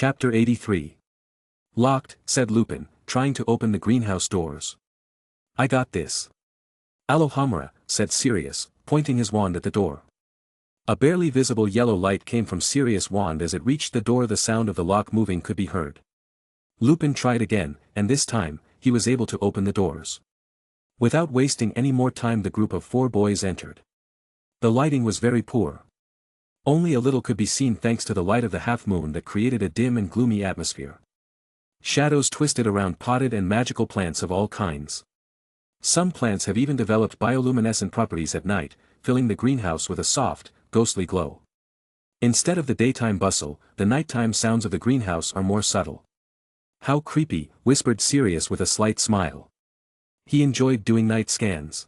Chapter 83. Locked, said Lupin, trying to open the greenhouse doors. I got this. Alohomora, said Sirius, pointing his wand at the door. A barely visible yellow light came from Sirius' wand as it reached the door. The sound of the lock moving could be heard. Lupin tried again, and this time, he was able to open the doors. Without wasting any more time, the group of 4 boys entered. The lighting was very poor. Only a little could be seen thanks to the light of the half-moon that created a dim and gloomy atmosphere. Shadows twisted around potted and magical plants of all kinds. Some plants have even developed bioluminescent properties at night, filling the greenhouse with a soft, ghostly glow. Instead of the daytime bustle, the nighttime sounds of the greenhouse are more subtle. How creepy, whispered Sirius with a slight smile. He enjoyed doing night scans.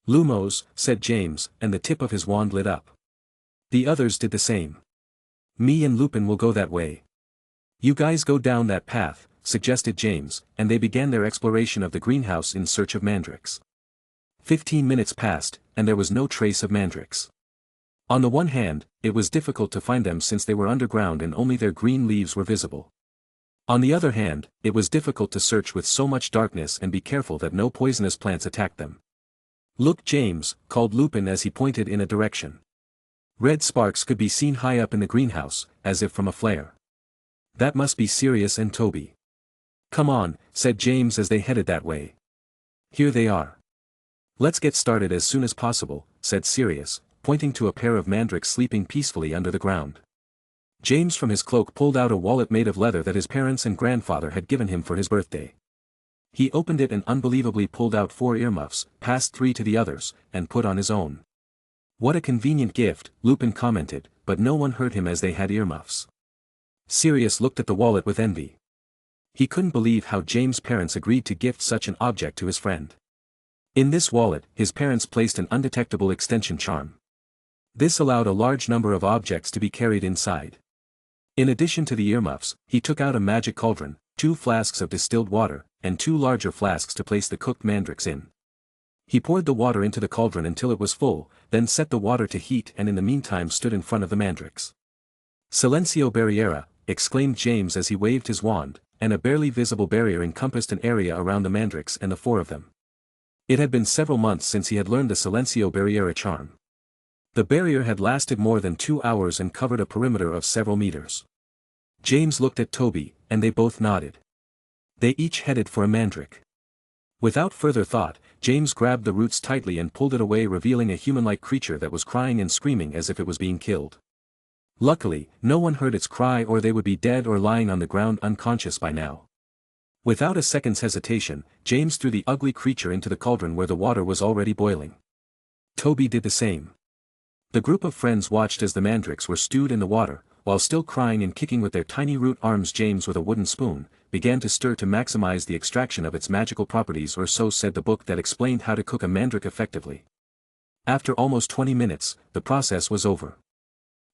Lumos, said James, and the tip of his wand lit up. The others did the same. Me and Lupin will go that way. You guys go down that path, suggested James, and they began their exploration of the greenhouse in search of Mandrix. 15 minutes passed, and there was no trace of Mandrix. On the one hand, it was difficult to find them since they were underground and only their green leaves were visible. On the other hand, it was difficult to search with so much darkness and be careful that no poisonous plants attacked them. Look, James, called Lupin as he pointed in a direction. Red sparks could be seen high up in the greenhouse, as if from a flare. That must be Sirius and Toby. Come on, said James as they headed that way. Here they are. Let's get started as soon as possible, said Sirius, pointing to a pair of Mandrix sleeping peacefully under the ground. James from his cloak pulled out a wallet made of leather that his parents and grandfather had given him for his birthday. He opened it and unbelievably pulled out 4 earmuffs, passed 3 to the others, and put on his own. What a convenient gift, Lupin commented, but no one heard him as they had earmuffs. Sirius looked at the wallet with envy. He couldn't believe how James' parents agreed to gift such an object to his friend. In this wallet, his parents placed an undetectable extension charm. This allowed a large number of objects to be carried inside. In addition to the earmuffs, he took out a magic cauldron, 2 flasks of distilled water, and 2 larger flasks to place the cooked Mandrix in. He poured the water into the cauldron until it was full, then set the water to heat and in the meantime stood in front of the Mandrix. Silencio barriera, exclaimed James as he waved his wand, and a barely visible barrier encompassed an area around the Mandrix and the 4 of them. It had been several months since he had learned the Silencio barriera charm. The barrier had lasted more than 2 hours and covered a perimeter of several meters. James looked at Toby, and they both nodded. They each headed for a Mandrix. Without further thought, James grabbed the roots tightly and pulled it away, revealing a human-like creature that was crying and screaming as if it was being killed. Luckily, no one heard its cry or they would be dead or lying on the ground unconscious by now. Without a second's hesitation, James threw the ugly creature into the cauldron where the water was already boiling. Toby did the same. The group of friends watched as the Mandrix were stewed in the water, while still crying and kicking with their tiny root arms. James, with a wooden spoon, began to stir to maximize the extraction of its magical properties, or so said the book that explained how to cook a Mandrix effectively. After almost 20 minutes, the process was over.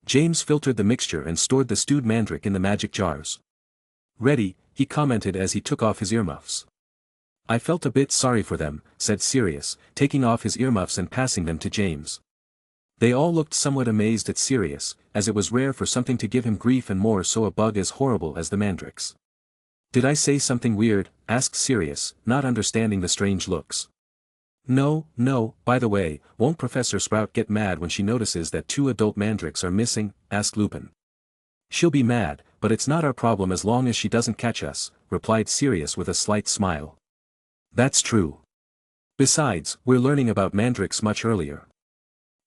James filtered the mixture and stored the stewed Mandrix in the magic jars. Ready, he commented as he took off his earmuffs. I felt a bit sorry for them, said Sirius, taking off his earmuffs and passing them to James. They all looked somewhat amazed at Sirius, as it was rare for something to give him grief, and more so a bug as horrible as the Mandrix. Did I say something weird? Asked Sirius, not understanding the strange looks. No, by the way, won't Professor Sprout get mad when she notices that 2 adult Mandrix are missing? Asked Lupin. She'll be mad, but it's not our problem as long as she doesn't catch us, replied Sirius with a slight smile. That's true. Besides, we're learning about Mandrix much earlier.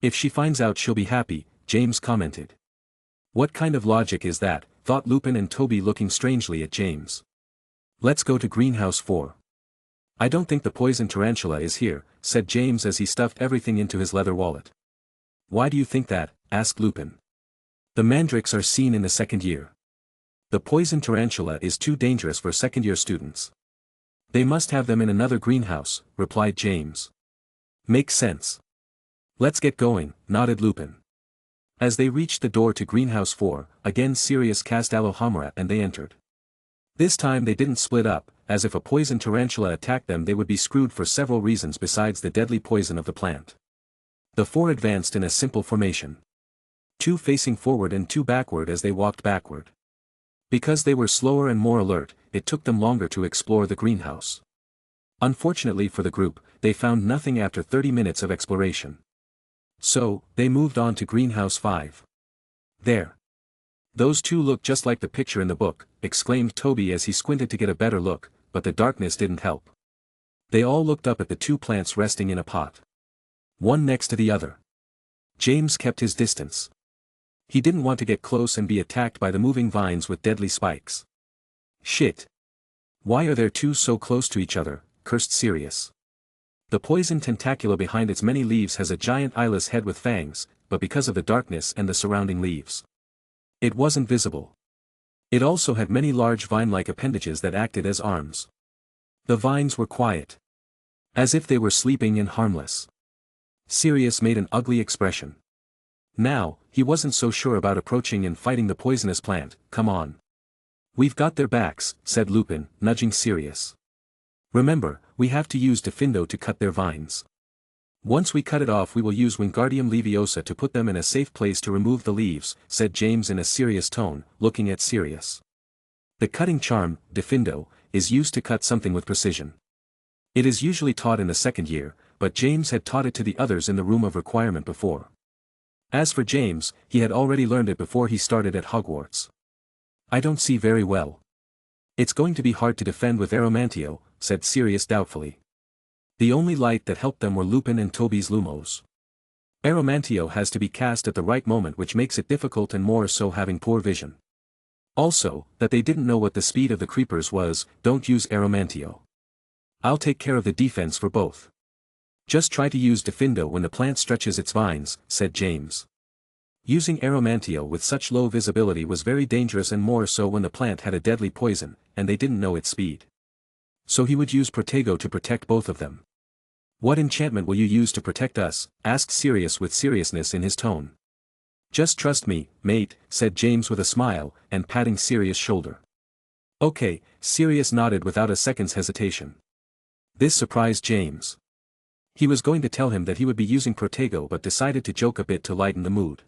If she finds out, she'll be happy, James commented. What kind of logic is that? Thought Lupin and Toby, looking strangely at James. Let's go to Greenhouse 4. I don't think the poison tarantula is here, said James as he stuffed everything into his leather wallet. Why do you think that? Asked Lupin. The Mandrix are seen in the 2nd year. The poison tarantula is too dangerous for 2nd-year students. They must have them in another greenhouse, replied James. Makes sense. Let's get going, nodded Lupin. As they reached the door to Greenhouse 4, again Sirius cast Alohomora and they entered. This time they didn't split up, as if a poison tarantula attacked them they would be screwed for several reasons besides the deadly poison of the plant. The 4 advanced in a simple formation. 2 facing forward and 2 backward as they walked backward. Because they were slower and more alert, it took them longer to explore the greenhouse. Unfortunately for the group, they found nothing after 30 minutes of exploration. So, they moved on to Greenhouse 5. There. Those two look just like the picture in the book, exclaimed Toby as he squinted to get a better look, but the darkness didn't help. They all looked up at the two plants resting in a pot. One next to the other. James kept his distance. He didn't want to get close and be attacked by the moving vines with deadly spikes. Shit. Why are there two so close to each other, cursed Sirius. The poison tentacula behind its many leaves has a giant eyeless head with fangs, but because of the darkness and the surrounding leaves, it wasn't visible. It also had many large vine-like appendages that acted as arms. The vines were quiet. As if they were sleeping and harmless. Sirius made an ugly expression. Now, he wasn't so sure about approaching and fighting the poisonous plant. Come on. We've got their backs, said Lupin, nudging Sirius. Remember, we have to use Diffindo to cut their vines. Once we cut it off we will use Wingardium Leviosa to put them in a safe place to remove the leaves, said James in a serious tone, looking at Sirius. The cutting charm, Diffindo, is used to cut something with precision. It is usually taught in the second year, but James had taught it to the others in the room of requirement before. As for James, he had already learned it before he started at Hogwarts. I don't see very well. It's going to be hard to defend with Aeromantio, said Sirius doubtfully. The only light that helped them were Lupin and Toby's lumos. Aeromantio has to be cast at the right moment, which makes it difficult, and more so having poor vision. Also, that they didn't know what the speed of the creepers was. Don't use Aeromantio. I'll take care of the defense for both. Just try to use Diffindo when the plant stretches its vines, said James. Using Aeromantio with such low visibility was very dangerous, and more so when the plant had a deadly poison, and they didn't know its speed. So he would use Protego to protect both of them. What enchantment will you use to protect us? Asked Sirius with seriousness in his tone. Just trust me, mate, said James with a smile, and patting Sirius' shoulder. Okay, Sirius nodded without a second's hesitation. This surprised James. He was going to tell him that he would be using Protego, but decided to joke a bit to lighten the mood.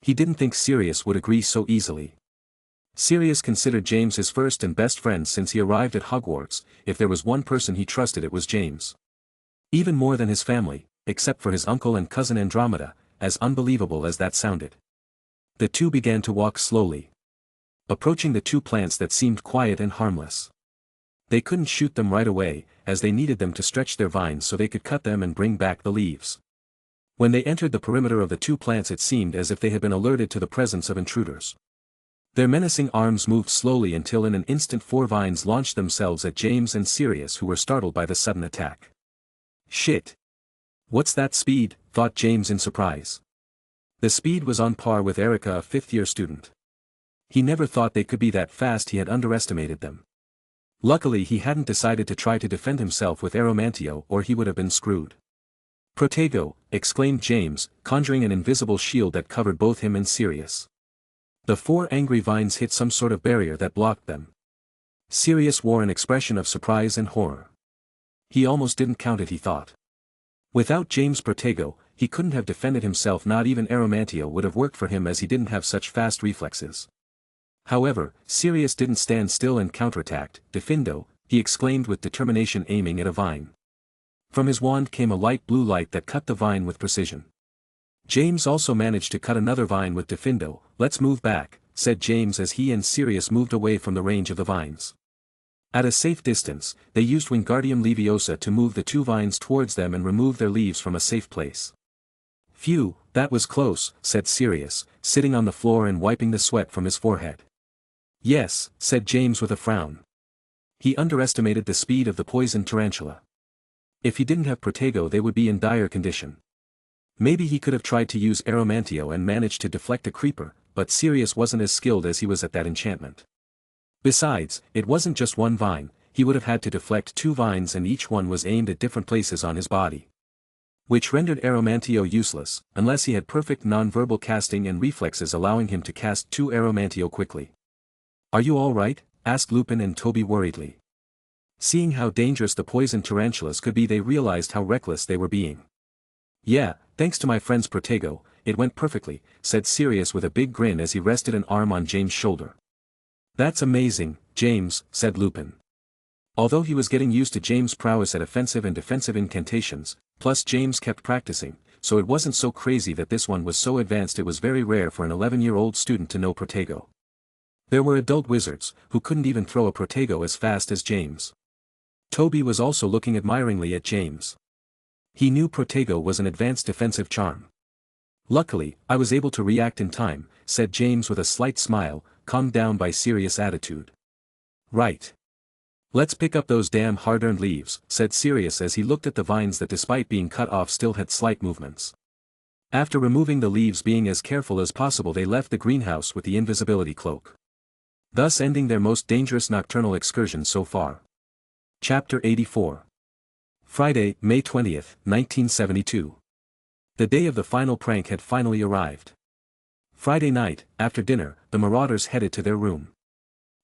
He didn't think Sirius would agree so easily. Sirius considered James his first and best friend since he arrived at Hogwarts. If there was one person he trusted, it was James. Even more than his family, except for his uncle and cousin Andromeda, as unbelievable as that sounded. The two began to walk slowly, approaching the two plants that seemed quiet and harmless. They couldn't shoot them right away, as they needed them to stretch their vines so they could cut them and bring back the leaves. When they entered the perimeter of the two plants, it seemed as if they had been alerted to the presence of intruders. Their menacing arms moved slowly until in an instant 4 vines launched themselves at James and Sirius, who were startled by the sudden attack. Shit! What's that speed? Thought James in surprise. The speed was on par with Erica, a 5th-year student. He never thought they could be that fast. He had underestimated them. Luckily he hadn't decided to try to defend himself with Aeromantio, or he would have been screwed. Protego, exclaimed James, conjuring an invisible shield that covered both him and Sirius. The 4 angry vines hit some sort of barrier that blocked them. Sirius wore an expression of surprise and horror. He almost didn't count it, he thought. Without James' Protego, he couldn't have defended himself. Not even Aeromantio would have worked for him, as he didn't have such fast reflexes. However, Sirius didn't stand still and counterattacked. Diffindo, he exclaimed with determination, aiming at a vine. From his wand came a light blue light that cut the vine with precision. James also managed to cut another vine with Diffindo. Let's move back, said James as he and Sirius moved away from the range of the vines. At a safe distance, they used Wingardium Leviosa to move the 2 vines towards them and remove their leaves from a safe place. Phew, that was close, said Sirius, sitting on the floor and wiping the sweat from his forehead. Yes, said James with a frown. He underestimated the speed of the poison tarantula. If he didn't have Protego, they would be in dire condition. Maybe he could have tried to use Aeromantio and managed to deflect a creeper, but Sirius wasn't as skilled as he was at that enchantment. Besides, it wasn't just 1 vine, he would have had to deflect 2 vines, and each one was aimed at different places on his body. Which rendered Aeromantio useless, unless he had perfect non-verbal casting and reflexes allowing him to cast 2 Aeromantio quickly. Are you all right? Asked Lupin and Toby worriedly. Seeing how dangerous the poison tarantulas could be, they realized how reckless they were being. Yeah, thanks to my friend's Protego, it went perfectly, said Sirius with a big grin as he rested an arm on James' shoulder. That's amazing, James, said Lupin. Although he was getting used to James' prowess at offensive and defensive incantations, plus James kept practicing, so it wasn't so crazy that this one was so advanced. It was very rare for an 11-year-old student to know Protego. There were adult wizards, who couldn't even throw a Protego as fast as James. Toby was also looking admiringly at James. He knew Protego was an advanced defensive charm. Luckily, I was able to react in time, said James with a slight smile, calmed down by serious attitude. Right. Let's pick up those damn hard-earned leaves, said Sirius as he looked at the vines that despite being cut off still had slight movements. After removing the leaves, being as careful as possible, they left the greenhouse with the invisibility cloak, thus ending their most dangerous nocturnal excursion so far. Chapter 84. Friday, May 20th, 1972. The day of the final prank had finally arrived. Friday night, after dinner, the marauders headed to their room.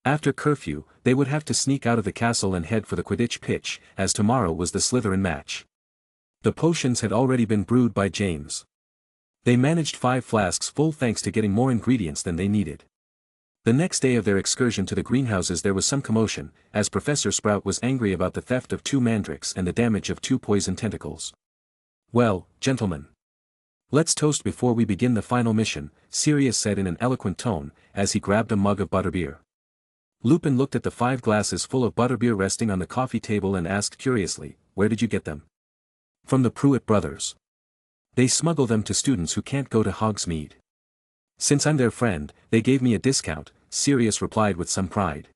After curfew, they would have to sneak out of the castle and head for the Quidditch pitch, as tomorrow was the Slytherin match. The potions had already been brewed by James. They managed 5 flasks full thanks to getting more ingredients than they needed. The next day of their excursion to the greenhouses there was some commotion, as Professor Sprout was angry about the theft of 2 Mandrix and the damage of 2 poison tentacles. Well, gentlemen. Let's toast before we begin the final mission, Sirius said in an eloquent tone, as he grabbed a mug of butterbeer. Lupin looked at the 5 glasses full of butterbeer resting on the coffee table and asked curiously, "Where did you get them?" "From the Pruitt brothers. They smuggle them to students who can't go to Hogsmeade. Since I'm their friend, they gave me a discount," Sirius replied with some pride.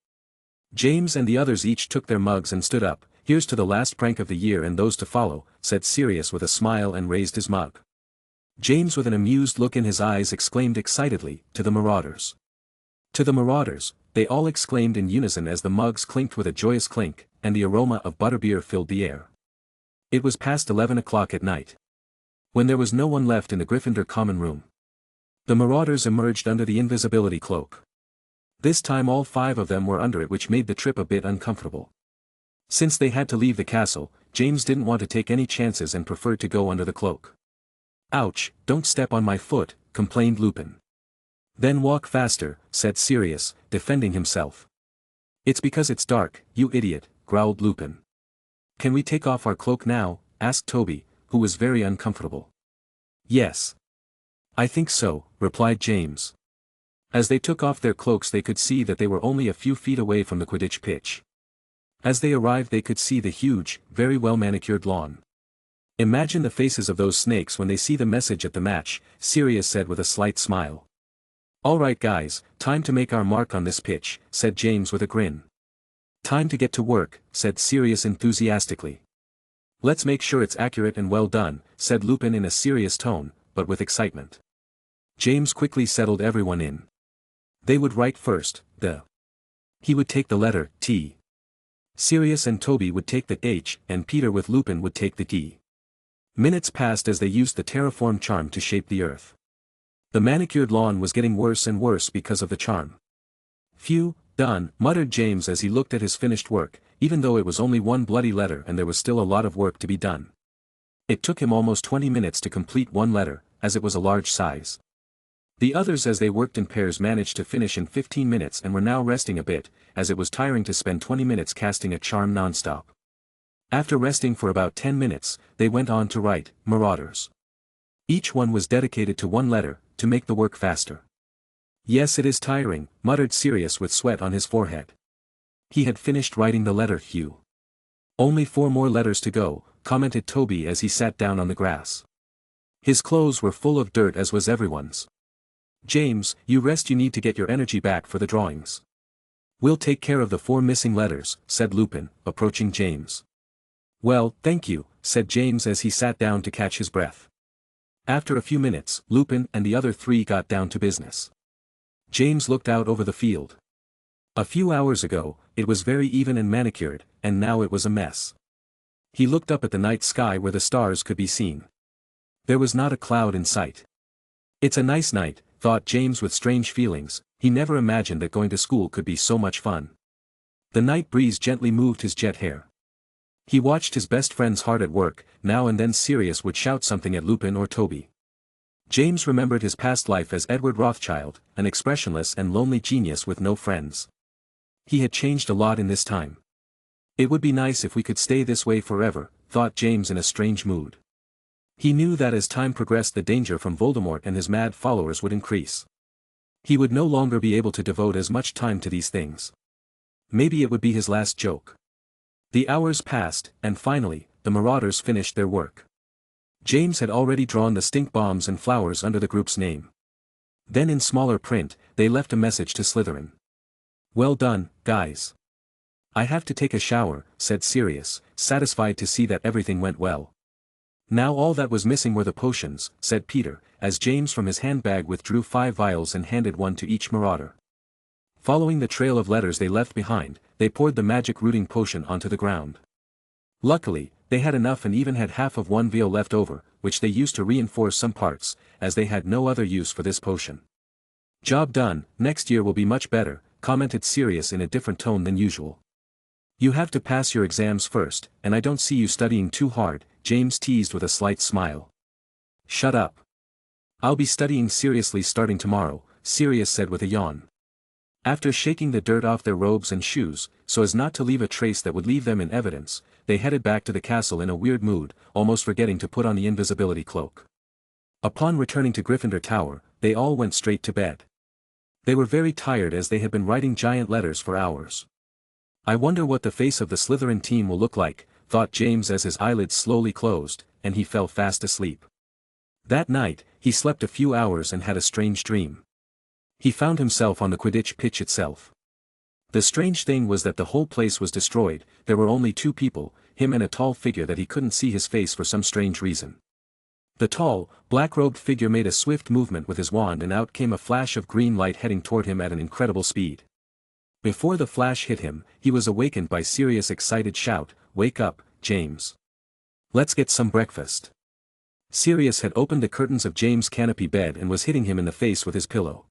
James and the others each took their mugs and stood up. "Here's to the last prank of the year and those to follow," said Sirius with a smile and raised his mug. James with an amused look in his eyes exclaimed excitedly, "To the marauders." "To the marauders," they all exclaimed in unison as the mugs clinked with a joyous clink, and the aroma of butterbeer filled the air. It was past 11 o'clock at night, when there was no one left in the Gryffindor common room. The marauders emerged under the invisibility cloak. This time all 5 of them were under it, which made the trip a bit uncomfortable. Since they had to leave the castle, James didn't want to take any chances and preferred to go under the cloak. "Ouch, don't step on my foot," complained Lupin. "Then walk faster," said Sirius, defending himself. "It's because it's dark, you idiot," growled Lupin. "Can we take off our cloak now?" asked Toby, who was very uncomfortable. "Yes. I think so," replied James. As they took off their cloaks they could see that they were only a few feet away from the Quidditch pitch. As they arrived they could see the huge, very well manicured lawn. "Imagine the faces of those snakes when they see the message at the match," Sirius said with a slight smile. "All right guys, time to make our mark on this pitch," said James with a grin. "Time to get to work," said Sirius enthusiastically. "Let's make sure it's accurate and well done," said Lupin in a serious tone, but with excitement. James quickly settled everyone in. They would write first, the. He would take the letter T. Sirius and Toby would take the H, and Peter with Lupin would take the D. Minutes passed as they used the terraform charm to shape the earth. The manicured lawn was getting worse and worse because of the charm. "Phew, done," muttered James as he looked at his finished work, even though it was only 1 bloody letter and there was still a lot of work to be done. It took him almost 20 minutes to complete 1 letter, as it was a large size. The others as they worked in pairs managed to finish in 15 minutes and were now resting a bit, as it was tiring to spend 20 minutes casting a charm non-stop. After resting for about 10 minutes, they went on to write, "Marauders." Each one was dedicated to 1 letter, to make the work faster. "Yes, it is tiring," muttered Sirius with sweat on his forehead. He had finished writing the letter Q. "Only 4 more letters to go," commented Toby as he sat down on the grass. His clothes were full of dirt as was everyone's. "James, you rest, you need to get your energy back for the drawings." "We'll take care of the 4 missing letters," said Lupin, approaching James. "Well, thank you," said James as he sat down to catch his breath. After a few minutes, Lupin and the other 3 got down to business. James looked out over the field. A few hours ago, it was very even and manicured, and now it was a mess. He looked up at the night sky where the stars could be seen. There was not a cloud in sight. "It's a nice night," thought James with strange feelings. He never imagined that going to school could be so much fun. The night breeze gently moved his jet hair. He watched his best friends hard at work. Now and then Sirius would shout something at Lupin or Toby. James remembered his past life as Edward Rothschild, an expressionless and lonely genius with no friends. He had changed a lot in this time. It would be nice if we could stay this way forever, thought James in a strange mood. He knew that as time progressed the danger from Voldemort and his mad followers would increase. He would no longer be able to devote as much time to these things. Maybe it would be his last joke. The hours passed, and finally, the marauders finished their work. James had already drawn the stink bombs and flowers under the group's name. Then in smaller print, they left a message to Slytherin. "Well done, guys. I have to take a shower," said Sirius, satisfied to see that everything went well. "Now all that was missing were the potions," said Peter, as James from his handbag withdrew 5 vials and handed one to each marauder. Following the trail of letters they left behind, they poured the magic rooting potion onto the ground. Luckily, they had enough and even had half of one vial left over, which they used to reinforce some parts, as they had no other use for this potion. "Job done, next year will be much better," commented Sirius in a different tone than usual. "You have to pass your exams first, and I don't see you studying too hard," James teased with a slight smile. "Shut up. I'll be studying seriously starting tomorrow," Sirius said with a yawn. After shaking the dirt off their robes and shoes, so as not to leave a trace that would leave them in evidence, they headed back to the castle in a weird mood, almost forgetting to put on the invisibility cloak. Upon returning to Gryffindor Tower, they all went straight to bed. They were very tired as they had been writing giant letters for hours. "I wonder what the face of the Slytherin team will look like," thought James as his eyelids slowly closed, and he fell fast asleep. That night, he slept a few hours and had a strange dream. He found himself on the Quidditch pitch itself. The strange thing was that the whole place was destroyed, there were only 2 people, him and a tall figure that he couldn't see his face for some strange reason. The tall, black-robed figure made a swift movement with his wand and out came a flash of green light heading toward him at an incredible speed. Before the flash hit him, he was awakened by Sirius' excited shout, "Wake up, James. Let's get some breakfast." Sirius had opened the curtains of James' canopy bed and was hitting him in the face with his pillow.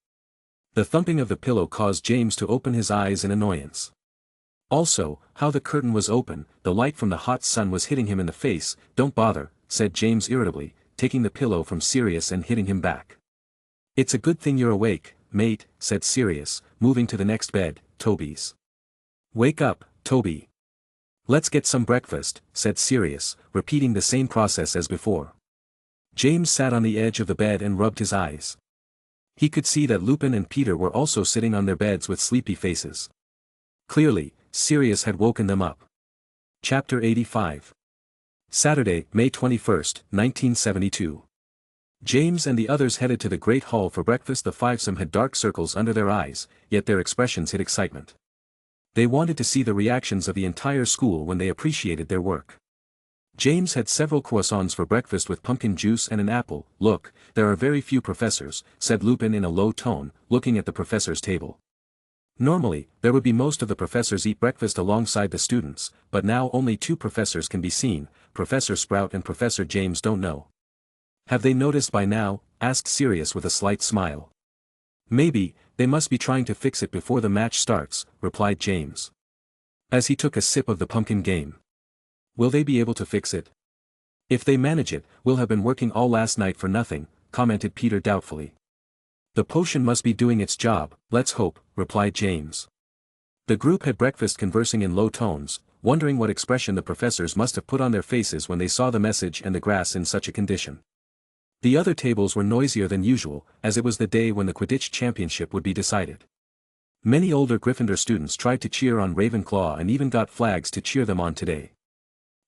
The thumping of the pillow caused James to open his eyes in annoyance. Also, how the curtain was open, the light from the hot sun was hitting him in the face. "Don't bother," said James irritably, taking the pillow from Sirius and hitting him back. "It's a good thing you're awake, mate," said Sirius, moving to the next bed, Toby's. "Wake up, Toby. Let's get some breakfast," said Sirius, repeating the same process as before. James sat on the edge of the bed and rubbed his eyes. He could see that Lupin and Peter were also sitting on their beds with sleepy faces. Clearly, Sirius had woken them up. Chapter 85. Saturday, May 21, 1972. James and the others headed to the Great Hall for breakfast. The fivesome had dark circles under their eyes, yet their expressions hid excitement. They wanted to see the reactions of the entire school when they appreciated their work. James had several croissants for breakfast with pumpkin juice and an apple. "Look, there are very few professors," said Lupin in a low tone, looking at the professors' table. Normally, there would be most of the professors eat breakfast alongside the students, but now only 2 professors can be seen, Professor Sprout and Professor James don't know. "Have they noticed by now?" asked Sirius with a slight smile. "Maybe, they must be trying to fix it before the match starts," replied James. As he took a sip of the pumpkin game. "Will they be able to fix it?" "If they manage it, we'll have been working all last night for nothing," commented Peter doubtfully. "The potion must be doing its job, let's hope," replied James. The group had breakfast conversing in low tones, wondering what expression the professors must have put on their faces when they saw the message and the grass in such a condition. The other tables were noisier than usual, as it was the day when the Quidditch championship would be decided. Many older Gryffindor students tried to cheer on Ravenclaw and even got flags to cheer them on today.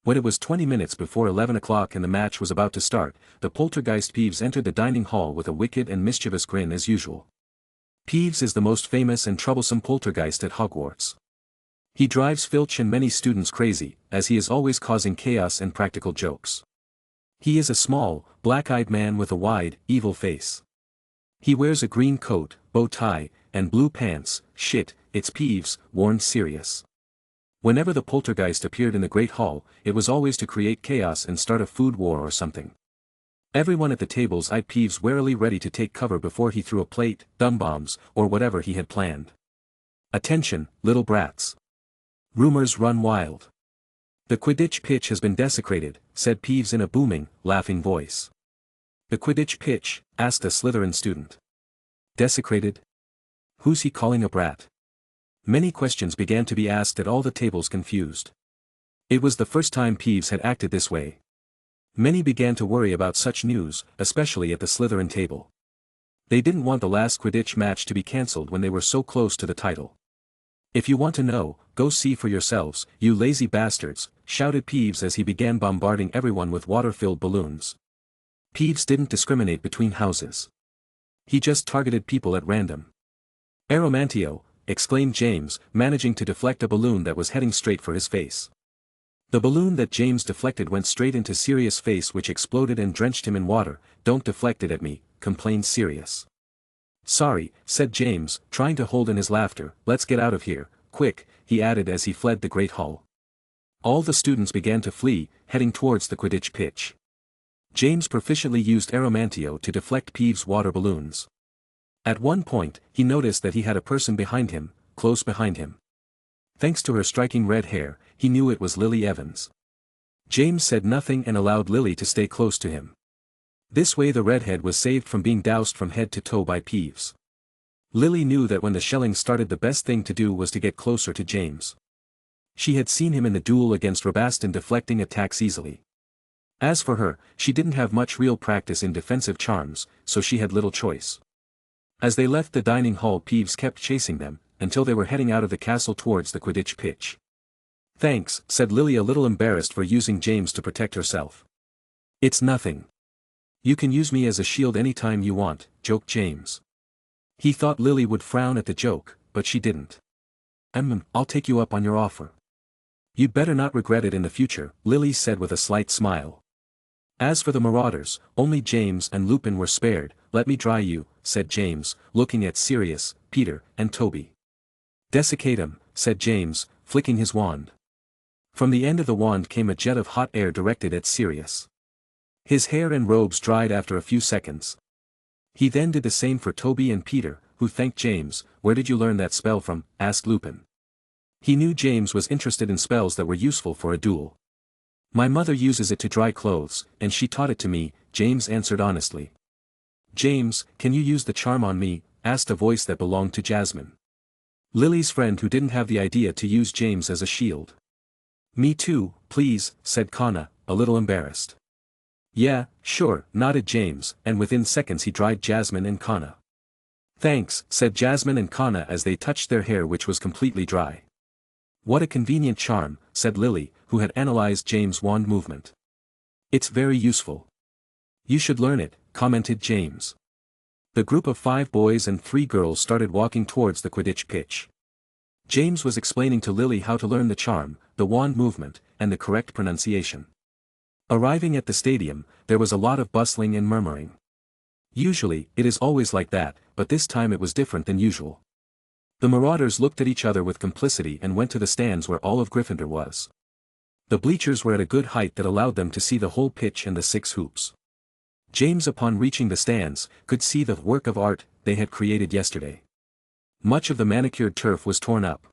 When it was 20 minutes before 11 o'clock and the match was about to start, the poltergeist Peeves entered the dining hall with a wicked and mischievous grin as usual. Peeves is the most famous and troublesome poltergeist at Hogwarts. He drives Filch and many students crazy, as he is always causing chaos and practical jokes. He is a small, black-eyed man with a wide, evil face. He wears a green coat, bow tie, and blue pants. "Shit, it's Peeves," warned Sirius. Whenever the poltergeist appeared in the Great Hall, it was always to create chaos and start a food war or something. Everyone at the tables eyed Peeves warily, ready to take cover before he threw a plate, dumb bombs, or whatever he had planned. "Attention, little brats. Rumors run wild. The Quidditch pitch has been desecrated," said Peeves in a booming, laughing voice. "The Quidditch pitch?" asked a Slytherin student. "Desecrated? Who's he calling a brat?" Many questions began to be asked at all the tables, confused. It was the first time Peeves had acted this way. Many began to worry about such news, especially at the Slytherin table. They didn't want the last Quidditch match to be cancelled when they were so close to the title. "If you want to know, go see for yourselves, you lazy bastards," shouted Peeves as he began bombarding everyone with water-filled balloons. Peeves didn't discriminate between houses. He just targeted people at random. "Aeromantio," exclaimed James, managing to deflect a balloon that was heading straight for his face. The balloon that James deflected went straight into Sirius' face, which exploded and drenched him in water. "Don't deflect it at me," complained Sirius. "Sorry," said James, trying to hold in his laughter. "Let's get out of here, quick," he added as he fled the Great Hall. All the students began to flee, heading towards the Quidditch pitch. James proficiently used Aeromantio to deflect Peeves' water balloons. At one point, he noticed that he had a person behind him, close behind him. Thanks to her striking red hair, he knew it was Lily Evans. James said nothing and allowed Lily to stay close to him. This way the redhead was saved from being doused from head to toe by Peeves. Lily knew that when the shelling started, the best thing to do was to get closer to James. She had seen him in the duel against Rabastin deflecting attacks easily. As for her, she didn't have much real practice in defensive charms, so she had little choice. As they left the dining hall, Peeves kept chasing them, until they were heading out of the castle towards the Quidditch pitch. "Thanks," said Lily, a little embarrassed for using James to protect herself. "It's nothing. You can use me as a shield anytime you want," joked James. He thought Lily would frown at the joke, but she didn't. I'll take you up on your offer. You'd better not regret it in the future," Lily said with a slight smile. As for the marauders, only James and Lupin were spared. "Let me dry you," said James, looking at Sirius, Peter, and Toby. "Desiccate 'em," said James, flicking his wand. From the end of the wand came a jet of hot air directed at Sirius. His hair and robes dried after a few seconds. He then did the same for Toby and Peter, who thanked James. "Where did you learn that spell from?" asked Lupin. He knew James was interested in spells that were useful for a duel. "My mother uses it to dry clothes, and she taught it to me," James answered honestly. "James, can you use the charm on me?" asked a voice that belonged to Jasmine, Lily's friend, who didn't have the idea to use James as a shield. "Me too, please," said Kana, a little embarrassed. "Yeah, sure," nodded James, and within seconds he dried Jasmine and Kana. "Thanks," said Jasmine and Kana as they touched their hair, which was completely dry. "What a convenient charm," said Lily, who had analyzed James' wand movement. "It's very useful. You should learn it," commented James. The group of 5 boys and 3 girls started walking towards the Quidditch pitch. James was explaining to Lily how to learn the charm, the wand movement, and the correct pronunciation. Arriving at the stadium, there was a lot of bustling and murmuring. Usually, it is always like that, but this time it was different than usual. The marauders looked at each other with complicity and went to the stands where all of Gryffindor was. The bleachers were at a good height that allowed them to see the whole pitch and the 6 hoops. James, upon reaching the stands, could see the work of art they had created yesterday. Much of the manicured turf was torn up.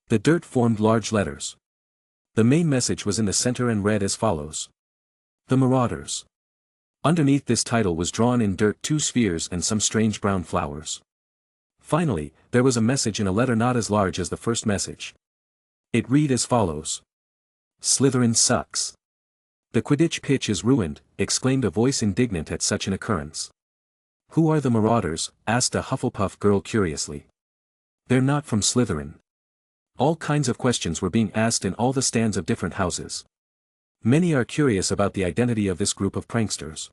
The dirt formed large letters. The main message was in the center and read as follows: "The Marauders." Underneath this title was drawn in dirt 2 spheres and some strange brown flowers. Finally, there was a message in a letter not as large as the first message. It read as follows: "Slytherin sucks. The Quidditch pitch is ruined," exclaimed a voice indignant at such an occurrence. "Who are the Marauders?" asked a Hufflepuff girl curiously. "They're not from Slytherin." All kinds of questions were being asked in all the stands of different houses. Many are curious about the identity of this group of pranksters.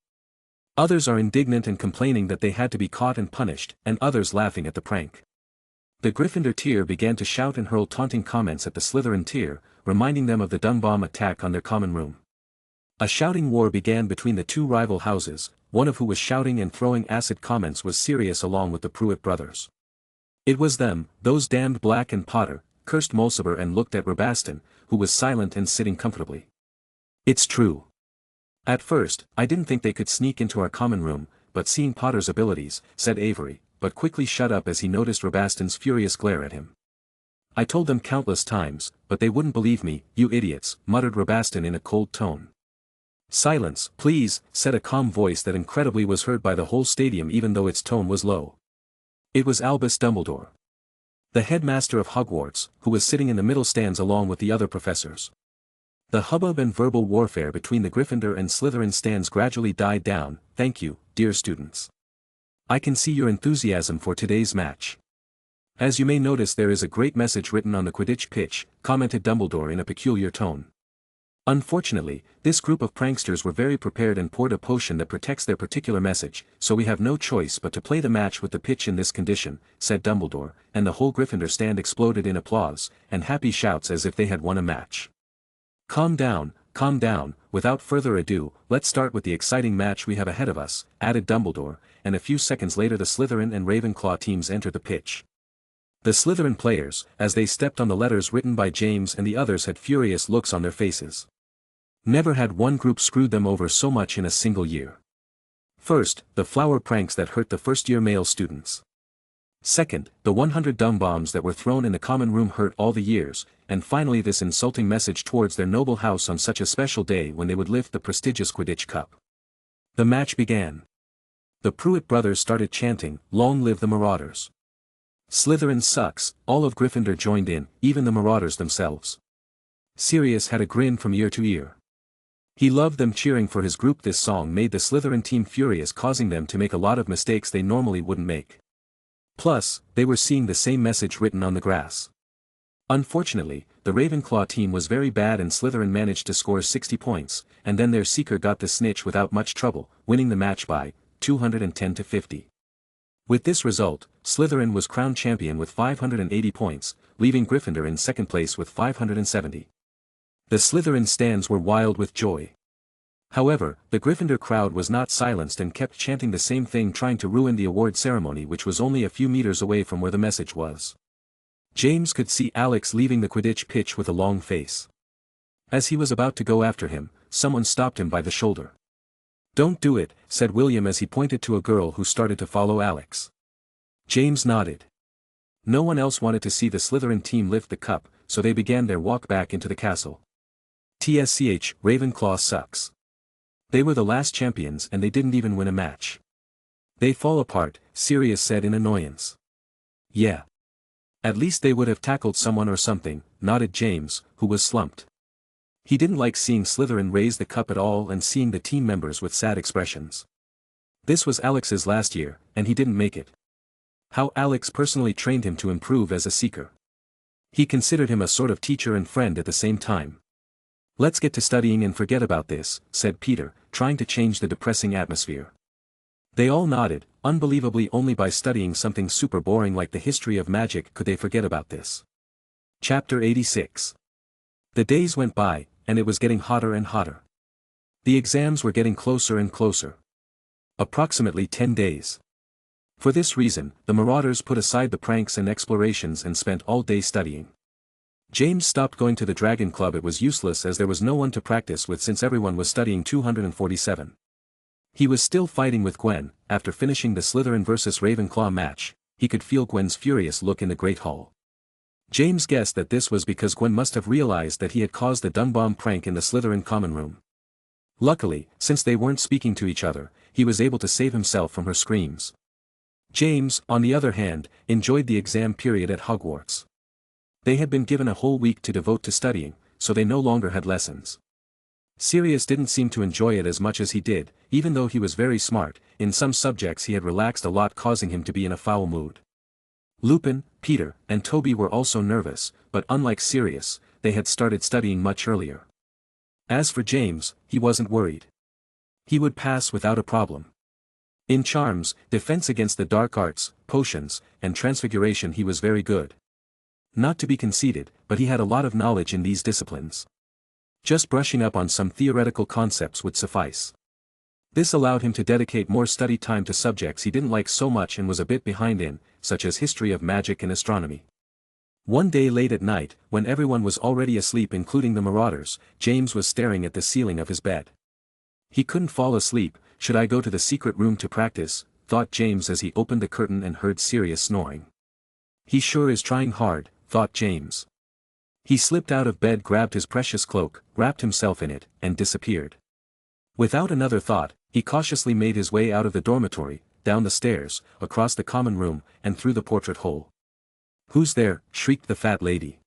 Others are indignant and complaining that they had to be caught and punished, and others laughing at the prank. The Gryffindor tier began to shout and hurl taunting comments at the Slytherin tier, reminding them of the dung bomb attack on their common room. A shouting war began between the 2 rival houses, one of who was shouting and throwing acid comments was Sirius along with the Pruitt brothers. "It was them, those damned Black and Potter," cursed Mulciber and looked at Rabastin, who was silent and sitting comfortably. "It's true. At first, I didn't think they could sneak into our common room, but seeing Potter's abilities," said Avery, but quickly shut up as he noticed Rabastin's furious glare at him. "I told them countless times, but they wouldn't believe me, you idiots," muttered Rabastin in a cold tone. "Silence, please," said a calm voice that incredibly was heard by the whole stadium even though its tone was low. It was Albus Dumbledore. The headmaster of Hogwarts, who was sitting in the middle, stands along with the other professors. The hubbub and verbal warfare between the Gryffindor and Slytherin stands gradually died down. Thank you, dear students. I can see your enthusiasm for today's match. As you may notice, there is a great message written on the Quidditch pitch, commented Dumbledore in a peculiar tone. Unfortunately, this group of pranksters were very prepared and poured a potion that protects their particular message, so we have no choice but to play the match with the pitch in this condition, said Dumbledore, and the whole Gryffindor stand exploded in applause, and happy shouts as if they had won a match. Calm down, without further ado, let's start with the exciting match we have ahead of us, added Dumbledore, and a few seconds later the Slytherin and Ravenclaw teams entered the pitch. The Slytherin players, as they stepped on the letters written by James and the others, had furious looks on their faces. Never had one group screwed them over so much in a single year. First, the flower pranks that hurt the first-year male students. Second, the 100 dumb bombs that were thrown in the common room hurt all the years, and finally this insulting message towards their noble house on such a special day when they would lift the prestigious Quidditch Cup. The match began. The Pruitt brothers started chanting, "Long live the Marauders." "Slytherin sucks," all of Gryffindor joined in, even the Marauders themselves. Sirius had a grin from ear to ear. He loved them cheering for his group. This song made the Slytherin team furious, causing them to make a lot of mistakes they normally wouldn't make. Plus, they were seeing the same message written on the grass. Unfortunately, the Ravenclaw team was very bad and Slytherin managed to score 60 points, and then their seeker got the snitch without much trouble, winning the match by 210 to 50. With this result, Slytherin was crowned champion with 580 points, leaving Gryffindor in second place with 570. The Slytherin stands were wild with joy. However, the Gryffindor crowd was not silenced and kept chanting the same thing, trying to ruin the award ceremony, which was only a few meters away from where the message was. James could see Alex leaving the Quidditch pitch with a long face. As he was about to go after him, someone stopped him by the shoulder. "Don't do it," said William as he pointed to a girl who started to follow Alex. James nodded. No one else wanted to see the Slytherin team lift the cup, so they began their walk back into the castle. TSCH, Ravenclaw sucks. They were the last champions and they didn't even win a match. They fall apart, Sirius said in annoyance. Yeah. At least they would have tackled someone or something, nodded James, who was slumped. He didn't like seeing Slytherin raise the cup at all and seeing the team members with sad expressions. This was Alex's last year, and he didn't make it. How Alex personally trained him to improve as a seeker. He considered him a sort of teacher and friend at the same time. "Let's get to studying and forget about this," said Peter, trying to change the depressing atmosphere. They all nodded. Unbelievably, only by studying something super boring like the history of magic could they forget about this. Chapter 86. The days went by, and it was getting hotter and hotter. The exams were getting closer and closer. Approximately 10 days. For this reason, the Marauders put aside the pranks and explorations and spent all day studying. James stopped going to the Dragon Club. It was useless as there was no one to practice with since everyone was studying 247. He was still fighting with Gwen. After finishing the Slytherin vs Ravenclaw match, he could feel Gwen's furious look in the Great Hall. James guessed that this was because Gwen must have realized that he had caused the dumb bomb prank in the Slytherin common room. Luckily, since they weren't speaking to each other, he was able to save himself from her screams. James, on the other hand, enjoyed the exam period at Hogwarts. They had been given a whole week to devote to studying, so they no longer had lessons. Sirius didn't seem to enjoy it as much as he did, even though he was very smart. In some subjects he had relaxed a lot, causing him to be in a foul mood. Lupin, Peter, and Toby were also nervous, but unlike Sirius, they had started studying much earlier. As for James, he wasn't worried. He would pass without a problem. In charms, defense against the dark arts, potions, and transfiguration he was very good. Not to be conceited, but he had a lot of knowledge in these disciplines. Just brushing up on some theoretical concepts would suffice. This allowed him to dedicate more study time to subjects he didn't like so much and was a bit behind in, such as history of magic and astronomy. One day late at night, when everyone was already asleep including the Marauders, James was staring at the ceiling of his bed. He couldn't fall asleep. Should I go to the secret room to practice, thought James as he opened the curtain and heard Sirius snoring. He sure is trying hard, thought James. He slipped out of bed, grabbed his precious cloak, wrapped himself in it, and disappeared. Without another thought, he cautiously made his way out of the dormitory, down the stairs, across the common room, and through the portrait hole. "Who's there?" shrieked the fat lady.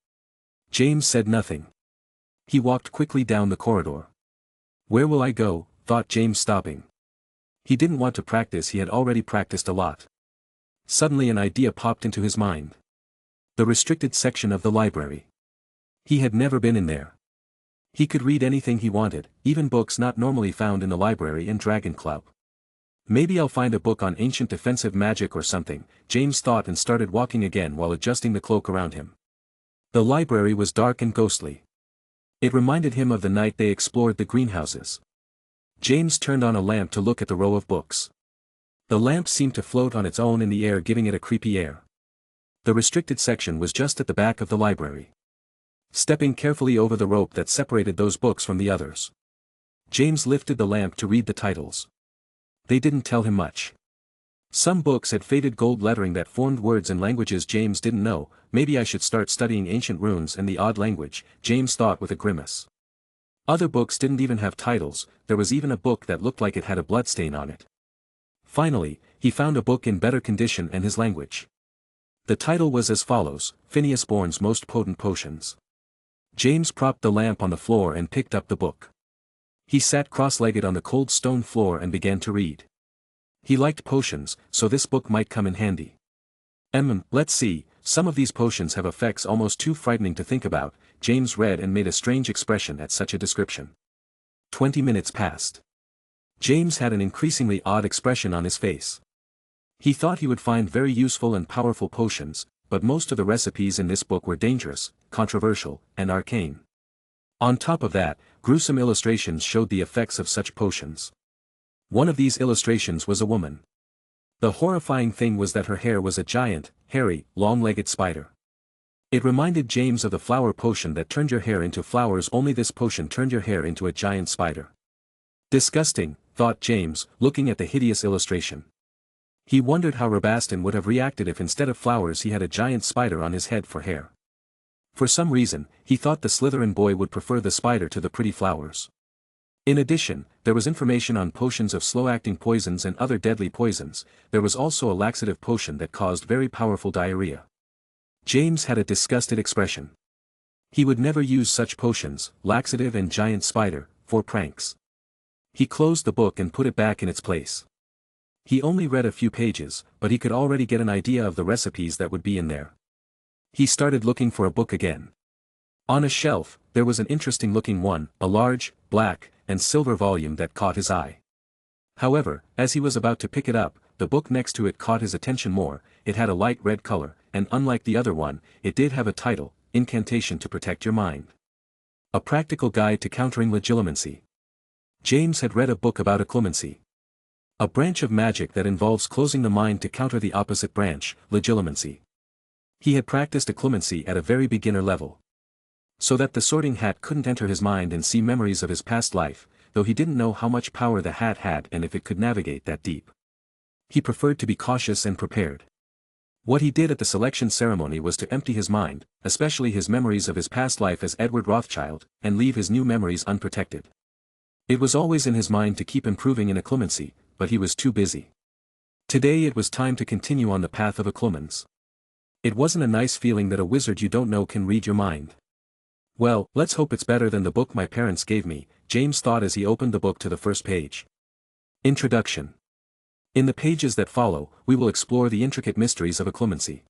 James said nothing. He walked quickly down the corridor. "Where will I go?" thought James, stopping. He didn't want to practice, he had already practiced a lot. Suddenly an idea popped into his mind. The restricted section of the library. He had never been in there. He could read anything he wanted, even books not normally found in the library and Dragon Club. "Maybe I'll find a book on ancient defensive magic or something," James thought, and started walking again while adjusting the cloak around him. The library was dark and ghostly. It reminded him of the night they explored the greenhouses. James turned on a lamp to look at the row of books. The lamp seemed to float on its own in the air, giving it a creepy air. The restricted section was just at the back of the library. Stepping carefully over the rope that separated those books from the others, James lifted the lamp to read the titles. They didn't tell him much. Some books had faded gold lettering that formed words in languages James didn't know. "Maybe I should start studying ancient runes and the odd language," James thought with a grimace. Other books didn't even have titles, there was even a book that looked like it had a bloodstain on it. Finally, he found a book in better condition and his language. The title was as follows: Phineas Bourne's Most Potent Potions. James propped the lamp on the floor and picked up the book. He sat cross-legged on the cold stone floor and began to read. He liked potions, so this book might come in handy. Let's see, some of these potions have effects almost too frightening to think about," James read and made a strange expression at such a description. 20 minutes passed. James had an increasingly odd expression on his face. He thought he would find very useful and powerful potions, but most of the recipes in this book were dangerous, controversial, and arcane. On top of that, gruesome illustrations showed the effects of such potions. One of these illustrations was a woman. The horrifying thing was that her hair was a giant, hairy, long-legged spider. It reminded James of the flower potion that turned your hair into flowers, only this potion turned your hair into a giant spider. Disgusting, thought James, looking at the hideous illustration. He wondered how Rabaston would have reacted if instead of flowers he had a giant spider on his head for hair. For some reason, he thought the Slytherin boy would prefer the spider to the pretty flowers. In addition, there was information on potions of slow-acting poisons and other deadly poisons. There was also a laxative potion that caused very powerful diarrhea. James had a disgusted expression. He would never use such potions, laxative and giant spider, for pranks. He closed the book and put it back in its place. He only read a few pages, but he could already get an idea of the recipes that would be in there. He started looking for a book again. On a shelf, there was an interesting-looking one, a large, black, and silver volume that caught his eye. However, as he was about to pick it up, the book next to it caught his attention more. It had a light red color, and unlike the other one, it did have a title, Incantation to Protect Your Mind. A Practical Guide to Countering Legilimency. James had read a book about occlumency. A branch of magic that involves closing the mind to counter the opposite branch, legilimency. He had practiced occlumency at a very beginner level. So that the Sorting Hat couldn't enter his mind and see memories of his past life, though he didn't know how much power the hat had and if it could navigate that deep. He preferred to be cautious and prepared. What he did at the selection ceremony was to empty his mind, especially his memories of his past life as Edward Rothschild, and leave his new memories unprotected. It was always in his mind to keep improving in occlumency, but he was too busy. Today it was time to continue on the path of occlumens. It wasn't a nice feeling that a wizard you don't know can read your mind. Well, let's hope it's better than the book my parents gave me, James thought as he opened the book to the first page. Introduction. In the pages that follow, we will explore the intricate mysteries of occlumency.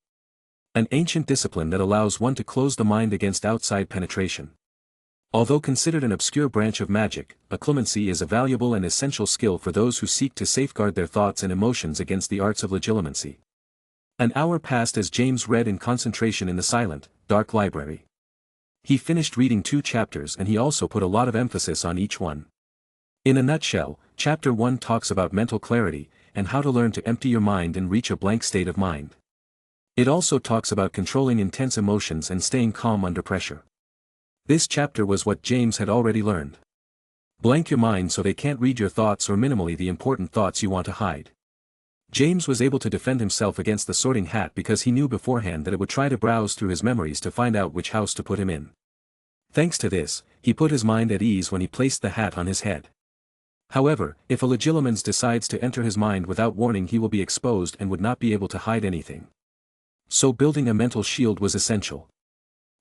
An ancient discipline that allows one to close the mind against outside penetration. Although considered an obscure branch of magic, occlumency is a valuable and essential skill for those who seek to safeguard their thoughts and emotions against the arts of legilimency. An hour passed as James read in concentration in the silent, dark library. He finished reading 2 chapters and he also put a lot of emphasis on each one. In a nutshell, Chapter 1 talks about mental clarity, and how to learn to empty your mind and reach a blank state of mind. It also talks about controlling intense emotions and staying calm under pressure. This chapter was what James had already learned. Blank your mind so they can't read your thoughts or minimally the important thoughts you want to hide. James was able to defend himself against the Sorting Hat because he knew beforehand that it would try to browse through his memories to find out which house to put him in. Thanks to this, he put his mind at ease when he placed the hat on his head. However, if a legilimens decides to enter his mind without warning, he will be exposed and would not be able to hide anything. So building a mental shield was essential.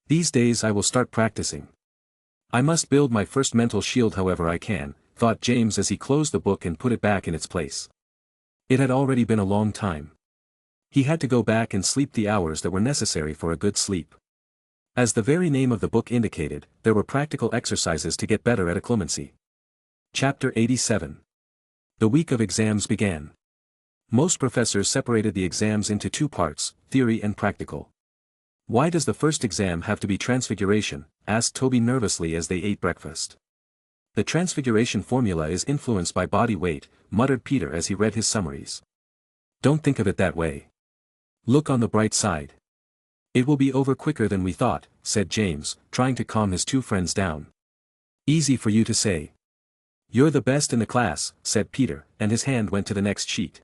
These days I will start practicing. I must build my first mental shield however I can, thought James as he closed the book and put it back in its place. It had already been a long time. He had to go back and sleep the hours that were necessary for a good sleep. As the very name of the book indicated, there were practical exercises to get better at occlumency. Chapter 87. The week of exams began. Most professors separated the exams into two parts, theory and practical. "Why does the first exam have to be transfiguration?" asked Toby nervously as they ate breakfast. "The transfiguration formula is influenced by body weight," muttered Peter as he read his summaries. "Don't think of it that way. Look on the bright side. It will be over quicker than we thought," said James, trying to calm his two friends down. "Easy for you to say. You're the best in the class," said Peter, and his hand went to the next sheet.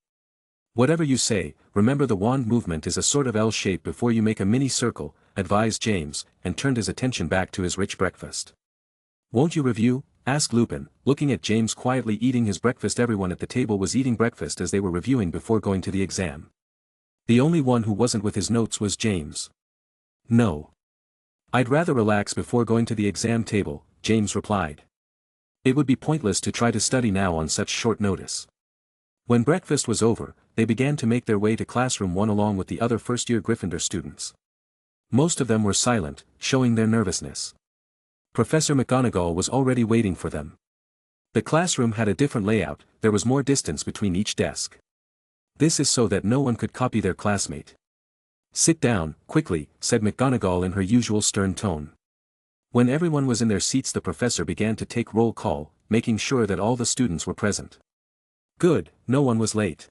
"Whatever you say, remember the wand movement is a sort of L shape before you make a mini circle," advised James, and turned his attention back to his rich breakfast. "Won't you review?" asked Lupin, looking at James quietly eating his breakfast. Everyone at the table was eating breakfast as they were reviewing before going to the exam. The only one who wasn't with his notes was James. "No. I'd rather relax before going to the exam table," James replied. "It would be pointless to try to study now on such short notice." When breakfast was over, they began to make their way to classroom 1 along with the other first-year Gryffindor students. Most of them were silent, showing their nervousness. Professor McGonagall was already waiting for them. The classroom had a different layout, there was more distance between each desk. This is so that no one could copy their classmate. "Sit down, quickly," said McGonagall in her usual stern tone. When everyone was in their seats the professor began to take roll call, making sure that all the students were present. "Good, no one was late.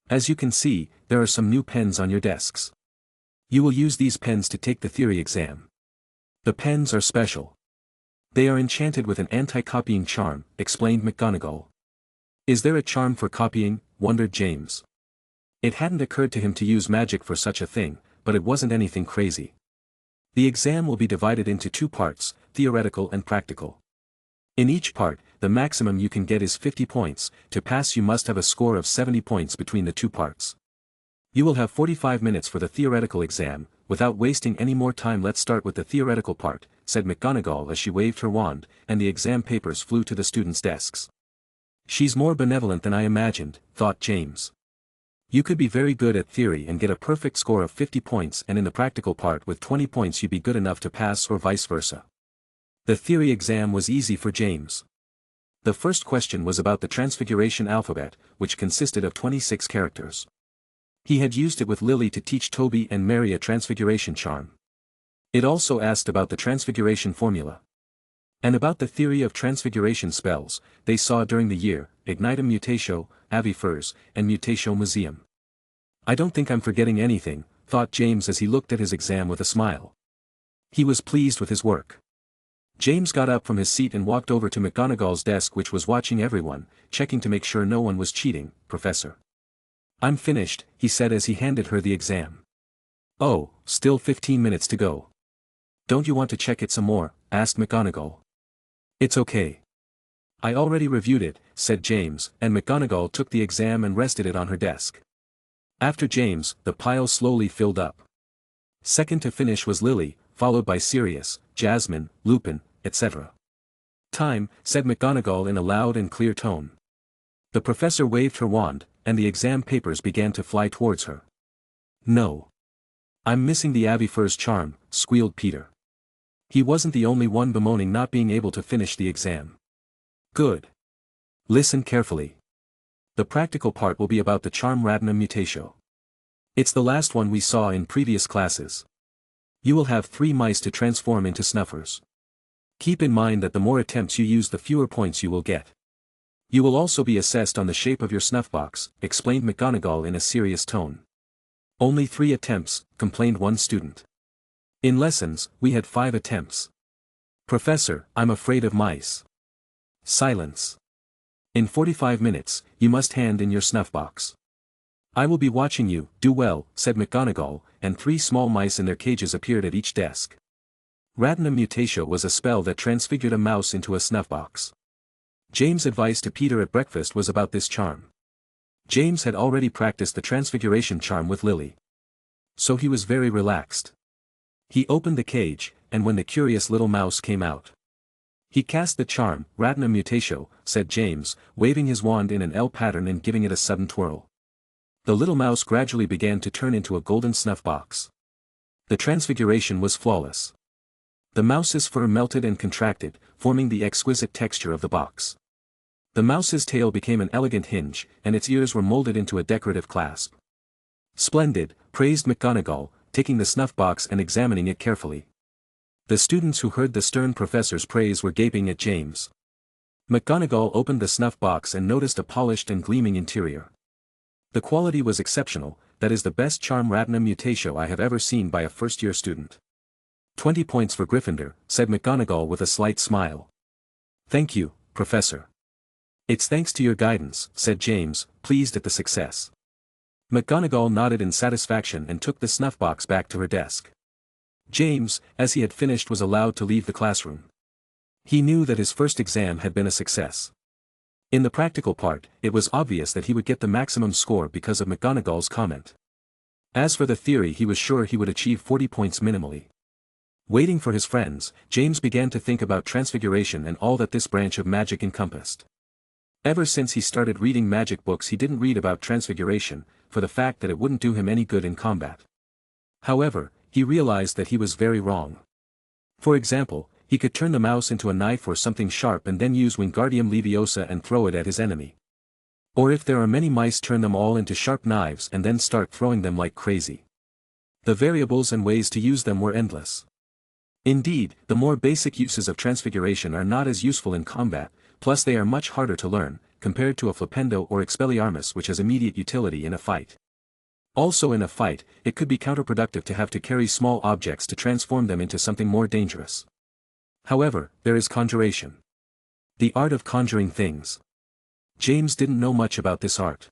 As you can see, there are some new pens on your desks. You will use these pens to take the theory exam. The pens are special. They are enchanted with an anti-copying charm," explained McGonagall. "Is there a charm for copying?" wondered James. It hadn't occurred to him to use magic for such a thing, but it wasn't anything crazy. The exam will be divided into two parts, theoretical and practical. In each part, the maximum you can get is 50 points, to pass you must have a score of 70 points between the two parts. You will have 45 minutes for the theoretical exam. Without wasting any more time let's start with the theoretical part, said McGonagall as she waved her wand, and the exam papers flew to the students' desks. She's more benevolent than I imagined, thought James. You could be very good at theory and get a perfect score of 50 points and in the practical part with 20 points you'd be good enough to pass or vice versa. The theory exam was easy for James. The first question was about the transfiguration alphabet, which consisted of 26 characters. He had used it with Lily to teach Toby and Mary a transfiguration charm. It also asked about the transfiguration formula. And about the theory of transfiguration spells, they saw during the year, Ignitum Mutatio, Avifers, and Mutatio Museum. I don't think I'm forgetting anything, thought James as he looked at his exam with a smile. He was pleased with his work. James got up from his seat and walked over to McGonagall's desk which was watching everyone, checking to make sure no one was cheating. Professor. I'm finished, he said as he handed her the exam. Oh, still 15 minutes to go. Don't you want to check it some more? Asked McGonagall. It's okay. I already reviewed it, said James, and McGonagall took the exam and rested it on her desk. After James, the pile slowly filled up. Second to finish was Lily, followed by Sirius, Jasmine, Lupin, etc. Time, said McGonagall in a loud and clear tone. The professor waved her wand, and the exam papers began to fly towards her. No. I'm missing the Avifers charm, squealed Peter. He wasn't the only one bemoaning not being able to finish the exam. Good. Listen carefully. The practical part will be about the charm Radinum Mutatio. It's the last one we saw in previous classes. You will have 3 mice to transform into snuffers. Keep in mind that the more attempts you use the fewer points you will get. You will also be assessed on the shape of your snuff box, explained McGonagall in a serious tone. Only 3 attempts, complained one student. In lessons, we had 5 attempts. Professor, I'm afraid of mice. Silence. In 45 minutes, you must hand in your snuff box. I will be watching you, do well, said McGonagall, and 3 small mice in their cages appeared at each desk. Radinum Mutatio was a spell that transfigured a mouse into a snuff box. James' advice to Peter at breakfast was about this charm. James had already practiced the transfiguration charm with Lily. so he was very relaxed. He opened the cage, and when the curious little mouse came out, he cast the charm, Ratna Mutatio, said James, waving his wand in an L pattern and giving it a sudden twirl. The little mouse gradually began to turn into a golden snuff box. The transfiguration was flawless. The mouse's fur melted and contracted, forming the exquisite texture of the box. The mouse's tail became an elegant hinge, and its ears were molded into a decorative clasp. Splendid, praised McGonagall, taking the snuff box and examining it carefully. The students who heard the stern professor's praise were gaping at James. McGonagall opened the snuff box and noticed a polished and gleaming interior. The quality was exceptional, that is the best charm Ratna Mutatio I have ever seen by a first-year student. 20 points for Gryffindor, said McGonagall with a slight smile. Thank you, Professor. It's thanks to your guidance, said James, pleased at the success. McGonagall nodded in satisfaction and took the snuff box back to her desk. James, as he had finished, was allowed to leave the classroom. He knew that his first exam had been a success. In the practical part, it was obvious that he would get the maximum score because of McGonagall's comment. As for the theory, he was sure he would achieve 40 points minimally. Waiting for his friends, James began to think about transfiguration and all that this branch of magic encompassed. Ever since he started reading magic books, he didn't read about transfiguration, for the fact that it wouldn't do him any good in combat. However, he realized that he was very wrong. For example, he could turn the mouse into a knife or something sharp and then use Wingardium Leviosa and throw it at his enemy. Or if there are many mice, turn them all into sharp knives and then start throwing them like crazy. The variables and ways to use them were endless. Indeed, the more basic uses of transfiguration are not as useful in combat, plus they are much harder to learn, compared to a Flipendo or Expelliarmus, which has immediate utility in a fight. Also in a fight, it could be counterproductive to have to carry small objects to transform them into something more dangerous. However, there is conjuration. The art of conjuring things. James didn't know much about this art.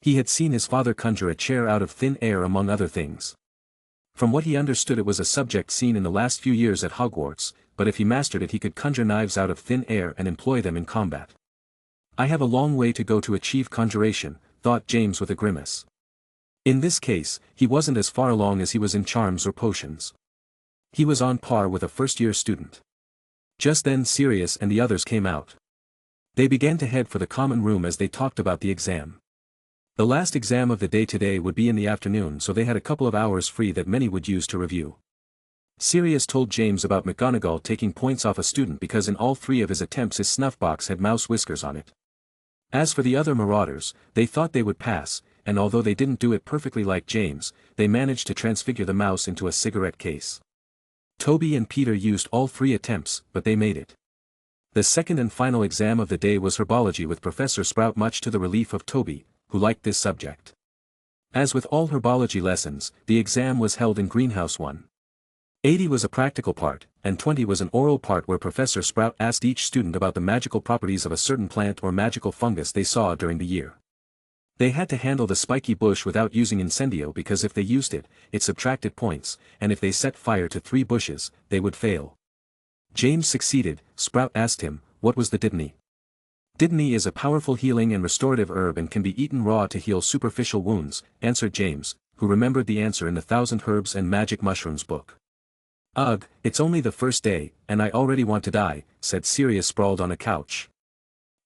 He had seen his father conjure a chair out of thin air among other things. From what he understood, it was a subject seen in the last few years at Hogwarts, but if he mastered it, he could conjure knives out of thin air and employ them in combat. I have a long way to go to achieve conjuration, thought James with a grimace. In this case, he wasn't as far along as he was in charms or potions. He was on par with a first-year student. Just then Sirius and the others came out. They began to head for the common room as they talked about the exam. The last exam of the day today would be in the afternoon, so they had a couple of hours free that many would use to review. Sirius told James about McGonagall taking points off a student because in all 3 of his attempts his snuff box had mouse whiskers on it. As for the other marauders, they thought they would pass, and although they didn't do it perfectly like James, they managed to transfigure the mouse into a cigarette case. Toby and Peter used all 3 attempts, but they made it. The second and final exam of the day was herbology with Professor Sprout, much to the relief of Toby, who liked this subject. As with all herbology lessons, the exam was held in Greenhouse 1. 80 was a practical part, and 20 was an oral part where Professor Sprout asked each student about the magical properties of a certain plant or magical fungus they saw during the year. They had to handle the spiky bush without using incendio because if they used it, it subtracted points, and if they set fire to 3 bushes, they would fail. James succeeded. Sprout asked him, what was the Dittany? Dittany is a powerful healing and restorative herb and can be eaten raw to heal superficial wounds, answered James, who remembered the answer in the 1,000 Herbs and Magic Mushrooms book. Ugh, it's only the first day, and I already want to die, said Sirius sprawled on a couch.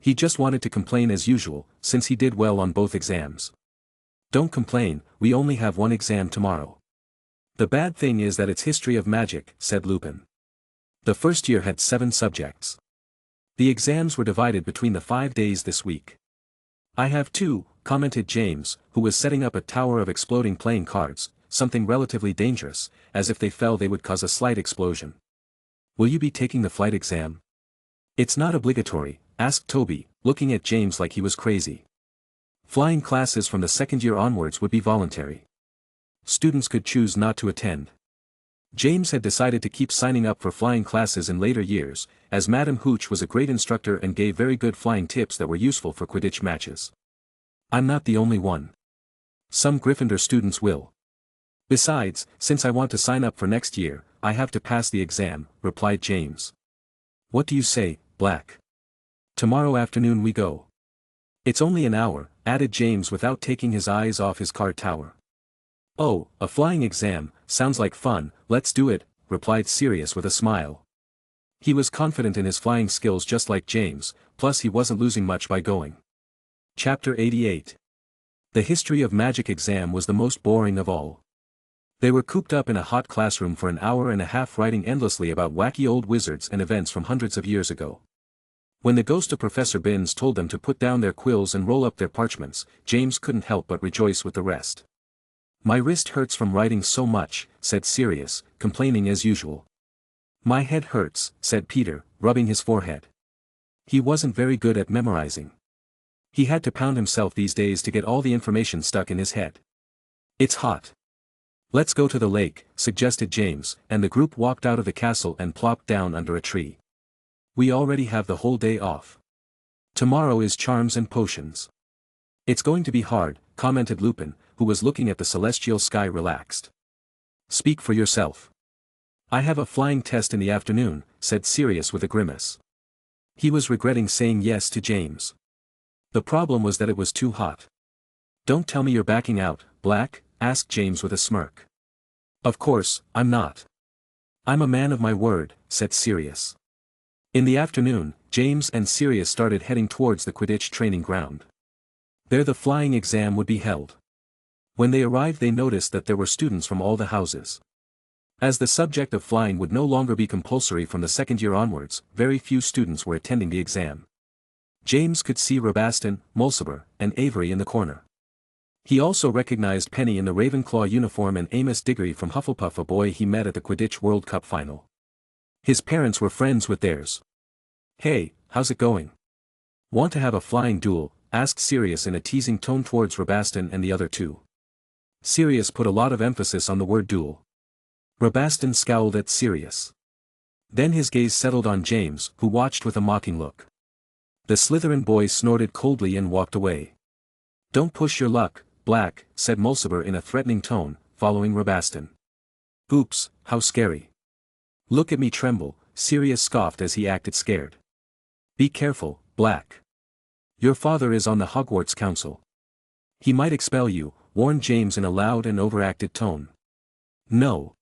He just wanted to complain as usual, since he did well on both exams. Don't complain, we only have 1 exam tomorrow. The bad thing is that it's history of magic, said Lupin. The first year had 7 subjects. The exams were divided between the 5 days this week. I have 2, commented James, who was setting up a tower of exploding playing cards, something relatively dangerous, as if they fell they would cause a slight explosion. Will you be taking the flight exam? It's not obligatory, asked Toby, looking at James like he was crazy. Flying classes from the 2nd year onwards would be voluntary. Students could choose not to attend. James had decided to keep signing up for flying classes in later years, as Madame Hooch was a great instructor and gave very good flying tips that were useful for Quidditch matches. I'm not the only one. Some Gryffindor students will. Besides, since I want to sign up for next year, I have to pass the exam, replied James. What do you say, Black? Tomorrow afternoon we go. It's only an hour, added James without taking his eyes off his card tower. "Oh, a flying exam, sounds like fun, let's do it," replied Sirius with a smile. He was confident in his flying skills just like James, plus he wasn't losing much by going. Chapter 88. The History of Magic exam was the most boring of all. They were cooped up in a hot classroom for an hour and a half writing endlessly about wacky old wizards and events from hundreds of years ago. When the ghost of Professor Binns told them to put down their quills and roll up their parchments, James couldn't help but rejoice with the rest. "My wrist hurts from writing so much," said Sirius, complaining as usual. "My head hurts," said Peter, rubbing his forehead. He wasn't very good at memorizing. He had to pound himself these days to get all the information stuck in his head. "It's hot. Let's go to the lake," suggested James, and the group walked out of the castle and plopped down under a tree. "We already have the whole day off. Tomorrow is charms and potions." "It's going to be hard," commented Lupin, who was looking at the celestial sky relaxed. "Speak for yourself." "I have a flying test in the afternoon," said Sirius with a grimace. He was regretting saying yes to James. The problem was that it was too hot. "Don't tell me you're backing out, Black?" asked James with a smirk. "Of course, I'm not. I'm a man of my word," said Sirius. In the afternoon, James and Sirius started heading towards the Quidditch training ground. There the flying exam would be held. When they arrived they noticed that there were students from all the houses. As the subject of flying would no longer be compulsory from the second year onwards, very few students were attending the exam. James could see Rabaston, Mulciber, and Avery in the corner. He also recognized Penny in the Ravenclaw uniform and Amos Diggory from Hufflepuff, a boy he met at the Quidditch World Cup final. His parents were friends with theirs. "Hey, how's it going? Want to have a flying duel?" asked Sirius in a teasing tone towards Rabaston and the other two. Sirius put a lot of emphasis on the word duel. Rabaston scowled at Sirius. Then his gaze settled on James, who watched with a mocking look. The Slytherin boy snorted coldly and walked away. "Don't push your luck, Black," said Mulciber in a threatening tone, following Rabaston. "Oops, how scary. Look at me tremble," Sirius scoffed as he acted scared. "Be careful, Black. Your father is on the Hogwarts Council. He might expel you," warned James in a loud and overacted tone. "No.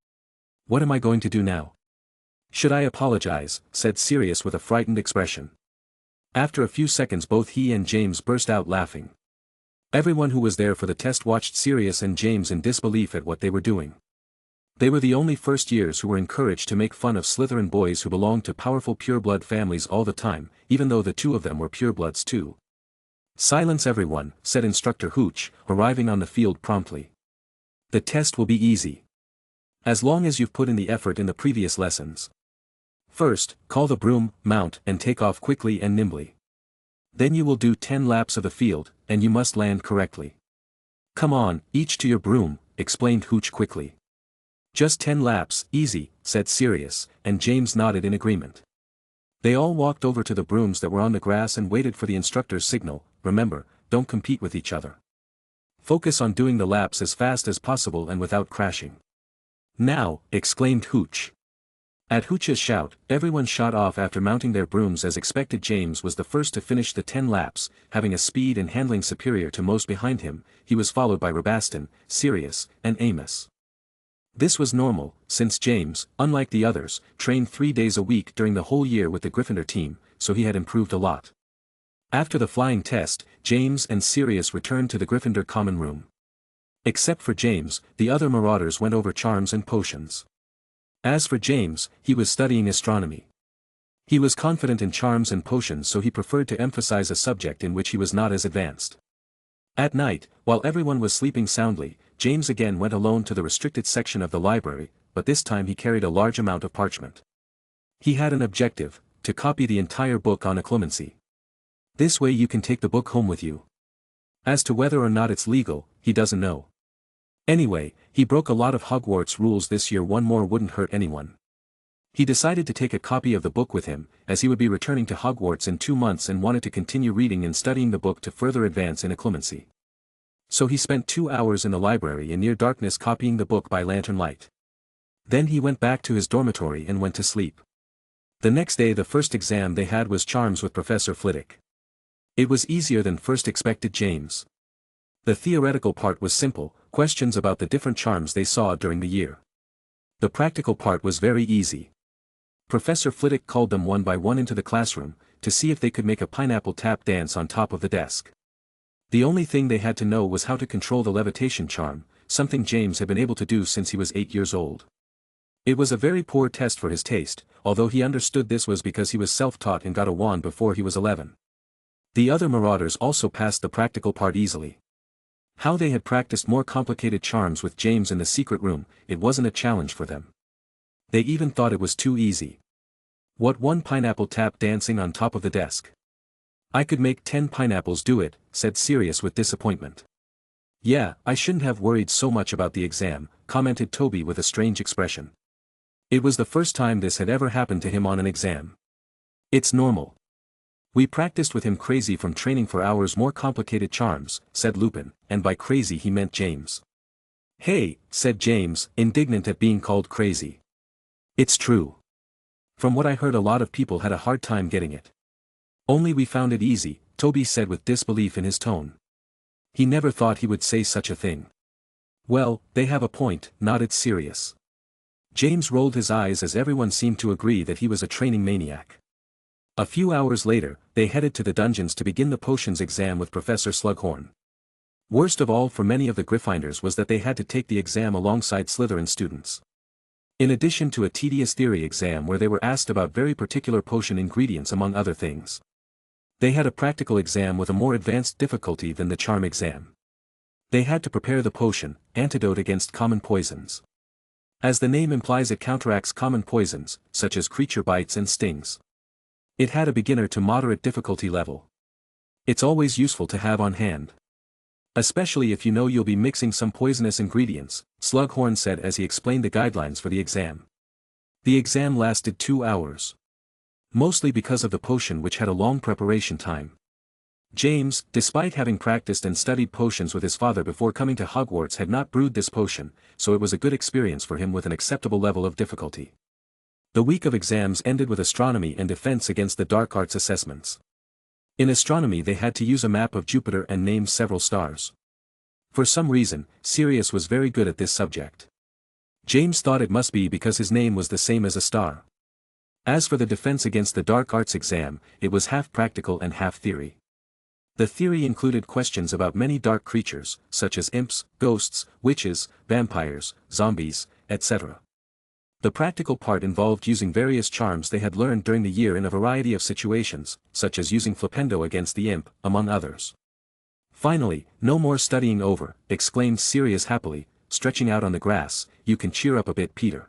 What am I going to do now? Should I apologize?" said Sirius with a frightened expression. After a few seconds both he and James burst out laughing. Everyone who was there for the test watched Sirius and James in disbelief at what they were doing. They were the only first years who were encouraged to make fun of Slytherin boys who belonged to powerful pureblood families all the time, even though the two of them were purebloods too. "Silence everyone," said Instructor Hooch, arriving on the field promptly. "The test will be easy. As long as you've put in the effort in the previous lessons. First, call the broom, mount, and take off quickly and nimbly. Then you will do 10 laps of the field, and you must land correctly. Come on, each to your broom," explained Hooch quickly. "Just 10 laps, easy," said Sirius, and James nodded in agreement. They all walked over to the brooms that were on the grass and waited for the instructor's signal. "Remember, don't compete with each other. Focus on doing the laps as fast as possible and without crashing." "Now," exclaimed Hooch. At Hooch's shout, everyone shot off after mounting their brooms as expected. James was the first to finish the 10 laps, having a speed and handling superior to most behind him. He was followed by Rabaston, Sirius, and Amos. This was normal, since James, unlike the others, trained 3 days a week during the whole year with the Gryffindor team, so he had improved a lot. After the flying test, James and Sirius returned to the Gryffindor common room. Except for James, the other marauders went over charms and potions. As for James, he was studying astronomy. He was confident in charms and potions, so he preferred to emphasize a subject in which he was not as advanced. At night, while everyone was sleeping soundly, James again went alone to the restricted section of the library, but this time he carried a large amount of parchment. He had an objective: to copy the entire book on Occlumency. This way you can take the book home with you. As to whether or not it's legal, he doesn't know. Anyway, he broke a lot of Hogwarts rules this year. One more wouldn't hurt anyone. He decided to take a copy of the book with him, as he would be returning to Hogwarts in 2 months and wanted to continue reading and studying the book to further advance in Occlumency. So he spent 2 hours in the library in near darkness copying the book by lantern light. Then he went back to his dormitory and went to sleep. The next day the first exam they had was charms with Professor Flitwick. It was easier than first expected James. The theoretical part was simple: questions about the different charms they saw during the year. The practical part was very easy. Professor Flitwick called them one by one into the classroom, to see if they could make a pineapple tap dance on top of the desk. The only thing they had to know was how to control the levitation charm, something James had been able to do since he was 8 years old. It was a very poor test for his taste, although he understood this was because he was self-taught and got a wand before he was 11. The other marauders also passed the practical part easily. How they had practiced more complicated charms with James in the secret room, it wasn't a challenge for them. They even thought it was too easy. What, one pineapple tap dancing on top of the desk? I could make 10 pineapples do it, said Sirius with disappointment. Yeah, I shouldn't have worried so much about the exam, commented Toby with a strange expression. It was the first time this had ever happened to him on an exam. It's normal. We practiced with him crazy from training for hours more complicated charms, said Lupin, and by crazy he meant James. Hey, said James, indignant at being called crazy. It's true. From what I heard, a lot of people had a hard time getting it. Only we found it easy, Toby said with disbelief in his tone. He never thought he would say such a thing. Well, they have a point, nodded Sirius. James rolled his eyes as everyone seemed to agree that he was a training maniac. A few hours later, they headed to the dungeons to begin the potions exam with Professor Slughorn. Worst of all for many of the Gryffindors was that they had to take the exam alongside Slytherin students. In addition to a tedious theory exam where they were asked about very particular potion ingredients among other things. They had a practical exam with a more advanced difficulty than the charm exam. They had to prepare the potion, antidote against common poisons. As the name implies, it counteracts common poisons, such as creature bites and stings. It had a beginner to moderate difficulty level. It's always useful to have on hand. Especially if you know you'll be mixing some poisonous ingredients, Slughorn said as he explained the guidelines for the exam. The exam lasted 2 hours. Mostly because of the potion, which had a long preparation time. James, despite having practiced and studied potions with his father before coming to Hogwarts, had not brewed this potion, so it was a good experience for him with an acceptable level of difficulty. The week of exams ended with astronomy and defense against the dark arts assessments. In astronomy they had to use a map of Jupiter and name several stars. For some reason, Sirius was very good at this subject. James thought it must be because his name was the same as a star. As for the defense against the dark arts exam, it was half practical and half theory. The theory included questions about many dark creatures, such as imps, ghosts, witches, vampires, zombies, etc. The practical part involved using various charms they had learned during the year in a variety of situations, such as using flipendo against the imp, among others. Finally, no more studying over, exclaimed Sirius happily, stretching out on the grass. You can cheer up a bit, Peter.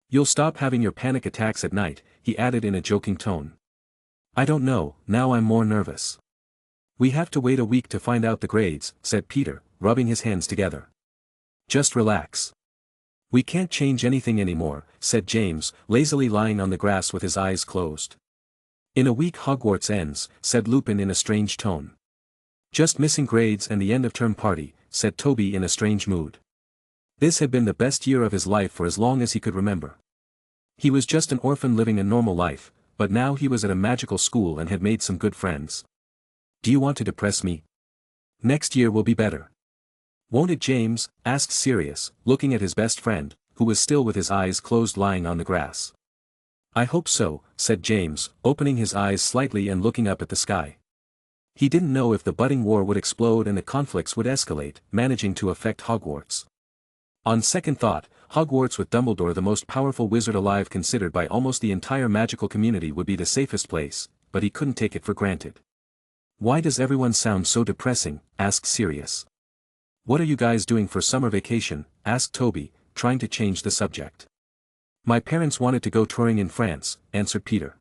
You'll stop having your panic attacks at night, he added in a joking tone. I don't know, now I'm more nervous. We have to wait a week to find out the grades, said Peter, rubbing his hands together. Just relax. We can't change anything anymore, said James, lazily lying on the grass with his eyes closed. In a week Hogwarts ends, said Lupin in a strange tone. Just missing grades and the end-of-term party, said Toby in a strange mood. This had been the best year of his life for as long as he could remember. He was just an orphan living a normal life, but now he was at a magical school and had made some good friends. Do you want to depress me? Next year will be better. Won't it, James? Asked Sirius, looking at his best friend, who was still with his eyes closed lying on the grass. I hope so, said James, opening his eyes slightly and looking up at the sky. He didn't know if the budding war would explode and the conflicts would escalate, managing to affect Hogwarts. On second thought, Hogwarts with Dumbledore, the most powerful wizard alive considered by almost the entire magical community, would be the safest place, but he couldn't take it for granted. Why does everyone sound so depressing? Asked Sirius. What are you guys doing for summer vacation? Asked Toby, trying to change the subject. My parents wanted to go touring in France, answered Peter.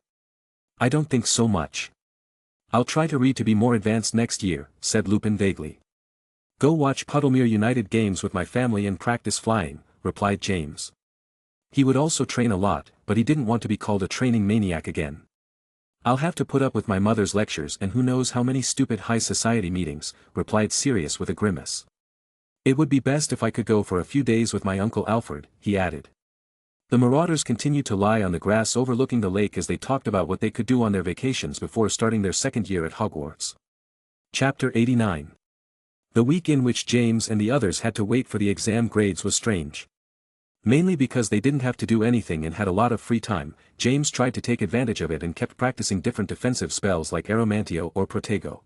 I don't think so much. I'll try to read to be more advanced next year, said Lupin vaguely. Go watch Puddlemere United games with my family and practice flying, replied James. He would also train a lot, but he didn't want to be called a training maniac again. I'll have to put up with my mother's lectures and who knows how many stupid high society meetings, replied Sirius with a grimace. It would be best if I could go for a few days with my Uncle Alfred, he added. The marauders continued to lie on the grass overlooking the lake as they talked about what they could do on their vacations before starting their second year at Hogwarts. Chapter 89. The week in which James and the others had to wait for the exam grades was strange. Mainly because they didn't have to do anything and had a lot of free time, James tried to take advantage of it and kept practicing different defensive spells like Aeromantio or Protego.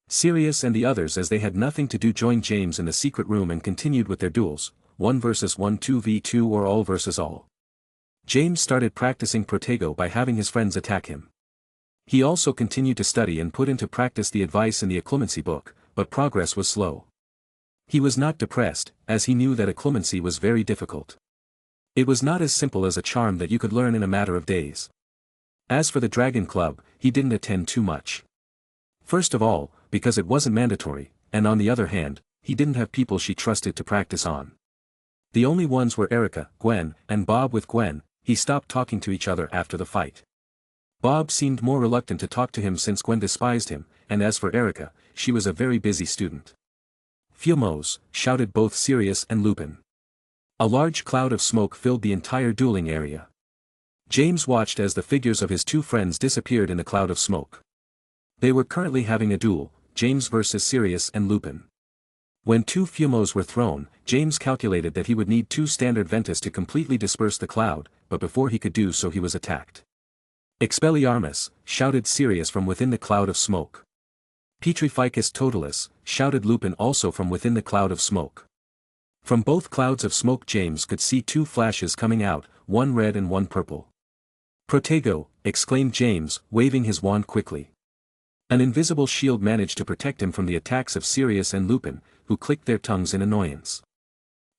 Sirius and the others, as they had nothing to do, joined James in the secret room and continued with their duels, 1 versus 1, 2v2 or all versus all. James started practicing Protego by having his friends attack him. He also continued to study and put into practice the advice in the Occlumency book, but progress was slow. He was not depressed, as he knew that Occlumency was very difficult. It was not as simple as a charm that you could learn in a matter of days. As for the Dragon Club, he didn't attend too much. First of all, because it wasn't mandatory, and on the other hand, he didn't have people she trusted to practice on. The only ones were Erica, Gwen, and Bob. With Gwen, he stopped talking to each other after the fight. Bob seemed more reluctant to talk to him since Gwen despised him, and as for Erica, she was a very busy student. "Fumos!" shouted both Sirius and Lupin. A large cloud of smoke filled the entire dueling area. James watched as the figures of his two friends disappeared in the cloud of smoke. They were currently having a duel, James versus Sirius and Lupin. When 2 Fumos were thrown, James calculated that he would need 2 standard Ventus to completely disperse the cloud, but before he could do so he was attacked. "Expelliarmus!" shouted Sirius from within the cloud of smoke. "Petrificus totalis!" shouted Lupin also from within the cloud of smoke. From both clouds of smoke James could see 2 flashes coming out, one red and one purple. "Protego!" exclaimed James, waving his wand quickly. An invisible shield managed to protect him from the attacks of Sirius and Lupin, who clicked their tongues in annoyance.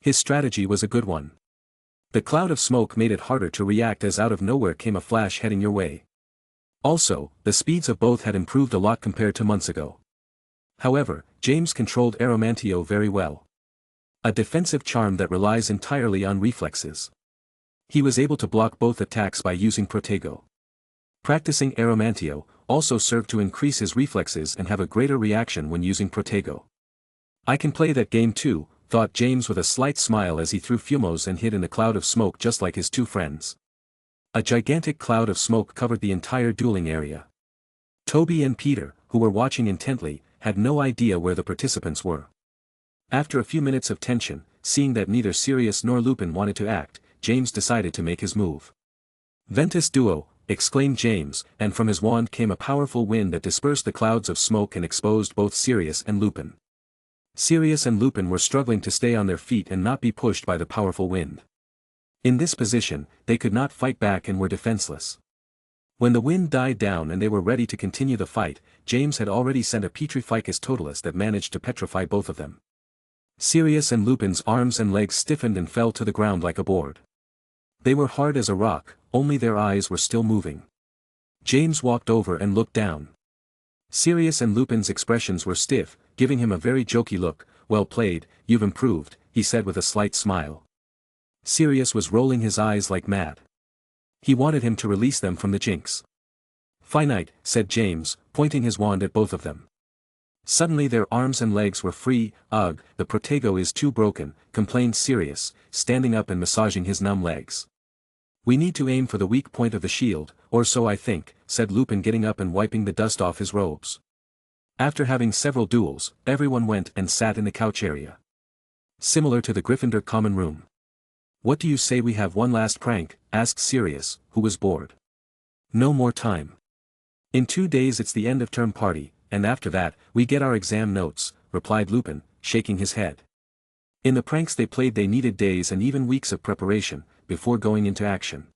His strategy was a good one. The cloud of smoke made it harder to react as out of nowhere came a flash heading your way. Also, the speeds of both had improved a lot compared to months ago. However, James controlled Aeromantio very well. A defensive charm that relies entirely on reflexes. He was able to block both attacks by using Protego. Practicing Aeromantio also served to increase his reflexes and have a greater reaction when using Protego. "I can play that game too," thought James with a slight smile as he threw Fumos and hid in a cloud of smoke just like his two friends. A gigantic cloud of smoke covered the entire dueling area. Toby and Peter, who were watching intently, had no idea where the participants were. After a few minutes of tension, seeing that neither Sirius nor Lupin wanted to act, James decided to make his move. "Ventus Duo!" exclaimed James, and from his wand came a powerful wind that dispersed the clouds of smoke and exposed both Sirius and Lupin. Sirius and Lupin were struggling to stay on their feet and not be pushed by the powerful wind. In this position, they could not fight back and were defenseless. When the wind died down and they were ready to continue the fight, James had already sent a Petrificus totalis that managed to petrify both of them. Sirius and Lupin's arms and legs stiffened and fell to the ground like a board. They were hard as a rock, only their eyes were still moving. James walked over and looked down. Sirius and Lupin's expressions were stiff, giving him a very jokey look. "Well played, you've improved," he said with a slight smile. Sirius was rolling his eyes like mad. He wanted him to release them from the jinx. "Finite," said James, pointing his wand at both of them. Suddenly their arms and legs were free. "Ugh, the Protego is too broken," complained Sirius, standing up and massaging his numb legs. "We need to aim for the weak point of the shield, or so I think," said Lupin, getting up and wiping the dust off his robes. After having several duels, everyone went and sat in the couch area. Similar to the Gryffindor common room. "What do you say we have one last prank?" asked Sirius, who was bored. "No more time. In 2 days it's the end of term party, and after that, we get our exam notes," replied Lupin, shaking his head. In the pranks they played they needed days and even weeks of preparation, before going into action.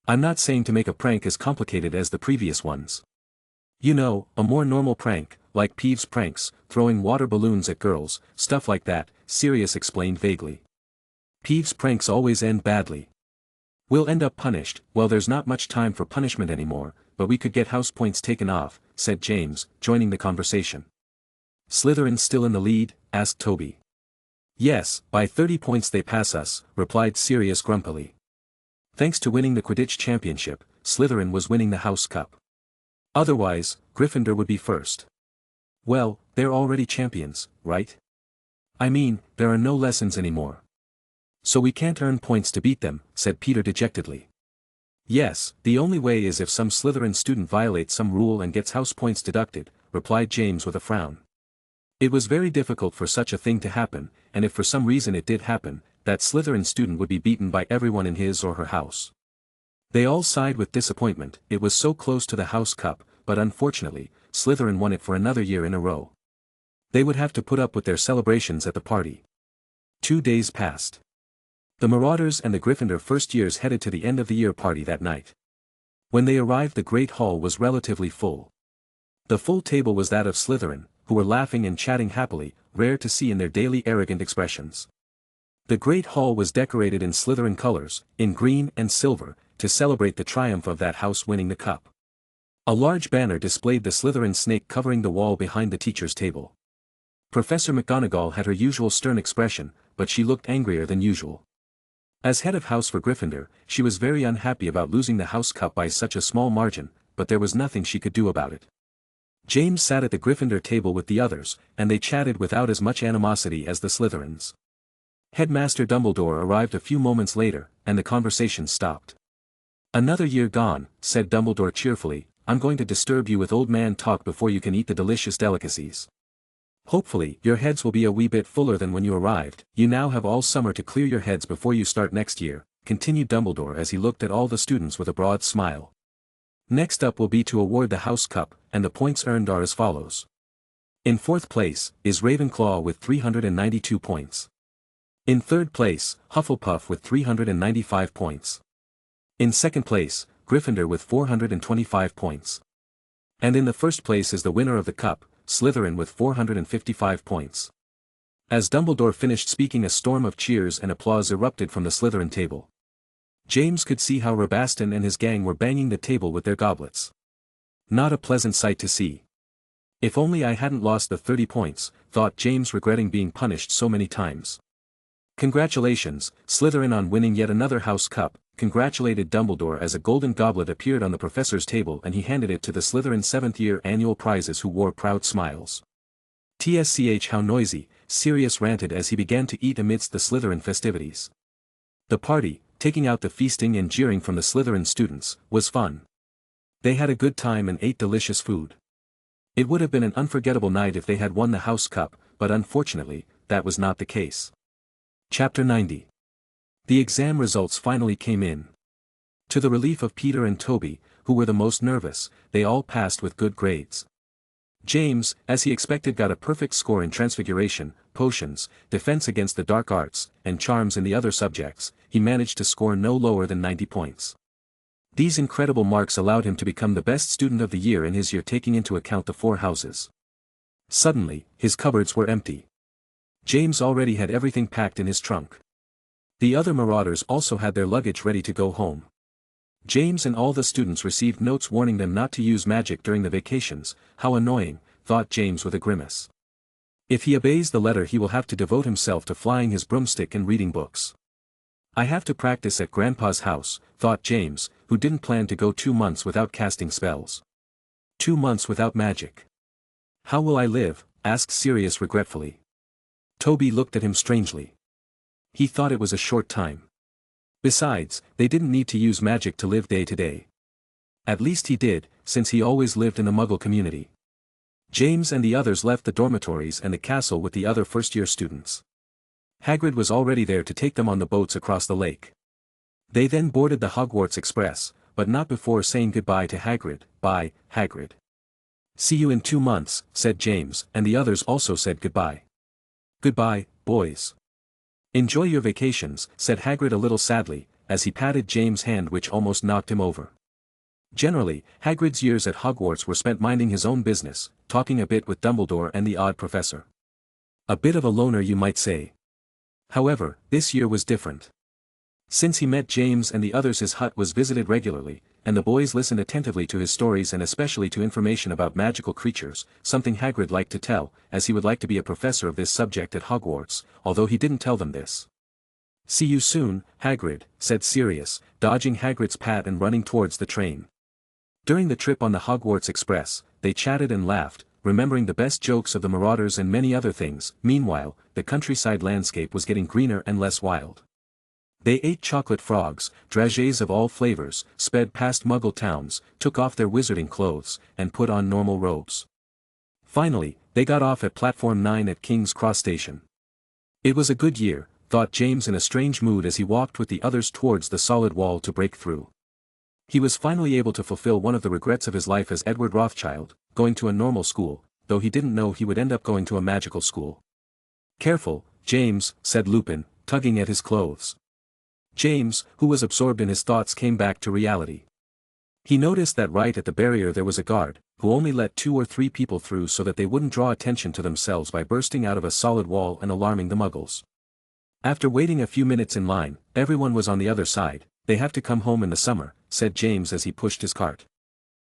I'm not saying to make a prank as complicated as the previous ones. You know, a more normal prank, like Peeves pranks, throwing water balloons at girls, stuff like that, Sirius explained vaguely. "Peeves pranks always end badly. We'll end up punished." "Well, there's not much time for punishment anymore, but we could get house points taken off," said James, joining the conversation. "Slytherin still in the lead?" asked Toby. "Yes, by 30 points they pass us," replied Sirius grumpily. Thanks to winning the Quidditch championship, Slytherin was winning the House Cup. Otherwise, Gryffindor would be first. "Well, they're already champions, right? I mean, there are no lessons anymore. So we can't earn points to beat them," said Peter dejectedly. "Yes, the only way is if some Slytherin student violates some rule and gets house points deducted," replied James with a frown. It was very difficult for such a thing to happen, and if for some reason it did happen, that Slytherin student would be beaten by everyone in his or her house. They all sighed with disappointment. It was so close to the house cup, but unfortunately, Slytherin won it for another year in a row. They would have to put up with their celebrations at the party. 2 days passed. The Marauders and the Gryffindor first years headed to the end of the year party that night. When they arrived, the great hall was relatively full. The full table was that of Slytherin, who were laughing and chatting happily, rare to see in their daily arrogant expressions. The great hall was decorated in Slytherin colors, in green and silver, to celebrate the triumph of that house winning the cup. A large banner displayed the Slytherin snake covering the wall behind the teacher's table. Professor McGonagall had her usual stern expression, but she looked angrier than usual. As head of house for Gryffindor, she was very unhappy about losing the house cup by such a small margin, but there was nothing she could do about it. James sat at the Gryffindor table with the others, and they chatted without as much animosity as the Slytherins. Headmaster Dumbledore arrived a few moments later, and the conversation stopped. "Another year gone," said Dumbledore cheerfully. "I'm going to disturb you with old man talk before you can eat the delicious delicacies. Hopefully, your heads will be a wee bit fuller than when you arrived. You now have all summer to clear your heads before you start next year," continued Dumbledore as he looked at all the students with a broad smile. "Next up will be to award the house cup, and the points earned are as follows. In 4th place, is Ravenclaw with 392 points. In 3rd place, Hufflepuff with 395 points. In 2nd place, Gryffindor with 425 points. And in the 1st place is the winner of the cup, Slytherin with 455 points." As Dumbledore finished speaking, a storm of cheers and applause erupted from the Slytherin table. James could see how Rabaston and his gang were banging the table with their goblets. Not a pleasant sight to see. "If only I hadn't lost the 30 points, thought James, regretting being punished so many times. "Congratulations, Slytherin, on winning yet another house cup," congratulated Dumbledore as a golden goblet appeared on the professor's table and he handed it to the Slytherin 7th year annual prizes, who wore proud smiles. "Tsch, how noisy," Sirius ranted as he began to eat amidst the Slytherin festivities. The party, taking out the feasting and jeering from the Slytherin students, was fun. They had a good time and ate delicious food. It would have been an unforgettable night if they had won the house cup, but unfortunately, that was not the case. Chapter 90. The exam results finally came in. To the relief of Peter and Toby, who were the most nervous, they all passed with good grades. James, as he expected, got a perfect score in transfiguration, potions, defense against the dark arts, and charms in the other subjects. He managed to score no lower than 90 points. These incredible marks allowed him to become the best student of the year in his year, taking into account the 4 houses. Suddenly, his cupboards were empty. James already had everything packed in his trunk. The other Marauders also had their luggage ready to go home. James and all the students received notes warning them not to use magic during the vacations. How annoying, thought James with a grimace. If he obeys the letter, he will have to devote himself to flying his broomstick and reading books. "I have to practice at Grandpa's house," thought James, who didn't plan to go 2 months without casting spells. 2 months without magic. "How will I live?" asked Sirius regretfully. Toby looked at him strangely. He thought it was a short time. Besides, they didn't need to use magic to live day to day. At least he did, since he always lived in a Muggle community. James and the others left the dormitories and the castle with the other first-year students. Hagrid was already there to take them on the boats across the lake. They then boarded the Hogwarts Express, but not before saying goodbye to Hagrid. "Bye, Hagrid. See you in 2 months, said James, and the others also said goodbye. "Goodbye, boys. Enjoy your vacations," said Hagrid a little sadly, as he patted James' hand, which almost knocked him over. Generally, Hagrid's years at Hogwarts were spent minding his own business, talking a bit with Dumbledore and the odd professor. A bit of a loner, you might say. However, this year was different. Since he met James and the others, his hut was visited regularly, and the boys listened attentively to his stories and especially to information about magical creatures, something Hagrid liked to tell, as he would like to be a professor of this subject at Hogwarts, although he didn't tell them this. "See you soon, Hagrid," said Sirius, dodging Hagrid's pat and running towards the train. During the trip on the Hogwarts Express, they chatted and laughed, remembering the best jokes of the Marauders and many other things. Meanwhile, the countryside landscape was getting greener and less wild. They ate chocolate frogs, dragées of all flavors, sped past Muggle towns, took off their wizarding clothes, and put on normal robes. Finally, they got off at platform 9 at King's Cross Station. It was a good year, thought James in a strange mood as he walked with the others towards the solid wall to break through. He was finally able to fulfill one of the regrets of his life as Edward Rothschild, going to a normal school, though he didn't know he would end up going to a magical school. "Careful, James," said Lupin, tugging at his clothes. James, who was absorbed in his thoughts, came back to reality. He noticed that right at the barrier there was a guard, who only let 2 or 3 people through so that they wouldn't draw attention to themselves by bursting out of a solid wall and alarming the muggles. After waiting a few minutes in line, everyone was on the other side. "They have to come home in the summer," said James as he pushed his cart.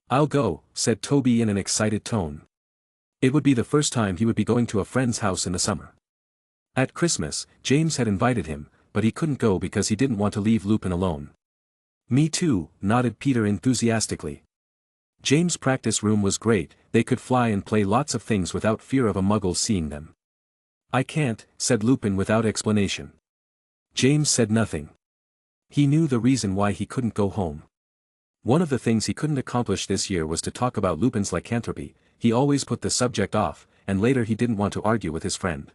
"I'll go," said Toby in an excited tone. It would be the first time he would be going to a friend's house in the summer. At Christmas, James had invited him, but he couldn't go because he didn't want to leave Lupin alone. "Me too," nodded Peter enthusiastically. James' practice room was great, they could fly and play lots of things without fear of a muggle seeing them. "I can't," said Lupin without explanation. James said nothing. He knew the reason why he couldn't go home. One of the things he couldn't accomplish this year was to talk about Lupin's lycanthropy. He always put the subject off, and later he didn't want to argue with his friend.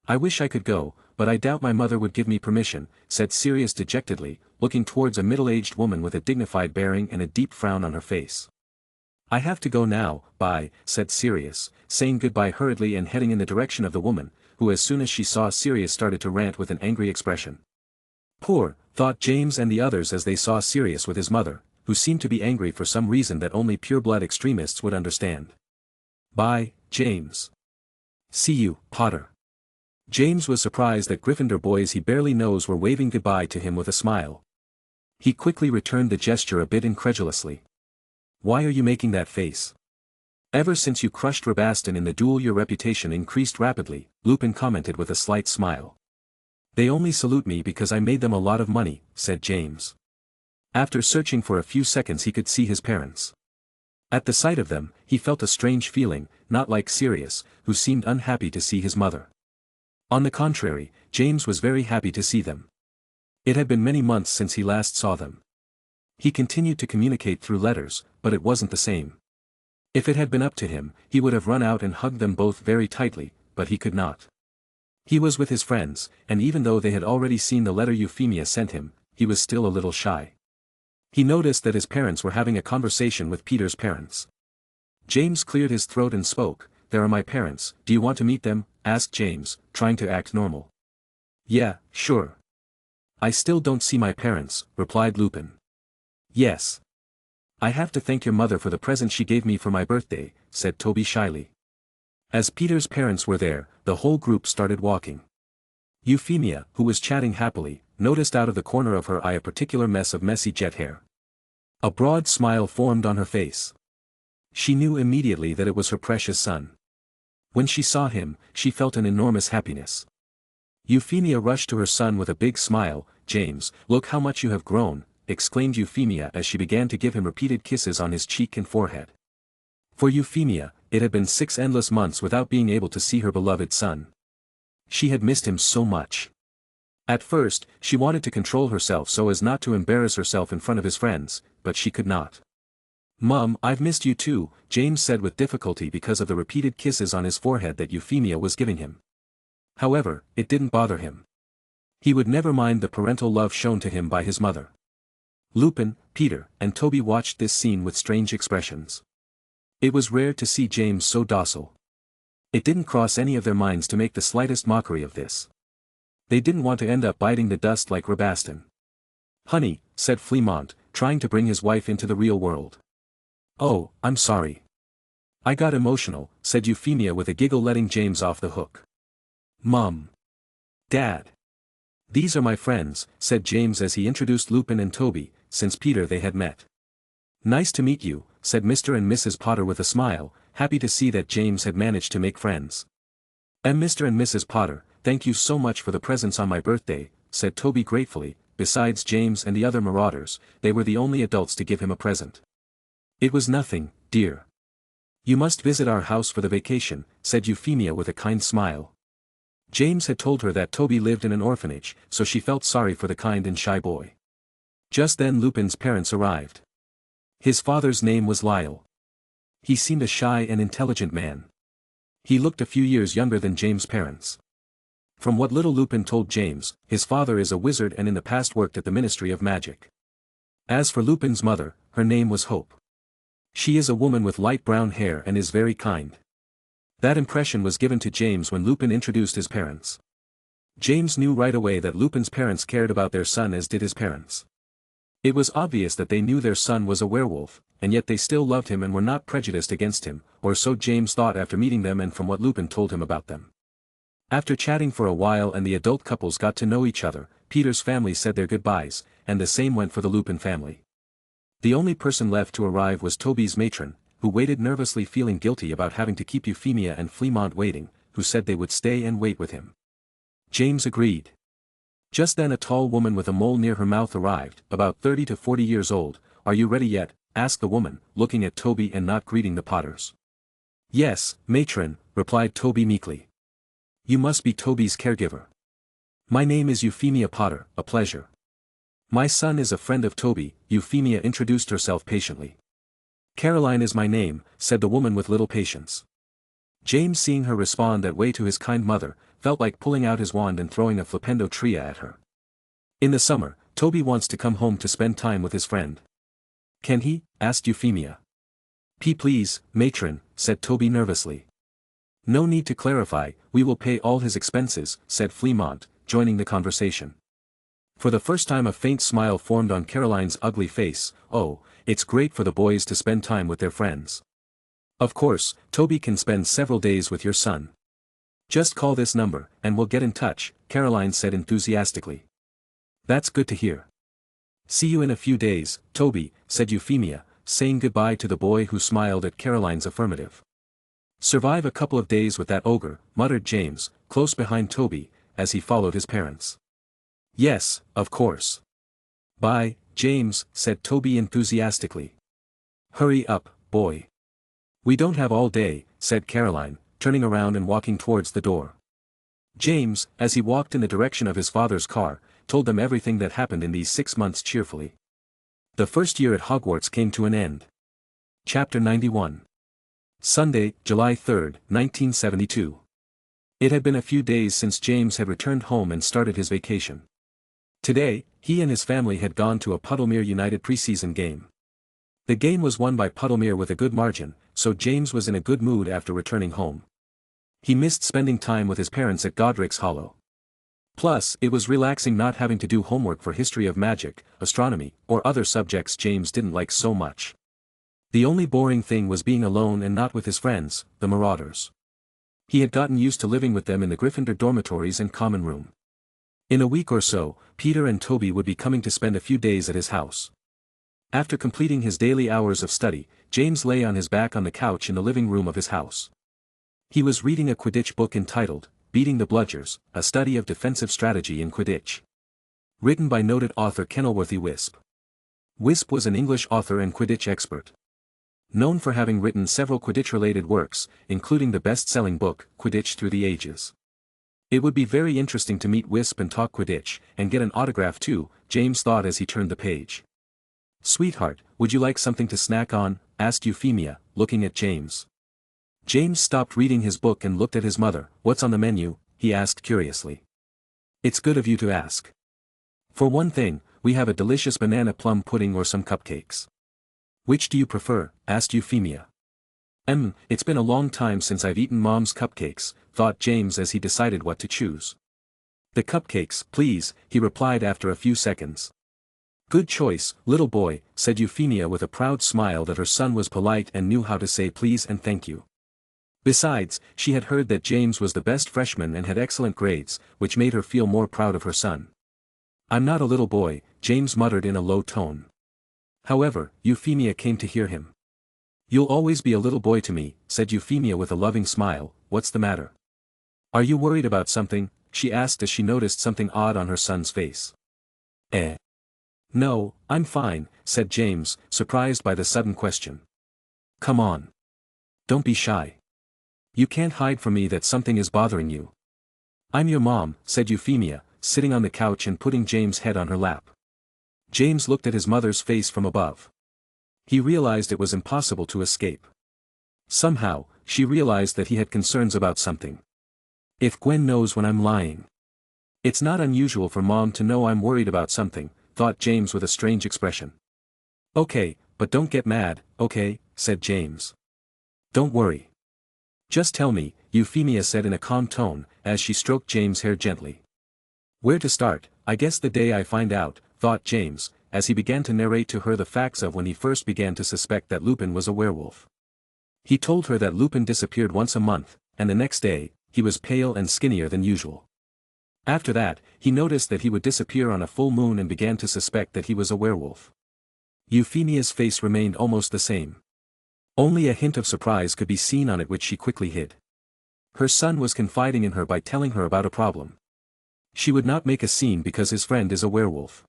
"I wish I could go, but I doubt my mother would give me permission," said Sirius dejectedly, looking towards a middle-aged woman with a dignified bearing and a deep frown on her face. "I have to go now, bye," said Sirius, saying goodbye hurriedly and heading in the direction of the woman, who as soon as she saw Sirius started to rant with an angry expression. Poor, thought James and the others as they saw Sirius with his mother, who seemed to be angry for some reason that only pure-blood extremists would understand. "Bye, James. See you, Potter." James was surprised that Gryffindor boys he barely knows were waving goodbye to him with a smile. He quickly returned the gesture a bit incredulously. "Why are you making that face?" "Ever since you crushed Rabaston in the duel your reputation increased rapidly," Lupin commented with a slight smile. "They only salute me because I made them a lot of money," said James. After searching for a few seconds he could see his parents. At the sight of them, he felt a strange feeling, not like Sirius, who seemed unhappy to see his mother. On the contrary, James was very happy to see them. It had been many months since he last saw them. He continued to communicate through letters, but it wasn't the same. If it had been up to him, he would have run out and hugged them both very tightly, but he could not. He was with his friends, and even though they had already seen the letter Euphemia sent him, he was still a little shy. He noticed that his parents were having a conversation with Peter's parents. James cleared his throat and spoke. "There are my parents, do you want to meet them?" asked James, trying to act normal. "Yeah, sure." "I still don't see my parents," replied Lupin. "Yes. I have to thank your mother for the present she gave me for my birthday," said Toby shyly. As Peter's parents were there, the whole group started walking. Euphemia, who was chatting happily, noticed out of the corner of her eye a particular mess of messy jet hair. A broad smile formed on her face. She knew immediately that it was her precious son. When she saw him, she felt an enormous happiness. Euphemia rushed to her son with a big smile. "James, look how much you have grown," exclaimed Euphemia as she began to give him repeated kisses on his cheek and forehead. For Euphemia, it had been 6 endless months without being able to see her beloved son. She had missed him so much. At first, she wanted to control herself so as not to embarrass herself in front of his friends, but she could not. "Mum, I've missed you too," James said with difficulty because of the repeated kisses on his forehead that Euphemia was giving him. However, it didn't bother him. He would never mind the parental love shown to him by his mother. Lupin, Peter, and Toby watched this scene with strange expressions. It was rare to see James so docile. It didn't cross any of their minds to make the slightest mockery of this. They didn't want to end up biting the dust like Rabaston. "Honey," said Fleamont, trying to bring his wife into the real world. "Oh, I'm sorry. I got emotional," said Euphemia with a giggle, letting James off the hook. "Mum. Dad. These are my friends," said James as he introduced Lupin and Toby, since Peter they had met. "Nice to meet you," said Mr. and Mrs. Potter with a smile, happy to see that James had managed to make friends. "And Mr. and Mrs. Potter, thank you so much for the presents on my birthday," said Toby gratefully. Besides James and the other marauders, they were the only adults to give him a present. "It was nothing, dear. You must visit our house for the vacation," said Euphemia with a kind smile. James had told her that Toby lived in an orphanage, so she felt sorry for the kind and shy boy. Just then Lupin's parents arrived. His father's name was Lyle. He seemed a shy and intelligent man. He looked a few years younger than James' parents. From what little Lupin told James, his father is a wizard and in the past worked at the Ministry of Magic. As for Lupin's mother, her name was Hope. She is a woman with light brown hair and is very kind. That impression was given to James when Lupin introduced his parents. James knew right away that Lupin's parents cared about their son as did his parents. It was obvious that they knew their son was a werewolf, and yet they still loved him and were not prejudiced against him, or so James thought after meeting them and from what Lupin told him about them. After chatting for a while and the adult couples got to know each other, Peter's family said their goodbyes, and the same went for the Lupin family. The only person left to arrive was Toby's matron, who waited nervously feeling guilty about having to keep Euphemia and Fleamont waiting, who said they would stay and wait with him. James agreed. Just then a tall woman with a mole near her mouth arrived, about 30 to 40 years old. "Are you ready yet?" asked the woman, looking at Toby and not greeting the Potters. "Yes, matron," replied Toby meekly. "You must be Toby's caregiver." "My name is Euphemia Potter, a pleasure." "My son is a friend of Toby," Euphemia introduced herself patiently. "Caroline is my name," said the woman with little patience. James, seeing her respond that way to his kind mother, felt like pulling out his wand and throwing a flipendo tria at her. "In the summer, Toby wants to come home to spend time with his friend." "Can he?" asked Euphemia. "Please, matron," said Toby nervously. "No need to clarify, we will pay all his expenses," said Fleamont, joining the conversation. For the first time a faint smile formed on Caroline's ugly face. "Oh, it's great for the boys to spend time with their friends. Of course, Toby can spend several days with your son. Just call this number, and we'll get in touch," Caroline said enthusiastically. "That's good to hear." "See you in a few days, Toby," said Euphemia, saying goodbye to the boy who smiled at Caroline's affirmative. "Survive a couple of days with that ogre," muttered James, close behind Toby, as he followed his parents. "Yes, of course." "Bye, James," said Toby enthusiastically. "Hurry up, boy. We don't have all day," said Caroline, turning around and walking towards the door. James, as he walked in the direction of his father's car, told them everything that happened in these 6 months cheerfully. The first year at Hogwarts came to an end. Chapter 91. Sunday, July 3, 1972. It had been a few days since James had returned home and started his vacation. Today, he and his family had gone to a Puddlemere United preseason game. The game was won by Puddlemere with a good margin, so James was in a good mood after returning home. He missed spending time with his parents at Godric's Hollow. Plus, it was relaxing not having to do homework for history of magic, astronomy, or other subjects James didn't like so much. The only boring thing was being alone and not with his friends, the Marauders. He had gotten used to living with them in the Gryffindor dormitories and common room. In a week or so, Peter and Toby would be coming to spend a few days at his house. After completing his daily hours of study, James lay on his back on the couch in the living room of his house. He was reading a Quidditch book entitled, Beating the Bludgers, a study of defensive strategy in Quidditch. Written by noted author Kenilworthy Wisp. Wisp was an English author and Quidditch expert. Known for having written several Quidditch-related works, including the best-selling book, Quidditch Through the Ages. It would be very interesting to meet Wisp and talk Quidditch, and get an autograph too, James thought as he turned the page. "Sweetheart, would you like something to snack on?" asked Euphemia, looking at James. James stopped reading his book and looked at his mother. "What's on the menu?" he asked curiously. "It's good of you to ask. For one thing, we have a delicious banana plum pudding or some cupcakes." "Which do you prefer?" asked Euphemia. It's been a long time since I've eaten Mom's cupcakes," thought James as he decided what to choose. "The cupcakes, please," he replied after a few seconds. "Good choice, little boy," said Euphemia with a proud smile that her son was polite and knew how to say please and thank you. Besides, she had heard that James was the best freshman and had excellent grades, which made her feel more proud of her son. "I'm not a little boy," James muttered in a low tone. However, Euphemia came to hear him. "You'll always be a little boy to me," said Euphemia with a loving smile. "What's the matter? Are you worried about something?" she asked as she noticed something odd on her son's face. "No, I'm fine," said James, surprised by the sudden question. "Come on. Don't be shy. You can't hide from me that something is bothering you." "I'm your mom," said Euphemia, sitting on the couch and putting James' head on her lap. James looked at his mother's face from above. He realized it was impossible to escape. Somehow, she realized that he had concerns about something. If Gwen knows when I'm lying. It's not unusual for Mom to know I'm worried about something, thought James with a strange expression. Okay, but don't get mad, okay, said James. Don't worry. Just tell me, Euphemia said in a calm tone, as she stroked James' hair gently. Where to start? I guess the day I find out, thought James, as he began to narrate to her the facts of when he first began to suspect that Lupin was a werewolf. He told her that Lupin disappeared once a month, and the next day, he was pale and skinnier than usual. After that, he noticed that he would disappear on a full moon and began to suspect that he was a werewolf. Euphemia's face remained almost the same. Only a hint of surprise could be seen on it, which she quickly hid. Her son was confiding in her by telling her about a problem. She would not make a scene because his friend is a werewolf.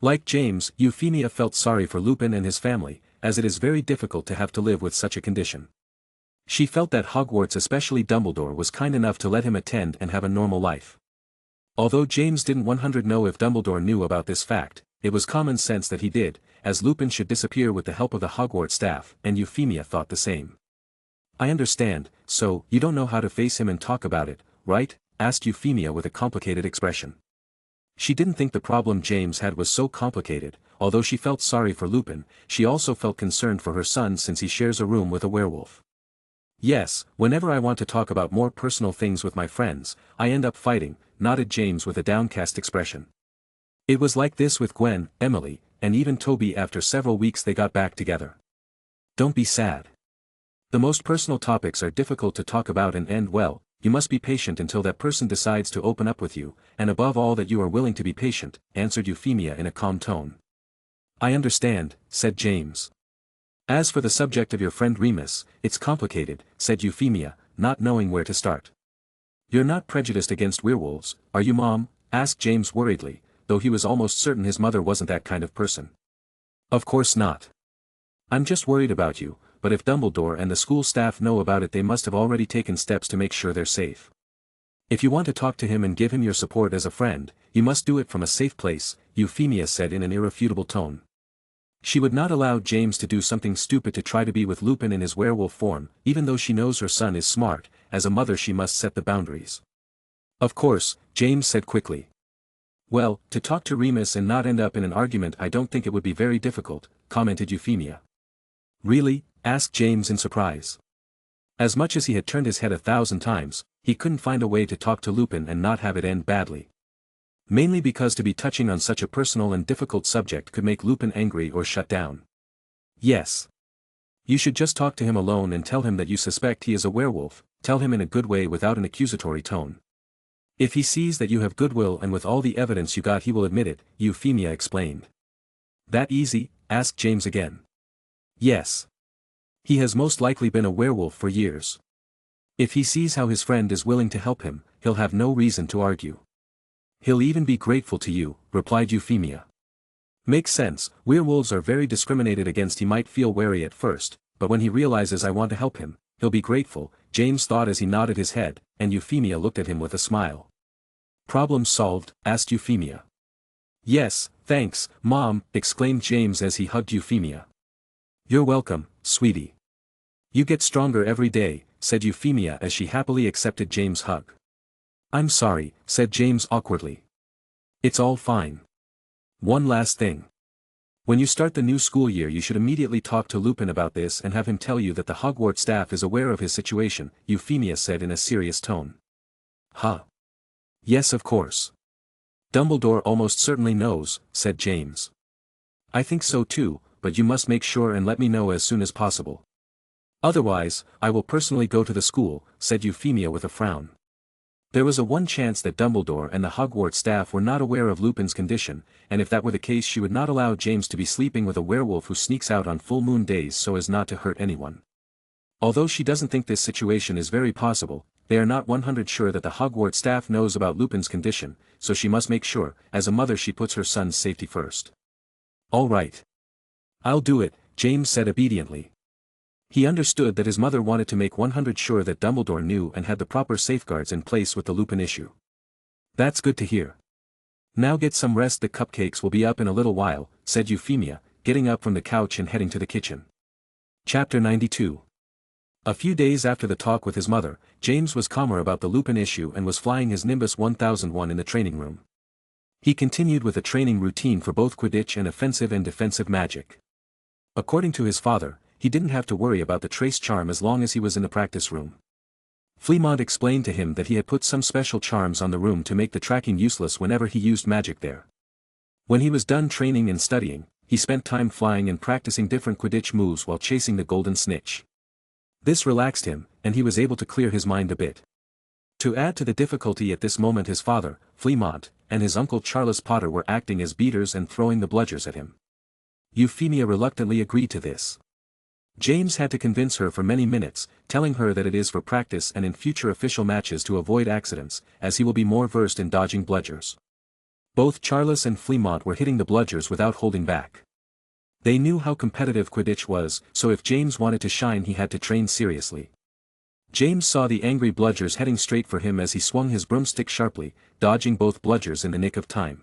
Like James, Euphemia felt sorry for Lupin and his family, as it is very difficult to have to live with such a condition. She felt that Hogwarts, especially Dumbledore, was kind enough to let him attend and have a normal life. Although James didn't 100% know if Dumbledore knew about this fact, it was common sense that he did, as Lupin should disappear with the help of the Hogwarts staff, and Euphemia thought the same. I understand, so, you don't know how to face him and talk about it, right? Asked Euphemia with a complicated expression. She didn't think the problem James had was so complicated. Although she felt sorry for Lupin, she also felt concerned for her son since he shares a room with a werewolf. Yes, whenever I want to talk about more personal things with my friends, I end up fighting, nodded James with a downcast expression. It was like this with Gwen, Emily, and even Toby. After several weeks they got back together. Don't be sad. The most personal topics are difficult to talk about and end well. You must be patient until that person decides to open up with you, and above all that you are willing to be patient, answered Euphemia in a calm tone. I understand, said James. As for the subject of your friend Remus, it's complicated, said Euphemia, not knowing where to start. You're not prejudiced against werewolves, are you, Mom? Asked James worriedly, though he was almost certain his mother wasn't that kind of person. Of course not. I'm just worried about you, but if Dumbledore and the school staff know about it, they must have already taken steps to make sure they're safe. If you want to talk to him and give him your support as a friend, you must do it from a safe place, Euphemia said in an irrefutable tone. She would not allow James to do something stupid to try to be with Lupin in his werewolf form, even though she knows her son is smart. As a mother she must set the boundaries. Of course, James said quickly. Well, to talk to Remus and not end up in an argument, I don't think it would be very difficult, commented Euphemia. Really? Asked James in surprise. As much as he had turned his head 1,000 times, he couldn't find a way to talk to Lupin and not have it end badly. Mainly because to be touching on such a personal and difficult subject could make Lupin angry or shut down. Yes. You should just talk to him alone and tell him that you suspect he is a werewolf, tell him in a good way without an accusatory tone. If he sees that you have goodwill and with all the evidence you got, he will admit it, Euphemia explained. That easy? Asked James again. Yes. He has most likely been a werewolf for years. If he sees how his friend is willing to help him, he'll have no reason to argue. He'll even be grateful to you, replied Euphemia. Makes sense, werewolves are very discriminated against. He might feel wary at first, but when he realizes I want to help him, he'll be grateful, James thought as he nodded his head, and Euphemia looked at him with a smile. Problem solved? Asked Euphemia. Yes, thanks, Mom, exclaimed James as he hugged Euphemia. You're welcome, sweetie. You get stronger every day, said Euphemia as she happily accepted James' hug. I'm sorry, said James awkwardly. It's all fine. One last thing. When you start the new school year, you should immediately talk to Lupin about this and have him tell you that the Hogwarts staff is aware of his situation, Euphemia said in a serious tone. Huh? Yes, of course. Dumbledore almost certainly knows, said James. I think so too, but you must make sure and let me know as soon as possible. Otherwise, I will personally go to the school, said Euphemia with a frown. There was a 1% chance that Dumbledore and the Hogwarts staff were not aware of Lupin's condition, and if that were the case, she would not allow James to be sleeping with a werewolf who sneaks out on full moon days so as not to hurt anyone. Although she doesn't think this situation is very possible, they are not 100% sure that the Hogwarts staff knows about Lupin's condition, so she must make sure. As a mother, she puts her son's safety first. All right. I'll do it, James said obediently. He understood that his mother wanted to make 100% sure that Dumbledore knew and had the proper safeguards in place with the Lupin issue. That's good to hear. Now get some rest, the cupcakes will be up in a little while, said Euphemia, getting up from the couch and heading to the kitchen. Chapter 92. A few days after the talk with his mother, James was calmer about the Lupin issue and was flying his Nimbus 1001 in the training room. He continued with a training routine for both Quidditch and offensive and defensive magic. According to his father, he didn't have to worry about the trace charm as long as he was in the practice room. Fleamont explained to him that he had put some special charms on the room to make the tracking useless whenever he used magic there. When he was done training and studying, he spent time flying and practicing different Quidditch moves while chasing the golden snitch. This relaxed him, and he was able to clear his mind a bit. To add to the difficulty at this moment, his father, Fleamont, and his uncle Charles Potter were acting as beaters and throwing the bludgers at him. Euphemia reluctantly agreed to this. James had to convince her for many minutes, telling her that it is for practice and in future official matches to avoid accidents, as he will be more versed in dodging bludgers. Both Charles and Fleamont were hitting the bludgers without holding back. They knew how competitive Quidditch was, so if James wanted to shine he had to train seriously. James saw the angry bludgers heading straight for him as he swung his broomstick sharply, dodging both bludgers in the nick of time.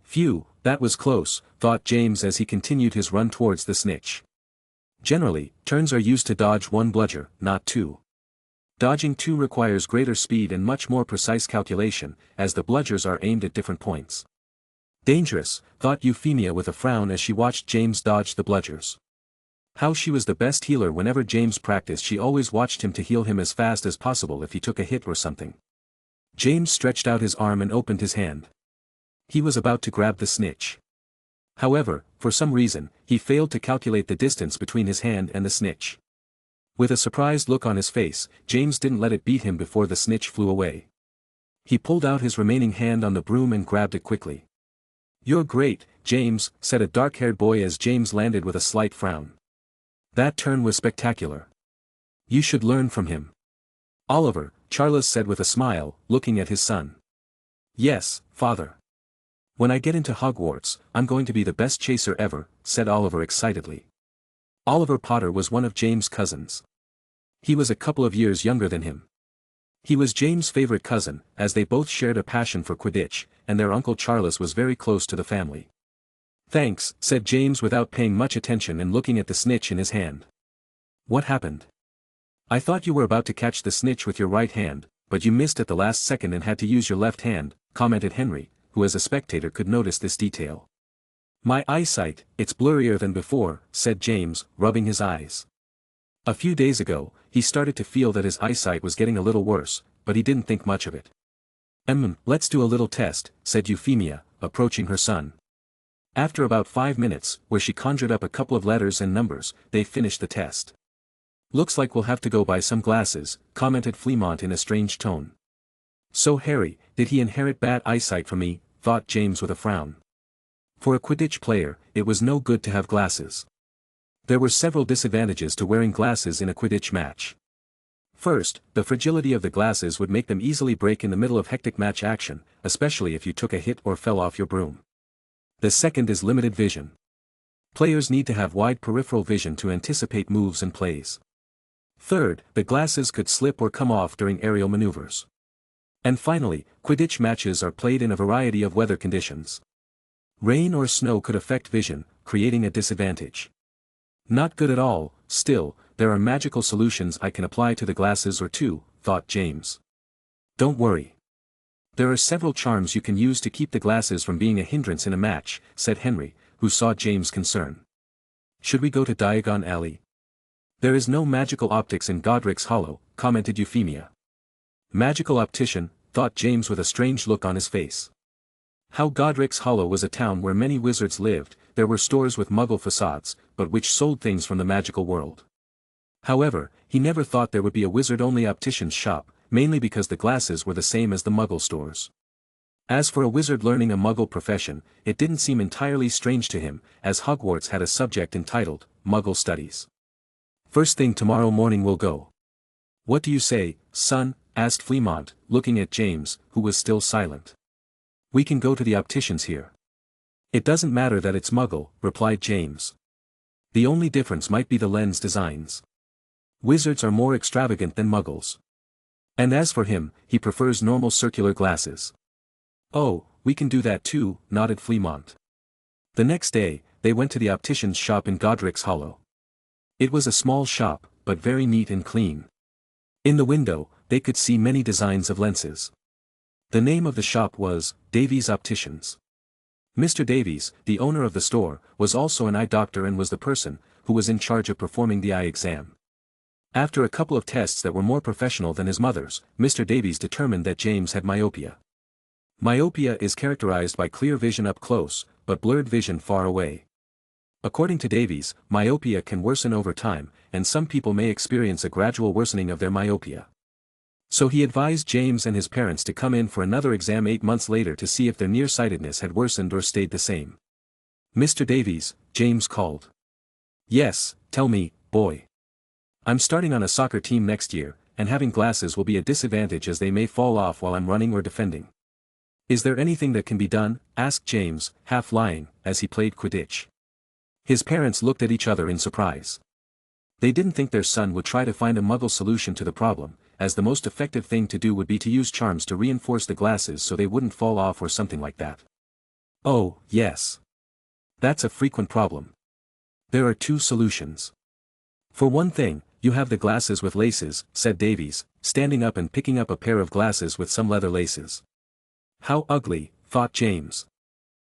Phew, that was close, thought James as he continued his run towards the snitch. Generally, turns are used to dodge one bludger, not two. Dodging two requires greater speed and much more precise calculation, as the bludgers are aimed at different points. Dangerous, thought Euphemia with a frown as she watched James dodge the bludgers. How she was the best healer. Whenever James practiced, she always watched him to heal him as fast as possible if he took a hit or something. James stretched out his arm and opened his hand. He was about to grab the snitch. However, for some reason, he failed to calculate the distance between his hand and the snitch. With a surprised look on his face, James didn't let it beat him before the snitch flew away. He pulled out his remaining hand on the broom and grabbed it quickly. "You're great, James," said a dark-haired boy as James landed with a slight frown. "That turn was spectacular. You should learn from him." "Oliver," Charles said with a smile, looking at his son. "Yes, father. When I get into Hogwarts, I'm going to be the best chaser ever," said Oliver excitedly. Oliver Potter was one of James' cousins. He was a couple of years younger than him. He was James' favorite cousin, as they both shared a passion for Quidditch, and their uncle Charles was very close to the family. "Thanks," said James without paying much attention and looking at the snitch in his hand. "What happened?" "I thought you were about to catch the snitch with your right hand, but you missed at the last second and had to use your left hand," commented Henry, who as a spectator could notice this detail. "My eyesight, it's blurrier than before," said James, rubbing his eyes. A few days ago, he started to feel that his eyesight was getting a little worse, but he didn't think much of it. Let's do a little test," said Euphemia, approaching her son. After about 5 minutes, where she conjured up a couple of letters and numbers, they finished the test. "Looks like we'll have to go buy some glasses," commented Fleamont in a strange tone. "So Harry, did he inherit bad eyesight from me?" thought James with a frown. For a Quidditch player, it was no good to have glasses. There were several disadvantages to wearing glasses in a Quidditch match. First, the fragility of the glasses would make them easily break in the middle of hectic match action, especially if you took a hit or fell off your broom. The second is limited vision. Players need to have wide peripheral vision to anticipate moves and plays. Third, the glasses could slip or come off during aerial maneuvers. And finally, Quidditch matches are played in a variety of weather conditions. Rain or snow could affect vision, creating a disadvantage. Not good at all. Still, there are magical solutions I can apply to the glasses or two, thought James. Don't worry. There are several charms you can use to keep the glasses from being a hindrance in a match, said Henry, who saw James' concern. Should we go to Diagon Alley? There is no magical optics in Godric's Hollow, commented Euphemia. Magical optician, thought James with a strange look on his face. How Godric's Hollow was a town where many wizards lived, there were stores with muggle facades, but which sold things from the magical world. However, he never thought there would be a wizard-only optician's shop, mainly because the glasses were the same as the muggle stores. As for a wizard learning a muggle profession, it didn't seem entirely strange to him, as Hogwarts had a subject entitled, Muggle Studies. First thing tomorrow morning we'll go. What do you say, son? Asked Fleamont, looking at James, who was still silent. We can go to the opticians here. It doesn't matter that it's muggle, replied James. The only difference might be the lens designs. Wizards are more extravagant than muggles. And as for him, he prefers normal circular glasses. Oh, we can do that too, nodded Fleamont. The next day, they went to the optician's shop in Godric's Hollow. It was a small shop, but very neat and clean. In the window, they could see many designs of lenses. The name of the shop was Davies Opticians. Mr. Davies, the owner of the store, was also an eye doctor and was the person who was in charge of performing the eye exam. After a couple of tests that were more professional than his mother's, Mr. Davies determined that James had myopia. Myopia is characterized by clear vision up close, but blurred vision far away. According to Davies, myopia can worsen over time, and some people may experience a gradual worsening of their myopia. So he advised James and his parents to come in for another exam 8 months later to see if their nearsightedness had worsened or stayed the same. "Mr. Davies," James called. "Yes, tell me, boy. I'm starting on a soccer team next year, and having glasses will be a disadvantage as they may fall off while I'm running or defending. Is there anything that can be done?" asked James, half lying, as he played Quidditch. His parents looked at each other in surprise. They didn't think their son would try to find a Muggle solution to the problem, as the most effective thing to do would be to use charms to reinforce the glasses so they wouldn't fall off or something like that. "Oh, yes. That's a frequent problem. There are 2 solutions. For one thing, you have the glasses with laces," said Davies, standing up and picking up a pair of glasses with some leather laces. How ugly, thought James.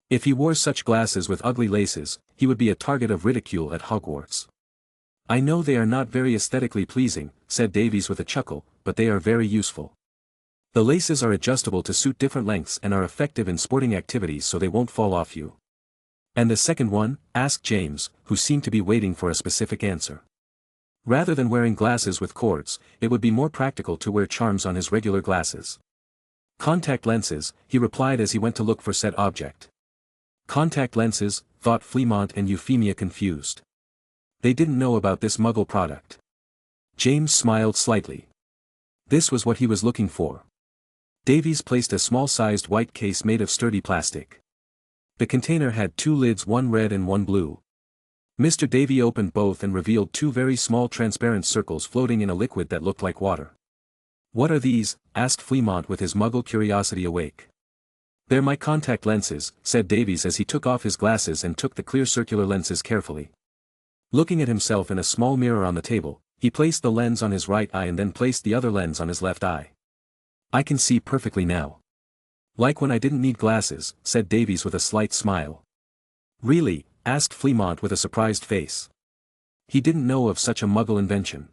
If he wore such glasses with ugly laces, he would be a target of ridicule at Hogwarts. "I know they are not very aesthetically pleasing," said Davies with a chuckle, "but they are very useful. The laces are adjustable to suit different lengths and are effective in sporting activities so they won't fall off you." "And the second one?" asked James, who seemed to be waiting for a specific answer. Rather than wearing glasses with cords, it would be more practical to wear charms on his regular glasses. "Contact lenses," he replied as he went to look for said object. Contact lenses, thought Fleamont and Euphemia confused. They didn't know about this Muggle product. James smiled slightly. This was what he was looking for. Davies placed a small-sized white case made of sturdy plastic. The container had 2 lids, one red and one blue. Mr. Davy opened both and revealed 2 very small transparent circles floating in a liquid that looked like water. "What are these?" asked Fleamont with his Muggle curiosity awake. "They're my contact lenses," said Davies as he took off his glasses and took the clear circular lenses carefully. Looking at himself in a small mirror on the table, he placed the lens on his right eye and then placed the other lens on his left eye. "I can see perfectly now. Like when I didn't need glasses," said Davies with a slight smile. "Really?" asked Fleamont with a surprised face. He didn't know of such a Muggle invention.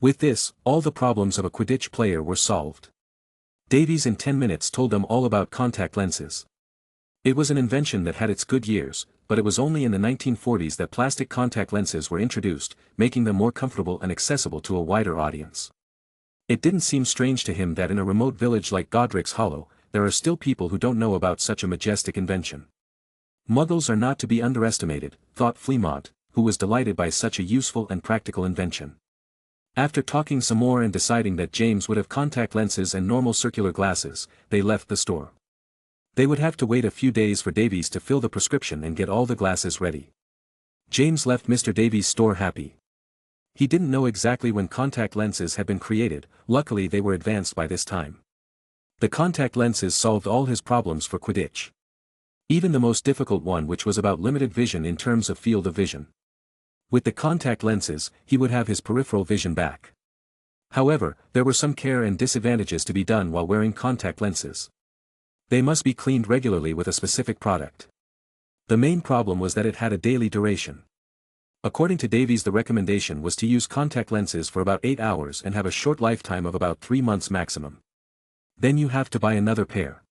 With this, all the problems of a Quidditch player were solved. Davies in 10 minutes told them all about contact lenses. It was an invention that had its good years, but it was only in the 1940s that plastic contact lenses were introduced, making them more comfortable and accessible to a wider audience. It didn't seem strange to him that in a remote village like Godric's Hollow, there are still people who don't know about such a majestic invention. Muggles are not to be underestimated, thought Fleamont, who was delighted by such a useful and practical invention. After talking some more and deciding that James would have contact lenses and normal circular glasses, they left the store. They would have to wait a few days for Davies to fill the prescription and get all the glasses ready. James left Mr. Davies' store happy. He didn't know exactly when contact lenses had been created, luckily they were advanced by this time. The contact lenses solved all his problems for Quidditch. Even the most difficult one, which was about limited vision in terms of field of vision. With the contact lenses, he would have his peripheral vision back. However, there were some care and disadvantages to be done while wearing contact lenses. They must be cleaned regularly with a specific product. The main problem was that it had a daily duration. According to Davies, the recommendation was to use contact lenses for about 8 hours and have a short lifetime of about 3 months maximum. Then you have to buy another pair.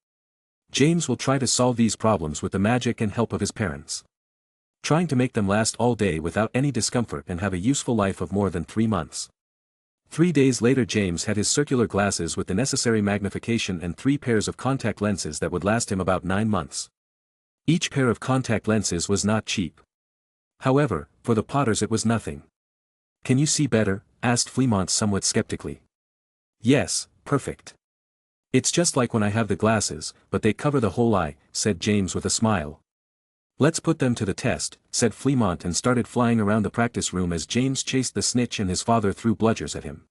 James will try to solve these problems with the magic and help of his parents. Trying to make them last all day without any discomfort and have a useful life of more than 3 months. 3 days later James had his circular glasses with the necessary magnification and 3 pairs of contact lenses that would last him about 9 months. Each pair of contact lenses was not cheap. However, for the Potters it was nothing. "Can you see better?" asked Fleamont somewhat skeptically. "Yes, perfect. It's just like when I have the glasses, but they cover the whole eye," said James with a smile. "Let's put them to the test," said Fleamont and started flying around the practice room as James chased the snitch and his father threw bludgers at him.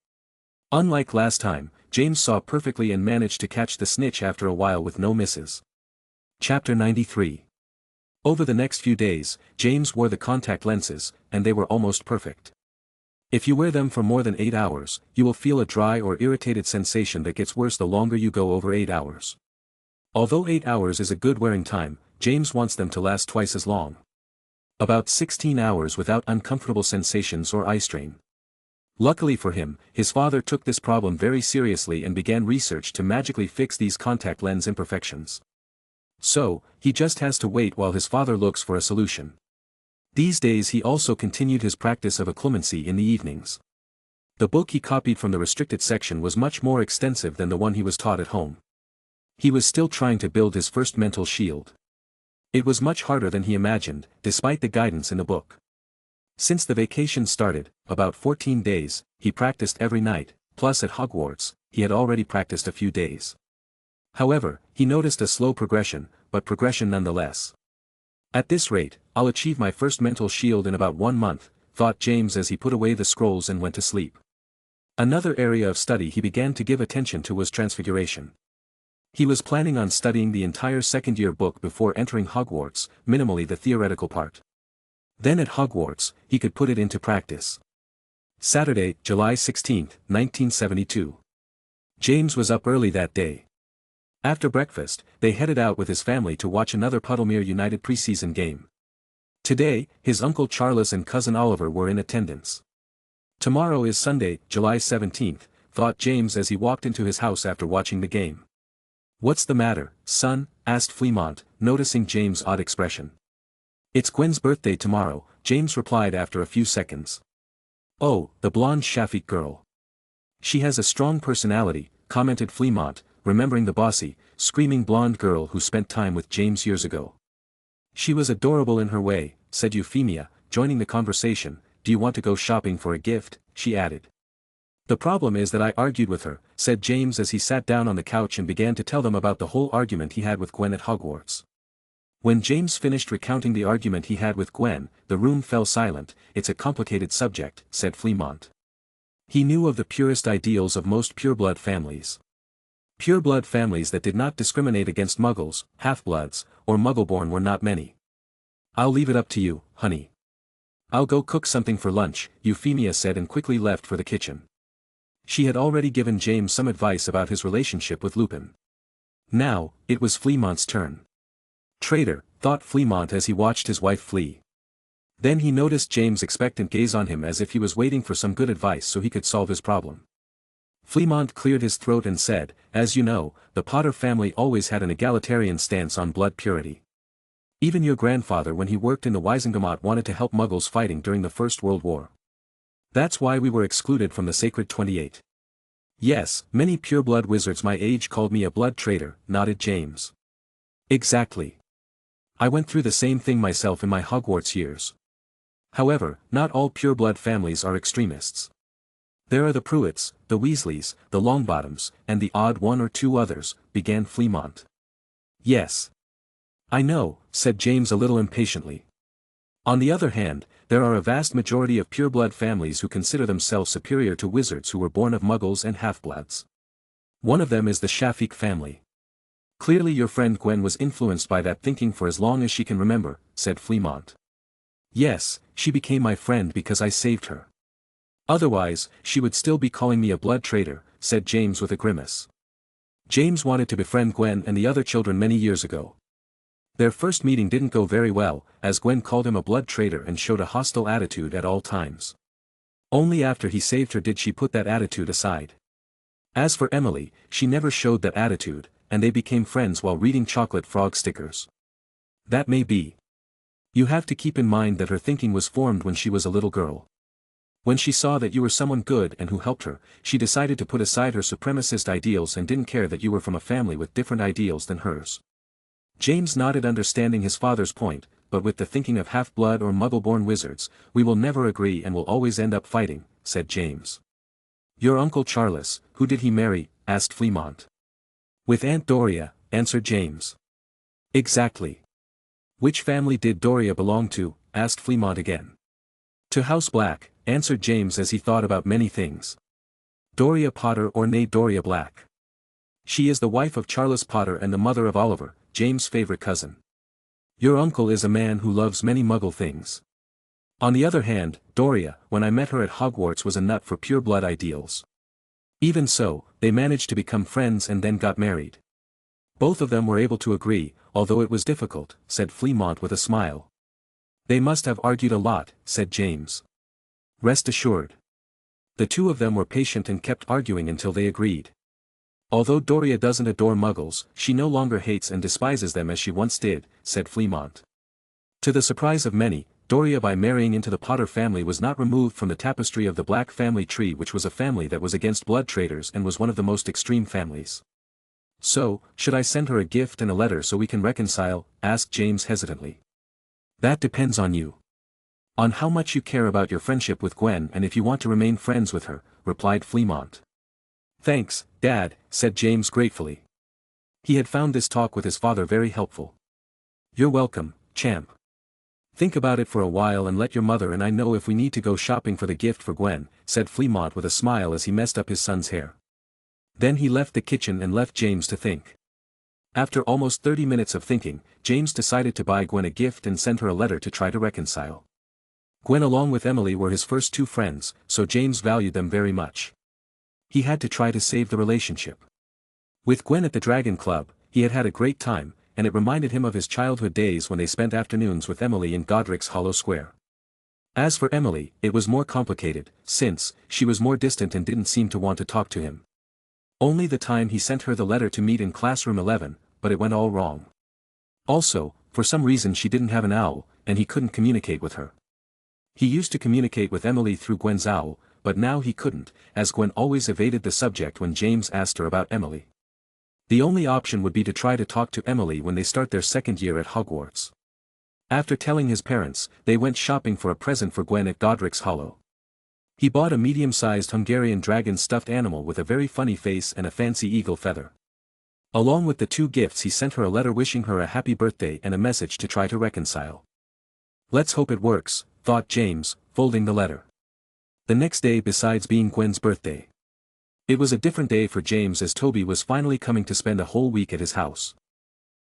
Unlike last time, James saw perfectly and managed to catch the snitch after a while with no misses. Chapter 93. Over the next few days, James wore the contact lenses, and they were almost perfect. If you wear them for more than 8 hours, you will feel a dry or irritated sensation that gets worse the longer you go over 8 hours. Although 8 hours is a good wearing time, James wants them to last twice as long. About 16 hours without uncomfortable sensations or eye strain. Luckily for him, his father took this problem very seriously and began research to magically fix these contact lens imperfections. So, he just has to wait while his father looks for a solution. These days he also continued his practice of occlumency in the evenings. The book he copied from the restricted section was much more extensive than the one he was taught at home. He was still trying to build his first mental shield. It was much harder than he imagined, despite the guidance in the book. Since the vacation started, about 14 days, he practiced every night, plus at Hogwarts, he had already practiced a few days. However, he noticed a slow progression, but progression nonetheless. At this rate, I'll achieve my first mental shield in about 1 month, thought James as he put away the scrolls and went to sleep. Another area of study he began to give attention to was transfiguration. He was planning on studying the entire second-year book before entering Hogwarts, minimally the theoretical part. Then at Hogwarts, he could put it into practice. Saturday, July 16, 1972. James was up early that day. After breakfast, they headed out with his family to watch another Puddlemere United preseason game. Today, his Uncle Charles and Cousin Oliver were in attendance. Tomorrow is Sunday, July 17, thought James as he walked into his house after watching the game. "What's the matter, son?" asked Fremont, noticing James' odd expression. "It's Gwen's birthday tomorrow," James replied after a few seconds. "Oh, the blonde Shafi girl. She has a strong personality," commented Fremont, remembering the bossy, screaming blonde girl who spent time with James years ago. "She was adorable in her way," said Euphemia, joining the conversation. "Do you want to go shopping for a gift?" she added. "The problem is that I argued with her," said James as he sat down on the couch and began to tell them about the whole argument he had with Gwen at Hogwarts. When James finished recounting the argument he had with Gwen, the room fell silent. "It's a complicated subject," said Fremont. He knew of the purest ideals of most pureblood families. Pureblood families that did not discriminate against muggles, half-bloods, or muggleborn were not many. "I'll leave it up to you, honey. I'll go cook something for lunch," Euphemia said and quickly left for the kitchen. She had already given James some advice about his relationship with Lupin. Now, it was Fremont's turn. "Traitor," thought Fremont as he watched his wife flee. Then he noticed James' expectant gaze on him as if he was waiting for some good advice so he could solve his problem. Fremont cleared his throat and said, "As you know, the Potter family always had an egalitarian stance on blood purity. Even your grandfather when he worked in the Wisengamot wanted to help Muggles fighting during the First World War. That's why we were excluded from the Sacred 28. Yes, many pureblood wizards my age called me a blood traitor," nodded James. "Exactly. I went through the same thing myself in my Hogwarts years. However, not all pureblood families are extremists. There are the Pruitts, the Weasleys, the Longbottoms, and the odd one or two others," began Fremont. "Yes. I know," said James a little impatiently. "On the other hand, there are a vast majority of pureblood families who consider themselves superior to wizards who were born of muggles and half-bloods. One of them is the Shafi family. Clearly your friend Gwen was influenced by that thinking for as long as she can remember," said Fremont. "Yes, she became my friend because I saved her. Otherwise, she would still be calling me a blood traitor," said James with a grimace. James wanted to befriend Gwen and the other children many years ago. Their first meeting didn't go very well, as Gwen called him a blood traitor and showed a hostile attitude at all times. Only after he saved her did she put that attitude aside. As for Emily, she never showed that attitude, and they became friends while reading chocolate frog stickers. That may be. You have to keep in mind that her thinking was formed when she was a little girl. When she saw that you were someone good and who helped her, she decided to put aside her supremacist ideals and didn't care that you were from a family with different ideals than hers." James nodded, understanding his father's point, "But with the thinking of half-blood or muggle-born wizards, we will never agree and will always end up fighting," said James. "Your Uncle Charles, who did he marry?" asked Fremont. "With Aunt Doria," answered James. "Exactly. Which family did Doria belong to?" asked Fremont again. "To House Black," answered James as he thought about many things. "Doria Potter or née Doria Black. She is the wife of Charles Potter and the mother of Oliver, James' favorite cousin. Your uncle is a man who loves many muggle things. On the other hand, Doria, when I met her at Hogwarts, was a nut for pure-blood ideals. Even so, they managed to become friends and then got married. Both of them were able to agree, although it was difficult, said Fremont with a smile. They must have argued a lot, said James. Rest assured. The two of them were patient and kept arguing until they agreed. Although Doria doesn't adore muggles, she no longer hates and despises them as she once did, said Fremont. To the surprise of many, Doria by marrying into the Potter family was not removed from the tapestry of the Black family tree, which was a family that was against blood traders and was one of the most extreme families. So, should I send her a gift and a letter so we can reconcile? Asked James hesitantly. That depends on you. On how much you care about your friendship with Gwen and if you want to remain friends with her, replied Fremont. Thanks, Dad, said James gratefully. He had found this talk with his father very helpful. You're welcome, champ. Think about it for a while and let your mother and I know if we need to go shopping for the gift for Gwen, said Fremont with a smile as he messed up his son's hair. Then he left the kitchen and left James to think. After almost 30 minutes of thinking, James decided to buy Gwen a gift and send her a letter to try to reconcile. Gwen along with Emily were his first two friends, so James valued them very much. He had to try to save the relationship. With Gwen at the Dragon Club, he had had a great time, and it reminded him of his childhood days when they spent afternoons with Emily in Godric's Hollow Square. As for Emily, it was more complicated, since she was more distant and didn't seem to want to talk to him. Only the time he sent her the letter to meet in classroom 11, but it went all wrong. Also, for some reason she didn't have an owl, and he couldn't communicate with her. He used to communicate with Emily through Gwen's owl, but now he couldn't, as Gwen always evaded the subject when James asked her about Emily. The only option would be to try to talk to Emily when they start their second year at Hogwarts. After telling his parents, they went shopping for a present for Gwen at Godric's Hollow. He bought a medium-sized Hungarian dragon stuffed animal with a very funny face and a fancy eagle feather. Along with the two gifts he sent her a letter wishing her a happy birthday and a message to try to reconcile. Let's hope it works, thought James, folding the letter. The next day besides being Gwen's birthday. It was a different day for James as Toby was finally coming to spend a whole week at his house.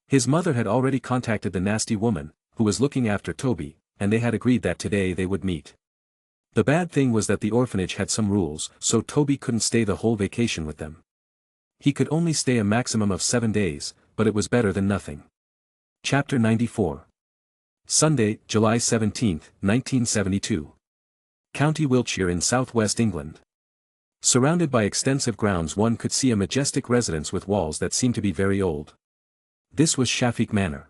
His mother had already contacted the nasty woman, who was looking after Toby, and they had agreed that today they would meet. The bad thing was that the orphanage had some rules, so Toby couldn't stay the whole vacation with them. He could only stay a maximum of 7 days, but it was better than nothing. Chapter 94. Sunday, July 17, 1972. County Wiltshire in southwest England. Surrounded by extensive grounds, one could see a majestic residence with walls that seemed to be very old. This was Shafi Manor,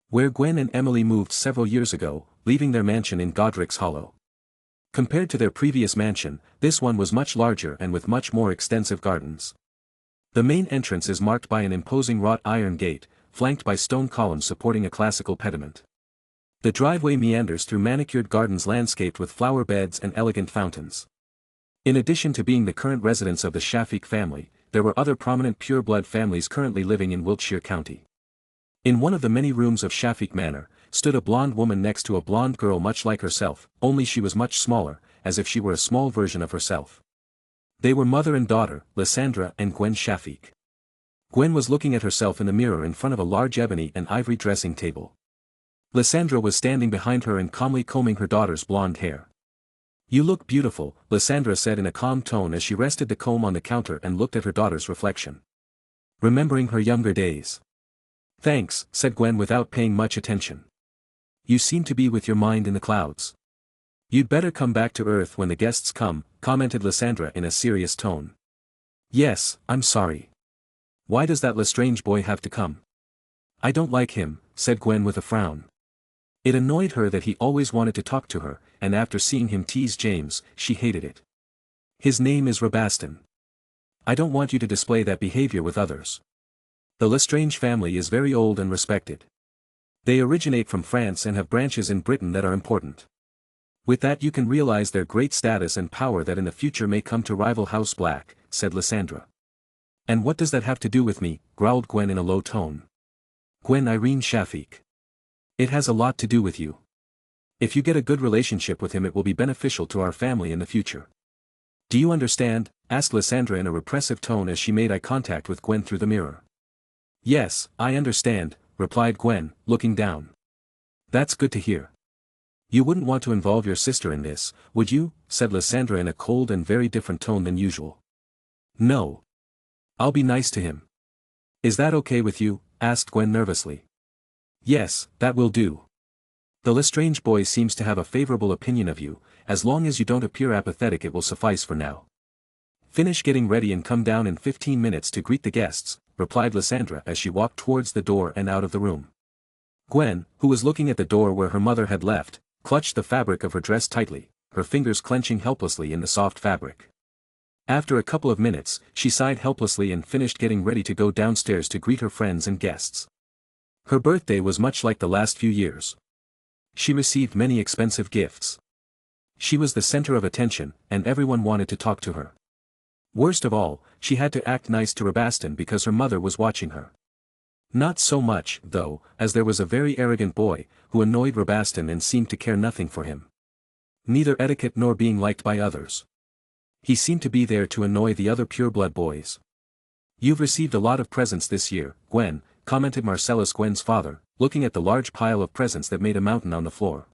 where Gwen and Emily moved several years ago, leaving their mansion in Godric's Hollow. Compared to their previous mansion, this one was much larger and with much more extensive gardens. The main entrance is marked by an imposing wrought iron gate, flanked by stone columns supporting a classical pediment. The driveway meanders through manicured gardens landscaped with flower beds and elegant fountains. In addition to being the current residence of the Shafi family, there were other prominent pure-blood families currently living in Wiltshire County. In one of the many rooms of Shafi Manor, stood a blonde woman next to a blonde girl much like herself, only she was much smaller, as if she were a small version of herself. They were mother and daughter, Lysandra and Gwen Shafi. Gwen was looking at herself in the mirror in front of a large ebony and ivory dressing table. Lysandra was standing behind her and calmly combing her daughter's blonde hair. "You look beautiful," Lysandra said in a calm tone as she rested the comb on the counter and looked at her daughter's reflection. Remembering her younger days. "Thanks," said Gwen without paying much attention. "You seem to be with your mind in the clouds. You'd better come back to Earth when the guests come," commented Lysandra in a serious tone. "Yes, I'm sorry. Why does that Lestrange boy have to come?" "I don't like him," said Gwen with a frown. It annoyed her that he always wanted to talk to her, and after seeing him tease James, she hated it. "His name is Rabaston. I don't want you to display that behavior with others. The Lestrange family is very old and respected. They originate from France and have branches in Britain that are important. With that you can realize their great status and power that in the future may come to rival House Black," said Lysandra. "And what does that have to do with me?" growled Gwen in a low tone. "Gwen Irene Shafi. It has a lot to do with you. If you get a good relationship with him it will be beneficial to our family in the future. Do you understand?" asked Lysandra in a repressive tone as she made eye contact with Gwen through the mirror. "Yes, I understand," replied Gwen, looking down. "That's good to hear. You wouldn't want to involve your sister in this, would you? Said Lysandra in a cold and very different tone than usual. No. I'll be nice to him. Is that okay with you? Asked Gwen nervously. Yes, that will do. The Lestrange boy seems to have a favorable opinion of you, as long as you don't appear apathetic it will suffice for now. Finish getting ready and come down in 15 minutes to greet the guests, replied Lysandra as she walked towards the door and out of the room. Gwen, who was looking at the door where her mother had left, clutched the fabric of her dress tightly, her fingers clenching helplessly in the soft fabric. After a couple of minutes, she sighed helplessly and finished getting ready to go downstairs to greet her friends and guests. Her birthday was much like the last few years. She received many expensive gifts. She was the center of attention, and everyone wanted to talk to her. Worst of all, she had to act nice to Rabaston because her mother was watching her. Not so much, though, as there was a very arrogant boy, who annoyed Rabaston and seemed to care nothing for him. Neither etiquette nor being liked by others. He seemed to be there to annoy the other pureblood boys. You've received a lot of presents this year, Gwen, commented Marcellus, Gwen's father, looking at the large pile of presents that made a mountain on the floor.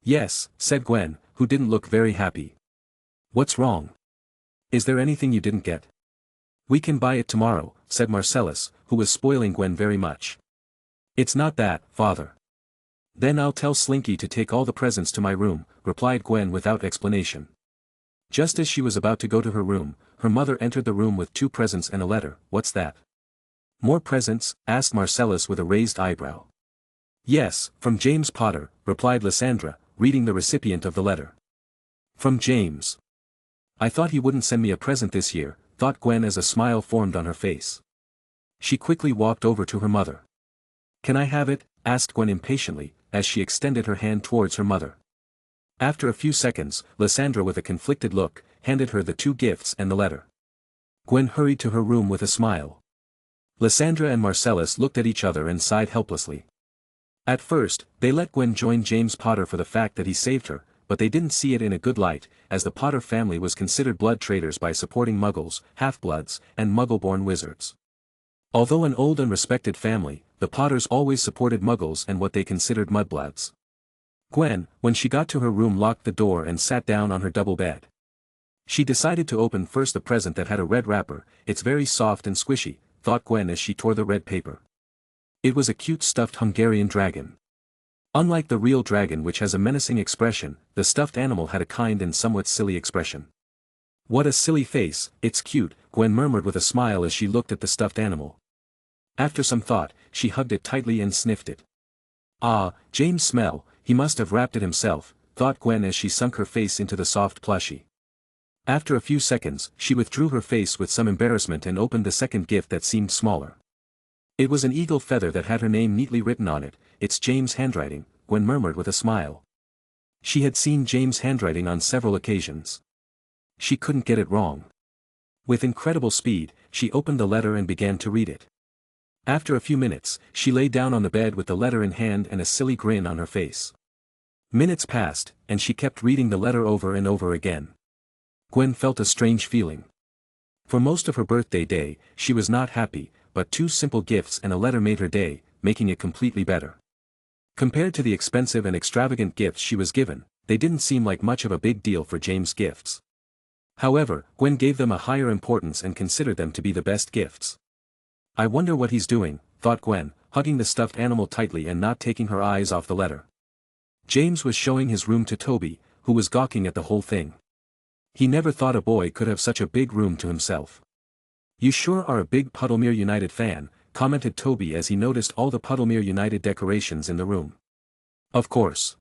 Yes, said Gwen, who didn't look very happy. What's wrong? Is there anything you didn't get? We can buy it tomorrow, said Marcellus, who was spoiling Gwen very much. It's not that, father. Then I'll tell Slinky to take all the presents to my room, replied Gwen without explanation. Just as she was about to go to her room, her mother entered the room with 2 presents and a letter. What's that? More presents? Asked Marcellus with a raised eyebrow. Yes, from James Potter, replied Lysandra, reading the recipient of the letter. From James. I thought he wouldn't send me a present this year, thought Gwen as a smile formed on her face. She quickly walked over to her mother. Can I have it? Asked Gwen impatiently, as she extended her hand towards her mother. After a few seconds, Lysandra with a conflicted look, handed her the 2 gifts and the letter. Gwen hurried to her room with a smile. Lysandra and Marcellus looked at each other and sighed helplessly. At first, they let Gwen join James Potter for the fact that he saved her, but they didn't see it in a good light, as the Potter family was considered blood traitors by supporting Muggles, half-bloods, and Muggle-born wizards. Although an old and respected family, the Potters always supported Muggles and what they considered mudbloods. Gwen, when she got to her room, locked the door and sat down on her double bed. She decided to open first the present that had a red wrapper. It's very soft and squishy, thought Gwen as she tore the red paper. It was a cute stuffed Hungarian dragon. Unlike the real dragon, which has a menacing expression, the stuffed animal had a kind and somewhat silly expression. What a silly face, it's cute, Gwen murmured with a smile as she looked at the stuffed animal. After some thought, she hugged it tightly and sniffed it. Ah, James' smell, he must have wrapped it himself, thought Gwen as she sunk her face into the soft plushie. After a few seconds, she withdrew her face with some embarrassment and opened the second gift that seemed smaller. It was an eagle feather that had her name neatly written on it. It's James' handwriting, Gwen murmured with a smile. She had seen James' handwriting on several occasions. She couldn't get it wrong. With incredible speed, she opened the letter and began to read it. After a few minutes, she lay down on the bed with the letter in hand and a silly grin on her face. Minutes passed, and she kept reading the letter over and over again. Gwen felt a strange feeling. For most of her birthday day, she was not happy, but 2 simple gifts and a letter made her day, making it completely better. Compared to the expensive and extravagant gifts she was given, they didn't seem like much of a big deal for James' gifts. However, Gwen gave them a higher importance and considered them to be the best gifts. I wonder what he's doing, thought Gwen, hugging the stuffed animal tightly and not taking her eyes off the letter. James was showing his room to Toby, who was gawking at the whole thing. He never thought a boy could have such a big room to himself. You sure are a big Puddlemere United fan, commented Toby as he noticed all the Puddlemere United decorations in the room. Of course.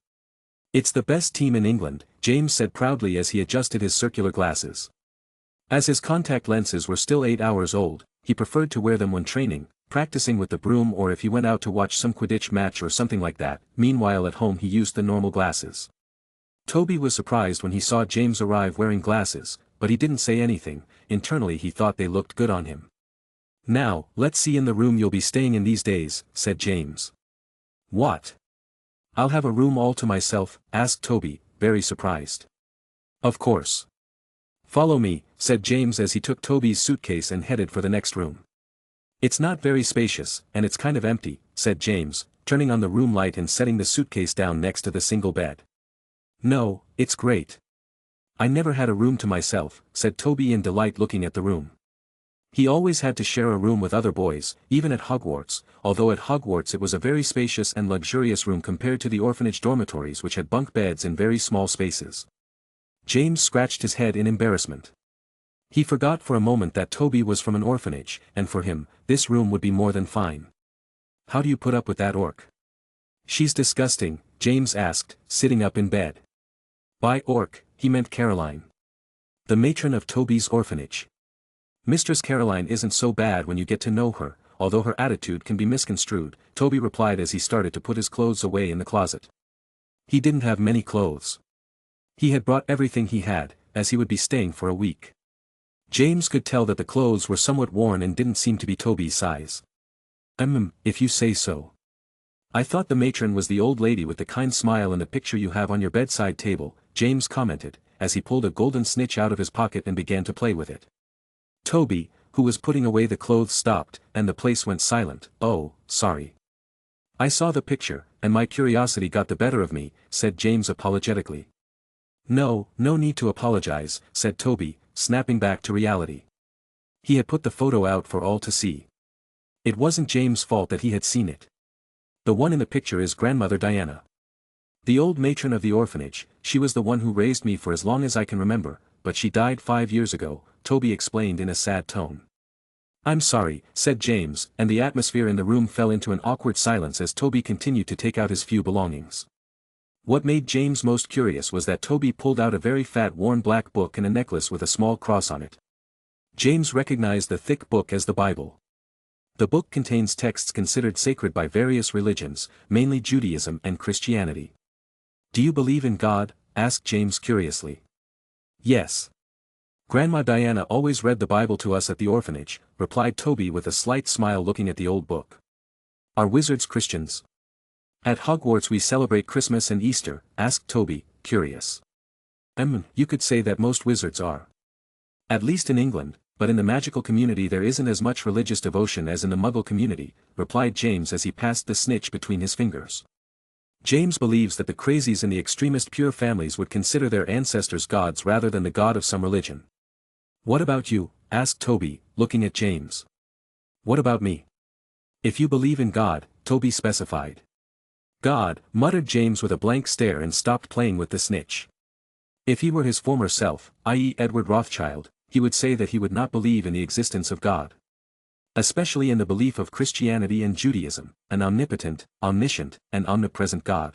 It's the best team in England, James said proudly as he adjusted his circular glasses. As his contact lenses were still 8 hours old, he preferred to wear them when training, practicing with the broom, or if he went out to watch some Quidditch match or something like that. Meanwhile at home he used the normal glasses. Toby was surprised when he saw James arrive wearing glasses, but he didn't say anything. Internally he thought they looked good on him. Now, let's see in the room you'll be staying in these days, said James. What? I'll have a room all to myself, asked Toby, very surprised. Of course. Follow me, said James as he took Toby's suitcase and headed for the next room. It's not very spacious, and it's kind of empty, said James, turning on the room light and setting the suitcase down next to the single bed. No, it's great. I never had a room to myself, said Toby in delight looking at the room. He always had to share a room with other boys, even at Hogwarts, although at Hogwarts it was a very spacious and luxurious room compared to the orphanage dormitories which had bunk beds in very small spaces. James scratched his head in embarrassment. He forgot for a moment that Toby was from an orphanage, and for him, this room would be more than fine. How do you put up with that orc? She's disgusting, James asked, sitting up in bed. By orc, he meant Caroline. The matron of Toby's orphanage. Mistress Caroline isn't so bad when you get to know her, although her attitude can be misconstrued, Toby replied as he started to put his clothes away in the closet. He didn't have many clothes. He had brought everything he had, as he would be staying for a week. James could tell that the clothes were somewhat worn and didn't seem to be Toby's size. If you say so. I thought the matron was the old lady with the kind smile in the picture you have on your bedside table, James commented, as he pulled a golden snitch out of his pocket and began to play with it. Toby, who was putting away the clothes, stopped, and the place went silent. Oh, sorry. I saw the picture, and my curiosity got the better of me, said James apologetically. No need to apologize, said Toby, snapping back to reality. He had put the photo out for all to see. It wasn't James' fault that he had seen it. The one in the picture is Grandmother Diana. The old matron of the orphanage. She was the one who raised me for as long as I can remember, but she died 5 years ago, Toby explained in a sad tone. I'm sorry, said James, and the atmosphere in the room fell into an awkward silence as Toby continued to take out his few belongings. What made James most curious was that Toby pulled out a very fat worn black book and a necklace with a small cross on it. James recognized the thick book as the Bible. The book contains texts considered sacred by various religions, mainly Judaism and Christianity. Do you believe in God? Asked James curiously. Yes. Grandma Diana always read the Bible to us at the orphanage, replied Toby with a slight smile looking at the old book. Are wizards Christians? At Hogwarts we celebrate Christmas and Easter, asked Toby, curious. You could say that most wizards are. At least in England, but in the magical community there isn't as much religious devotion as in the Muggle community, replied James as he passed the snitch between his fingers. James believes that the crazies in the extremist pure families would consider their ancestors gods rather than the god of some religion. What about you? Asked Toby, looking at James. What about me? If you believe in God, Toby specified. God, muttered James with a blank stare and stopped playing with the snitch. If he were his former self, i.e. Edward Rothschild, he would say that he would not believe in the existence of God. Especially in the belief of Christianity and Judaism, an omnipotent, omniscient, and omnipresent God.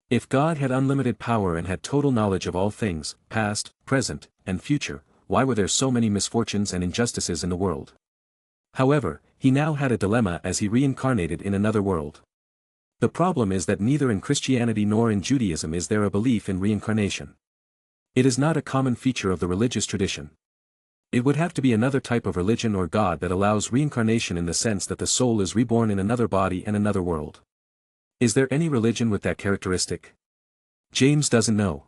If God had unlimited power and had total knowledge of all things, past, present, and future, why were there so many misfortunes and injustices in the world? However, he now had a dilemma as he reincarnated in another world. The problem is that neither in Christianity nor in Judaism is there a belief in reincarnation. It is not a common feature of the religious tradition. It would have to be another type of religion or God that allows reincarnation in the sense that the soul is reborn in another body and another world. Is there any religion with that characteristic? James doesn't know.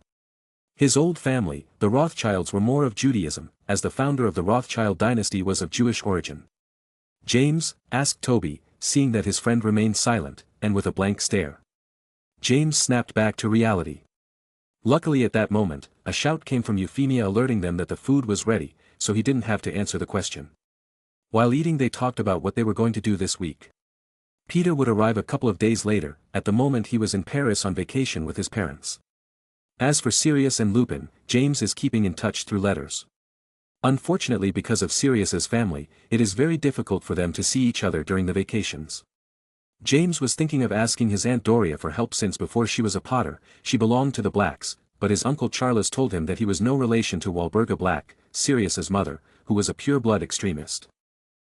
His old family, the Rothschilds, were more of Judaism, as the founder of the Rothschild dynasty was of Jewish origin. James? Asked Toby, seeing that his friend remained silent, and with a blank stare. James snapped back to reality. Luckily at that moment, a shout came from Euphemia alerting them that the food was ready, so he didn't have to answer the question. While eating they talked about what they were going to do this week. Peter would arrive a couple of days later. At the moment he was in Paris on vacation with his parents. As for Sirius and Lupin, James is keeping in touch through letters. Unfortunately, because of Sirius's family, it is very difficult for them to see each other during the vacations. James was thinking of asking his Aunt Doria for help since before she was a Potter, she belonged to the Blacks, but his Uncle Charles told him that he was no relation to Walburga Black, Sirius's mother, who was a pure-blood extremist.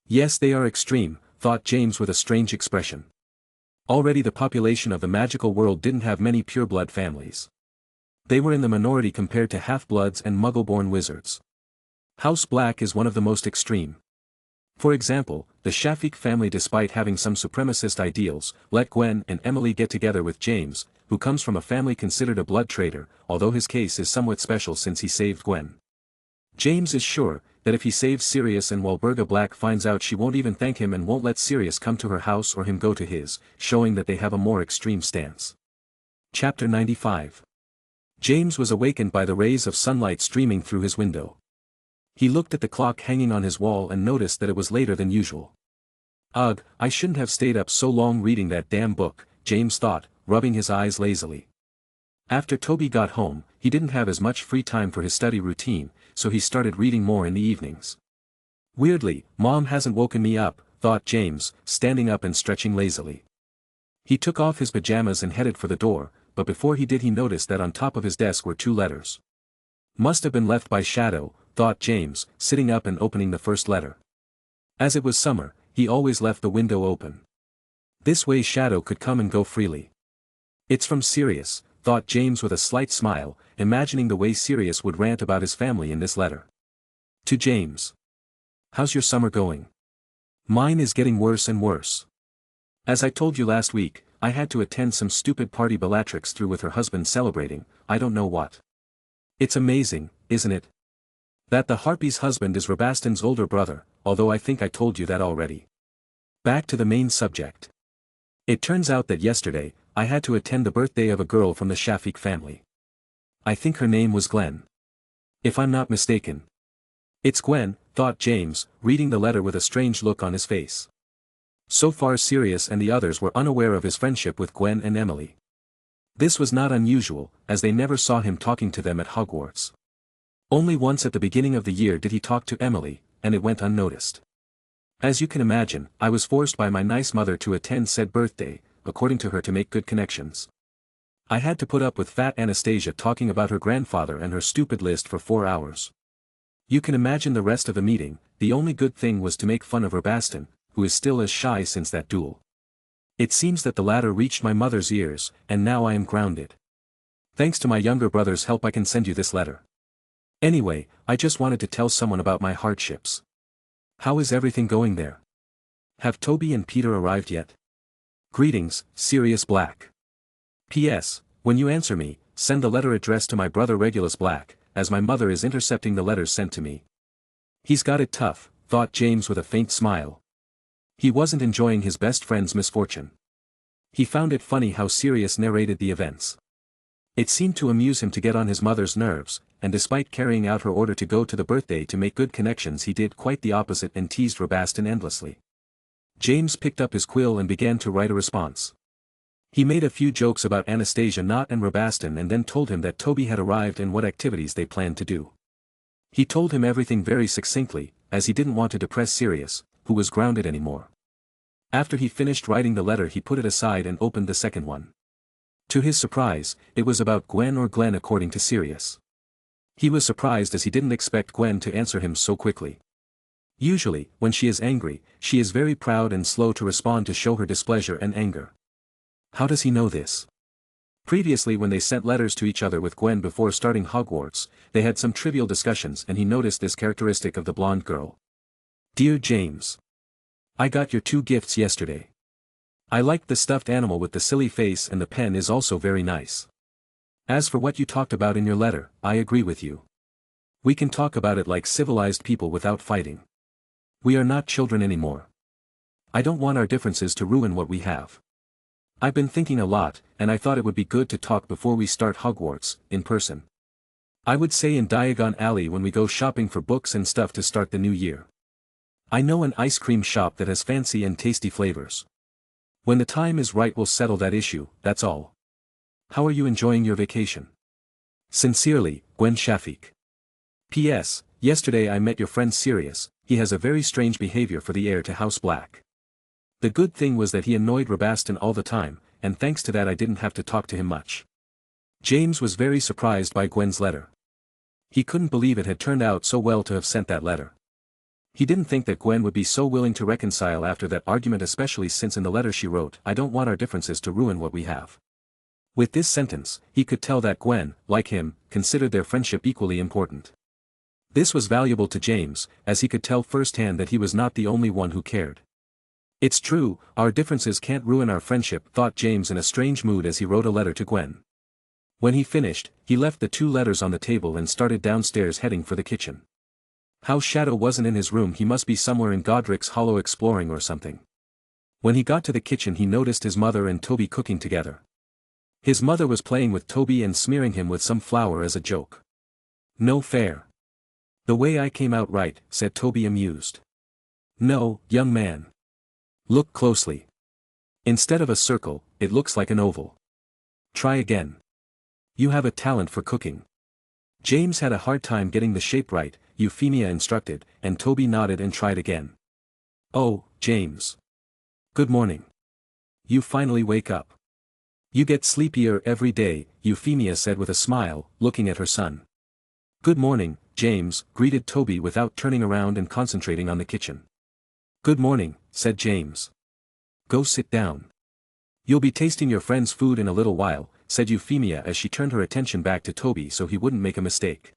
Yes, they are extreme, thought James with a strange expression. Already the population of the magical world didn't have many pure-blood families. They were in the minority compared to half-bloods and Muggle-born wizards. House Black is one of the most extreme. For example, the Shafi family, despite having some supremacist ideals, let Gwen and Emily get together with James, who comes from a family considered a blood traitor, although his case is somewhat special since he saved Gwen. James is sure that if he saves Sirius and Walburga Black finds out, she won't even thank him and won't let Sirius come to her house or him go to his, showing that they have a more extreme stance. Chapter 95. James was awakened by the rays of sunlight streaming through his window. He looked at the clock hanging on his wall and noticed that it was later than usual. Ugh, I shouldn't have stayed up so long reading that damn book, James thought, rubbing his eyes lazily. After Toby got home, he didn't have as much free time for his study routine, so he started reading more in the evenings. Weirdly, Mom hasn't woken me up, thought James, standing up and stretching lazily. He took off his pajamas and headed for the door, but before he did he noticed that on top of his desk were 2 letters. Must have been left by Shadow, thought James, sitting up and opening the first letter. As it was summer, he always left the window open. This way Shadow could come and go freely. It's from Sirius, thought James with a slight smile, imagining the way Sirius would rant about his family in this letter. To James. How's your summer going? Mine is getting worse and worse. As I told you last week, I had to attend some stupid party Bellatrix threw with her husband celebrating, I don't know what. It's amazing, isn't it? That the Harpy's husband is Rabastin's older brother, although I think I told you that already. Back to the main subject. It turns out that yesterday, I had to attend the birthday of a girl from the Shafi family. I think her name was Gwen. If I'm not mistaken. It's Gwen, thought James, reading the letter with a strange look on his face. So far Sirius and the others were unaware of his friendship with Gwen and Emily. This was not unusual, as they never saw him talking to them at Hogwarts. Only once at the beginning of the year did he talk to Emily, and it went unnoticed. As you can imagine, I was forced by my nice mother to attend said birthday, according to her to make good connections. I had to put up with fat Anastasia talking about her grandfather and her stupid list for 4 hours. You can imagine the rest of the meeting, the only good thing was to make fun of Rabastin, who is still as shy since that duel. It seems that the latter reached my mother's ears, and now I am grounded. Thanks to my younger brother's help I can send you this letter. Anyway, I just wanted to tell someone about my hardships. How is everything going there? Have Toby and Peter arrived yet? Greetings, Sirius Black. P.S. When you answer me, send the letter addressed to my brother Regulus Black, as my mother is intercepting the letters sent to me. He's got it tough, thought James with a faint smile. He wasn't enjoying his best friend's misfortune. He found it funny how Sirius narrated the events. It seemed to amuse him to get on his mother's nerves, and despite carrying out her order to go to the birthday to make good connections he did quite the opposite and teased Rabastin endlessly. James picked up his quill and began to write a response. He made a few jokes about Anastasia not and Rabastin and then told him that Toby had arrived and what activities they planned to do. He told him everything very succinctly, as he didn't want to depress Sirius, who was grounded anymore. After he finished writing the letter he put it aside and opened the second one. To his surprise, it was about Gwen or Glenn according to Sirius. He was surprised as he didn't expect Gwen to answer him so quickly. Usually, when she is angry, she is very proud and slow to respond to show her displeasure and anger. How does he know this? Previously when they sent letters to each other with Gwen before starting Hogwarts, they had some trivial discussions and he noticed this characteristic of the blonde girl. Dear James. I got your 2 gifts yesterday. I liked the stuffed animal with the silly face and the pen is also very nice. As for what you talked about in your letter, I agree with you. We can talk about it like civilized people without fighting. We are not children anymore. I don't want our differences to ruin what we have. I've been thinking a lot, and I thought it would be good to talk before we start Hogwarts, in person. I would say in Diagon Alley when we go shopping for books and stuff to start the new year. I know an ice cream shop that has fancy and tasty flavors. When the time is right we'll settle that issue, that's all. How are you enjoying your vacation? Sincerely, Gwen Shafi. P.S. Yesterday I met your friend Sirius, he has a very strange behavior for the heir to House Black. The good thing was that he annoyed Rabastin all the time, and thanks to that I didn't have to talk to him much. James was very surprised by Gwen's letter. He couldn't believe it had turned out so well to have sent that letter. He didn't think that Gwen would be so willing to reconcile after that argument, especially since in the letter she wrote, I don't want our differences to ruin what we have. With this sentence, he could tell that Gwen, like him, considered their friendship equally important. This was valuable to James, as he could tell firsthand that he was not the only one who cared. It's true, our differences can't ruin our friendship, thought James in a strange mood as he wrote a letter to Gwen. When he finished, he left the 2 letters on the table and started downstairs heading for the kitchen. How Shadow wasn't in his room, he must be somewhere in Godric's Hollow exploring or something. When he got to the kitchen he noticed his mother and Toby cooking together. His mother was playing with Toby and smearing him with some flour as a joke. No fair. The way I came out right, said Toby amused. No, young man. Look closely. Instead of a circle, it looks like an oval. Try again. You have a talent for cooking. James had a hard time getting the shape right, Euphemia instructed, and Toby nodded and tried again. Oh, James. Good morning. You finally wake up. You get sleepier every day, Euphemia said with a smile, looking at her son. Good morning, James, greeted Toby without turning around and concentrating on the kitchen. Good morning, said James. Go sit down. You'll be tasting your friend's food in a little while, said Euphemia as she turned her attention back to Toby so he wouldn't make a mistake.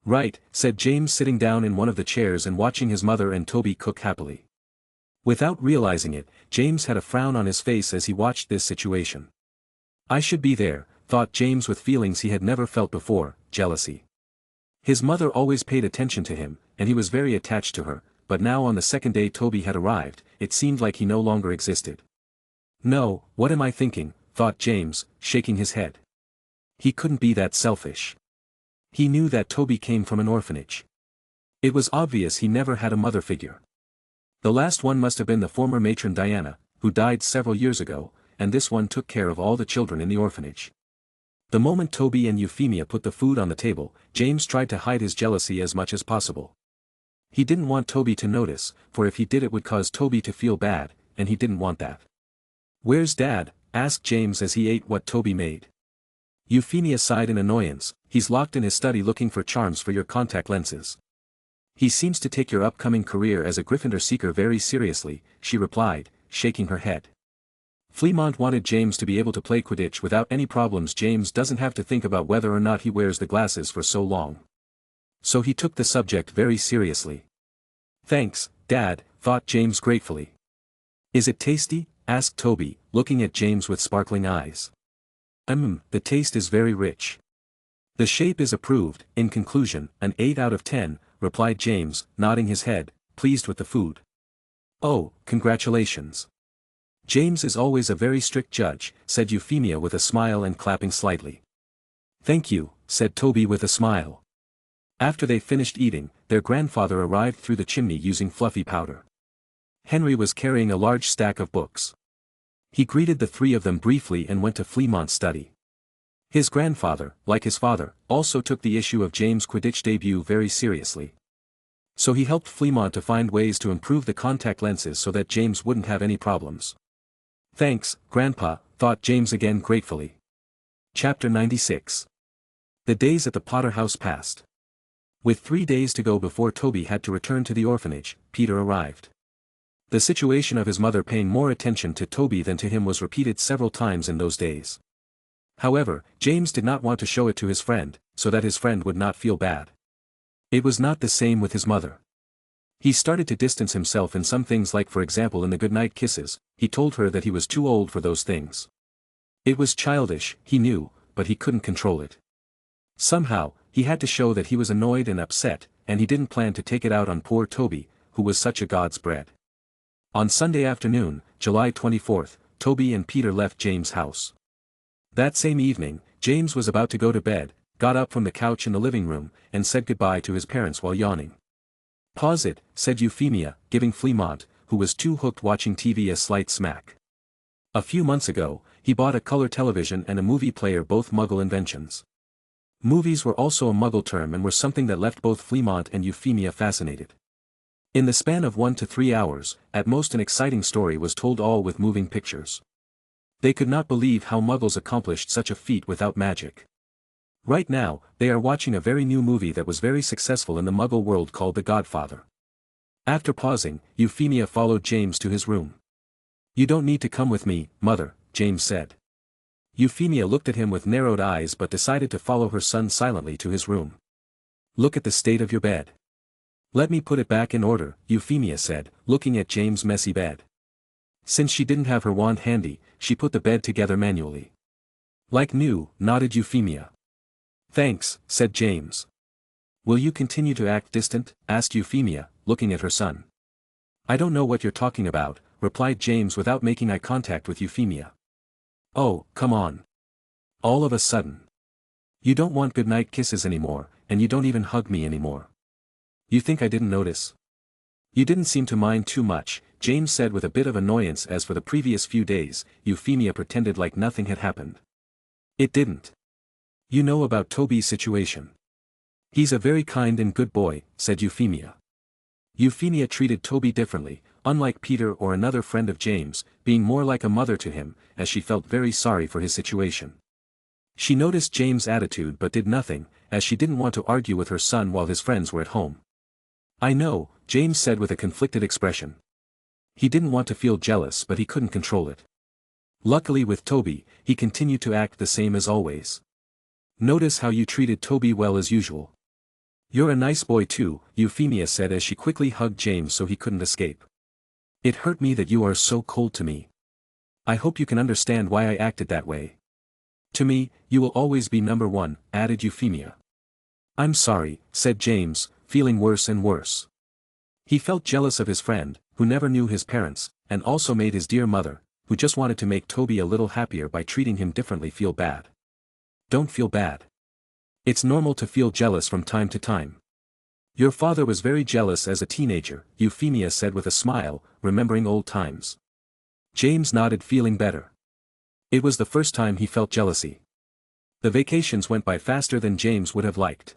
Right, said James sitting down in one of the chairs and watching his mother and Toby cook happily. Without realizing it, James had a frown on his face as he watched this situation. I should be there, thought James with feelings he had never felt before, jealousy. His mother always paid attention to him, and he was very attached to her, but now on the second day Toby had arrived, it seemed like he no longer existed. No, what am I thinking, thought James, shaking his head. He couldn't be that selfish. He knew that Toby came from an orphanage. It was obvious he never had a mother figure. The last one must have been the former matron Diana, who died several years ago, and this one took care of all the children in the orphanage. The moment Toby and Euphemia put the food on the table, James tried to hide his jealousy as much as possible. He didn't want Toby to notice, for if he did it would cause Toby to feel bad, and he didn't want that. Where's Dad? Asked James as he ate what Toby made. Euphemia sighed in annoyance, he's locked in his study looking for charms for your contact lenses. He seems to take your upcoming career as a Gryffindor seeker very seriously, she replied, shaking her head. Fleamont wanted James to be able to play Quidditch without any problems. James doesn't have to think about whether or not he wears the glasses for so long. So he took the subject very seriously. Thanks, Dad, thought James gratefully. Is it tasty? Asked Toby, looking at James with sparkling eyes. The taste is very rich. The shape is approved, in conclusion, an 8 out of 10, replied James, nodding his head, pleased with the food. Oh, congratulations. James is always a very strict judge, said Euphemia with a smile and clapping slightly. Thank you, said Toby with a smile. After they finished eating, their grandfather arrived through the chimney using fluffy powder. Henry was carrying a large stack of books. He greeted the three of them briefly and went to Fleamont's study. His grandfather, like his father, also took the issue of James' Quidditch debut very seriously. So he helped Fleamont to find ways to improve the contact lenses so that James wouldn't have any problems. Thanks, Grandpa, thought James again gratefully. Chapter 96. The days at the Potter house passed. With 3 days to go before Toby had to return to the orphanage, Peter arrived. The situation of his mother paying more attention to Toby than to him was repeated several times in those days. However, James did not want to show it to his friend, so that his friend would not feel bad. It was not the same with his mother. He started to distance himself in some things, like for example in the goodnight kisses. He told her that he was too old for those things. It was childish, he knew, but he couldn't control it. Somehow, he had to show that he was annoyed and upset, and he didn't plan to take it out on poor Toby, who was such a God's bread. On Sunday afternoon, July 24th, Toby and Peter left James' house. That same evening, James was about to go to bed, got up from the couch in the living room, and said goodbye to his parents while yawning. Pause it, said Euphemia, giving Fleamont, who was too hooked watching TV, a slight smack. A few months ago, he bought a color television and a movie player, both Muggle inventions. Movies were also a Muggle term and were something that left both Fleamont and Euphemia fascinated. In the span of 1 to 3 hours, at most an exciting story was told, all with moving pictures. They could not believe how Muggles accomplished such a feat without magic. Right now, they are watching a very new movie that was very successful in the Muggle world called The Godfather. After pausing, Euphemia followed James to his room. You don't need to come with me, Mother, James said. Euphemia looked at him with narrowed eyes but decided to follow her son silently to his room. Look at the state of your bed. Let me put it back in order, Euphemia said, looking at James' messy bed. Since she didn't have her wand handy, she put the bed together manually. Like new, nodded Euphemia. Thanks, said James. Will you continue to act distant? Asked Euphemia, looking at her son. I don't know what you're talking about, replied James without making eye contact with Euphemia. Oh, come on. All of a sudden. You don't want goodnight kisses anymore, and you don't even hug me anymore. You think I didn't notice? You didn't seem to mind too much, James said with a bit of annoyance as for the previous few days, Euphemia pretended like nothing had happened. It didn't. You know about Toby's situation. He's a very kind and good boy, said Euphemia. Euphemia treated Toby differently, unlike Peter or another friend of James, being more like a mother to him, as she felt very sorry for his situation. She noticed James' attitude but did nothing, as she didn't want to argue with her son while his friends were at home. I know, James said with a conflicted expression. He didn't want to feel jealous but he couldn't control it. Luckily with Toby, he continued to act the same as always. Notice how you treated Toby well as usual. You're a nice boy too, Euphemia said as she quickly hugged James so he couldn't escape. It hurt me that you are so cold to me. I hope you can understand why I acted that way. To me, you will always be number one, added Euphemia. I'm sorry, said James, feeling worse and worse. He felt jealous of his friend, who never knew his parents, and also made his dear mother, who just wanted to make Toby a little happier by treating him differently, feel bad. Don't feel bad. It's normal to feel jealous from time to time. Your father was very jealous as a teenager, Euphemia said with a smile, remembering old times. James nodded, feeling better. It was the first time he felt jealousy. The vacations went by faster than James would have liked.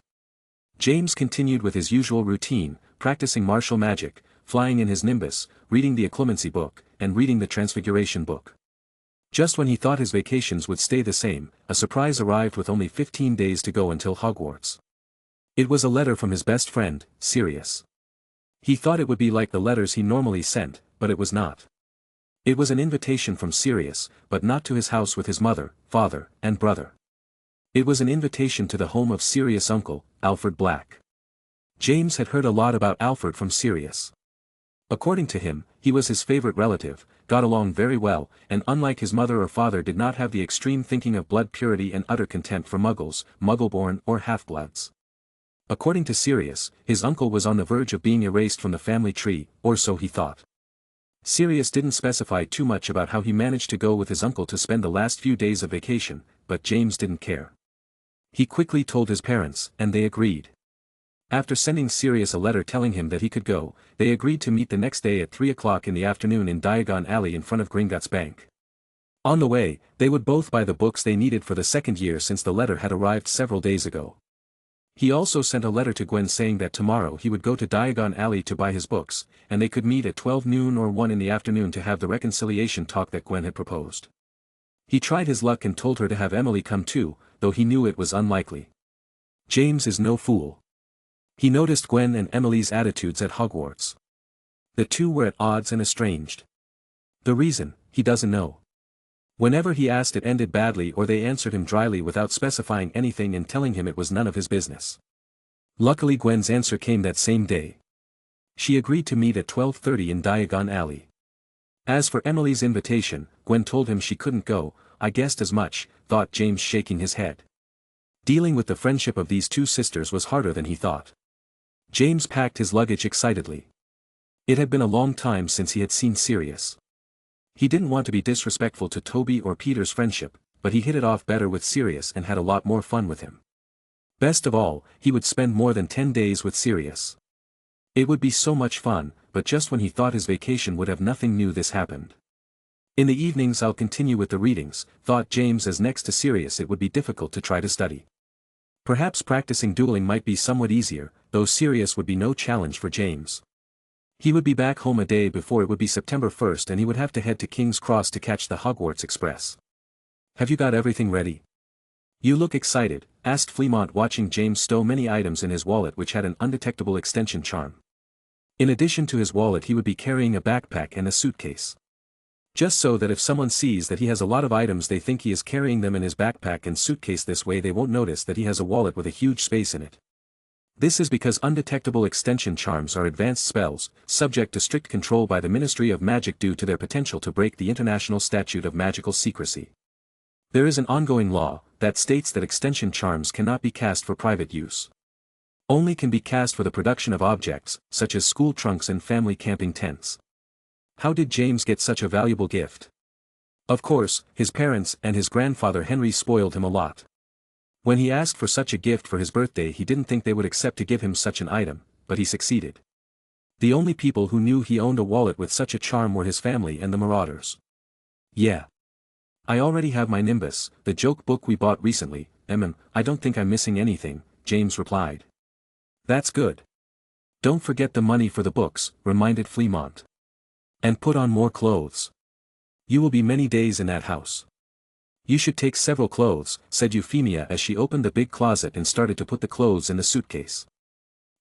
James continued with his usual routine, practicing martial magic, flying in his nimbus, reading the Occlumency book, and reading the Transfiguration book. Just when he thought his vacations would stay the same, a surprise arrived with only 15 days to go until Hogwarts. It was a letter from his best friend, Sirius. He thought it would be like the letters he normally sent, but it was not. It was an invitation from Sirius, but not to his house with his mother, father, and brother. It was an invitation to the home of Sirius' uncle, Alfred Black. James had heard a lot about Alfred from Sirius. According to him, he was his favorite relative, got along very well, and unlike his mother or father did not have the extreme thinking of blood purity and utter contempt for muggles, muggleborn or half-bloods. According to Sirius, his uncle was on the verge of being erased from the family tree, or so he thought. Sirius didn't specify too much about how he managed to go with his uncle to spend the last few days of vacation, but James didn't care. He quickly told his parents, and they agreed. After sending Sirius a letter telling him that he could go, they agreed to meet the next day at 3 o'clock in the afternoon in Diagon Alley in front of Gringotts Bank. On the way, they would both buy the books they needed for the second year since the letter had arrived several days ago. He also sent a letter to Gwen saying that tomorrow he would go to Diagon Alley to buy his books, and they could meet at 12 noon or 1 in the afternoon to have the reconciliation talk that Gwen had proposed. He tried his luck and told her to have Emily come too, though he knew it was unlikely. James is no fool. He noticed Gwen and Emily's attitudes at Hogwarts. The two were at odds and estranged. The reason, he doesn't know. Whenever he asked it ended badly or they answered him dryly without specifying anything and telling him it was none of his business. Luckily Gwen's answer came that same day. She agreed to meet at 12:30 in Diagon Alley. As for Emily's invitation, Gwen told him she couldn't go. I guessed as much, thought James, shaking his head. Dealing with the friendship of these two sisters was harder than he thought. James packed his luggage excitedly. It had been a long time since he had seen Sirius. He didn't want to be disrespectful to Toby or Peter's friendship, but he hit it off better with Sirius and had a lot more fun with him. Best of all, he would spend more than 10 days with Sirius. It would be so much fun, but just when he thought his vacation would have nothing new, this happened. In the evenings I'll continue with the readings, thought James, as next to Sirius it would be difficult to try to study. Perhaps practicing dueling might be somewhat easier, though Sirius would be no challenge for James. He would be back home a day before it would be September 1st and he would have to head to King's Cross to catch the Hogwarts Express. Have you got everything ready? You look excited, asked Fleamont, watching James stow many items in his wallet which had an undetectable extension charm. In addition to his wallet he would be carrying a backpack and a suitcase. Just so that if someone sees that he has a lot of items they think he is carrying them in his backpack and suitcase, this way they won't notice that he has a wallet with a huge space in it. This is because undetectable extension charms are advanced spells, subject to strict control by the Ministry of Magic due to their potential to break the International Statute of Magical Secrecy. There is an ongoing law that states that extension charms cannot be cast for private use. Only can be cast for the production of objects, such as school trunks and family camping tents. How did James get such a valuable gift? Of course, his parents and his grandfather Henry spoiled him a lot. When he asked for such a gift for his birthday, he didn't think they would accept to give him such an item, but he succeeded. The only people who knew he owned a wallet with such a charm were his family and the Marauders. Yeah. I already have my Nimbus, the joke book we bought recently, I don't think I'm missing anything, James replied. That's good. Don't forget the money for the books, reminded Fleamont. And put on more clothes. You will be many days in that house. You should take several clothes, said Euphemia as she opened the big closet and started to put the clothes in the suitcase.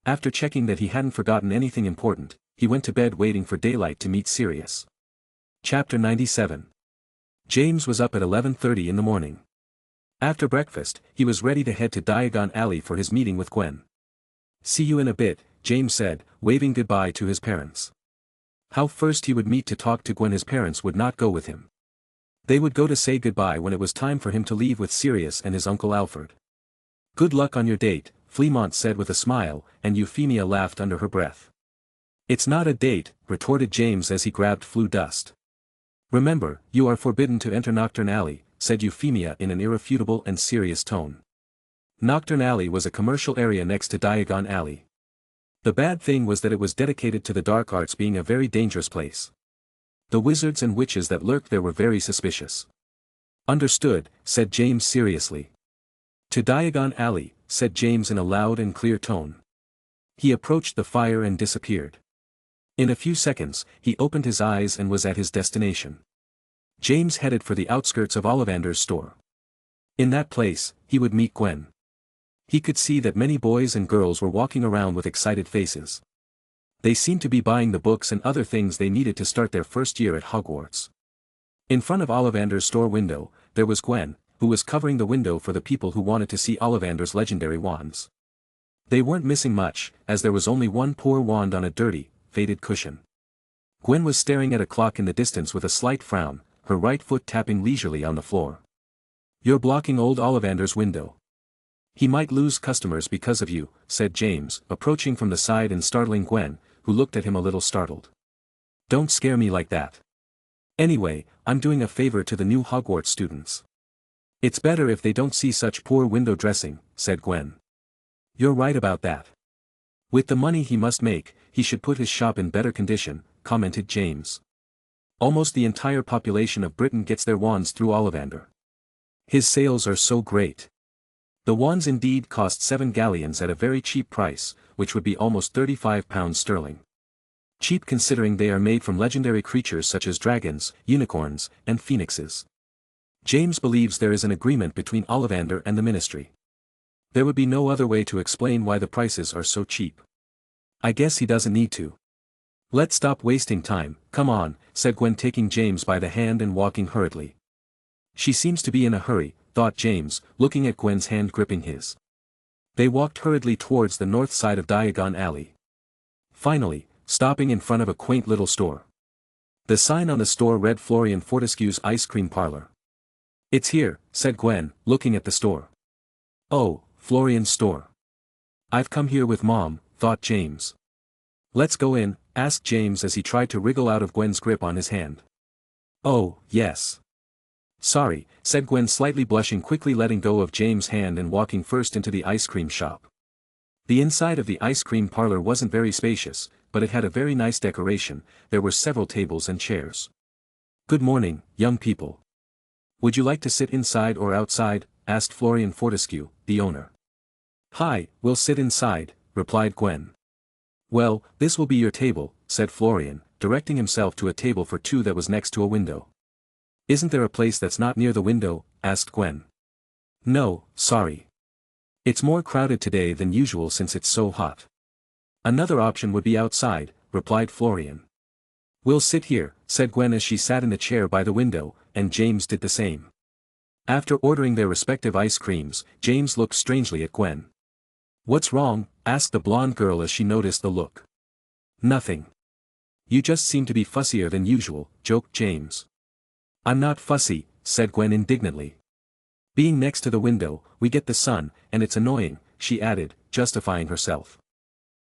After checking that he hadn't forgotten anything important, he went to bed waiting for daylight to meet Sirius. Chapter 97. James was up at 11:30 in the morning. After breakfast, he was ready to head to Diagon Alley for his meeting with Gwen. See you in a bit, James said, waving goodbye to his parents. How first he would meet to talk to Gwen. His parents would not go with him. They would go to say goodbye when it was time for him to leave with Sirius and his Uncle Alfred. Good luck on your date, Fleamont said with a smile, and Euphemia laughed under her breath. It's not a date, retorted James as he grabbed Flue Dust. Remember, you are forbidden to enter Nocturne Alley, said Euphemia in an irrefutable and serious tone. Nocturne Alley was a commercial area next to Diagon Alley. The bad thing was that it was dedicated to the dark arts, being a very dangerous place. The wizards and witches that lurked there were very suspicious. Understood, said James seriously. To Diagon Alley, said James in a loud and clear tone. He approached the fire and disappeared. In a few seconds, he opened his eyes and was at his destination. James headed for the outskirts of Ollivander's store. In that place, he would meet Gwen. He could see that many boys and girls were walking around with excited faces. They seemed to be buying the books and other things they needed to start their first year at Hogwarts. In front of Ollivander's store window, there was Gwen, who was covering the window for the people who wanted to see Ollivander's legendary wands. They weren't missing much, as there was only one poor wand on a dirty, faded cushion. Gwen was staring at a clock in the distance with a slight frown, her right foot tapping leisurely on the floor. You're blocking old Ollivander's window. He might lose customers because of you, said James, approaching from the side and startling Gwen, who looked at him a little startled. Don't scare me like that. Anyway, I'm doing a favor to the new Hogwarts students. It's better if they don't see such poor window dressing, said Gwen. You're right about that. With the money he must make, he should put his shop in better condition, commented James. Almost the entire population of Britain gets their wands through Ollivander. His sales are so great. The wands indeed cost 7 galleons at a very cheap price, which would be almost £35 sterling. Cheap considering they are made from legendary creatures such as dragons, unicorns, and phoenixes. James believes there is an agreement between Ollivander and the Ministry. There would be no other way to explain why the prices are so cheap. I guess he doesn't need to. Let's stop wasting time, come on, said Gwen, taking James by the hand and walking hurriedly. She seems to be in a hurry, thought James, looking at Gwen's hand gripping his. They walked hurriedly towards the north side of Diagon Alley. Finally, stopping in front of a quaint little store. The sign on the store read Florian Fortescue's Ice Cream Parlor. It's here, said Gwen, looking at the store. Oh, Florian's store. I've come here with Mom, thought James. Let's go in, asked James as he tried to wriggle out of Gwen's grip on his hand. Oh, yes. Sorry, said Gwen, slightly blushing, quickly letting go of James' hand and walking first into the ice cream shop. The inside of the ice cream parlor wasn't very spacious, but it had a very nice decoration. There were several tables and chairs. Good morning, young people. Would you like to sit inside or outside? Asked Florian Fortescue, the owner. Hi, we'll sit inside, replied Gwen. Well, this will be your table, said Florian, directing himself to a table for two that was next to a window. Isn't there a place that's not near the window? Asked Gwen. No, sorry. It's more crowded today than usual since it's so hot. Another option would be outside, replied Florian. We'll sit here, said Gwen as she sat in a chair by the window, and James did the same. After ordering their respective ice creams, James looked strangely at Gwen. What's wrong? Asked the blonde girl as she noticed the look. Nothing. You just seem to be fussier than usual, joked James. I'm not fussy, said Gwen indignantly. Being next to the window, we get the sun, and it's annoying, she added, justifying herself.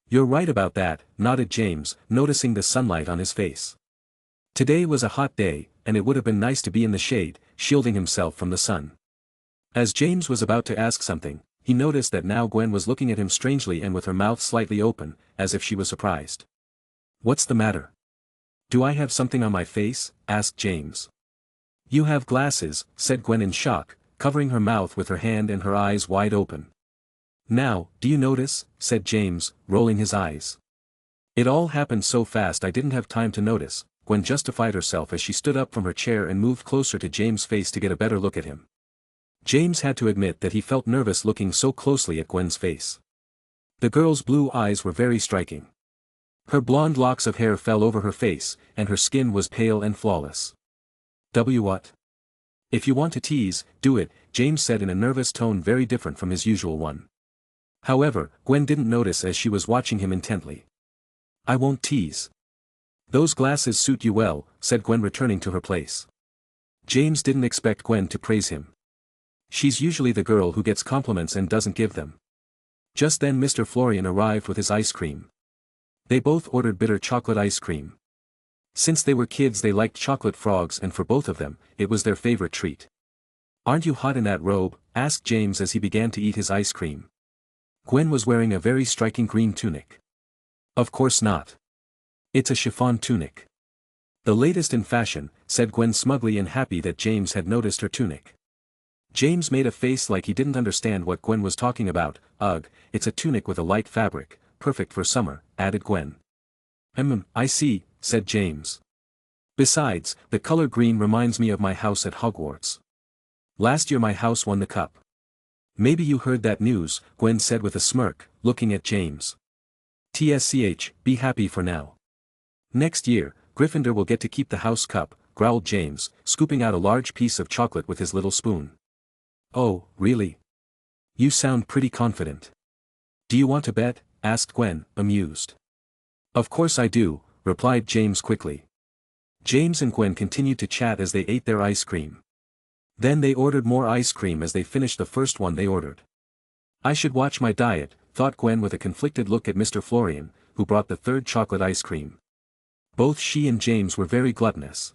You're right about that, nodded James, noticing the sunlight on his face. Today was a hot day, and it would have been nice to be in the shade, shielding himself from the sun. As James was about to ask something, he noticed that now Gwen was looking at him strangely and with her mouth slightly open, as if she was surprised. "What's the matter? Do I have something on my face?" asked James. "You have glasses," said Gwen in shock, covering her mouth with her hand and her eyes wide open. "Now, do you notice?" said James, rolling his eyes. "It all happened so fast I didn't have time to notice," Gwen justified herself as she stood up from her chair and moved closer to James' face to get a better look at him. James had to admit that he felt nervous looking so closely at Gwen's face. The girl's blue eyes were very striking. Her blonde locks of hair fell over her face, and her skin was pale and flawless. What? "If you want to tease, do it," James said in a nervous tone very different from his usual one. However, Gwen didn't notice as she was watching him intently. "I won't tease." "Those glasses suit you well," said Gwen returning to her place. James didn't expect Gwen to praise him. She's usually the girl who gets compliments and doesn't give them. Just then Mr. Florian arrived with his ice cream. They both ordered bitter chocolate ice cream. Since they were kids they liked chocolate frogs and for both of them, it was their favorite treat. "Aren't you hot in that robe?" asked James as he began to eat his ice cream. Gwen was wearing a very striking green tunic. "Of course not. It's a chiffon tunic." "The latest in fashion," said Gwen smugly and happy that James had noticed her tunic. James made a face like he didn't understand what Gwen was talking about. "Ugh, it's a tunic with a light fabric, perfect for summer," added Gwen. I see," said James. "Besides, the color green reminds me of my house at Hogwarts. Last year my house won the cup." "Maybe you heard that news," Gwen said with a smirk, looking at James. "Tsch, be happy for now. Next year, Gryffindor will get to keep the house cup," growled James, scooping out a large piece of chocolate with his little spoon. "Oh, really? You sound pretty confident. Do you want to bet?" asked Gwen, amused. "Of course I do," replied James quickly. James and Gwen continued to chat as they ate their ice cream. Then they ordered more ice cream as they finished the first one they ordered. "I should watch my diet," thought Gwen with a conflicted look at Mr. Florian, who brought the third chocolate ice cream. Both she and James were very gluttonous.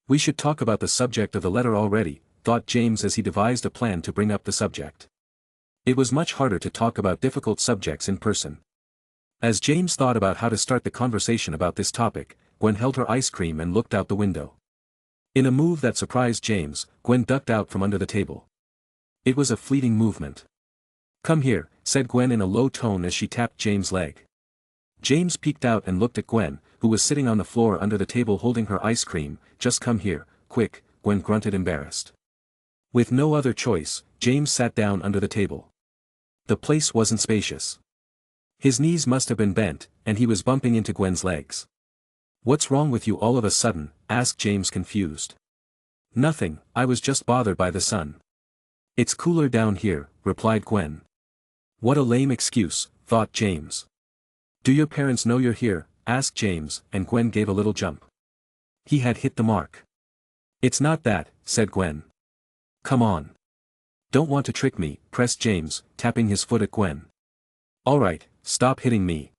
"We should talk about the subject of the letter already," thought James as he devised a plan to bring up the subject. It was much harder to talk about difficult subjects in person. As James thought about how to start the conversation about this topic, Gwen held her ice cream and looked out the window. In a move that surprised James, Gwen ducked out from under the table. It was a fleeting movement. "Come here," said Gwen in a low tone as she tapped James' leg. James peeked out and looked at Gwen, who was sitting on the floor under the table holding her ice cream. "Just come here, quick," Gwen grunted embarrassed. With no other choice, James sat down under the table. The place wasn't spacious. His knees must have been bent, and he was bumping into Gwen's legs. "What's wrong with you all of a sudden?" asked James confused. "Nothing, I was just bothered by the sun." "It's cooler down here," replied Gwen. "What a lame excuse," thought James. "Do your parents know you're here?" asked James, and Gwen gave a little jump. He had hit the mark. "It's not that," said Gwen. "Come on. Don't want to trick me," pressed James, tapping his foot at Gwen. "All right, stop hitting me.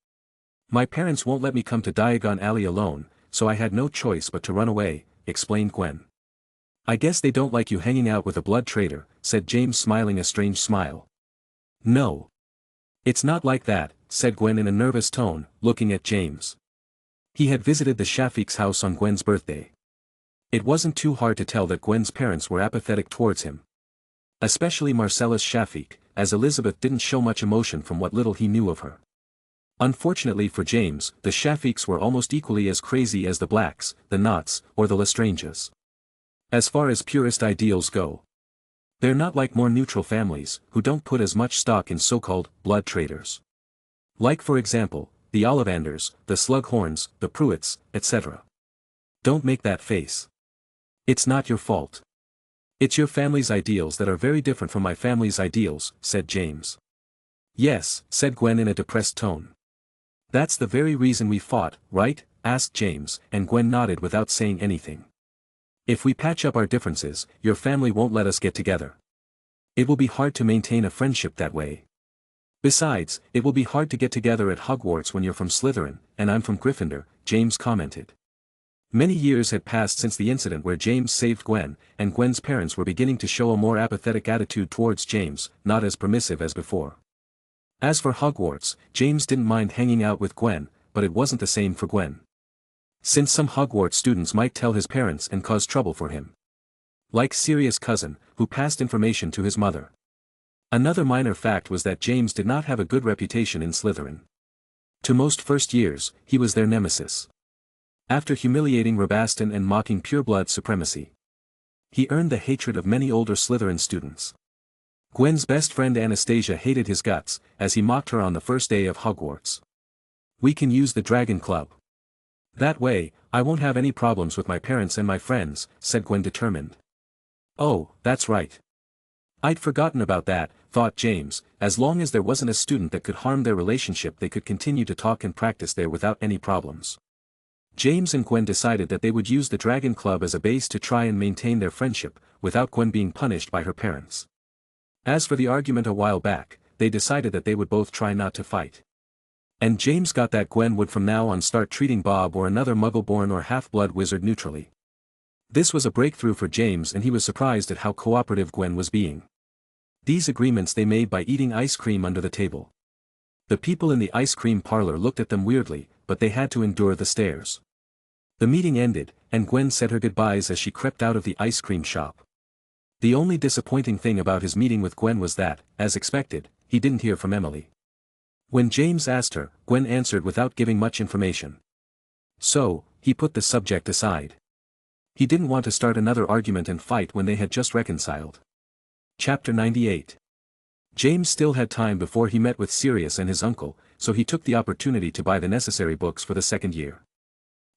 My parents won't let me come to Diagon Alley alone, so I had no choice but to run away," explained Gwen. "I guess they don't like you hanging out with a blood traitor," said James smiling a strange smile. "No. It's not like that," said Gwen in a nervous tone, looking at James. He had visited the Shafi's house on Gwen's birthday. It wasn't too hard to tell that Gwen's parents were apathetic towards him. Especially Marcellus Shafi, as Elizabeth didn't show much emotion from what little he knew of her. Unfortunately for James, the Shafis were almost equally as crazy as the Blacks, the Knots, or the Lestranges. As far as purist ideals go, they're not like more neutral families, who don't put as much stock in so-called blood traitors. Like for example, the Ollivanders, the Slughorns, the Pruitts, etc. Don't make that face. It's not your fault. It's your family's ideals that are very different from my family's ideals, said James. Yes, said Gwen in a depressed tone. That's the very reason we fought, right? Asked James, and Gwen nodded without saying anything. If we patch up our differences, your family won't let us get together. It will be hard to maintain a friendship that way. Besides, it will be hard to get together at Hogwarts when you're from Slytherin, and I'm from Gryffindor, James commented. Many years had passed since the incident where James saved Gwen, and Gwen's parents were beginning to show a more apathetic attitude towards James, not as permissive as before. As for Hogwarts, James didn't mind hanging out with Gwen, but it wasn't the same for Gwen. Since some Hogwarts students might tell his parents and cause trouble for him. Like Sirius' cousin, who passed information to his mother. Another minor fact was that James did not have a good reputation in Slytherin. To most first years, he was their nemesis. After humiliating Rabaston and mocking pureblood supremacy, he earned the hatred of many older Slytherin students. Gwen's best friend Anastasia hated his guts, as he mocked her on the first day of Hogwarts. "We can use the Dragon Club. That way, I won't have any problems with my parents and my friends," said Gwen determined. "Oh, that's right. I'd forgotten about that," thought James. As long as there wasn't a student that could harm their relationship, they could continue to talk and practice there without any problems. James and Gwen decided that they would use the Dragon Club as a base to try and maintain their friendship, without Gwen being punished by her parents. As for the argument a while back, they decided that they would both try not to fight. And James got that Gwen would from now on start treating Bob or another Muggle-born or half-blood wizard neutrally. This was a breakthrough for James, and he was surprised at how cooperative Gwen was being. These agreements they made by eating ice cream under the table. The people in the ice cream parlor looked at them weirdly, but they had to endure the stares. The meeting ended, and Gwen said her goodbyes as she crept out of the ice cream shop. The only disappointing thing about his meeting with Gwen was that, as expected, he didn't hear from Emily. When James asked her, Gwen answered without giving much information. So, he put the subject aside. He didn't want to start another argument and fight when they had just reconciled. Chapter 98. James still had time before he met with Sirius and his uncle, so he took the opportunity to buy the necessary books for the second year.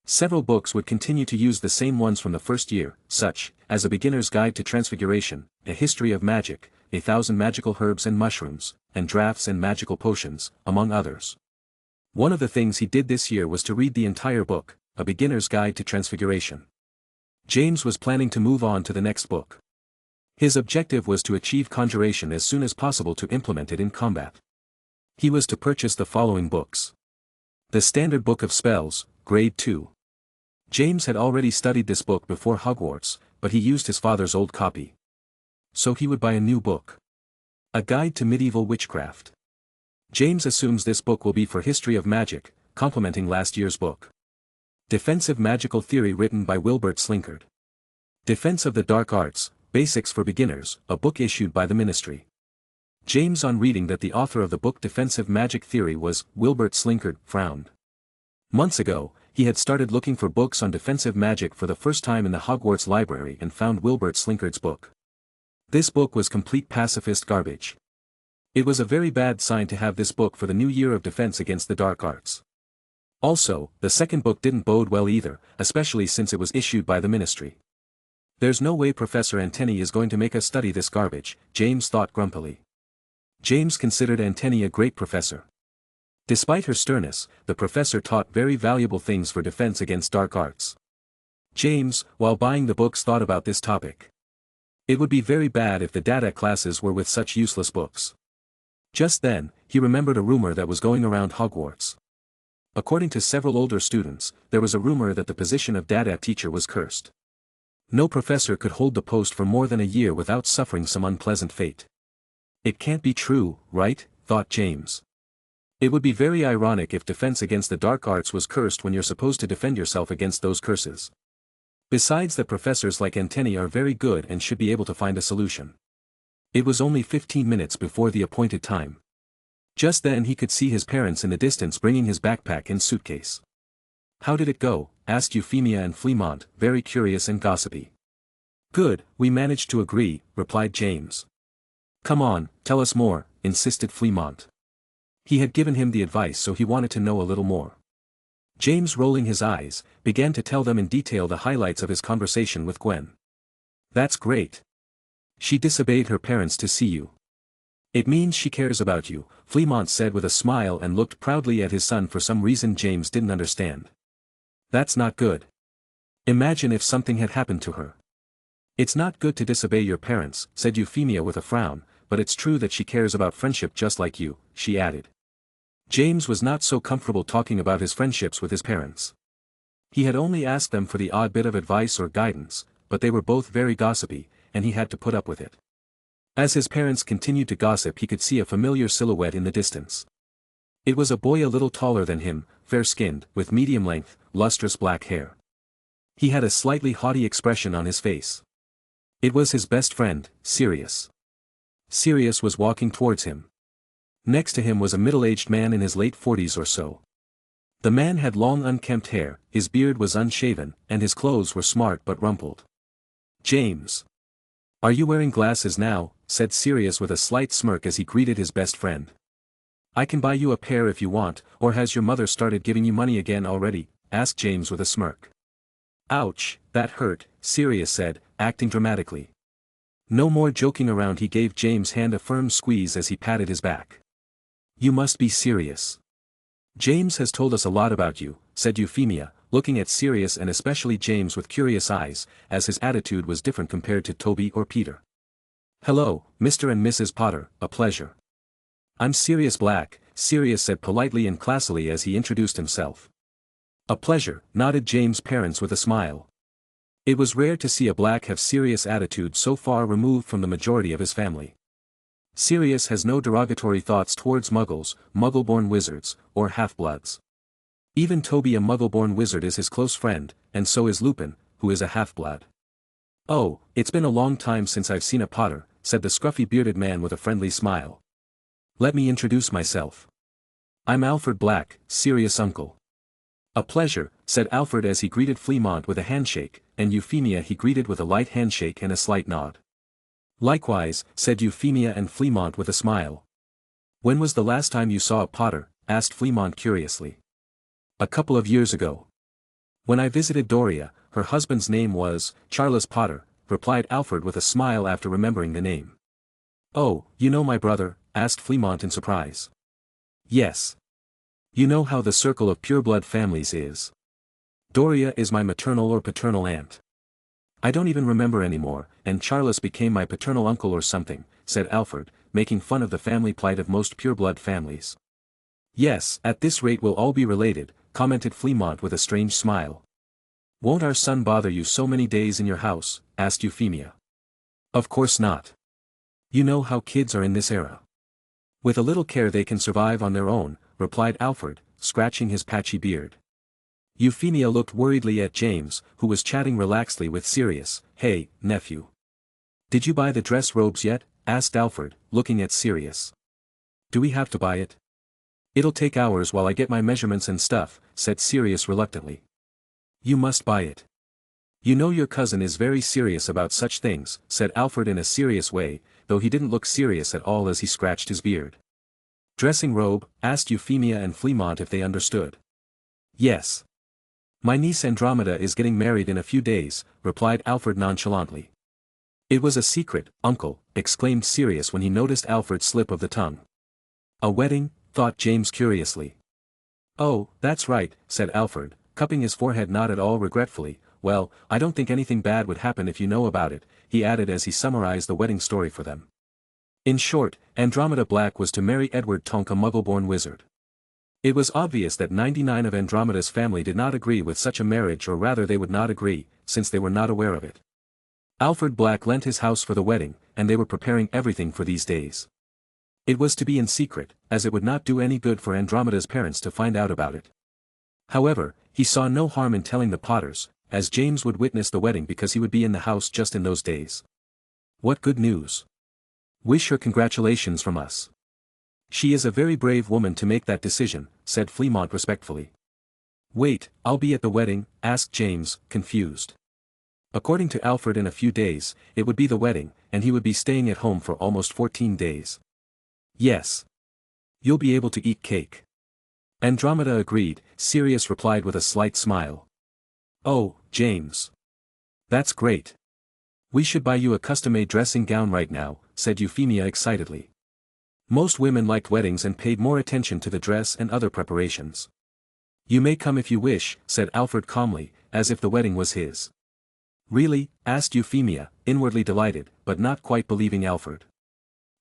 Several books would continue to use the same ones from the first year, such as A Beginner's Guide to Transfiguration, A History of Magic, 1,000 Magical Herbs and Mushrooms, and Drafts and Magical Potions, among others. One of the things he did this year was to read the entire book, A Beginner's Guide to Transfiguration. James was planning to move on to the next book. His objective was to achieve conjuration as soon as possible to implement it in combat. He was to purchase the following books. The Standard Book of Spells, Grade 2. James had already studied this book before Hogwarts, but he used his father's old copy. So he would buy a new book. A Guide to Medieval Witchcraft. James assumes this book will be for History of Magic, complementing last year's book. Defensive Magical Theory written by Wilbert Slinkard. Defense of the Dark Arts, Basics for Beginners, a book issued by the Ministry. James, on reading that the author of the book Defensive Magic Theory was Wilbert Slinkard, frowned. Months ago, he had started looking for books on defensive magic for the first time in the Hogwarts library and found Wilbert Slinkard's book. This book was complete pacifist garbage. It was a very bad sign to have this book for the new year of defense against the dark arts. Also, the second book didn't bode well either, especially since it was issued by the Ministry. There's no way Professor Antony is going to make us study this garbage, James thought grumpily. James considered Antony a great professor. Despite her sternness, the professor taught very valuable things for defense against dark arts. James, while buying the books, thought about this topic. It would be very bad if the data classes were with such useless books. Just then, he remembered a rumor that was going around Hogwarts. According to several older students, there was a rumor that the position of data teacher was cursed. No professor could hold the post for more than a year without suffering some unpleasant fate. It can't be true, right? Thought James. It would be very ironic if defense against the dark arts was cursed when you're supposed to defend yourself against those curses. Besides that, professors like Antony are very good and should be able to find a solution. It was only 15 minutes before the appointed time. Just then he could see his parents in the distance bringing his backpack and suitcase. "How did it go?" asked Euphemia and Fleamont, very curious and gossipy. "Good, we managed to agree," replied James. "Come on, tell us more," insisted Fleamont. He had given him the advice, so he wanted to know a little more. James, rolling his eyes, began to tell them in detail the highlights of his conversation with Gwen. "That's great. She disobeyed her parents to see you. It means she cares about you," Fleamont said with a smile and looked proudly at his son for some reason James didn't understand. "That's not good. Imagine if something had happened to her." "It's not good to disobey your parents," said Euphemia with a frown, "but it's true that she cares about friendship just like you," she added. James was not so comfortable talking about his friendships with his parents. He had only asked them for the odd bit of advice or guidance, but they were both very gossipy, and he had to put up with it. As his parents continued to gossip, he could see a familiar silhouette in the distance. It was a boy a little taller than him, fair-skinned, with medium-length, lustrous black hair. He had a slightly haughty expression on his face. It was his best friend, Sirius. Sirius was walking towards him. Next to him was a middle-aged man in his late 40s or so. The man had long unkempt hair, his beard was unshaven, and his clothes were smart but rumpled. "James. Are you wearing glasses now?" said Sirius with a slight smirk as he greeted his best friend. "I can buy you a pair if you want, or has your mother started giving you money again already?" asked James with a smirk. "Ouch, that hurt," Sirius said, acting dramatically. No more joking around. He gave James' hand a firm squeeze as he patted his back. "You must be serious. James has told us a lot about you," said Euphemia, looking at Sirius and especially James with curious eyes, as his attitude was different compared to Toby or Peter. "Hello, Mr. and Mrs. Potter, a pleasure. I'm Sirius Black," Sirius said politely and classily as he introduced himself. "A pleasure," nodded James' parents with a smile. It was rare to see a Black have serious attitude so far removed from the majority of his family. Sirius has no derogatory thoughts towards Muggles, Muggle-born wizards, or half-bloods. Even Toby, a Muggle-born wizard, is his close friend, and so is Lupin, who is a half-blood. "Oh, it's been a long time since I've seen a Potter," said the scruffy bearded man with a friendly smile. "Let me introduce myself. I'm Alfred Black, Sirius' uncle." "A pleasure," said Alfred as he greeted Fleamont with a handshake, and Euphemia he greeted with a light handshake and a slight nod. "Likewise," said Euphemia and Fleamont with a smile. "When was the last time you saw a Potter?" asked Fleamont curiously. "A couple of years ago. When I visited Doria, her husband's name was Charles Potter," replied Alfred with a smile after remembering the name. "Oh, you know my brother?" asked Fleamont in surprise. "Yes. You know how the circle of pureblood families is. Doria is my maternal or paternal aunt. I don't even remember anymore, and Charles became my paternal uncle or something," said Alfred, making fun of the family plight of most pureblood families. "Yes, at this rate we'll all be related," commented Fleamont with a strange smile. "Won't our son bother you so many days in your house?" asked Euphemia. "Of course not. You know how kids are in this era. With a little care they can survive on their own," replied Alfred, scratching his patchy beard. Euphemia looked worriedly at James, who was chatting relaxedly with Sirius. "Hey, nephew. Did you buy the dress robes yet?" asked Alfred, looking at Sirius. "Do we have to buy it?" "It'll take hours while I get my measurements and stuff," said Sirius reluctantly. "You must buy it. You know your cousin is very serious about such things," said Alfred in a serious way, though he didn't look serious at all as he scratched his beard. "Dressing robe?" asked Euphemia and Fleamont if they understood. "Yes. My niece Andromeda is getting married in a few days," replied Alfred nonchalantly. "It was a secret, uncle," exclaimed Sirius when he noticed Alfred's slip of the tongue. "A wedding?" thought James curiously. "Oh, that's right," said Alfred, cupping his forehead not at all regretfully. "Well, I don't think anything bad would happen if you know about it," he added as he summarized the wedding story for them. In short, Andromeda Black was to marry Edward Tonk, a Muggle-born wizard. It was obvious that 99 of Andromeda's family did not agree with such a marriage, or rather they would not agree, since they were not aware of it. Alfred Black lent his house for the wedding, and they were preparing everything for these days. It was to be in secret, as it would not do any good for Andromeda's parents to find out about it. However, he saw no harm in telling the Potters, as James would witness the wedding because he would be in the house just in those days. "What good news. Wish her congratulations from us. She is a very brave woman to make that decision," said Fleamont respectfully. "Wait, I'll be at the wedding?" asked James, confused. According to Alfred, in a few days, it would be the wedding, and he would be staying at home for almost 14 days. "Yes. You'll be able to eat cake." Andromeda agreed. Sirius replied with a slight smile. "Oh, James. That's great. We should buy you a custom-made dressing gown right now," said Euphemia excitedly. Most women liked weddings and paid more attention to the dress and other preparations. "You may come if you wish," said Alfred calmly, as if the wedding was his. "Really?" asked Euphemia, inwardly delighted, but not quite believing Alfred.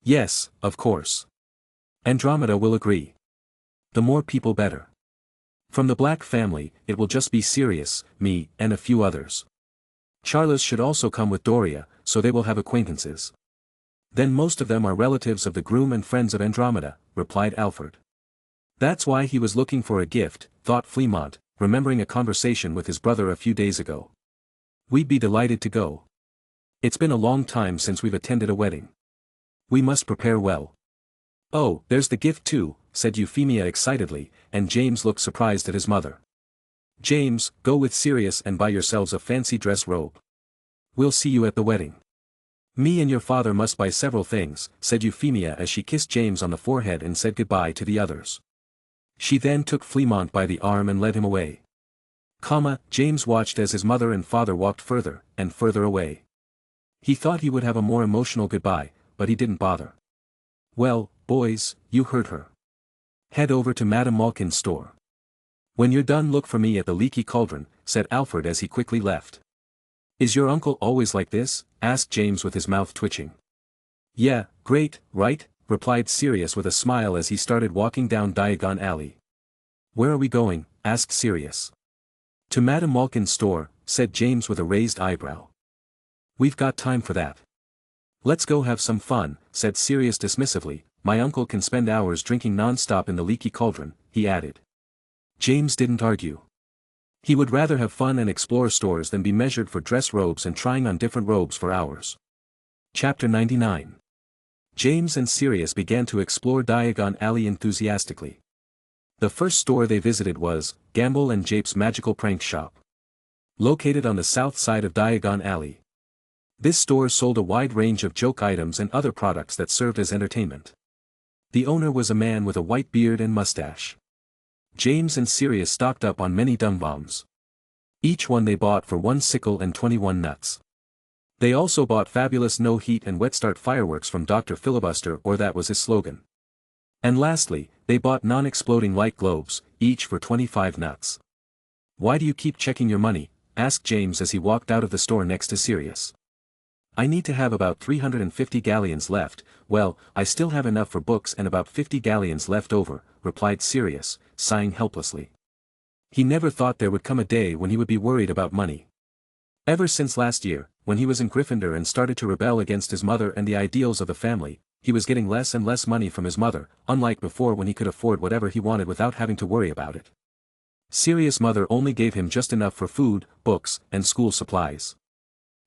"Yes, of course. Andromeda will agree. The more people better." From the Black family, it will just be Sirius, me, and a few others. Charles should also come with Doria, so they will have acquaintances. Then most of them are relatives of the groom and friends of Andromeda, replied Alfred. That's why he was looking for a gift, thought Fremont, remembering a conversation with his brother a few days ago. We'd be delighted to go. It's been a long time since we've attended a wedding. We must prepare well. Oh, there's the gift too, said Euphemia excitedly, and James looked surprised at his mother. James, go with Sirius and buy yourselves a fancy dress robe. We'll see you at the wedding. Me and your father must buy several things, said Euphemia as she kissed James on the forehead and said goodbye to the others. She then took Fremont by the arm and led him away. James watched as his mother and father walked further, and further away. He thought he would have a more emotional goodbye, but he didn't bother. Well, boys, you heard her. Head over to Madame Malkin's store. When you're done look for me at the Leaky Cauldron, said Alfred as he quickly left. Is your uncle always like this? Asked James with his mouth twitching. Yeah, great, right? Replied Sirius with a smile as he started walking down Diagon Alley. Where are we going? Asked Sirius. To Madame Malkin's store, said James with a raised eyebrow. We've got time for that. Let's go have some fun, said Sirius dismissively. My uncle can spend hours drinking non-stop in the Leaky Cauldron, he added. James didn't argue. He would rather have fun and explore stores than be measured for dress robes and trying on different robes for hours. Chapter 99. James and Sirius began to explore Diagon Alley enthusiastically. The first store they visited was Gamble and Jape's Magical Prank Shop. Located on the south side of Diagon Alley. This store sold a wide range of joke items and other products that served as entertainment. The owner was a man with a white beard and mustache. James and Sirius stocked up on many dung bombs. Each one they bought for 1 sickle and 21 nuts. They also bought fabulous no-heat and wet-start fireworks from Dr. Filibuster, or that was his slogan. And lastly, they bought non-exploding light globes, each for 25 nuts. Why do you keep checking your money? Asked James as he walked out of the store next to Sirius. I need to have about 350 galleons left. Well, I still have enough for books and about 50 galleons left over, replied Sirius, sighing helplessly. He never thought there would come a day when he would be worried about money. Ever since last year, when he was in Gryffindor and started to rebel against his mother and the ideals of the family, he was getting less and less money from his mother, unlike before when he could afford whatever he wanted without having to worry about it. Sirius' mother only gave him just enough for food, books, and school supplies.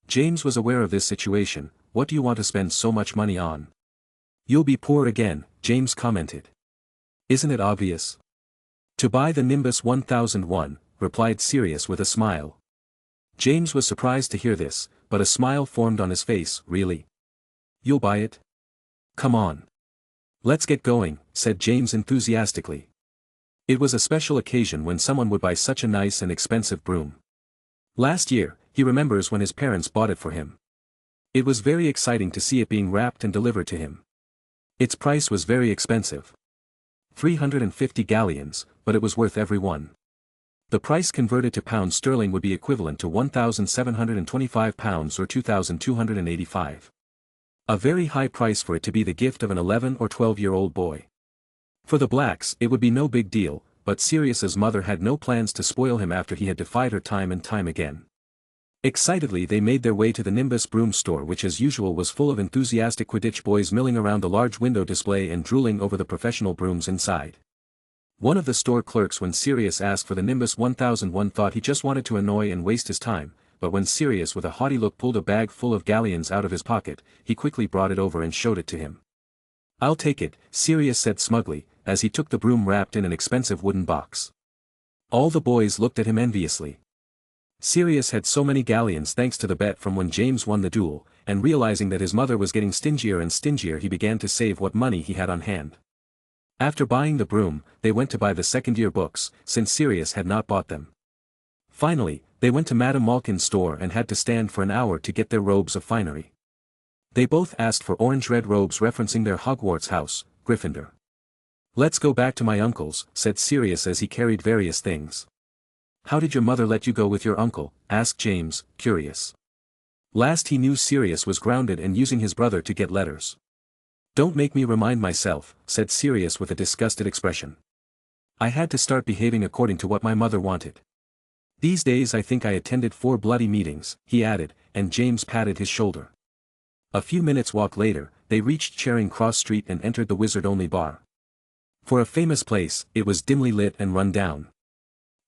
James was aware of this situation. What do you want to spend so much money on? You'll be poor again, James commented. Isn't it obvious? To buy the Nimbus 1001, replied Sirius with a smile. James was surprised to hear this, but a smile formed on his face. Really? You'll buy it? Come on. Let's get going, said James enthusiastically. It was a special occasion when someone would buy such a nice and expensive broom. Last year, he remembers when his parents bought it for him. It was very exciting to see it being wrapped and delivered to him. Its price was very expensive. 350 galleons, but it was worth every one. The price converted to pounds sterling would be equivalent to £1,725 or £2,285. A very high price for it to be the gift of an 11 or 12-year-old boy. For the Blacks it would be no big deal, but Sirius's mother had no plans to spoil him after he had defied her time and time again. Excitedly they made their way to the Nimbus broom store, which as usual was full of enthusiastic Quidditch boys milling around the large window display and drooling over the professional brooms inside. One of the store clerks, when Sirius asked for the Nimbus 1001, thought he just wanted to annoy and waste his time, but when Sirius with a haughty look pulled a bag full of galleons out of his pocket, he quickly brought it over and showed it to him. I'll take it, Sirius said smugly, as he took the broom wrapped in an expensive wooden box. All the boys looked at him enviously. Sirius had so many galleons thanks to the bet from when James won the duel, and realizing that his mother was getting stingier and stingier, he began to save what money he had on hand. After buying the broom, they went to buy the second-year books, since Sirius had not bought them. Finally, they went to Madame Malkin's store and had to stand for an hour to get their robes of finery. They both asked for orange-red robes referencing their Hogwarts house, Gryffindor. Let's go back to my uncle's, said Sirius as he carried various things. How did your mother let you go with your uncle? Asked James, curious. Last he knew Sirius was grounded and using his brother to get letters. Don't make me remind myself, said Sirius with a disgusted expression. I had to start behaving according to what my mother wanted. These days I think I attended 4 bloody meetings, he added, and James patted his shoulder. A few minutes walk later, they reached Charing Cross Street and entered the wizard-only bar. For a famous place, it was dimly lit and run down.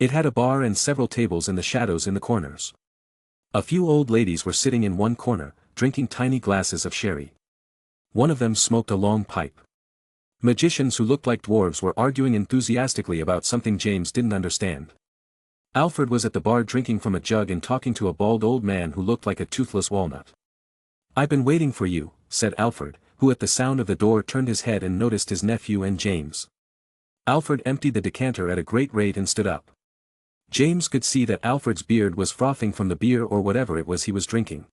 It had a bar and several tables in the shadows in the corners. A few old ladies were sitting in one corner, drinking tiny glasses of sherry. One of them smoked a long pipe. Magicians who looked like dwarves were arguing enthusiastically about something James didn't understand. Alfred was at the bar drinking from a jug and talking to a bald old man who looked like a toothless walnut. "I've been waiting for you," said Alfred, who at the sound of the door turned his head and noticed his nephew and James. Alfred emptied the decanter at a great rate and stood up. James could see that Alfred's beard was frothing from the beer or whatever it was he was drinking.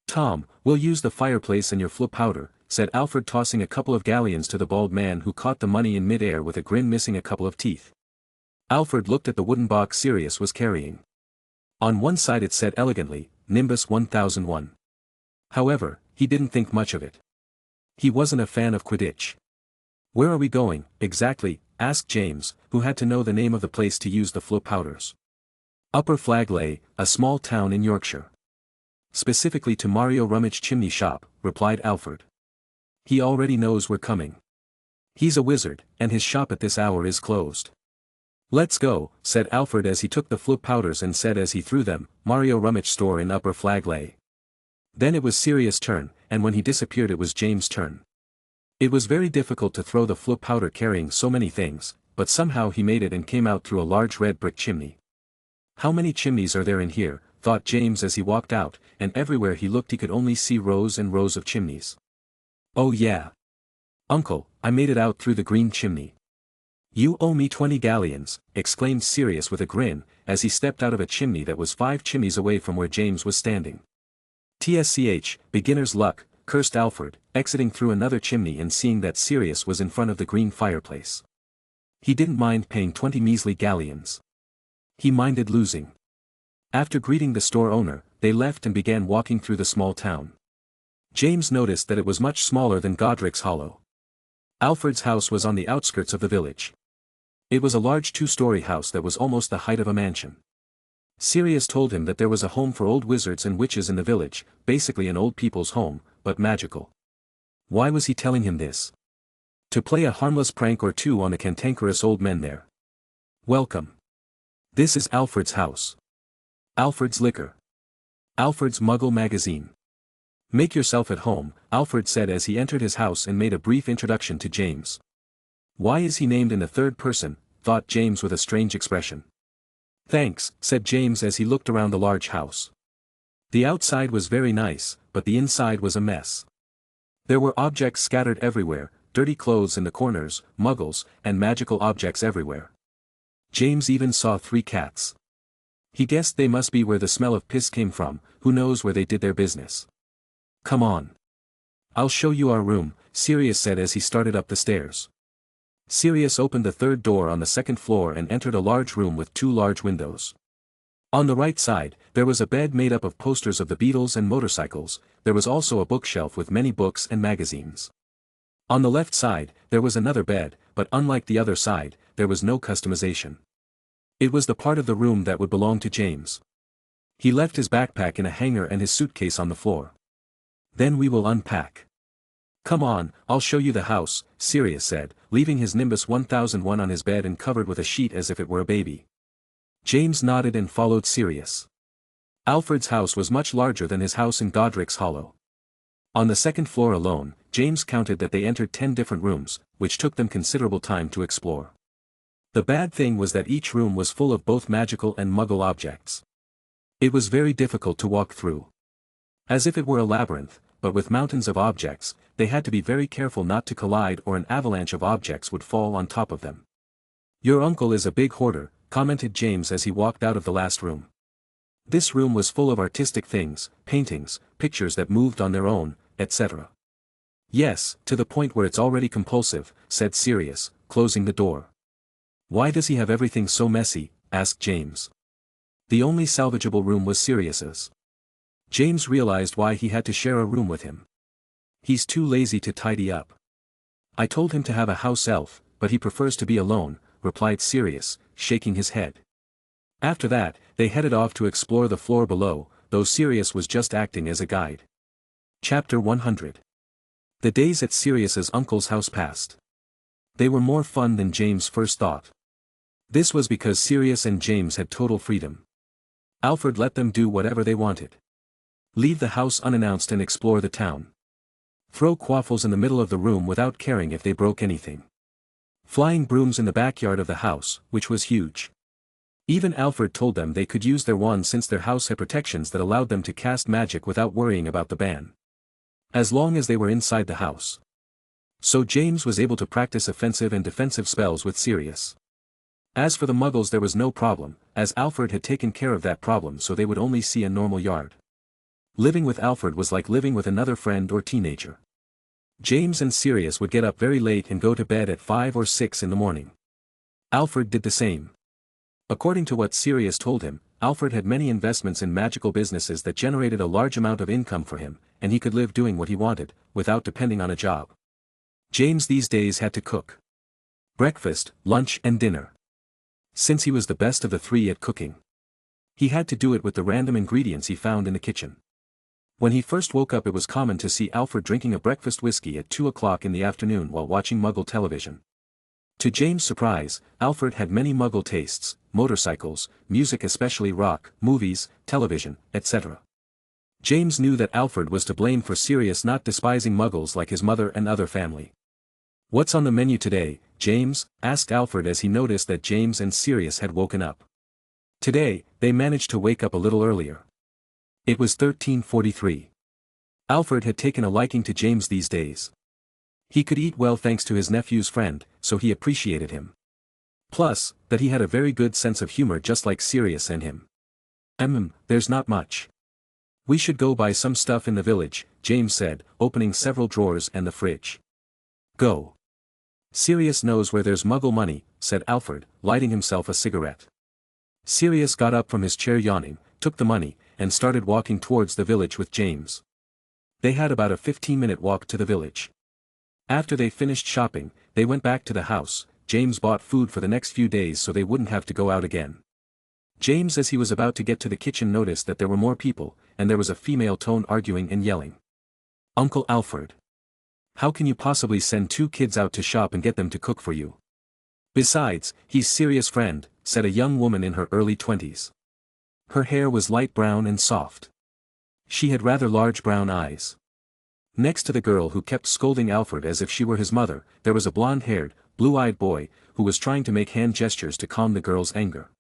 "Tom, we'll use the fireplace and your flip powder," said Alfred, tossing a couple of galleons to the bald man who caught the money in mid-air with a grin, missing a couple of teeth. Alfred looked at the wooden box Sirius was carrying. On one side it said elegantly, Nimbus 1001. However, he didn't think much of it. He wasn't a fan of Quidditch. "Where are we going, exactly?" asked James, who had to know the name of the place to use the flip powders. "Upper Flagley, a small town in Yorkshire. Specifically to Mario Rummage Chimney Shop," replied Alfred. "He already knows we're coming. He's a wizard, and his shop at this hour is closed." "Let's go," said Alfred as he took the flip powders and said as he threw them, "Mario Rummage Store in Upper Flagley." Then it was Sirius' turn, and when he disappeared it was James' turn. It was very difficult to throw the flip powder carrying so many things, but somehow he made it and came out through a large red brick chimney. "How many chimneys are there in here?" thought James as he walked out, and everywhere he looked he could only see rows and rows of chimneys. "Oh yeah. Uncle, I made it out through the green chimney." "You owe me 20 galleons, exclaimed Sirius with a grin, as he stepped out of a chimney that was 5 chimneys away from where James was standing. "TSCH, beginner's luck," cursed Alfred, exiting through another chimney and seeing that Sirius was in front of the green fireplace. He didn't mind paying 20 measly galleons. He minded losing. After greeting the store owner, they left and began walking through the small town. James noticed that it was much smaller than Godric's Hollow. Alfred's house was on the outskirts of the village. It was a large 2-story house that was almost the height of a mansion. Sirius told him that there was a home for old wizards and witches in the village, basically an old people's home, but magical. Why was he telling him this? To play a harmless prank or two on the cantankerous old men there. "Welcome. This is Alfred's house. Alfred's Liquor. Alfred's Muggle Magazine. Make yourself at home," Alfred said as he entered his house and made a brief introduction to James. "Why is he named in the third person?" thought James with a strange expression. "Thanks," said James as he looked around the large house. The outside was very nice, but the inside was a mess. There were objects scattered everywhere, dirty clothes in the corners, muggles, and magical objects everywhere. James even saw 3 cats. He guessed they must be where the smell of piss came from, who knows where they did their business. "Come on. I'll show you our room," Sirius said as he started up the stairs. Sirius opened the 3rd door on the 2nd floor and entered a large room with 2 large windows. On the right side, there was a bed made up of posters of the Beatles and motorcycles. There was also a bookshelf with many books and magazines. On the left side, there was another bed, but unlike the other side, there was no customization. It was the part of the room that would belong to James. He left his backpack in a hanger and his suitcase on the floor. "Then we will unpack. Come on, I'll show you the house," Sirius said, leaving his Nimbus 1001 on his bed and covered with a sheet as if it were a baby. James nodded and followed Sirius. Alfred's house was much larger than his house in Godric's Hollow. On the 2nd floor alone, James counted that they entered 10 different rooms, which took them considerable time to explore. The bad thing was that each room was full of both magical and muggle objects. It was very difficult to walk through. As if it were a labyrinth, but with mountains of objects, they had to be very careful not to collide or an avalanche of objects would fall on top of them. "Your uncle is a big hoarder," commented James as he walked out of the last room. This room was full of artistic things, paintings, pictures that moved on their own, etc. "Yes, to the point where it's already compulsive," said Sirius, closing the door. "Why does he have everything so messy?" asked James. The only salvageable room was Sirius's. James realized why he had to share a room with him. He's too lazy to tidy up. I told him to have a house elf, but he prefers to be alone, replied Sirius, shaking his head. After that, they headed off to explore the floor below, though Sirius was just acting as a guide. Chapter 100. The days at Sirius's uncle's house passed. They were more fun than James first thought. This was because Sirius and James had total freedom. Alfred let them do whatever they wanted. Leave the house unannounced and explore the town. Throw quaffles in the middle of the room without caring if they broke anything. Flying brooms in the backyard of the house, which was huge. Even Alfred told them they could use their wands since their house had protections that allowed them to cast magic without worrying about the ban. As long as they were inside the house. So James was able to practice offensive and defensive spells with Sirius. As for the Muggles, there was no problem, as Alfred had taken care of that problem, so they would only see a normal yard. Living with Alfred was like living with another friend or teenager. James and Sirius would get up very late and go to bed at 5 or 6 in the morning. Alfred did the same. According to what Sirius told him, Alfred had many investments in magical businesses that generated a large amount of income for him, and he could live doing what he wanted, without depending on a job. James these days had to cook breakfast, lunch and dinner. Since he was the best of the three at cooking, he had to do it with the random ingredients he found in the kitchen. When he first woke up, it was common to see Alfred drinking a breakfast whiskey at 2 o'clock in the afternoon while watching Muggle television. To James' surprise, Alfred had many Muggle tastes: motorcycles, music, especially rock, movies, television, etc. James knew that Alfred was to blame for Sirius not despising Muggles like his mother and other family. "What's on the menu today, James?" asked Alfred as he noticed that James and Sirius had woken up. Today, they managed to wake up a little earlier. It was 13:43. Alfred had taken a liking to James these days. He could eat well thanks to his nephew's friend, so he appreciated him. Plus, that he had a very good sense of humor just like Sirius and him. There's not much. We should go buy some stuff in the village," James said, opening several drawers and the fridge. "Go. Sirius knows where there's Muggle money," said Alfred, lighting himself a cigarette. Sirius got up from his chair yawning, took the money, and started walking towards the village with James. They had about a 15-minute walk to the village. After they finished shopping, they went back to the house. James bought food for the next few days so they wouldn't have to go out again. James, as he was about to get to the kitchen, noticed that there were more people, and there was a female tone arguing and yelling. "Uncle Alfred! How can you possibly send 2 kids out to shop and get them to cook for you? Besides, he's Sirius' friend," said a young woman in her early 20s. Her hair was light brown and soft. She had rather large brown eyes. Next to the girl who kept scolding Alfred as if she were his mother, there was a blonde-haired, blue-eyed boy, who was trying to make hand gestures to calm the girl's anger.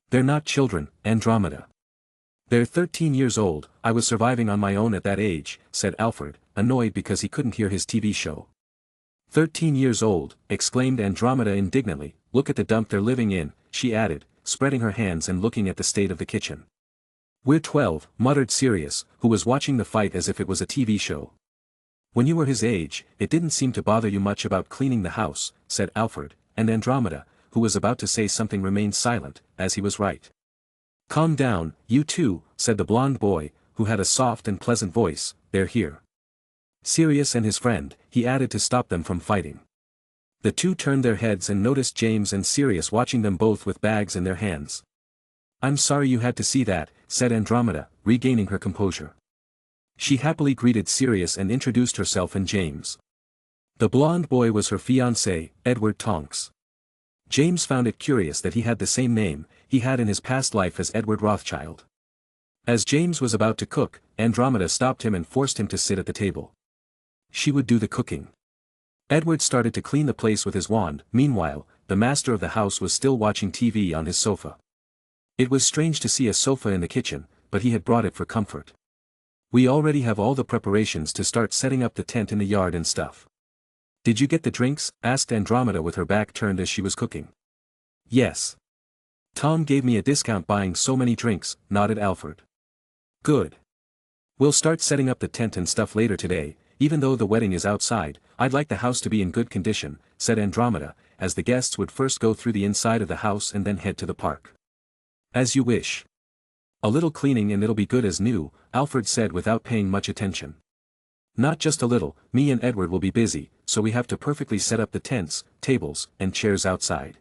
"They're not children, Andromeda. They're 13 years old. I was surviving on my own at that age," said Alfred, annoyed because he couldn't hear his TV show. 13 years old, exclaimed Andromeda indignantly. "Look at the dump they're living in," she added, spreading her hands and looking at the state of the kitchen. "We're 12, muttered Sirius, who was watching the fight as if it was a TV show. "When you were his age, it didn't seem to bother you much about cleaning the house," said Alfred, and Andromeda, who was about to say something, remained silent, as he was right. "Calm down, you two," said the blonde boy, who had a soft and pleasant voice. "They're here. Sirius and his friend," he added to stop them from fighting. The two turned their heads and noticed James and Sirius watching them both with bags in their hands. "I'm sorry you had to see that," said Andromeda, regaining her composure. She happily greeted Sirius and introduced herself and James. The blonde boy was her fiancé, Edward Tonks. James found it curious that he had the same name he had in his past life as Edward Rothschild. As James was about to cook, Andromeda stopped him and forced him to sit at the table. She would do the cooking. Edward started to clean the place with his wand. Meanwhile, the master of the house was still watching TV on his sofa. It was strange to see a sofa in the kitchen, but he had brought it for comfort. "We already have all the preparations to start setting up the tent in the yard and stuff." "Did you get the drinks?" asked Andromeda with her back turned as she was cooking. "Yes. Tom gave me a discount buying so many drinks," nodded Alfred. "Good. We'll start setting up the tent and stuff later today. Even though the wedding is outside, I'd like the house to be in good condition," said Andromeda, as the guests would first go through the inside of the house and then head to the park. "As you wish. A little cleaning and it'll be good as new," Alfred said without paying much attention. "Not just a little, me and Edward will be busy, so we have to perfectly set up the tents, tables, and chairs outside.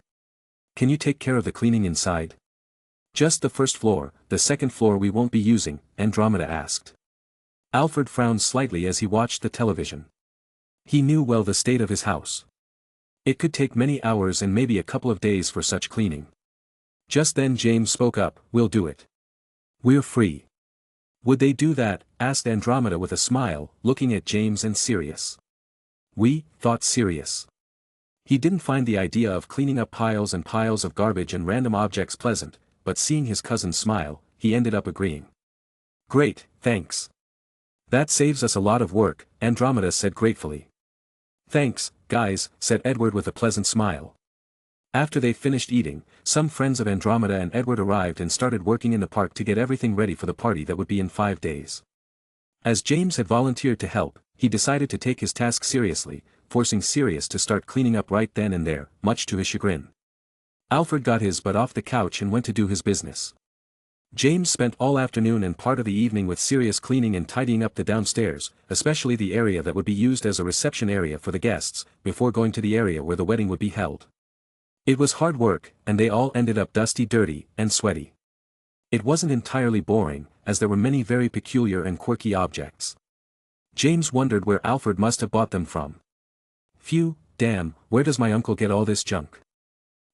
Can you take care of the cleaning inside? Just the first floor, the second floor we won't be using, Andromeda asked. Alfred frowned slightly as he watched the television. He knew well the state of his house. It could take many hours and maybe a couple of days for such cleaning. Just then James spoke up, "We'll do it. We're free." "Would they do that?" asked Andromeda with a smile, looking at James and Sirius. "We," thought Sirius. He didn't find the idea of cleaning up piles and piles of garbage and random objects pleasant, but seeing his cousin smile, he ended up agreeing. "Great, thanks. That saves us a lot of work," Andromeda said gratefully. "Thanks, guys," said Edward with a pleasant smile. After they finished eating, some friends of Andromeda and Edward arrived and started working in the park to get everything ready for the party that would be in 5 days. As James had volunteered to help, he decided to take his task seriously, forcing Sirius to start cleaning up right then and there, much to his chagrin. Alfred got his butt off the couch and went to do his business. James spent all afternoon and part of the evening with Sirius cleaning and tidying up the downstairs, especially the area that would be used as a reception area for the guests, before going to the area where the wedding would be held. It was hard work, and they all ended up dusty, dirty, and sweaty. It wasn't entirely boring, as there were many very peculiar and quirky objects. James wondered where Alfred must have bought them from. "Phew, damn, where does my uncle get all this junk?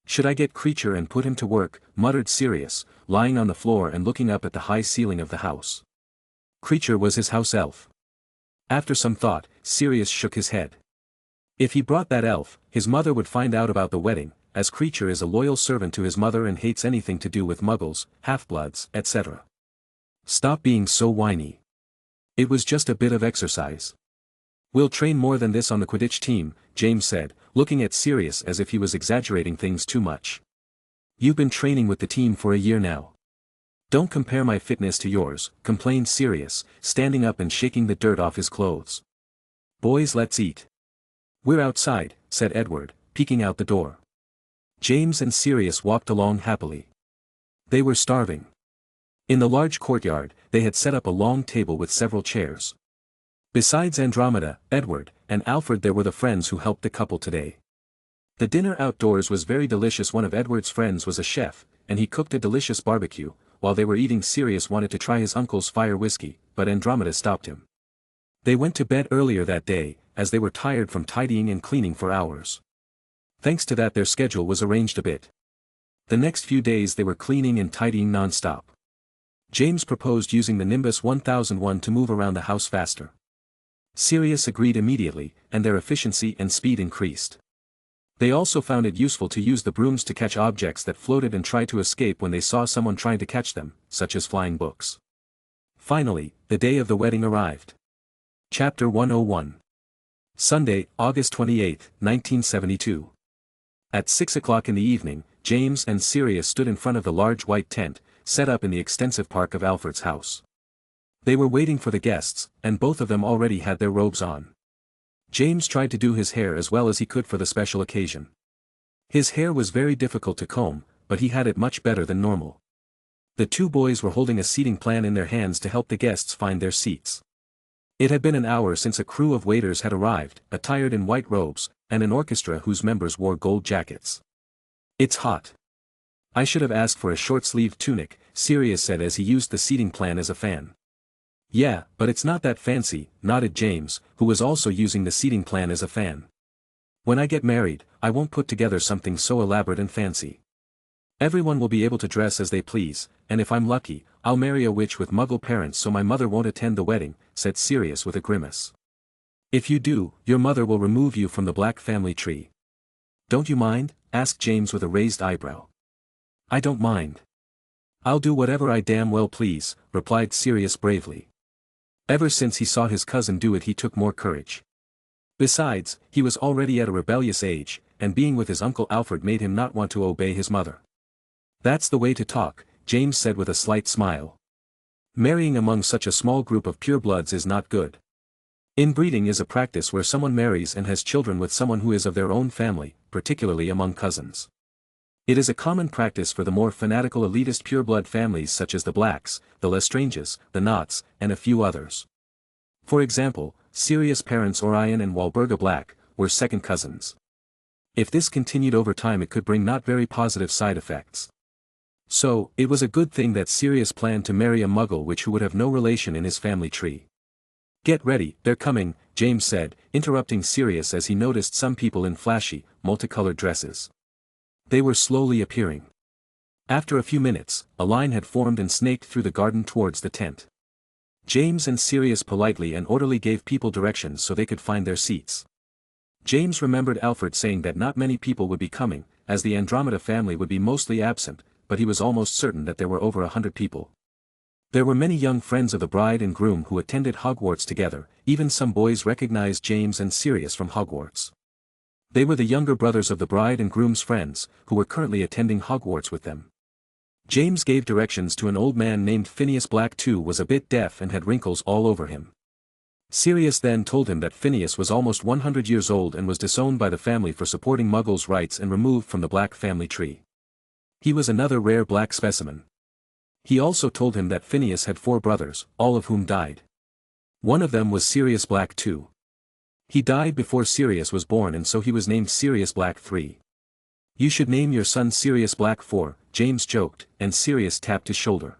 Should I get Creature and put him to work?" muttered Sirius, lying on the floor and looking up at the high ceiling of the house. Creature was his house elf. After some thought, Sirius shook his head. If he brought that elf, his mother would find out about the wedding, as Creature is a loyal servant to his mother and hates anything to do with muggles, half-bloods, etc. "Stop being so whiny. It was just a bit of exercise. We'll train more than this on the Quidditch team," James said, looking at Sirius as if he was exaggerating things too much. "You've been training with the team for a year now. Don't compare my fitness to yours," complained Sirius, standing up and shaking the dirt off his clothes. "Boys, let's eat." "We're outside," said Edward, peeking out the door. James and Sirius walked along happily. They were starving. In the large courtyard, they had set up a long table with several chairs. Besides Andromeda, Edward, and Alfred, there were the friends who helped the couple today. The dinner outdoors was very delicious. One of Edward's friends was a chef, and he cooked a delicious barbecue. While they were eating, Sirius wanted to try his uncle's fire whiskey, but Andromeda stopped him. They went to bed earlier that day, as they were tired from tidying and cleaning for hours. Thanks to that, their schedule was arranged a bit. The next few days they were cleaning and tidying non-stop. James proposed using the Nimbus 1001 to move around the house faster. Sirius agreed immediately, and their efficiency and speed increased. They also found it useful to use the brooms to catch objects that floated and try to escape when they saw someone trying to catch them, such as flying books. Finally, the day of the wedding arrived. Chapter 101. Sunday, August 28, 1972. At 6 o'clock in the evening, James and Sirius stood in front of the large white tent, set up in the extensive park of Alfred's house. They were waiting for the guests, and both of them already had their robes on. James tried to do his hair as well as he could for the special occasion. His hair was very difficult to comb, but he had it much better than normal. The two boys were holding a seating plan in their hands to help the guests find their seats. It had been an hour since a crew of waiters had arrived, attired in white robes, and an orchestra whose members wore gold jackets. "It's hot. I should have asked for a short-sleeved tunic," Sirius said as he used the seating plan as a fan. "Yeah, but it's not that fancy," nodded James, who was also using the seating plan as a fan. "When I get married, I won't put together something so elaborate and fancy. Everyone will be able to dress as they please, and if I'm lucky, I'll marry a witch with Muggle parents, so my mother won't attend the wedding," said Sirius with a grimace. "If you do, your mother will remove you from the Black family tree." "Don't you mind?" asked James with a raised eyebrow. "I don't mind. I'll do whatever I damn well please," replied Sirius bravely. Ever since he saw his cousin do it, he took more courage. Besides, he was already at a rebellious age, and being with his uncle Alfred made him not want to obey his mother. "That's the way to talk," James said with a slight smile. "Marrying among such a small group of purebloods is not good. Inbreeding is a practice where someone marries and has children with someone who is of their own family, particularly among cousins. It is a common practice for the more fanatical elitist pureblood families such as the Blacks, the Lestranges, the Knots, and a few others. For example, Sirius' parents Orion and Walburga Black were second cousins. If this continued over time it could bring not very positive side effects. So, it was a good thing that Sirius planned to marry a muggle who would have no relation in his family tree. "Get ready, they're coming," James said, interrupting Sirius as he noticed some people in flashy, multicolored dresses. They were slowly appearing. After a few minutes, a line had formed and snaked through the garden towards the tent. James and Sirius politely and orderly gave people directions so they could find their seats. James remembered Alfred saying that not many people would be coming, as the Andromeda family would be mostly absent, but he was almost certain that there were over 100 people. There were many young friends of the bride and groom who attended Hogwarts together, even some boys recognized James and Sirius from Hogwarts. They were the younger brothers of the bride and groom's friends, who were currently attending Hogwarts with them. James gave directions to an old man named Phineas Black who was a bit deaf and had wrinkles all over him. Sirius then told him that Phineas was almost 100 years old and was disowned by the family for supporting Muggles' rights and removed from the Black family tree. He was another rare black specimen. He also told him that Phineas had 4 brothers, all of whom died. One of them was Sirius Black too. He died before Sirius was born and so he was named Sirius Black III. "You should name your son Sirius Black IV, James joked, and Sirius tapped his shoulder.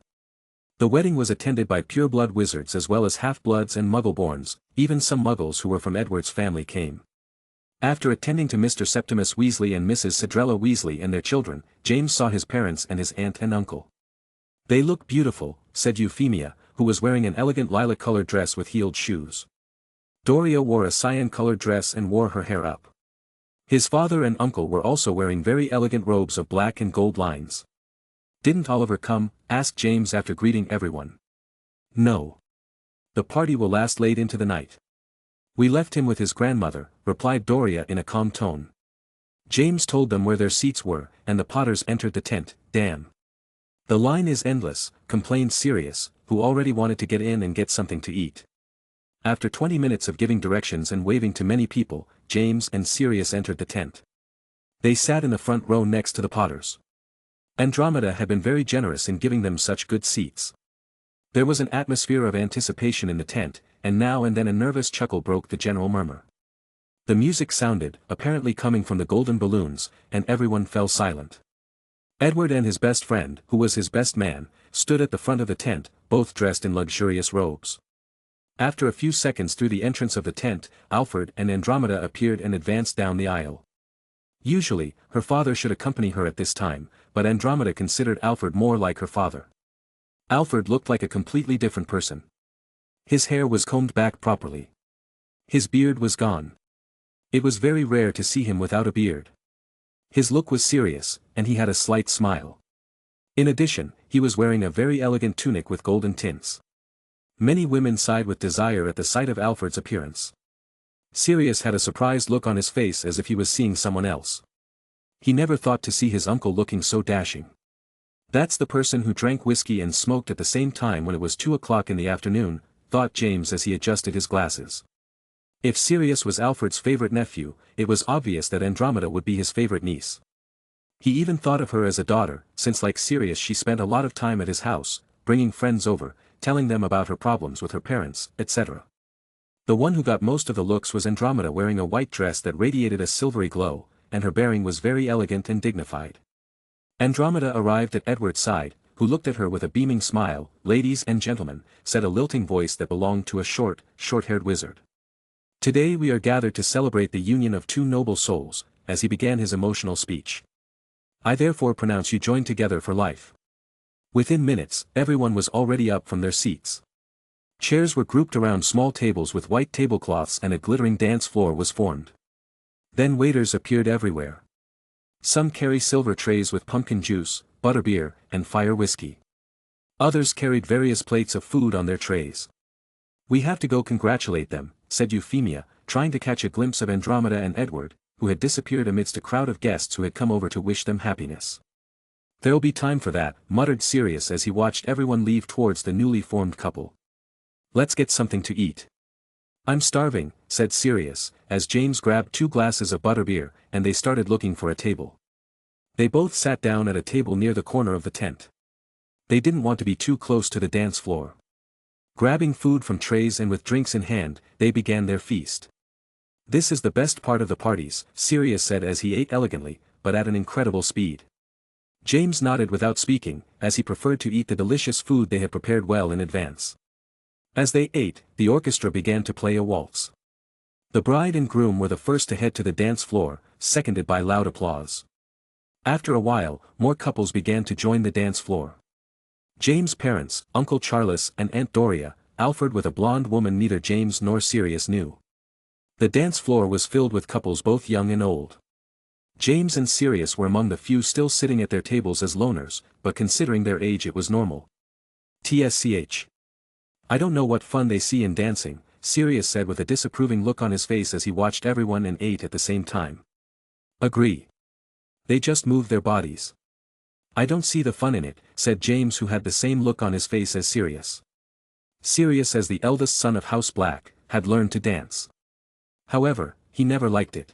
The wedding was attended by pure-blood wizards as well as half-bloods and muggle-borns, even some muggles who were from Edward's family came. After attending to Mr. Septimus Weasley and Mrs. Cedrella Weasley and their children, James saw his parents and his aunt and uncle. "They look beautiful," said Euphemia, who was wearing an elegant lilac-colored dress with heeled shoes. Doria wore a cyan-colored dress and wore her hair up. His father and uncle were also wearing very elegant robes of black and gold lines. "Didn't Oliver come?" asked James after greeting everyone. "No. The party will last late into the night. We left him with his grandmother," replied Doria in a calm tone. James told them where their seats were, and the Potters entered the tent. "Damn. The line is endless," complained Sirius, who already wanted to get in and get something to eat. After 20 minutes of giving directions and waving to many people, James and Sirius entered the tent. They sat in the front row next to the Potters. Andromeda had been very generous in giving them such good seats. There was an atmosphere of anticipation in the tent, and now and then a nervous chuckle broke the general murmur. The music sounded, apparently coming from the golden balloons, and everyone fell silent. Edward and his best friend, who was his best man, stood at the front of the tent, both dressed in luxurious robes. After a few seconds through the entrance of the tent, Alfred and Andromeda appeared and advanced down the aisle. Usually, her father should accompany her at this time, but Andromeda considered Alfred more like her father. Alfred looked like a completely different person. His hair was combed back properly. His beard was gone. It was very rare to see him without a beard. His look was serious, and he had a slight smile. In addition, he was wearing a very elegant tunic with golden tints. Many women sighed with desire at the sight of Alfred's appearance. Sirius had a surprised look on his face as if he was seeing someone else. He never thought to see his uncle looking so dashing. "That's the person who drank whiskey and smoked at the same time when it was 2 o'clock in the afternoon," thought James as he adjusted his glasses. If Sirius was Alfred's favorite nephew, it was obvious that Andromeda would be his favorite niece. He even thought of her as a daughter, since like Sirius she spent a lot of time at his house, bringing friends over, telling them about her problems with her parents, etc. The one who got most of the looks was Andromeda wearing a white dress that radiated a silvery glow, and her bearing was very elegant and dignified. Andromeda arrived at Edward's side, who looked at her with a beaming smile. "Ladies and gentlemen," said a lilting voice that belonged to a short-haired wizard. "Today we are gathered to celebrate the union of 2 noble souls," as he began his emotional speech. "I therefore pronounce you joined together for life." Within minutes, everyone was already up from their seats. Chairs were grouped around small tables with white tablecloths and a glittering dance floor was formed. Then waiters appeared everywhere. Some carry silver trays with pumpkin juice, butterbeer, and fire whiskey. Others carried various plates of food on their trays. "We have to go congratulate them," said Euphemia, trying to catch a glimpse of Andromeda and Edward, who had disappeared amidst a crowd of guests who had come over to wish them happiness. "There'll be time for that," muttered Sirius as he watched everyone leave towards the newly formed couple. "Let's get something to eat." "I'm starving," said Sirius, as James grabbed 2 glasses of butterbeer, and they started looking for a table. They both sat down at a table near the corner of the tent. They didn't want to be too close to the dance floor. Grabbing food from trays and with drinks in hand, they began their feast. This is the best part of the parties, Sirius said as he ate elegantly, but at an incredible speed. James nodded without speaking, as he preferred to eat the delicious food they had prepared well in advance. As they ate, the orchestra began to play a waltz. The bride and groom were the first to head to the dance floor, seconded by loud applause. After a while, more couples began to join the dance floor. James' parents, Uncle Charles and Aunt Doria, Alfred with a blonde woman neither James nor Sirius knew. The dance floor was filled with couples both young and old. James and Sirius were among the few still sitting at their tables as loners, but considering their age it was normal. TSCH. I don't know what fun they see in dancing, Sirius said with a disapproving look on his face as he watched everyone and ate at the same time. Agree. They just move their bodies. I don't see the fun in it, said James who had the same look on his face as Sirius. Sirius, as the eldest son of House Black, had learned to dance. However, he never liked it.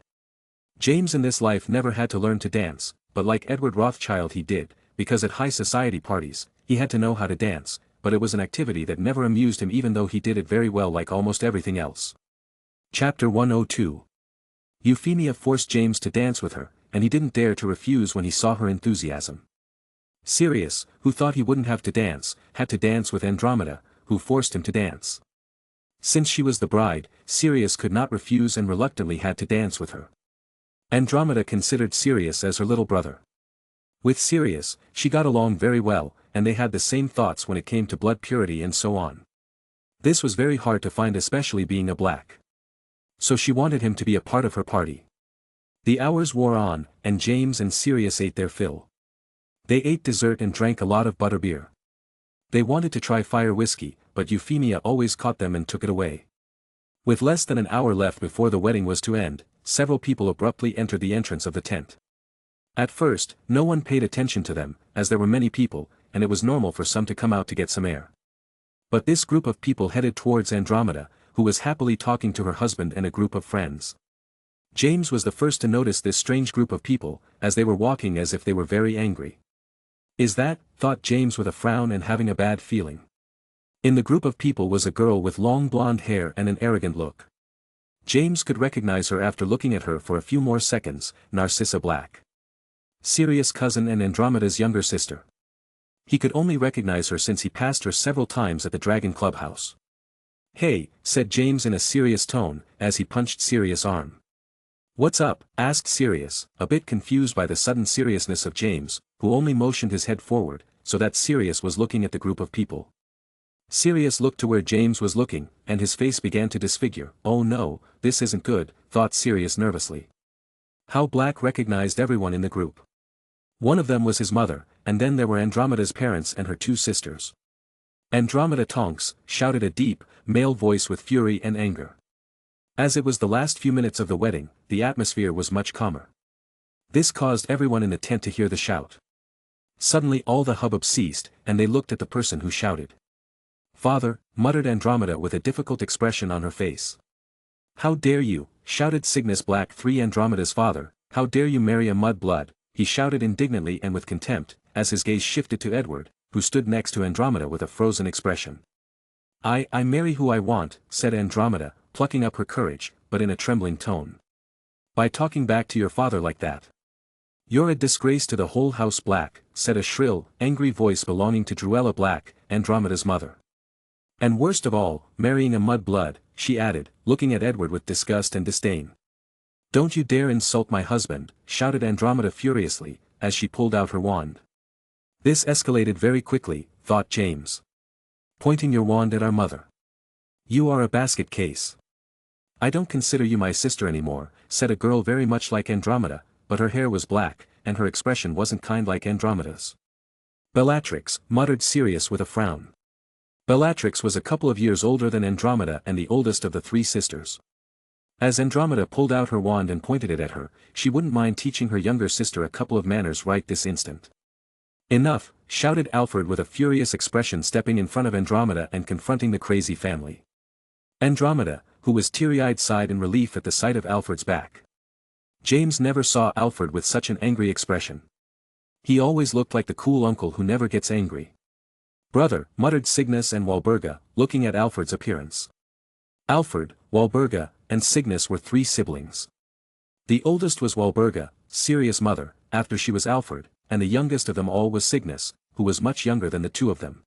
James in this life never had to learn to dance, but like Edward Rothschild he did, because at high society parties, he had to know how to dance, but it was an activity that never amused him even though he did it very well like almost everything else. Chapter 102. Euphemia forced James to dance with her, and he didn't dare to refuse when he saw her enthusiasm. Sirius, who thought he wouldn't have to dance, had to dance with Andromeda, who forced him to dance. Since she was the bride, Sirius could not refuse and reluctantly had to dance with her. Andromeda considered Sirius as her little brother. With Sirius, she got along very well, and they had the same thoughts when it came to blood purity and so on. This was very hard to find, especially being a black. So she wanted him to be a part of her party. The hours wore on, and James and Sirius ate their fill. They ate dessert and drank a lot of butterbeer. They wanted to try fire whiskey, but Euphemia always caught them and took it away. With less than an hour left before the wedding was to end, several people abruptly entered the entrance of the tent. At first, no one paid attention to them, as there were many people, and it was normal for some to come out to get some air. But this group of people headed towards Andromeda, who was happily talking to her husband and a group of friends. James was the first to notice this strange group of people, as they were walking as if they were very angry. Is that, thought James with a frown and having a bad feeling. In the group of people was a girl with long blonde hair and an arrogant look. James could recognize her after looking at her for a few more seconds, Narcissa Black. Sirius' cousin and Andromeda's younger sister. He could only recognize her since he passed her several times at the Dragon Clubhouse. Hey, said James in a serious tone, as he punched Sirius' arm. What's up? Asked Sirius, a bit confused by the sudden seriousness of James, who only motioned his head forward, so that Sirius was looking at the group of people. Sirius looked to where James was looking, and his face began to disfigure. Oh no, this isn't good, thought Sirius nervously. How Black recognized everyone in the group. One of them was his mother, and then there were Andromeda's parents and her two sisters. Andromeda Tonks, shouted a deep, male voice with fury and anger. As it was the last few minutes of the wedding, the atmosphere was much calmer. This caused everyone in the tent to hear the shout. Suddenly all the hubbub ceased, and they looked at the person who shouted. Father, muttered Andromeda with a difficult expression on her face. How dare you, shouted Cygnus Black III, Andromeda's father, how dare you marry a mudblood, he shouted indignantly and with contempt, as his gaze shifted to Edward, who stood next to Andromeda with a frozen expression. I marry who I want, said Andromeda, plucking up her courage, but in a trembling tone. By talking back to your father like that. You're a disgrace to the whole house, Black, said a shrill, angry voice belonging to Druella Black, Andromeda's mother. And worst of all, marrying a mudblood, she added, looking at Edward with disgust and disdain. Don't you dare insult my husband, shouted Andromeda furiously, as she pulled out her wand. This escalated very quickly, thought James. Pointing your wand at our mother. You are a basket case. I don't consider you my sister anymore, said a girl very much like Andromeda, but her hair was black, and her expression wasn't kind like Andromeda's. Bellatrix, muttered Sirius with a frown. Bellatrix was a couple of years older than Andromeda and the oldest of the three sisters. As Andromeda pulled out her wand and pointed it at her, she wouldn't mind teaching her younger sister a couple of manners right this instant. Enough, shouted Alfred with a furious expression, stepping in front of Andromeda and confronting the crazy family. Andromeda, who was teary-eyed, sighed in relief at the sight of Alfred's back. James never saw Alfred with such an angry expression. He always looked like the cool uncle who never gets angry. Brother, muttered Cygnus and Walburga, looking at Alfred's appearance. Alfred, Walburga, and Cygnus were 3 siblings. The oldest was Walburga, Sirius' mother, after she was Alfred, and the youngest of them all was Cygnus, who was much younger than the two of them.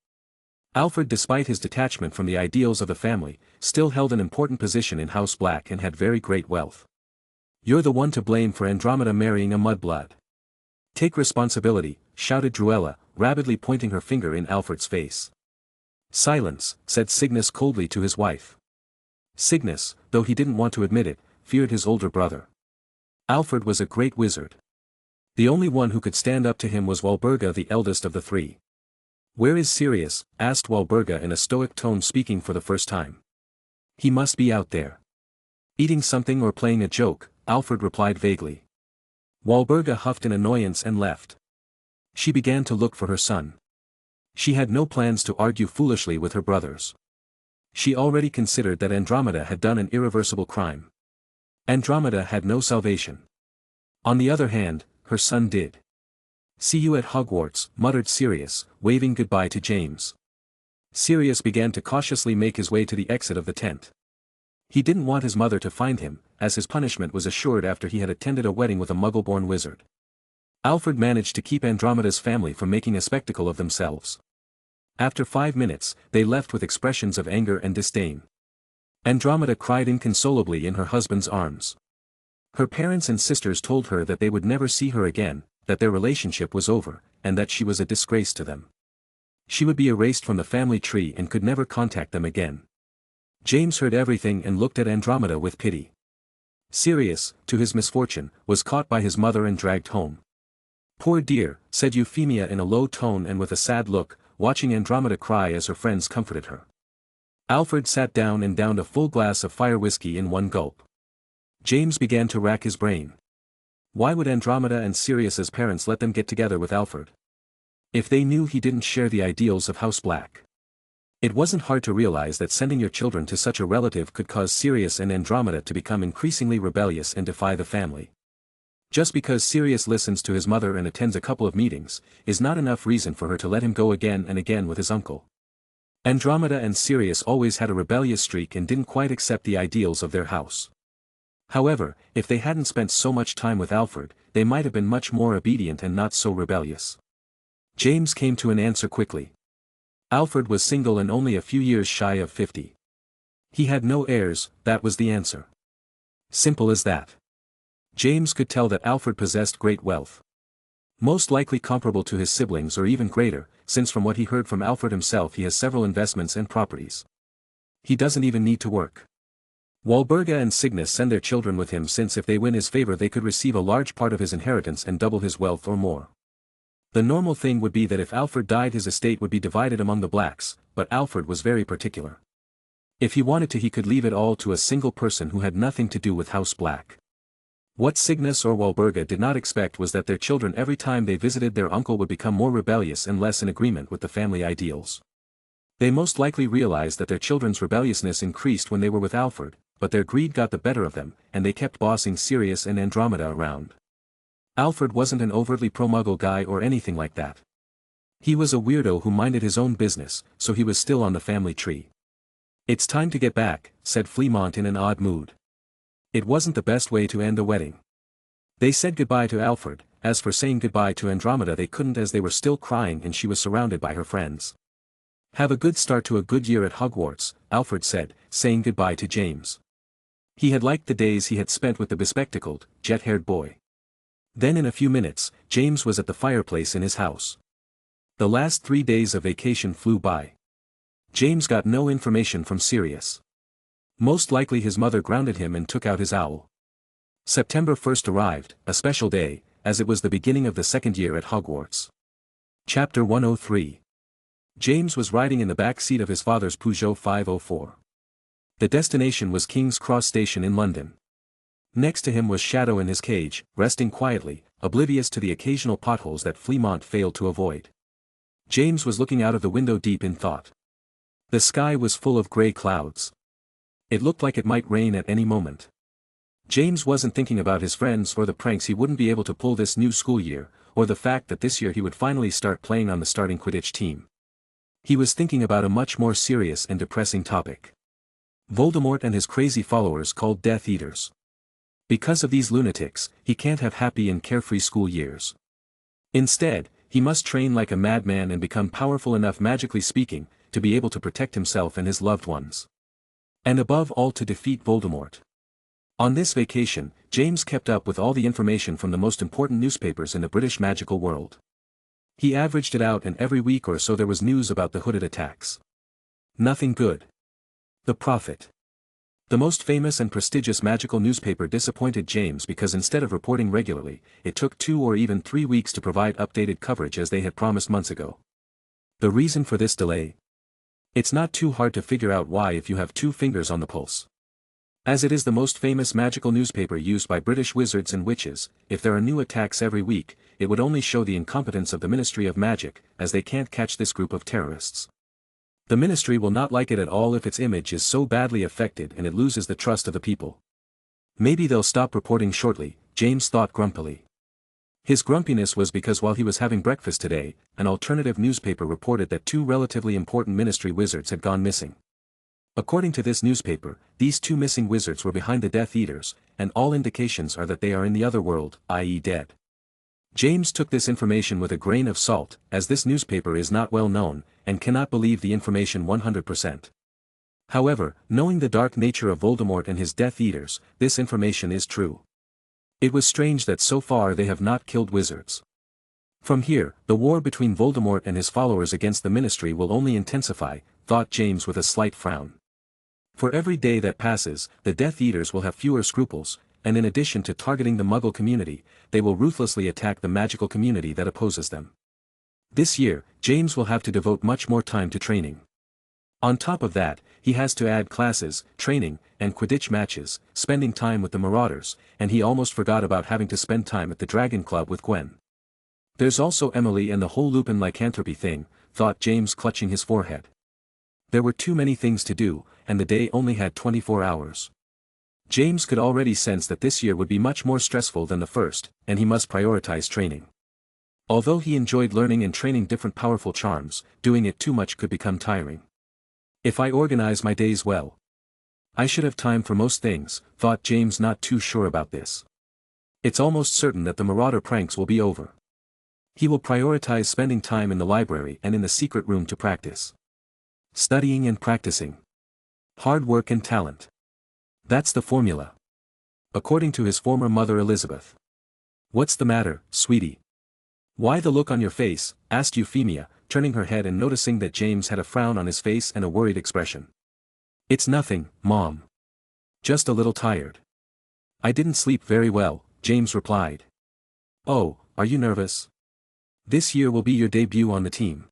Alfred, despite his detachment from the ideals of the family, still held an important position in House Black and had very great wealth. "You're the one to blame for Andromeda marrying a mudblood. Take responsibility," shouted Druella, rapidly pointing her finger in Alfred's face. "Silence," said Cygnus coldly to his wife. Cygnus, though he didn't want to admit it, feared his older brother. Alfred was a great wizard. The only one who could stand up to him was Walburga, the eldest of the 3. "Where is Sirius?" asked Walburga in a stoic tone, speaking for the first time. "He must be out there. Eating something or playing a joke," Alfred replied vaguely. Walburga huffed in annoyance and left. She began to look for her son. She had no plans to argue foolishly with her brothers. She already considered that Andromeda had done an irreversible crime. Andromeda had no salvation. On the other hand, her son did. "See you at Hogwarts," muttered Sirius, waving goodbye to James. Sirius began to cautiously make his way to the exit of the tent. He didn't want his mother to find him, as his punishment was assured after he had attended a wedding with a Muggle-born wizard. Alfred managed to keep Andromeda's family from making a spectacle of themselves. After 5 minutes, they left with expressions of anger and disdain. Andromeda cried inconsolably in her husband's arms. Her parents and sisters told her that they would never see her again, that their relationship was over, and that she was a disgrace to them. She would be erased from the family tree and could never contact them again. James heard everything and looked at Andromeda with pity. Sirius, to his misfortune, was caught by his mother and dragged home. "Poor dear," said Euphemia in a low tone and with a sad look, watching Andromeda cry as her friends comforted her. Alfred sat down and downed a full glass of fire whiskey in one gulp. James began to rack his brain. Why would Andromeda and Sirius's parents let them get together with Alfred? If they knew he didn't share the ideals of House Black. It wasn't hard to realize that sending your children to such a relative could cause Sirius and Andromeda to become increasingly rebellious and defy the family. Just because Sirius listens to his mother and attends a couple of meetings, is not enough reason for her to let him go again and again with his uncle. Andromeda and Sirius always had a rebellious streak and didn't quite accept the ideals of their house. However, if they hadn't spent so much time with Alfred, they might have been much more obedient and not so rebellious. James came to an answer quickly. Alfred was single and only a few years shy of 50. He had no heirs, that was the answer. Simple as that. James could tell that Alfred possessed great wealth. Most likely comparable to his siblings or even greater, since from what he heard from Alfred himself he has several investments and properties. He doesn't even need to work. Walburga and Cygnus send their children with him, since if they win his favor they could receive a large part of his inheritance and double his wealth or more. The normal thing would be that if Alfred died his estate would be divided among the blacks, but Alfred was very particular. If he wanted to he could leave it all to a single person who had nothing to do with House Black. What Cygnus or Walburga did not expect was that their children every time they visited their uncle would become more rebellious and less in agreement with the family ideals. They most likely realized that their children's rebelliousness increased when they were with Alfred, but their greed got the better of them, and they kept bossing Sirius and Andromeda around. Alfred wasn't an overtly pro-Muggle guy or anything like that. He was a weirdo who minded his own business, so he was still on the family tree. "It's time to get back," said Fleamont in an odd mood. It wasn't the best way to end a wedding. They said goodbye to Alfred. As for saying goodbye to Andromeda they couldn't, as they were still crying and she was surrounded by her friends. "Have a good start to a good year at Hogwarts," Alfred said, saying goodbye to James. He had liked the days he had spent with the bespectacled, jet-haired boy. Then in a few minutes, James was at the fireplace in his house. The last 3 days of vacation flew by. James got no information from Sirius. Most likely his mother grounded him and took out his owl. September 1st arrived, a special day, as it was the beginning of the second year at Hogwarts. Chapter 103. James was riding in the back seat of his father's Peugeot 504. The destination was King's Cross Station in London. Next to him was Shadow in his cage, resting quietly, oblivious to the occasional potholes that Fleamont failed to avoid. James was looking out of the window deep in thought. The sky was full of grey clouds. It looked like it might rain at any moment. James wasn't thinking about his friends or the pranks he wouldn't be able to pull this new school year, or the fact that this year he would finally start playing on the starting Quidditch team. He was thinking about a much more serious and depressing topic. Voldemort and his crazy followers called Death Eaters. Because of these lunatics, he can't have happy and carefree school years. Instead, he must train like a madman and become powerful enough magically speaking, to be able to protect himself and his loved ones. And above all to defeat Voldemort. On this vacation, James kept up with all the information from the most important newspapers in the British magical world. He averaged it out and every week or so there was news about the hooded attacks. Nothing good. The Prophet. The most famous and prestigious magical newspaper disappointed James because instead of reporting regularly, it took 2 or even 3 weeks to provide updated coverage as they had promised months ago. The reason for this delay? It's not too hard to figure out why if you have 2 fingers on the pulse. As it is the most famous magical newspaper used by British wizards and witches, if there are new attacks every week, it would only show the incompetence of the Ministry of Magic, as they can't catch this group of terrorists. The ministry will not like it at all if its image is so badly affected and it loses the trust of the people. Maybe they'll stop reporting shortly, James thought grumpily. His grumpiness was because while he was having breakfast today, an alternative newspaper reported that 2 relatively important ministry wizards had gone missing. According to this newspaper, these 2 missing wizards were behind the Death Eaters, and all indications are that they are in the other world, i.e. dead. James took this information with a grain of salt, as this newspaper is not well known, and cannot believe the information 100%. However, knowing the dark nature of Voldemort and his Death Eaters, this information is true. It was strange that so far they have not killed wizards. From here, the war between Voldemort and his followers against the ministry will only intensify, thought James with a slight frown. For every day that passes, the Death Eaters will have fewer scruples, and in addition to targeting the Muggle community, they will ruthlessly attack the magical community that opposes them. This year, James will have to devote much more time to training. On top of that, he has to add classes, training, and Quidditch matches, spending time with the Marauders, and he almost forgot about having to spend time at the Dragon Club with Gwen. There's also Emily and the whole Lupin lycanthropy thing, thought James clutching his forehead. There were too many things to do, and the day only had 24 hours. James could already sense that this year would be much more stressful than the first, and he must prioritize training. Although he enjoyed learning and training different powerful charms, doing it too much could become tiring. If I organize my days well, I should have time for most things, thought James, not too sure about this. It's almost certain that the Marauder pranks will be over. He will prioritize spending time in the library and in the secret room to practice. Studying and practicing. Hard work and talent. That's the formula. According to his former mother Elizabeth. What's the matter, sweetie? Why the look on your face? Asked Euphemia, turning her head and noticing that James had a frown on his face and a worried expression. It's nothing, Mom. Just a little tired. I didn't sleep very well, James replied. Oh, are you nervous? This year will be your debut on the team.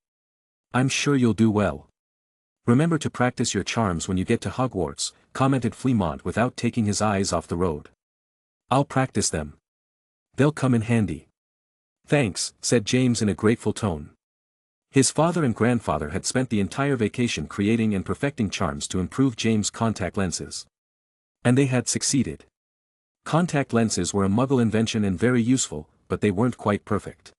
I'm sure you'll do well. Remember to practice your charms when you get to Hogwarts, commented Fleamont without taking his eyes off the road. I'll practice them. They'll come in handy. Thanks, said James in a grateful tone. His father and grandfather had spent the entire vacation creating and perfecting charms to improve James' contact lenses. And they had succeeded. Contact lenses were a Muggle invention and very useful, but they weren't quite perfect.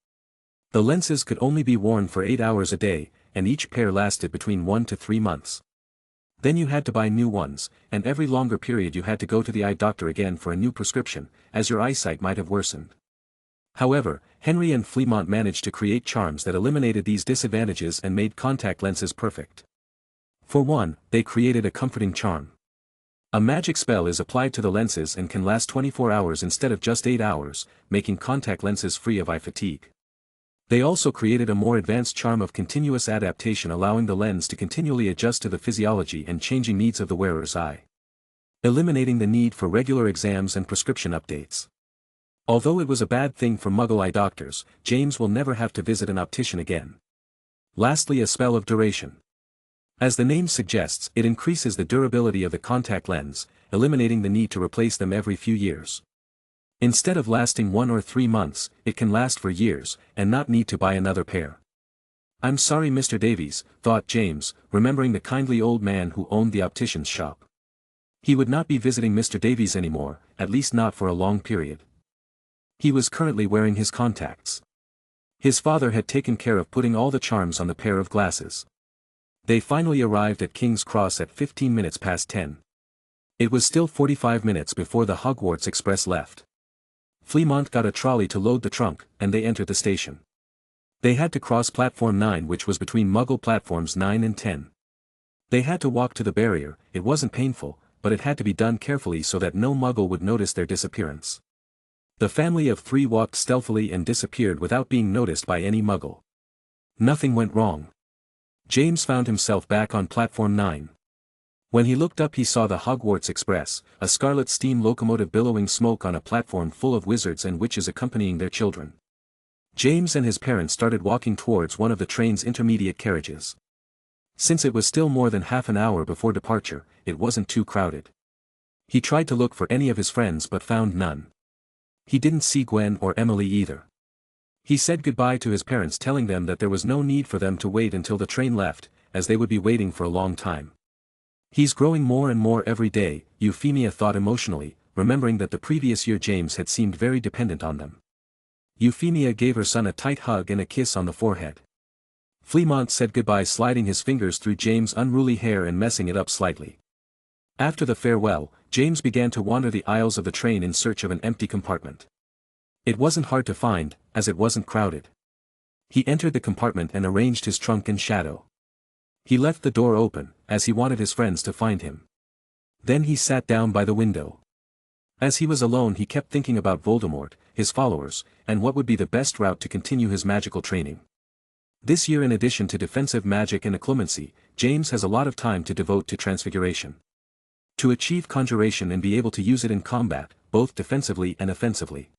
The lenses could only be worn for 8 hours a day, and each pair lasted between 1 to 3 months. Then you had to buy new ones, and every longer period you had to go to the eye doctor again for a new prescription, as your eyesight might have worsened. However, Henry and Fleamont managed to create charms that eliminated these disadvantages and made contact lenses perfect. For one, they created a comforting charm. A magic spell is applied to the lenses and can last 24 hours instead of just 8 hours, making contact lenses free of eye fatigue. They also created a more advanced charm of continuous adaptation, allowing the lens to continually adjust to the physiology and changing needs of the wearer's eye, eliminating the need for regular exams and prescription updates. Although it was a bad thing for Muggle eye doctors, James will never have to visit an optician again. Lastly, a spell of duration. As the name suggests, it increases the durability of the contact lens, eliminating the need to replace them every few years. Instead of lasting 1 or 3 months, it can last for years, and not need to buy another pair. I'm sorry, Mr. Davies, thought James, remembering the kindly old man who owned the optician's shop. He would not be visiting Mr. Davies anymore, at least not for a long period. He was currently wearing his contacts. His father had taken care of putting all the charms on the pair of glasses. They finally arrived at King's Cross at 15 minutes past 10. It was still 45 minutes before the Hogwarts Express left. Fleamont got a trolley to load the trunk, and they entered the station. They had to cross Platform 9, which was between Muggle platforms 9 and 10. They had to walk to the barrier. It wasn't painful, but it had to be done carefully so that no Muggle would notice their disappearance. The family of 3 walked stealthily and disappeared without being noticed by any Muggle. Nothing went wrong. James found himself back on Platform 9. When he looked up he saw the Hogwarts Express, a scarlet steam locomotive billowing smoke on a platform full of wizards and witches accompanying their children. James and his parents started walking towards one of the train's intermediate carriages. Since it was still more than half an hour before departure, it wasn't too crowded. He tried to look for any of his friends but found none. He didn't see Gwen or Emily either. He said goodbye to his parents, telling them that there was no need for them to wait until the train left, as they would be waiting for a long time. He's growing more and more every day, Euphemia thought emotionally, remembering that the previous year James had seemed very dependent on them. Euphemia gave her son a tight hug and a kiss on the forehead. Fleamont said goodbye, sliding his fingers through James' unruly hair and messing it up slightly. After the farewell, James began to wander the aisles of the train in search of an empty compartment. It wasn't hard to find, as it wasn't crowded. He entered the compartment and arranged his trunk in shadow. He left the door open, as he wanted his friends to find him. Then he sat down by the window. As he was alone he kept thinking about Voldemort, his followers, and what would be the best route to continue his magical training. This year, in addition to defensive magic and occlumency, James has a lot of time to devote to transfiguration. To achieve conjuration and be able to use it in combat, both defensively and offensively.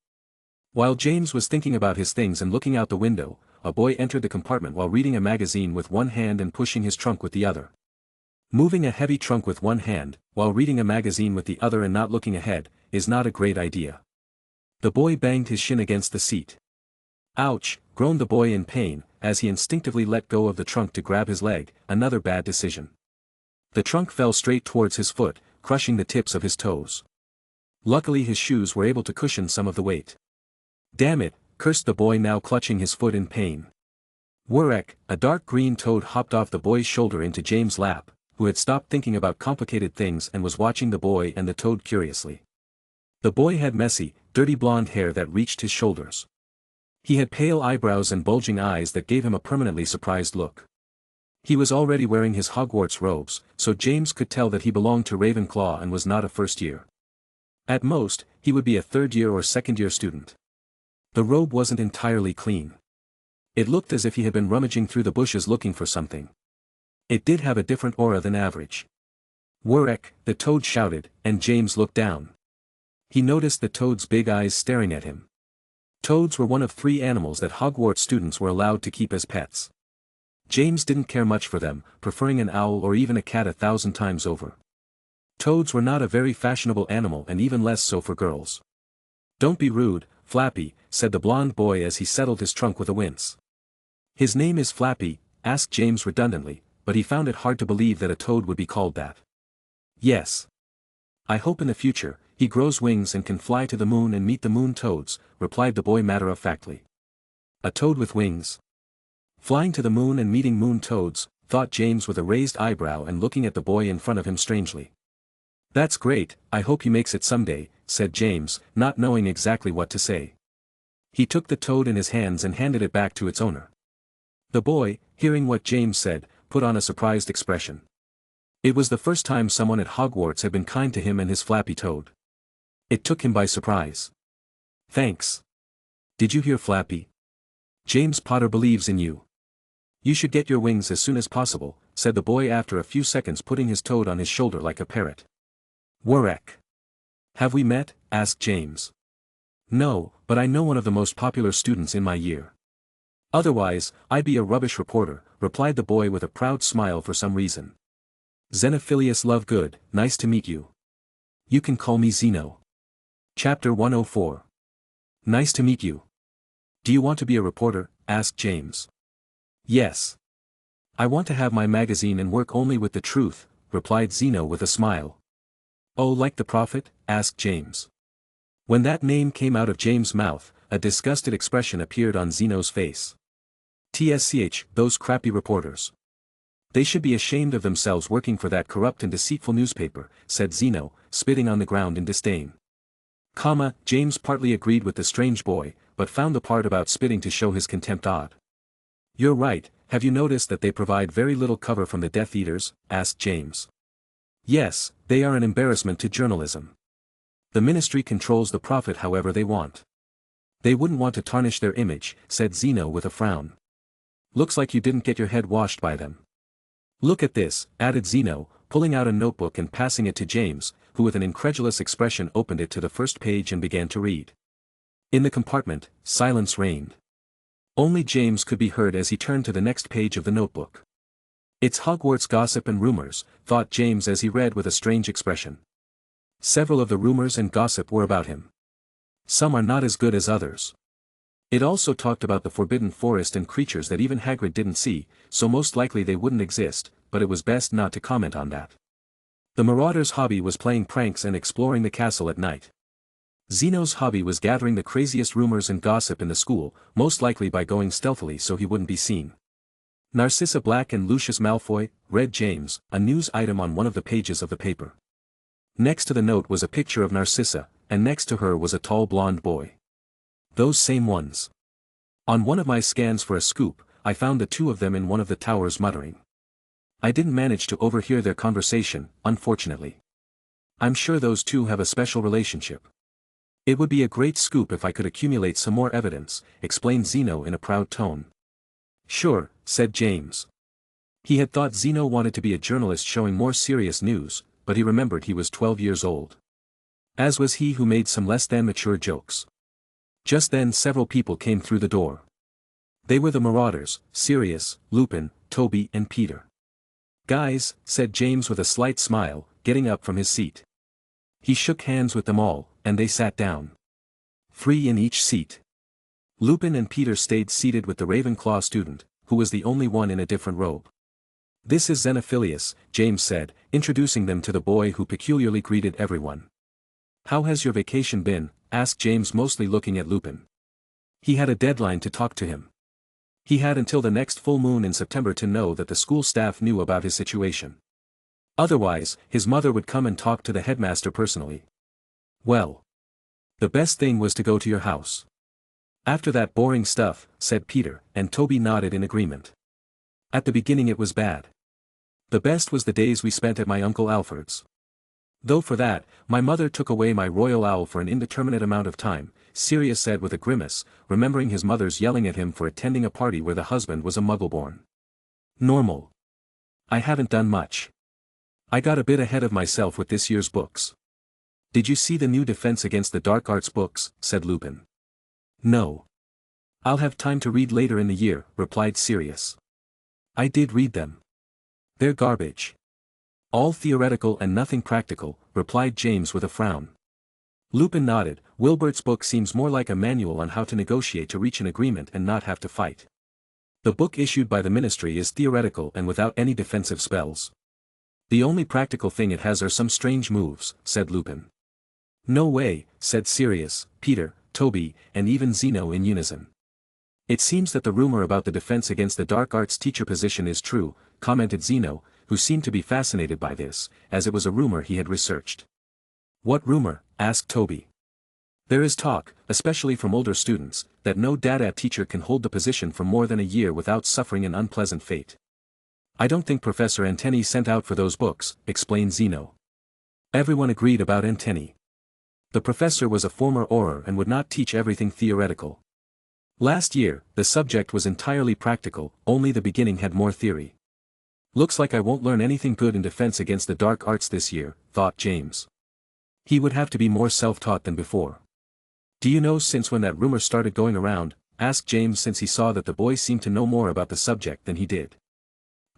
While James was thinking about his things and looking out the window, a boy entered the compartment while reading a magazine with one hand and pushing his trunk with the other. Moving a heavy trunk with one hand, while reading a magazine with the other and not looking ahead, is not a great idea. The boy banged his shin against the seat. Ouch, groaned the boy in pain, as he instinctively let go of the trunk to grab his leg, another bad decision. The trunk fell straight towards his foot, crushing the tips of his toes. Luckily his shoes were able to cushion some of the weight. Damn it, cursed the boy, now clutching his foot in pain. Wurek, a dark green toad, hopped off the boy's shoulder into James' lap, who had stopped thinking about complicated things and was watching the boy and the toad curiously. The boy had messy, dirty blonde hair that reached his shoulders. He had pale eyebrows and bulging eyes that gave him a permanently surprised look. He was already wearing his Hogwarts robes, so James could tell that he belonged to Ravenclaw and was not a first year. At most, he would be a third-year or second-year student. The robe wasn't entirely clean. It looked as if he had been rummaging through the bushes looking for something. It did have a different aura than average. Wurek, the toad shouted, and James looked down. He noticed the toad's big eyes staring at him. Toads were one of 3 animals that Hogwarts students were allowed to keep as pets. James didn't care much for them, preferring an owl or even a cat 1,000 times over. Toads were not a very fashionable animal, and even less so for girls. "Don't be rude, Flappy," said the blond boy as he settled his trunk with a wince. "His name is Flappy?" asked James redundantly, but he found it hard to believe that a toad would be called that. "Yes. I hope in the future, he grows wings and can fly to the moon and meet the moon toads," replied the boy matter-of-factly. A toad with wings? Flying to the moon and meeting moon toads, thought James with a raised eyebrow and looking at the boy in front of him strangely. "That's great, I hope he makes it someday," said James, not knowing exactly what to say. He took the toad in his hands and handed it back to its owner. The boy, hearing what James said, put on a surprised expression. It was the first time someone at Hogwarts had been kind to him and his flappy toad. It took him by surprise. "Thanks. Did you hear, Flappy? James Potter believes in you. You should get your wings as soon as possible," said the boy after a few seconds, putting his toad on his shoulder like a parrot. "Wurek. Have we met?" asked James. "No, but I know one of the most popular students in my year. Otherwise, I'd be a rubbish reporter," replied the boy with a proud smile for some reason. "Xenophilius Lovegood, nice to meet you. You can call me Zeno." Chapter 104. Nice to meet you. "Do you want to be a reporter?" asked James. "Yes. I want to have my magazine and work only with the truth," replied Zeno with a smile. "Oh, like the prophet?" asked James. When that name came out of James' mouth, a disgusted expression appeared on Zeno's face. "TSCH, those crappy reporters. They should be ashamed of themselves working for that corrupt and deceitful newspaper, said Zeno, spitting on the ground in disdain. James partly agreed with the strange boy, but found the part about spitting to show his contempt odd. You're right, have you noticed that they provide very little cover from the Death Eaters? Asked James. Yes, they are an embarrassment to journalism. The ministry controls the profit however they want. They wouldn't want to tarnish their image, said Zeno with a frown. Looks like you didn't get your head washed by them. Look at this, added Zeno, pulling out a notebook and passing it to James, who with an incredulous expression opened it to the first page and began to read. In the compartment, silence reigned. Only James could be heard as he turned to the next page of the notebook. It's Hogwarts gossip and rumors, thought James as he read with a strange expression. Several of the rumors and gossip were about him. Some are not as good as others. It also talked about the forbidden forest and creatures that even Hagrid didn't see, so most likely they wouldn't exist, but it was best not to comment on that. The Marauder's hobby was playing pranks and exploring the castle at night. Zeno's hobby was gathering the craziest rumors and gossip in the school, most likely by going stealthily so he wouldn't be seen. Narcissa Black and Lucius Malfoy, read James, a news item on one of the pages of the paper. Next to the note was a picture of Narcissa, and next to her was a tall blonde boy. Those same ones. On one of my scans for a scoop, I found the two of them in one of the towers muttering. I didn't manage to overhear their conversation, unfortunately. I'm sure those two have a special relationship. It would be a great scoop if I could accumulate some more evidence, explained Zeno in a proud tone. Sure, said James. He had thought Zeno wanted to be a journalist showing more serious news, but he remembered he was 12 years old. As was he who made some less than mature jokes. Just then several people came through the door. They were the Marauders, Sirius, Lupin, Toby and Peter. Guys, said James with a slight smile, getting up from his seat. He shook hands with them all, and they sat down. 3 in each seat. Lupin and Peter stayed seated with the Ravenclaw student, who was the only one in a different robe. This is Xenophilius, James said, introducing them to the boy who peculiarly greeted everyone. How has your vacation been? Asked James, mostly looking at Lupin. He had a deadline to talk to him. He had until the next full moon in September to know that the school staff knew about his situation. Otherwise, his mother would come and talk to the headmaster personally. Well. The best thing was to go to your house. After that boring stuff, said Peter, and Toby nodded in agreement. At the beginning it was bad. The best was the days we spent at my Uncle Alfred's. Though for that, my mother took away my royal owl for an indeterminate amount of time, Sirius said with a grimace, remembering his mother's yelling at him for attending a party where the husband was a Muggle-born. Normal. I haven't done much. I got a bit ahead of myself with this year's books. Did you see the new Defense Against the Dark Arts books? Said Lupin. No. I'll have time to read later in the year, replied Sirius. I did read them. They're garbage. All theoretical and nothing practical, replied James with a frown. Lupin nodded. Wilbert's book seems more like a manual on how to negotiate to reach an agreement and not have to fight. The book issued by the ministry is theoretical and without any defensive spells. The only practical thing it has are some strange moves, said Lupin. No way, said Sirius, Peter, Toby, and even Zeno in unison. It seems that the rumor about the Defense Against the Dark Arts teacher position is true, commented Zeno, who seemed to be fascinated by this, as it was a rumor he had researched. What rumor? Asked Toby. There is talk, especially from older students, that no data teacher can hold the position for more than a year without suffering an unpleasant fate. I don't think Professor Antenny sent out for those books, explained Zeno. Everyone agreed about Antenny. The professor was a former Auror and would not teach everything theoretical. Last year, the subject was entirely practical, only the beginning had more theory. Looks like I won't learn anything good in Defense Against the Dark Arts this year, thought James. He would have to be more self-taught than before. Do you know since when that rumor started going around? Asked James, since he saw that the boy seemed to know more about the subject than he did.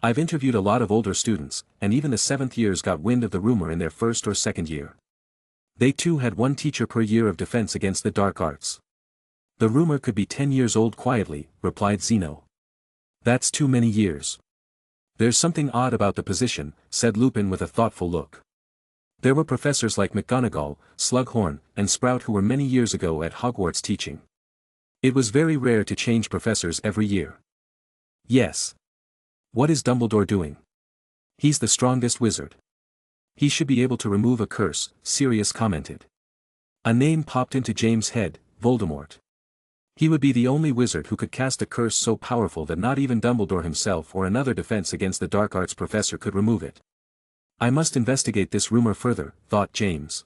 I've interviewed a lot of older students, and even the 7th years got wind of the rumor in their 1st or 2nd year. They too had one teacher per year of Defense Against the Dark Arts. The rumor could be 10 years old quietly, replied Zeno. That's too many years. There's something odd about the position, said Lupin with a thoughtful look. There were professors like McGonagall, Slughorn, and Sprout who were many years ago at Hogwarts teaching. It was very rare to change professors every year. Yes. What is Dumbledore doing? He's the strongest wizard. He should be able to remove a curse, Sirius commented. A name popped into James' head, Voldemort. He would be the only wizard who could cast a curse so powerful that not even Dumbledore himself or another defense against the dark arts professor could remove it. I must investigate this rumor further, thought James.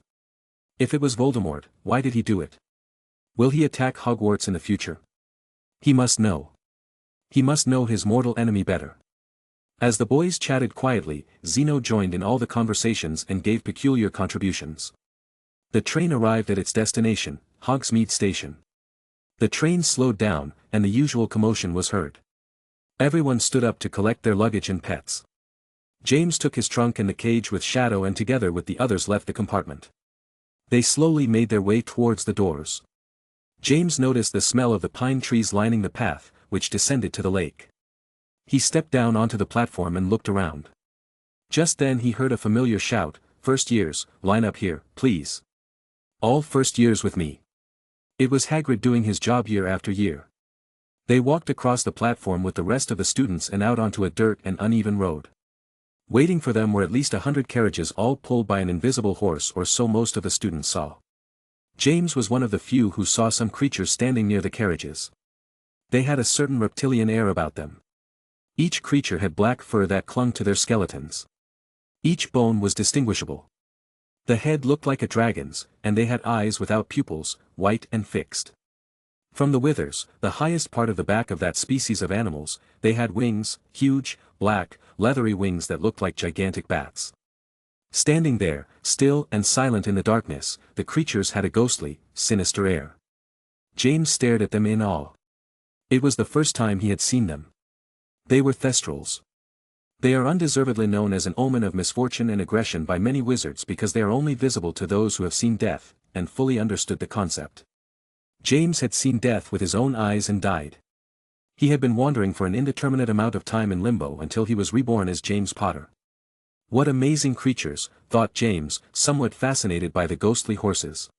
If it was Voldemort, why did he do it? Will he attack Hogwarts in the future? He must know. He must know his mortal enemy better. As the boys chatted quietly, Zeno joined in all the conversations and gave peculiar contributions. The train arrived at its destination, Hogsmeade Station. The train slowed down, and the usual commotion was heard. Everyone stood up to collect their luggage and pets. James took his trunk and the cage with Shadow and together with the others left the compartment. They slowly made their way towards the doors. James noticed the smell of the pine trees lining the path, which descended to the lake. He stepped down onto the platform and looked around. Just then he heard a familiar shout, "First years, line up here, please. All first years with me." It was Hagrid doing his job year after year. They walked across the platform with the rest of the students and out onto a dirt and uneven road. Waiting for them were at least 100 carriages all pulled by an invisible horse, or so most of the students saw. James was one of the few who saw some creatures standing near the carriages. They had a certain reptilian air about them. Each creature had black fur that clung to their skeletons. Each bone was distinguishable. The head looked like a dragon's, and they had eyes without pupils, white and fixed. From the withers, the highest part of the back of that species of animals, they had wings, huge, black, leathery wings that looked like gigantic bats. Standing there, still and silent in the darkness, the creatures had a ghostly, sinister air. James stared at them in awe. It was the first time he had seen them. They were Thestrals. They are undeservedly known as an omen of misfortune and aggression by many wizards because they are only visible to those who have seen death, and fully understood the concept. James had seen death with his own eyes and died. He had been wandering for an indeterminate amount of time in limbo until he was reborn as James Potter. What amazing creatures, thought James, somewhat fascinated by the ghostly horses.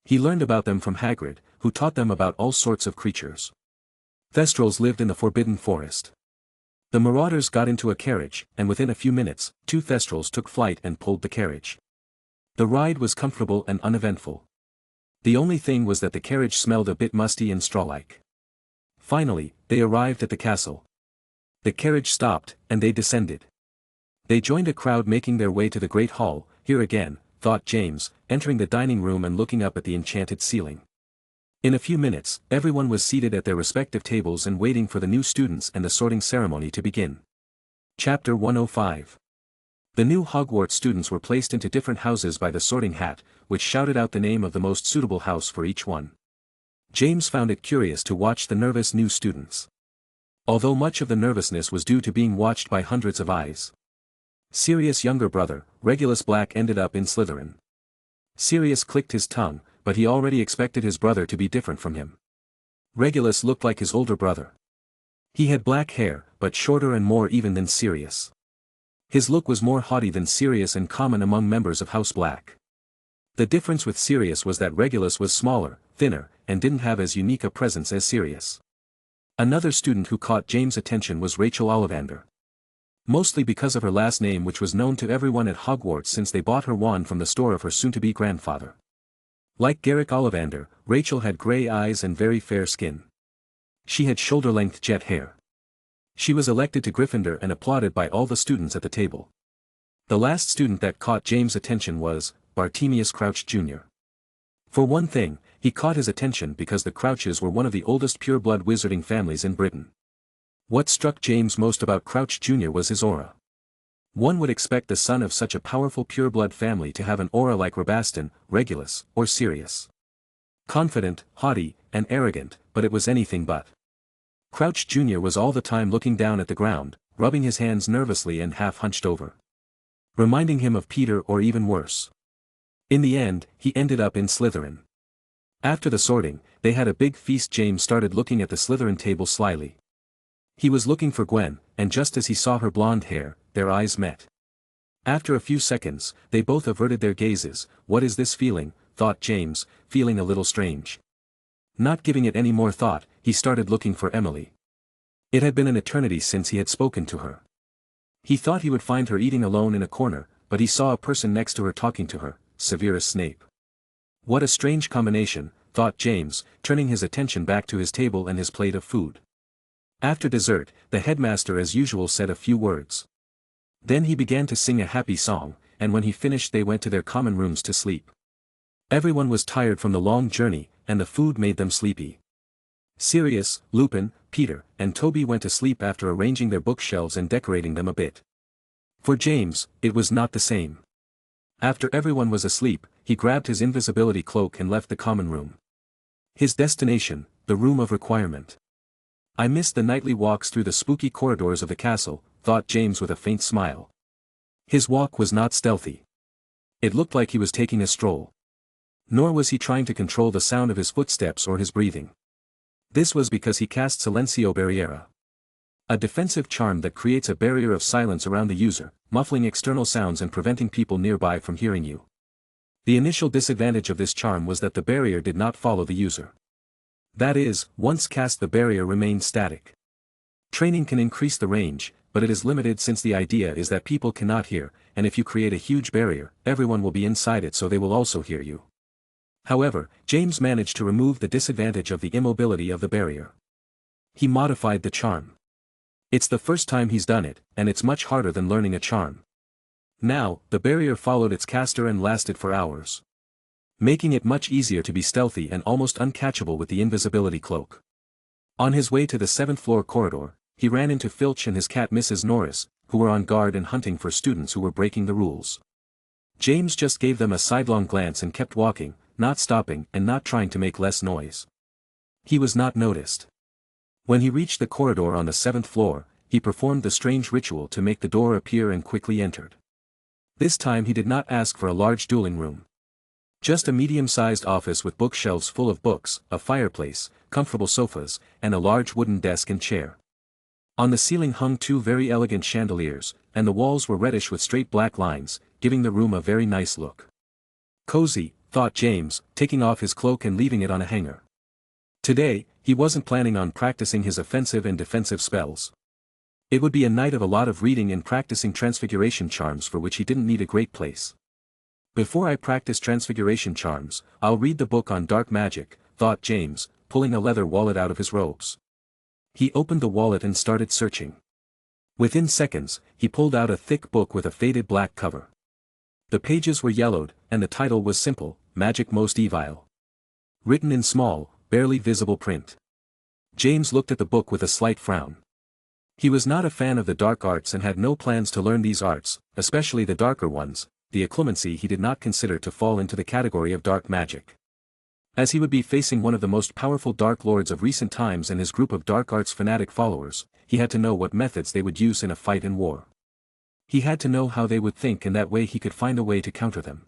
He learned about them from Hagrid, who taught them about all sorts of creatures. Thestrals lived in the Forbidden Forest. The marauders got into a carriage, and within a few minutes, 2 Thestrals took flight and pulled the carriage. The ride was comfortable and uneventful. The only thing was that the carriage smelled a bit musty and straw-like. Finally, they arrived at the castle. The carriage stopped, and they descended. They joined a crowd making their way to the Great Hall, here again, thought James, entering the dining room and looking up at the enchanted ceiling. In a few minutes, everyone was seated at their respective tables and waiting for the new students and the sorting ceremony to begin. Chapter 105. The new Hogwarts students were placed into different houses by the sorting hat, which shouted out the name of the most suitable house for each one. James found it curious to watch the nervous new students. Although much of the nervousness was due to being watched by hundreds of eyes. Sirius' younger brother, Regulus Black, ended up in Slytherin. Sirius clicked his tongue, but he already expected his brother to be different from him. Regulus looked like his older brother. He had black hair, but shorter and more even than Sirius. His look was more haughty than Sirius and common among members of House Black. The difference with Sirius was that Regulus was smaller, thinner, and didn't have as unique a presence as Sirius. Another student who caught James' attention was Rachel Ollivander. Mostly because of her last name, which was known to everyone at Hogwarts since they bought her wand from the store of her soon-to-be grandfather. Like Garrick Ollivander, Rachel had grey eyes and very fair skin. She had shoulder-length jet hair. She was elected to Gryffindor and applauded by all the students at the table. The last student that caught James' attention was Bartemius Crouch Jr. For one thing, he caught his attention because the Crouches were one of the oldest pure-blood wizarding families in Britain. What struck James most about Crouch Jr. was his aura. One would expect the son of such a powerful pure-blood family to have an aura like Rabaston, Regulus, or Sirius. Confident, haughty, and arrogant, but it was anything but. Crouch Jr. was all the time looking down at the ground, rubbing his hands nervously and half hunched over. Reminding him of Peter or even worse. In the end, he ended up in Slytherin. After the sorting, they had a big feast. James started looking at the Slytherin table slyly. He was looking for Gwen, and just as he saw her blonde hair, their eyes met. After a few seconds, they both averted their gazes. What is this feeling, thought James, feeling a little strange. Not giving it any more thought, he started looking for Emily. It had been an eternity since he had spoken to her. He thought he would find her eating alone in a corner, but he saw a person next to her talking to her, Severus Snape. What a strange combination, thought James, turning his attention back to his table and his plate of food. After dessert, the headmaster as usual said a few words. Then he began to sing a happy song, and when he finished they went to their common rooms to sleep. Everyone was tired from the long journey, and the food made them sleepy. Sirius, Lupin, Peter, and Toby went to sleep after arranging their bookshelves and decorating them a bit. For James, it was not the same. After everyone was asleep, he grabbed his invisibility cloak and left the common room. His destination, the room of requirement. I missed the nightly walks through the spooky corridors of the castle, thought James with a faint smile. His walk was not stealthy. It looked like he was taking a stroll. Nor was he trying to control the sound of his footsteps or his breathing. This was because he cast Silencio Barriera. A defensive charm that creates a barrier of silence around the user, muffling external sounds and preventing people nearby from hearing you. The initial disadvantage of this charm was that the barrier did not follow the user. That is, once cast the barrier remained static. Training can increase the range, but it is limited since the idea is that people cannot hear, and if you create a huge barrier, everyone will be inside it so they will also hear you. However, James managed to remove the disadvantage of the immobility of the barrier. He modified the charm. It's the first time he's done it, and it's much harder than learning a charm. Now, the barrier followed its caster and lasted for hours, making it much easier to be stealthy and almost uncatchable with the invisibility cloak. On his way to the 7th floor corridor, he ran into Filch and his cat Mrs. Norris, who were on guard and hunting for students who were breaking the rules. James just gave them a sidelong glance and kept walking, not stopping and not trying to make less noise. He was not noticed. When he reached the corridor on the 7th floor, he performed the strange ritual to make the door appear and quickly entered. This time he did not ask for a large dueling room. Just a medium-sized office with bookshelves full of books, a fireplace, comfortable sofas, and a large wooden desk and chair. On the ceiling hung 2 very elegant chandeliers, and the walls were reddish with straight black lines, giving the room a very nice look. Cozy, thought James, taking off his cloak and leaving it on a hanger. Today, he wasn't planning on practicing his offensive and defensive spells. It would be a night of a lot of reading and practicing transfiguration charms for which he didn't need a great place. Before I practice transfiguration charms, I'll read the book on dark magic, thought James, pulling a leather wallet out of his robes. He opened the wallet and started searching. Within seconds, he pulled out a thick book with a faded black cover. The pages were yellowed, and the title was simple, Magic Most Evil. Written in small, barely visible print. James looked at the book with a slight frown. He was not a fan of the dark arts and had no plans to learn these arts, especially the darker ones. The Occlumency he did not consider to fall into the category of dark magic. As he would be facing one of the most powerful Dark Lords of recent times and his group of dark arts fanatic followers, he had to know what methods they would use in a fight in war. He had to know how they would think, and that way he could find a way to counter them.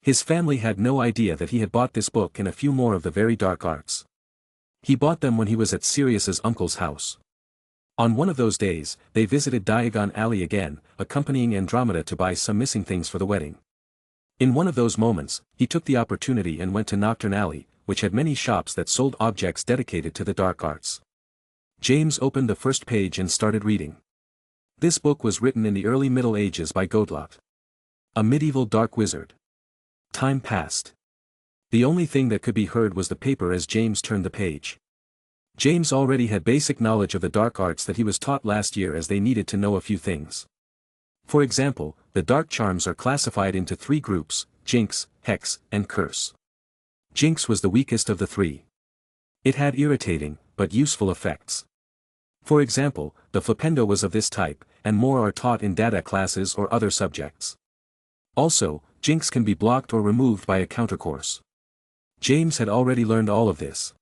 His family had no idea that he had bought this book and a few more of the very dark arts. He bought them when he was at Sirius's uncle's house. On one of those days, they visited Diagon Alley again, accompanying Andromeda to buy some missing things for the wedding. In one of those moments, he took the opportunity and went to Nocturne Alley, which had many shops that sold objects dedicated to the dark arts. James opened the first page and started reading. This book was written in the early Middle Ages by Godlot, a medieval dark wizard. Time passed. The only thing that could be heard was the paper as James turned the page. James already had basic knowledge of the dark arts that he was taught last year, as they needed to know a few things. For example, the dark charms are classified into 3 groups, Jinx, Hex, and Curse. Jinx was the weakest of the 3. It had irritating, but useful effects. For example, the Flipendo was of this type, and more are taught in data classes or other subjects. Also, Jinx can be blocked or removed by a countercourse. James had already learned all of this.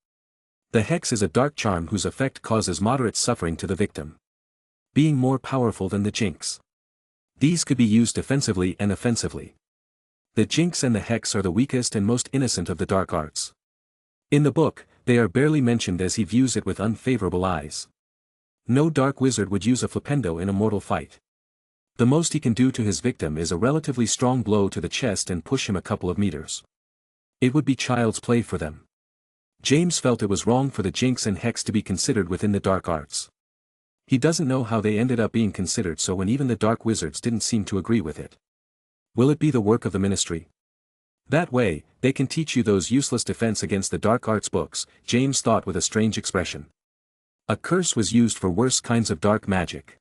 The Hex is a dark charm whose effect causes moderate suffering to the victim, being more powerful than the Jinx. These could be used defensively and offensively. The Jinx and the Hex are the weakest and most innocent of the dark arts. In the book, they are barely mentioned as he views it with unfavorable eyes. No dark wizard would use a Flipendo in a mortal fight. The most he can do to his victim is a relatively strong blow to the chest and push him a couple of meters. It would be child's play for them. James felt it was wrong for the Jinx and Hex to be considered within the dark arts. He doesn't know how they ended up being considered so when even the dark wizards didn't seem to agree with it. Will it be the work of the ministry? That way, they can teach you those useless defense against the dark arts books, James thought with a strange expression. A curse was used for worse kinds of dark magic,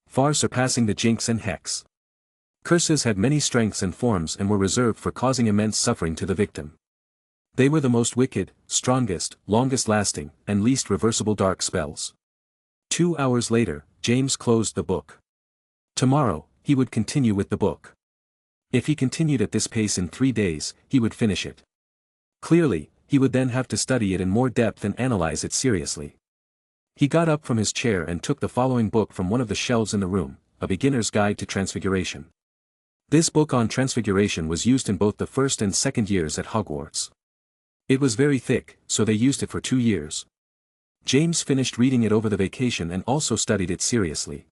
far surpassing the jinx and hex. Curses had many strengths and forms and were reserved for causing immense suffering to the victim. They were the most wicked, strongest, longest-lasting, and least reversible dark spells. 2 hours later, James closed the book. Tomorrow, he would continue with the book. If he continued at this pace in 3 days, he would finish it. Clearly, he would then have to study it in more depth and analyze it seriously. He got up from his chair and took the following book from one of the shelves in the room, A Beginner's Guide to Transfiguration. This book on transfiguration was used in both the first and second years at Hogwarts. It was very thick, so they used it for 2 years. James finished reading it over the vacation and also studied it seriously.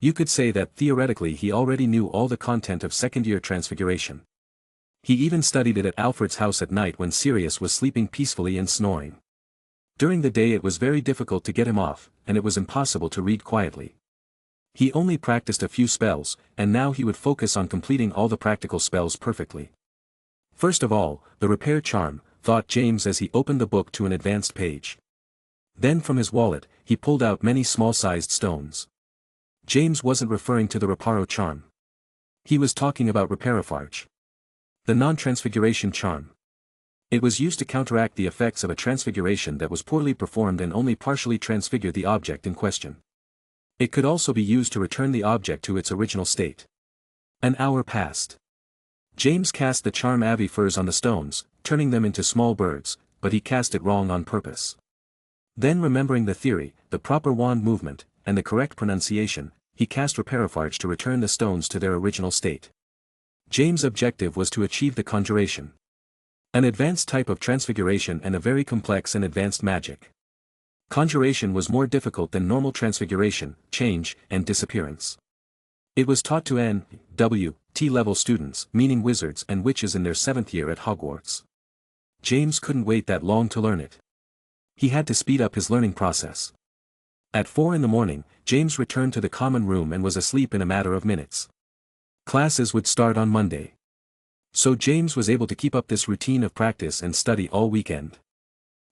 You could say that theoretically he already knew all the content of second-year transfiguration. He even studied it at Alfred's house at night when Sirius was sleeping peacefully and snoring. During the day it was very difficult to get him off, and it was impossible to read quietly. He only practiced a few spells, and now he would focus on completing all the practical spells perfectly. First of all, the repair charm, thought James as he opened the book to an advanced page. Then from his wallet, he pulled out many small-sized stones. James wasn't referring to the reparo charm. He was talking about reparifarge, the non-transfiguration charm. It was used to counteract the effects of a transfiguration that was poorly performed and only partially transfigure the object in question. It could also be used to return the object to its original state. An hour passed. James cast the charm avifers on the stones, turning them into small birds, but he cast it wrong on purpose. Then remembering the theory, the proper wand movement, and the correct pronunciation, he cast reparifarge to return the stones to their original state. James' objective was to achieve the conjuration, an advanced type of transfiguration and a very complex and advanced magic. Conjuration was more difficult than normal transfiguration, change, and disappearance. It was taught to N.W.T. level students, meaning wizards and witches in their 7th year at Hogwarts. James couldn't wait that long to learn it. He had to speed up his learning process. At 4 in the morning, James returned to the common room and was asleep in a matter of minutes. Classes would start on Monday. So James was able to keep up this routine of practice and study all weekend.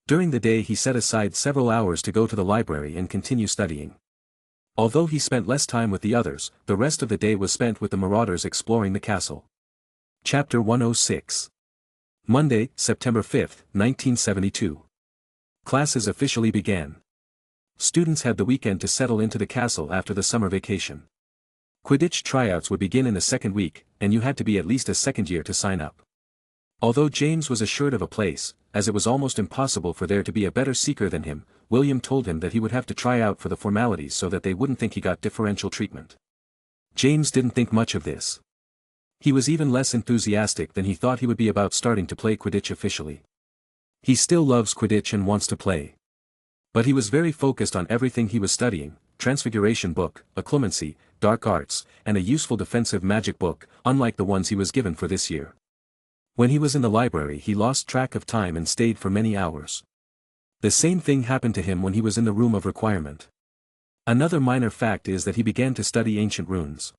During the day he set aside several hours to go to the library and continue studying. Although he spent less time with the others, the rest of the day was spent with the marauders exploring the castle. Chapter 106. Monday, September 5, 1972. Classes officially began. Students had the weekend to settle into the castle after the summer vacation. Quidditch tryouts would begin in the second week, and you had to be at least a second year to sign up. Although James was assured of a place, as it was almost impossible for there to be a better seeker than him, William told him that he would have to try out for the formalities so that they wouldn't think he got differential treatment. James didn't think much of this. He was even less enthusiastic than he thought he would be about starting to play Quidditch officially. He still loves Quidditch and wants to play. But he was very focused on everything he was studying, transfiguration book, occlumency, dark arts, and a useful defensive magic book, unlike the ones he was given for this year. When he was in the library he lost track of time and stayed for many hours. The same thing happened to him when he was in the room of requirement. Another minor fact is that he began to study ancient runes.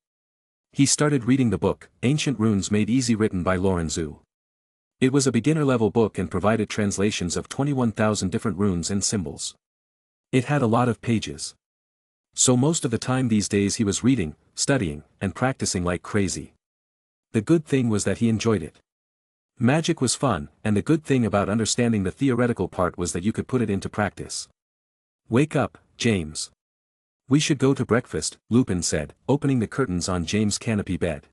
He started reading the book, Ancient Runes Made Easy, written by Lauren Zhu. It was a beginner-level book and provided translations of 21,000 different runes and symbols. It had a lot of pages. So most of the time these days he was reading, studying, and practicing like crazy. The good thing was that he enjoyed it. Magic was fun, and the good thing about understanding the theoretical part was that you could put it into practice. Wake up, James. We should go to breakfast, Lupin said, opening the curtains on James' canopy bed.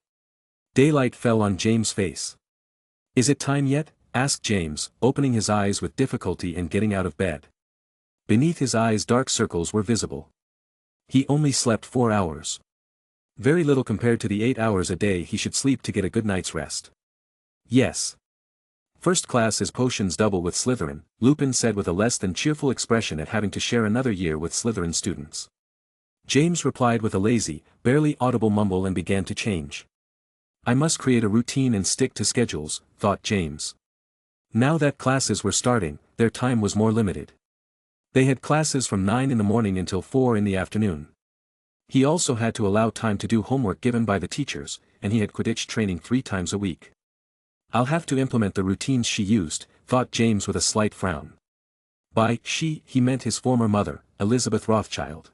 Daylight fell on James' face. Is it time yet? Asked James, opening his eyes with difficulty and getting out of bed. Beneath his eyes dark circles were visible. He only slept 4 hours. Very little compared to the 8 hours a day he should sleep to get a good night's rest. Yes. First class is potions double with Slytherin, Lupin said with a less than cheerful expression at having to share another year with Slytherin students. James replied with a lazy, barely audible mumble and began to change. I must create a routine and stick to schedules, thought James. Now that classes were starting, their time was more limited. They had classes from 9 in the morning until 4 in the afternoon. He also had to allow time to do homework given by the teachers, and he had Quidditch training 3 times a week. I'll have to implement the routines she used, thought James with a slight frown. By she, he meant his former mother, Elizabeth Rothschild.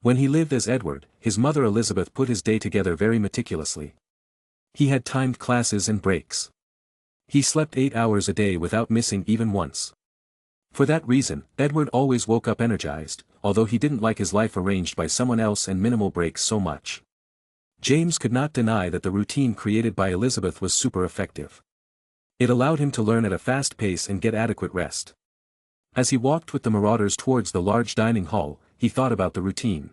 When he lived as Edward, his mother Elizabeth put his day together very meticulously. He had timed classes and breaks. He slept 8 hours a day without missing even once. For that reason, Edward always woke up energized, although he didn't like his life arranged by someone else and minimal breaks so much. James could not deny that the routine created by Elizabeth was super effective. It allowed him to learn at a fast pace and get adequate rest. As he walked with the marauders towards the large dining hall, he thought about the routine.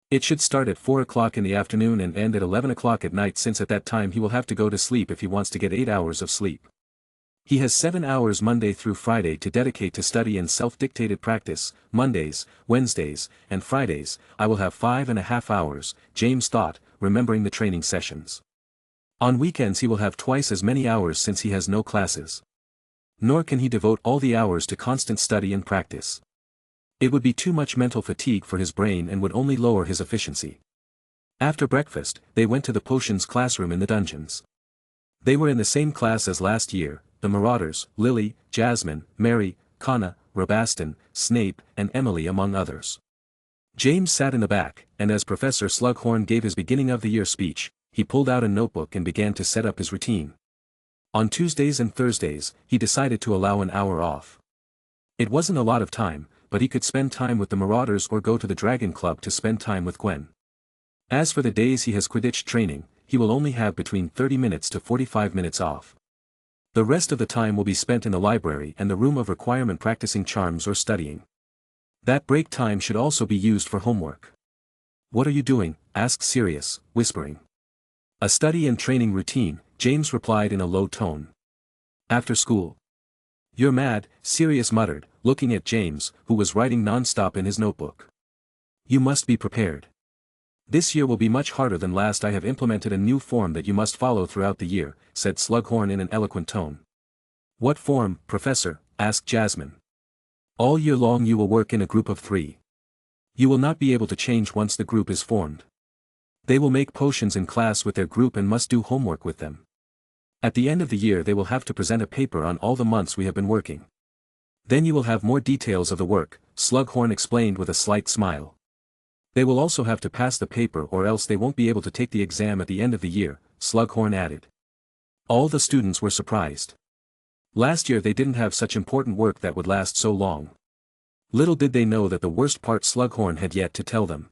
It should start at 4 o'clock in the afternoon and end at 11 o'clock at night, since at that time he will have to go to sleep if he wants to get 8 hours of sleep. He has 7 hours Monday through Friday to dedicate to study and self-dictated practice. Mondays, Wednesdays, and Fridays, I will have 5.5 hours, James thought, remembering the training sessions. On weekends he will have twice as many hours since he has no classes. Nor can he devote all the hours to constant study and practice. It would be too much mental fatigue for his brain and would only lower his efficiency. After breakfast, they went to the potions classroom in the dungeons. They were in the same class as last year, the marauders, Lily, Jasmine, Mary, Conna, Rabaston, Snape, and Emily among others. James sat in the back, and as Professor Slughorn gave his beginning of the year speech, he pulled out a notebook and began to set up his routine. On Tuesdays and Thursdays, he decided to allow an hour off. It wasn't a lot of time, but he could spend time with the marauders or go to the Dragon Club to spend time with Gwen. As for the days he has Quidditch training, he will only have between 30 minutes to 45 minutes off. The rest of the time will be spent in the library and the room of requirement practicing charms or studying. That break time should also be used for homework. "What are you doing?" asked Sirius, whispering. "A study and training routine," James replied in a low tone. "After school." "You're mad," Sirius muttered, looking at James, who was writing non-stop in his notebook. "You must be prepared. This year will be much harder than last. I have implemented a new form that you must follow throughout the year," said Slughorn in an eloquent tone. "What form, Professor?" asked Jasmine. "All year long you will work in a group of 3. You will not be able to change once the group is formed. They will make potions in class with their group and must do homework with them. At the end of the year they will have to present a paper on all the months we have been working. Then you will have more details of the work," Slughorn explained with a slight smile. "They will also have to pass the paper or else they won't be able to take the exam at the end of the year," Slughorn added. All the students were surprised. Last year they didn't have such important work that would last so long. Little did they know that the worst part Slughorn had yet to tell them.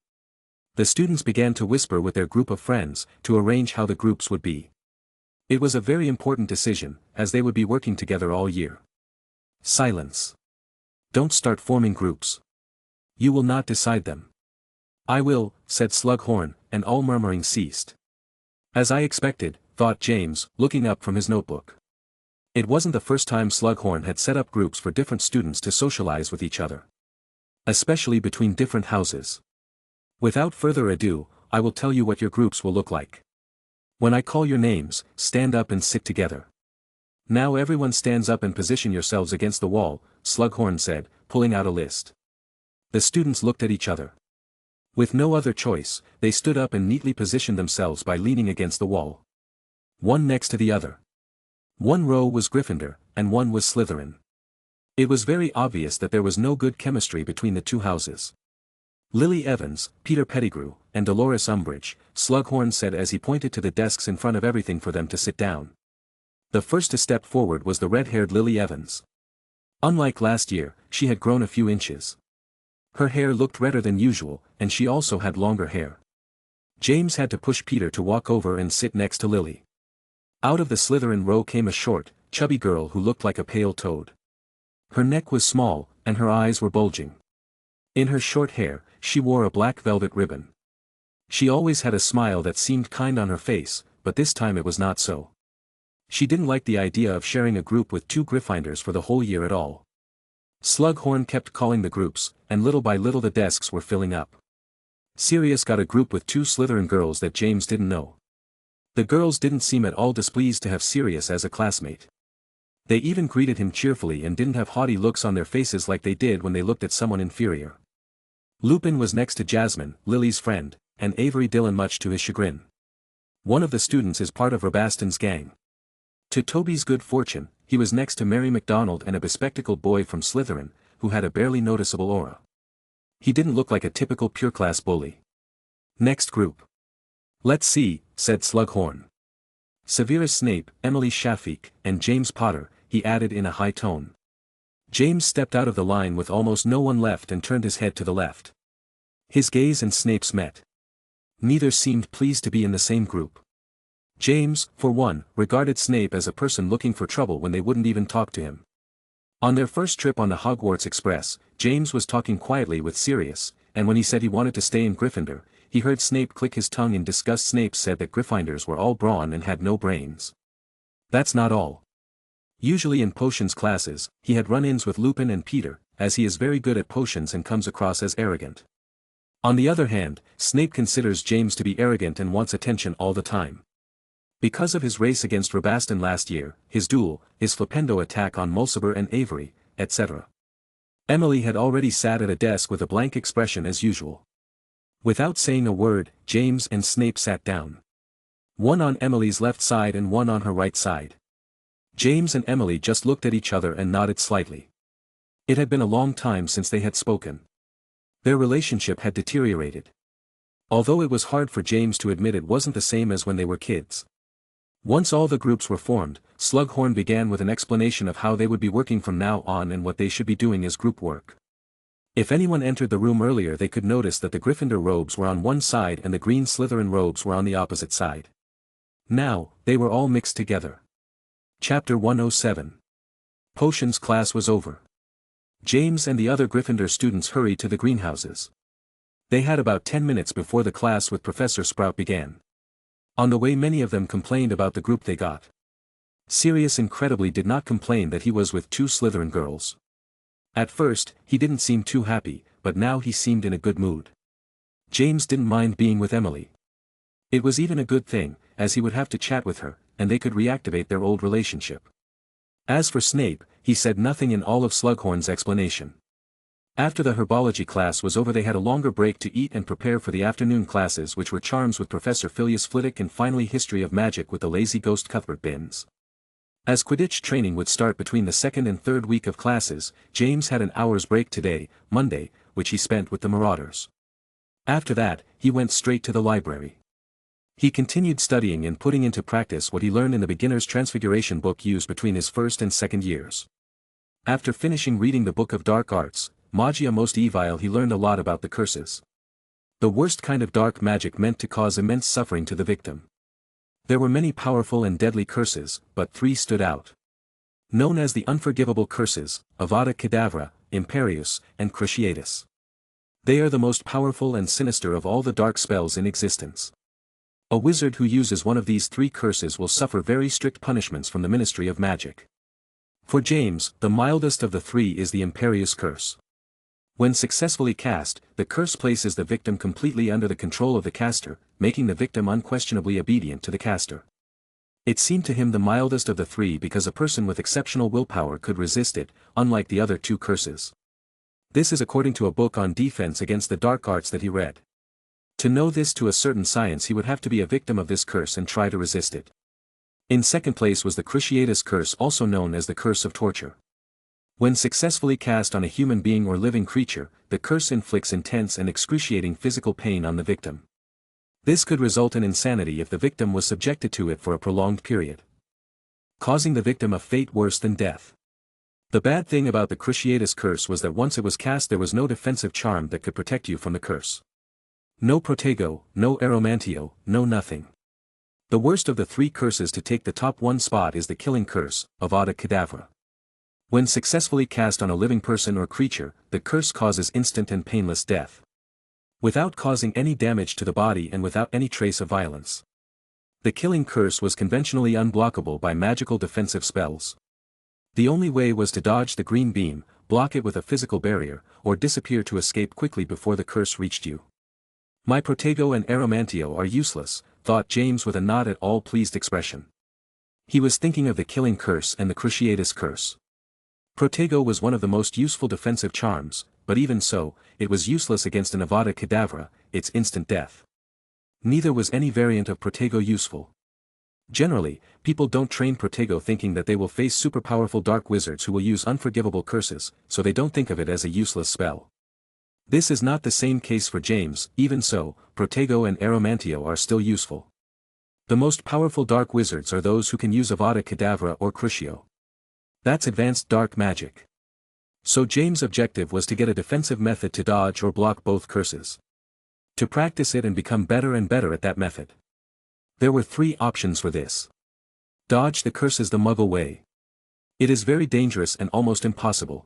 The students began to whisper with their group of friends, to arrange how the groups would be. It was a very important decision, as they would be working together all year. Silence. "Don't start forming groups. You will not decide them." "I will," said Slughorn, and all murmuring ceased. "As I expected," thought James, looking up from his notebook. It wasn't the first time Slughorn had set up groups for different students to socialize with each other. Especially between different houses. "Without further ado, I will tell you what your groups will look like. When I call your names, stand up and sit together. Now everyone stands up and position yourselves against the wall," Slughorn said, pulling out a list. The students looked at each other. With no other choice, they stood up and neatly positioned themselves by leaning against the wall. One next to the other. One row was Gryffindor, and one was Slytherin. It was very obvious that there was no good chemistry between the two houses. "Lily Evans, Peter Pettigrew, and Dolores Umbridge," Slughorn said as he pointed to the desks in front of everything for them to sit down. The first to step forward was the red-haired Lily Evans. Unlike last year, she had grown a few inches. Her hair looked redder than usual, and she also had longer hair. James had to push Peter to walk over and sit next to Lily. Out of the Slytherin row came a short, chubby girl who looked like a pale toad. Her neck was small, and her eyes were bulging. In her short hair, she wore a black velvet ribbon. She always had a smile that seemed kind on her face, but this time it was not so. She didn't like the idea of sharing a group with 2 Gryffindors for the whole year at all. Slughorn kept calling the groups, and little by little the desks were filling up. Sirius got a group with 2 Slytherin girls that James didn't know. The girls didn't seem at all displeased to have Sirius as a classmate. They even greeted him cheerfully and didn't have haughty looks on their faces like they did when they looked at someone inferior. Lupin was next to Jasmine, Lily's friend, and Avery Dillon much to his chagrin. One of the students is part of Rabaston's gang. To Toby's good fortune, he was next to Mary MacDonald and a bespectacled boy from Slytherin, who had a barely noticeable aura. He didn't look like a typical pure-class bully. Next group. Let's see, said Slughorn. Severus Snape, Emily Shafi, and James Potter, he added in a high tone. James stepped out of the line with almost no one left and turned his head to the left. His gaze and Snape's met. Neither seemed pleased to be in the same group. James, for one, regarded Snape as a person looking for trouble when they wouldn't even talk to him. On their first trip on the Hogwarts Express, James was talking quietly with Sirius, and when he said he wanted to stay in Gryffindor, he heard Snape click his tongue in disgust. Snape said that Gryffindors were all brawn and had no brains. That's not all. Usually in potions classes, he had run-ins with Lupin and Peter, as he is very good at potions and comes across as arrogant. On the other hand, Snape considers James to be arrogant and wants attention all the time. Because of his race against Rabaston last year, his duel, his flipendo attack on Mulciber and Avery, etc. Emily had already sat at a desk with a blank expression as usual. Without saying a word, James and Snape sat down. One on Emily's left side and one on her right side. James and Emily just looked at each other and nodded slightly. It had been a long time since they had spoken. Their relationship had deteriorated. Although it was hard for James to admit it wasn't the same as when they were kids. Once all the groups were formed, Slughorn began with an explanation of how they would be working from now on and what they should be doing as group work. If anyone entered the room earlier, they could notice that the Gryffindor robes were on one side and the green Slytherin robes were on the opposite side. Now, they were all mixed together. Chapter 107. Potions class was over. James and the other Gryffindor students hurried to the greenhouses. They had about 10 minutes before the class with Professor Sprout began. On the way, many of them complained about the group they got. Sirius incredibly did not complain that he was with two Slytherin girls. At first, he didn't seem too happy, but now he seemed in a good mood. James didn't mind being with Emily. It was even a good thing, as he would have to chat with her, and they could reactivate their old relationship. As for Snape, he said nothing in all of Slughorn's explanation. After the herbology class was over, they had a longer break to eat and prepare for the afternoon classes, which were charms with Professor Phileas Flitwick and finally history of magic with the lazy ghost Cuthbert Binns. As Quidditch training would start between the second and third week of classes, James had an hour's break today, Monday, which he spent with the Marauders. After that, he went straight to the library. He continued studying and putting into practice what he learned in the beginner's transfiguration book used between his first and second years. After finishing reading the Book of Dark Arts, Magia Most Evile, he learned a lot about the curses. The worst kind of dark magic meant to cause immense suffering to the victim. There were many powerful and deadly curses, but three stood out. Known as the unforgivable curses, Avada Kedavra, Imperius, and Cruciatus. They are the most powerful and sinister of all the dark spells in existence. A wizard who uses one of these three curses will suffer very strict punishments from the Ministry of Magic. For James, the mildest of the three is the Imperius curse. When successfully cast, the curse places the victim completely under the control of the caster, making the victim unquestionably obedient to the caster. It seemed to him the mildest of the three because a person with exceptional willpower could resist it, unlike the other two curses. This is according to a book on defense against the dark arts that he read. To know this to a certain science, he would have to be a victim of this curse and try to resist it. In second place was the Cruciatus curse, also known as the curse of torture. When successfully cast on a human being or living creature, the curse inflicts intense and excruciating physical pain on the victim. This could result in insanity if the victim was subjected to it for a prolonged period, causing the victim a fate worse than death. The bad thing about the Cruciatus curse was that once it was cast, there was no defensive charm that could protect you from the curse. No Protego, no Aeromantio, no nothing. The worst of the three curses to take the top one spot is the killing curse, Avada Kedavra. When successfully cast on a living person or creature, the curse causes instant and painless death, without causing any damage to the body and without any trace of violence. The killing curse was conventionally unblockable by magical defensive spells. The only way was to dodge the green beam, block it with a physical barrier, or disappear to escape quickly before the curse reached you. My Protego and Aeromantio are useless, thought James with a not at all pleased expression. He was thinking of the killing curse and the cruciatus curse. Protego was one of the most useful defensive charms, but even so, it was useless against an Avada Kedavra, its instant death. Neither was any variant of Protego useful. Generally, people don't train Protego thinking that they will face super-powerful dark wizards who will use unforgivable curses, so they don't think of it as a useless spell. This is not the same case for James. Even so, Protego and Aeromantio are still useful. The most powerful dark wizards are those who can use Avada Kedavra or Crucio. That's advanced dark magic. So James' objective was to get a defensive method to dodge or block both curses. To practice it and become better and better at that method. There were 3 options for this. Dodge the curses the Muggle way. It is very dangerous and almost impossible.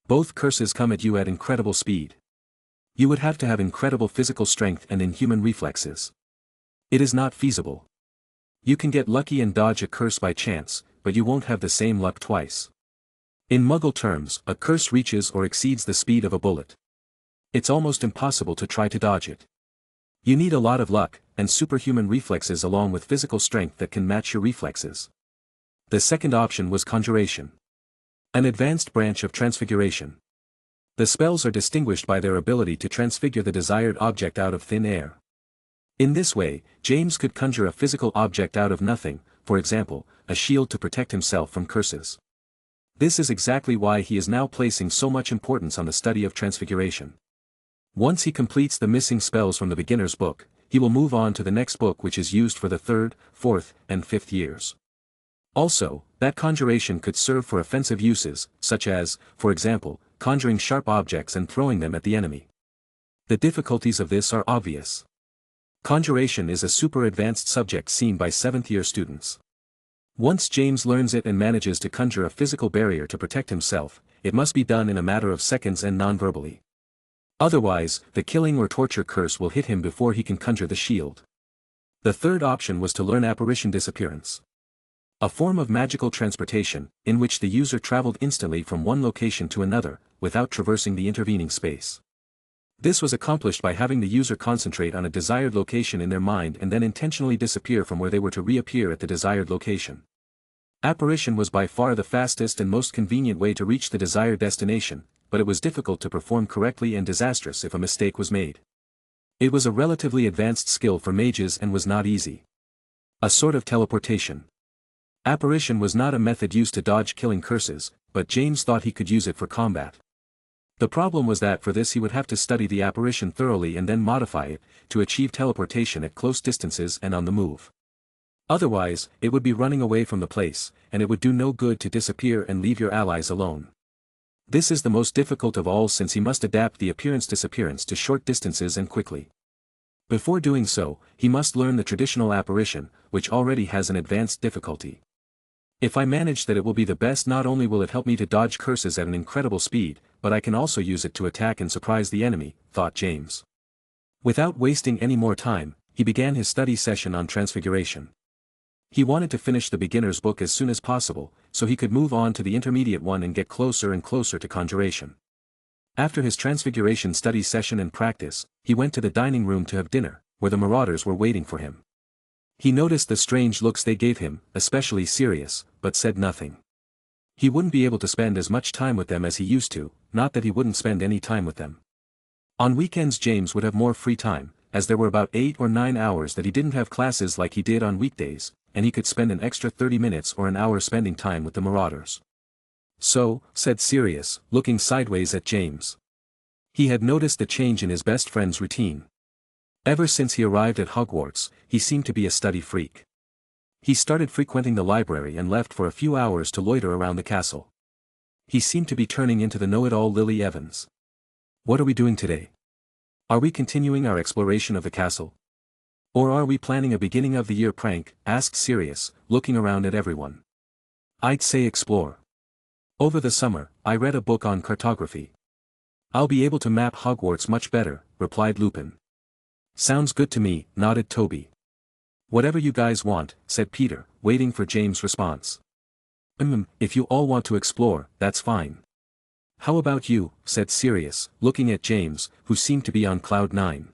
Both curses come at you at incredible speed. You would have to have incredible physical strength and inhuman reflexes. It is not feasible. You can get lucky and dodge a curse by chance, but you won't have the same luck twice. In Muggle terms, a curse reaches or exceeds the speed of a bullet. It's almost impossible to try to dodge it. You need a lot of luck, and superhuman reflexes along with physical strength that can match your reflexes. The second option was conjuration. An advanced branch of transfiguration. The spells are distinguished by their ability to transfigure the desired object out of thin air. In this way, James could conjure a physical object out of nothing, for example, a shield to protect himself from curses. This is exactly why he is now placing so much importance on the study of transfiguration. Once he completes the missing spells from the beginner's book, he will move on to the next book, which is used for the 3rd, 4th, and 5th years. Also, that conjuration could serve for offensive uses, such as, for example, conjuring sharp objects and throwing them at the enemy. The difficulties of this are obvious. Conjuration is a super advanced subject seen by 7th-year students. Once James learns it and manages to conjure a physical barrier to protect himself, it must be done in a matter of seconds and non-verbally. Otherwise, the killing or torture curse will hit him before he can conjure the shield. The third option was to learn apparition disappearance. A form of magical transportation, in which the user traveled instantly from one location to another, without traversing the intervening space. This was accomplished by having the user concentrate on a desired location in their mind and then intentionally disappear from where they were to reappear at the desired location. Apparition was by far the fastest and most convenient way to reach the desired destination, but it was difficult to perform correctly and disastrous if a mistake was made. It was a relatively advanced skill for mages and was not easy. A sort of teleportation. Apparition was not a method used to dodge killing curses, but James thought he could use it for combat. The problem was that for this he would have to study the apparition thoroughly and then modify it, to achieve teleportation at close distances and on the move. Otherwise, it would be running away from the place, and it would do no good to disappear and leave your allies alone. This is the most difficult of all since he must adapt the appearance-disappearance to short distances and quickly. Before doing so, he must learn the traditional apparition, which already has an advanced difficulty. If I manage that, it will be the best. Not only will it help me to dodge curses at an incredible speed, but I can also use it to attack and surprise the enemy, thought James. Without wasting any more time, he began his study session on transfiguration. He wanted to finish the beginner's book as soon as possible, so he could move on to the intermediate one and get closer and closer to conjuration. After his transfiguration study session and practice, he went to the dining room to have dinner, where the marauders were waiting for him. He noticed the strange looks they gave him, especially Sirius, but said nothing. He wouldn't be able to spend as much time with them as he used to, not that he wouldn't spend any time with them. On weekends James would have more free time, as there were about 8 or 9 hours that he didn't have classes like he did on weekdays, and he could spend an extra 30 minutes or an hour spending time with the marauders. So, said Sirius, looking sideways at James. He had noticed the change in his best friend's routine. Ever since he arrived at Hogwarts, he seemed to be a study freak. He started frequenting the library and left for a few hours to loiter around the castle. He seemed to be turning into the know-it-all Lily Evans. What are we doing today? Are we continuing our exploration of the castle? Or are we planning a beginning-of-the-year prank? Asked Sirius, looking around at everyone. I'd say explore. Over the summer, I read a book on cartography. I'll be able to map Hogwarts much better, replied Lupin. Sounds good to me, nodded Toby. Whatever you guys want, said Peter, waiting for James' response. If you all want to explore, that's fine. How about you, said Sirius, looking at James, who seemed to be on cloud 9.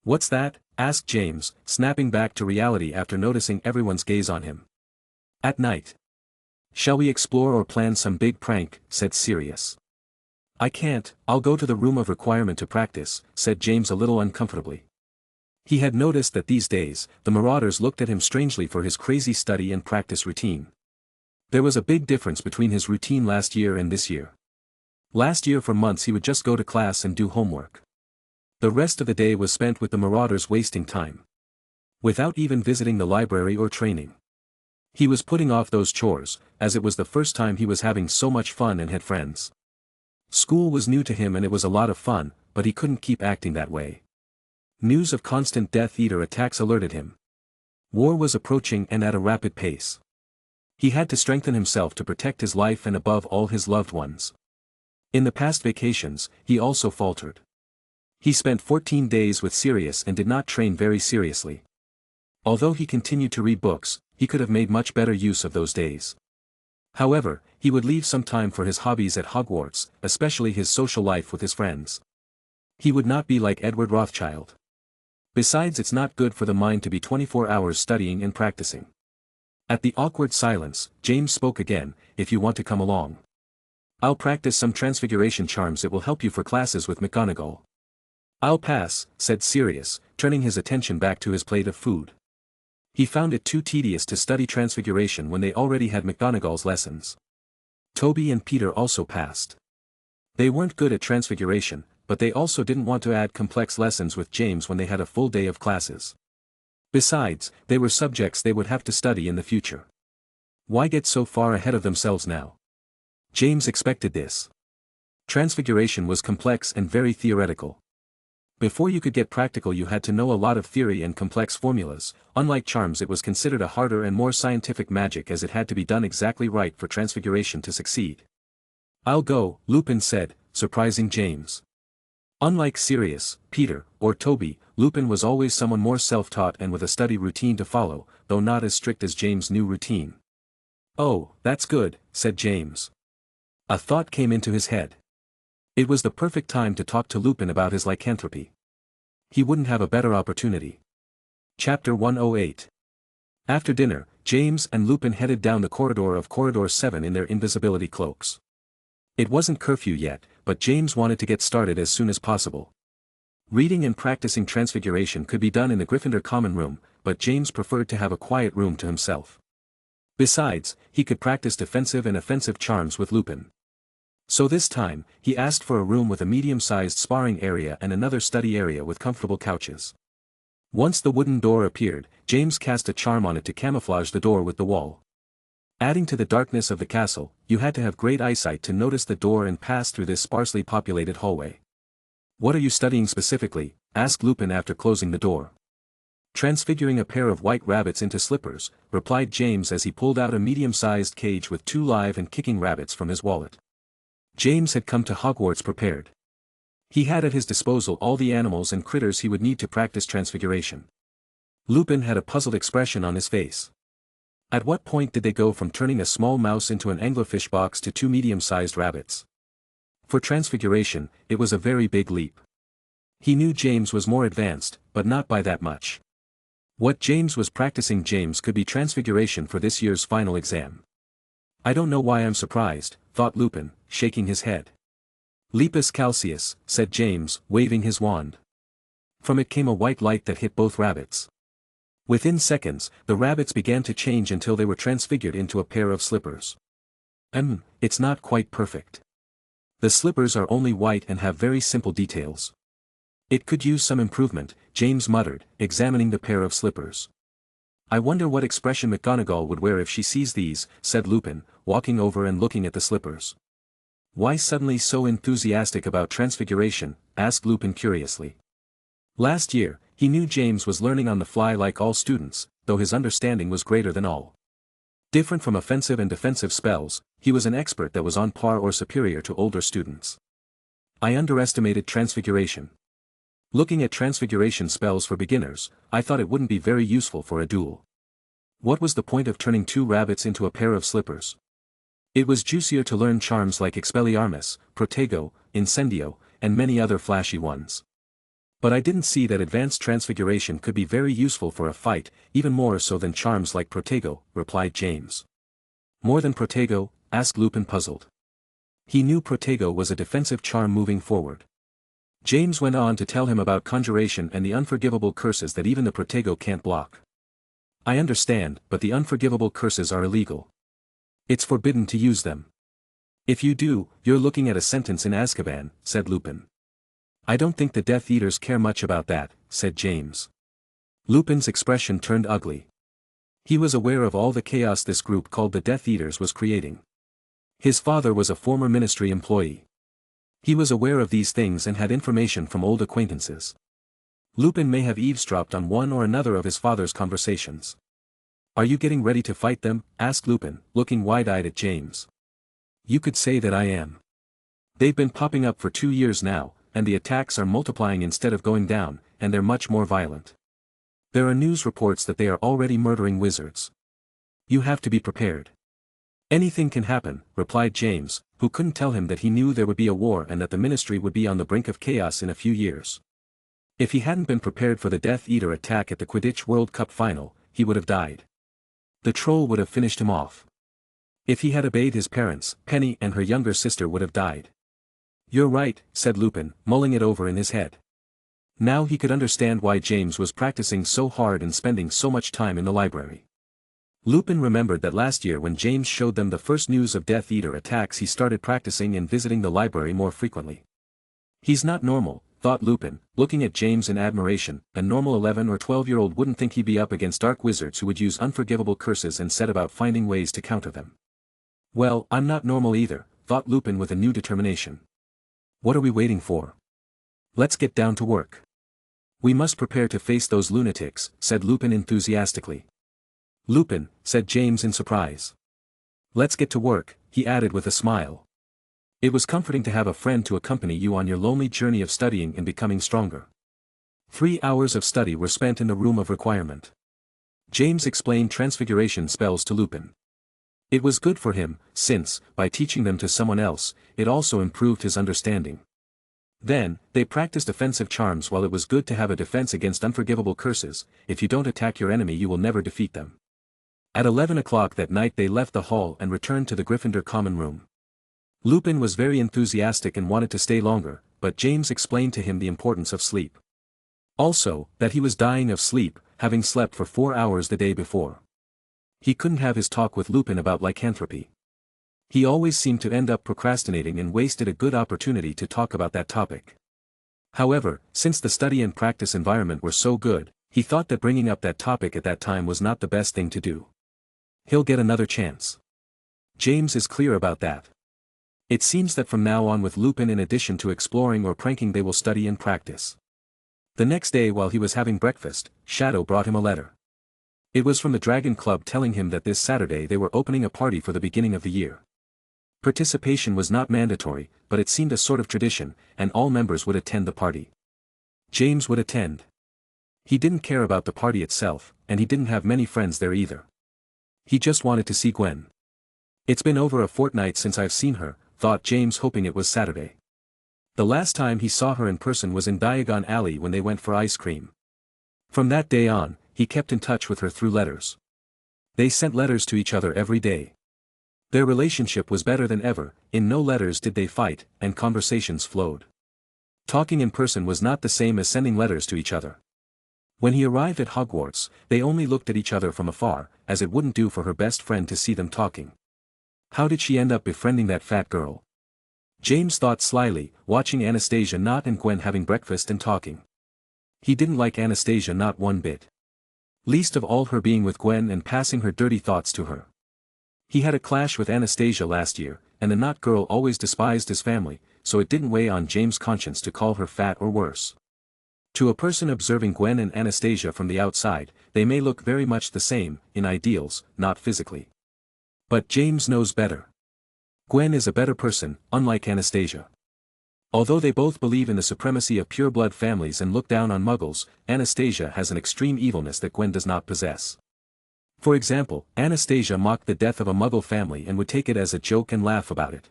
What's that? Asked James, snapping back to reality after noticing everyone's gaze on him. At night. Shall we explore or plan some big prank, said Sirius. I can't, I'll go to the room of requirement to practice, said James a little uncomfortably. He had noticed that these days, the marauders looked at him strangely for his crazy study and practice routine. There was a big difference between his routine last year and this year. Last year for months he would just go to class and do homework. The rest of the day was spent with the marauders wasting time. Without even visiting the library or training. He was putting off those chores, as it was the first time he was having so much fun and had friends. School was new to him and it was a lot of fun, but he couldn't keep acting that way. News of constant Death Eater attacks alerted him. War was approaching and at a rapid pace. He had to strengthen himself to protect his life and above all his loved ones. In the past vacations, he also faltered. He spent 14 days with Sirius and did not train very seriously. Although he continued to read books, he could have made much better use of those days. However, he would leave some time for his hobbies at Hogwarts, especially his social life with his friends. He would not be like Edward Rothschild. Besides, it's not good for the mind to be 24 hours studying and practicing. At the awkward silence, James spoke again, if you want to come along. I'll practice some transfiguration charms, it will help you for classes with McGonagall. I'll pass, said Sirius, turning his attention back to his plate of food. He found it too tedious to study transfiguration when they already had McGonagall's lessons. Toby and Peter also passed. They weren't good at transfiguration, but they also didn't want to add complex lessons with James when they had a full day of classes. Besides, they were subjects they would have to study in the future. Why get so far ahead of themselves now? James expected this. Transfiguration was complex and very theoretical. Before you could get practical you had to know a lot of theory and complex formulas. Unlike charms, it was considered a harder and more scientific magic as it had to be done exactly right for transfiguration to succeed. I'll go, Lupin said, surprising James. Unlike Sirius, Peter, or Toby, Lupin was always someone more self-taught and with a study routine to follow, though not as strict as James' new routine. Oh, that's good, said James. A thought came into his head. It was the perfect time to talk to Lupin about his lycanthropy. He wouldn't have a better opportunity. Chapter 108. After dinner, James and Lupin headed down the corridor of Corridor 7 in their invisibility cloaks. It wasn't curfew yet, but James wanted to get started as soon as possible. Reading and practicing transfiguration could be done in the Gryffindor common room, but James preferred to have a quiet room to himself. Besides, he could practice defensive and offensive charms with Lupin. So this time, he asked for a room with a medium-sized sparring area and another study area with comfortable couches. Once the wooden door appeared, James cast a charm on it to camouflage the door with the wall. Adding to the darkness of the castle, you had to have great eyesight to notice the door and pass through this sparsely populated hallway. What are you studying specifically? Asked Lupin after closing the door. Transfiguring a pair of white rabbits into slippers, replied James as he pulled out a medium-sized cage with 2 live and kicking rabbits from his wallet. James had come to Hogwarts prepared. He had at his disposal all the animals and critters he would need to practice transfiguration. Lupin had a puzzled expression on his face. At what point did they go from turning a small mouse into an anglerfish box to 2 medium-sized rabbits? For transfiguration, it was a very big leap. He knew James was more advanced, but not by that much. What James was practicing could be transfiguration for this year's final exam. I don't know why I'm surprised, thought Lupin, shaking his head. Lepus calceus, said James, waving his wand. From it came a white light that hit both rabbits. Within seconds, the rabbits began to change until they were transfigured into a pair of slippers. It's not quite perfect. The slippers are only white and have very simple details. It could use some improvement, James muttered, examining the pair of slippers. I wonder what expression McGonagall would wear if she sees these, said Lupin, walking over and looking at the slippers. Why suddenly so enthusiastic about transfiguration? Asked Lupin curiously. Last year, he knew James was learning on the fly like all students, though his understanding was greater than all. Different from offensive and defensive spells, he was an expert that was on par or superior to older students. I underestimated transfiguration. Looking at transfiguration spells for beginners, I thought it wouldn't be very useful for a duel. What was the point of turning 2 rabbits into a pair of slippers? It was juicier to learn charms like Expelliarmus, Protego, Incendio, and many other flashy ones. But I didn't see that advanced transfiguration could be very useful for a fight, even more so than charms like Protego, replied James. More than Protego? Asked Lupin puzzled. He knew Protego was a defensive charm moving forward. James went on to tell him about conjuration and the unforgivable curses that even the Protego can't block. I understand, but the unforgivable curses are illegal. It's forbidden to use them. If you do, you're looking at a sentence in Azkaban, said Lupin. I don't think the Death Eaters care much about that, said James. Lupin's expression turned ugly. He was aware of all the chaos this group called the Death Eaters was creating. His father was a former ministry employee. He was aware of these things and had information from old acquaintances. Lupin may have eavesdropped on one or another of his father's conversations. Are you getting ready to fight them? Asked Lupin, looking wide-eyed at James. You could say that I am. They've been popping up for 2 years now, and the attacks are multiplying instead of going down, and they're much more violent. There are news reports that they are already murdering wizards. You have to be prepared. Anything can happen, replied James, who couldn't tell him that he knew there would be a war and that the ministry would be on the brink of chaos in a few years. If he hadn't been prepared for the Death Eater attack at the Quidditch World Cup final, he would have died. The troll would have finished him off. If he had obeyed his parents, Penny and her younger sister would have died. You're right, said Lupin, mulling it over in his head. Now he could understand why James was practicing so hard and spending so much time in the library. Lupin remembered that last year when James showed them the first news of Death Eater attacks he started practicing and visiting the library more frequently. He's not normal, thought Lupin, looking at James in admiration. A normal 11 or 12-year-old wouldn't think he'd be up against dark wizards who would use unforgivable curses and set about finding ways to counter them. Well, I'm not normal either, thought Lupin with a new determination. What are we waiting for? Let's get down to work. We must prepare to face those lunatics, said Lupin enthusiastically. Lupin, said James in surprise. Let's get to work, he added with a smile. It was comforting to have a friend to accompany you on your lonely journey of studying and becoming stronger. 3 hours of study were spent in the room of requirement. James explained transfiguration spells to Lupin. It was good for him, since, by teaching them to someone else, it also improved his understanding. Then, they practiced offensive charms. While it was good to have a defense against unforgivable curses, if you don't attack your enemy you will never defeat them. At 11 o'clock that night they left the hall and returned to the Gryffindor common room. Lupin was very enthusiastic and wanted to stay longer, but James explained to him the importance of sleep. Also, that he was dying of sleep, having slept for 4 hours the day before. He couldn't have his talk with Lupin about lycanthropy. He always seemed to end up procrastinating and wasted a good opportunity to talk about that topic. However, since the study and practice environment were so good, he thought that bringing up that topic at that time was not the best thing to do. He'll get another chance. James is clear about that. It seems that from now on with Lupin, in addition to exploring or pranking, they will study and practice. The next day while he was having breakfast, Shadow brought him a letter. It was from the Dragon Club telling him that this Saturday they were opening a party for the beginning of the year. Participation was not mandatory, but it seemed a sort of tradition, and all members would attend the party. James would attend. He didn't care about the party itself, and he didn't have many friends there either. He just wanted to see Gwen. It's been over a fortnight since I've seen her, thought James, hoping it was Saturday. The last time he saw her in person was in Diagon Alley when they went for ice cream. From that day on, he kept in touch with her through letters. They sent letters to each other every day. Their relationship was better than ever, in no letters did they fight, and conversations flowed. Talking in person was not the same as sending letters to each other. When he arrived at Hogwarts, they only looked at each other from afar, as it wouldn't do for her best friend to see them talking. How did she end up befriending that fat girl? James thought slyly, watching Anastasia Knott and Gwen having breakfast and talking. He didn't like Anastasia not one bit. Least of all her being with Gwen and passing her dirty thoughts to her. He had a clash with Anastasia last year, and the Knott girl always despised his family, so it didn't weigh on James' conscience to call her fat or worse. To a person observing Gwen and Anastasia from the outside, they may look very much the same, in ideals, not physically. But James knows better. Gwen is a better person, unlike Anastasia. Although they both believe in the supremacy of pure-blood families and look down on muggles, Anastasia has an extreme evilness that Gwen does not possess. For example, Anastasia mocked the death of a muggle family and would take it as a joke and laugh about it.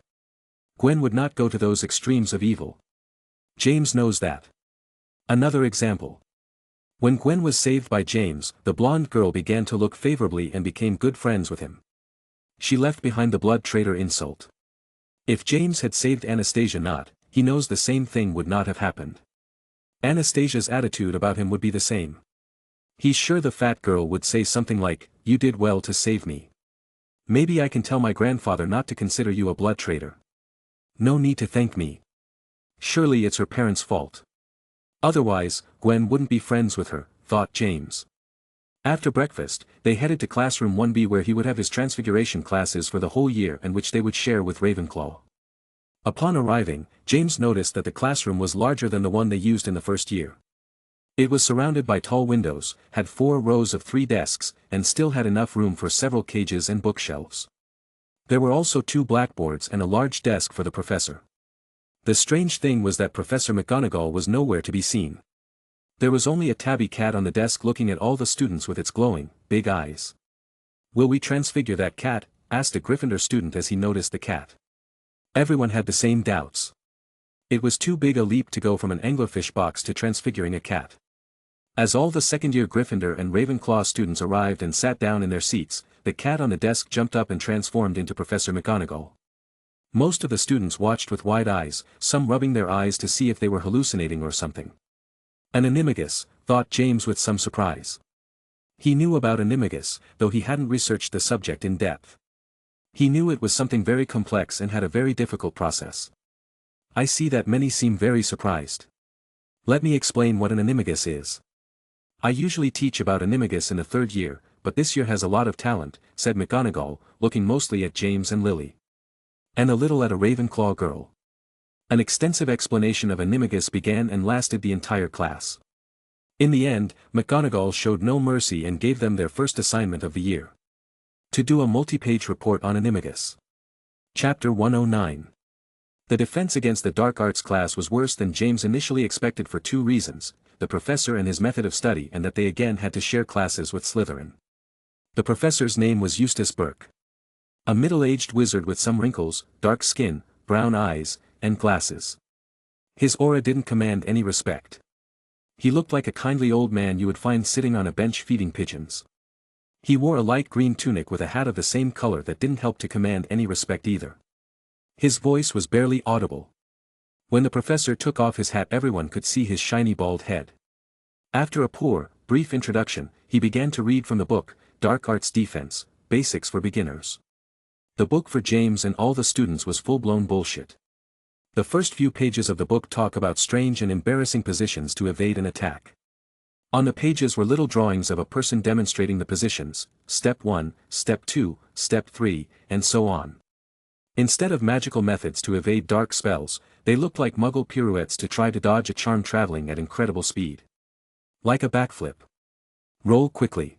Gwen would not go to those extremes of evil. James knows that. Another example. When Gwen was saved by James, the blonde girl began to look favorably and became good friends with him. She left behind the blood traitor insult. If James had saved Anastasia not, he knows the same thing would not have happened. Anastasia's attitude about him would be the same. He's sure the fat girl would say something like, "You did well to save me. Maybe I can tell my grandfather not to consider you a blood traitor. No need to thank me." Surely it's her parents' fault. Otherwise, Gwen wouldn't be friends with her, thought James. After breakfast, they headed to classroom 1B where he would have his transfiguration classes for the whole year and which they would share with Ravenclaw. Upon arriving, James noticed that the classroom was larger than the one they used in the first year. It was surrounded by tall windows, had 4 rows of 3 desks, and still had enough room for several cages and bookshelves. There were also 2 blackboards and a large desk for the professor. The strange thing was that Professor McGonagall was nowhere to be seen. There was only a tabby cat on the desk looking at all the students with its glowing, big eyes. "Will we transfigure that cat?" asked a Gryffindor student as he noticed the cat. Everyone had the same doubts. It was too big a leap to go from an anglerfish box to transfiguring a cat. As all the second-year Gryffindor and Ravenclaw students arrived and sat down in their seats, the cat on the desk jumped up and transformed into Professor McGonagall. Most of the students watched with wide eyes, some rubbing their eyes to see if they were hallucinating or something. An animagus, thought James with some surprise. He knew about animagus, though he hadn't researched the subject in depth. He knew it was something very complex and had a very difficult process. I see that many seem very surprised. Let me explain what an animagus is. I usually teach about animagus in the 3rd year, but this year has a lot of talent, said McGonagall, looking mostly at James and Lily. And a little at a Ravenclaw girl. An extensive explanation of animagus began and lasted the entire class. In the end, McGonagall showed no mercy and gave them their first assignment of the year. To do a multi-page report on animagus. Chapter 109. The defense against the dark arts class was worse than James initially expected for 2 reasons, the professor and his method of study and that they again had to share classes with Slytherin. The professor's name was Eustace Burke. A middle-aged wizard with some wrinkles, dark skin, brown eyes, and glasses. His aura didn't command any respect. He looked like a kindly old man you would find sitting on a bench feeding pigeons. He wore a light green tunic with a hat of the same color that didn't help to command any respect either. His voice was barely audible. When the professor took off his hat everyone could see his shiny bald head. After a poor, brief introduction, he began to read from the book, Dark Arts Defense, Basics for Beginners. The book for James and all the students was full-blown bullshit. The first few pages of the book talk about strange and embarrassing positions to evade an attack. On the pages were little drawings of a person demonstrating the positions, step 1, step 2, step 3, and so on. Instead of magical methods to evade dark spells, they looked like muggle pirouettes to try to dodge a charm traveling at incredible speed. Like a backflip. Roll quickly.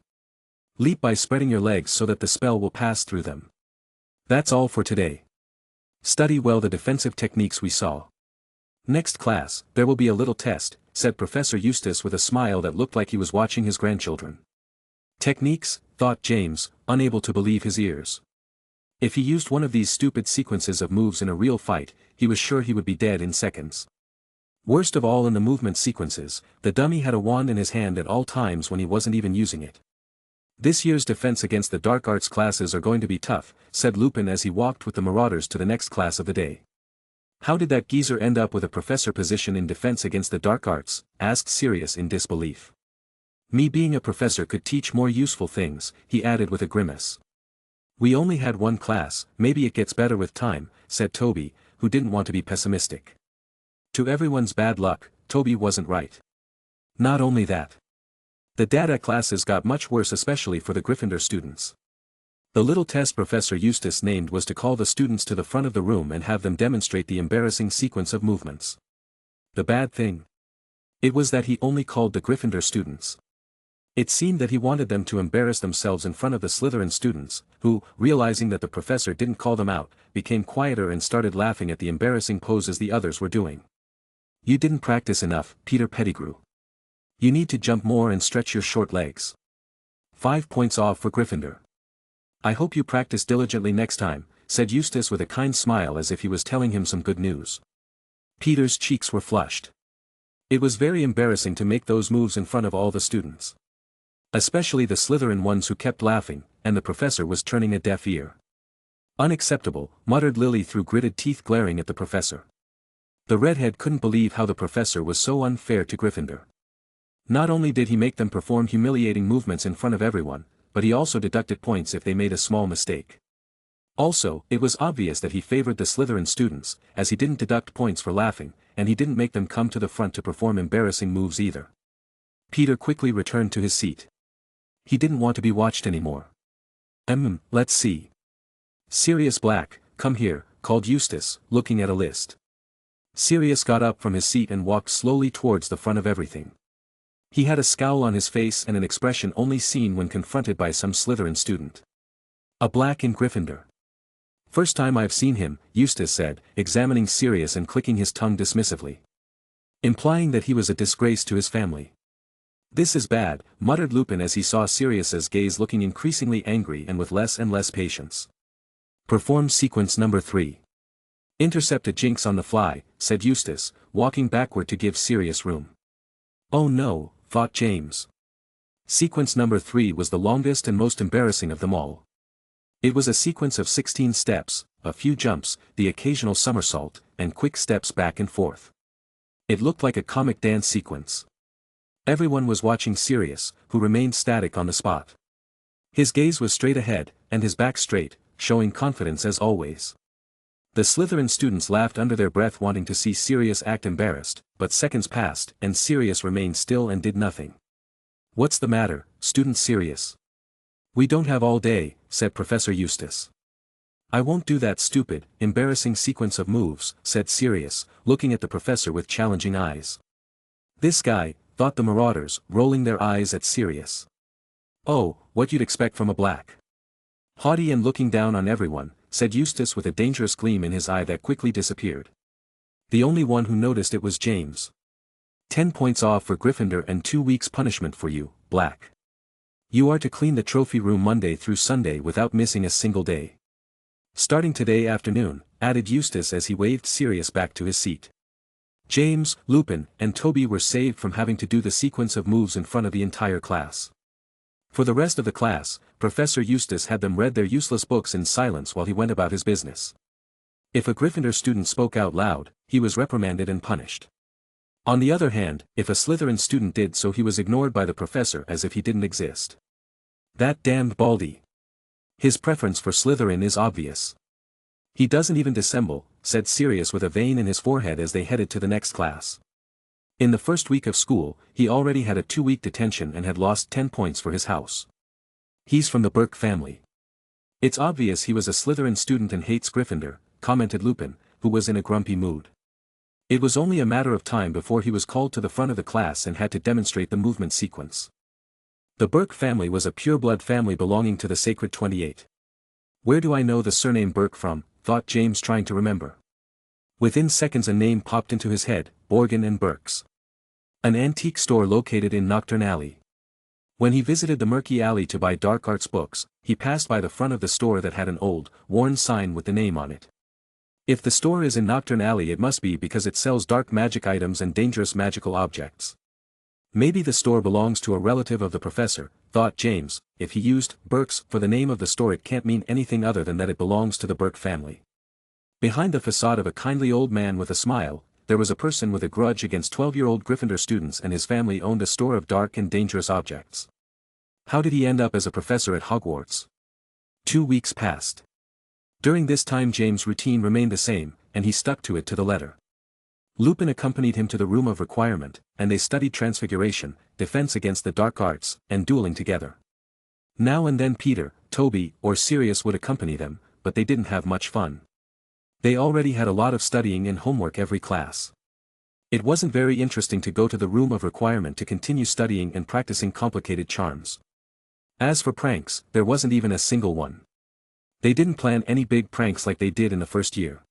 Leap by spreading your legs so that the spell will pass through them. That's all for today. Study well the defensive techniques we saw. Next class, there will be a little test, said Professor Eustace with a smile that looked like he was watching his grandchildren. Techniques, thought James, unable to believe his ears. If he used one of these stupid sequences of moves in a real fight, he was sure he would be dead in seconds. Worst of all in the movement sequences, the dummy had a wand in his hand at all times when he wasn't even using it. This year's defense against the dark arts classes are going to be tough, said Lupin as he walked with the marauders to the next class of the day. How did that geezer end up with a professor position in defense against the dark arts? Asked Sirius in disbelief. Me being a professor could teach more useful things, he added with a grimace. We only had one class, maybe it gets better with time, said Toby, who didn't want to be pessimistic. To everyone's bad luck, Toby wasn't right. Not only that. The data classes got much worse especially for the Gryffindor students. The little test Professor Eustace named was to call the students to the front of the room and have them demonstrate the embarrassing sequence of movements. The bad thing? It was that he only called the Gryffindor students. It seemed that he wanted them to embarrass themselves in front of the Slytherin students, who, realizing that the professor didn't call them out, became quieter and started laughing at the embarrassing poses the others were doing. You didn't practice enough, Peter Pettigrew. You need to jump more and stretch your short legs. 5 points off for Gryffindor. I hope you practice diligently next time, said Eustace with a kind smile as if he was telling him some good news. Peter's cheeks were flushed. It was very embarrassing to make those moves in front of all the students. Especially the Slytherin ones who kept laughing, and the professor was turning a deaf ear. Unacceptable, muttered Lily through gritted teeth glaring at the professor. The redhead couldn't believe how the professor was so unfair to Gryffindor. Not only did he make them perform humiliating movements in front of everyone, but he also deducted points if they made a small mistake. Also, it was obvious that he favored the Slytherin students, as he didn't deduct points for laughing, and he didn't make them come to the front to perform embarrassing moves either. Peter quickly returned to his seat. He didn't want to be watched anymore. Let's see. Sirius Black, come here, called Eustace, looking at a list. Sirius got up from his seat and walked slowly towards the front of everything. He had a scowl on his face and an expression only seen when confronted by some Slytherin student. A Black in Gryffindor. First time I've seen him, Eustace said, examining Sirius and clicking his tongue dismissively. Implying that he was a disgrace to his family. This is bad, muttered Lupin as he saw Sirius's gaze looking increasingly angry and with less and less patience. Perform sequence number 3. Intercept a jinx on the fly, said Eustace, walking backward to give Sirius room. Oh no, thought James. Sequence number 3 was the longest and most embarrassing of them all. It was a sequence of 16 steps, a few jumps, the occasional somersault, and quick steps back and forth. It looked like a comic dance sequence. Everyone was watching Sirius, who remained static on the spot. His gaze was straight ahead, and his back straight, showing confidence as always. The Slytherin students laughed under their breath wanting to see Sirius act embarrassed, but seconds passed and Sirius remained still and did nothing. What's the matter, student Sirius? We don't have all day, said Professor Eustace. I won't do that stupid, embarrassing sequence of moves, said Sirius, looking at the professor with challenging eyes. This guy, thought the marauders, rolling their eyes at Sirius. Oh, what you'd expect from a Black. Haughty and looking down on everyone, said Eustace with a dangerous gleam in his eye that quickly disappeared. The only one who noticed it was James. 10 points off for Gryffindor and 2 weeks punishment for you, Black. You are to clean the trophy room Monday through Sunday without missing a single day. Starting today afternoon, added Eustace as he waved Sirius back to his seat. James, Lupin, and Toby were saved from having to do the sequence of moves in front of the entire class. For the rest of the class, Professor Eustace had them read their useless books in silence while he went about his business. If a Gryffindor student spoke out loud, he was reprimanded and punished. On the other hand, if a Slytherin student did so he was ignored by the professor as if he didn't exist. That damned Baldy. His preference for Slytherin is obvious. He doesn't even dissemble, said Sirius with a vein in his forehead as they headed to the next class. In the first week of school, he already had a 2-week detention and had lost 10 points for his house. He's from the Burke family. It's obvious he was a Slytherin student and hates Gryffindor, commented Lupin, who was in a grumpy mood. It was only a matter of time before he was called to the front of the class and had to demonstrate the movement sequence. The Burke family was a pure-blood family belonging to the Sacred 28. Where do I know the surname Burke from, thought James trying to remember. Within seconds a name popped into his head, Borgin and Burke's. An antique store located in Nocturne Alley. When he visited the murky alley to buy dark arts books, he passed by the front of the store that had an old, worn sign with the name on it. If the store is in Nocturne Alley it must be because it sells dark magic items and dangerous magical objects. Maybe the store belongs to a relative of the professor, thought James. If he used Burke's for the name of the store it can't mean anything other than that it belongs to the Burke family. Behind the facade of a kindly old man with a smile, there was a person with a grudge against 12-year-old Gryffindor students, and his family owned a store of dark and dangerous objects. How did he end up as a professor at Hogwarts? 2 weeks passed. During this time James' routine remained the same, and he stuck to it to the letter. Lupin accompanied him to the room of requirement, and they studied transfiguration, defense against the dark arts, and dueling together. Now and then Peter, Toby, or Sirius would accompany them, but they didn't have much fun. They already had a lot of studying and homework every class. It wasn't very interesting to go to the room of requirement to continue studying and practicing complicated charms. As for pranks, there wasn't even a single one. They didn't plan any big pranks like they did in the first year.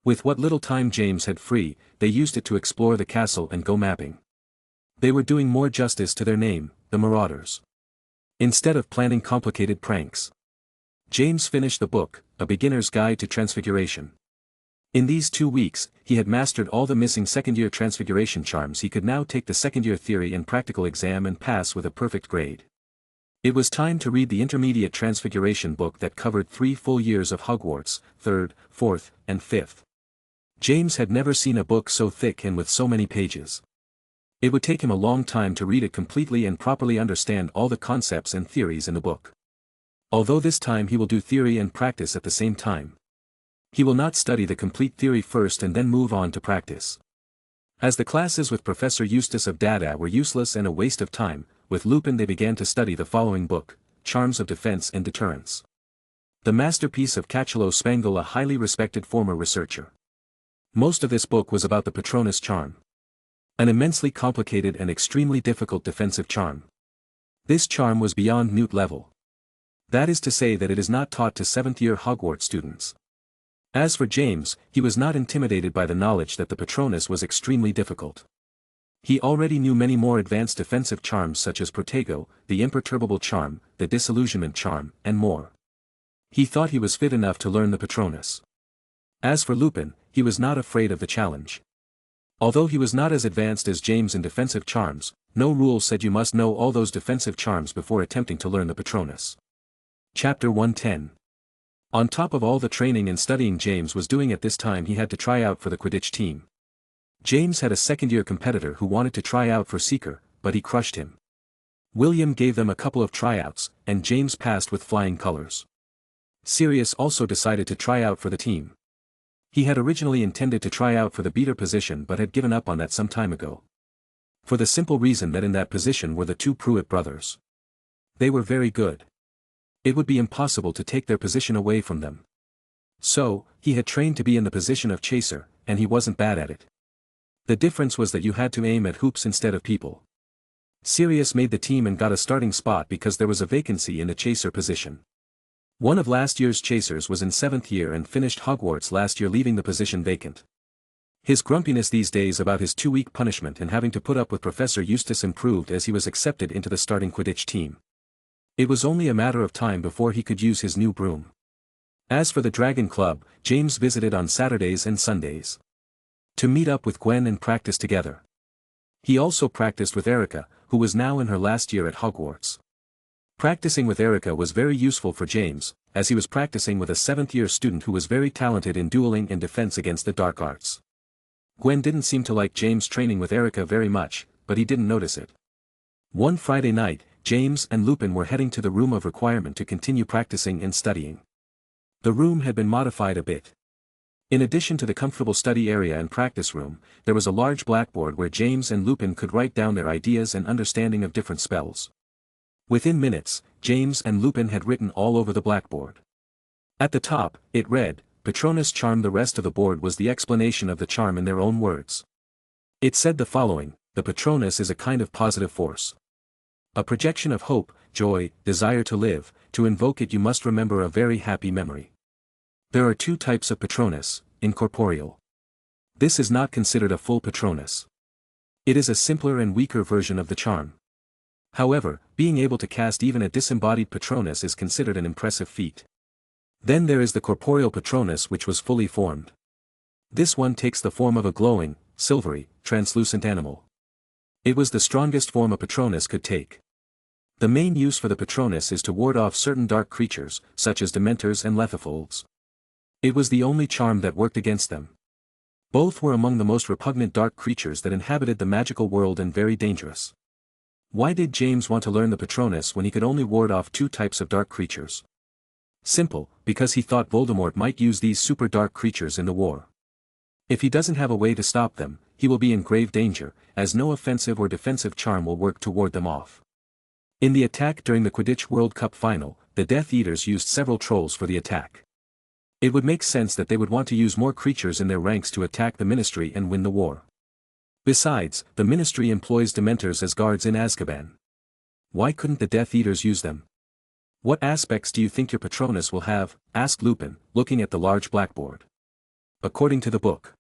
With what little time James had free, they used it to explore the castle and go mapping. They were doing more justice to their name, the Marauders. Instead of planning complicated pranks. James finished the book, A Beginner's Guide to Transfiguration. In these 2 weeks, he had mastered all the missing second-year transfiguration charms. He could now take the second-year theory and practical exam and pass with a perfect grade. It was time to read the intermediate transfiguration book that covered 3 full years of Hogwarts, 3rd, 4th, and 5th. James had never seen a book so thick and with so many pages. It would take him a long time to read it completely and properly understand all the concepts and theories in the book. Although this time he will do theory and practice at the same time. He will not study the complete theory first and then move on to practice. As the classes with Professor Eustace of Dada were useless and a waste of time, with Lupin they began to study the following book, Charms of Defense and Deterrence. The masterpiece of Catulo Spangle, a highly respected former researcher. Most of this book was about the Patronus charm. An immensely complicated and extremely difficult defensive charm. This charm was beyond Newt level. That is to say that it is not taught to 7th-year Hogwarts students. As for James, he was not intimidated by the knowledge that the Patronus was extremely difficult. He already knew many more advanced defensive charms such as Protego, the imperturbable charm, the disillusionment charm, and more. He thought he was fit enough to learn the Patronus. As for Lupin, he was not afraid of the challenge. Although he was not as advanced as James in defensive charms, no rule said you must know all those defensive charms before attempting to learn the Patronus. Chapter 110. On top of all the training and studying James was doing at this time, he had to try out for the Quidditch team. James had a second-year competitor who wanted to try out for Seeker, but he crushed him. William gave them a couple of tryouts, and James passed with flying colors. Sirius also decided to try out for the team. He had originally intended to try out for the beater position but had given up on that some time ago. For the simple reason that in that position were the 2 Pruitt brothers. They were very good. It would be impossible to take their position away from them. So, he had trained to be in the position of chaser, and he wasn't bad at it. The difference was that you had to aim at hoops instead of people. Sirius made the team and got a starting spot because there was a vacancy in the chaser position. One of last year's chasers was in 7th year and finished Hogwarts last year, leaving the position vacant. His grumpiness these days about his 2-week punishment and having to put up with Professor Eustace improved as he was accepted into the starting Quidditch team. It was only a matter of time before he could use his new broom. As for the Dragon Club, James visited on Saturdays and Sundays to meet up with Gwen and practice together. He also practiced with Erica, who was now in her last year at Hogwarts. Practicing with Erica was very useful for James, as he was practicing with a 7th-year student who was very talented in dueling and defense against the dark arts. Gwen didn't seem to like James training with Erica very much, but he didn't notice it. One Friday night, James and Lupin were heading to the room of requirement to continue practicing and studying. The room had been modified a bit. In addition to the comfortable study area and practice room, there was a large blackboard where James and Lupin could write down their ideas and understanding of different spells. Within minutes, James and Lupin had written all over the blackboard. At the top, it read, Patronus charm. The rest of the board was the explanation of the charm in their own words. It said the following: the Patronus is a kind of positive force. A projection of hope, joy, desire to live. To invoke it you must remember a very happy memory. There are 2 types of Patronus, incorporeal. This is not considered a full Patronus. It is a simpler and weaker version of the charm. However, being able to cast even a disembodied Patronus is considered an impressive feat. Then there is the corporeal Patronus, which was fully formed. This one takes the form of a glowing, silvery, translucent animal. It was the strongest form a Patronus could take. The main use for the Patronus is to ward off certain dark creatures, such as Dementors and Lethifolds. It was the only charm that worked against them. Both were among the most repugnant dark creatures that inhabited the magical world and very dangerous. Why did James want to learn the Patronus when he could only ward off 2 types of dark creatures? Simple, because he thought Voldemort might use these super dark creatures in the war. If he doesn't have a way to stop them, he will be in grave danger, as no offensive or defensive charm will work to ward them off. In the attack during the Quidditch World Cup final, the Death Eaters used several trolls for the attack. It would make sense that they would want to use more creatures in their ranks to attack the Ministry and win the war. Besides, the Ministry employs Dementors as guards in Azkaban. Why couldn't the Death Eaters use them? What aspects do you think your Patronus will have? Asked Lupin, looking at the large blackboard. According to the book,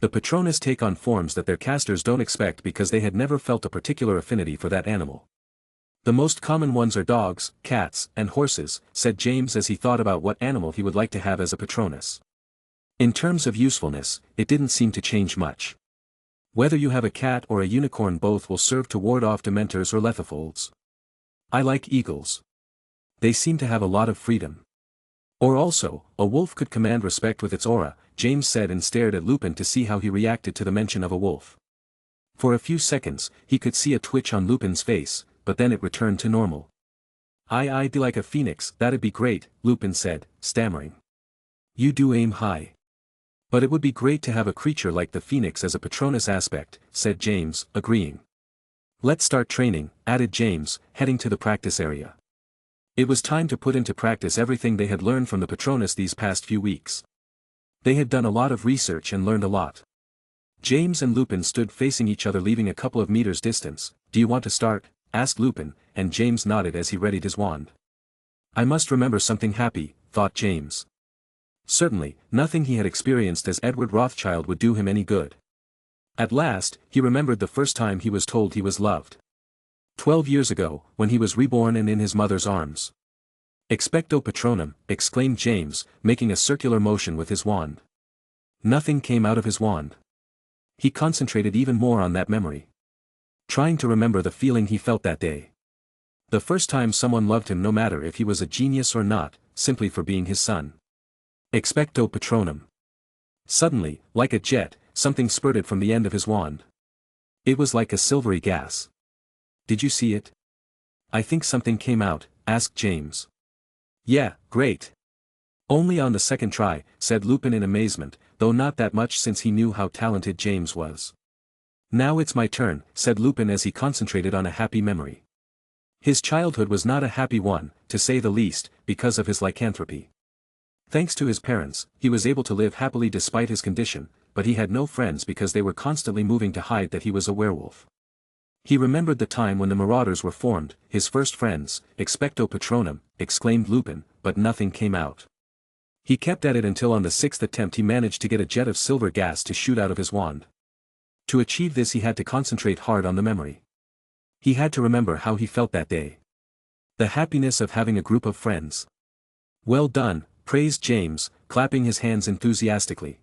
the Patronus take on forms that their casters don't expect because they had never felt a particular affinity for that animal. The most common ones are dogs, cats, and horses, said James as he thought about what animal he would like to have as a Patronus. In terms of usefulness, it didn't seem to change much. Whether you have a cat or a unicorn, both will serve to ward off Dementors or Lethifolds. I like eagles. They seem to have a lot of freedom. Or also, a wolf could command respect with its aura, James said and stared at Lupin to see how he reacted to the mention of a wolf. For a few seconds, he could see a twitch on Lupin's face, but then it returned to normal. I'd like a phoenix, that'd be great, Lupin said, stammering. You do aim high. But it would be great to have a creature like the phoenix as a Patronus aspect, said James, agreeing. Let's start training, added James, heading to the practice area. It was time to put into practice everything they had learned from the Patronus these past few weeks. They had done a lot of research and learned a lot. James and Lupin stood facing each other leaving a couple of meters distance. Do you want to start? Asked Lupin, and James nodded as he readied his wand. I must remember something happy, thought James. Certainly, nothing he had experienced as Edward Rothschild would do him any good. At last, he remembered the first time he was told he was loved. 12 years ago, when he was reborn and in his mother's arms. Expecto Patronum, exclaimed James, making a circular motion with his wand. Nothing came out of his wand. He concentrated even more on that memory. Trying to remember the feeling he felt that day. The first time someone loved him no matter if he was a genius or not, simply for being his son. Expecto Patronum. Suddenly, like a jet, something spurted from the end of his wand. It was like a silvery gas. Did you see it? I think something came out, asked James. Yeah, great. Only on the second try, said Lupin in amazement, though not that much since he knew how talented James was. Now it's my turn, said Lupin as he concentrated on a happy memory. His childhood was not a happy one, to say the least, because of his lycanthropy. Thanks to his parents, he was able to live happily despite his condition, but he had no friends because they were constantly moving to hide that he was a werewolf. He remembered the time when the Marauders were formed, his first friends. Expecto Patronum, exclaimed Lupin, but nothing came out. He kept at it until on the 6th attempt he managed to get a jet of silver gas to shoot out of his wand. To achieve this he had to concentrate hard on the memory. He had to remember how he felt that day. The happiness of having a group of friends. Well done, praised James, clapping his hands enthusiastically.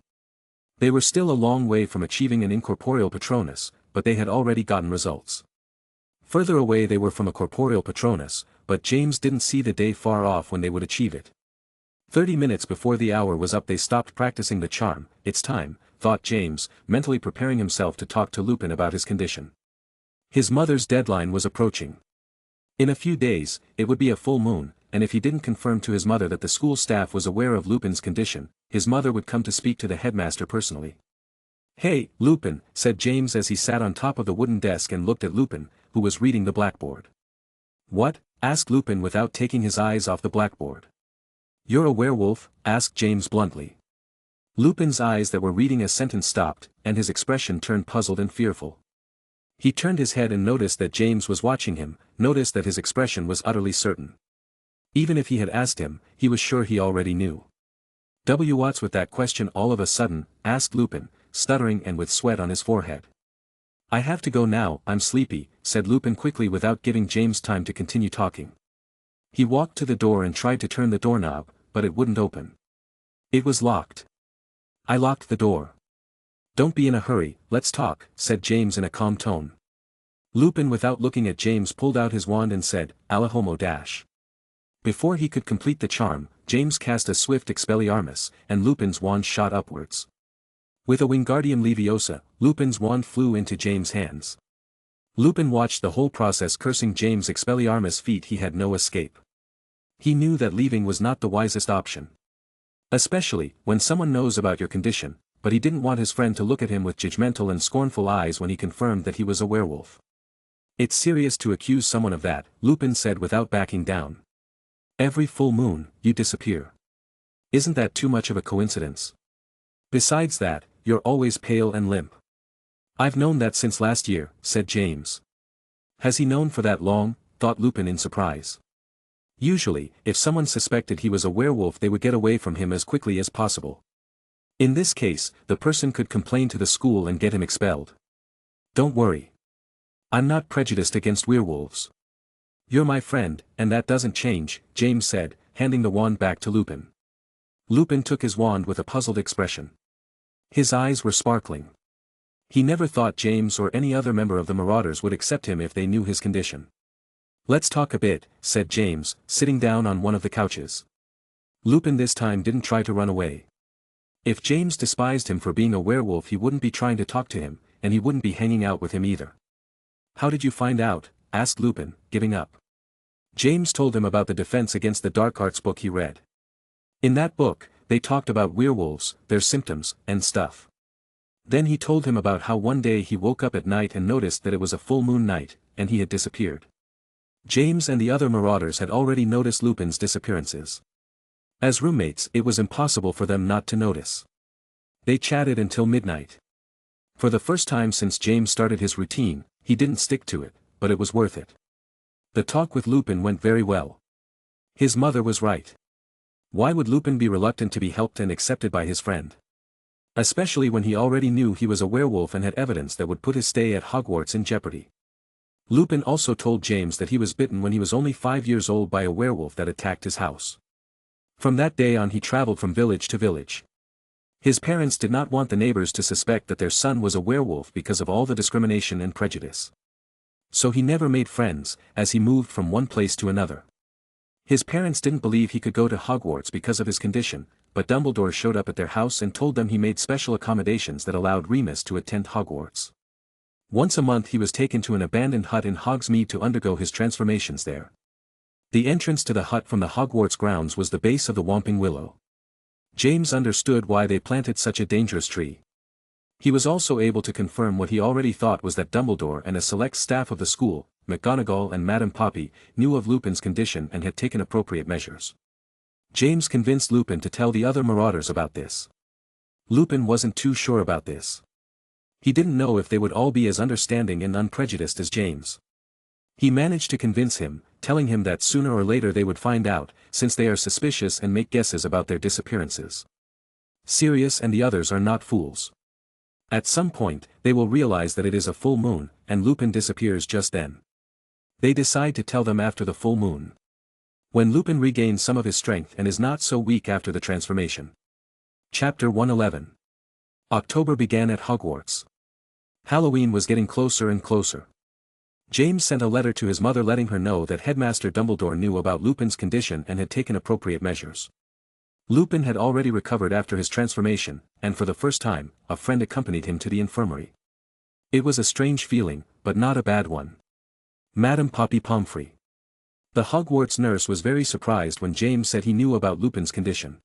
They were still a long way from achieving an incorporeal Patronus, but they had already gotten results. Further away they were from a corporeal Patronus, but James didn't see the day far off when they would achieve it. 30 minutes before the hour was up they stopped practicing the charm. It's time, thought James, mentally preparing himself to talk to Lupin about his condition. His mother's deadline was approaching. In a few days, it would be a full moon, and if he didn't confirm to his mother that the school staff was aware of Lupin's condition, his mother would come to speak to the headmaster personally. Hey, Lupin, said James as he sat on top of the wooden desk and looked at Lupin, who was reading the blackboard. What? Asked Lupin without taking his eyes off the blackboard. You're a werewolf? Asked James bluntly. Lupin's eyes that were reading a sentence stopped, and his expression turned puzzled and fearful. He turned his head and noticed that James was watching him, noticed that his expression was utterly certain. Even if he had asked him, he was sure he already knew. What's with that question all of a sudden? Asked Lupin, stuttering and with sweat on his forehead. I have to go now, I'm sleepy, said Lupin quickly without giving James time to continue talking. He walked to the door and tried to turn the doorknob, but it wouldn't open. It was locked. I locked the door. Don't be in a hurry, let's talk, said James in a calm tone. Lupin without looking at James pulled out his wand and said, Allahomo dash. Before he could complete the charm, James cast a swift Expelliarmus, and Lupin's wand shot upwards. With a Wingardium Leviosa, Lupin's wand flew into James' hands. Lupin watched the whole process cursing James' Expelliarmus feat. He had no escape. He knew that leaving was not the wisest option. Especially, when someone knows about your condition, but he didn't want his friend to look at him with judgmental and scornful eyes when he confirmed that he was a werewolf. It's serious to accuse someone of that, Lupin said without backing down. Every full moon, you disappear. Isn't that too much of a coincidence? Besides that, you're always pale and limp. I've known that since last year, said James. Has he known for that long? Thought Lupin in surprise. Usually, if someone suspected he was a werewolf they would get away from him as quickly as possible. In this case, the person could complain to the school and get him expelled. Don't worry. I'm not prejudiced against werewolves. You're my friend, and that doesn't change, James said, handing the wand back to Lupin. Lupin took his wand with a puzzled expression. His eyes were sparkling. He never thought James or any other member of the Marauders would accept him if they knew his condition. Let's talk a bit, said James, sitting down on one of the couches. Lupin this time didn't try to run away. If James despised him for being a werewolf, he wouldn't be trying to talk to him, and he wouldn't be hanging out with him either. How did you find out? Asked Lupin, giving up. James told him about the Defense Against the Dark Arts book he read. In that book, they talked about werewolves, their symptoms, and stuff. Then he told him about how one day he woke up at night and noticed that it was a full moon night, and he had disappeared. James and the other marauders had already noticed Lupin's disappearances. As roommates, it was impossible for them not to notice. They chatted until midnight. For the first time since James started his routine, he didn't stick to it, but it was worth it. The talk with Lupin went very well. His mother was right. Why would Lupin be reluctant to be helped and accepted by his friend? Especially when he already knew he was a werewolf and had evidence that would put his stay at Hogwarts in jeopardy. Lupin also told James that he was bitten when he was only 5 years old by a werewolf that attacked his house. From that day on he traveled from village to village. His parents did not want the neighbors to suspect that their son was a werewolf because of all the discrimination and prejudice. So he never made friends, as he moved from one place to another. His parents didn't believe he could go to Hogwarts because of his condition, but Dumbledore showed up at their house and told them he made special accommodations that allowed Remus to attend Hogwarts. Once a month he was taken to an abandoned hut in Hogsmeade to undergo his transformations there. The entrance to the hut from the Hogwarts grounds was the base of the Whomping Willow. James understood why they planted such a dangerous tree. He was also able to confirm what he already thought, was that Dumbledore and a select staff of the school, McGonagall and Madame Poppy, knew of Lupin's condition and had taken appropriate measures. James convinced Lupin to tell the other marauders about this. Lupin wasn't too sure about this. He didn't know if they would all be as understanding and unprejudiced as James. He managed to convince him, telling him that sooner or later they would find out, since they are suspicious and make guesses about their disappearances. Sirius and the others are not fools. At some point, they will realize that it is a full moon, and Lupin disappears just then. They decide to tell them after the full moon. When Lupin regains some of his strength and is not so weak after the transformation. Chapter 111. October began at Hogwarts. Halloween was getting closer and closer. James sent a letter to his mother letting her know that Headmaster Dumbledore knew about Lupin's condition and had taken appropriate measures. Lupin had already recovered after his transformation, and for the first time, a friend accompanied him to the infirmary. It was a strange feeling, but not a bad one. Madame Poppy Pomfrey. The Hogwarts nurse was very surprised when James said he knew about Lupin's condition.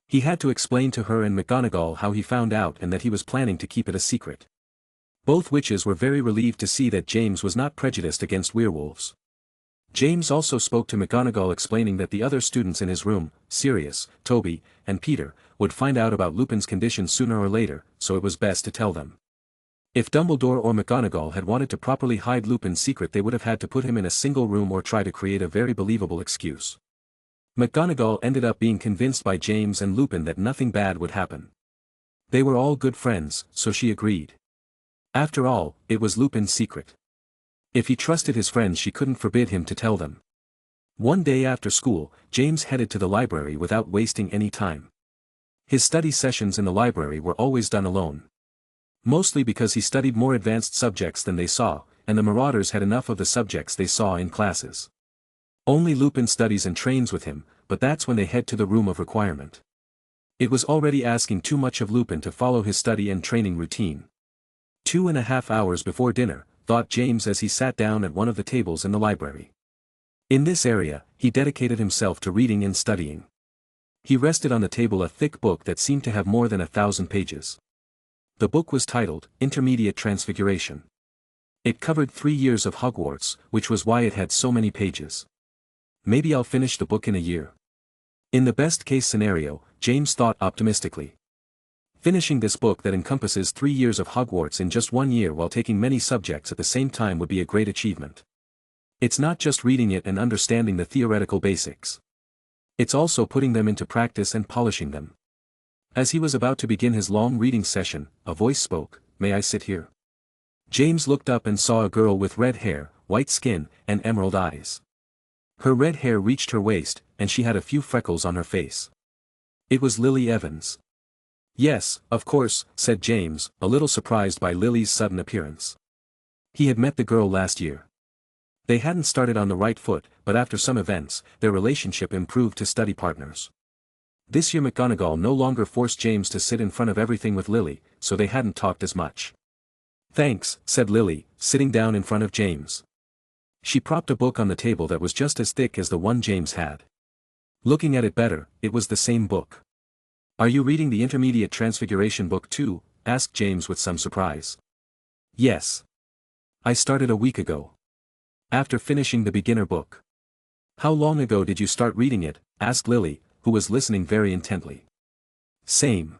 He had to explain to her and McGonagall how he found out and that he was planning to keep it a secret. Both witches were very relieved to see that James was not prejudiced against werewolves. James also spoke to McGonagall explaining that the other students in his room, Sirius, Toby, and Peter, would find out about Lupin's condition sooner or later, so it was best to tell them. If Dumbledore or McGonagall had wanted to properly hide Lupin's secret, they would have had to put him in a single room or try to create a very believable excuse. McGonagall ended up being convinced by James and Lupin that nothing bad would happen. They were all good friends, so she agreed. After all, it was Lupin's secret. If he trusted his friends, she couldn't forbid him to tell them. One day after school, James headed to the library without wasting any time. His study sessions in the library were always done alone. Mostly because he studied more advanced subjects than they saw, and the marauders had enough of the subjects they saw in classes. Only Lupin studies and trains with him, but that's when they head to the room of requirement. It was already asking too much of Lupin to follow his study and training routine. 2.5 hours before dinner, thought James as he sat down at one of the tables in the library. In this area, he dedicated himself to reading and studying. He rested on the table a thick book that seemed to have more than 1,000 pages. The book was titled, Intermediate Transfiguration. It covered 3 years of Hogwarts, which was why it had so many pages. Maybe I'll finish the book in a year. In the best-case scenario, James thought optimistically. Finishing this book that encompasses 3 years of Hogwarts in just 1 year while taking many subjects at the same time would be a great achievement. It's not just reading it and understanding the theoretical basics. It's also putting them into practice and polishing them. As he was about to begin his long reading session, a voice spoke, "May I sit here?" James looked up and saw a girl with red hair, white skin, and emerald eyes. Her red hair reached her waist, and she had a few freckles on her face. It was Lily Evans. "Yes, of course," said James, a little surprised by Lily's sudden appearance. He had met the girl last year. They hadn't started on the right foot, but after some events, their relationship improved to study partners. This year McGonagall no longer forced James to sit in front of everything with Lily, so they hadn't talked as much. "Thanks," said Lily, sitting down in front of James. She propped a book on the table that was just as thick as the one James had. Looking at it better, it was the same book. "Are you reading the Intermediate Transfiguration book too?" asked James with some surprise. "Yes. I started a week ago. After finishing the beginner book." "How long ago did you start reading it?" asked Lily, who was listening very intently. "Same.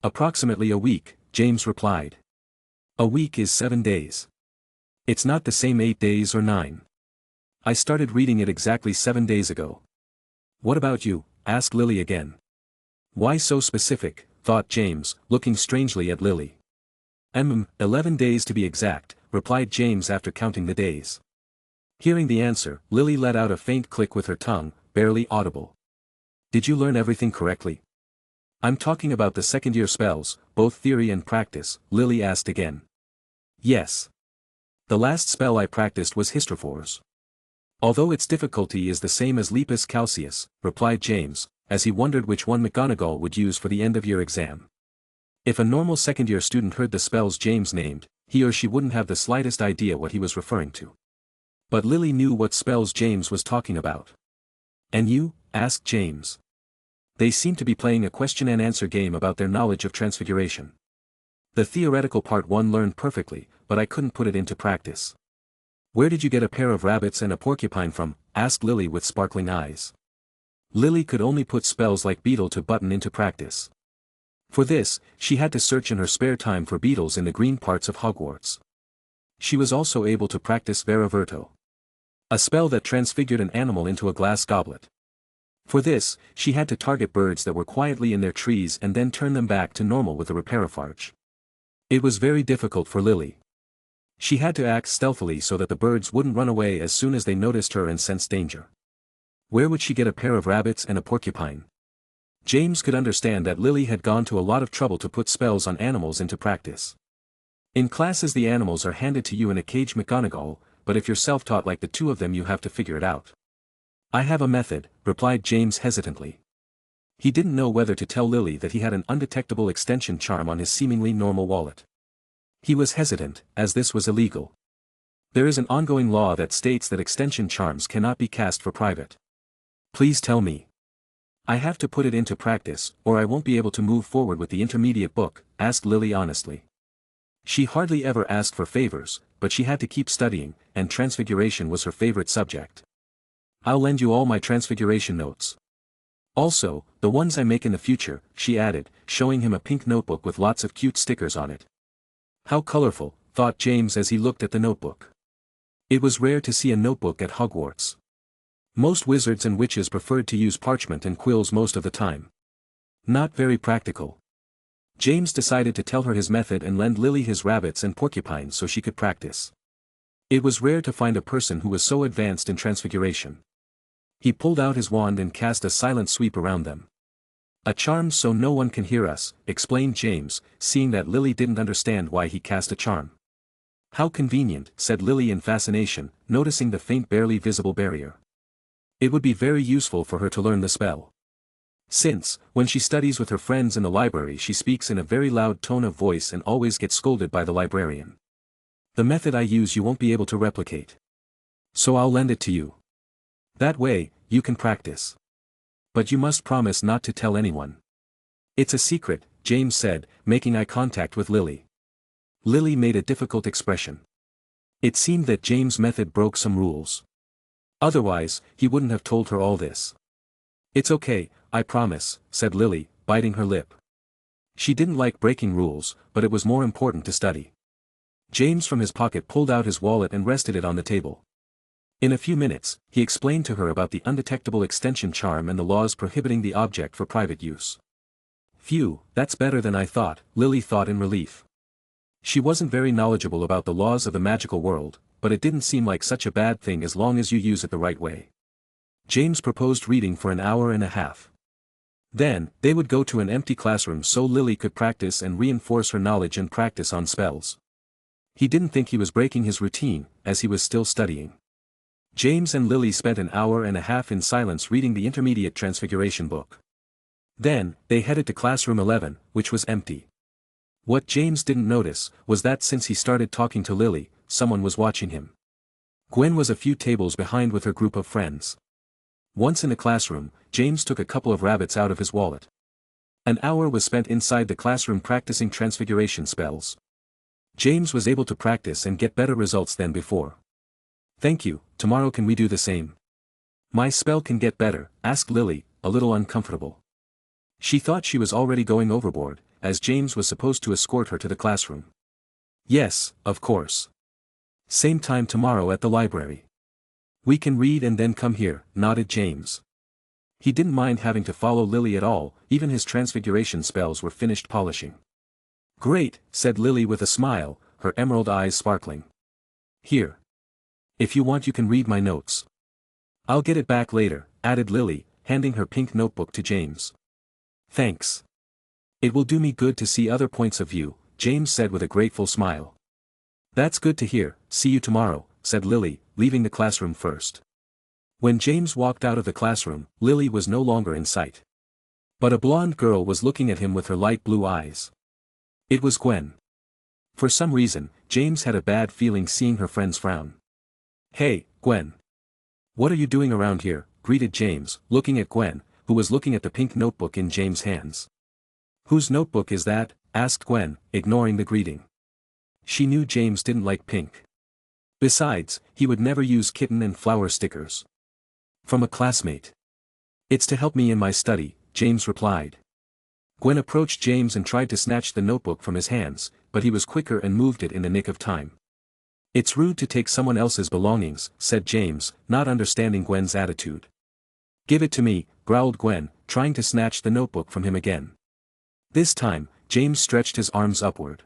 Approximately a week," James replied. "A week is 7 days. It's not the same 8 days or 9. I started reading it exactly 7 days ago." "What about you?" asked Lily again. "Why so specific?" thought James, looking strangely at Lily. 11 days to be exact," replied James after counting the days. Hearing the answer, Lily let out a faint click with her tongue, barely audible. "Did you learn everything correctly?" "I'm talking about the second-year spells, both theory and practice," Lily asked again. "Yes. The last spell I practiced was Histrophores. Although its difficulty is the same as Lepus Calceus," replied James, as he wondered which one McGonagall would use for the end-of-year exam. If a normal second-year student heard the spells James named, he or she wouldn't have the slightest idea what he was referring to. But Lily knew what spells James was talking about. "And you?" asked James. They seemed to be playing a question-and-answer game about their knowledge of transfiguration. "The theoretical part one learned perfectly, but I couldn't put it into practice." "Where did you get a pair of rabbits and a porcupine from?" asked Lily with sparkling eyes. Lily could only put spells like beetle to button into practice. For this, she had to search in her spare time for beetles in the green parts of Hogwarts. She was also able to practice Veriverto, a spell that transfigured an animal into a glass goblet. For this, she had to target birds that were quietly in their trees and then turn them back to normal with a reparifarge. It was very difficult for Lily. She had to act stealthily so that the birds wouldn't run away as soon as they noticed her and sensed danger. Where would she get a pair of rabbits and a porcupine? James could understand that Lily had gone to a lot of trouble to put spells on animals into practice. In classes the animals are handed to you in a cage McGonagall, but if you're self-taught like the two of them you have to figure it out. "I have a method," replied James hesitantly. He didn't know whether to tell Lily that he had an undetectable extension charm on his seemingly normal wallet. He was hesitant, as this was illegal. There is an ongoing law that states that extension charms cannot be cast for private. "Please tell me." "I have to put it into practice, or I won't be able to move forward with the intermediate book," asked Lily honestly. She hardly ever asked for favors, but she had to keep studying, and transfiguration was her favorite subject. "I'll lend you all my transfiguration notes. Also, the ones I make in the future," she added, showing him a pink notebook with lots of cute stickers on it. How colorful, thought James as he looked at the notebook. It was rare to see a notebook at Hogwarts. Most wizards and witches preferred to use parchment and quills most of the time. Not very practical. James decided to tell her his method and lend Lily his rabbits and porcupines so she could practice. It was rare to find a person who was so advanced in transfiguration. He pulled out his wand and cast a silent sweep around them. "A charm so no one can hear us," explained James, seeing that Lily didn't understand why he cast a charm. "How convenient," said Lily in fascination, noticing the faint barely visible barrier. "It would be very useful for her to learn the spell. Since, when she studies with her friends in the library she speaks in a very loud tone of voice and always gets scolded by the librarian. The method I use you won't be able to replicate. So I'll lend it to you. That way, you can practice. But you must promise not to tell anyone." "It's a secret," James said, making eye contact with Lily. Lily made a difficult expression. It seemed that James' method broke some rules. Otherwise, he wouldn't have told her all this. "It's okay, I promise," said Lily, biting her lip. She didn't like breaking rules, but it was more important to study. James from his pocket pulled out his wallet and rested it on the table. In a few minutes, he explained to her about the undetectable extension charm and the laws prohibiting the object for private use. "Phew, that's better than I thought," Lily thought in relief. She wasn't very knowledgeable about the laws of the magical world, but it didn't seem like such a bad thing as long as you use it the right way. James proposed reading for an hour and a half. Then, they would go to an empty classroom so Lily could practice and reinforce her knowledge and practice on spells. He didn't think he was breaking his routine, as he was still studying. James and Lily spent an hour and a half in silence reading the intermediate transfiguration book. Then, they headed to classroom 11, which was empty. What James didn't notice was that since he started talking to Lily, someone was watching him. Gwen was a few tables behind with her group of friends. Once in the classroom, James took a couple of rabbits out of his wallet. An hour was spent inside the classroom practicing transfiguration spells. James was able to practice and get better results than before. "Thank you, tomorrow can we do the same?" "My spell can get better," asked Lily, a little uncomfortable. She thought she was already going overboard, as James was supposed to escort her to the classroom. "Yes, of course. Same time tomorrow at the library. We can read and then come here," nodded James. He didn't mind having to follow Lily at all, even his transfiguration spells were finished polishing. "Great," said Lily with a smile, her emerald eyes sparkling. "Here. If you want you can read my notes." "I'll get it back later," added Lily, handing her pink notebook to James. "Thanks. It will do me good to see other points of view," James said with a grateful smile. "That's good to hear, see you tomorrow," said Lily, leaving the classroom first. When James walked out of the classroom, Lily was no longer in sight. But a blonde girl was looking at him with her light blue eyes. It was Gwen. For some reason, James had a bad feeling seeing her friends frown. "Hey, Gwen. What are you doing around here?" greeted James, looking at Gwen, who was looking at the pink notebook in James' hands. "Whose notebook is that?" asked Gwen, ignoring the greeting. She knew James didn't like pink. Besides, he would never use kitten and flower stickers. "From a classmate. It's to help me in my study," James replied. Gwen approached James and tried to snatch the notebook from his hands, but he was quicker and moved it in the nick of time. "It's rude to take someone else's belongings," said James, not understanding Gwen's attitude. "Give it to me," growled Gwen, trying to snatch the notebook from him again. This time, James stretched his arms upward.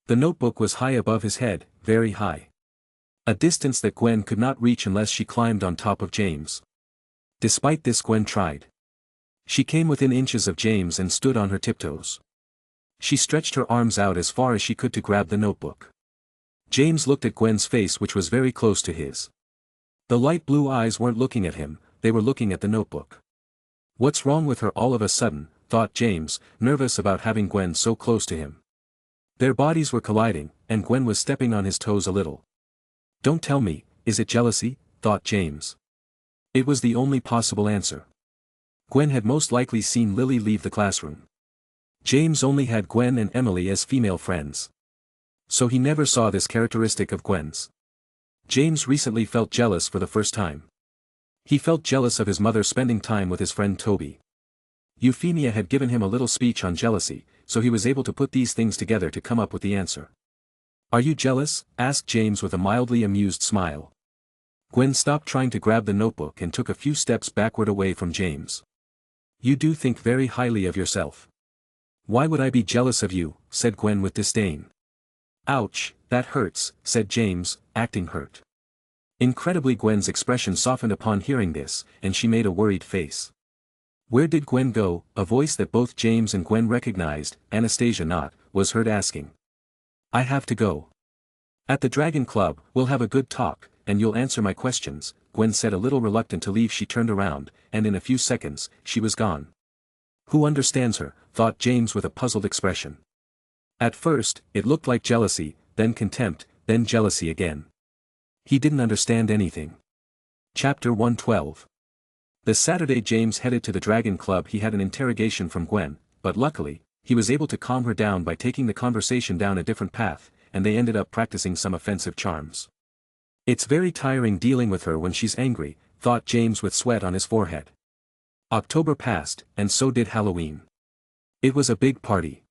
The notebook was high above his head, very high. A distance that Gwen could not reach unless she climbed on top of James. Despite this, Gwen tried. She came within inches of James and stood on her tiptoes. She stretched her arms out as far as she could to grab the notebook. James looked at Gwen's face, which was very close to his. The light blue eyes weren't looking at him, they were looking at the notebook. What's wrong with her all of a sudden, thought James, nervous about having Gwen so close to him. Their bodies were colliding, and Gwen was stepping on his toes a little. Don't tell me, is it jealousy, thought James. It was the only possible answer. Gwen had most likely seen Lily leave the classroom. James only had Gwen and Emily as female friends. So he never saw this characteristic of Gwen's. James recently felt jealous for the first time. He felt jealous of his mother spending time with his friend Toby. Euphemia had given him a little speech on jealousy, so he was able to put these things together to come up with the answer. "Are you jealous?" asked James with a mildly amused smile. Gwen stopped trying to grab the notebook and took a few steps backward away from James. "You do think very highly of yourself." "Why would I be jealous of you?" said Gwen with disdain. "Ouch, that hurts," said James, acting hurt. Incredibly, Gwen's expression softened upon hearing this, and she made a worried face. "Where did Gwen go?" a voice that both James and Gwen recognized, Anastasia not, was heard asking. "I have to go. At the Dragon Club, we'll have a good talk, and you'll answer my questions," Gwen said, a little reluctant to leave. She turned around, and in a few seconds, she was gone. Who understands her, thought James with a puzzled expression. At first, it looked like jealousy, then contempt, then jealousy again. He didn't understand anything. Chapter 112. The Saturday James headed to the Dragon Club. He had an interrogation from Gwen, but luckily, he was able to calm her down by taking the conversation down a different path, and they ended up practicing some offensive charms. It's very tiring dealing with her when she's angry, thought James with sweat on his forehead. October passed, and so did Halloween. It was a big party.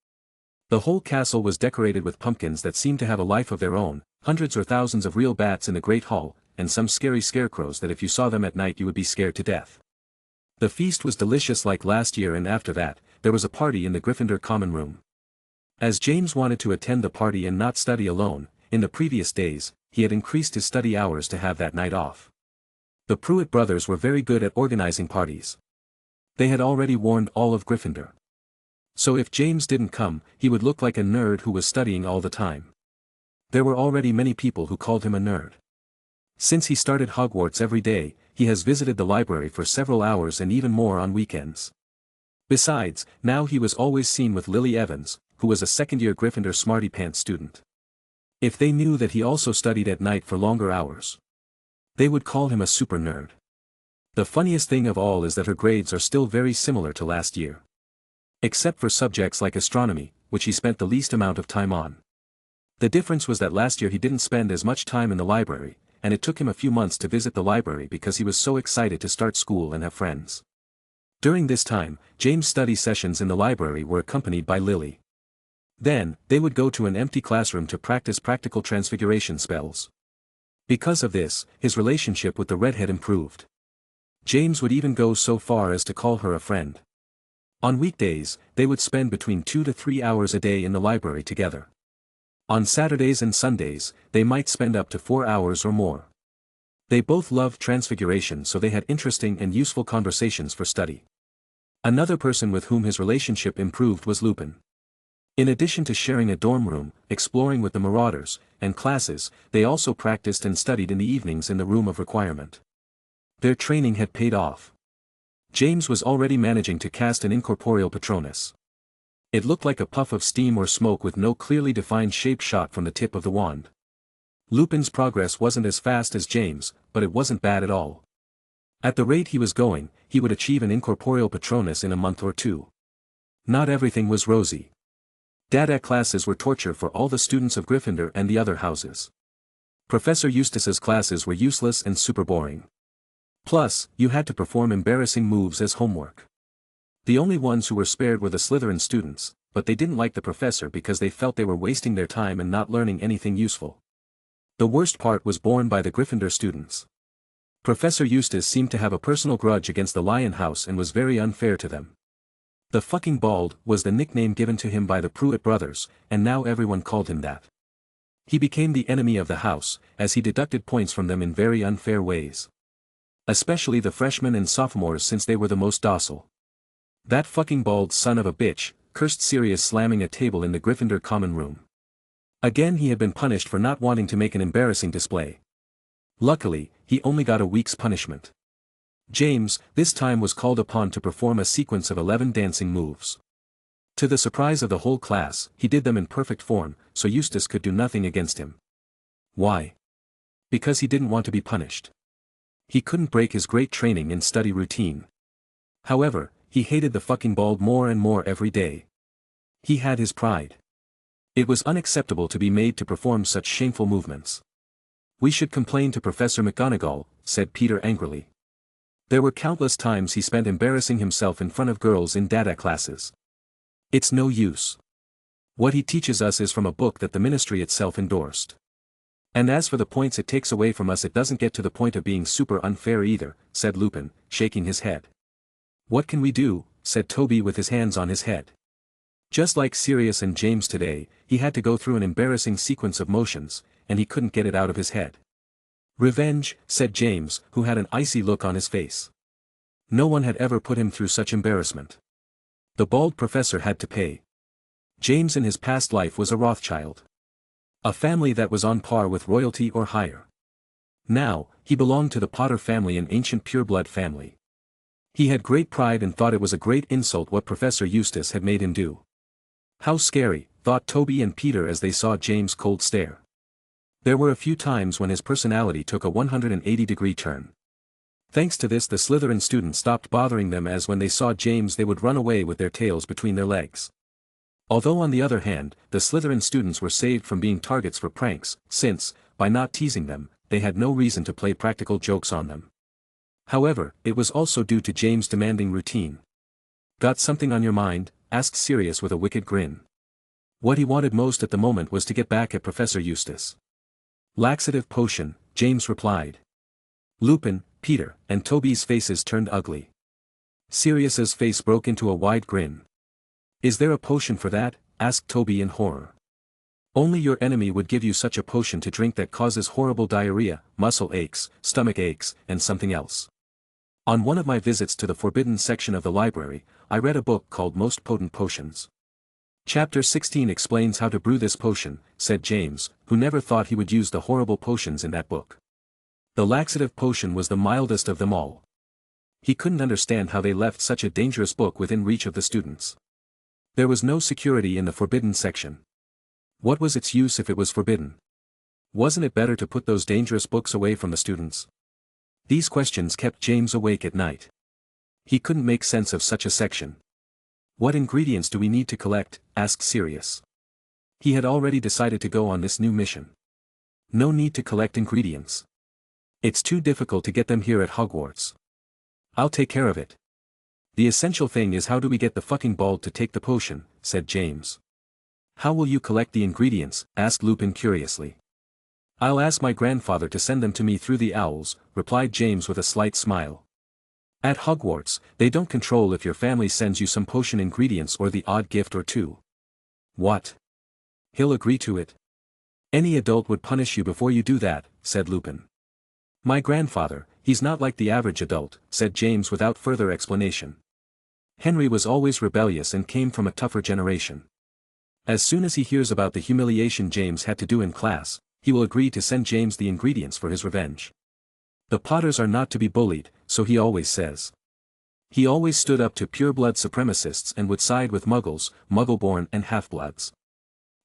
The whole castle was decorated with pumpkins that seemed to have a life of their own, hundreds or thousands of real bats in the Great Hall, and some scary scarecrows that if you saw them at night you would be scared to death. The feast was delicious like last year, and after that, there was a party in the Gryffindor common room. As James wanted to attend the party and not study alone, in the previous days, he had increased his study hours to have that night off. The Pruitt brothers were very good at organizing parties. They had already warned all of Gryffindor. So if James didn't come, he would look like a nerd who was studying all the time. There were already many people who called him a nerd. Since he started Hogwarts every day, he has visited the library for several hours and even more on weekends. Besides, now he was always seen with Lily Evans, who was a second-year Gryffindor smarty-pants student. If they knew that he also studied at night for longer hours, they would call him a super nerd. The funniest thing of all is that her grades are still very similar to last year. Except for subjects like astronomy, which he spent the least amount of time on. The difference was that last year he didn't spend as much time in the library, and it took him a few months to visit the library because he was so excited to start school and have friends. During this time, James' study sessions in the library were accompanied by Lily. Then, they would go to an empty classroom to practice practical transfiguration spells. Because of this, his relationship with the redhead improved. James would even go so far as to call her a friend. On weekdays, they would spend between 2 to 3 hours a day in the library together. On Saturdays and Sundays, they might spend up to 4 hours or more. They both loved transfiguration, so they had interesting and useful conversations for study. Another person with whom his relationship improved was Lupin. In addition to sharing a dorm room, exploring with the Marauders, and classes, they also practiced and studied in the evenings in the room of requirement. Their training had paid off. James was already managing to cast an incorporeal Patronus. It looked like a puff of steam or smoke with no clearly defined shape shot from the tip of the wand. Lupin's progress wasn't as fast as James, but it wasn't bad at all. At the rate he was going, he would achieve an incorporeal Patronus in a month or two. Not everything was rosy. Dada classes were torture for all the students of Gryffindor and the other houses. Professor Eustace's classes were useless and super boring. Plus, you had to perform embarrassing moves as homework. The only ones who were spared were the Slytherin students, but they didn't like the professor because they felt they were wasting their time and not learning anything useful. The worst part was borne by the Gryffindor students. Professor Eustace seemed to have a personal grudge against the Lion House and was very unfair to them. The fucking bald was the nickname given to him by the Pruitt brothers, and now everyone called him that. He became the enemy of the house, as he deducted points from them in very unfair ways. Especially the freshmen and sophomores, since they were the most docile. That fucking bald son of a bitch, cursed Sirius, slamming a table in the Gryffindor common room. Again he had been punished for not wanting to make an embarrassing display. Luckily, he only got a week's punishment. James, this time, was called upon to perform a sequence of 11 dancing moves. To the surprise of the whole class, he did them in perfect form, so Eustace could do nothing against him. Why? Because he didn't want to be punished. He couldn't break his great training and study routine. However, he hated the fucking bald more and more every day. He had his pride. It was unacceptable to be made to perform such shameful movements. "We should complain to Professor McGonagall," said Peter angrily. There were countless times he spent embarrassing himself in front of girls in dada classes. It's no use. What he teaches us is from a book that the ministry itself endorsed. And as for the points it takes away from us, it doesn't get to the point of being super unfair either, said Lupin, shaking his head. "What can we do?" said Toby with his hands on his head. Just like Sirius and James today, he had to go through an embarrassing sequence of motions, and he couldn't get it out of his head. "Revenge," said James, who had an icy look on his face. No one had ever put him through such embarrassment. The bald professor had to pay. James in his past life was a Rothschild. A family that was on par with royalty or higher. Now, he belonged to the Potter family, an ancient pureblood family. He had great pride and thought it was a great insult what Professor Eustace had made him do. How scary, thought Toby and Peter as they saw James' cold stare. There were a few times when his personality took a 180-degree turn. Thanks to this, the Slytherin students stopped bothering them, as when they saw James they would run away with their tails between their legs. Although on the other hand, the Slytherin students were saved from being targets for pranks, since, by not teasing them, they had no reason to play practical jokes on them. However, it was also due to James' demanding routine. "Got something on your mind?" asked Sirius with a wicked grin. What he wanted most at the moment was to get back at Professor Eustace. "Laxative potion," James replied. Lupin, Peter, and Toby's faces turned ugly. Sirius's face broke into a wide grin. "Is there a potion for that?" asked Toby in horror. "Only your enemy would give you such a potion to drink that causes horrible diarrhea, muscle aches, stomach aches, and something else. On one of my visits to the forbidden section of the library, I read a book called Most Potent Potions. Chapter 16 explains how to brew this potion," said James, who never thought he would use the horrible potions in that book. The laxative potion was the mildest of them all. He couldn't understand how they left such a dangerous book within reach of the students. There was no security in the forbidden section. What was its use if it was forbidden? Wasn't it better to put those dangerous books away from the students? These questions kept James awake at night. He couldn't make sense of such a section. What ingredients do we need to collect? Asked Sirius. He had already decided to go on this new mission. No need to collect ingredients. It's too difficult to get them here at Hogwarts. I'll take care of it. The essential thing is how do we get the fucking bald to take the potion, said James. How will you collect the ingredients? Asked Lupin curiously. I'll ask my grandfather to send them to me through the owls, replied James with a slight smile. At Hogwarts, they don't control if your family sends you some potion ingredients or the odd gift or two. What? He'll agree to it. Any adult would punish you before you do that, said Lupin. My grandfather, he's not like the average adult, said James without further explanation. Henry was always rebellious and came from a tougher generation. As soon as he hears about the humiliation James had to do in class, he will agree to send James the ingredients for his revenge. The Potters are not to be bullied, so he always says. He always stood up to pureblood supremacists and would side with Muggles, Muggleborn and half-bloods.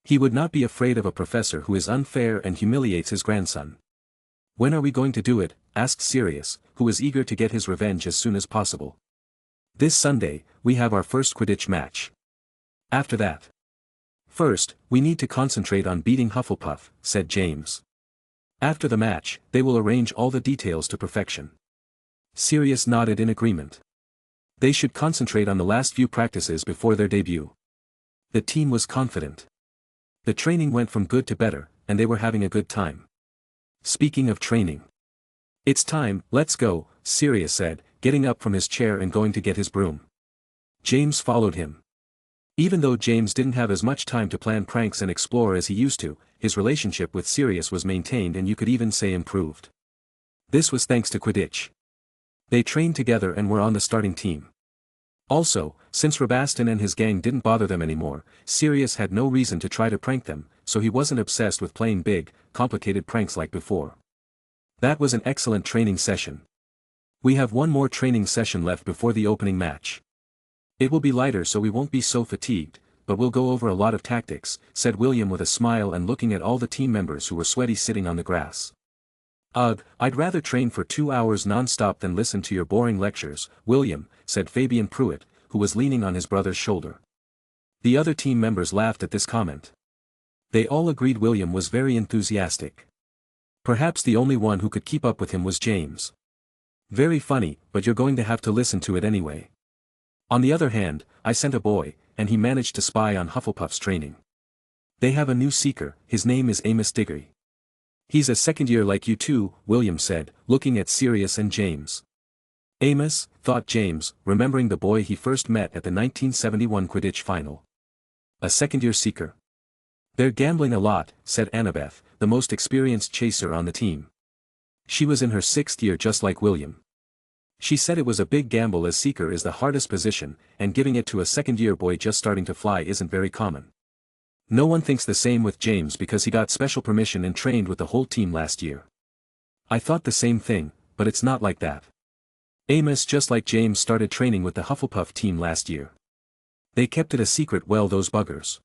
He would not be afraid of a professor who is unfair and humiliates his grandson. When are we going to do it? Asked Sirius, who was eager to get his revenge as soon as possible. This Sunday, we have our first Quidditch match. After that. First, we need to concentrate on beating Hufflepuff, said James. After the match, they will arrange all the details to perfection. Sirius nodded in agreement. They should concentrate on the last few practices before their debut. The team was confident. The training went from good to better, and they were having a good time. Speaking of training. It's time, let's go, Sirius said, getting up from his chair and going to get his broom. James followed him. Even though James didn't have as much time to plan pranks and explore as he used to, his relationship with Sirius was maintained and you could even say improved. This was thanks to Quidditch. They trained together and were on the starting team. Also, since Rabaston and his gang didn't bother them anymore, Sirius had no reason to try to prank them, so he wasn't obsessed with playing big, complicated pranks like before. That was an excellent training session. We have one more training session left before the opening match. It will be lighter so we won't be so fatigued, but we'll go over a lot of tactics, said William with a smile and looking at all the team members who were sweaty sitting on the grass. Ugh, I'd rather train for 2 hours non-stop than listen to your boring lectures, William, said Fabian Pruitt, who was leaning on his brother's shoulder. The other team members laughed at this comment. They all agreed William was very enthusiastic. Perhaps the only one who could keep up with him was James. Very funny, but you're going to have to listen to it anyway. On the other hand, I sent a boy, and he managed to spy on Hufflepuff's training. They have a new seeker, his name is Amos Diggory. He's a second year like you too, William said, looking at Sirius and James. Amos, thought James, remembering the boy he first met at the 1971 Quidditch final. A second-year seeker. They're gambling a lot, said Annabeth, the most experienced chaser on the team. She was in her 6th year just like William. She said it was a big gamble as seeker is the hardest position, and giving it to a second-year boy just starting to fly isn't very common. No one thinks the same with James because he got special permission and trained with the whole team last year. I thought the same thing, but it's not like that. Amos just like James started training with the Hufflepuff team last year. They kept it a secret, well, those buggers.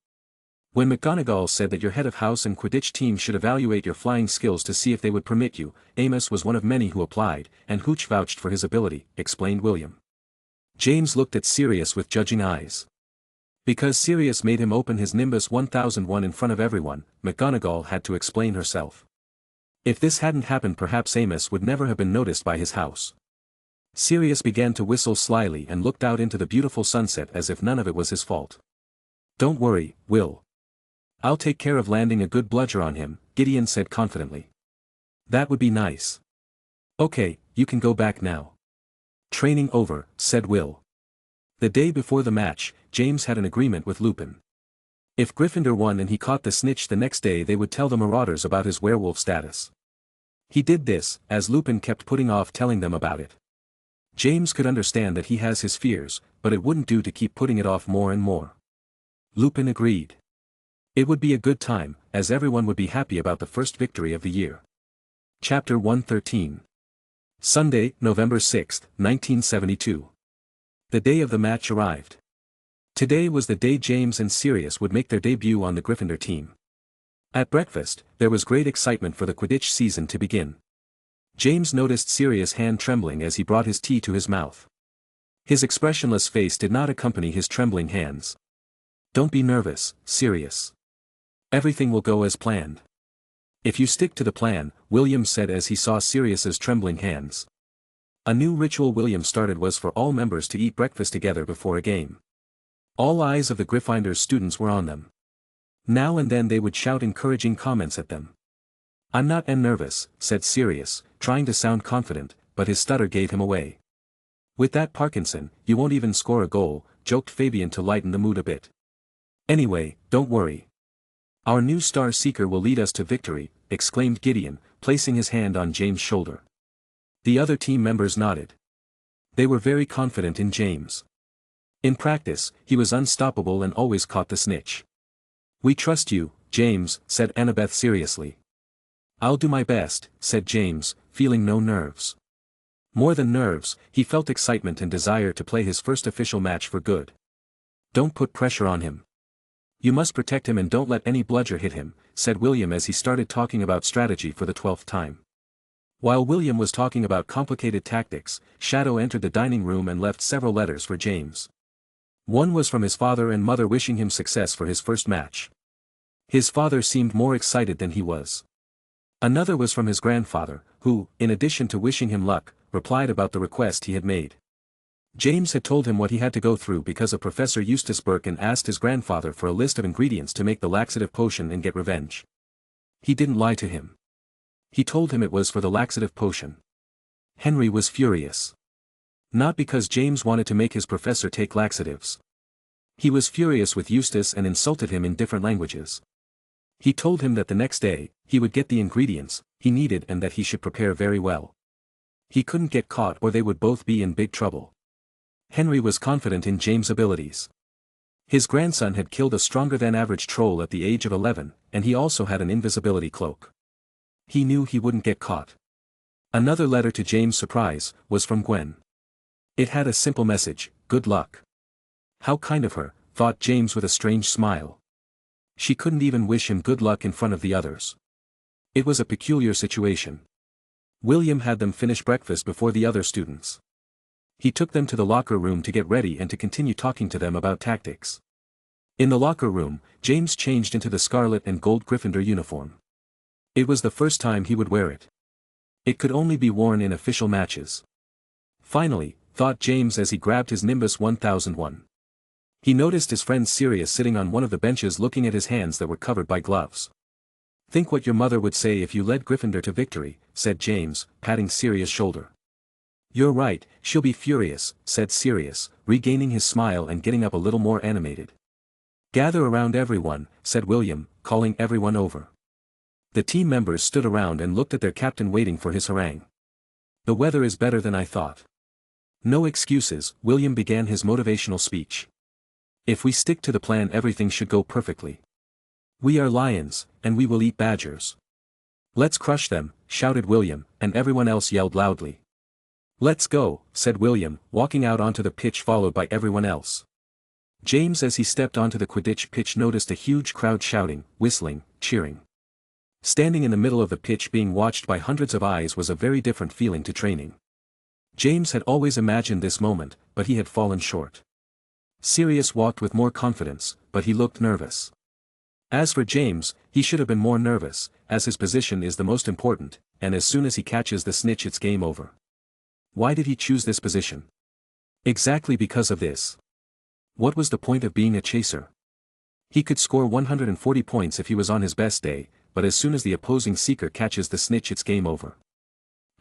When McGonagall said that your head of house and Quidditch team should evaluate your flying skills to see if they would permit you, Amos was one of many who applied, and Hooch vouched for his ability, explained William. James looked at Sirius with judging eyes. Because Sirius made him open his Nimbus 1001 in front of everyone, McGonagall had to explain herself. If this hadn't happened, perhaps Amos would never have been noticed by his house. Sirius began to whistle slyly and looked out into the beautiful sunset as if none of it was his fault. Don't worry, Will. I'll take care of landing a good bludger on him, Gideon said confidently. That would be nice. Okay, you can go back now. Training over, said Will. The day before the match, James had an agreement with Lupin. If Gryffindor won and he caught the snitch the next day, they would tell the Marauders about his werewolf status. He did this, as Lupin kept putting off telling them about it. James could understand that he has his fears, but it wouldn't do to keep putting it off more and more. Lupin agreed. It would be a good time, as everyone would be happy about the first victory of the year. Chapter 113. Sunday, November 6, 1972. The day of the match arrived. Today was the day James and Sirius would make their debut on the Gryffindor team. At breakfast, there was great excitement for the Quidditch season to begin. James noticed Sirius' hand trembling as he brought his tea to his mouth. His expressionless face did not accompany his trembling hands. "Don't be nervous, Sirius. Everything will go as planned. If you stick to the plan," William said as he saw Sirius's trembling hands. A new ritual William started was for all members to eat breakfast together before a game. All eyes of the Gryffindor's students were on them. Now and then they would shout encouraging comments at them. "I'm not nervous," said Sirius, trying to sound confident, but his stutter gave him away. "With that Parkinson, you won't even score a goal," joked Fabian to lighten the mood a bit. "Anyway, don't worry. Our new star seeker will lead us to victory," exclaimed Gideon, placing his hand on James' shoulder. The other team members nodded. They were very confident in James. In practice, he was unstoppable and always caught the snitch. "We trust you, James," said Annabeth seriously. "I'll do my best," said James, feeling no nerves. More than nerves, he felt excitement and desire to play his first official match for good. "Don't put pressure on him. You must protect him and don't let any bludger hit him," said William as he started talking about strategy for the 12th time. While William was talking about complicated tactics, Shadow entered the dining room and left several letters for James. One was from his father and mother wishing him success for his first match. His father seemed more excited than he was. Another was from his grandfather, who, in addition to wishing him luck, replied about the request he had made. James had told him what he had to go through because of Professor Eustace Birkin asked his grandfather for a list of ingredients to make the laxative potion and get revenge. He didn't lie to him. He told him it was for the laxative potion. Henry was furious. Not because James wanted to make his professor take laxatives. He was furious with Eustace and insulted him in different languages. He told him that the next day, he would get the ingredients he needed and that he should prepare very well. He couldn't get caught or they would both be in big trouble. Henry was confident in James' abilities. His grandson had killed a stronger-than-average troll at the age of 11, and he also had an invisibility cloak. He knew he wouldn't get caught. Another letter to James' surprise was from Gwen. It had a simple message: "Good luck." How kind of her, thought James with a strange smile. She couldn't even wish him good luck in front of the others. It was a peculiar situation. William had them finish breakfast before the other students. He took them to the locker room to get ready and to continue talking to them about tactics. In the locker room, James changed into the scarlet and gold Gryffindor uniform. It was the first time he would wear it. It could only be worn in official matches. Finally, thought James as he grabbed his Nimbus 1001. He noticed his friend Sirius sitting on one of the benches looking at his hands that were covered by gloves. "Think what your mother would say if you led Gryffindor to victory," said James, patting Sirius' shoulder. "You're right, she'll be furious," said Sirius, regaining his smile and getting up a little more animated. "Gather around everyone," said William, calling everyone over. The team members stood around and looked at their captain waiting for his harangue. "The weather is better than I thought. No excuses," William began his motivational speech. "If we stick to the plan everything should go perfectly. We are lions, and we will eat badgers." "Let's crush them," shouted William, and everyone else yelled loudly. "Let's go," said William, walking out onto the pitch followed by everyone else. James as he stepped onto the Quidditch pitch noticed a huge crowd shouting, whistling, cheering. Standing in the middle of the pitch being watched by hundreds of eyes was a very different feeling to training. James had always imagined this moment, but he had fallen short. Sirius walked with more confidence, but he looked nervous. As for James, he should have been more nervous, as his position is the most important, and as soon as he catches the snitch it's game over. Why did he choose this position? Exactly because of this. What was the point of being a chaser? He could score 140 points if he was on his best day, but as soon as the opposing seeker catches the snitch it's game over.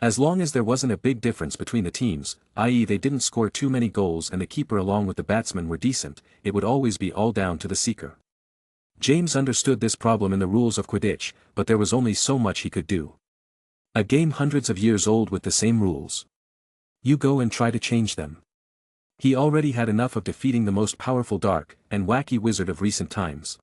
As long as there wasn't a big difference between the teams, i.e. they didn't score too many goals and the keeper along with the batsman were decent, it would always be all down to the seeker. James understood this problem in the rules of Quidditch, but there was only so much he could do. A game hundreds of years old with the same rules. You go and try to change them. He already had enough of defeating the most powerful dark and wacky wizard of recent times.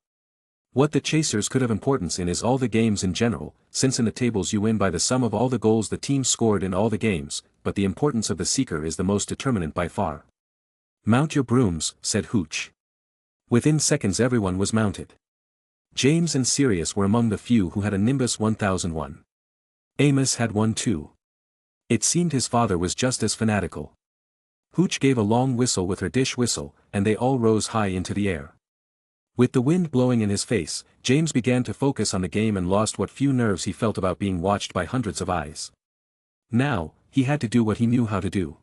What the chasers could have importance in is all the games in general, since in the tables you win by the sum of all the goals the team scored in all the games, but the importance of the seeker is the most determinant by far. Mount your brooms, said Hooch. Within seconds everyone was mounted. James and Sirius were among the few who had a Nimbus 1001. Amos had one too. It seemed his father was just as fanatical. Hooch gave a long whistle with her dish whistle, and they all rose high into the air. With the wind blowing in his face, James began to focus on the game and lost what few nerves he felt about being watched by hundreds of eyes. Now, he had to do what he knew how to do.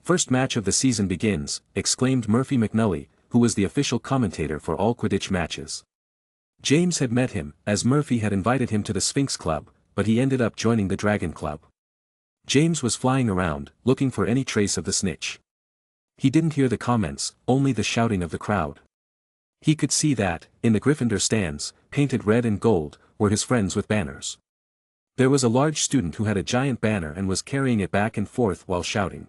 First match of the season begins, exclaimed Murphy McNully, who was the official commentator for all Quidditch matches. James had met him, as Murphy had invited him to the Sphinx Club, but he ended up joining the Dragon Club. James was flying around, looking for any trace of the snitch. He didn't hear the comments, only the shouting of the crowd. He could see that, in the Gryffindor stands, painted red and gold, were his friends with banners. There was a large student who had a giant banner and was carrying it back and forth while shouting.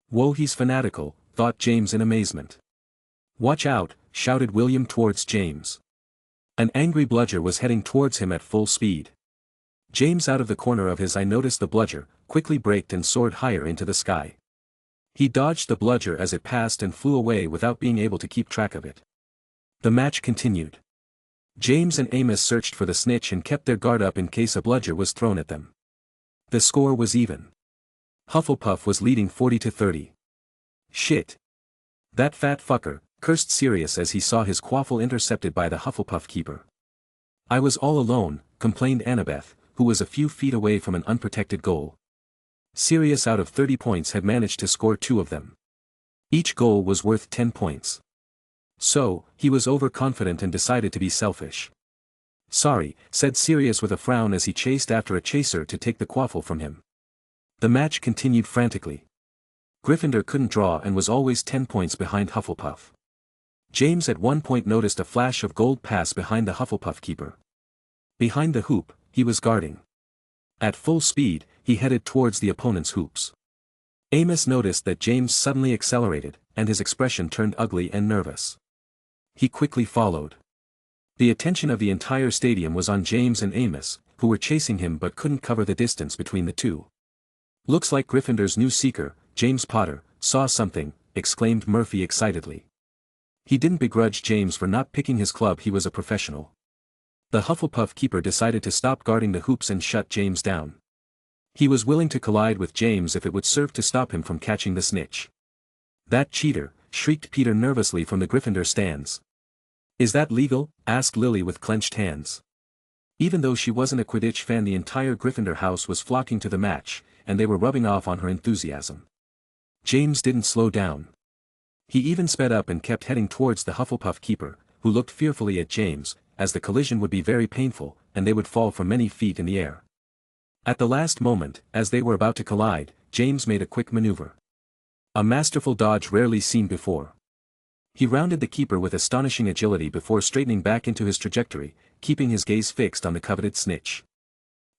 "Whoa, he's fanatical," thought James in amazement. "Watch out," shouted William towards James. An angry bludger was heading towards him at full speed. James, out of the corner of his eye, noticed the bludger, quickly braked and soared higher into the sky. He dodged the bludger as it passed and flew away without being able to keep track of it. The match continued. James and Amos searched for the snitch and kept their guard up in case a bludger was thrown at them. The score was even. Hufflepuff was leading 40-30. "Shit. That fat fucker," cursed Sirius as he saw his quaffle intercepted by the Hufflepuff keeper. "I was all alone," complained Annabeth, who was a few feet away from an unprotected goal. Sirius, out of 30 points, had managed to score 2 of them. Each goal was worth 10 points. So, he was overconfident and decided to be selfish. "Sorry," said Sirius with a frown as he chased after a chaser to take the quaffle from him. The match continued frantically. Gryffindor couldn't draw and was always 10 points behind Hufflepuff. James at one point noticed a flash of gold pass behind the Hufflepuff keeper. Behind the hoop, he was guarding. At full speed, he headed towards the opponent's hoops. Amos noticed that James suddenly accelerated, and his expression turned ugly and nervous. He quickly followed. The attention of the entire stadium was on James and Amos, who were chasing him but couldn't cover the distance between the two. "Looks like Gryffindor's new seeker, James Potter, saw something," exclaimed Murphy excitedly. He didn't begrudge James for not picking his club. He was a professional. The Hufflepuff keeper decided to stop guarding the hoops and shut James down. He was willing to collide with James if it would serve to stop him from catching the snitch. "That cheater," shrieked Peter nervously from the Gryffindor stands. "Is that legal?" asked Lily with clenched hands. Even though she wasn't a Quidditch fan, the entire Gryffindor house was flocking to the match, and they were rubbing off on her enthusiasm. James didn't slow down. He even sped up and kept heading towards the Hufflepuff keeper, who looked fearfully at James, as the collision would be very painful, and they would fall from many feet in the air. At the last moment, as they were about to collide, James made a quick maneuver. A masterful dodge rarely seen before. He rounded the keeper with astonishing agility before straightening back into his trajectory, keeping his gaze fixed on the coveted snitch.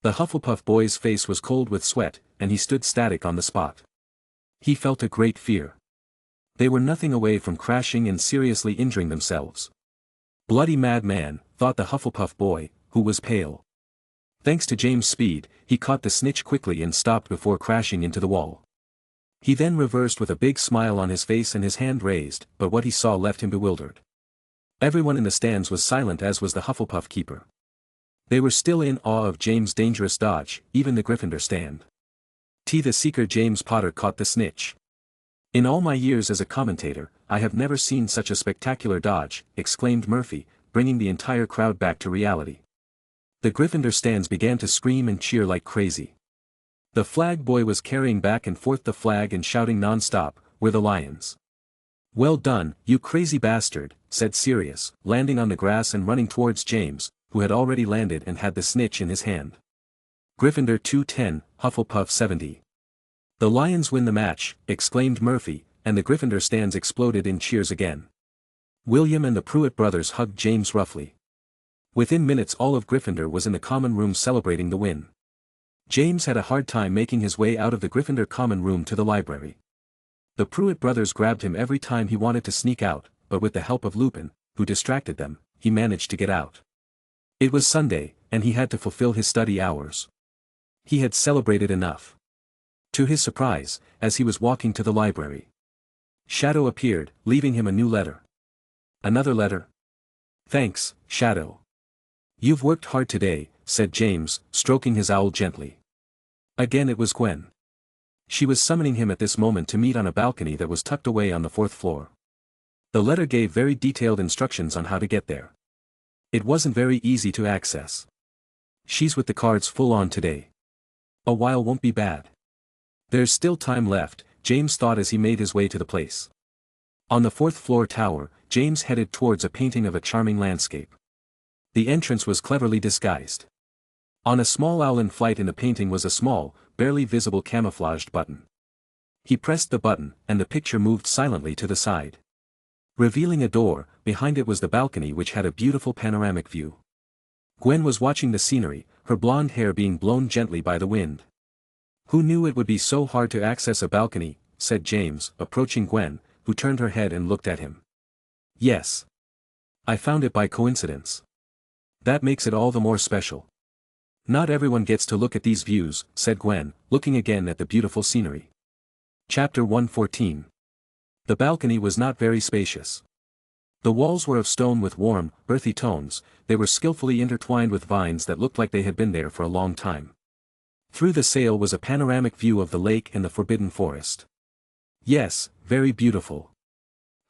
The Hufflepuff boy's face was cold with sweat, and he stood static on the spot. He felt a great fear. They were nothing away from crashing and seriously injuring themselves. "Bloody madman," thought the Hufflepuff boy, who was pale. Thanks to James' speed, he caught the snitch quickly and stopped before crashing into the wall. He then reversed with a big smile on his face and his hand raised, but what he saw left him bewildered. Everyone in the stands was silent, as was the Hufflepuff keeper. They were still in awe of James' dangerous dodge, even the Gryffindor stand. The seeker James Potter caught the snitch. "In all my years as a commentator, I have never seen such a spectacular dodge," exclaimed Murphy, bringing the entire crowd back to reality. The Gryffindor stands began to scream and cheer like crazy. The flag boy was carrying back and forth the flag and shouting non-stop, "We're the Lions." "Well done, you crazy bastard," said Sirius, landing on the grass and running towards James, who had already landed and had the snitch in his hand. Gryffindor 210, Hufflepuff 70. "The Lions win the match," exclaimed Murphy, and the Gryffindor stands exploded in cheers again. William and the Pruitt brothers hugged James roughly. Within minutes all of Gryffindor was in the common room celebrating the win. James had a hard time making his way out of the Gryffindor common room to the library. The Pruitt brothers grabbed him every time he wanted to sneak out, but with the help of Lupin, who distracted them, he managed to get out. It was Sunday, and he had to fulfill his study hours. He had celebrated enough. To his surprise, as he was walking to the library, Shadow appeared, leaving him a new letter. Another letter? Thanks, Shadow. You've worked hard today, said James, stroking his owl gently. Again it was Gwen. She was summoning him at this moment to meet on a balcony that was tucked away on the 4th floor. The letter gave very detailed instructions on how to get there. It wasn't very easy to access. She's with the cards full on today. A while won't be bad. There's still time left, James thought as he made his way to the place. On the 4th floor tower, James headed towards a painting of a charming landscape. The entrance was cleverly disguised. On a small owl in flight in the painting was a small, barely visible camouflaged button. He pressed the button, and the picture moved silently to the side. Revealing a door, behind it was the balcony which had a beautiful panoramic view. Gwen was watching the scenery, her blonde hair being blown gently by the wind. Who knew it would be so hard to access a balcony, said James, approaching Gwen, who turned her head and looked at him. Yes. I found it by coincidence. That makes it all the more special. Not everyone gets to look at these views, said Gwen, looking again at the beautiful scenery. Chapter 114. The balcony was not very spacious. The walls were of stone with warm, earthy tones, they were skillfully intertwined with vines that looked like they had been there for a long time. Through the sail was a panoramic view of the lake and the forbidden forest. Yes, very beautiful.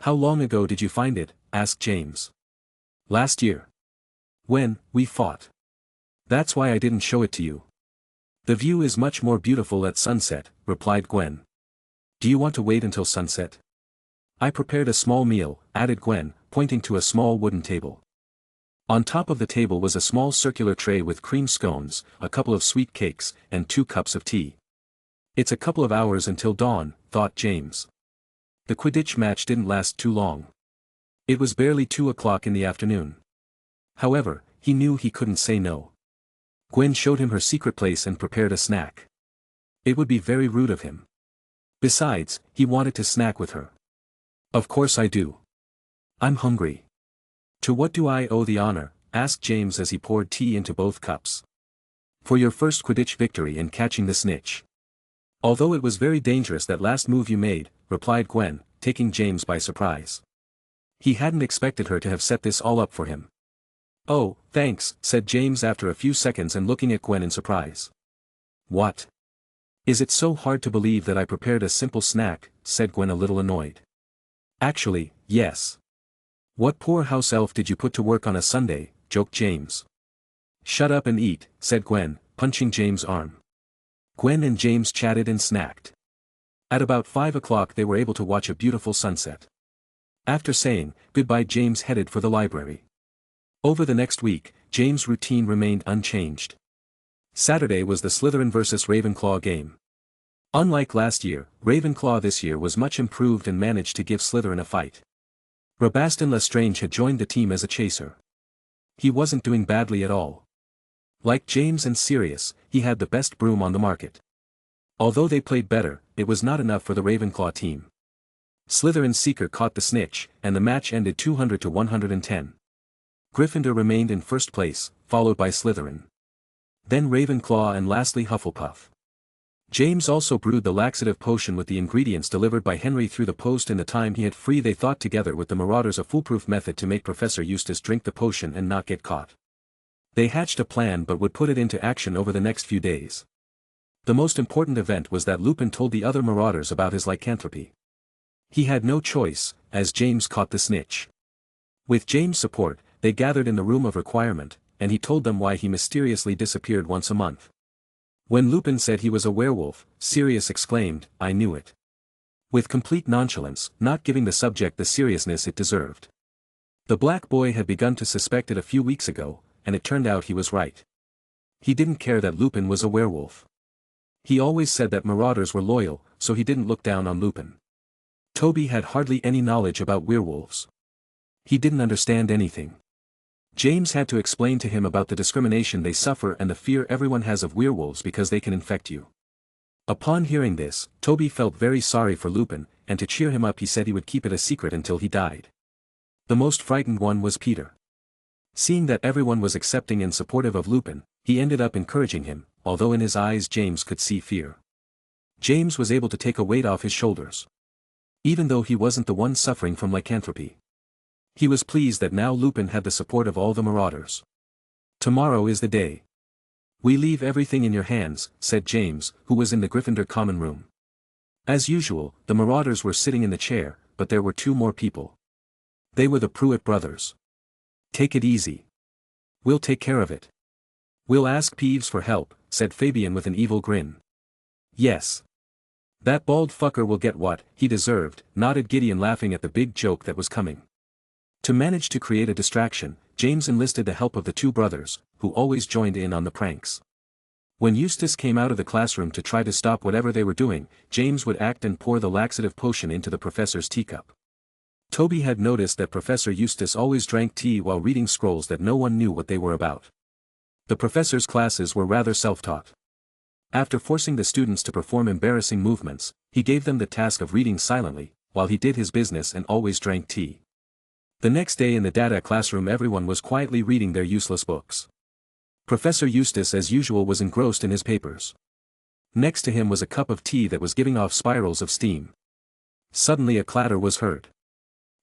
How long ago did you find it? Asked James. Last year. When we fought. That's why I didn't show it to you. The view is much more beautiful at sunset, replied Gwen. Do you want to wait until sunset? I prepared a small meal, added Gwen, pointing to a small wooden table. On top of the table was a small circular tray with cream scones, a couple of sweet cakes, and 2 cups of tea. It's a couple of hours until dawn, thought James. The Quidditch match didn't last too long. It was barely 2 o'clock in the afternoon. However, he knew he couldn't say no. Gwen showed him her secret place and prepared a snack. It would be very rude of him. Besides, he wanted to snack with her. Of course I do. I'm hungry. To what do I owe the honor? Asked James as he poured tea into both cups. For your first Quidditch victory in catching the snitch. Although it was very dangerous that last move you made, replied Gwen, taking James by surprise. He hadn't expected her to have set this all up for him. Oh, thanks, said James after a few seconds and looking at Gwen in surprise. What? Is it so hard to believe that I prepared a simple snack? Said Gwen a little annoyed. Actually, yes. What poor house elf did you put to work on a Sunday? Joked James. Shut up and eat, said Gwen, punching James' arm. Gwen and James chatted and snacked. At about 5 o'clock they were able to watch a beautiful sunset. After saying goodbye, James headed for the library. Over the next week, James' routine remained unchanged. Saturday was the Slytherin vs Ravenclaw game. Unlike last year, Ravenclaw this year was much improved and managed to give Slytherin a fight. Rabaston Lestrange had joined the team as a chaser. He wasn't doing badly at all. Like James and Sirius, he had the best broom on the market. Although they played better, it was not enough for the Ravenclaw team. Slytherin's Seeker caught the snitch, and the match ended 200 to 110. Gryffindor remained in first place, followed by Slytherin. Then Ravenclaw and lastly Hufflepuff. James also brewed the laxative potion with the ingredients delivered by Henry through the post in the time he had free. They thought together with the Marauders a foolproof method to make Professor Eustace drink the potion and not get caught. They hatched a plan but would put it into action over the next few days. The most important event was that Lupin told the other Marauders about his lycanthropy. He had no choice, as James caught the snitch. With James' support, they gathered in the room of requirement, and he told them why he mysteriously disappeared once a month. When Lupin said he was a werewolf, Sirius exclaimed, "I knew it." With complete nonchalance, not giving the subject the seriousness it deserved. The black boy had begun to suspect it a few weeks ago, and it turned out he was right. He didn't care that Lupin was a werewolf. He always said that Marauders were loyal, so he didn't look down on Lupin. Toby had hardly any knowledge about werewolves. He didn't understand anything. James had to explain to him about the discrimination they suffer and the fear everyone has of werewolves because they can infect you. Upon hearing this, Toby felt very sorry for Lupin, and to cheer him up he said he would keep it a secret until he died. The most frightened one was Peter. Seeing that everyone was accepting and supportive of Lupin, he ended up encouraging him, although in his eyes James could see fear. James was able to take a weight off his shoulders. Even though he wasn't the one suffering from lycanthropy. He was pleased that now Lupin had the support of all the marauders. Tomorrow is the day. We leave everything in your hands, said James, who was in the Gryffindor common room. As usual, the marauders were sitting in the chair, but there were two more people. They were the Pruitt brothers. Take it easy. We'll take care of it. We'll ask Peeves for help, said Fabian with an evil grin. Yes. That bald fucker will get what he deserved, nodded Gideon, laughing at the big joke that was coming. To manage to create a distraction, James enlisted the help of the two brothers, who always joined in on the pranks. When Eustace came out of the classroom to try to stop whatever they were doing, James would act and pour the laxative potion into the professor's teacup. Toby had noticed that Professor Eustace always drank tea while reading scrolls that no one knew what they were about. The professor's classes were rather self-taught. After forcing the students to perform embarrassing movements, he gave them the task of reading silently, while he did his business and always drank tea. The next day in the data classroom, everyone was quietly reading their useless books. Professor Eustace as usual was engrossed in his papers. Next to him was a cup of tea that was giving off spirals of steam. Suddenly a clatter was heard.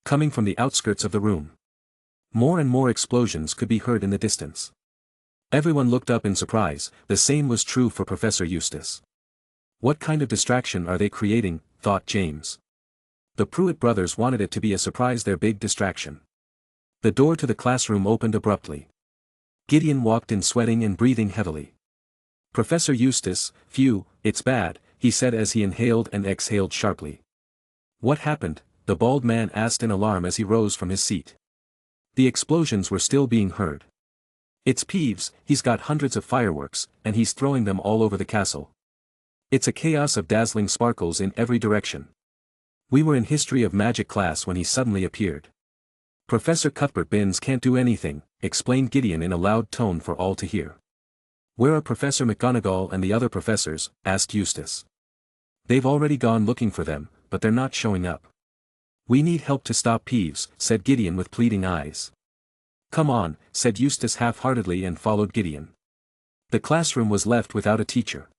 Coming from the outskirts of the room. More and more explosions could be heard in the distance. Everyone looked up in surprise. The same was true for Professor Eustace. What kind of distraction are they creating, thought James. The Pruitt brothers wanted it to be a surprise, their big distraction. The door to the classroom opened abruptly. Gideon walked in, sweating and breathing heavily. Professor Eustace, phew, it's bad, he said as he inhaled and exhaled sharply. What happened? The bald man asked in alarm as he rose from his seat. The explosions were still being heard. It's Peeves, he's got hundreds of fireworks, and he's throwing them all over the castle. It's a chaos of dazzling sparkles in every direction. We were in History of Magic class when he suddenly appeared. Professor Cuthbert Binns can't do anything, explained Gideon in a loud tone for all to hear. Where are Professor McGonagall and the other professors? Asked Eustace. They've already gone looking for them, but they're not showing up. We need help to stop Peeves, said Gideon with pleading eyes. Come on, said Eustace half-heartedly and followed Gideon. The classroom was left without a teacher.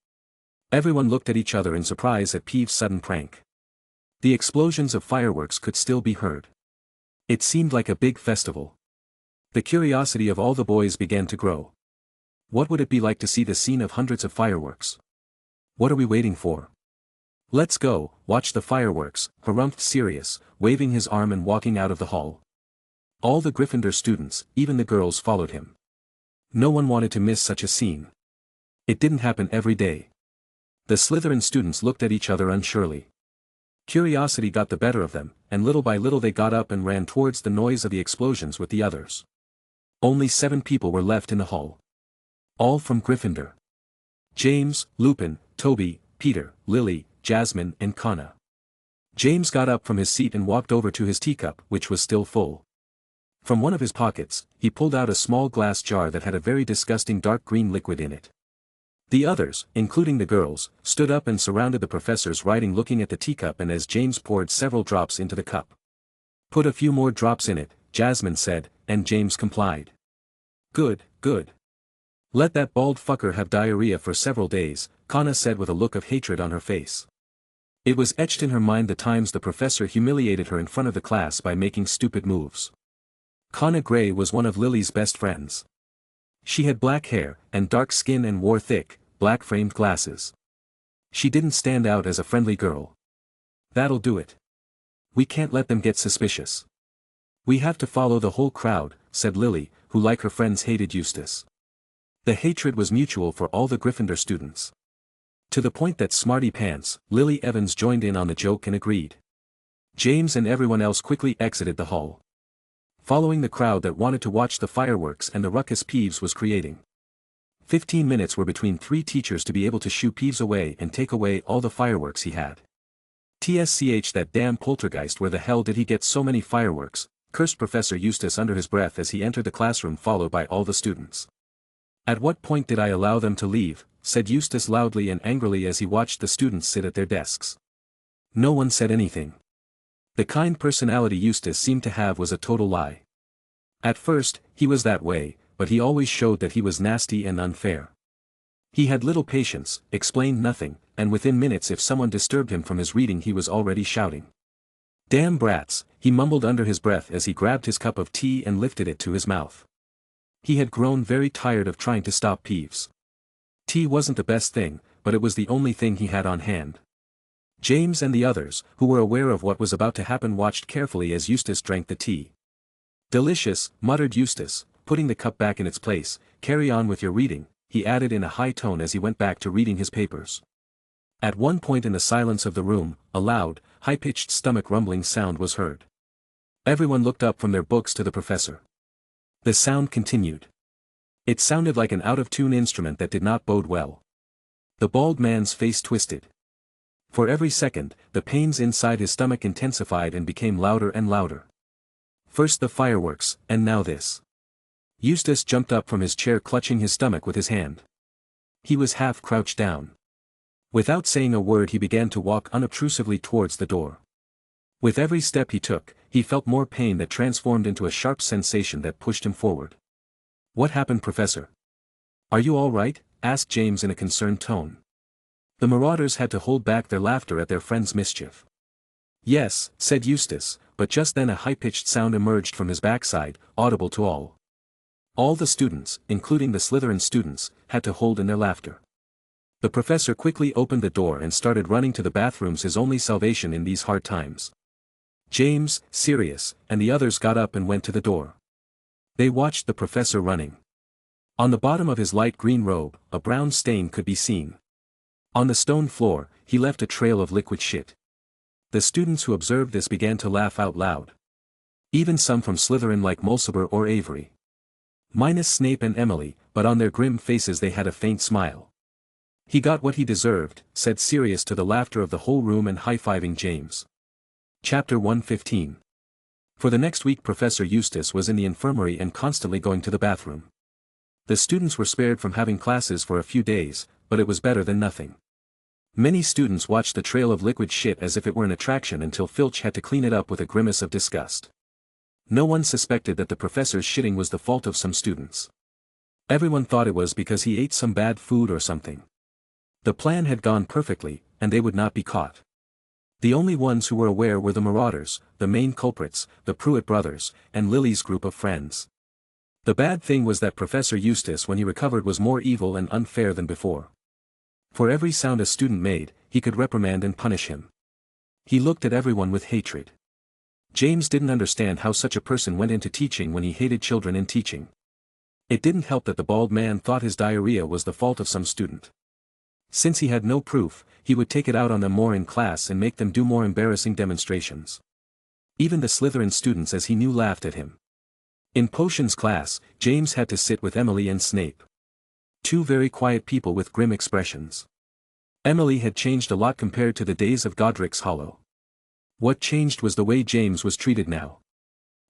Everyone looked at each other in surprise at Peeves' sudden prank. The explosions of fireworks could still be heard. It seemed like a big festival. The curiosity of all the boys began to grow. What would it be like to see the scene of hundreds of fireworks? What are we waiting for? Let's go, watch the fireworks, harumphed Sirius, waving his arm and walking out of the hall. All the Gryffindor students, even the girls, followed him. No one wanted to miss such a scene. It didn't happen every day. The Slytherin students looked at each other unsurely. Curiosity got the better of them, and little by little they got up and ran towards the noise of the explosions with the others. Only 7 people were left in the hall. All from Gryffindor. James, Lupin, Toby, Peter, Lily, Jasmine and Connor. James got up from his seat and walked over to his teacup, which was still full. From one of his pockets, he pulled out a small glass jar that had a very disgusting dark green liquid in it. The others, including the girls, stood up and surrounded the professor's writing, looking at the teacup, and as James poured several drops into the cup. Put a few more drops in it, Jasmine said, and James complied. Good, good. Let that bald fucker have diarrhea for several days, Connor said with a look of hatred on her face. It was etched in her mind the times the professor humiliated her in front of the class by making stupid moves. Connor Gray was one of Lily's best friends. She had black hair and dark skin and wore thick, black-framed glasses. She didn't stand out as a friendly girl. That'll do it. We can't let them get suspicious. We have to follow the whole crowd, said Lily, who like her friends hated Eustace. The hatred was mutual for all the Gryffindor students. To the point that Smarty Pants, Lily Evans, joined in on the joke and agreed. James and everyone else quickly exited the hall, following the crowd that wanted to watch the fireworks and the ruckus Peeves was creating. 15 minutes were between 3 teachers to be able to shoo Peeves away and take away all the fireworks he had. TSCH, that damn poltergeist, where the hell did he get so many fireworks, cursed Professor Eustace under his breath as he entered the classroom followed by all the students. At what point did I allow them to leave, said Eustace loudly and angrily as he watched the students sit at their desks. No one said anything. The kind personality Eustace seemed to have was a total lie. At first, he was that way, but he always showed that he was nasty and unfair. He had little patience, explained nothing, and within minutes if someone disturbed him from his reading he was already shouting. "Damn brats," he mumbled under his breath as he grabbed his cup of tea and lifted it to his mouth. He had grown very tired of trying to stop Peeves. Tea wasn't the best thing, but it was the only thing he had on hand. James and the others, who were aware of what was about to happen, watched carefully as Eustace drank the tea. "Delicious," muttered Eustace, putting the cup back in its place. "Carry on with your reading," he added in a high tone as he went back to reading his papers. At one point in the silence of the room, a loud, high-pitched stomach-rumbling sound was heard. Everyone looked up from their books to the professor. The sound continued. It sounded like an out-of-tune instrument that did not bode well. The bald man's face twisted. For every second, the pains inside his stomach intensified and became louder and louder. First the fireworks, and now this. Eustace jumped up from his chair clutching his stomach with his hand. He was half crouched down. Without saying a word he began to walk unobtrusively towards the door. With every step he took, he felt more pain that transformed into a sharp sensation that pushed him forward. "What happened, Professor? Are you all right?" asked James in a concerned tone. The marauders had to hold back their laughter at their friend's mischief. "Yes," said Eustace, but just then a high-pitched sound emerged from his backside, audible to all. All the students, including the Slytherin students, had to hold in their laughter. The professor quickly opened the door and started running to the bathrooms, his only salvation in these hard times. James, Sirius, and the others got up and went to the door. They watched the professor running. On the bottom of his light green robe, a brown stain could be seen. On the stone floor, he left a trail of liquid shit. The students who observed this began to laugh out loud. Even some from Slytherin like Mulciber or Avery. Minus Snape and Emily, but on their grim faces they had a faint smile. "He got what he deserved," said Sirius to the laughter of the whole room and high-fiving James. Chapter 115. For the next week Professor Eustace was in the infirmary and constantly going to the bathroom. The students were spared from having classes for a few days, but it was better than nothing. Many students watched the trail of liquid shit as if it were an attraction until Filch had to clean it up with a grimace of disgust. No one suspected that the professor's shitting was the fault of some students. Everyone thought it was because he ate some bad food or something. The plan had gone perfectly, and they would not be caught. The only ones who were aware were the marauders, the main culprits, the Pruitt brothers, and Lily's group of friends. The bad thing was that Professor Eustace when he recovered was more evil and unfair than before. For every sound a student made, he could reprimand and punish him. He looked at everyone with hatred. James didn't understand how such a person went into teaching when he hated children in teaching. It didn't help that the bald man thought his diarrhea was the fault of some student. Since he had no proof, he would take it out on them more in class and make them do more embarrassing demonstrations. Even the Slytherin students as he knew laughed at him. In potions class, James had to sit with Emily and Snape. Two very quiet people with grim expressions. Emily had changed a lot compared to the days of Godric's Hollow. What changed was the way James was treated now.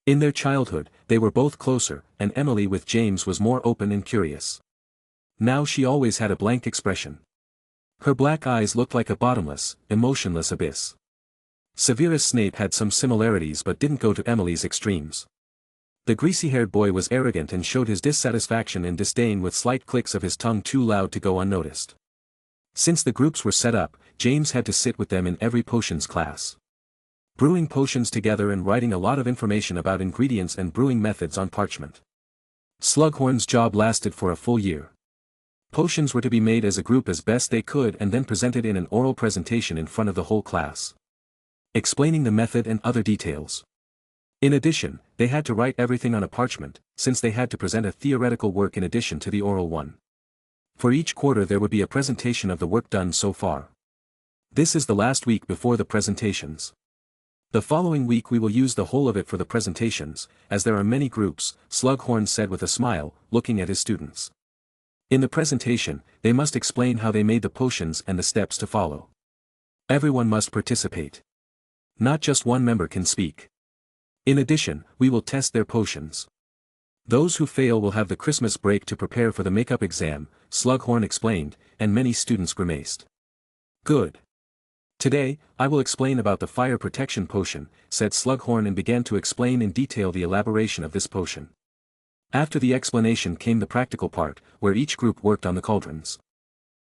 In their childhood, they were both closer, and Emily with James was more open and curious. Now she always had a blank expression. Her black eyes looked like a bottomless, emotionless abyss. Severus Snape had some similarities but didn't go to Emily's extremes. The greasy-haired boy was arrogant and showed his dissatisfaction and disdain with slight clicks of his tongue too loud to go unnoticed. Since the groups were set up, James had to sit with them in every potions class. Brewing potions together and writing a lot of information about ingredients and brewing methods on parchment. Slughorn's job lasted for a full year. Potions were to be made as a group as best they could and then presented in an oral presentation in front of the whole class, explaining the method and other details. In addition, they had to write everything on a parchment, since they had to present a theoretical work in addition to the oral one. For each quarter there would be a presentation of the work done so far. This is the last week before the presentations. The following week we will use the whole of it for the presentations, as there are many groups, Slughorn said with a smile, looking at his students. In the presentation, they must explain how they made the potions and the steps to follow. Everyone must participate. Not just one member can speak. In addition, we will test their potions. Those who fail will have the Christmas break to prepare for the makeup exam, Slughorn explained, and many students grimaced. Good. Today, I will explain about the fire protection potion, said Slughorn and began to explain in detail the elaboration of this potion. After the explanation came the practical part, where each group worked on the cauldrons.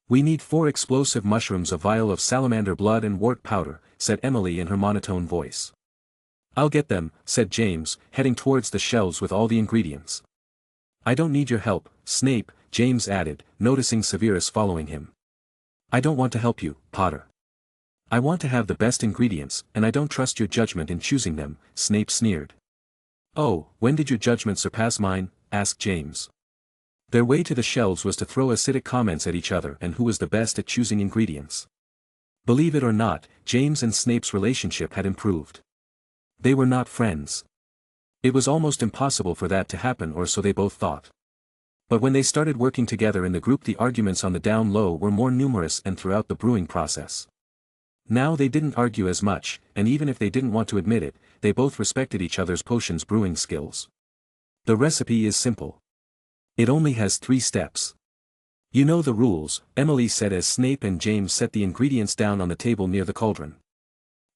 "We need 4 explosive mushrooms, a vial of salamander blood and wart powder," said Emily in her monotone voice. "I'll get them," said James, heading towards the shelves with all the ingredients. "I don't need your help, Snape," James added, noticing Severus following him. "I don't want to help you, Potter. I want to have the best ingredients, and I don't trust your judgment in choosing them," Snape sneered. "Oh, when did your judgment surpass mine?" asked James. Their way to the shelves was to throw acidic comments at each other and who was the best at choosing ingredients. Believe it or not, James and Snape's relationship had improved. They were not friends. It was almost impossible for that to happen, or so they both thought. But when they started working together in the group, the arguments on the down low were more numerous and throughout the brewing process. Now they didn't argue as much, and even if they didn't want to admit it, they both respected each other's potions brewing skills. The recipe is simple. It only has 3 steps. "You know the rules," Emily said as Snape and James set the ingredients down on the table near the cauldron.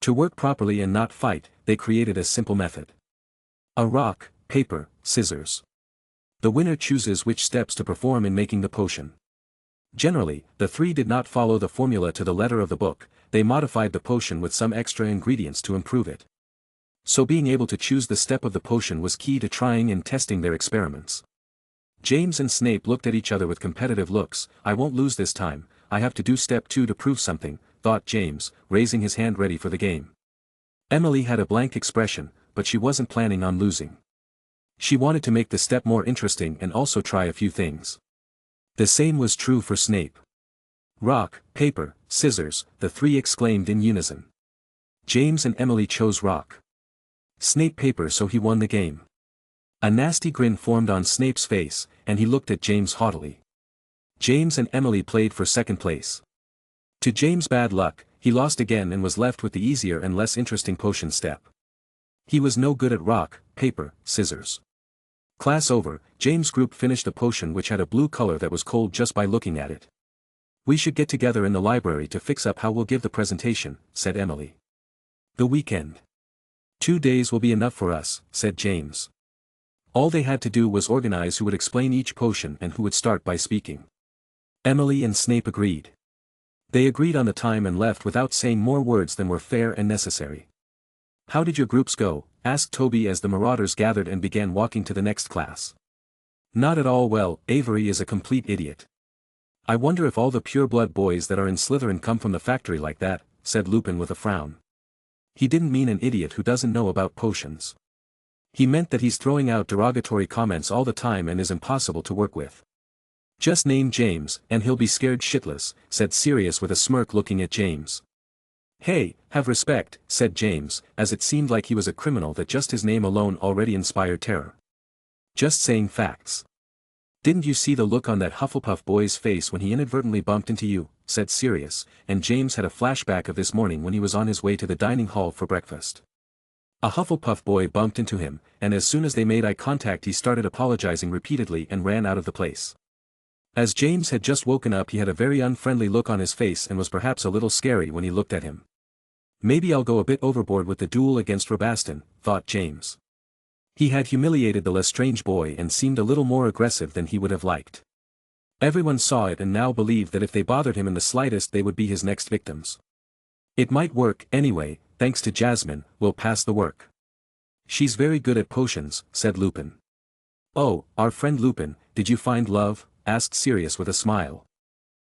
To work properly and not fight, they created a simple method. A rock, paper, scissors. The winner chooses which steps to perform in making the potion. Generally, the 3 did not follow the formula to the letter of the book, they modified the potion with some extra ingredients to improve it. So being able to choose the step of the potion was key to trying and testing their experiments. James and Snape looked at each other with competitive looks. "I won't lose this time, I have to do step 2 to prove something," thought James, raising his hand ready for the game. Emily had a blank expression, but she wasn't planning on losing. She wanted to make the step more interesting and also try a few things. The same was true for Snape. "Rock, paper, scissors," the 3 exclaimed in unison. James and Emily chose rock. Snape paper, so he won the game. A nasty grin formed on Snape's face, and he looked at James haughtily. James and Emily played for second place. To James' bad luck, he lost again and was left with the easier and less interesting potion step. He was no good at rock, paper, scissors. Class over, James' group finished a potion which had a blue color that was cold just by looking at it. "We should get together in the library to fix up how we'll give the presentation," said Emily. "The weekend. 2 days will be enough for us," said James. All they had to do was organize who would explain each potion and who would start by speaking. Emily and Snape agreed. They agreed on the time and left without saying more words than were fair and necessary. "How did your groups go?" asked Toby as the marauders gathered and began walking to the next class. "Not at all well, Avery is a complete idiot." "I wonder if all the pure-blood boys that are in Slytherin come from the factory like that," said Lupin with a frown. He didn't mean an idiot who doesn't know about potions. He meant that he's throwing out derogatory comments all the time and is impossible to work with. "Just name James, and he'll be scared shitless," said Sirius with a smirk looking at James. "Hey, have respect," said James, as it seemed like he was a criminal that just his name alone already inspired terror. "Just saying facts." "Didn't you see the look on that Hufflepuff boy's face when he inadvertently bumped into you?" said Sirius, and James had a flashback of this morning when he was on his way to the dining hall for breakfast. A Hufflepuff boy bumped into him, and as soon as they made eye contact he started apologizing repeatedly and ran out of the place. As James had just woken up, he had a very unfriendly look on his face and was perhaps a little scary when he looked at him. "Maybe I'll go a bit overboard with the duel against Robaston," thought James. He had humiliated the Lestrange boy and seemed a little more aggressive than he would have liked. Everyone saw it and now believed that if they bothered him in the slightest they would be his next victims. "It might work, anyway, thanks to Jasmine, we'll pass the work." "She's very good at potions," said Lupin. "Oh, our friend Lupin, did you find love?" asked Sirius with a smile.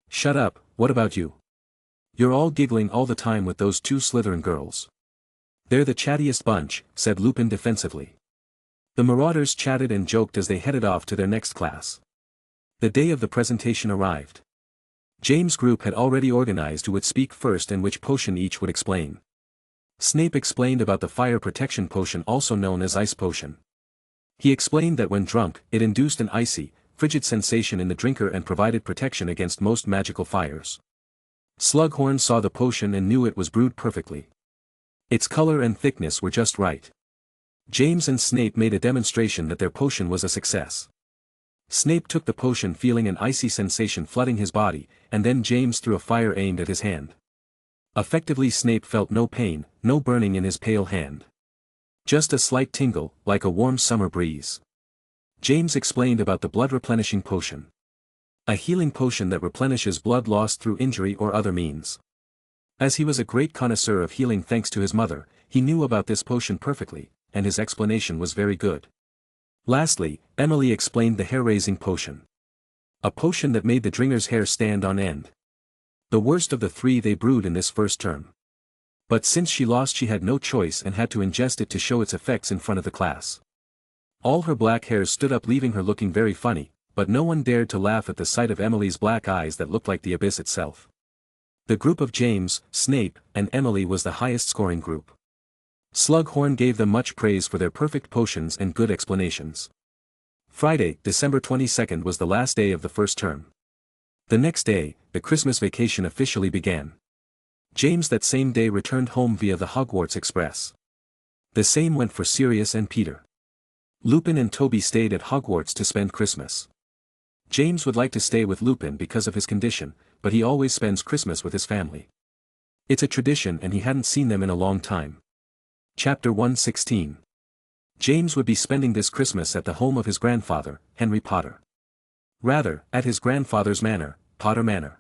"Shut up, what about you? You're all giggling all the time with those 2 Slytherin girls." "They're the chattiest bunch," said Lupin defensively. The marauders chatted and joked as they headed off to their next class. The day of the presentation arrived. James' group had already organized who would speak first and which potion each would explain. Snape explained about the fire protection potion, also known as ice potion. He explained that when drunk, it induced an icy, frigid sensation in the drinker and provided protection against most magical fires. Slughorn saw the potion and knew it was brewed perfectly. Its color and thickness were just right. James and Snape made a demonstration that their potion was a success. Snape took the potion feeling an icy sensation flooding his body, and then James threw a fire aimed at his hand. Effectively, Snape felt no pain, no burning in his pale hand. Just a slight tingle, like a warm summer breeze. James explained about the blood replenishing potion. A healing potion that replenishes blood lost through injury or other means. As he was a great connoisseur of healing thanks to his mother, he knew about this potion perfectly, and his explanation was very good. Lastly, Emily explained the hair-raising potion. A potion that made the drinker's hair stand on end. The worst of the three they brewed in this first term. But since she lost she had no choice and had to ingest it to show its effects in front of the class. All her black hairs stood up leaving her looking very funny, but no one dared to laugh at the sight of Emily's black eyes that looked like the abyss itself. The group of James, Snape, and Emily was the highest scoring group. Slughorn gave them much praise for their perfect potions and good explanations. Friday, December 22nd was the last day of the first term. The next day, the Christmas vacation officially began. James that same day returned home via the Hogwarts Express. The same went for Sirius and Peter. Lupin and Toby stayed at Hogwarts to spend Christmas. James would like to stay with Lupin because of his condition, but he always spends Christmas with his family. It's a tradition and he hadn't seen them in a long time. Chapter 116. James would be spending this Christmas at the home of his grandfather, Henry Potter. Rather, at his grandfather's manor, Potter Manor.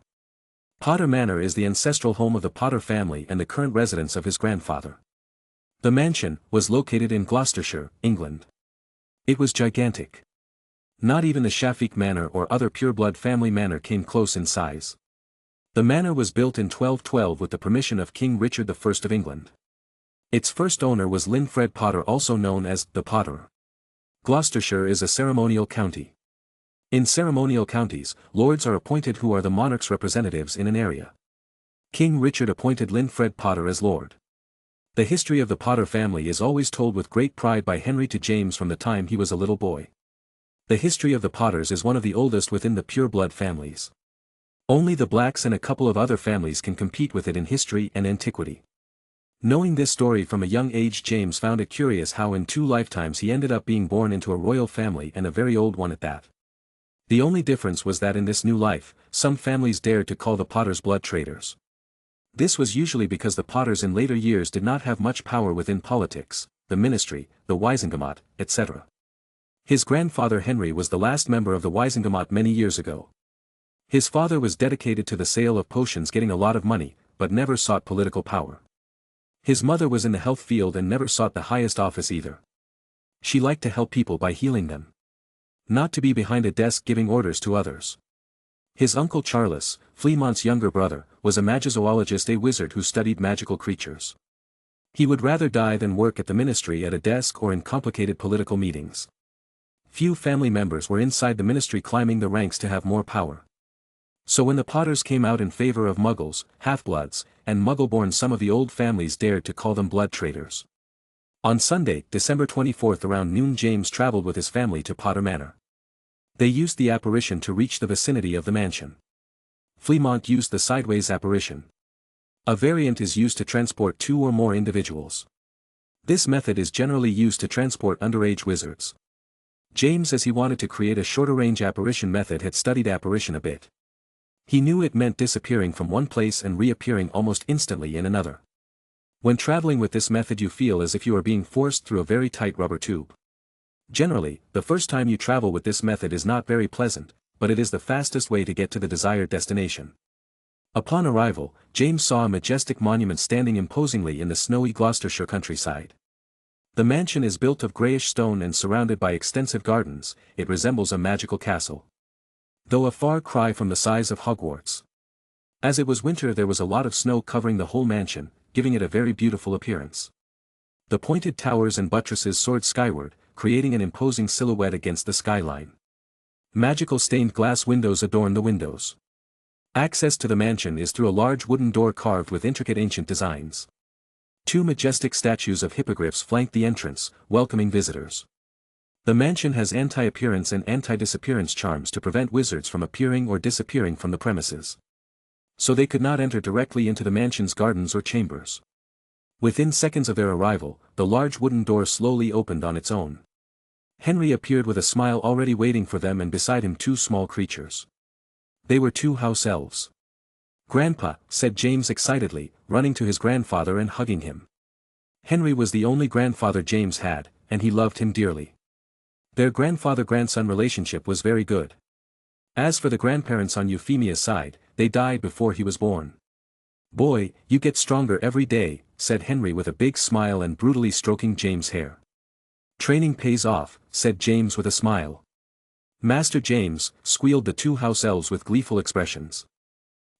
Potter Manor is the ancestral home of the Potter family and the current residence of his grandfather. The mansion was located in Gloucestershire, England. It was gigantic. Not even the Shafi Manor or other pureblood family manor came close in size. The manor was built in 1212 with the permission of King Richard I of England. Its first owner was Linfred Potter, also known as the Potter. Gloucestershire is a ceremonial county. In ceremonial counties, lords are appointed who are the monarch's representatives in an area. King Richard appointed Linfred Potter as lord. The history of the Potter family is always told with great pride by Henry to James from the time he was a little boy. The history of the Potters is one of the oldest within the pure-blood families. Only the Blacks and a couple of other families can compete with it in history and antiquity. Knowing this story from a young age, James found it curious how in 2 lifetimes he ended up being born into a royal family and a very old one at that. The only difference was that in this new life, some families dared to call the Potters blood traitors. This was usually because the Potters in later years did not have much power within politics, the ministry, the Wisingamat, etc. His grandfather Henry was the last member of the Wisingamat many years ago. His father was dedicated to the sale of potions, getting a lot of money, but never sought political power. His mother was in the health field and never sought the highest office either. She liked to help people by healing them. Not to be behind a desk giving orders to others. His uncle Charles, Fleamont's younger brother, was a magizoologist, a wizard who studied magical creatures. He would rather die than work at the ministry at a desk or in complicated political meetings. Few family members were inside the ministry climbing the ranks to have more power. So when the Potters came out in favor of Muggles, half-bloods, and Muggle-born, some of the old families dared to call them blood traitors. On Sunday, December 24th around noon, James traveled with his family to Potter Manor. They used the apparition to reach the vicinity of the mansion. Fleamont used the sideways apparition. A variant is used to transport 2 or more individuals. This method is generally used to transport underage wizards. James, as he wanted to create a shorter-range apparition method, had studied apparition a bit. He knew it meant disappearing from one place and reappearing almost instantly in another. When traveling with this method, you feel as if you are being forced through a very tight rubber tube. Generally, the first time you travel with this method is not very pleasant, but it is the fastest way to get to the desired destination. Upon arrival, James saw a majestic monument standing imposingly in the snowy Gloucestershire countryside. The mansion is built of greyish stone and surrounded by extensive gardens. It resembles a magical castle. Though a far cry from the size of Hogwarts. As it was winter, there was a lot of snow covering the whole mansion, giving it a very beautiful appearance. The pointed towers and buttresses soared skyward, creating an imposing silhouette against the skyline. Magical stained glass windows adorn the windows. Access to the mansion is through a large wooden door carved with intricate ancient designs. 2 majestic statues of hippogriffs flank the entrance, welcoming visitors. The mansion has anti-appearance and anti-disappearance charms to prevent wizards from appearing or disappearing from the premises. So they could not enter directly into the mansion's gardens or chambers. Within seconds of their arrival, the large wooden door slowly opened on its own. Henry appeared with a smile already waiting for them, and beside him 2 small creatures. They were 2 house elves. "Grandpa," said James excitedly, running to his grandfather and hugging him. Henry was the only grandfather James had, and he loved him dearly. Their grandfather-grandson relationship was very good. As for the grandparents on Euphemia's side, they died before he was born. "Boy, you get stronger every day," said Henry with a big smile and brutally stroking James' hair. "Training pays off," said James with a smile. "Master James," squealed the two house elves with gleeful expressions.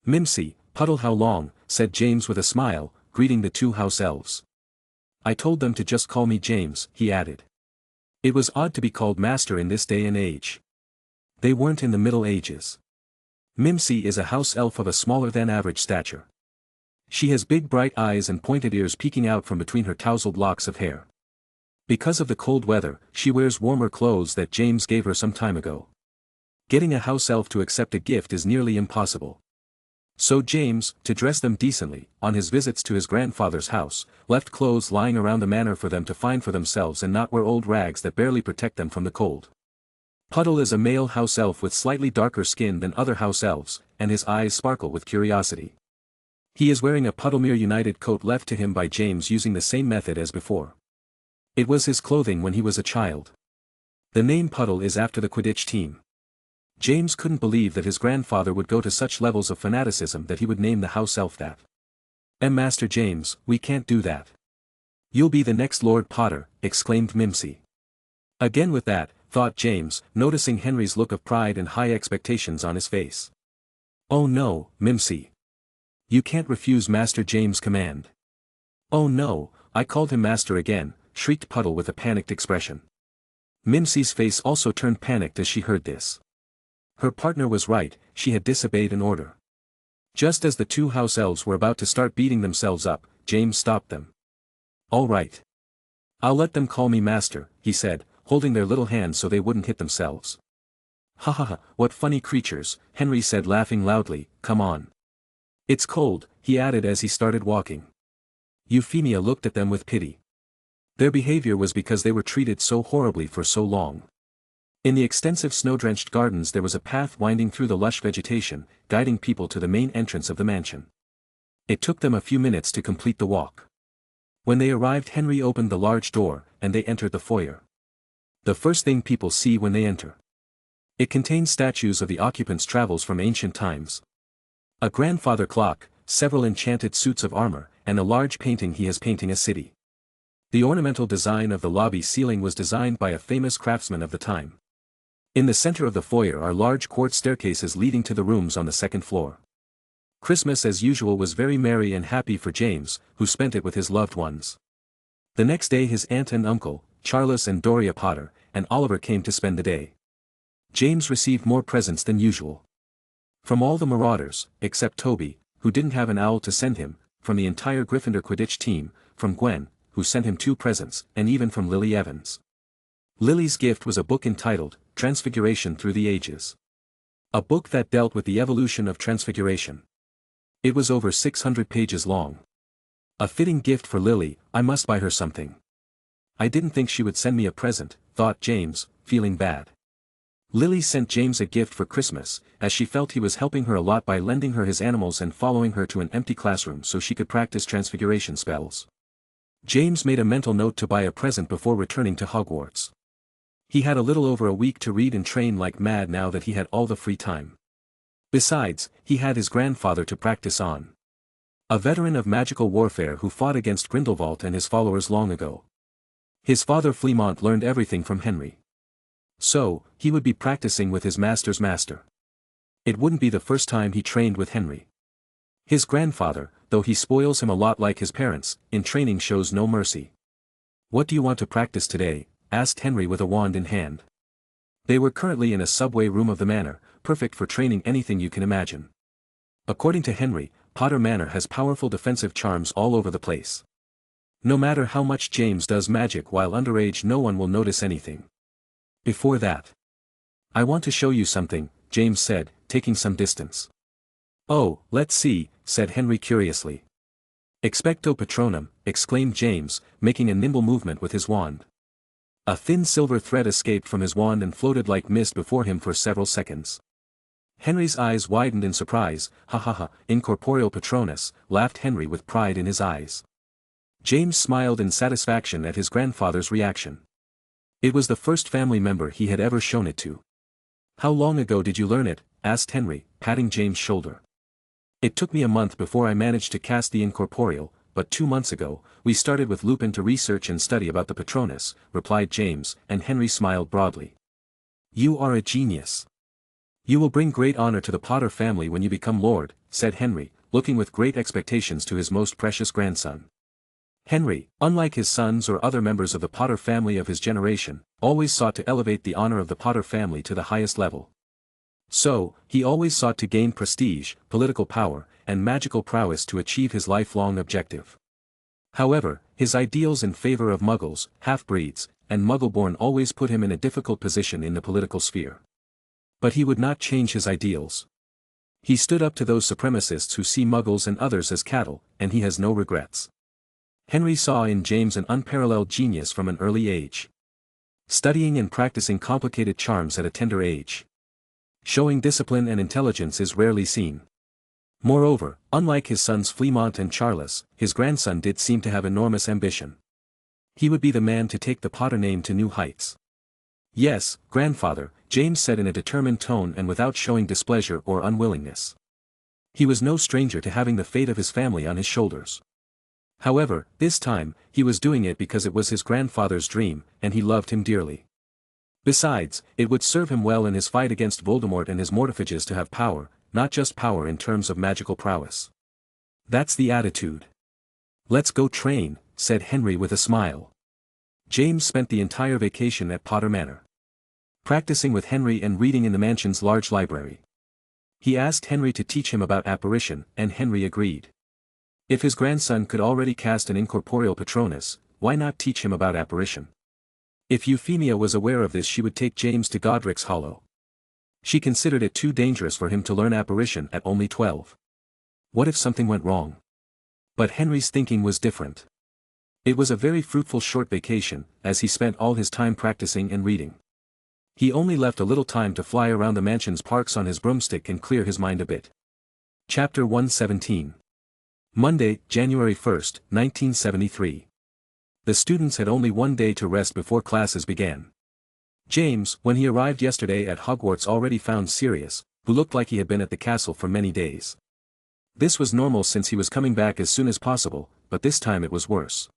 "Mimsy, Puddle how long," said James with a smile, greeting the two house elves. "I told them to just call me James," he added. It was odd to be called master in this day and age. They weren't in the Middle Ages. Mimsy is a house elf of a smaller than average stature. She has big bright eyes and pointed ears peeking out from between her tousled locks of hair. Because of the cold weather, she wears warmer clothes that James gave her some time ago. Getting a house elf to accept a gift is nearly impossible. So James, to dress them decently, on his visits to his grandfather's house, left clothes lying around the manor for them to find for themselves and not wear old rags that barely protect them from the cold. Puddle is a male house elf with slightly darker skin than other house elves, and his eyes sparkle with curiosity. He is wearing a Puddlemere United coat left to him by James using the same method as before. It was his clothing when he was a child. The name Puddle is after the Quidditch team. James couldn't believe that his grandfather would go to such levels of fanaticism that he would name the house elf that. Master James, we can't do that." "You'll be the next Lord Potter," exclaimed Mimsy. Again with that, thought James, noticing Henry's look of pride and high expectations on his face. "Oh no, Mimsy. You can't refuse Master James' command." "Oh no, I called him master again," shrieked Puddle with a panicked expression. Mimsy's face also turned panicked as she heard this. Her partner was right, she had disobeyed an order. Just as the two house elves were about to start beating themselves up, James stopped them. "All right. I'll let them call me master," he said, holding their little hands so they wouldn't hit themselves. "Ha ha ha, what funny creatures," Henry said laughing loudly. "Come on. It's cold," he added as he started walking. Euphemia looked at them with pity. Their behavior was because they were treated so horribly for so long. In the extensive snow-drenched gardens there was a path winding through the lush vegetation, guiding people to the main entrance of the mansion. It took them a few minutes to complete the walk. When they arrived, Henry opened the large door, and they entered the foyer. The first thing people see when they enter. It contains statues of the occupants' travels from ancient times. A grandfather clock, several enchanted suits of armor, and a large painting he has painting a city. The ornamental design of the lobby ceiling was designed by a famous craftsman of the time. In the center of the foyer are large quartz staircases leading to the rooms on the second floor. Christmas as usual was very merry and happy for James, who spent it with his loved ones. The next day his aunt and uncle, Charles and Doria Potter, and Oliver came to spend the day. James received more presents than usual. From all the marauders, except Toby, who didn't have an owl to send him, from the entire Gryffindor Quidditch team, from Gwen, who sent him 2 presents, and even from Lily Evans. Lily's gift was a book entitled, Transfiguration Through the Ages. A book that dealt with the evolution of transfiguration. It was over 600 pages long. A fitting gift for Lily, I must buy her something. I didn't think she would send me a present, thought James, feeling bad. Lily sent James a gift for Christmas, as she felt he was helping her a lot by lending her his animals and following her to an empty classroom so she could practice transfiguration spells. James made a mental note to buy a present before returning to Hogwarts. He had a little over a week to read and train like mad now that he had all the free time. Besides, he had his grandfather to practice on. A veteran of magical warfare who fought against Grindelwald and his followers long ago. His father Fleamont learned everything from Henry. So, he would be practicing with his master's master. It wouldn't be the first time he trained with Henry. His grandfather, though he spoils him a lot like his parents, in training shows no mercy. "What do you want to practice today?" asked Henry with a wand in hand. They were currently in a subway room of the manor, perfect for training anything you can imagine. According to Henry, Potter Manor has powerful defensive charms all over the place. No matter how much James does magic while underage, no one will notice anything. Before that, "I want to show you something," James said, taking some distance. "Oh, let's see," said Henry curiously. "Expecto Patronum," exclaimed James, making a nimble movement with his wand. A thin silver thread escaped from his wand and floated like mist before him for several seconds. Henry's eyes widened in surprise. "Ha ha ha, incorporeal Patronus," laughed Henry with pride in his eyes. James smiled in satisfaction at his grandfather's reaction. It was the first family member he had ever shown it to. "How long ago did you learn it?" asked Henry, patting James' shoulder. "It took me a month before I managed to cast the incorporeal, but 2 months ago, we started with Lupin to research and study about the Patronus," replied James, and Henry smiled broadly. "You are a genius. You will bring great honor to the Potter family when you become Lord," said Henry, looking with great expectations to his most precious grandson. Henry, unlike his sons or other members of the Potter family of his generation, always sought to elevate the honor of the Potter family to the highest level. So, he always sought to gain prestige, political power, and magical prowess to achieve his lifelong objective. However, his ideals in favor of Muggles, half-breeds, and Muggle-born always put him in a difficult position in the political sphere. But he would not change his ideals. He stood up to those supremacists who see Muggles and others as cattle, and he has no regrets. Henry saw in James an unparalleled genius from an early age. Studying and practicing complicated charms at a tender age. Showing discipline and intelligence is rarely seen. Moreover, unlike his sons Fleamont and Charles, his grandson did seem to have enormous ambition. He would be the man to take the Potter name to new heights. "Yes, grandfather," James said in a determined tone and without showing displeasure or unwillingness. He was no stranger to having the fate of his family on his shoulders. However, this time, he was doing it because it was his grandfather's dream, and he loved him dearly. Besides, it would serve him well in his fight against Voldemort and his mortifages to have power, not just power in terms of magical prowess. That's the attitude. "Let's go train," said Henry with a smile. James spent the entire vacation at Potter Manor, practicing with Henry and reading in the mansion's large library. He asked Henry to teach him about apparition, and Henry agreed. If his grandson could already cast an incorporeal Patronus, why not teach him about apparition? If Euphemia was aware of this, she would take James to Godric's Hollow. She considered it too dangerous for him to learn apparition at only 12. What if something went wrong? But Henry's thinking was different. It was a very fruitful short vacation, as he spent all his time practicing and reading. He only left a little time to fly around the mansion's parks on his broomstick and clear his mind a bit. Chapter 117. Monday, January 1, 1973. The students had only one day to rest before classes began. James, when he arrived yesterday at Hogwarts, already found Sirius, who looked like he had been at the castle for many days. This was normal since he was coming back as soon as possible, but this time it was worse.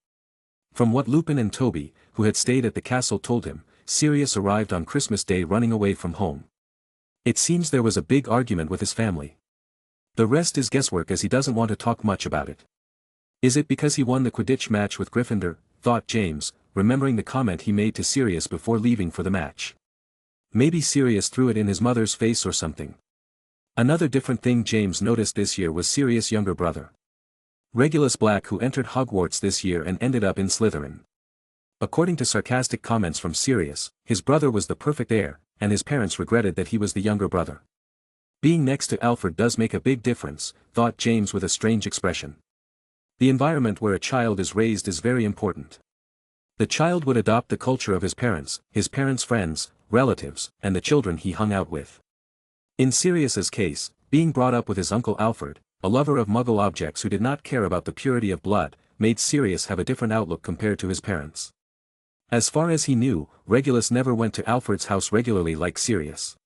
From what Lupin and Toby, who had stayed at the castle, told him, Sirius arrived on Christmas Day running away from home. It seems there was a big argument with his family. The rest is guesswork, as he doesn't want to talk much about it. Is it because he won the Quidditch match with Gryffindor, thought James, remembering the comment he made to Sirius before leaving for the match. Maybe Sirius threw it in his mother's face or something. Another different thing James noticed this year was Sirius' younger brother, Regulus Black, who entered Hogwarts this year and ended up in Slytherin. According to sarcastic comments from Sirius, his brother was the perfect heir, and his parents regretted that he was the younger brother. Being next to Alfred does make a big difference, thought James with a strange expression. The environment where a child is raised is very important. The child would adopt the culture of his parents' friends, relatives, and the children he hung out with. In Sirius's case, being brought up with his uncle Alfred, a lover of Muggle objects who did not care about the purity of blood, made Sirius have a different outlook compared to his parents. As far as he knew, Regulus never went to Alfred's house regularly like Sirius.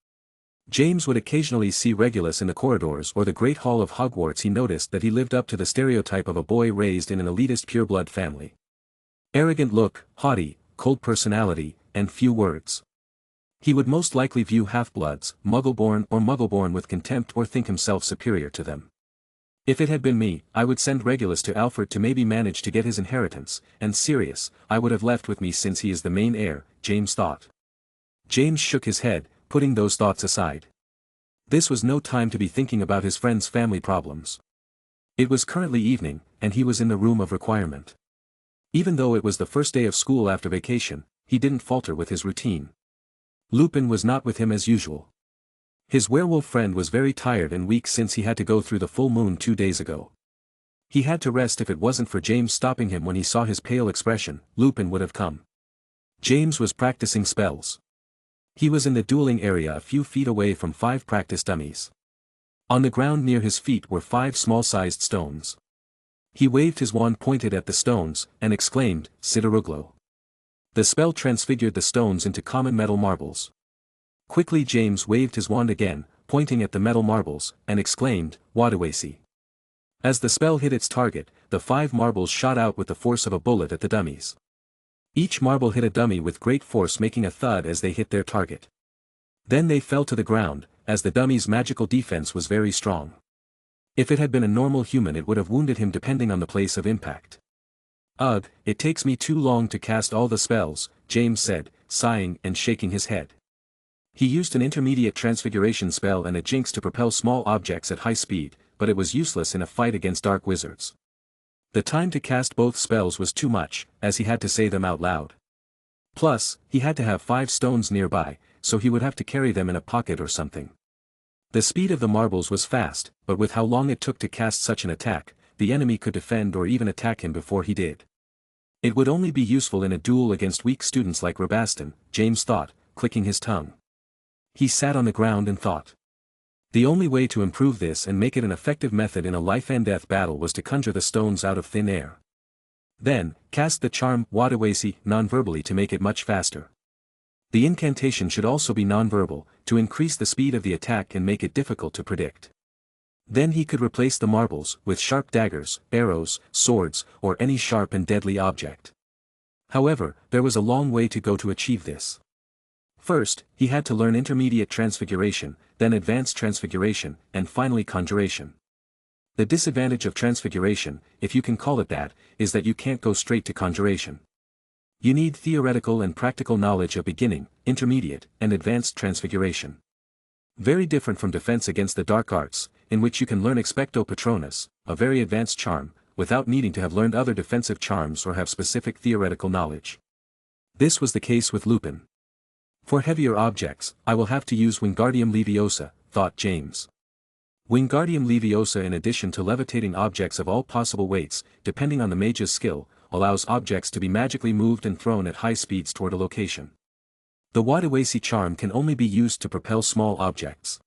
James would occasionally see Regulus in the corridors or the Great Hall of Hogwarts. He noticed that he lived up to the stereotype of a boy raised in an elitist pureblood family. Arrogant look, haughty, cold personality, and few words. He would most likely view half-bloods, Muggle-born or Muggle-born, with contempt or think himself superior to them. If it had been me, I would send Regulus to Alfred to maybe manage to get his inheritance, and Sirius, I would have left with me since he is the main heir, James thought. James shook his head, putting those thoughts aside. This was no time to be thinking about his friend's family problems. It was currently evening, and he was in the room of requirement. Even though it was the first day of school after vacation, he didn't falter with his routine. Lupin was not with him as usual. His werewolf friend was very tired and weak since he had to go through the full moon 2 days ago. He had to rest. If it wasn't for James stopping him when he saw his pale expression, Lupin would have come. James was practicing spells. He was in the dueling area a few feet away from 5 practice dummies. On the ground near his feet were 5 small-sized stones. He waved his wand pointed at the stones, and exclaimed, "Sitaruglo." The spell transfigured the stones into common metal marbles. Quickly James waved his wand again, pointing at the metal marbles, and exclaimed, "Audiobooks." As the spell hit its target, the 5 marbles shot out with the force of a bullet at the dummies. Each marble hit a dummy with great force, making a thud as they hit their target. Then they fell to the ground, as the dummy's magical defense was very strong. If it had been a normal human, it would have wounded him depending on the place of impact. "Ugh, it takes me too long to cast all the spells," James said, sighing and shaking his head. He used an intermediate transfiguration spell and a jinx to propel small objects at high speed, but it was useless in a fight against dark wizards. The time to cast both spells was too much, as he had to say them out loud. Plus, he had to have 5 stones nearby, so he would have to carry them in a pocket or something. The speed of the marbles was fast, but with how long it took to cast such an attack, the enemy could defend or even attack him before he did. It would only be useful in a duel against weak students like Robaston, James thought, clicking his tongue. He sat on the ground and thought. The only way to improve this and make it an effective method in a life-and-death battle was to conjure the stones out of thin air. Then, cast the charm Audiobooks non-verbally to make it much faster. The incantation should also be non-verbal, to increase the speed of the attack and make it difficult to predict. Then he could replace the marbles with sharp daggers, arrows, swords, or any sharp and deadly object. However, there was a long way to go to achieve this. First, he had to learn intermediate transfiguration, then advanced transfiguration, and finally conjuration. The disadvantage of transfiguration, if you can call it that, is that you can't go straight to conjuration. You need theoretical and practical knowledge of beginning, intermediate, and advanced transfiguration. Very different from defense against the dark arts, in which you can learn expecto patronus, a very advanced charm, without needing to have learned other defensive charms or have specific theoretical knowledge. This was the case with Lupin. For heavier objects, I will have to use Wingardium Leviosa, thought James. Wingardium Leviosa, in addition to levitating objects of all possible weights, depending on the mage's skill, allows objects to be magically moved and thrown at high speeds toward a location. The Audiobooks charm can only be used to propel small objects.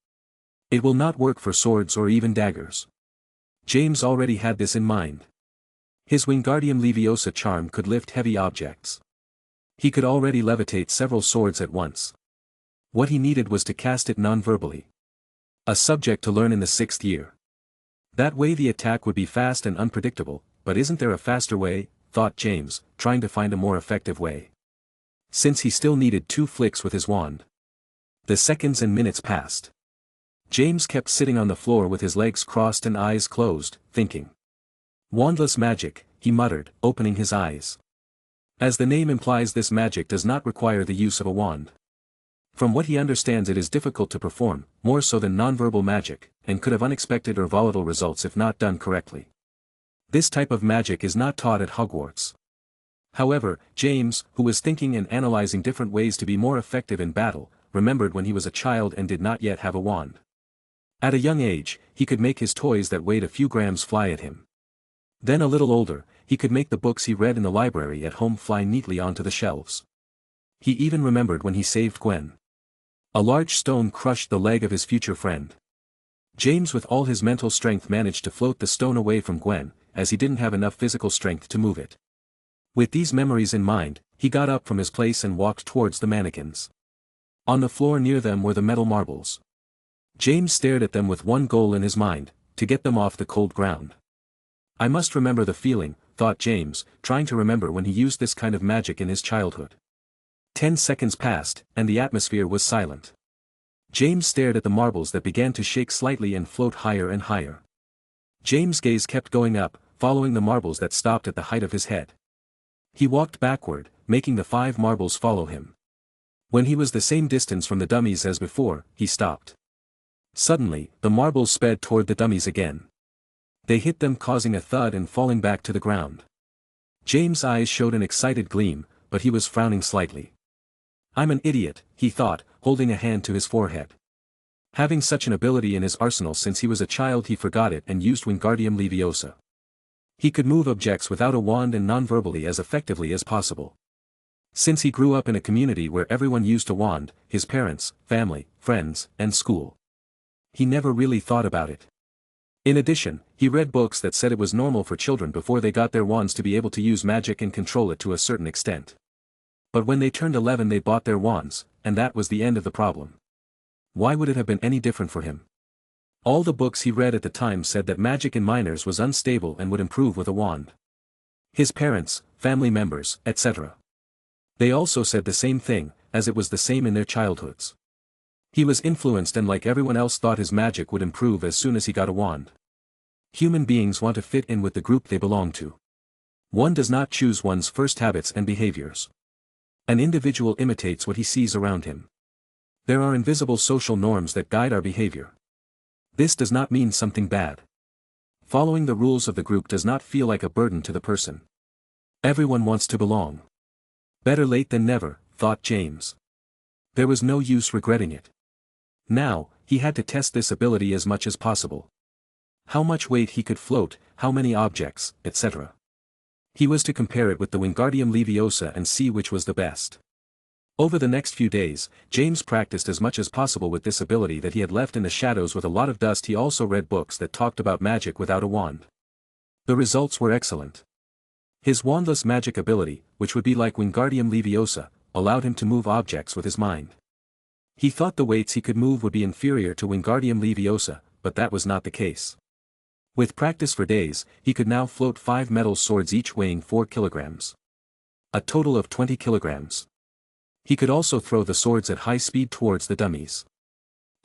It will not work for swords or even daggers. James already had this in mind. His Wingardium Leviosa charm could lift heavy objects. He could already levitate several swords at once. What he needed was to cast it non-verbally. A subject to learn in the 6th year. That way the attack would be fast and unpredictable, but isn't there a faster way, thought James, trying to find a more effective way. Since he still needed 2 flicks with his wand. The seconds and minutes passed. James kept sitting on the floor with his legs crossed and eyes closed, thinking. Wandless magic, he muttered, opening his eyes. As the name implies, this magic does not require the use of a wand. From what he understands, it is difficult to perform, more so than nonverbal magic, and could have unexpected or volatile results if not done correctly. This type of magic is not taught at Hogwarts. However, James, who was thinking and analyzing different ways to be more effective in battle, remembered when he was a child and did not yet have a wand. At a young age, he could make his toys that weighed a few grams fly at him. Then a little older, he could make the books he read in the library at home fly neatly onto the shelves. He even remembered when he saved Gwen. A large stone crushed the leg of his future friend. James, with all his mental strength, managed to float the stone away from Gwen, as he didn't have enough physical strength to move it. With these memories in mind, he got up from his place and walked towards the mannequins. On the floor near them were the metal marbles. James stared at them with one goal in his mind, to get them off the cold ground. I must remember the feeling, thought James, trying to remember when he used this kind of magic in his childhood. 10 seconds passed, and the atmosphere was silent. James stared at the marbles that began to shake slightly and float higher and higher. James' gaze kept going up, following the marbles that stopped at the height of his head. He walked backward, making the 5 marbles follow him. When he was the same distance from the dummies as before, he stopped. Suddenly, the marbles sped toward the dummies again. They hit them, causing a thud and falling back to the ground. James' eyes showed an excited gleam, but he was frowning slightly. I'm an idiot, he thought, holding a hand to his forehead. Having such an ability in his arsenal since he was a child, he forgot it and used Wingardium Leviosa. He could move objects without a wand and non-verbally as effectively as possible. Since he grew up in a community where everyone used a wand, his parents, family, friends, and school. He never really thought about it. In addition, he read books that said it was normal for children before they got their wands to be able to use magic and control it to a certain extent. But when they turned 11 they bought their wands, and that was the end of the problem. Why would it have been any different for him? All the books he read at the time said that magic in minors was unstable and would improve with a wand. His parents, family members, etc. They also said the same thing, as it was the same in their childhoods. He was influenced and like everyone else thought his magic would improve as soon as he got a wand. Human beings want to fit in with the group they belong to. One does not choose one's first habits and behaviors. An individual imitates what he sees around him. There are invisible social norms that guide our behavior. This does not mean something bad. Following the rules of the group does not feel like a burden to the person. Everyone wants to belong. Better late than never, thought James. There was no use regretting it. Now, he had to test this ability as much as possible. How much weight he could float, how many objects, etc. He was to compare it with the Wingardium Leviosa and see which was the best. Over the next few days, James practiced as much as possible with this ability that he had left in the shadows with a lot of dust. He also read books that talked about magic without a wand. The results were excellent. His wandless magic ability, which would be like Wingardium Leviosa, allowed him to move objects with his mind. He thought the weights he could move would be inferior to Wingardium Leviosa, but that was not the case. With practice for days, he could now float 5 metal swords each weighing 4 kilograms. A total of 20 kilograms. He could also throw the swords at high speed towards the dummies.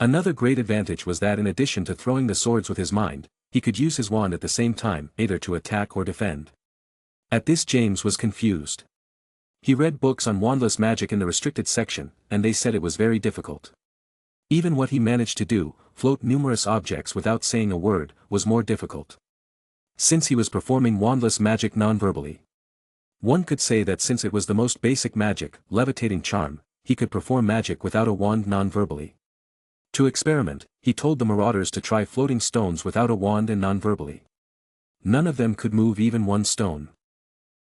Another great advantage was that in addition to throwing the swords with his mind, he could use his wand at the same time, either to attack or defend. At this James was confused. He read books on wandless magic in the restricted section, and they said it was very difficult. Even what he managed to do, float numerous objects without saying a word, was more difficult. Since he was performing wandless magic non-verbally. One could say that since it was the most basic magic, levitating charm, he could perform magic without a wand non-verbally. To experiment, he told the marauders to try floating stones without a wand and non-verbally. None of them could move even one stone.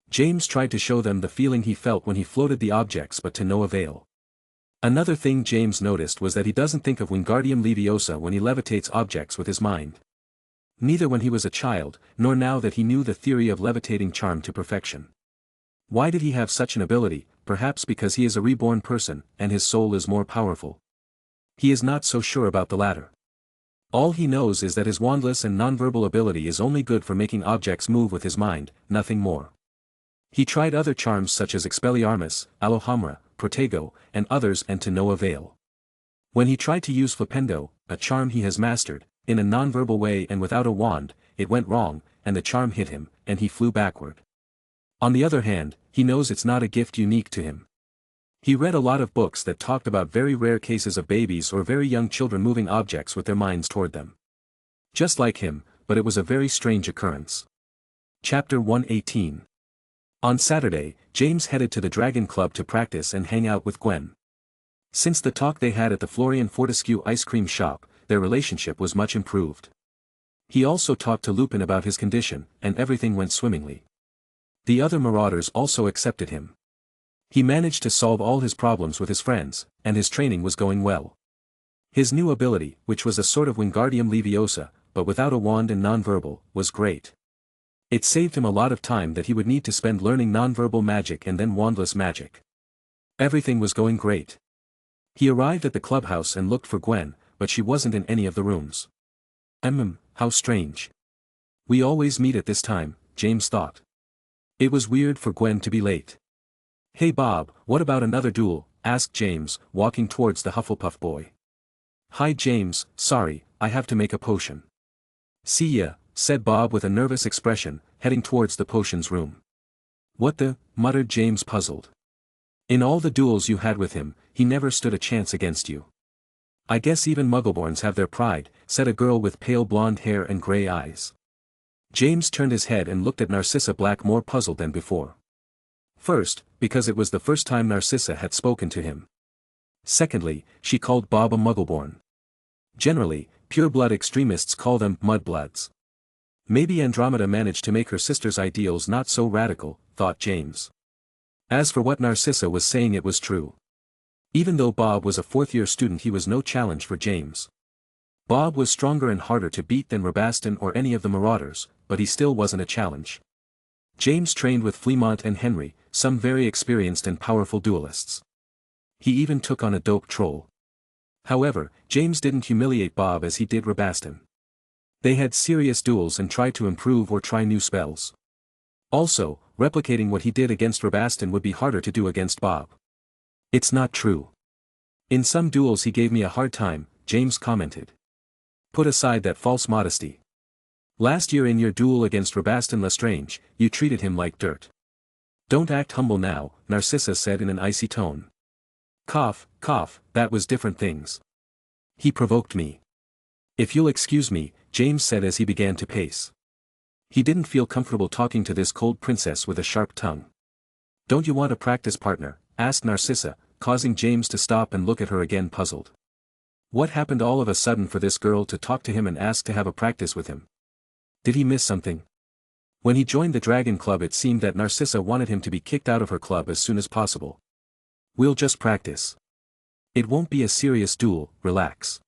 James tried to show them the feeling he felt when he floated the objects but to no avail. Another thing James noticed was that he doesn't think of Wingardium Leviosa when he levitates objects with his mind. Neither when he was a child, nor now that he knew the theory of levitating charm to perfection. Why did he have such an ability? Perhaps because he is a reborn person, and his soul is more powerful. He is not so sure about the latter. All he knows is that his wandless and nonverbal ability is only good for making objects move with his mind, nothing more. He tried other charms such as Expelliarmus, Alohomora, Protego, and others and to no avail. When he tried to use Flipendo, a charm he has mastered, in a nonverbal way and without a wand, it went wrong, and the charm hit him, and he flew backward. On the other hand, he knows it's not a gift unique to him. He read a lot of books that talked about very rare cases of babies or very young children moving objects with their minds toward them. Just like him, but it was a very strange occurrence. Chapter 118. On Saturday, James headed to the Dragon Club to practice and hang out with Gwen. Since the talk they had at the Florian Fortescue ice cream shop, their relationship was much improved. He also talked to Lupin about his condition, and everything went swimmingly. The other marauders also accepted him. He managed to solve all his problems with his friends, and his training was going well. His new ability, which was a sort of Wingardium Leviosa, but without a wand and nonverbal, was great. It saved him a lot of time that he would need to spend learning nonverbal magic and then wandless magic. Everything was going great. He arrived at the clubhouse and looked for Gwen, but she wasn't in any of the rooms. How strange. We always meet at this time, James thought. It was weird for Gwen to be late. Hey Bob, what about another duel? Asked James, walking towards the Hufflepuff boy. Hi James, sorry, I have to make a potion. See ya, said Bob with a nervous expression, heading towards the potions room. What the? Muttered James puzzled. In all the duels you had with him, he never stood a chance against you. I guess even Muggleborns have their pride, said a girl with pale blonde hair and grey eyes. James turned his head and looked at Narcissa Black more puzzled than before. First, because it was the first time Narcissa had spoken to him. Secondly, she called Bob a Muggleborn. Generally, pure-blood extremists call them mudbloods. Maybe Andromeda managed to make her sister's ideals not so radical, thought James. As for what Narcissa was saying, it was true. Even though Bob was a fourth-year student, he was no challenge for James. Bob was stronger and harder to beat than Rabaston or any of the Marauders, but he still wasn't a challenge. James trained with Fleamont and Henry, some very experienced and powerful duelists. He even took on a dope troll. However, James didn't humiliate Bob as he did Rabaston. They had serious duels and tried to improve or try new spells. Also, replicating what he did against Rabaston would be harder to do against Bob. It's not true. In some duels he gave me a hard time, James commented. Put aside that false modesty. Last year in your duel against Rabaston Lestrange, you treated him like dirt. Don't act humble now, Narcissa said in an icy tone. Cough, cough, that was different things. He provoked me. If you'll excuse me, James said as he began to pace. He didn't feel comfortable talking to this cold princess with a sharp tongue. Don't you want a practice partner? Asked Narcissa, causing James to stop and look at her again puzzled. What happened all of a sudden for this girl to talk to him and ask to have a practice with him? Did he miss something? When he joined the Dragon Club it seemed that Narcissa wanted him to be kicked out of her club as soon as possible. We'll just practice. It won't be a serious duel, relax.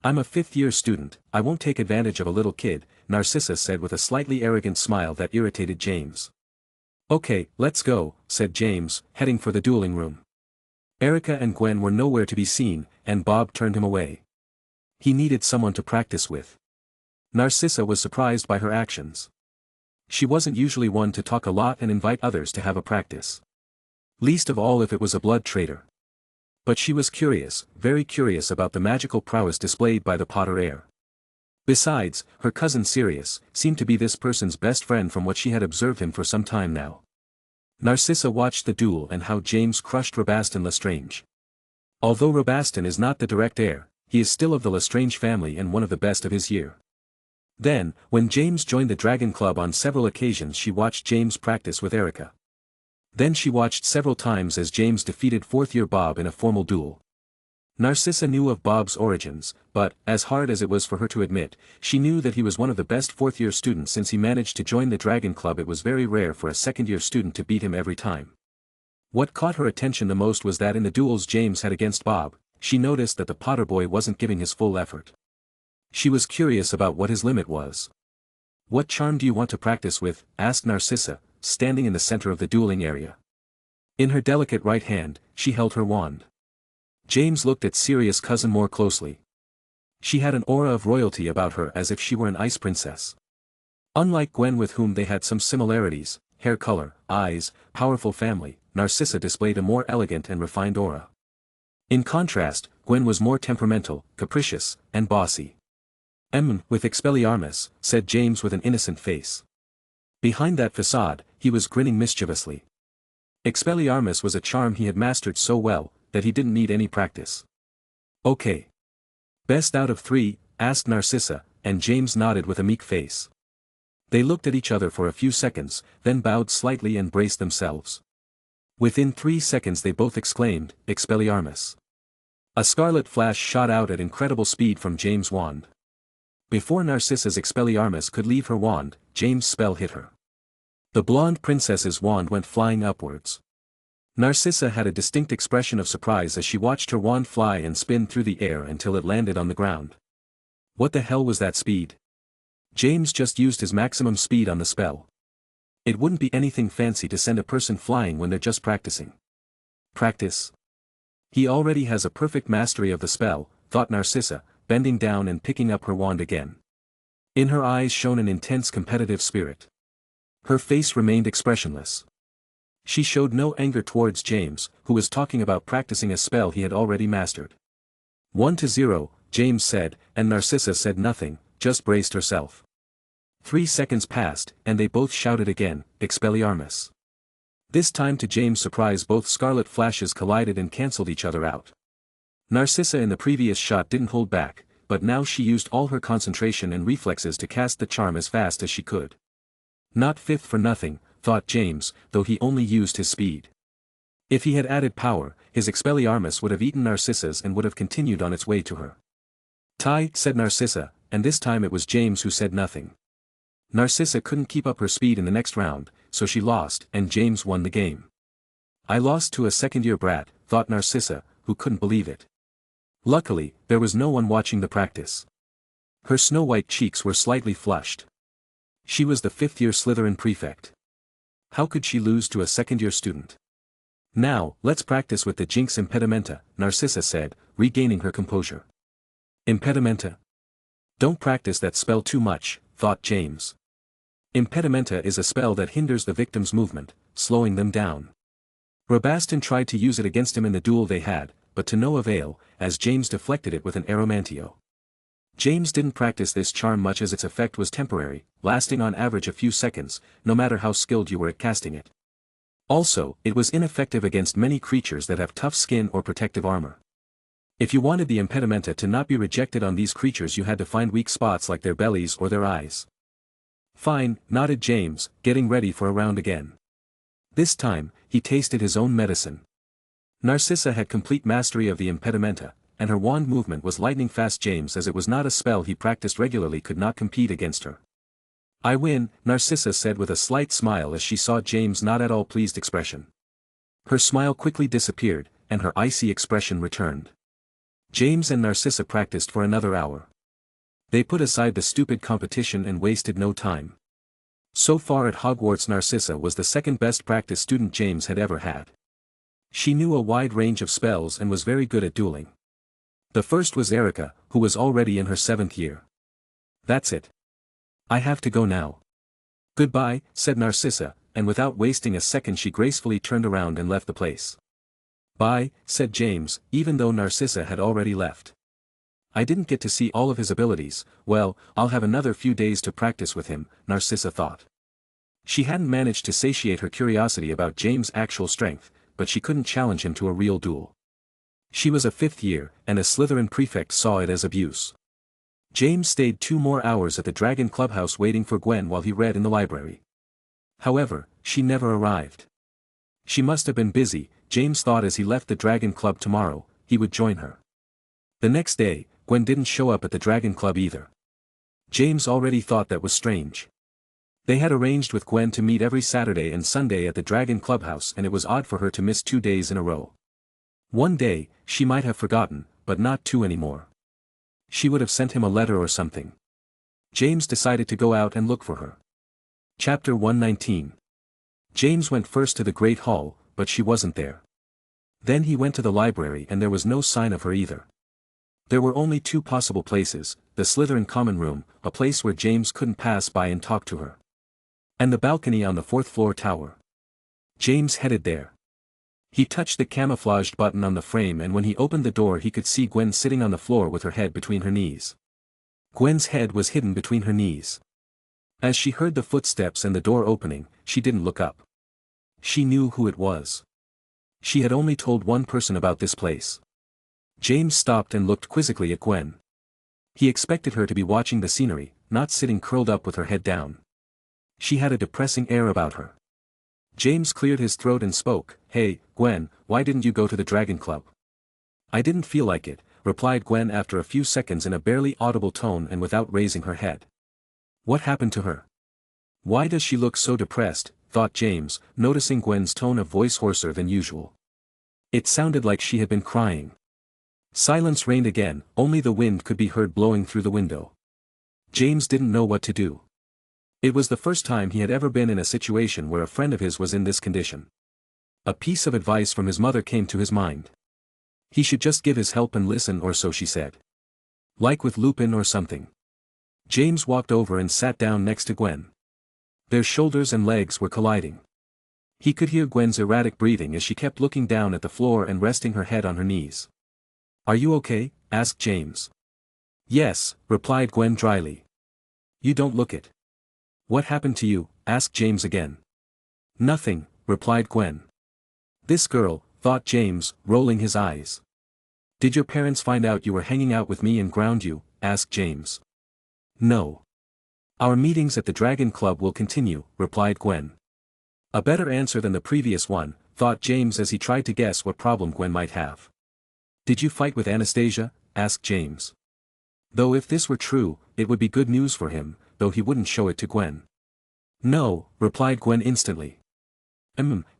I'm a fifth-year student, I won't take advantage of a little kid, Narcissa said with a slightly arrogant smile that irritated James. Okay, let's go, said James, heading for the dueling room. Erica and Gwen were nowhere to be seen, and Bob turned him away. He needed someone to practice with. Narcissa was surprised by her actions. She wasn't usually one to talk a lot and invite others to have a practice. Least of all if it was a blood traitor. But she was curious, very curious about the magical prowess displayed by the Potter heir. Besides, her cousin Sirius seemed to be this person's best friend from what she had observed him for some time now. Narcissa watched the duel and how James crushed Rabaston Lestrange. Although Rabaston is not the direct heir, he is still of the Lestrange family and one of the best of his year. Then, when James joined the Dragon Club on several occasions she watched James practice with Erica. Then she watched several times as James defeated fourth-year Bob in a formal duel. Narcissa knew of Bob's origins, but, as hard as it was for her to admit, she knew that he was one of the best fourth-year students since he managed to join the Dragon Club. It was very rare for a second-year student to beat him every time. What caught her attention the most was that in the duels James had against Bob, she noticed that the Potter boy wasn't giving his full effort. She was curious about what his limit was. What charm do you want to practice with? Asked Narcissa, standing in the center of the dueling area. In her delicate right hand, she held her wand. James looked at Sirius' cousin more closely. She had an aura of royalty about her as if she were an ice princess. Unlike Gwen with whom they had some similarities, hair color, eyes, powerful family, Narcissa displayed a more elegant and refined aura. In contrast, Gwen was more temperamental, capricious, and bossy. With Expelliarmus, said James with an innocent face. Behind that facade, he was grinning mischievously. Expelliarmus was a charm he had mastered so well, that he didn't need any practice. Okay. Best out of three? Asked Narcissa, and James nodded with a meek face. They looked at each other for a few seconds, then bowed slightly and braced themselves. Within 3 seconds they both exclaimed, Expelliarmus. A scarlet flash shot out at incredible speed from James' wand. Before Narcissa's Expelliarmus could leave her wand, James' spell hit her. The blonde princess's wand went flying upwards. Narcissa had a distinct expression of surprise as she watched her wand fly and spin through the air until it landed on the ground. What the hell was that speed? James just used his maximum speed on the spell. It wouldn't be anything fancy to send a person flying when they're just practicing. Practice? He already has a perfect mastery of the spell, thought Narcissa, bending down and picking up her wand again. In her eyes shone an intense competitive spirit. Her face remained expressionless. She showed no anger towards James, who was talking about practicing a spell he had already mastered. 1-0, James said, and Narcissa said nothing, just braced herself. 3 seconds passed, and they both shouted again, Expelliarmus. This time to James' surprise both scarlet flashes collided and cancelled each other out. Narcissa in the previous shot didn't hold back, but now she used all her concentration and reflexes to cast the charm as fast as she could. Not fifth for nothing, thought James, though he only used his speed. If he had added power, his Expelliarmus would have eaten Narcissa's and would have continued on its way to her. Tie, said Narcissa, and this time it was James who said nothing. Narcissa couldn't keep up her speed in the next round, so she lost, and James won the game. I lost to a second-year brat, thought Narcissa, who couldn't believe it. Luckily, there was no one watching the practice. Her snow-white cheeks were slightly flushed. She was the fifth-year Slytherin prefect. How could she lose to a second-year student? Now, let's practice with the Jinx Impedimenta, Narcissa said, regaining her composure. Impedimenta? Don't practice that spell too much, thought James. Impedimenta is a spell that hinders the victim's movement, slowing them down. Rabaston tried to use it against him in the duel they had, but to no avail, as James deflected it with an aromantio. James didn't practice this charm much as its effect was temporary, lasting on average a few seconds, no matter how skilled you were at casting it. Also, it was ineffective against many creatures that have tough skin or protective armor. If you wanted the impedimenta to not be rejected on these creatures, you had to find weak spots like their bellies or their eyes. Fine, nodded James, getting ready for a round again. This time, he tasted his own medicine. Narcissa had complete mastery of the impedimenta, and her wand movement was lightning fast. James, as it was not a spell he practiced regularly, could not compete against her. I win, Narcissa said with a slight smile as she saw James' not at all pleased expression. Her smile quickly disappeared, and her icy expression returned. James and Narcissa practiced for another hour. They put aside the stupid competition and wasted no time. So far at Hogwarts, Narcissa was the second best practice student James had ever had. She knew a wide range of spells and was very good at dueling. The first was Erica, who was already in her 7th year. That's it. I have to go now. Goodbye, said Narcissa, and without wasting a second she gracefully turned around and left the place. Bye, said James, even though Narcissa had already left. I didn't get to see all of his abilities. Well, I'll have another few days to practice with him, Narcissa thought. She hadn't managed to satiate her curiosity about James' actual strength, but she couldn't challenge him to a real duel. She was a 5th year, and a Slytherin prefect saw it as abuse. James stayed 2 more hours at the Dragon Clubhouse waiting for Gwen while he read in the library. However, she never arrived. She must have been busy, James thought as he left the Dragon Club. Tomorrow, he would join her. The next day, Gwen didn't show up at the Dragon Club either. James already thought that was strange. They had arranged with Gwen to meet every Saturday and Sunday at the Dragon Clubhouse, and it was odd for her to miss 2 days in a row. One day, she might have forgotten, but not 2 anymore. She would have sent him a letter or something. James decided to go out and look for her. Chapter 119. James went first to the Great Hall, but she wasn't there. Then he went to the library and there was no sign of her either. There were only 2 possible places, the Slytherin common room, a place where James couldn't pass by and talk to her. And the balcony on the 4th floor tower. James headed there. He touched the camouflaged button on the frame, and when he opened the door he could see Gwen sitting on the floor with her head between her knees. Gwen's head was hidden between her knees. As she heard the footsteps and the door opening, she didn't look up. She knew who it was. She had only told one person about this place. James stopped and looked quizzically at Gwen. He expected her to be watching the scenery, not sitting curled up with her head down. She had a depressing air about her. James cleared his throat and spoke, "Hey, Gwen, why didn't you go to the Dragon Club?" "I didn't feel like it," replied Gwen after a few seconds in a barely audible tone and without raising her head. What happened to her? Why does she look so depressed, thought James, noticing Gwen's tone of voice hoarser than usual. It sounded like she had been crying. Silence reigned again, only the wind could be heard blowing through the window. James didn't know what to do. It was the first time he had ever been in a situation where a friend of his was in this condition. A piece of advice from his mother came to his mind. He should just give his help and listen, or so she said. Like with Lupin or something. James walked over and sat down next to Gwen. Their shoulders and legs were colliding. He could hear Gwen's erratic breathing as she kept looking down at the floor and resting her head on her knees. "Are you okay?" asked James. "Yes," replied Gwen dryly. "You don't look it." "What happened to you?" asked James again. "Nothing," replied Gwen. "This girl," thought James, rolling his eyes. "Did your parents find out you were hanging out with me and ground you?" asked James. "No. Our meetings at the Dragon Club will continue," replied Gwen. A better answer than the previous one, thought James as he tried to guess what problem Gwen might have. "Did you fight with Anastasia?" asked James. Though if this were true, it would be good news for him, though he wouldn't show it to Gwen. "No," replied Gwen instantly.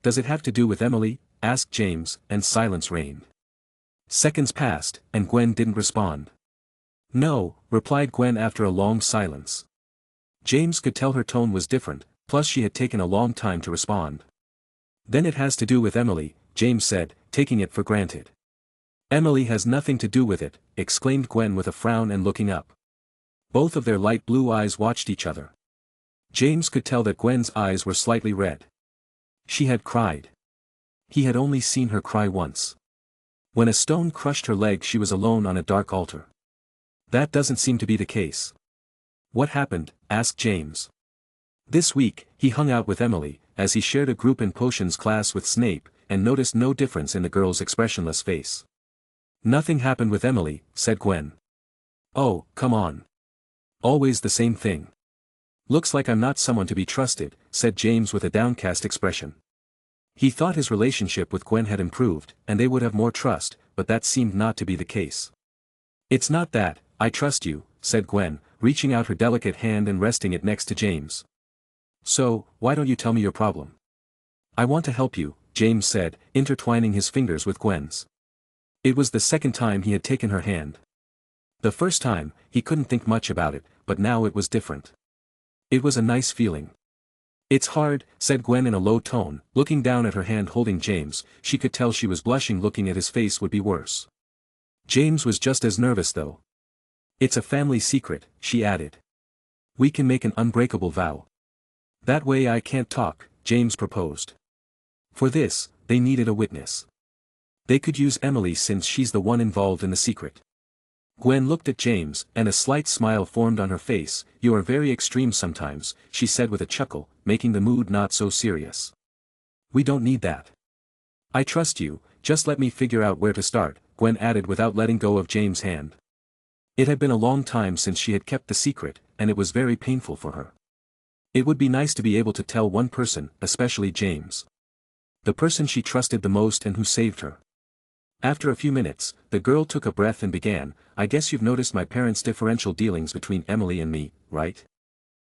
Does it have to do with Emily?" asked James, and silence reigned. Seconds passed, and Gwen didn't respond. "No," replied Gwen after a long silence. James could tell her tone was different, plus she had taken a long time to respond. Then it has to do with Emily, James said, taking it for granted. Emily has nothing to do with it, exclaimed Gwen with a frown and looking up. Both of their light blue eyes watched each other. James could tell that Gwen's eyes were slightly red. She had cried. He had only seen her cry once. When a stone crushed her leg, she was alone on a dark altar. That doesn't seem to be the case. What happened? Asked James. This week, he hung out with Emily, as he shared a group in potions class with Snape, and noticed no difference in the girl's expressionless face. Nothing happened with Emily, said Gwen. Oh, come on. Always the same thing. Looks like I'm not someone to be trusted, said James with a downcast expression. He thought his relationship with Gwen had improved, and they would have more trust, but that seemed not to be the case. It's not that, I trust you, said Gwen, reaching out her delicate hand and resting it next to James. So, why don't you tell me your problem? I want to help you, James said, intertwining his fingers with Gwen's. It was the second time he had taken her hand. The first time, he couldn't think much about it, but now it was different. It was a nice feeling. It's hard, said Gwen in a low tone, looking down at her hand holding James. She could tell she was blushing. Looking at his face would be worse. James was just as nervous though. It's a family secret, she added. We can make an unbreakable vow. That way I can't talk, James proposed. For this, they needed a witness. They could use Emily since she's the one involved in the secret. Gwen looked at James, and a slight smile formed on her face. You are very extreme sometimes, she said with a chuckle, making the mood not so serious. We don't need that. I trust you, just let me figure out where to start, Gwen added without letting go of James' hand. It had been a long time since she had kept the secret, and it was very painful for her. It would be nice to be able to tell one person, especially James. The person she trusted the most and who saved her. After a few minutes, the girl took a breath and began, I guess you've noticed my parents' differential dealings between Emily and me, right?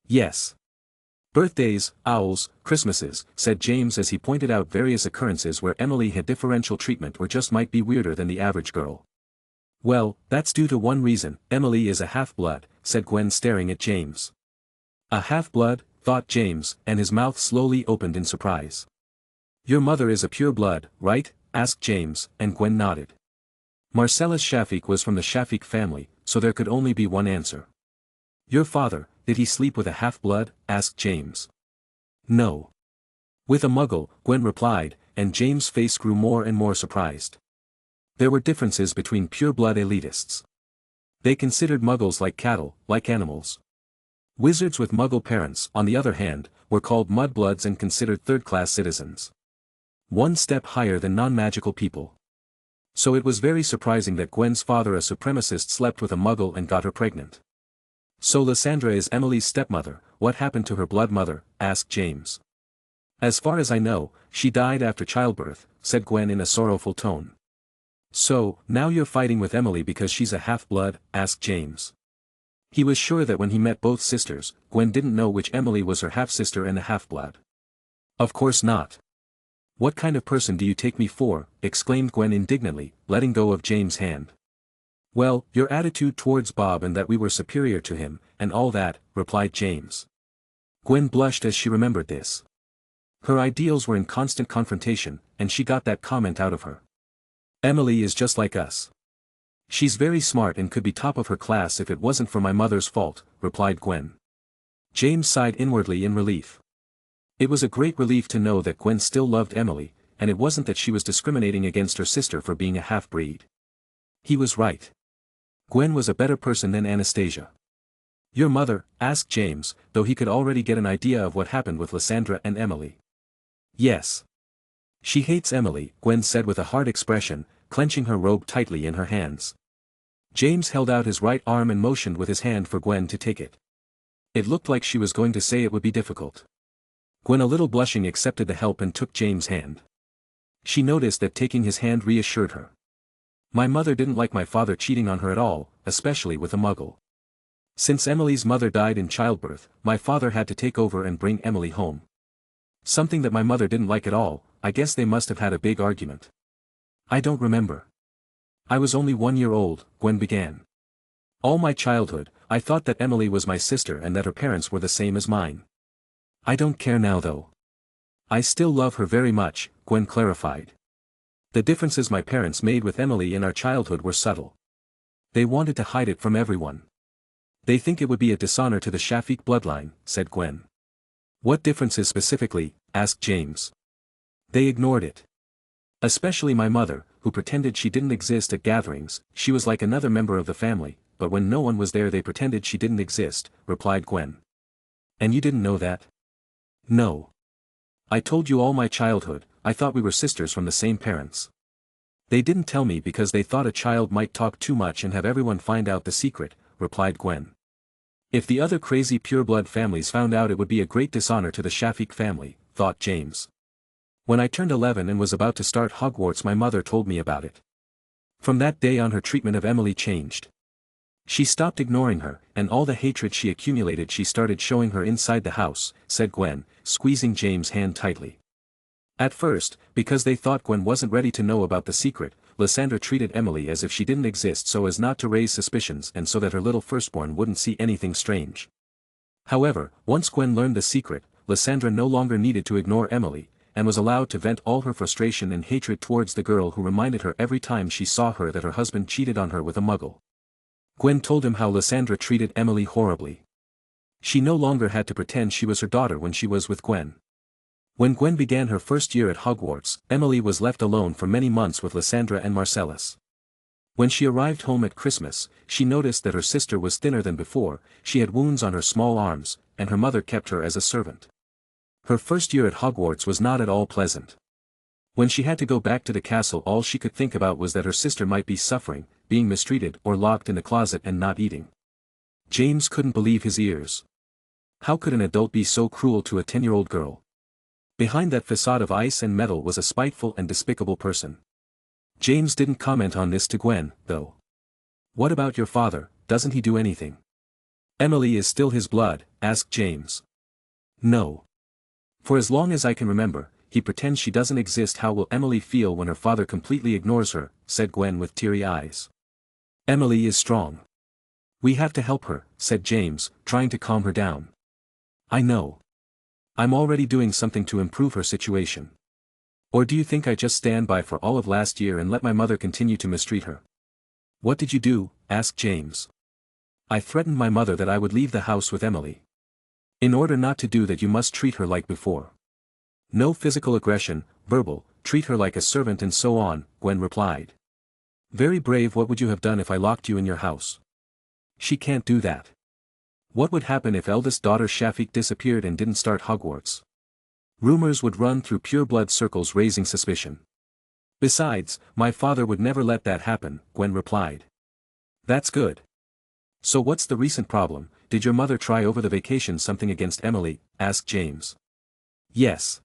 Yes. Birthdays, owls, Christmases, said James as he pointed out various occurrences where Emily had differential treatment or just might be weirder than the average girl. Well, that's due to one reason, Emily is a half-blood, said Gwen staring at James. A half-blood, thought James, and his mouth slowly opened in surprise. Your mother is a pure blood, right? Asked James, and Gwen nodded. Marcellus Shafi was from the Shafi family, so there could only be one answer. Your father, did he sleep with a half-blood? Asked James. No. With a muggle, Gwen replied, and James' face grew more and more surprised. There were differences between pure-blood elitists. They considered muggles like cattle, like animals. Wizards with muggle parents, on the other hand, were called mudbloods and considered third-class citizens. One step higher than non-magical people. So it was very surprising that Gwen's father, a supremacist, slept with a muggle and got her pregnant. So Lysandra is Emily's stepmother. What happened to her blood mother? Asked James. As far as I know, she died after childbirth, said Gwen in a sorrowful tone. So, now you're fighting with Emily because she's a half-blood? Asked James. He was sure that when he met both sisters, Gwen didn't know which Emily was her half-sister and a half-blood. Of course not. What kind of person do you take me for? Exclaimed Gwen indignantly, letting go of James' hand. Well, your attitude towards Bob and that we were superior to him, and all that, replied James. Gwen blushed as she remembered this. Her ideals were in constant confrontation, and she got that comment out of her. Emily is just like us. She's very smart and could be top of her class if it wasn't for my mother's fault, replied Gwen. James sighed inwardly in relief. It was a great relief to know that Gwen still loved Emily, and it wasn't that she was discriminating against her sister for being a half-breed. He was right. Gwen was a better person than Anastasia. Your mother? Asked James, though he could already get an idea of what happened with Lysandra and Emily. Yes. She hates Emily, Gwen said with a hard expression, clenching her robe tightly in her hands. James held out his right arm and motioned with his hand for Gwen to take it. It looked like she was going to say it would be difficult. Gwen, a little blushing, accepted the help and took James' hand. She noticed that taking his hand reassured her. My mother didn't like my father cheating on her at all, especially with a muggle. Since Emily's mother died in childbirth, my father had to take over and bring Emily home. Something that my mother didn't like at all. I guess they must have had a big argument. I don't remember. I was only 1 year old, Gwen began. All my childhood, I thought that Emily was my sister and that her parents were the same as mine. I don't care now though. I still love her very much, Gwen clarified. The differences my parents made with Emily in our childhood were subtle. They wanted to hide it from everyone. They think it would be a dishonor to the Shafi bloodline, said Gwen. What differences specifically? Asked James. They ignored it. Especially my mother, who pretended she didn't exist at gatherings. She was like another member of the family, but when no one was there they pretended she didn't exist, replied Gwen. And you didn't know that? No. I told you all my childhood. I thought we were sisters from the same parents. They didn't tell me because they thought a child might talk too much and have everyone find out the secret, replied Gwen. If the other crazy pureblood families found out, it would be a great dishonor to the Shafiq family, thought James. When I turned 11 and was about to start Hogwarts, my mother told me about it. From that day on, her treatment of Emily changed. She stopped ignoring her, and all the hatred she accumulated she started showing her inside the house, said Gwen, squeezing James' hand tightly. At first, because they thought Gwen wasn't ready to know about the secret, Lysandra treated Emily as if she didn't exist so as not to raise suspicions and so that her little firstborn wouldn't see anything strange. However, once Gwen learned the secret, Lysandra no longer needed to ignore Emily, and was allowed to vent all her frustration and hatred towards the girl who reminded her every time she saw her that her husband cheated on her with a muggle. Gwen told him how Lysandra treated Emily horribly. She no longer had to pretend she was her daughter when she was with Gwen. When Gwen began her first year at Hogwarts, Emily was left alone for many months with Lysandra and Marcellus. When she arrived home at Christmas, she noticed that her sister was thinner than before, she had wounds on her small arms, and her mother kept her as a servant. Her first year at Hogwarts was not at all pleasant. When she had to go back to the castle, all she could think about was that her sister might be suffering, being mistreated or locked in the closet and not eating. James couldn't believe his ears. How could an adult be so cruel to a 10-year-old girl? Behind that facade of ice and metal was a spiteful and despicable person. James didn't comment on this to Gwen, though. What about your father, doesn't he do anything? Emily is still his blood, asked James. No. For as long as I can remember, he pretends she doesn't exist. How will Emily feel when her father completely ignores her, said Gwen with teary eyes. Emily is strong. We have to help her, said James, trying to calm her down. I know. I'm already doing something to improve her situation. Or do you think I just stand by for all of last year and let my mother continue to mistreat her? What did you do? Asked James. I threatened my mother that I would leave the house with Emily. In order not to do that, you must treat her like before. No physical aggression, verbal, treat her like a servant and so on, Gwen replied. Very brave. What would you have done if I locked you in your house? She can't do that. What would happen if eldest daughter Shafiq disappeared and didn't start Hogwarts? Rumors would run through pureblood circles raising suspicion. Besides, my father would never let that happen, Gwen replied. That's good. So what's the recent problem? Did your mother try over the vacation something against Emily? Asked James. Yes.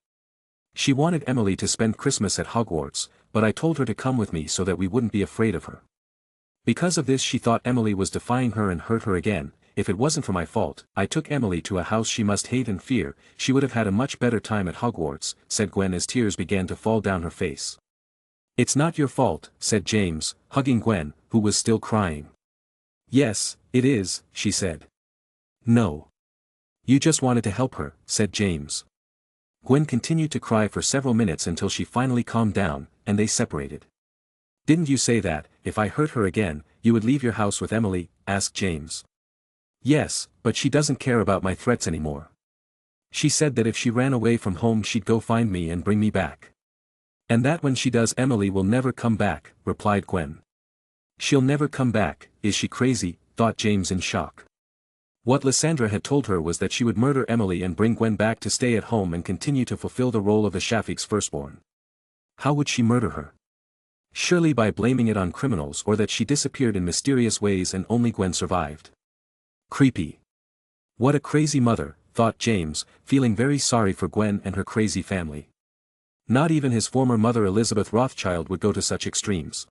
She wanted Emily to spend Christmas at Hogwarts, but I told her to come with me so that we wouldn't be afraid of her. Because of this, she thought Emily was defying her and hurt her again. If it wasn't for my fault, I took Emily to a house she must hate and fear. She would have had a much better time at Hogwarts, said Gwen as tears began to fall down her face. It's not your fault, said James, hugging Gwen, who was still crying. Yes, it is, she said. No. You just wanted to help her, said James. Gwen continued to cry for several minutes until she finally calmed down, and they separated. Didn't you say that, if I hurt her again, you would leave your house with Emily? Asked James. Yes, but she doesn't care about my threats anymore. She said that if she ran away from home she'd go find me and bring me back. And that when she does, Emily will never come back, replied Gwen. She'll never come back, is she crazy? Thought James in shock. What Lysandra had told her was that she would murder Emily and bring Gwen back to stay at home and continue to fulfill the role of the Shafiq's firstborn. How would she murder her? Surely by blaming it on criminals, or that she disappeared in mysterious ways and only Gwen survived. Creepy. What a crazy mother, thought James, feeling very sorry for Gwen and her crazy family. Not even his former mother Elizabeth Rothschild would go to such extremes.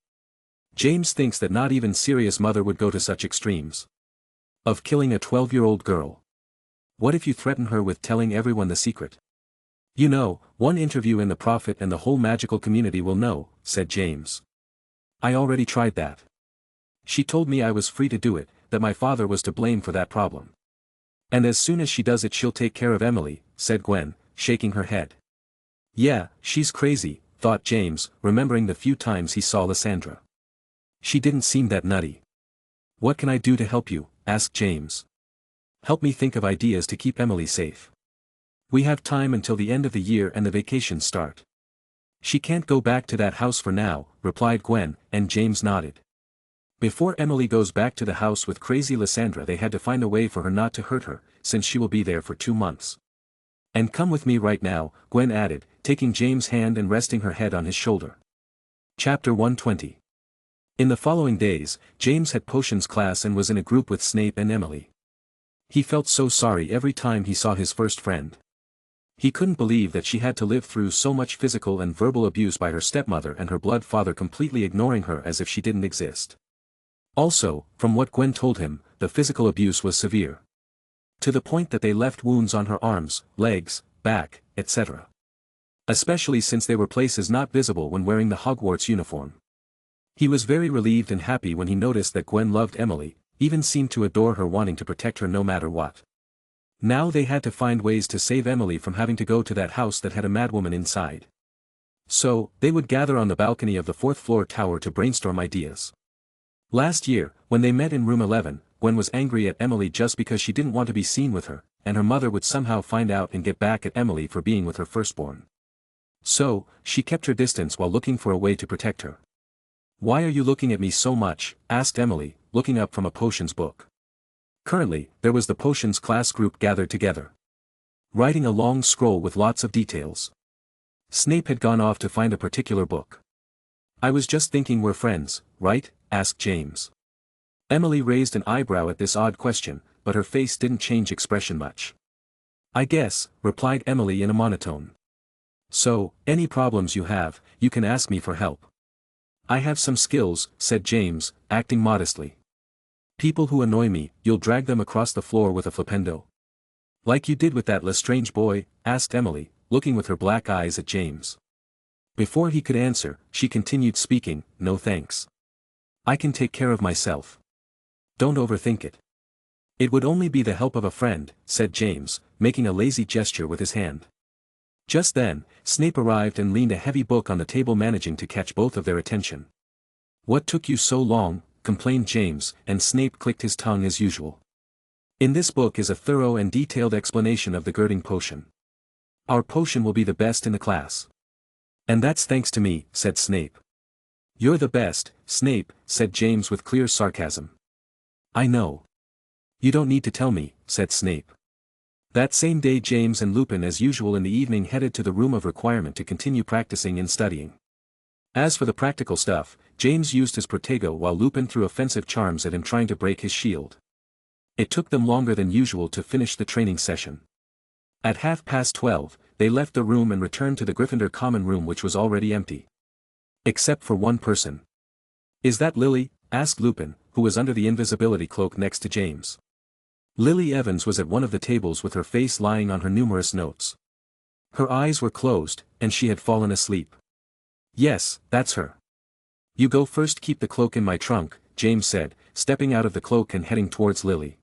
James thinks that not even Sirius' mother would go to such extremes. Of killing a 12-year-old girl. What if you threaten her with telling everyone the secret? You know, one interview in the Prophet and the whole magical community will know, said James. I already tried that. She told me I was free to do it, that my father was to blame for that problem. And as soon as she does it she'll take care of Emily, said Gwen, shaking her head. Yeah, she's crazy, thought James, remembering the few times he saw Lysandra. She didn't seem that nutty. What can I do to help you? Asked James. Help me think of ideas to keep Emily safe. We have time until the end of the year and the vacations start. She can't go back to that house for now, replied Gwen, and James nodded. Before Emily goes back to the house with crazy Lysandra, they had to find a way for her not to hurt her, since she will be there for 2 months. And come with me right now, Gwen added, taking James' hand and resting her head on his shoulder. Chapter 120. In the following days, James had potions class and was in a group with Snape and Emily. He felt so sorry every time he saw his first friend. He couldn't believe that she had to live through so much physical and verbal abuse by her stepmother and her blood father completely ignoring her as if she didn't exist. Also, from what Gwen told him, the physical abuse was severe. To the point that they left wounds on her arms, legs, back, etc. Especially since they were places not visible when wearing the Hogwarts uniform. He was very relieved and happy when he noticed that Gwen loved Emily, even seemed to adore her, wanting to protect her no matter what. Now they had to find ways to save Emily from having to go to that house that had a madwoman inside. So, they would gather on the balcony of the 4th floor tower to brainstorm ideas. Last year, when they met in room 11, Gwen was angry at Emily just because she didn't want to be seen with her, and her mother would somehow find out and get back at Emily for being with her firstborn. So, she kept her distance while looking for a way to protect her. Why are you looking at me so much? Asked Emily, looking up from a potions book. Currently, there was the potions class group gathered together. Writing a long scroll with lots of details. Snape had gone off to find a particular book. I was just thinking we're friends, right? Asked James. Emily raised an eyebrow at this odd question, but her face didn't change expression much. I guess, replied Emily in a monotone. So, any problems you have, you can ask me for help. I have some skills, said James, acting modestly. People who annoy me, you'll drag them across the floor with a flipendo. Like you did with that Lestrange boy? Asked Emily, looking with her black eyes at James. Before he could answer, she continued speaking, no thanks. I can take care of myself. Don't overthink it. It would only be the help of a friend, said James, making a lazy gesture with his hand. Just then, Snape arrived and leaned a heavy book on the table, managing to catch both of their attention. What took you so long? Complained James, and Snape clicked his tongue as usual. In this book is a thorough and detailed explanation of the girding potion. Our potion will be the best in the class. And that's thanks to me, said Snape. You're the best, Snape, said James with clear sarcasm. I know. You don't need to tell me, said Snape. That same day, James and Lupin, as usual in the evening, headed to the room of requirement to continue practicing and studying. As for the practical stuff, James used his protego while Lupin threw offensive charms at him, trying to break his shield. It took them longer than usual to finish the training session. At 12:30, they left the room and returned to the Gryffindor common room, which was already empty. Except for one person. Is that Lily? Asked Lupin, who was under the invisibility cloak next to James. Lily Evans was at one of the tables with her face lying on her numerous notes. Her eyes were closed, and she had fallen asleep. Yes, that's her. You go first. Keep the cloak in my trunk, James said, stepping out of the cloak and heading towards Lily.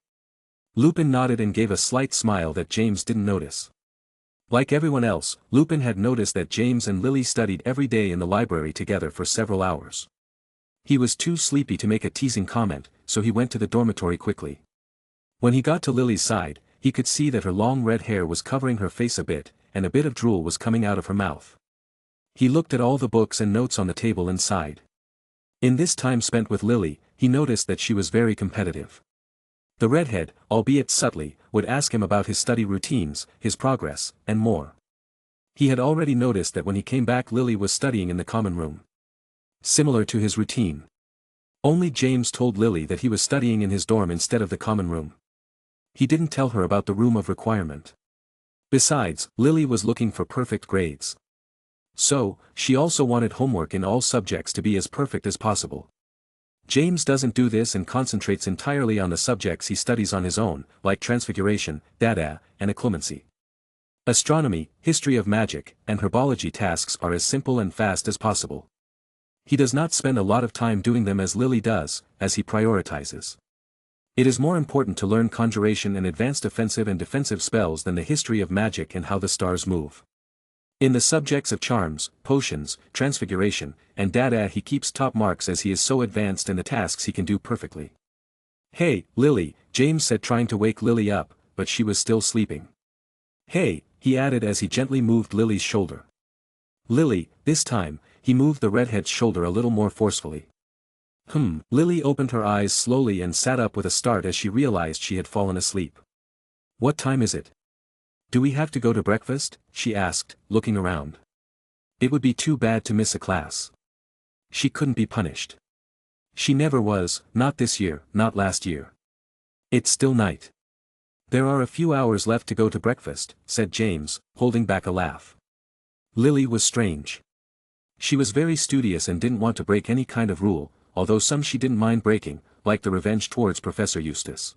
Lupin nodded and gave a slight smile that James didn't notice. Like everyone else, Lupin had noticed that James and Lily studied every day in the library together for several hours. He was too sleepy to make a teasing comment, so he went to the dormitory quickly. When he got to Lily's side, he could see that her long red hair was covering her face a bit, and a bit of drool was coming out of her mouth. He looked at all the books and notes on the table and sighed. In this time spent with Lily, he noticed that she was very competitive. The redhead, albeit subtly, would ask him about his study routines, his progress, and more. He had already noticed that when he came back, Lily was studying in the common room. Similar to his routine. Only James told Lily that he was studying in his dorm instead of the common room. He didn't tell her about the room of requirement. Besides, Lily was looking for perfect grades. So, she also wanted homework in all subjects to be as perfect as possible. James doesn't do this and concentrates entirely on the subjects he studies on his own, like transfiguration, data, and occlumency. Astronomy, history of magic, and herbology tasks are as simple and fast as possible. He does not spend a lot of time doing them as Lily does, as he prioritizes. It is more important to learn conjuration and advanced offensive and defensive spells than the history of magic and how the stars move. In the subjects of charms, potions, transfiguration, and data he keeps top marks as he is so advanced in the tasks he can do perfectly. "Hey, Lily," James said, trying to wake Lily up, but she was still sleeping. "Hey," he added as he gently moved Lily's shoulder. "Lily," this time, he moved the redhead's shoulder a little more forcefully. Lily opened her eyes slowly and sat up with a start as she realized she had fallen asleep. "What time is it? Do we have to go to breakfast?" she asked, looking around. It would be too bad to miss a class. She couldn't be punished. She never was, not this year, not last year. It's still night. "There are a few hours left to go to breakfast," said James, holding back a laugh. Lily was strange. She was very studious and didn't want to break any kind of rule, although some she didn't mind breaking, like the revenge towards Professor Eustace.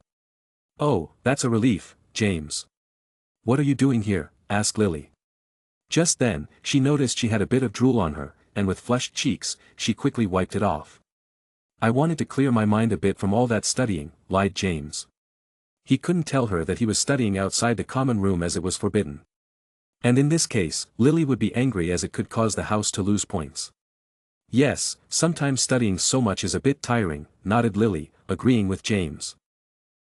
"Oh, that's a relief, James." "What are you doing here?" asked Lily. Just then, she noticed she had a bit of drool on her, and with flushed cheeks, she quickly wiped it off. "I wanted to clear my mind a bit from all that studying," lied James. He couldn't tell her that he was studying outside the common room as it was forbidden. And in this case, Lily would be angry as it could cause the house to lose points. "Yes, sometimes studying so much is a bit tiring," nodded Lily, agreeing with James.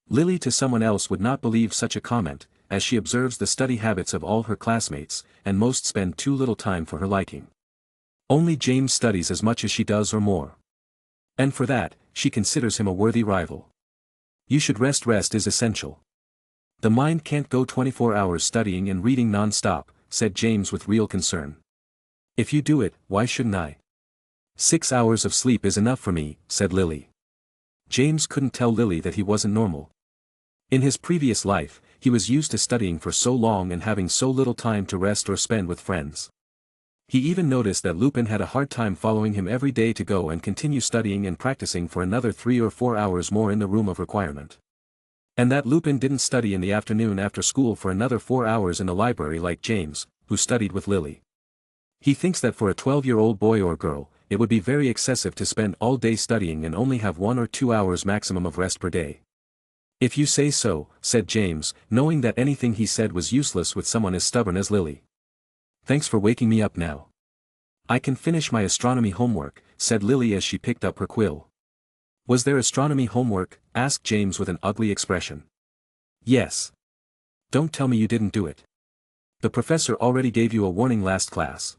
Lily to someone else would not believe such a comment, as she observes the study habits of all her classmates, and most spend too little time for her liking. Only James studies as much as she does or more. And for that, she considers him a worthy rival. "You should rest. Rest is essential. The mind can't go 24 hours studying and reading non-stop," said James with real concern. "If you do it, why shouldn't I? 6 hours of sleep is enough for me," said Lily. James couldn't tell Lily that he wasn't normal. In his previous life, he was used to studying for so long and having so little time to rest or spend with friends. He even noticed that Lupin had a hard time following him every day to go and continue studying and practicing for another 3 or 4 hours more in the room of requirement. And that Lupin didn't study in the afternoon after school for another 4 hours in the library like James, who studied with Lily. He thinks that for a 12-year-old boy or girl, it would be very excessive to spend all day studying and only have 1 or 2 hours maximum of rest per day. "If you say so," said James, knowing that anything he said was useless with someone as stubborn as Lily. "Thanks for waking me up now. I can finish my astronomy homework," said Lily as she picked up her quill. "Was there astronomy homework?" asked James with an ugly expression. "Yes. Don't tell me you didn't do it. The professor already gave you a warning last class."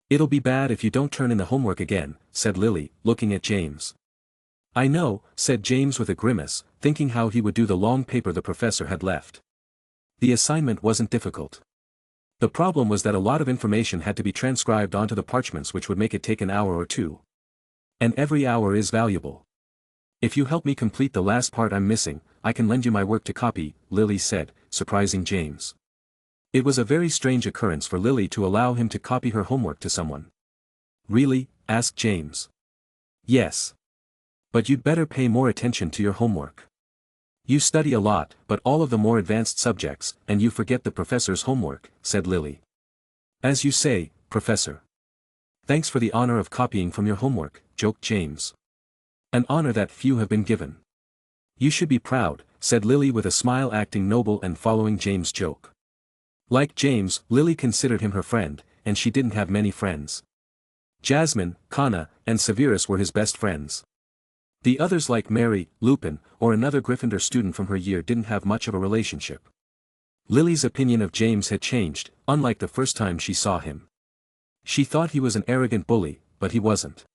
"It'll be bad if you don't turn in the homework again," said Lily, looking at James. "I know," said James with a grimace, thinking how he would do the long paper the professor had left. The assignment wasn't difficult. The problem was that a lot of information had to be transcribed onto the parchments, which would make it take an hour or two. And every hour is valuable. "If you help me complete the last part I'm missing, I can lend you my work to copy," Lily said, surprising James. It was a very strange occurrence for Lily to allow him to copy her homework to someone. "Really?" asked James. "Yes. But you'd better pay more attention to your homework. You study a lot, but all of the more advanced subjects, and you forget the professor's homework," said Lily. "As you say, Professor. Thanks for the honor of copying from your homework," joked James. "An honor that few have been given." "You should be proud," said Lily with a smile, acting noble and following James' joke. Like James, Lily considered him her friend, and she didn't have many friends. Jasmine, Kana, and Severus were his best friends. The others like Mary, Lupin, or another Gryffindor student from her year didn't have much of a relationship. Lily's opinion of James had changed, unlike the first time she saw him. She thought he was an arrogant bully, but he wasn't.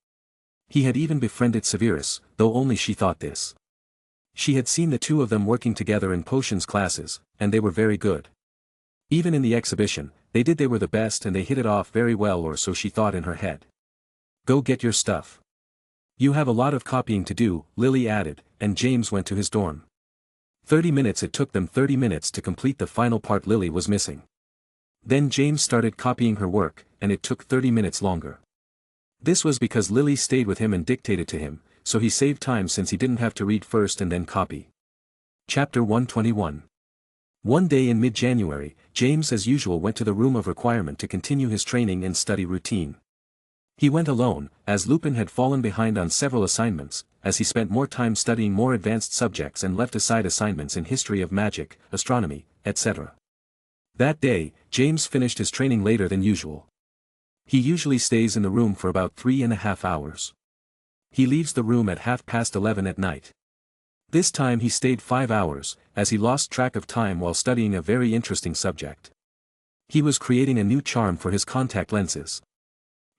He had even befriended Severus, though only she thought this. She had seen the two of them working together in potions classes, and they were very good. Even in the exhibition, they were the best and they hit it off very well, or so she thought in her head. "Go get your stuff. You have a lot of copying to do," Lily added, and James went to his dorm. 30 minutes It took them 30 minutes to complete the final part Lily was missing. Then James started copying her work, and it took 30 minutes longer. This was because Lily stayed with him and dictated to him, so he saved time since he didn't have to read first and then copy. Chapter 121. One day in mid-January, James as usual went to the room of requirement to continue his training and study routine. He went alone, as Lupin had fallen behind on several assignments, as he spent more time studying more advanced subjects and left aside assignments in history of magic, astronomy, etc. That day, James finished his training later than usual. He usually stays in the room for about 3.5 hours. He leaves the room at 11:30 at night. This time he stayed 5 hours, as he lost track of time while studying a very interesting subject. He was creating a new charm for his contact lenses.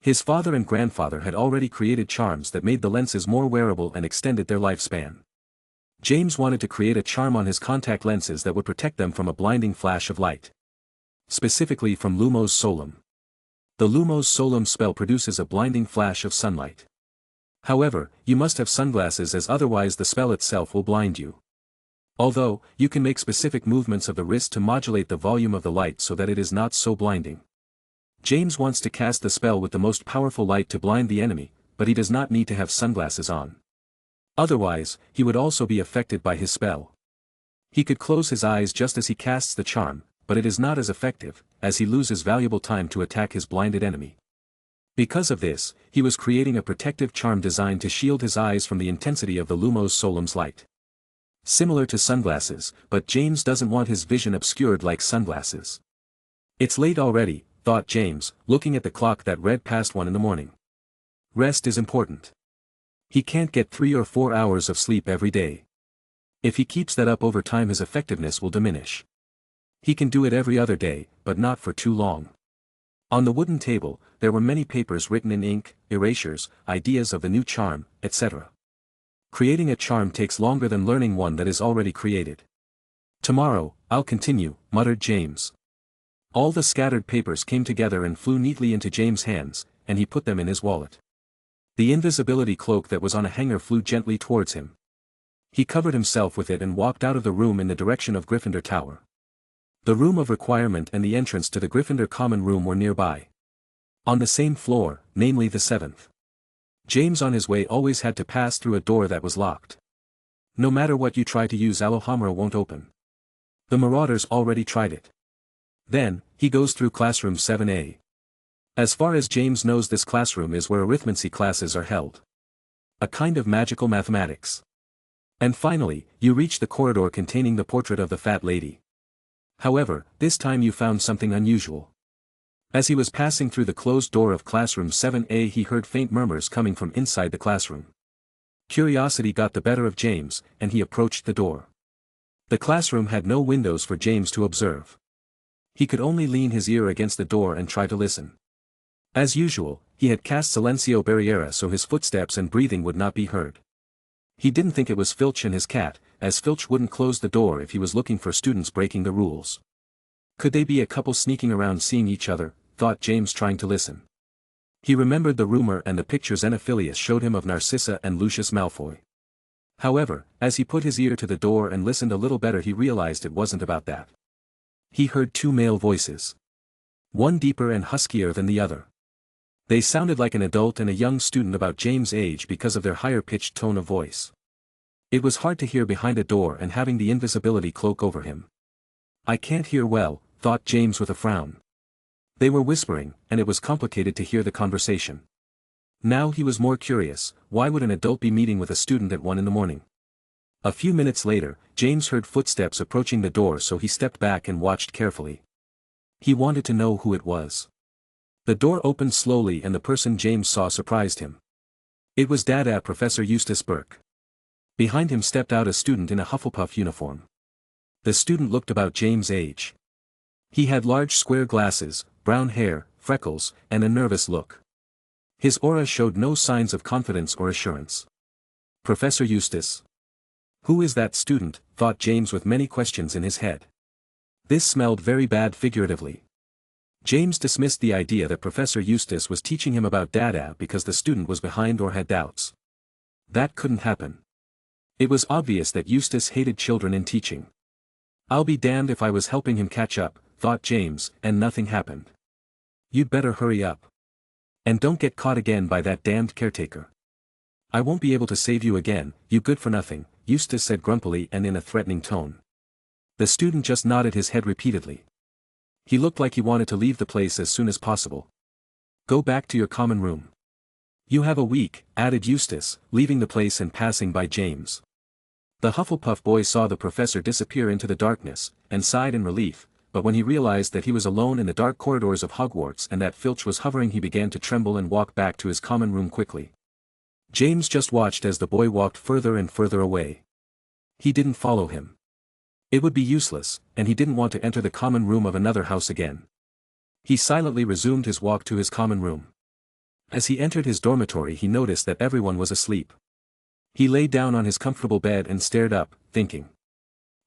His father and grandfather had already created charms that made the lenses more wearable and extended their lifespan. James wanted to create a charm on his contact lenses that would protect them from a blinding flash of light. Specifically from Lumos Solum. The Lumos Solum spell produces a blinding flash of sunlight. However, you must have sunglasses, as otherwise the spell itself will blind you. Although, you can make specific movements of the wrist to modulate the volume of the light so that it is not so blinding. James wants to cast the spell with the most powerful light to blind the enemy, but he does not need to have sunglasses on. Otherwise, he would also be affected by his spell. He could close his eyes just as he casts the charm, but it is not as effective, as he loses valuable time to attack his blinded enemy. Because of this, he was creating a protective charm designed to shield his eyes from the intensity of the Lumos Solum's light. Similar to sunglasses, but James doesn't want his vision obscured like sunglasses. It's late already, thought James, looking at the clock that read past 1 in the morning. Rest is important. He can't get 3 or 4 hours of sleep every day. If he keeps that up over time, his effectiveness will diminish. He can do it every other day, but not for too long. On the wooden table, there were many papers written in ink, erasures, ideas of the new charm, etc. Creating a charm takes longer than learning one that is already created. Tomorrow, I'll continue, muttered James. All the scattered papers came together and flew neatly into James' hands, and he put them in his wallet. The invisibility cloak that was on a hanger flew gently towards him. He covered himself with it and walked out of the room in the direction of Gryffindor Tower. The room of requirement and the entrance to the Gryffindor common room were nearby. On the same floor, namely the 7th. James on his way always had to pass through a door that was locked. No matter what you try to use, Alohomora won't open. The Marauders already tried it. Then, he goes through classroom 7A. As far as James knows, this classroom is where arithmancy classes are held. A kind of magical mathematics. And finally, you reach the corridor containing the portrait of the fat lady. However, this time you found something unusual. As he was passing through the closed door of classroom 7A, he heard faint murmurs coming from inside the classroom. Curiosity got the better of James, and he approached the door. The classroom had no windows for James to observe. He could only lean his ear against the door and try to listen. As usual, he had cast Silencio Barriera so his footsteps and breathing would not be heard. He didn't think it was Filch and his cat, as Filch wouldn't close the door if he was looking for students breaking the rules. Could they be a couple sneaking around seeing each other, thought James, trying to listen. He remembered the rumor and the pictures Xenophilius showed him of Narcissa and Lucius Malfoy. However, as he put his ear to the door and listened a little better, he realized it wasn't about that. He heard 2 male voices. One deeper and huskier than the other. They sounded like an adult and a young student about James' age because of their higher-pitched tone of voice. It was hard to hear behind a door and having the invisibility cloak over him. I can't hear well, thought James with a frown. They were whispering, and it was complicated to hear the conversation. Now he was more curious, why would an adult be meeting with a student at 1 in the morning? A few minutes later, James heard footsteps approaching the door, so he stepped back and watched carefully. He wanted to know who it was. The door opened slowly and the person James saw surprised him. It was Dada, Professor Eustace Burke. Behind him stepped out a student in a Hufflepuff uniform. The student looked about James' age. He had large square glasses, brown hair, freckles, and a nervous look. His aura showed no signs of confidence or assurance. Professor Eustace. Who is that student, thought James with many questions in his head. This smelled very bad figuratively. James dismissed the idea that Professor Eustace was teaching him about Dada because the student was behind or had doubts. That couldn't happen. It was obvious that Eustace hated children in teaching. I'll be damned if I was helping him catch up, thought James, and nothing happened. You'd better hurry up. And don't get caught again by that damned caretaker. I won't be able to save you again, you good-for-nothing, Eustace said grumpily and in a threatening tone. The student just nodded his head repeatedly. He looked like he wanted to leave the place as soon as possible. Go back to your common room. You have a week, added Eustace, leaving the place and passing by James. The Hufflepuff boy saw the professor disappear into the darkness, and sighed in relief, but when he realized that he was alone in the dark corridors of Hogwarts and that Filch was hovering, he began to tremble and walk back to his common room quickly. James just watched as the boy walked further and further away. He didn't follow him. It would be useless, and he didn't want to enter the common room of another house again. He silently resumed his walk to his common room. As he entered his dormitory, he noticed that everyone was asleep. He lay down on his comfortable bed and stared up, thinking.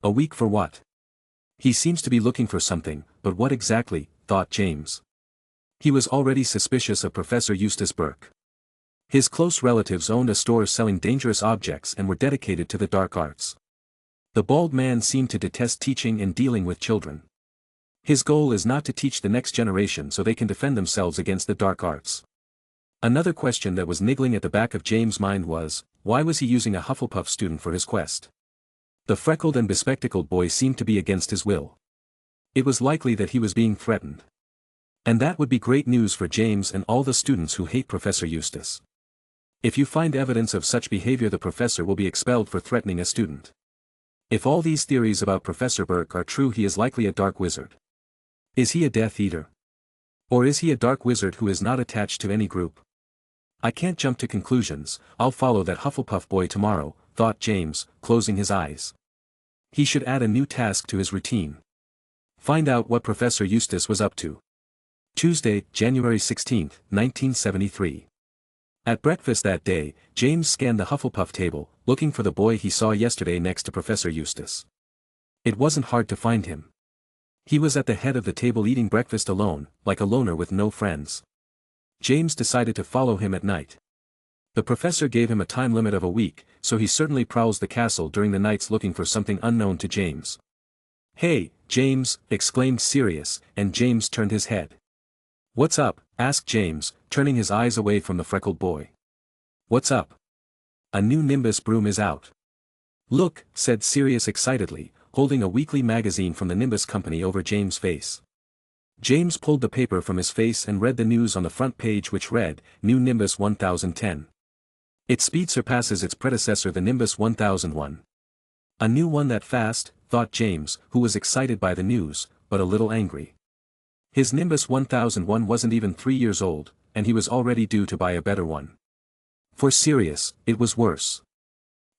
A week for what? He seems to be looking for something, but what exactly, thought James. He was already suspicious of Professor Eustace Burke. His close relatives owned a store selling dangerous objects and were dedicated to the dark arts. The bald man seemed to detest teaching and dealing with children. His goal is not to teach the next generation so they can defend themselves against the dark arts. Another question that was niggling at the back of James' mind was, why was he using a Hufflepuff student for his quest? The freckled and bespectacled boy seemed to be against his will. It was likely that he was being threatened. And that would be great news for James and all the students who hate Professor Eustace. If you find evidence of such behavior, the professor will be expelled for threatening a student. If all these theories about Professor Burke are true, he is likely a dark wizard. Is he a Death Eater? Or is he a dark wizard who is not attached to any group? I can't jump to conclusions. I'll follow that Hufflepuff boy tomorrow, thought James, closing his eyes. He should add a new task to his routine. Find out what Professor Eustace was up to. Tuesday, January 16, 1973. At breakfast that day, James scanned the Hufflepuff table, looking for the boy he saw yesterday next to Professor Eustace. It wasn't hard to find him. He was at the head of the table eating breakfast alone, like a loner with no friends. James decided to follow him at night. The professor gave him a time limit of a week, so he certainly prowls the castle during the nights looking for something unknown to James. Hey, James, exclaimed Sirius, and James turned his head. What's up? Asked James, turning his eyes away from the freckled boy. What's up? A new Nimbus broom is out. Look, said Sirius excitedly, holding a weekly magazine from the Nimbus company over James' face. James pulled the paper from his face and read the news on the front page, which read, New Nimbus 1010. Its speed surpasses its predecessor, the Nimbus 1001. A new one that fast, thought James, who was excited by the news, but a little angry. His Nimbus 1001 wasn't even 3 years old, and he was already due to buy a better one. For Sirius, it was worse.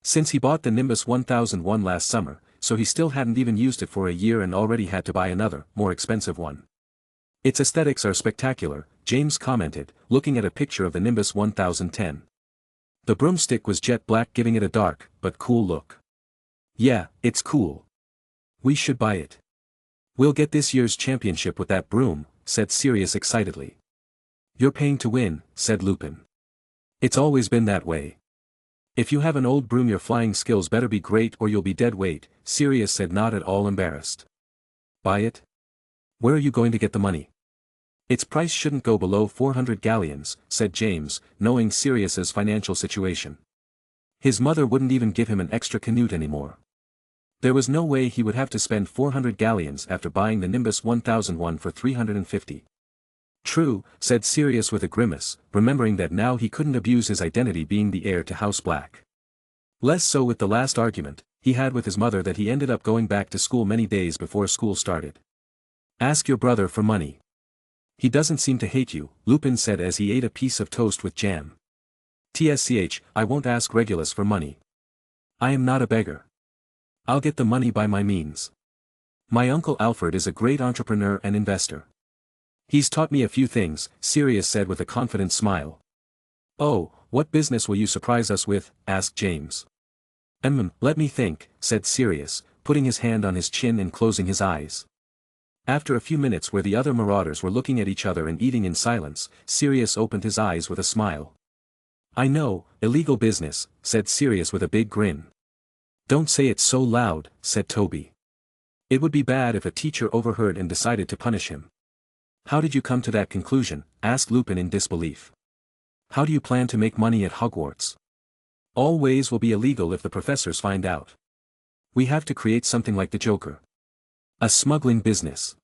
Since he bought the Nimbus 1001 last summer, so he still hadn't even used it for a year and already had to buy another, more expensive one. Its aesthetics are spectacular, James commented, looking at a picture of the Nimbus 1010. The broomstick was jet black, giving it a dark, but cool look. Yeah, it's cool. We should buy it. We'll get this year's championship with that broom, said Sirius excitedly. You're paying to win, said Lupin. It's always been that way. If you have an old broom, your flying skills better be great or you'll be dead weight, Sirius said, not at all embarrassed. Buy it? Where are you going to get the money? Its price shouldn't go below 400 galleons, said James, knowing Sirius's financial situation. His mother wouldn't even give him an extra canute anymore. There was no way he would have to spend 400 galleons after buying the Nimbus 1001 for 350. True, said Sirius with a grimace, remembering that now he couldn't abuse his identity being the heir to House Black. Less so with the last argument he had with his mother that he ended up going back to school many days before school started. Ask your brother for money. He doesn't seem to hate you, Lupin said as he ate a piece of toast with jam. TSCH, I won't ask Regulus for money. I am not a beggar. I'll get the money by my means. My uncle Alfred is a great entrepreneur and investor. He's taught me a few things, Sirius said with a confident smile. Oh, what business will you surprise us with? Asked James. Let me think, said Sirius, putting his hand on his chin and closing his eyes. After a few minutes where the other marauders were looking at each other and eating in silence, Sirius opened his eyes with a smile. I know, illegal business, said Sirius with a big grin. Don't say it so loud, said Toby. It would be bad if a teacher overheard and decided to punish him. How did you come to that conclusion? Asked Lupin in disbelief. How do you plan to make money at Hogwarts? All ways will be illegal if the professors find out. We have to create something like the Joker. A smuggling business.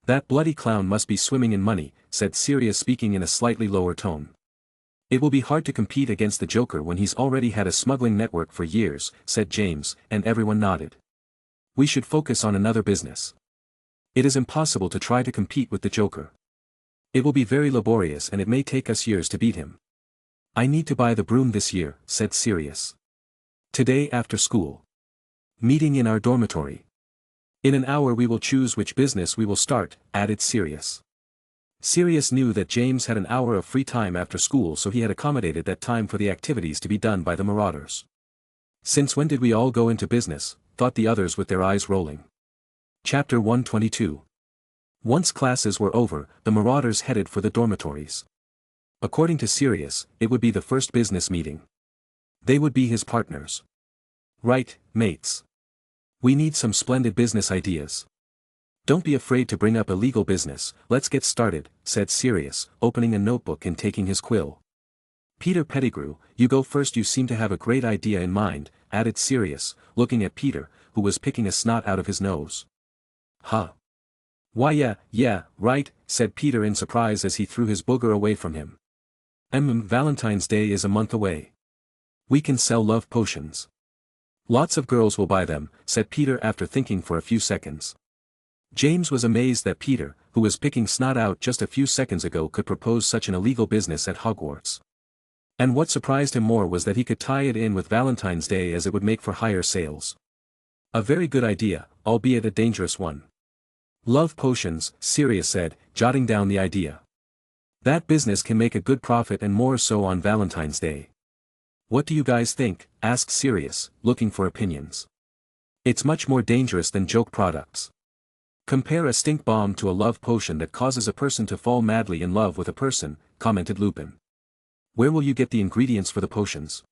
That bloody clown must be swimming in money, said Sirius speaking in a slightly lower tone. It will be hard to compete against the Joker when he's already had a smuggling network for years, said James, and everyone nodded. We should focus on another business. It is impossible to try to compete with the Joker. It will be very laborious and it may take us years to beat him. I need to buy the broom this year, said Sirius. Today after school. Meeting in our dormitory. In an hour we will choose which business we will start, added Sirius. Sirius knew that James had an hour of free time after school, so he had accommodated that time for the activities to be done by the marauders. Since when did we all go into business, thought the others with their eyes rolling. Chapter 122. Once classes were over, the marauders headed for the dormitories. According to Sirius, it would be the first business meeting. They would be his partners. Right, mates. We need some splendid business ideas. Don't be afraid to bring up illegal business, let's get started, said Sirius, opening a notebook and taking his quill. Peter Pettigrew, you go first, you seem to have a great idea in mind, added Sirius, looking at Peter, who was picking a snot out of his nose. Huh. Why yeah, right, said Peter in surprise as he threw his booger away from him. Valentine's Day is a month away. We can sell love potions. Lots of girls will buy them, said Peter after thinking for a few seconds. James was amazed that Peter, who was picking snot out just a few seconds ago, could propose such an illegal business at Hogwarts. And what surprised him more was that he could tie it in with Valentine's Day, as it would make for higher sales. A very good idea, albeit a dangerous one. Love potions, Sirius said, jotting down the idea. That business can make a good profit, and more so on Valentine's Day. What do you guys think? Asked Sirius, looking for opinions. It's much more dangerous than joke products. Compare a stink bomb to a love potion that causes a person to fall madly in love with a person, commented Lupin. Where will you get the ingredients for the potions?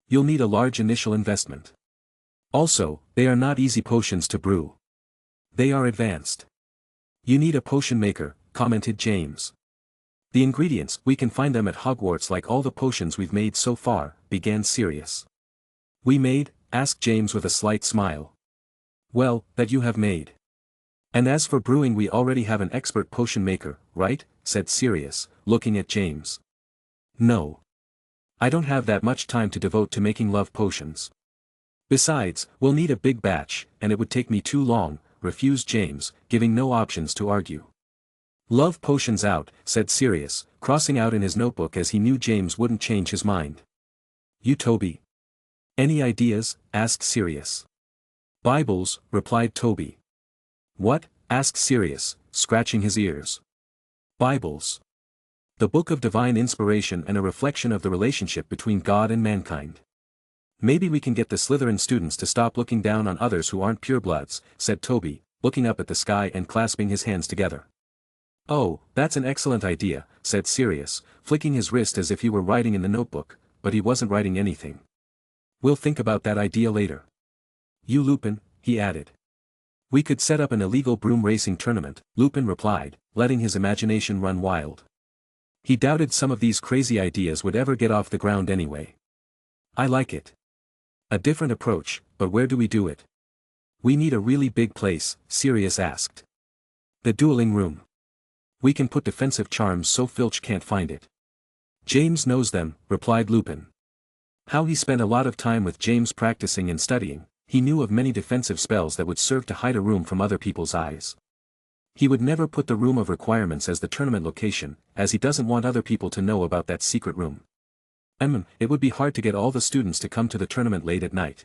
You'll need a large initial investment. Also, they are not easy potions to brew. They are advanced. You need a potion maker, commented James. The ingredients, we can find them at Hogwarts like all the potions we've made so far, began Sirius. We made? Asked James with a slight smile. Well, that you have made. And as for brewing, we already have an expert potion maker, right? Said Sirius, looking at James. No. I don't have that much time to devote to making love potions. Besides, we'll need a big batch, and it would take me too long, refused James, giving no options to argue. Love potions out, said Sirius, crossing out in his notebook as he knew James wouldn't change his mind. You Toby. Any ideas? Asked Sirius. Bibles, replied Toby. What? Asked Sirius, scratching his ears. Bibles. The book of divine inspiration and a reflection of the relationship between God and mankind. Maybe we can get the Slytherin students to stop looking down on others who aren't purebloods, said Toby, looking up at the sky and clasping his hands together. Oh, that's an excellent idea, said Sirius, flicking his wrist as if he were writing in the notebook, but he wasn't writing anything. We'll think about that idea later. You Lupin, he added. We could set up an illegal broom racing tournament, Lupin replied, letting his imagination run wild. He doubted some of these crazy ideas would ever get off the ground anyway. I like it. A different approach, but where do we do it? We need a really big place, Sirius asked. The dueling room. We can put defensive charms so Filch can't find it. James knows them, replied Lupin. How he spent a lot of time with James practicing and studying, he knew of many defensive spells that would serve to hide a room from other people's eyes. He would never put the room of requirements as the tournament location, as he doesn't want other people to know about that secret room. It would be hard to get all the students to come to the tournament late at night.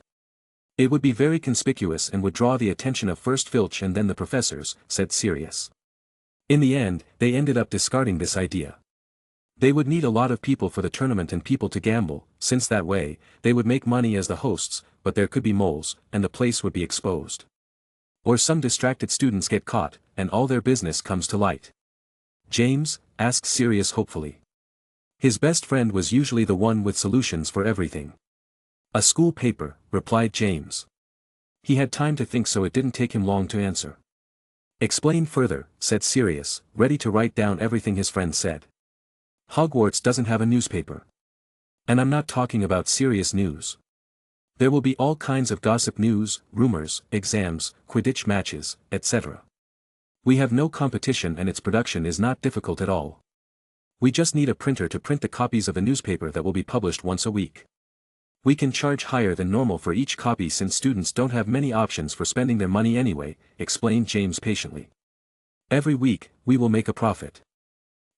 It would be very conspicuous and would draw the attention of first Filch and then the professors, said Sirius. In the end, they ended up discarding this idea. They would need a lot of people for the tournament and people to gamble, since that way, they would make money as the hosts, but there could be moles, and the place would be exposed. Or some distracted students get caught, and all their business comes to light. James? Asked Sirius hopefully. His best friend was usually the one with solutions for everything. A school paper, replied James. He had time to think, so it didn't take him long to answer. Explain further, said Sirius, ready to write down everything his friend said. Hogwarts doesn't have a newspaper. And I'm not talking about serious news. There will be all kinds of gossip news, rumors, exams, Quidditch matches, etc. We have no competition and its production is not difficult at all. We just need a printer to print the copies of the newspaper that will be published once a week. We can charge higher than normal for each copy since students don't have many options for spending their money anyway, explained James patiently. Every week, we will make a profit.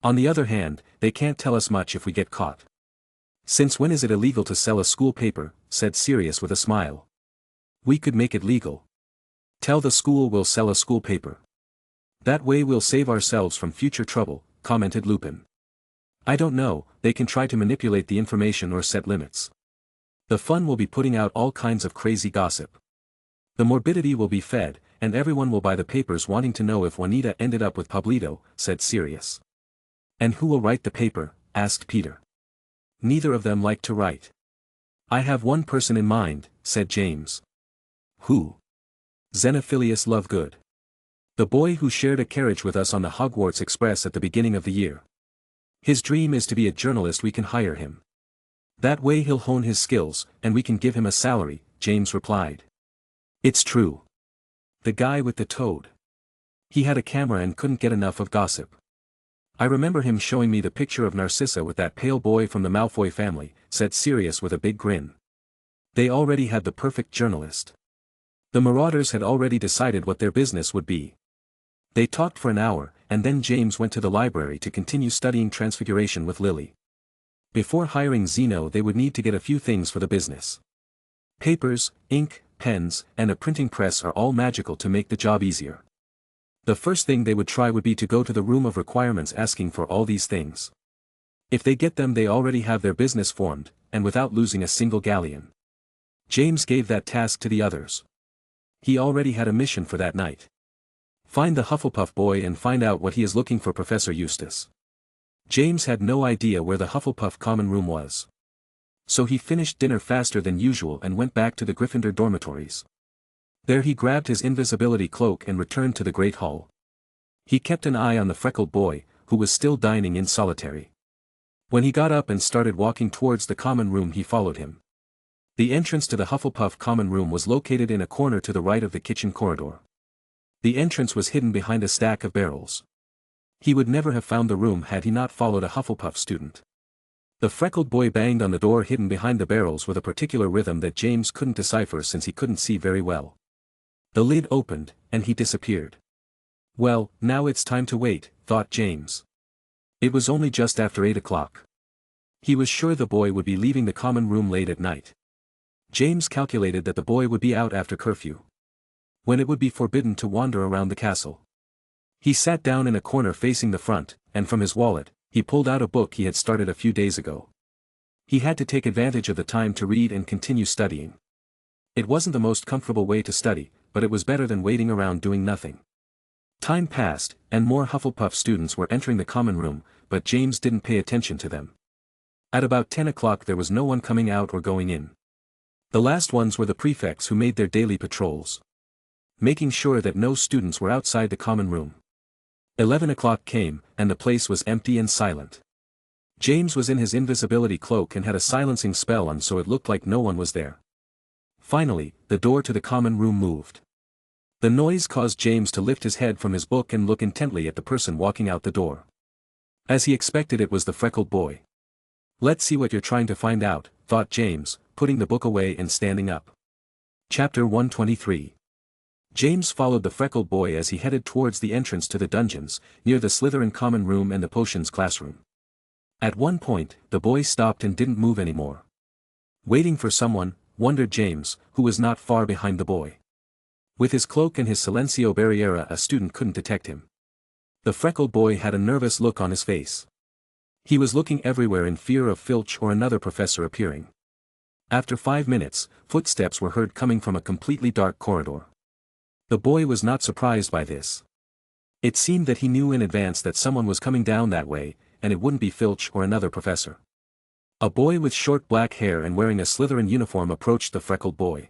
On the other hand, they can't tell us much if we get caught. Since when is it illegal to sell a school paper, said Sirius with a smile. We could make it legal. Tell the school we'll sell a school paper. That way we'll save ourselves from future trouble, commented Lupin. I don't know, they can try to manipulate the information or set limits. The fun will be putting out all kinds of crazy gossip. The morbidity will be fed, and everyone will buy the papers wanting to know if Juanita ended up with Pablito, said Sirius. And who will write the paper? Asked Peter. Neither of them like to write. I have one person in mind, said James. Who? Xenophilius Lovegood. The boy who shared a carriage with us on the Hogwarts Express at the beginning of the year. His dream is to be a journalist. We can hire him. That way he'll hone his skills, and we can give him a salary, James replied. It's true. The guy with the toad. He had a camera and couldn't get enough of gossip. I remember him showing me the picture of Narcissa with that pale boy from the Malfoy family, said Sirius with a big grin. They already had the perfect journalist. The Marauders had already decided what their business would be. They talked for an hour, and then James went to the library to continue studying Transfiguration with Lily. Before hiring Zeno they would need to get a few things for the business. Papers, ink, pens, and a printing press are all magical to make the job easier. The first thing they would try would be to go to the room of requirements asking for all these things. If they get them they already have their business formed, and without losing a single galleon. James gave that task to the others. He already had a mission for that night. Find the Hufflepuff boy and find out what he is looking for. Professor Eustace. James had no idea where the Hufflepuff common room was. So he finished dinner faster than usual and went back to the Gryffindor dormitories. There he grabbed his invisibility cloak and returned to the Great Hall. He kept an eye on the freckled boy, who was still dining in solitary. When he got up and started walking towards the common room he followed him. The entrance to the Hufflepuff common room was located in a corner to the right of the kitchen corridor. The entrance was hidden behind a stack of barrels. He would never have found the room had he not followed a Hufflepuff student. The freckled boy banged on the door hidden behind the barrels with a particular rhythm that James couldn't decipher since he couldn't see very well. The lid opened, and he disappeared. Well, now it's time to wait, thought James. It was only just after 8 o'clock. He was sure the boy would be leaving the common room late at night. James calculated that the boy would be out after curfew, when it would be forbidden to wander around the castle. He sat down in a corner facing the front, and from his wallet, he pulled out a book he had started a few days ago. He had to take advantage of the time to read and continue studying. It wasn't the most comfortable way to study, but it was better than waiting around doing nothing. Time passed, and more Hufflepuff students were entering the common room, but James didn't pay attention to them. At about 10 o'clock there was no one coming out or going in. The last ones were the prefects who made their daily patrols, making sure that no students were outside the common room. 11 o'clock came, and the place was empty and silent. James was in his invisibility cloak and had a silencing spell on so it looked like no one was there. Finally, the door to the common room moved. The noise caused James to lift his head from his book and look intently at the person walking out the door. As he expected, it was the freckled boy. Let's see what you're trying to find out, thought James, putting the book away and standing up. Chapter 123. James followed the freckled boy as he headed towards the entrance to the dungeons, near the Slytherin common room and the potions classroom. At one point, the boy stopped and didn't move anymore. Waiting for someone, wondered James, who was not far behind the boy. With his cloak and his silencio barriera a student couldn't detect him. The freckled boy had a nervous look on his face. He was looking everywhere in fear of Filch or another professor appearing. After 5 minutes, footsteps were heard coming from a completely dark corridor. The boy was not surprised by this. It seemed that he knew in advance that someone was coming down that way, and it wouldn't be Filch or another professor. A boy with short black hair and wearing a Slytherin uniform approached the freckled boy.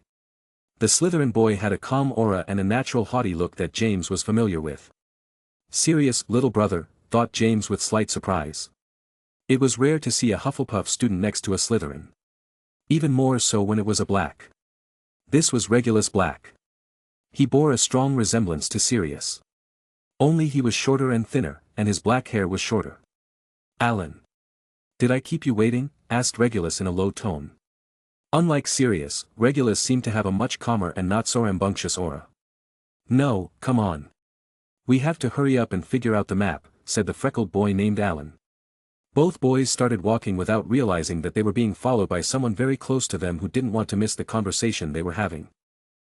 The Slytherin boy had a calm aura and a natural haughty look that James was familiar with. Serious little brother, thought James with slight surprise. It was rare to see a Hufflepuff student next to a Slytherin. Even more so when it was a black. This was Regulus Black. He bore a strong resemblance to Sirius. Only he was shorter and thinner, and his black hair was shorter. Alan. Did I keep you waiting? Asked Regulus in a low tone. Unlike Sirius, Regulus seemed to have a much calmer and not so rambunctious aura. No, come on. We have to hurry up and figure out the map, said the freckled boy named Alan. Both boys started walking without realizing that they were being followed by someone very close to them who didn't want to miss the conversation they were having.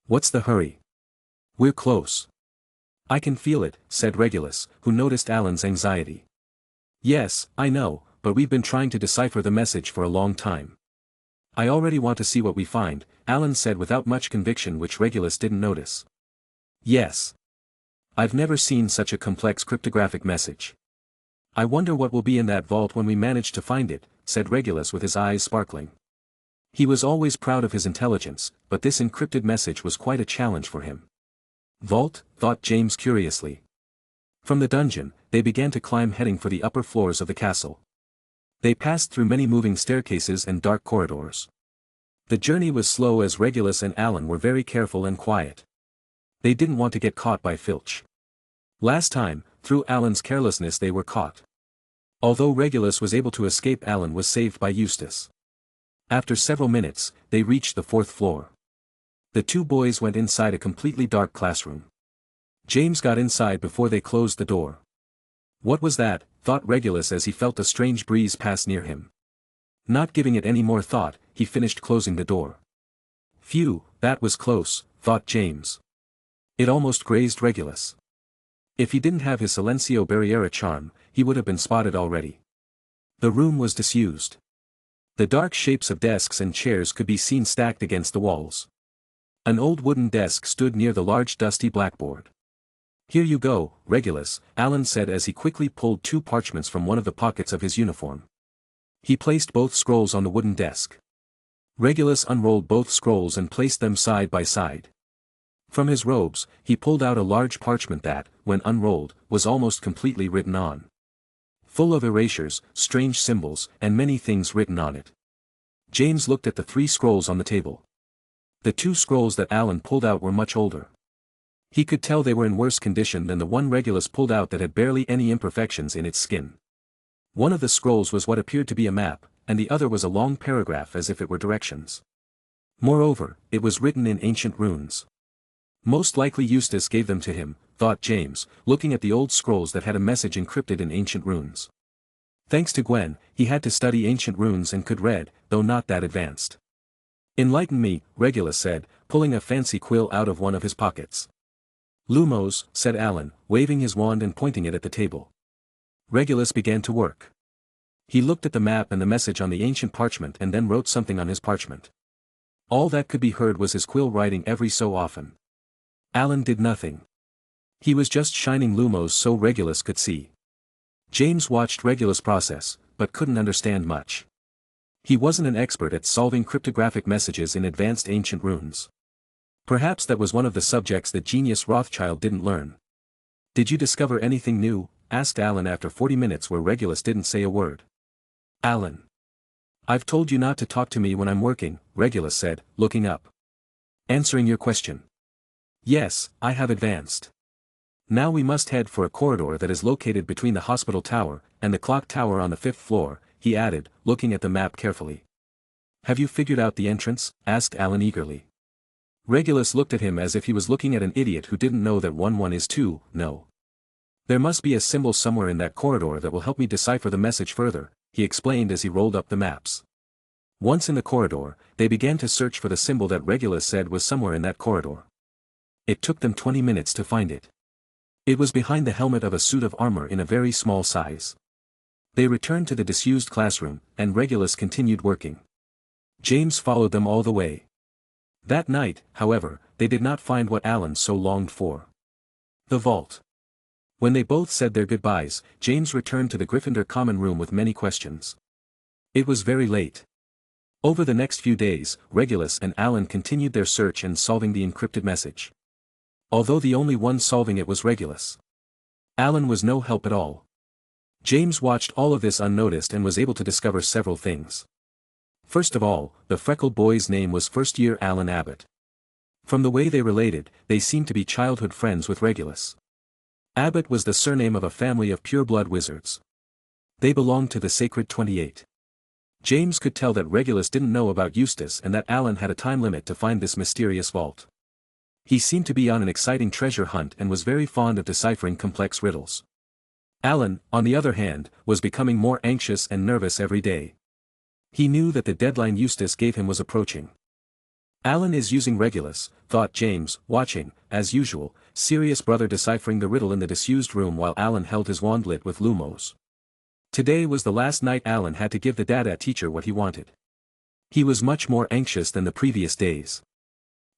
What's the hurry? We're close. I can feel it, said Regulus, who noticed Alan's anxiety. Yes, I know, but we've been trying to decipher the message for a long time. I already want to see what we find, Alan said without much conviction, which Regulus didn't notice. Yes. I've never seen such a complex cryptographic message. I wonder what will be in that vault when we manage to find it, said Regulus with his eyes sparkling. He was always proud of his intelligence, but this encrypted message was quite a challenge for him. Vault? Thought James curiously. From the dungeon, they began to climb, heading for the upper floors of the castle. They passed through many moving staircases and dark corridors. The journey was slow as Regulus and Alan were very careful and quiet. They didn't want to get caught by Filch. Last time, through Alan's carelessness they were caught. Although Regulus was able to escape, Alan was saved by Eustace. After several minutes, they reached the 4th floor. The two boys went inside a completely dark classroom. James got inside before they closed the door. What was that? Thought Regulus as he felt a strange breeze pass near him. Not giving it any more thought, he finished closing the door. Phew, that was close, thought James. It almost grazed Regulus. If he didn't have his Silencio Barriera charm, he would have been spotted already. The room was disused. The dark shapes of desks and chairs could be seen stacked against the walls. An old wooden desk stood near the large dusty blackboard. Here you go, Regulus, Alan said as he quickly pulled 2 parchments from one of the pockets of his uniform. He placed both scrolls on the wooden desk. Regulus unrolled both scrolls and placed them side by side. From his robes, he pulled out a large parchment that, when unrolled, was almost completely written on. Full of erasures, strange symbols, and many things written on it. James looked at the 3 scrolls on the table. The 2 scrolls that Alan pulled out were much older. He could tell they were in worse condition than the one Regulus pulled out that had barely any imperfections in its skin. One of the scrolls was what appeared to be a map, and the other was a long paragraph as if it were directions. Moreover, it was written in ancient runes. Most likely Eustace gave them to him, thought James, looking at the old scrolls that had a message encrypted in ancient runes. Thanks to Gwen, he had to study ancient runes and could read, though not that advanced. Enlighten me, Regulus said, pulling a fancy quill out of one of his pockets. Lumos, said Alan, waving his wand and pointing it at the table. Regulus began to work. He looked at the map and the message on the ancient parchment and then wrote something on his parchment. All that could be heard was his quill writing every so often. Alan did nothing. He was just shining Lumos so Regulus could see. James watched Regulus process, but couldn't understand much. He wasn't an expert at solving cryptographic messages in advanced ancient runes. Perhaps that was one of the subjects that genius Rothschild didn't learn. Did you discover anything new? Asked Alan after 40 minutes where Regulus didn't say a word. Alan. I've told you not to talk to me when I'm working, Regulus said, looking up. Answering your question. Yes, I have advanced. Now we must head for a corridor that is located between the hospital tower and the clock tower on the 5th floor, he added, looking at the map carefully. Have you figured out the entrance? Asked Alan eagerly. Regulus looked at him as if he was looking at an idiot who didn't know that 1 is 2, no. There must be a symbol somewhere in that corridor that will help me decipher the message further, he explained as he rolled up the maps. Once in the corridor, they began to search for the symbol that Regulus said was somewhere in that corridor. It took them 20 minutes to find it. It was behind the helmet of a suit of armor in a very small size. They returned to the disused classroom, and Regulus continued working. James followed them all the way. That night, however, they did not find what Alan so longed for. The vault. When they both said their goodbyes, James returned to the Gryffindor common room with many questions. It was very late. Over the next few days, Regulus and Alan continued their search and solving the encrypted message. Although the only one solving it was Regulus. Alan was no help at all. James watched all of this unnoticed and was able to discover several things. First of all, the freckled boy's name was first-year Alan Abbott. From the way they related, they seemed to be childhood friends with Regulus. Abbott was the surname of a family of pure-blood wizards. They belonged to the Sacred 28. James could tell that Regulus didn't know about Eustace and that Alan had a time limit to find this mysterious vault. He seemed to be on an exciting treasure hunt and was very fond of deciphering complex riddles. Alan, on the other hand, was becoming more anxious and nervous every day. He knew that the deadline Eustace gave him was approaching. Alan is using Regulus, thought James, watching, as usual, Sirius brother deciphering the riddle in the disused room while Alan held his wand lit with lumos. Today was the last night Alan had to give the data teacher what he wanted. He was much more anxious than the previous days.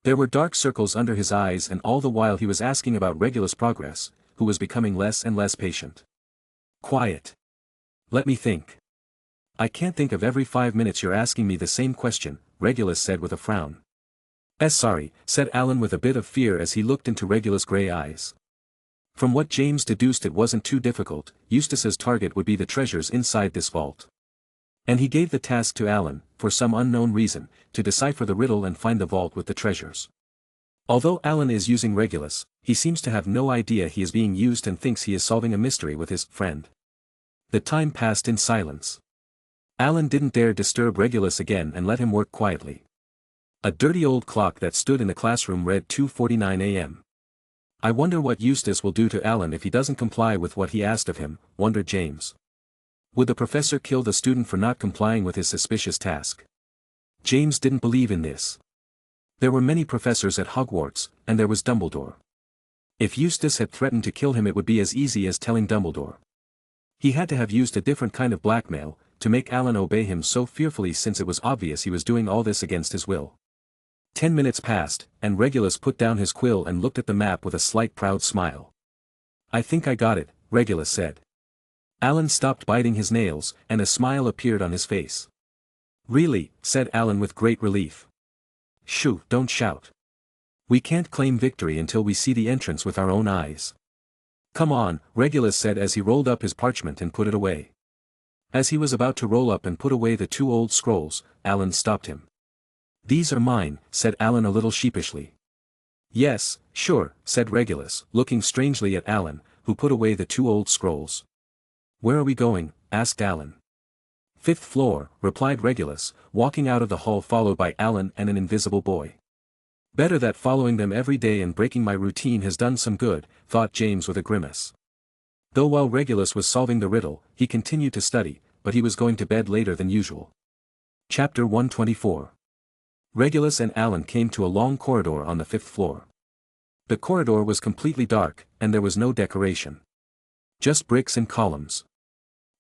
There were dark circles under his eyes and all the while he was asking about Regulus' progress, who was becoming less and less patient. Quiet. Let me think. I can't think of every 5 minutes you're asking me the same question, Regulus said with a frown. Sorry, said Alan with a bit of fear as he looked into Regulus' grey eyes. From what James deduced it wasn't too difficult, Eustace's target would be the treasures inside this vault. And he gave the task to Alan, for some unknown reason, to decipher the riddle and find the vault with the treasures. Although Alan is using Regulus, he seems to have no idea he is being used and thinks he is solving a mystery with his friend. The time passed in silence. Alan didn't dare disturb Regulus again and let him work quietly. A dirty old clock that stood in the classroom read 2:49 a.m. I wonder what Eustace will do to Alan if he doesn't comply with what he asked of him, wondered James. Would the professor kill the student for not complying with his suspicious task? James didn't believe in this. There were many professors at Hogwarts, and there was Dumbledore. If Eustace had threatened to kill him it would be as easy as telling Dumbledore. He had to have used a different kind of blackmail, to make Alan obey him so fearfully since it was obvious he was doing all this against his will. 10 minutes passed, and Regulus put down his quill and looked at the map with a slight proud smile. I think I got it, Regulus said. Alan stopped biting his nails, and a smile appeared on his face. Really, said Alan with great relief. Shoo, don't shout. We can't claim victory until we see the entrance with our own eyes. Come on, Regulus said as he rolled up his parchment and put it away. As he was about to roll up and put away the 2 old scrolls, Alan stopped him. These are mine, said Alan a little sheepishly. Yes, sure, said Regulus, looking strangely at Alan, who put away the 2 old scrolls. Where are we going? Asked Alan. 5th floor, replied Regulus, walking out of the hall followed by Alan and an invisible boy. Better that following them every day and breaking my routine has done some good, thought James with a grimace. Though while Regulus was solving the riddle, he continued to study, but he was going to bed later than usual. Chapter 124. Regulus and Alan came to a long corridor on the 5th floor. The corridor was completely dark, and there was no decoration. Just bricks and columns.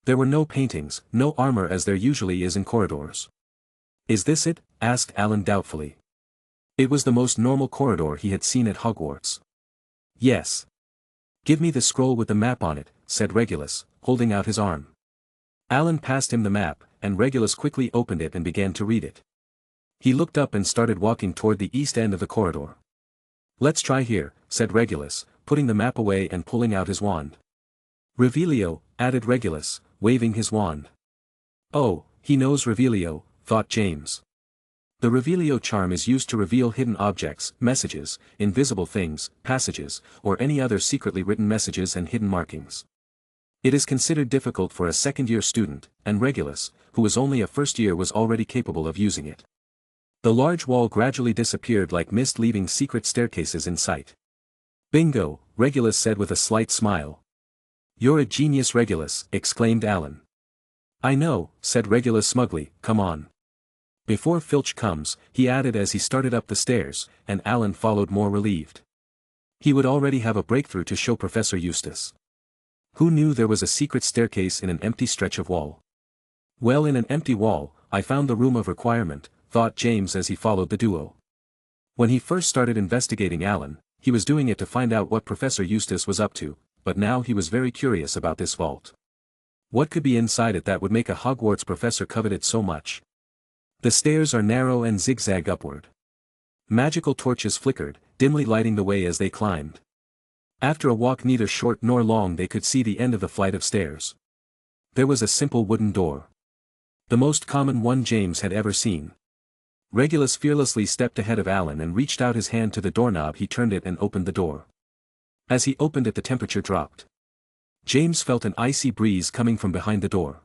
There were no paintings, no armor as there usually is in corridors. Is this it? Asked Alan doubtfully. It was the most normal corridor he had seen at Hogwarts. Yes. Give me the scroll with the map on it, said Regulus, holding out his arm. Alan passed him the map, and Regulus quickly opened it and began to read it. He looked up and started walking toward the east end of the corridor. Let's try here, said Regulus, putting the map away and pulling out his wand. Revelio, added Regulus, waving his wand. Oh, he knows Revelio, thought James. The Revelio charm is used to reveal hidden objects, messages, invisible things, passages, or any other secretly written messages and hidden markings. It is considered difficult for a second-year student, and Regulus, who was only a first year was already capable of using it. The large wall gradually disappeared like mist leaving secret staircases in sight. Bingo, Regulus said with a slight smile. You're a genius Regulus, exclaimed Alan. I know, said Regulus smugly, come on. Before Filch comes, he added as he started up the stairs, and Alan followed more relieved. He would already have a breakthrough to show Professor Eustace. Who knew there was a secret staircase in an empty stretch of wall? Well, in an empty wall, I found the room of requirement, thought James as he followed the duo. When he first started investigating Alan, he was doing it to find out what Professor Eustace was up to, but now he was very curious about this vault. What could be inside it that would make a Hogwarts professor covet it so much? The stairs are narrow and zigzag upward. Magical torches flickered, dimly lighting the way as they climbed. After a walk neither short nor long they could see the end of the flight of stairs. There was a simple wooden door. The most common one James had ever seen. Regulus fearlessly stepped ahead of Alan and reached out his hand to the doorknob. He turned it and opened the door. As he opened it the temperature dropped. James felt an icy breeze coming from behind the door.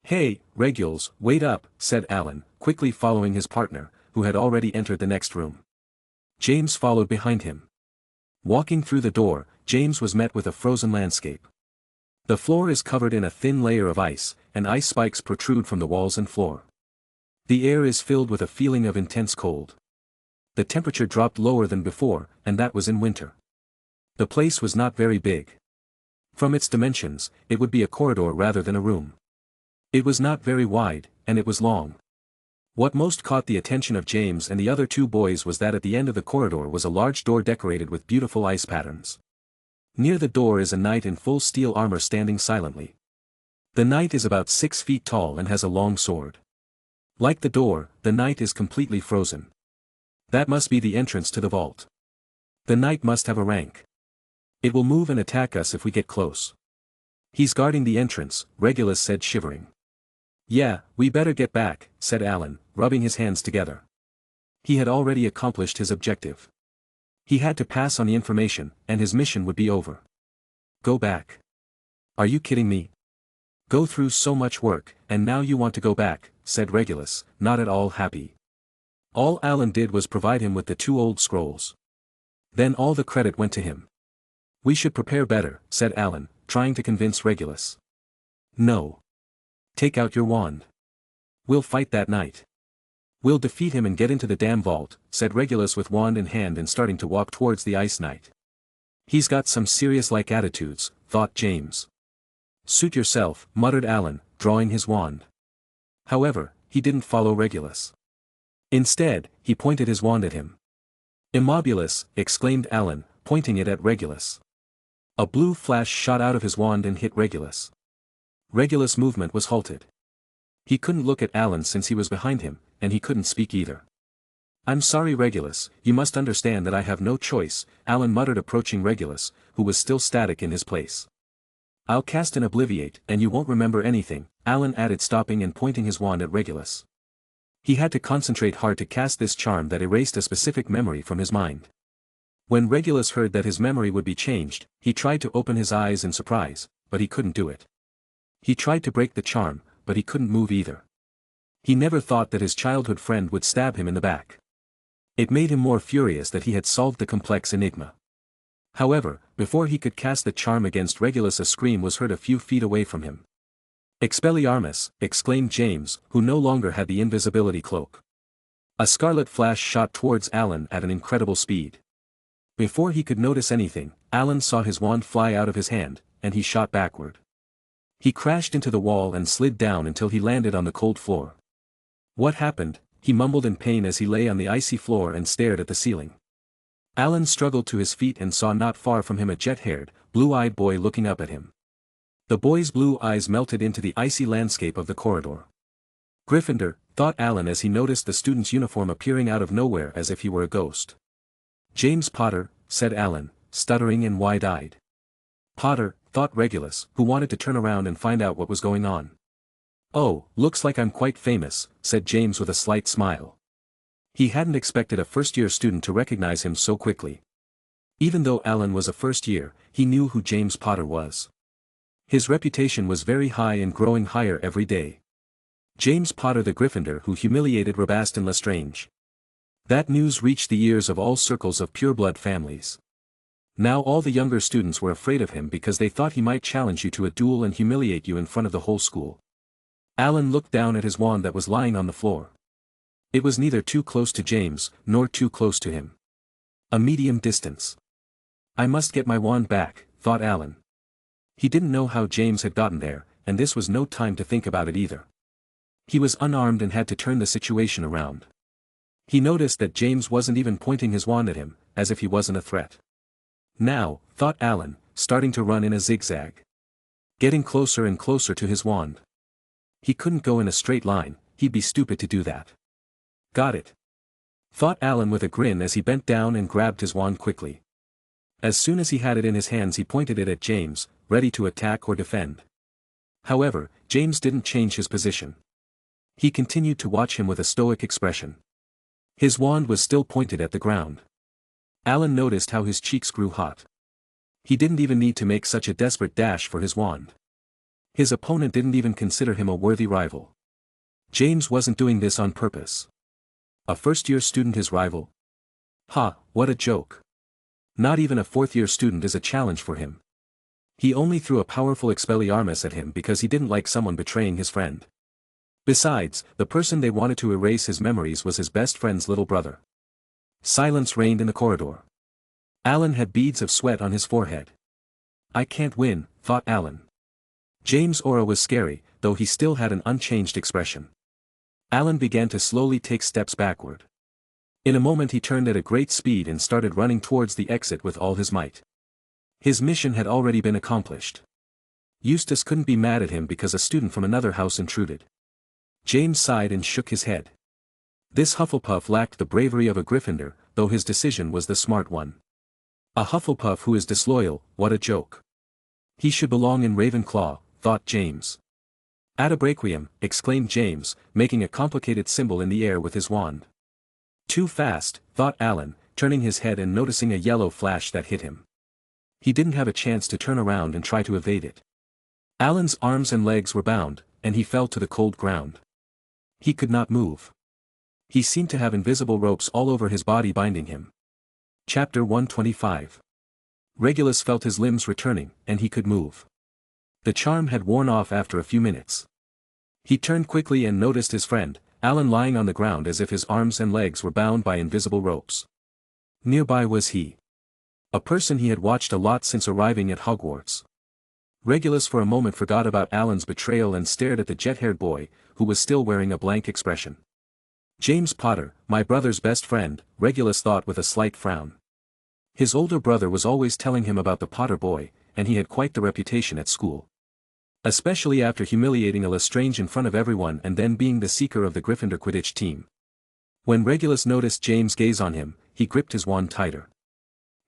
"Hey, Regulus, wait up," said Alan, quickly following his partner, who had already entered the next room. James followed behind him. Walking through the door, James was met with a frozen landscape. The floor is covered in a thin layer of ice, and ice spikes protrude from the walls and floor. The air is filled with a feeling of intense cold. The temperature dropped lower than before, and that was in winter. The place was not very big. From its dimensions, it would be a corridor rather than a room. It was not very wide, and it was long. What most caught the attention of James and the other two boys was that at the end of the corridor was a large door decorated with beautiful ice patterns. Near the door is a knight in full steel armor standing silently. The knight is about 6 feet tall and has a long sword. Like the door, the knight is completely frozen. That must be the entrance to the vault. The knight must have a rank. It will move and attack us if we get close. He's guarding the entrance, Regulus said, shivering. "Yeah, we better get back," said Alan, rubbing his hands together. He had already accomplished his objective. He had to pass on the information, and his mission would be over. Go back. Are you kidding me? Go through so much work, and now you want to go back, said Regulus, not at all happy. All Alan did was provide him with the 2 old scrolls. Then all the credit went to him. We should prepare better, said Alan, trying to convince Regulus. No. Take out your wand. We'll fight that knight. We'll defeat him and get into the damn vault, said Regulus with wand in hand and starting to walk towards the ice knight. He's got some serious-like attitudes, thought James. Suit yourself, muttered Alan, drawing his wand. However, he didn't follow Regulus. Instead, he pointed his wand at him. Immobilis, exclaimed Alan, pointing it at Regulus. A blue flash shot out of his wand and hit Regulus. Regulus' movement was halted. He couldn't look at Alan since he was behind him, and he couldn't speak either. I'm sorry Regulus, you must understand that I have no choice, Alan muttered approaching Regulus, who was still static in his place. I'll cast an obliviate and you won't remember anything, Alan added, stopping and pointing his wand at Regulus. He had to concentrate hard to cast this charm that erased a specific memory from his mind. When Regulus heard that his memory would be changed, he tried to open his eyes in surprise, but he couldn't do it. He tried to break the charm, but he couldn't move either. He never thought that his childhood friend would stab him in the back. It made him more furious that he had solved the complex enigma. However, before he could cast the charm against Regulus, a scream was heard a few feet away from him. Expelliarmus, exclaimed James, who no longer had the invisibility cloak. A scarlet flash shot towards Alan at an incredible speed. Before he could notice anything, Alan saw his wand fly out of his hand, and he shot backward. He crashed into the wall and slid down until he landed on the cold floor. What happened? He mumbled in pain as he lay on the icy floor and stared at the ceiling. Alan struggled to his feet and saw not far from him a jet-haired, blue-eyed boy looking up at him. The boy's blue eyes melted into the icy landscape of the corridor. Gryffindor, thought Alan as he noticed the student's uniform appearing out of nowhere as if he were a ghost. James Potter, said Alan, stuttering and wide-eyed. Potter, thought Regulus, who wanted to turn around and find out what was going on. Oh, looks like I'm quite famous, said James with a slight smile. He hadn't expected a first-year student to recognize him so quickly. Even though Alan was a first year, he knew who James Potter was. His reputation was very high and growing higher every day. James Potter, the Gryffindor who humiliated Rabaston Lestrange. That news reached the ears of all circles of pureblood families. Now all the younger students were afraid of him because they thought he might challenge you to a duel and humiliate you in front of the whole school. Alan looked down at his wand that was lying on the floor. It was neither too close to James, nor too close to him. A medium distance. I must get my wand back, thought Alan. He didn't know how James had gotten there, and this was no time to think about it either. He was unarmed and had to turn the situation around. He noticed that James wasn't even pointing his wand at him, as if he wasn't a threat. Now, thought Alan, starting to run in a zigzag. Getting closer and closer to his wand. He couldn't go in a straight line, he'd be stupid to do that. Got it. Thought Alan with a grin as he bent down and grabbed his wand quickly. As soon as he had it in his hands he pointed it at James, ready to attack or defend. However, James didn't change his position. He continued to watch him with a stoic expression. His wand was still pointed at the ground. Alan noticed how his cheeks grew hot. He didn't even need to make such a desperate dash for his wand. His opponent didn't even consider him a worthy rival. James wasn't doing this on purpose. A first-year student his rival? Ha, what a joke. Not even a fourth-year student is a challenge for him. He only threw a powerful Expelliarmus at him because he didn't like someone betraying his friend. Besides, the person they wanted to erase his memories was his best friend's little brother. Silence reigned in the corridor. Alan had beads of sweat on his forehead. I can't win, thought Alan. James' aura was scary, though he still had an unchanged expression. Alan began to slowly take steps backward. In a moment he turned at a great speed and started running towards the exit with all his might. His mission had already been accomplished. Eustace couldn't be mad at him because a student from another house intruded. James sighed and shook his head. This Hufflepuff lacked the bravery of a Gryffindor, though his decision was the smart one. A Hufflepuff who is disloyal, what a joke. He should belong in Ravenclaw, thought James. Adabraquium, exclaimed James, making a complicated symbol in the air with his wand. Too fast, thought Alan, turning his head and noticing a yellow flash that hit him. He didn't have a chance to turn around and try to evade it. Alan's arms and legs were bound, and he fell to the cold ground. He could not move. He seemed to have invisible ropes all over his body binding him. Chapter 125. Regulus felt his limbs returning, and he could move. The charm had worn off after a few minutes. He turned quickly and noticed his friend, Alan, lying on the ground as if his arms and legs were bound by invisible ropes. Nearby was he. A person he had watched a lot since arriving at Hogwarts. Regulus for a moment forgot about Alan's betrayal and stared at the jet-haired boy, who was still wearing a blank expression. James Potter, my brother's best friend, Regulus thought with a slight frown. His older brother was always telling him about the Potter boy, and he had quite the reputation at school. Especially after humiliating a Lestrange in front of everyone and then being the seeker of the Gryffindor Quidditch team. When Regulus noticed James' gaze on him, he gripped his wand tighter.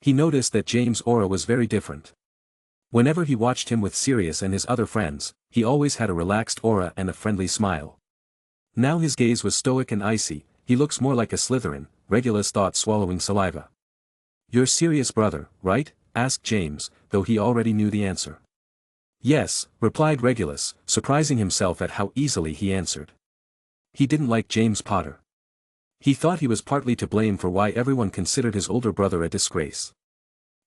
He noticed that James' aura was very different. Whenever he watched him with Sirius and his other friends, he always had a relaxed aura and a friendly smile. Now his gaze was stoic and icy. He looks more like a Slytherin, Regulus thought, swallowing saliva. Your Sirius brother, right? Asked James, though he already knew the answer. Yes, replied Regulus, surprising himself at how easily he answered. He didn't like James Potter. He thought he was partly to blame for why everyone considered his older brother a disgrace.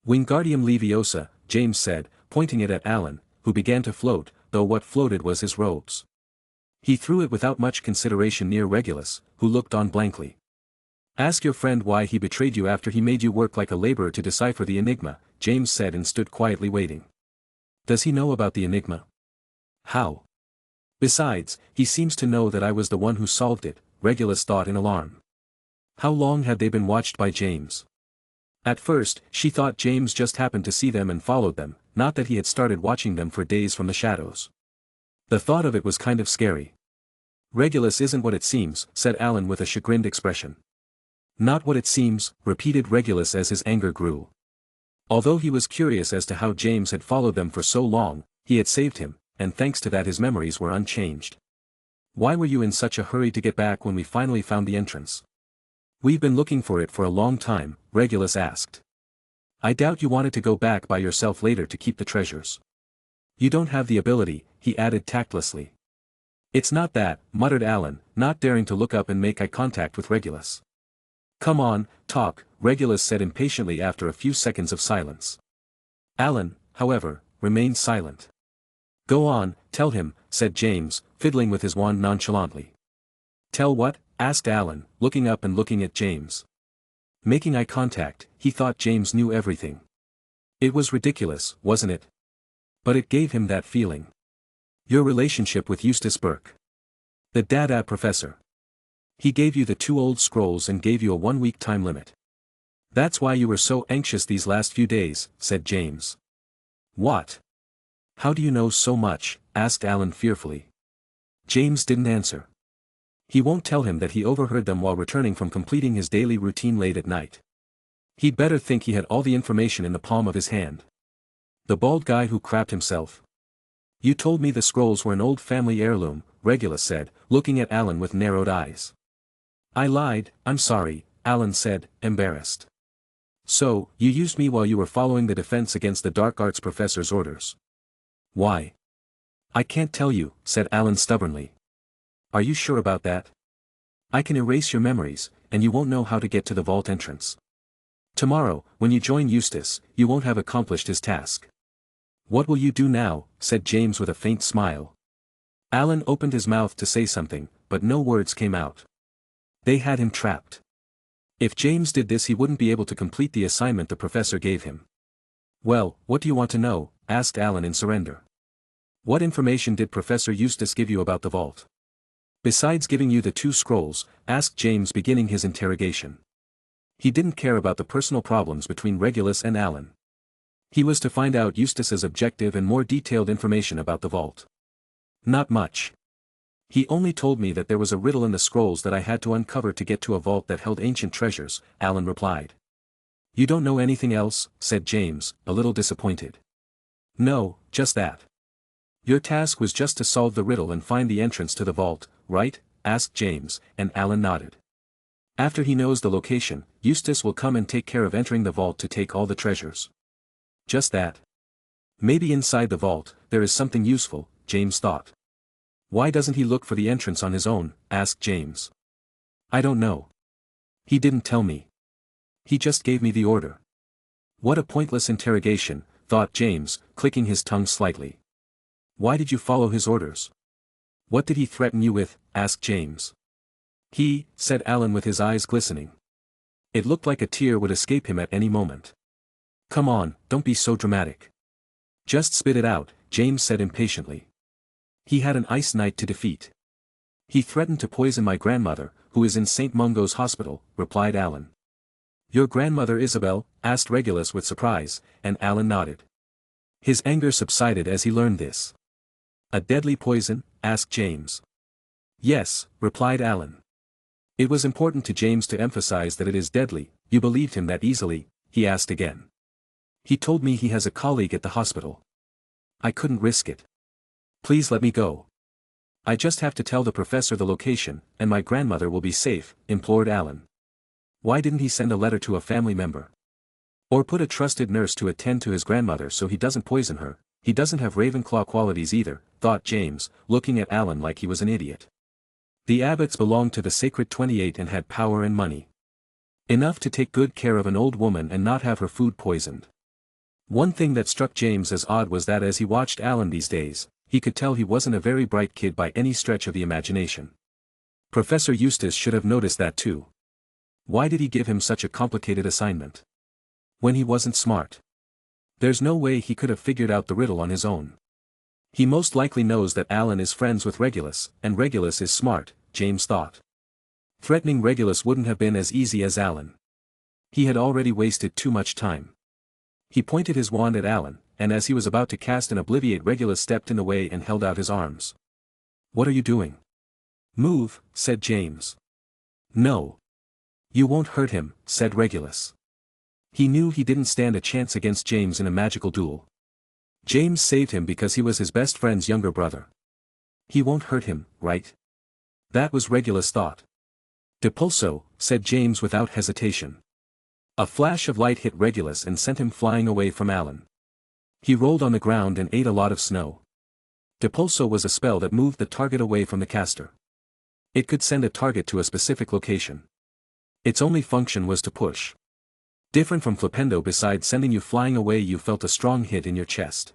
Wingardium Leviosa, James said, pointing it at Alan, who began to float, though what floated was his robes. He threw it without much consideration near Regulus, who looked on blankly. Ask your friend why he betrayed you after he made you work like a laborer to decipher the enigma, James said, and stood quietly waiting. Does he know about the enigma? How? Besides, he seems to know that I was the one who solved it, Regulus thought in alarm. How long had they been watched by James? At first, she thought James just happened to see them and followed them, not that he had started watching them for days from the shadows. The thought of it was kind of scary. Regulus isn't what it seems, said Alan with a chagrined expression. Not what it seems, repeated Regulus as his anger grew. Although he was curious as to how James had followed them for so long, he had saved him, and thanks to that his memories were unchanged. Why were you in such a hurry to get back when we finally found the entrance? We've been looking for it for a long time, Regulus asked. I doubt you wanted to go back by yourself later to keep the treasures. You don't have the ability, he added tactlessly. It's not that, muttered Alan, not daring to look up and make eye contact with Regulus. Come on, talk, Regulus said impatiently after a few seconds of silence. Alan, however, remained silent. Go on, tell him, said James, fiddling with his wand nonchalantly. Tell what? Asked Alan, looking up and looking at James. Making eye contact, he thought James knew everything. It was ridiculous, wasn't it? But it gave him that feeling. Your relationship with Eustace Burke. The Dada professor. He gave you the 2 old scrolls and gave you a 1-week time limit. That's why you were so anxious these last few days, said James. What? How do you know so much? Asked Alan fearfully. James didn't answer. He won't tell him that he overheard them while returning from completing his daily routine late at night. He'd better think he had all the information in the palm of his hand. The bald guy who crapped himself. You told me the scrolls were an old family heirloom, Regulus said, looking at Alan with narrowed eyes. I lied, I'm sorry, Alan said, embarrassed. So, you used me while you were following the defense against the dark arts professor's orders. Why? I can't tell you, said Alan stubbornly. Are you sure about that? I can erase your memories, and you won't know how to get to the vault entrance. Tomorrow, when you join Eustace, you won't have accomplished his task. What will you do now? Said James with a faint smile. Alan opened his mouth to say something, but no words came out. They had him trapped. If James did this, he wouldn't be able to complete the assignment the professor gave him. Well, what do you want to know? Asked Alan in surrender. What information did Professor Eustace give you about the vault? Besides giving you the 2 scrolls, asked James, beginning his interrogation. He didn't care about the personal problems between Regulus and Alan. He was to find out Eustace's objective and more detailed information about the vault. Not much. He only told me that there was a riddle in the scrolls that I had to uncover to get to a vault that held ancient treasures, Alan replied. You don't know anything else? Said James, a little disappointed. No, just that. Your task was just to solve the riddle and find the entrance to the vault, right? Asked James, and Alan nodded. After he knows the location, Eustace will come and take care of entering the vault to take all the treasures. Just that. Maybe inside the vault, there is something useful, James thought. Why doesn't he look for the entrance on his own? Asked James. I don't know. He didn't tell me. He just gave me the order. What a pointless interrogation, thought James, clicking his tongue slightly. Why did you follow his orders? What did he threaten you with? Asked James. He, said Alan with his eyes glistening. It looked like a tear would escape him at any moment. Come on, don't be so dramatic. Just spit it out, James said impatiently. He had an ice knight to defeat. He threatened to poison my grandmother, who is in St. Mungo's hospital, replied Alan. Your grandmother Isabel? Asked Regulus with surprise, and Alan nodded. His anger subsided as he learned this. A deadly poison? Asked James. Yes, replied Alan. It was important to James to emphasize that it is deadly. You believed him that easily? He asked again. He told me he has a colleague at the hospital. I couldn't risk it. Please let me go. I just have to tell the professor the location, and my grandmother will be safe, implored Alan. Why didn't he send a letter to a family member? Or put a trusted nurse to attend to his grandmother so he doesn't poison her? He doesn't have Ravenclaw qualities either, thought James, looking at Alan like he was an idiot. The Abbotts belonged to the Sacred 28 and had power and money. Enough to take good care of an old woman and not have her food poisoned. One thing that struck James as odd was that as he watched Alan these days, he could tell he wasn't a very bright kid by any stretch of the imagination. Professor Eustace should have noticed that too. Why did he give him such a complicated assignment? When he wasn't smart. There's no way he could have figured out the riddle on his own. He most likely knows that Alan is friends with Regulus, and Regulus is smart, James thought. Threatening Regulus wouldn't have been as easy as Alan. He had already wasted too much time. He pointed his wand at Alan, and as he was about to cast an obliviate, Regulus stepped in the way and held out his arms. What are you doing? Move, said James. No. You won't hurt him, said Regulus. He knew he didn't stand a chance against James in a magical duel. James saved him because he was his best friend's younger brother. He won't hurt him, right? That was Regulus' thought. Depulso, said James without hesitation. A flash of light hit Regulus and sent him flying away from Alan. He rolled on the ground and ate a lot of snow. Depulso was a spell that moved the target away from the caster. It could send a target to a specific location. Its only function was to push. Different from Flipendo, besides sending you flying away, you felt a strong hit in your chest.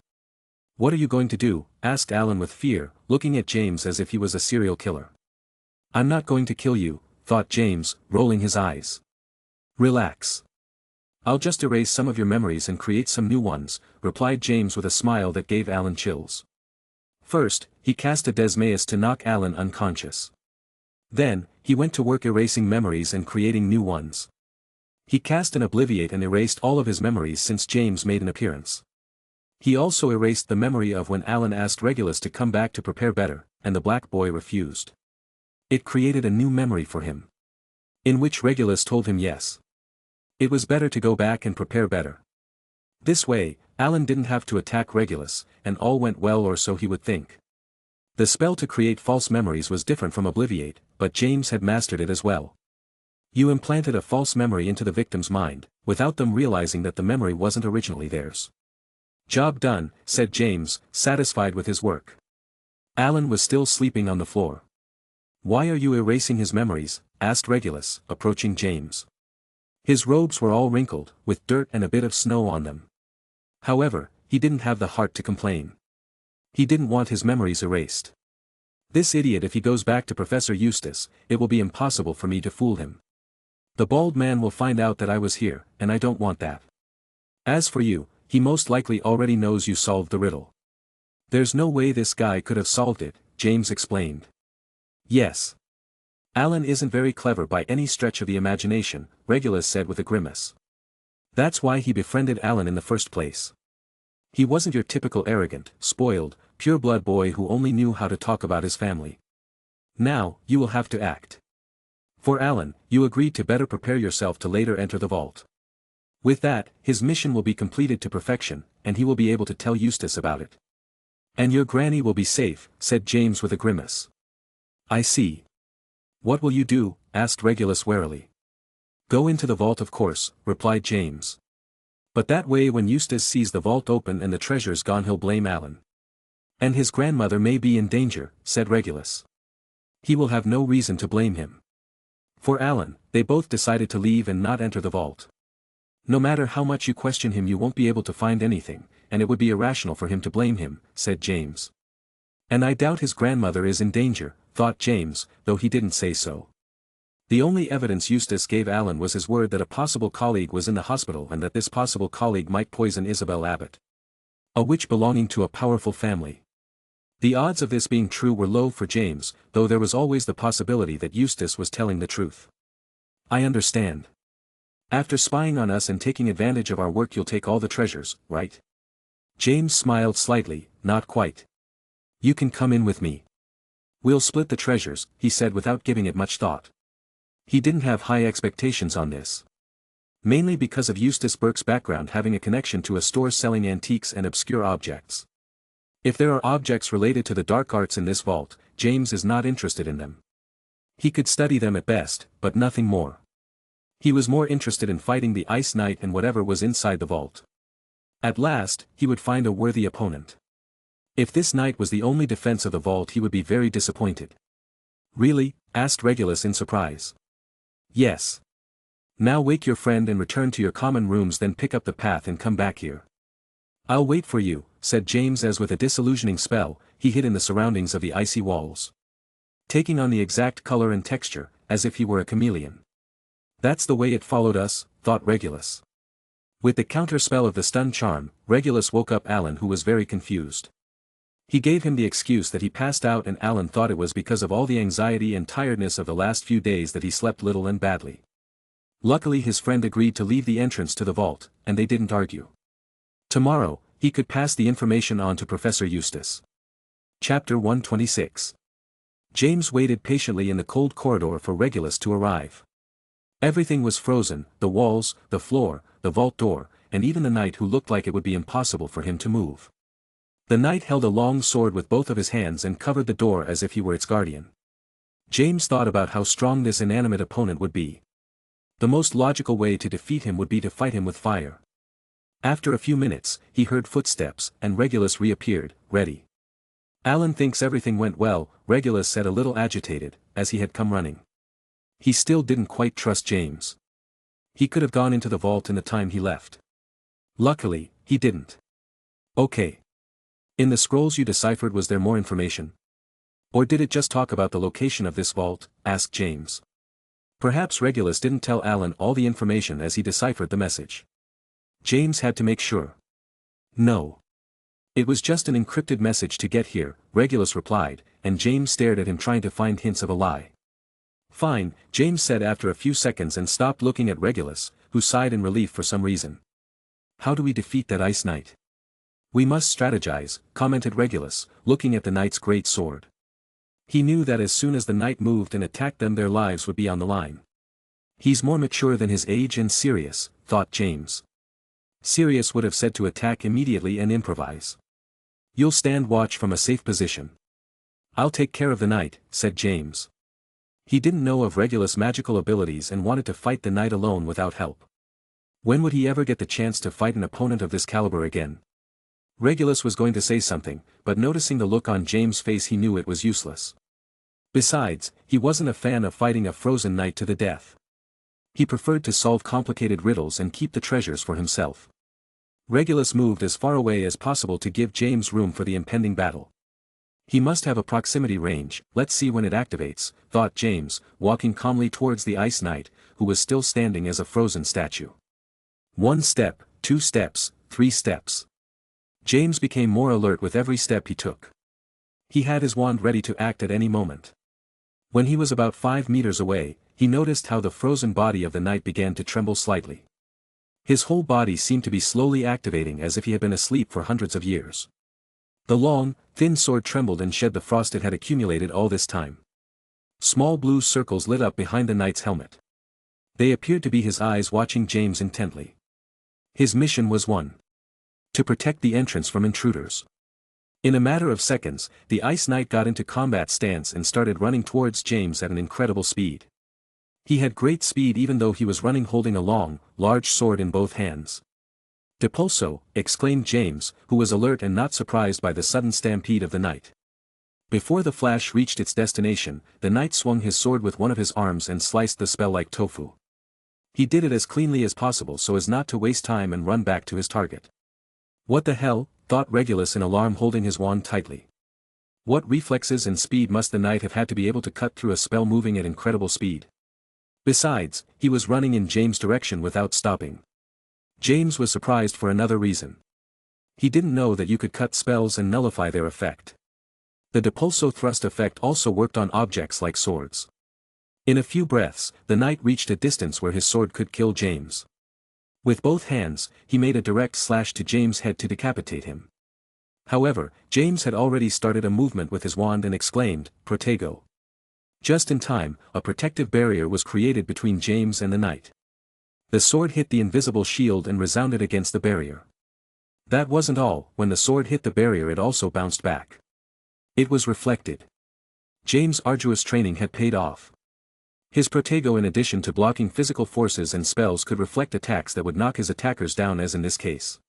What are you going to do? Asked Alan with fear, looking at James as if he was a serial killer. I'm not going to kill you, thought James, rolling his eyes. Relax. I'll just erase some of your memories and create some new ones, replied James with a smile that gave Alan chills. First, he cast a Desmaeus to knock Alan unconscious. Then, he went to work erasing memories and creating new ones. He cast an Obliviate and erased all of his memories since James made an appearance. He also erased the memory of when Alan asked Regulus to come back to prepare better, and the black boy refused. It created a new memory for him, in which Regulus told him yes. It was better to go back and prepare better. This way, Alan didn't have to attack Regulus, and all went well, or so he would think. The spell to create false memories was different from Obliviate, but James had mastered it as well. You implanted a false memory into the victim's mind, without them realizing that the memory wasn't originally theirs. Job done, said James, satisfied with his work. Alan was still sleeping on the floor. Why are you erasing his memories? Asked Regulus, approaching James. His robes were all wrinkled, with dirt and a bit of snow on them. However, he didn't have the heart to complain. He didn't want his memories erased. This idiot, if he goes back to Professor Eustace, it will be impossible for me to fool him. The bald man will find out that I was here, and I don't want that. As for you, he most likely already knows you solved the riddle. There's no way this guy could have solved it, James explained. Yes. Alan isn't very clever by any stretch of the imagination, Regulus said with a grimace. That's why he befriended Alan in the first place. He wasn't your typical arrogant, spoiled, pure-blood boy who only knew how to talk about his family. Now, you will have to act. For Alan, you agreed to better prepare yourself to later enter the vault. With that, his mission will be completed to perfection, and he will be able to tell Eustace about it. And your granny will be safe, said James with a grimace. I see. What will you do? Asked Regulus warily. Go into the vault, of course, replied James. But that way when Eustace sees the vault open and the treasures gone, he'll blame Alan. And his grandmother may be in danger, said Regulus. He will have no reason to blame him. For Alan, they both decided to leave and not enter the vault. No matter how much you question him, you won't be able to find anything, and it would be irrational for him to blame him, said James. And I doubt his grandmother is in danger, thought James, though he didn't say so. The only evidence Eustace gave Alan was his word that a possible colleague was in the hospital and that this possible colleague might poison Isabel Abbott, a witch belonging to a powerful family. The odds of this being true were low for James, though there was always the possibility that Eustace was telling the truth. I understand. After spying on us and taking advantage of our work, you'll take all the treasures, right? James smiled slightly, not quite. You can come in with me. We'll split the treasures, he said without giving it much thought. He didn't have high expectations on this. Mainly because of Eustace Burke's background having a connection to a store selling antiques and obscure objects. If there are objects related to the dark arts in this vault, James is not interested in them. He could study them at best, but nothing more. He was more interested in fighting the Ice Knight and whatever was inside the vault. At last, he would find a worthy opponent. If this knight was the only defense of the vault, he would be very disappointed. Really? Asked Regulus in surprise. Yes. Now wake your friend and return to your common rooms, then pick up the path and come back here. I'll wait for you, said James as with a disillusioning spell, he hid in the surroundings of the icy walls. Taking on the exact color and texture, as if he were a chameleon. That's the way it followed us, thought Regulus. With the counterspell of the stun charm, Regulus woke up Alan, who was very confused. He gave him the excuse that he passed out, and Alan thought it was because of all the anxiety and tiredness of the last few days that he slept little and badly. Luckily his friend agreed to leave the entrance to the vault, and they didn't argue. Tomorrow, he could pass the information on to Professor Eustace. Chapter 126. James waited patiently in the cold corridor for Regulus to arrive. Everything was frozen, the walls, the floor, the vault door, and even the knight, who looked like it would be impossible for him to move. The knight held a long sword with both of his hands and covered the door as if he were its guardian. James thought about how strong this inanimate opponent would be. The most logical way to defeat him would be to fight him with fire. After a few minutes, he heard footsteps, and Regulus reappeared, ready. Alan thinks everything went well, Regulus said, a little agitated, as he had come running. He still didn't quite trust James. He could have gone into the vault in the time he left. Luckily, he didn't. Okay. In the scrolls you deciphered, was there more information? Or did it just talk about the location of this vault? Asked James. Perhaps Regulus didn't tell Alan all the information as he deciphered the message. James had to make sure. No. It was just an encrypted message to get here, Regulus replied, and James stared at him, trying to find hints of a lie. Fine, James said after a few seconds, and stopped looking at Regulus, who sighed in relief for some reason. How do we defeat that Ice Knight? We must strategize, commented Regulus, looking at the knight's great sword. He knew that as soon as the knight moved and attacked them, their lives would be on the line. He's more mature than his age and serious, thought James. Sirius would have said to attack immediately and improvise. You'll stand watch from a safe position. I'll take care of the knight, said James. He didn't know of Regulus' magical abilities and wanted to fight the knight alone without help. When would he ever get the chance to fight an opponent of this caliber again? Regulus was going to say something, but noticing the look on James' face he knew it was useless. Besides, he wasn't a fan of fighting a frozen knight to the death. He preferred to solve complicated riddles and keep the treasures for himself. Regulus moved as far away as possible to give James room for the impending battle. He must have a proximity range, let's see when it activates, thought James, walking calmly towards the Ice Knight, who was still standing as a frozen statue. 1 step, 2 steps, 3 steps. James became more alert with every step he took. He had his wand ready to act at any moment. When he was about 5 meters away, he noticed how the frozen body of the knight began to tremble slightly. His whole body seemed to be slowly activating as if he had been asleep for hundreds of years. The long, thin sword trembled and shed the frost it had accumulated all this time. Small blue circles lit up behind the knight's helmet. They appeared to be his eyes watching James intently. His mission was one: to protect the entrance from intruders. In a matter of seconds, the Ice Knight got into combat stance and started running towards James at an incredible speed. He had great speed even though he was running holding a long, large sword in both hands. "Depulso," exclaimed James, who was alert and not surprised by the sudden stampede of the knight. Before the flash reached its destination, the knight swung his sword with one of his arms and sliced the spell like tofu. He did it as cleanly as possible so as not to waste time and run back to his target. "What the hell?" thought Regulus in alarm, holding his wand tightly. What reflexes and speed must the knight have had to be able to cut through a spell moving at incredible speed? Besides, he was running in James' direction without stopping. James was surprised for another reason. He didn't know that you could cut spells and nullify their effect. The Depulso thrust effect also worked on objects like swords. In a few breaths, the knight reached a distance where his sword could kill James. With both hands, he made a direct slash to James' head to decapitate him. However, James had already started a movement with his wand and exclaimed, "Protego." Just in time, a protective barrier was created between James and the knight. The sword hit the invisible shield and resounded against the barrier. That wasn't all, when the sword hit the barrier it also bounced back. It was reflected. James' arduous training had paid off. His Protego, in addition to blocking physical forces and spells, could reflect attacks that would knock his attackers down, as in this case.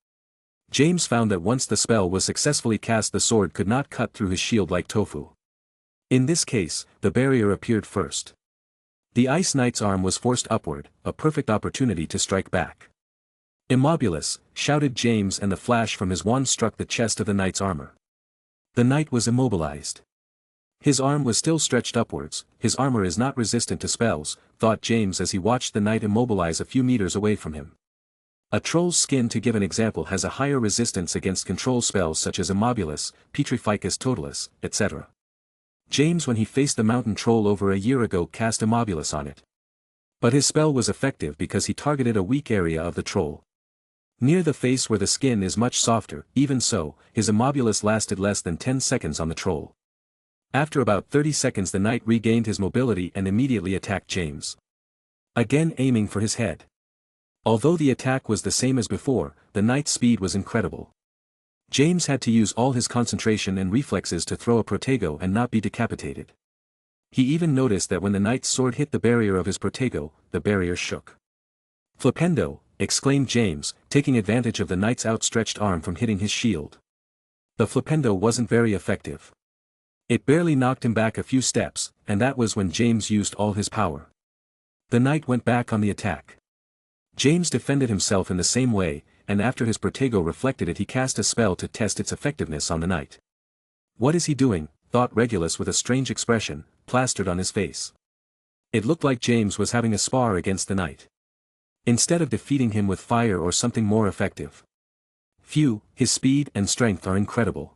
James found that once the spell was successfully cast, the sword could not cut through his shield like tofu. In this case, the barrier appeared first. The Ice Knight's arm was forced upward, a perfect opportunity to strike back. "Immobulus," shouted James, and the flash from his wand struck the chest of the knight's armor. The knight was immobilized. His arm was still stretched upwards. His armor is not resistant to spells, thought James as he watched the knight immobilize a few meters away from him. A troll's skin, to give an example, has a higher resistance against control spells such as Immobulus, Petrificus Totalis, etc. James, when he faced the mountain troll over a year ago, cast Immobulus on it. But his spell was effective because he targeted a weak area of the troll. Near the face where the skin is much softer. Even so, his Immobulus lasted less than 10 seconds on the troll. After about 30 seconds the knight regained his mobility and immediately attacked James. Again aiming for his head. Although the attack was the same as before, the knight's speed was incredible. James had to use all his concentration and reflexes to throw a Protego and not be decapitated. He even noticed that when the knight's sword hit the barrier of his Protego, the barrier shook. "Flipendo," exclaimed James, taking advantage of the knight's outstretched arm from hitting his shield. The Flipendo wasn't very effective. It barely knocked him back a few steps, and that was when James used all his power. The knight went back on the attack. James defended himself in the same way, and after his Protego reflected it, he cast a spell to test its effectiveness on the knight. "What is he doing?" thought Regulus with a strange expression plastered on his face. It looked like James was having a spar against the knight. Instead of defeating him with fire or something more effective. Phew, his speed and strength are incredible.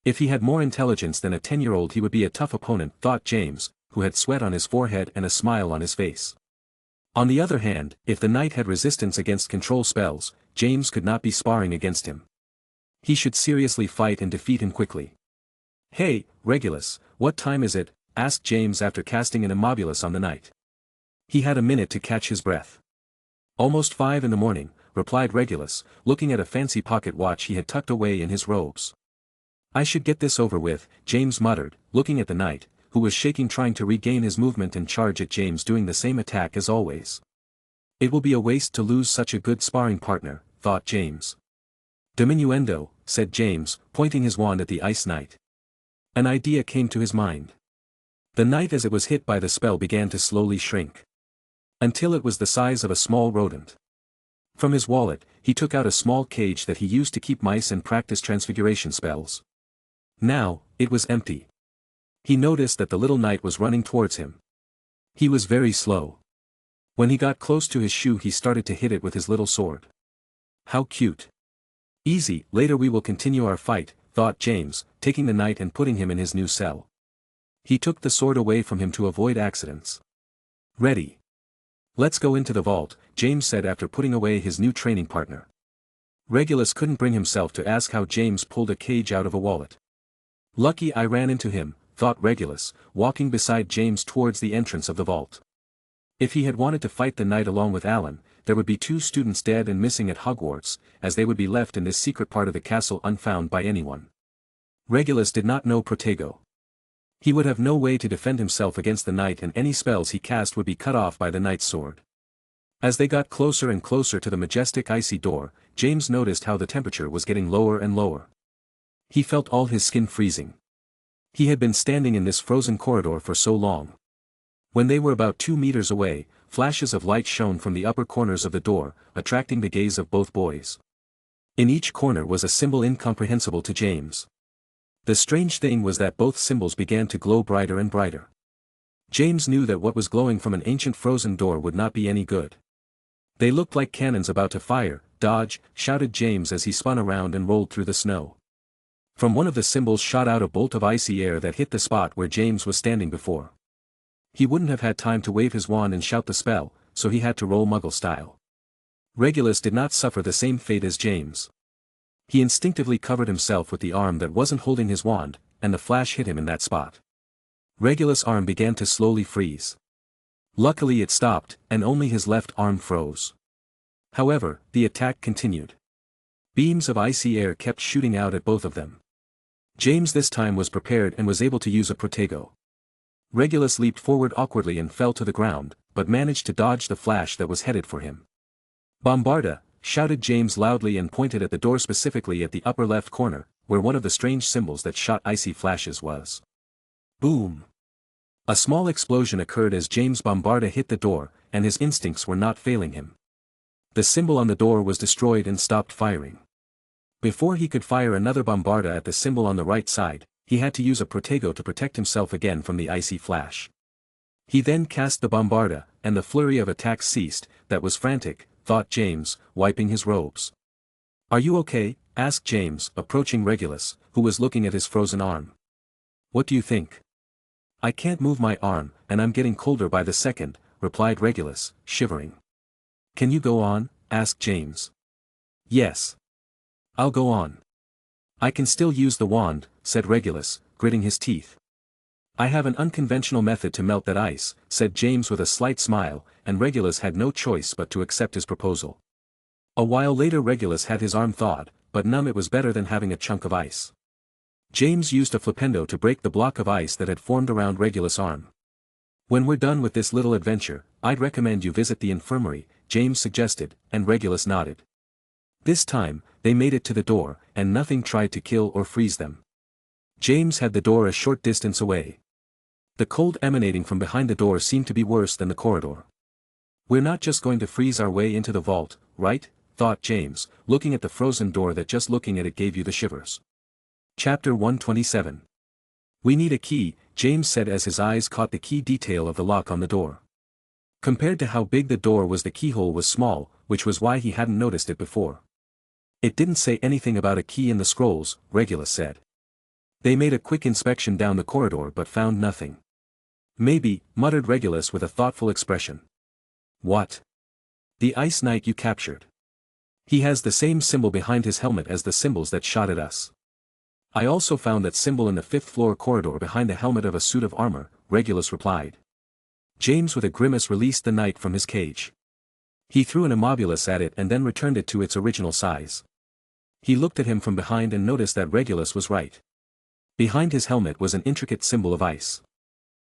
If he had more intelligence than a 10-year-old he would be a tough opponent, thought James, who had sweat on his forehead and a smile on his face. On the other hand, if the knight had resistance against control spells, James could not be sparring against him. He should seriously fight and defeat him quickly. "Hey, Regulus, what time is it?" asked James after casting an Immobulus on the knight. He had a minute to catch his breath. "Almost 5 in the morning, replied Regulus, looking at a fancy pocket watch he had tucked away in his robes. "I should get this over with," James muttered, looking at the knight, who was shaking trying to regain his movement and charge at James doing the same attack as always. It will be a waste to lose such a good sparring partner, thought James. Diminuendo, said James, pointing his wand at the Ice Knight. An idea came to his mind. The knight as it was hit by the spell began to slowly shrink. Until it was the size of a small rodent. From his wallet, he took out a small cage that he used to keep mice and practice transfiguration spells. Now, it was empty. He noticed that the little knight was running towards him. He was very slow. When he got close to his shoe he started to hit it with his little sword. How cute. Easy, later we will continue our fight, thought James, taking the knight and putting him in his new cell. He took the sword away from him to avoid accidents. Ready. Let's go into the vault, James said after putting away his new training partner. Regulus couldn't bring himself to ask how James pulled a cage out of a wallet. Lucky I ran into him, thought Regulus, walking beside James towards the entrance of the vault. If he had wanted to fight the knight along with Alan, there would be 2 students dead and missing at Hogwarts, as they would be left in this secret part of the castle unfound by anyone. Regulus did not know Protego. He would have no way to defend himself against the knight and any spells he cast would be cut off by the knight's sword. As they got closer and closer to the majestic icy door, James noticed how the temperature was getting lower and lower. He felt all his skin freezing. He had been standing in this frozen corridor for so long. When they were about 2 meters away, flashes of light shone from the upper corners of the door, attracting the gaze of both boys. In each corner was a symbol incomprehensible to James. The strange thing was that both symbols began to glow brighter and brighter. James knew that what was glowing from an ancient frozen door would not be any good. They looked like cannons about to fire. Dodge, shouted James as he spun around and rolled through the snow. From one of the symbols shot out a bolt of icy air that hit the spot where James was standing before. He wouldn't have had time to wave his wand and shout the spell, so he had to roll Muggle style. Regulus did not suffer the same fate as James. He instinctively covered himself with the arm that wasn't holding his wand, and the flash hit him in that spot. Regulus' arm began to slowly freeze. Luckily it stopped, and only his left arm froze. However, the attack continued. Beams of icy air kept shooting out at both of them. James this time was prepared and was able to use a Protego. Regulus leaped forward awkwardly and fell to the ground, but managed to dodge the flash that was headed for him. Bombarda, shouted James loudly and pointed at the door specifically at the upper left corner, where one of the strange symbols that shot icy flashes was. Boom! A small explosion occurred as James Bombarda hit the door, and his instincts were not failing him. The symbol on the door was destroyed and stopped firing. Before he could fire another Bombarda at the symbol on the right side, he had to use a Protego to protect himself again from the icy flash. He then cast the Bombarda, and the flurry of attacks ceased. That was frantic, thought James, wiping his robes. Are you okay? Asked James, approaching Regulus, who was looking at his frozen arm. What do you think? I can't move my arm, and I'm getting colder by the second, replied Regulus, shivering. Can you go on? Asked James. Yes. I'll go on. I can still use the wand, said Regulus, gritting his teeth. I have an unconventional method to melt that ice, said James with a slight smile, and Regulus had no choice but to accept his proposal. A while later Regulus had his arm thawed, but it was better than having a chunk of ice. James used a flipendo to break the block of ice that had formed around Regulus' arm. When we're done with this little adventure, I'd recommend you visit the infirmary, James suggested, and Regulus nodded. This time, they made it to the door, and nothing tried to kill or freeze them. James had the door a short distance away. The cold emanating from behind the door seemed to be worse than the corridor. We're not just going to freeze our way into the vault, right? Thought James, looking at the frozen door that just looking at it gave you the shivers. Chapter 127. We need a key, James said as his eyes caught the key detail of the lock on the door. Compared to how big the door was, the keyhole was small, which was why he hadn't noticed it before. It didn't say anything about a key in the scrolls, Regulus said. They made a quick inspection down the corridor but found nothing. Maybe, muttered Regulus with a thoughtful expression. What? The Ice Knight you captured. He has the same symbol behind his helmet as the symbols that shot at us. I also found that symbol in the 5th floor corridor behind the helmet of a suit of armor, Regulus replied. James with a grimace released the knight from his cage. He threw an immobulus at it and then returned it to its original size. He looked at him from behind and noticed that Regulus was right. Behind his helmet was an intricate symbol of ice.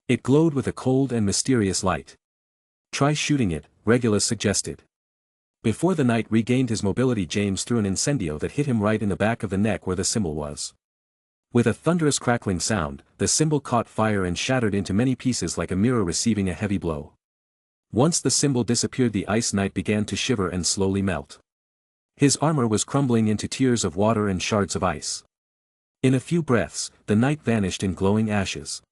It glowed with a cold and mysterious light. Try shooting it, Regulus suggested. Before the knight regained his mobility, James threw an incendio that hit him right in the back of the neck where the symbol was. With a thunderous crackling sound, the symbol caught fire and shattered into many pieces like a mirror receiving a heavy blow. Once the symbol disappeared, the ice knight began to shiver and slowly melt. His armor was crumbling into tears of water and shards of ice. In a few breaths, the knight vanished in glowing ashes.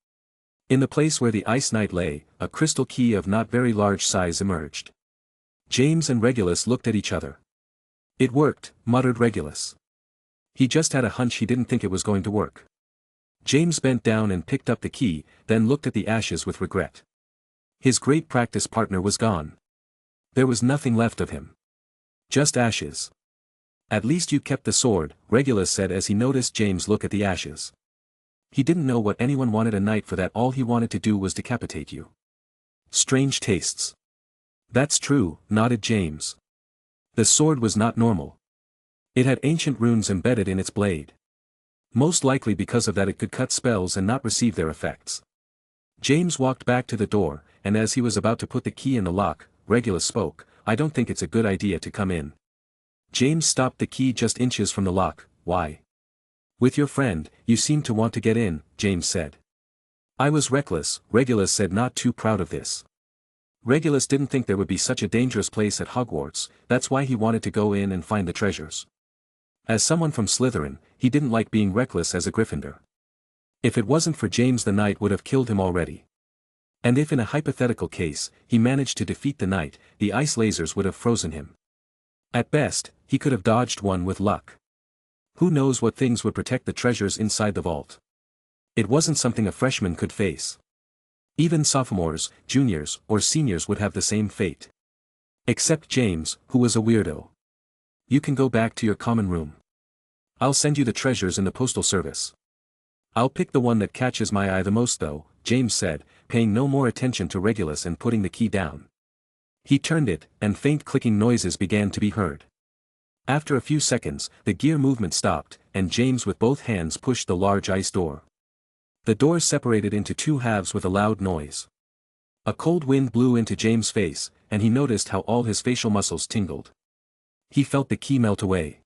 In the place where the ice knight lay, a crystal key of not very large size emerged. James and Regulus looked at each other. It worked, muttered Regulus. He just had a hunch he didn't think it was going to work. James bent down and picked up the key, then looked at the ashes with regret. His great practice partner was gone. There was nothing left of him. Just ashes. At least you kept the sword, Regulus said as he noticed James look at the ashes. He didn't know what anyone wanted a knight for, that all he wanted to do was decapitate you. Strange tastes. That's true, nodded James. The sword was not normal. It had ancient runes embedded in its blade. Most likely because of that it could cut spells and not receive their effects. James walked back to the door, and as he was about to put the key in the lock, Regulus spoke, "I don't think it's a good idea to come in." James stopped the key just inches from the lock. "Why?" "With your friend, you seem to want to get in," James said. "I was reckless," Regulus said, not too proud of this. Regulus didn't think there would be such a dangerous place at Hogwarts, that's why he wanted to go in and find the treasures. As someone from Slytherin, he didn't like being reckless as a Gryffindor. If it wasn't for James, the knight would have killed him already. And if in a hypothetical case, he managed to defeat the knight, the ice lasers would have frozen him. At best, he could have dodged one with luck. Who knows what things would protect the treasures inside the vault? It wasn't something a freshman could face. Even sophomores, juniors, or seniors would have the same fate. Except James, who was a weirdo. "You can go back to your common room. I'll send you the treasures in the postal service." "I'll pick the one that catches my eye the most though," James said, paying no more attention to Regulus and putting the key down. He turned it, and faint clicking noises began to be heard. After a few seconds, the gear movement stopped, and James with both hands pushed the large ice door. The door separated into two halves with a loud noise. A cold wind blew into James' face, and he noticed how all his facial muscles tingled. He felt the key melt away.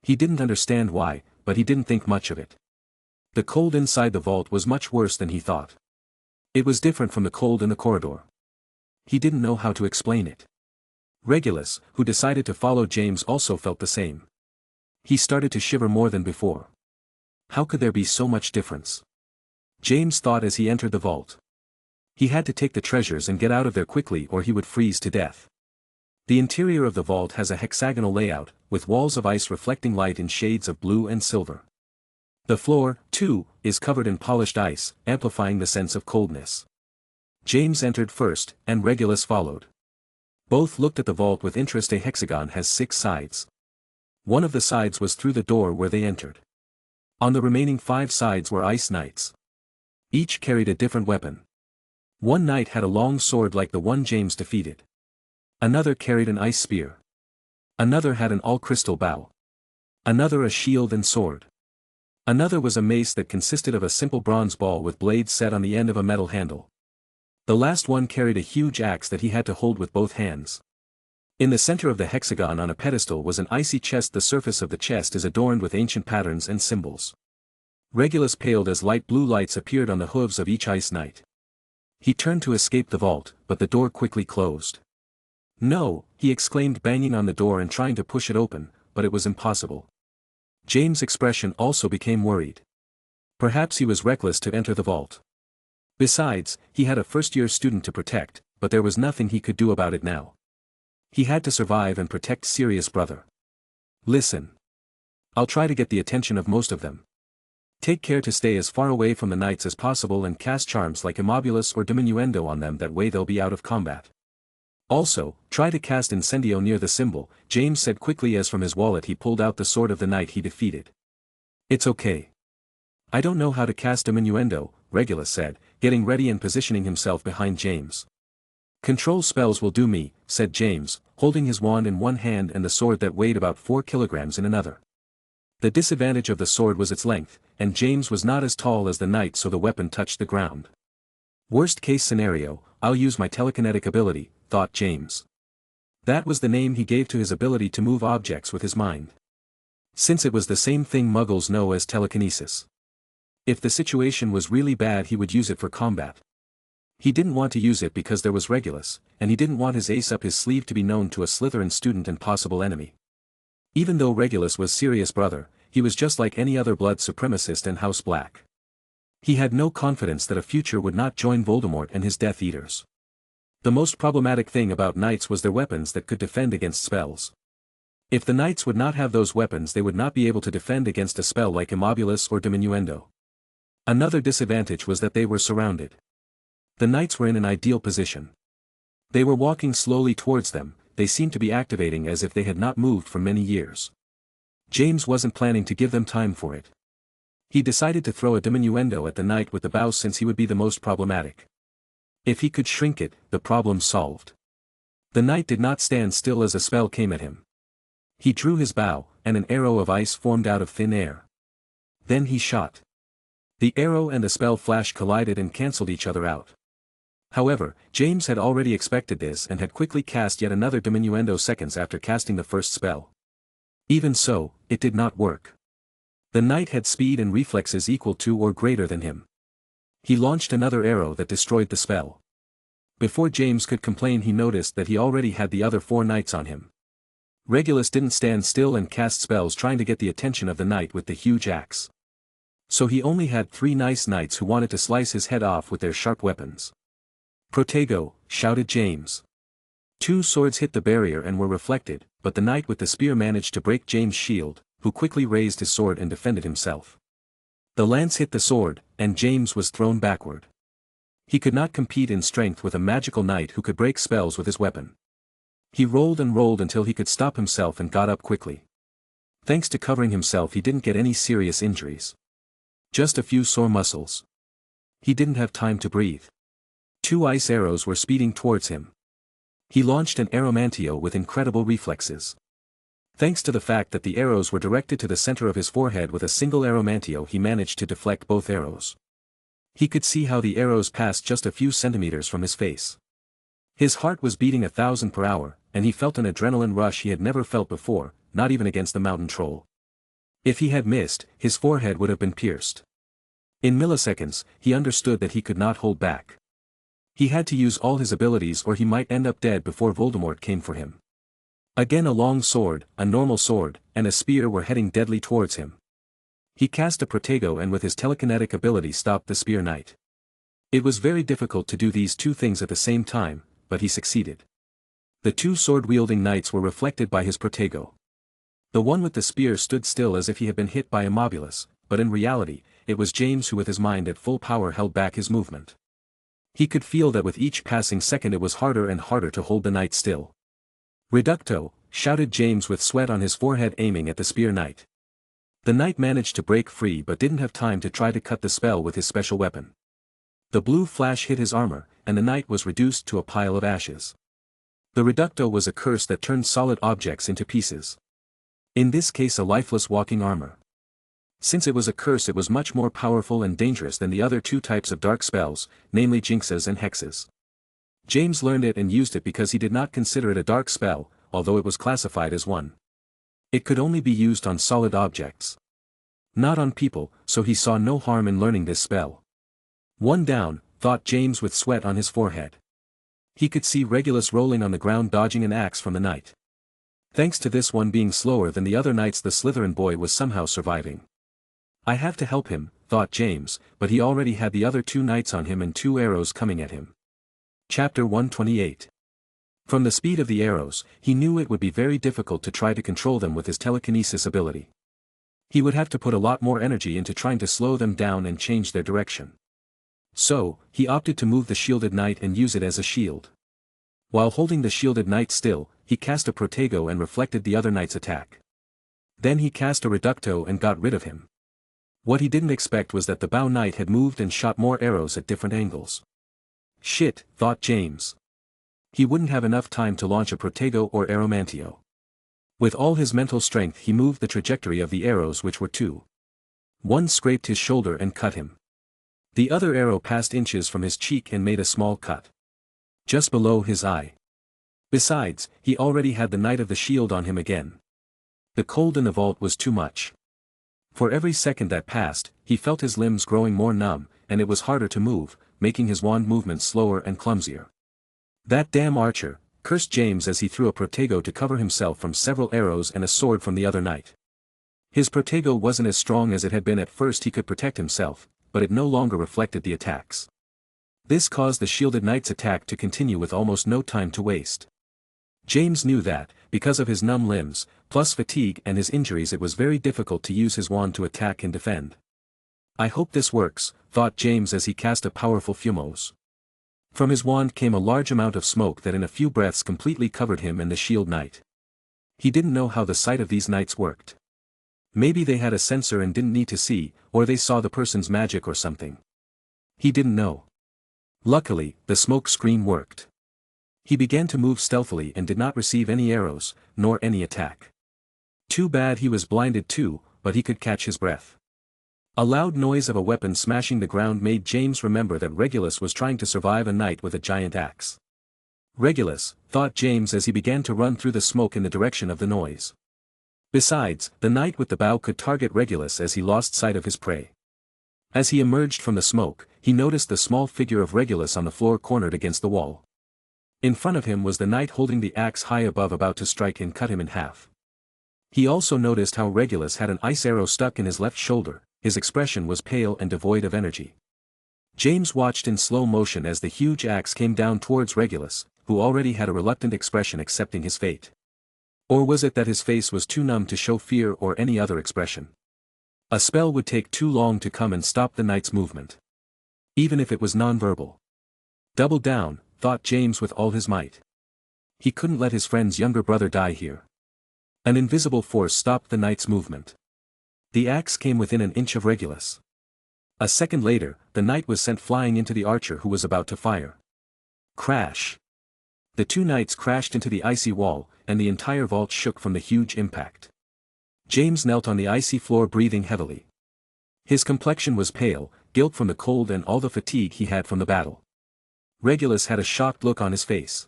He didn't understand why, but he didn't think much of it. The cold inside the vault was much worse than he thought. It was different from the cold in the corridor. He didn't know how to explain it. Regulus, who decided to follow James, also felt the same. He started to shiver more than before. How could there be so much difference? James thought as he entered the vault. He had to take the treasures and get out of there quickly or he would freeze to death. The interior of the vault has a hexagonal layout, with walls of ice reflecting light in shades of blue and silver. The floor, too, is covered in polished ice, amplifying the sense of coldness. James entered first, and Regulus followed. Both looked at the vault with interest. A hexagon has 6 sides. One of the sides was through the door where they entered. On the remaining 5 sides were ice knights. Each carried a different weapon. One knight had a long sword like the one James defeated. Another carried an ice spear. Another had an all-crystal bow. Another a shield and sword. Another was a mace that consisted of a simple bronze ball with blades set on the end of a metal handle. The last one carried a huge axe that he had to hold with both hands. In the center of the hexagon on a pedestal was an icy chest. The surface of the chest is adorned with ancient patterns and symbols. Regulus paled as light blue lights appeared on the hooves of each ice knight. He turned to escape the vault, but the door quickly closed. "No," he exclaimed, banging on the door and trying to push it open, but it was impossible. James' expression also became worried. Perhaps he was reckless to enter the vault. Besides, he had a first-year student to protect, but there was nothing he could do about it now. He had to survive and protect Sirius' brother. "Listen. I'll try to get the attention of most of them. Take care to stay as far away from the knights as possible and cast charms like Immobulus or Diminuendo on them, that way they'll be out of combat. Also, try to cast Incendio near the symbol," James said quickly as from his wallet he pulled out the sword of the knight he defeated. "It's okay. I don't know how to cast Diminuendo," Regulus said, getting ready and positioning himself behind James. "Control spells will do me," said James, holding his wand in one hand and the sword that weighed about 4 kilograms in another. The disadvantage of the sword was its length, and James was not as tall as the knight, so the weapon touched the ground. Worst case scenario, I'll use my telekinetic ability, thought James. That was the name he gave to his ability to move objects with his mind. Since it was the same thing Muggles know as telekinesis. If the situation was really bad, he would use it for combat. He didn't want to use it because there was Regulus, and he didn't want his ace up his sleeve to be known to a Slytherin student and possible enemy. Even though Regulus was Sirius' brother, he was just like any other blood supremacist in House Black. He had no confidence that a future would not join Voldemort and his Death Eaters. The most problematic thing about knights was their weapons that could defend against spells. If the knights would not have those weapons, they would not be able to defend against a spell like Immobulus or Diminuendo. Another disadvantage was that they were surrounded. The knights were in an ideal position. They were walking slowly towards them, they seemed to be activating as if they had not moved for many years. James wasn't planning to give them time for it. He decided to throw a diminuendo at the knight with the bow since he would be the most problematic. If he could shrink it, the problem solved. The knight did not stand still as a spell came at him. He drew his bow, and an arrow of ice formed out of thin air. Then he shot. The arrow and the spell flash collided and cancelled each other out. However, James had already expected this and had quickly cast yet another diminuendo seconds after casting the first spell. Even so, it did not work. The knight had speed and reflexes equal to or greater than him. He launched another arrow that destroyed the spell. Before James could complain, he noticed that he already had the other 4 knights on him. Regulus didn't stand still and cast spells trying to get the attention of the knight with the huge axe. So he only had 3 nice knights who wanted to slice his head off with their sharp weapons. "Protego," shouted James. 2 swords hit the barrier and were reflected, but the knight with the spear managed to break James' shield, who quickly raised his sword and defended himself. The lance hit the sword, and James was thrown backward. He could not compete in strength with a magical knight who could break spells with his weapon. He rolled and rolled until he could stop himself and got up quickly. Thanks to covering himself, he didn't get any serious injuries. Just a few sore muscles. He didn't have time to breathe. 2 ice arrows were speeding towards him. He launched an arrowmantio with incredible reflexes. Thanks to the fact that the arrows were directed to the center of his forehead with a single arrowmantio, he managed to deflect both arrows. He could see how the arrows passed just a few centimeters from his face. His heart was beating 1,000 per hour, and he felt an adrenaline rush he had never felt before, not even against the mountain troll. If he had missed, his forehead would have been pierced. In milliseconds, he understood that he could not hold back. He had to use all his abilities or he might end up dead before Voldemort came for him. Again, a long sword, a normal sword, and a spear were heading deadly towards him. He cast a Protego and with his telekinetic ability stopped the spear knight. It was very difficult to do these 2 things at the same time, but he succeeded. The 2 sword-wielding knights were reflected by his Protego. The one with the spear stood still as if he had been hit by Immobulus, but in reality, it was James who with his mind at full power held back his movement. He could feel that with each passing second it was harder and harder to hold the knight still. "Reducto," shouted James with sweat on his forehead aiming at the spear knight. The knight managed to break free but didn't have time to try to cut the spell with his special weapon. The blue flash hit his armor, and the knight was reduced to a pile of ashes. The Reducto was a curse that turned solid objects into pieces. In this case, a lifeless walking armor. Since it was a curse, it was much more powerful and dangerous than the other 2 types of dark spells, namely jinxes and hexes. James learned it and used it because he did not consider it a dark spell, although it was classified as one. It could only be used on solid objects. Not on people, so he saw no harm in learning this spell. "One down," thought James with sweat on his forehead. He could see Regulus rolling on the ground dodging an axe from the knight. Thanks to this one being slower than the other knights, the Slytherin boy was somehow surviving. "I have to help him," thought James, but he already had the other 2 knights on him and 2 arrows coming at him. Chapter 128. From the speed of the arrows, he knew it would be very difficult to try to control them with his telekinesis ability. He would have to put a lot more energy into trying to slow them down and change their direction. So, he opted to move the shielded knight and use it as a shield. While holding the shielded knight still, he cast a Protego and reflected the other knight's attack. Then he cast a Reducto and got rid of him. What he didn't expect was that the bow knight had moved and shot more arrows at different angles. "Shit," thought James. He wouldn't have enough time to launch a Protego or Arrowmantio. With all his mental strength he moved the trajectory of the arrows, which were 2. One scraped his shoulder and cut him. The other arrow passed inches from his cheek and made a small cut just below his eye. Besides, he already had the Knight of the Shield on him again. The cold in the vault was too much. For every second that passed, he felt his limbs growing more numb, and it was harder to move, making his wand movements slower and clumsier. "That damn archer," cursed James as he threw a protego to cover himself from several arrows and a sword from the other knight. His protego wasn't as strong as it had been at first. He could protect himself, but it no longer reflected the attacks. This caused the shielded knight's attack to continue with almost no time to waste. James knew that, because of his numb limbs, plus fatigue and his injuries, it was very difficult to use his wand to attack and defend. "I hope this works," thought James as he cast a powerful fumose. From his wand came a large amount of smoke that in a few breaths completely covered him and the shield knight. He didn't know how the sight of these knights worked. Maybe they had a sensor and didn't need to see, or they saw the person's magic or something. He didn't know. Luckily, the smoke screen worked. He began to move stealthily and did not receive any arrows, nor any attack. Too bad he was blinded too, but he could catch his breath. A loud noise of a weapon smashing the ground made James remember that Regulus was trying to survive a night with a giant axe. Regulus, thought James as he began to run through the smoke in the direction of the noise. Besides, the knight with the bow could target Regulus as he lost sight of his prey. As he emerged from the smoke, he noticed the small figure of Regulus on the floor cornered against the wall. In front of him was the knight holding the axe high above, about to strike and cut him in half. He also noticed how Regulus had an ice arrow stuck in his left shoulder. His expression was pale and devoid of energy. James watched in slow motion as the huge axe came down towards Regulus, who already had a reluctant expression accepting his fate. Or was it that his face was too numb to show fear or any other expression? A spell would take too long to come and stop the knight's movement. Even if it was nonverbal. Double down, thought James with all his might. He couldn't let his friend's younger brother die here. An invisible force stopped the knight's movement. The axe came within an inch of Regulus. A second later, the knight was sent flying into the archer who was about to fire. Crash! The two knights crashed into the icy wall, and the entire vault shook from the huge impact. James knelt on the icy floor breathing heavily. His complexion was pale, gilt from the cold and all the fatigue he had from the battle. Regulus had a shocked look on his face.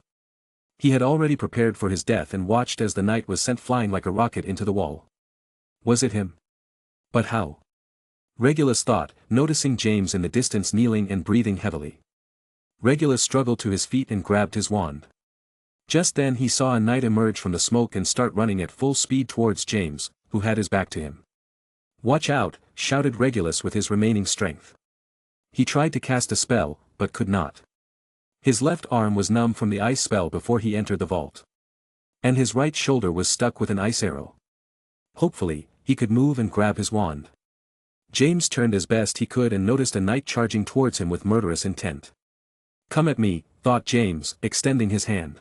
He had already prepared for his death and watched as the knight was sent flying like a rocket into the wall. Was it him? But how? Regulus thought, noticing James in the distance kneeling and breathing heavily. Regulus struggled to his feet and grabbed his wand. Just then he saw a knight emerge from the smoke and start running at full speed towards James, who had his back to him. "Watch out!" shouted Regulus with his remaining strength. He tried to cast a spell, but could not. His left arm was numb from the ice spell before he entered the vault. And his right shoulder was stuck with an ice arrow. Hopefully, he could move and grab his wand. James turned as best he could and noticed a knight charging towards him with murderous intent. "Come at me," thought James, extending his hand.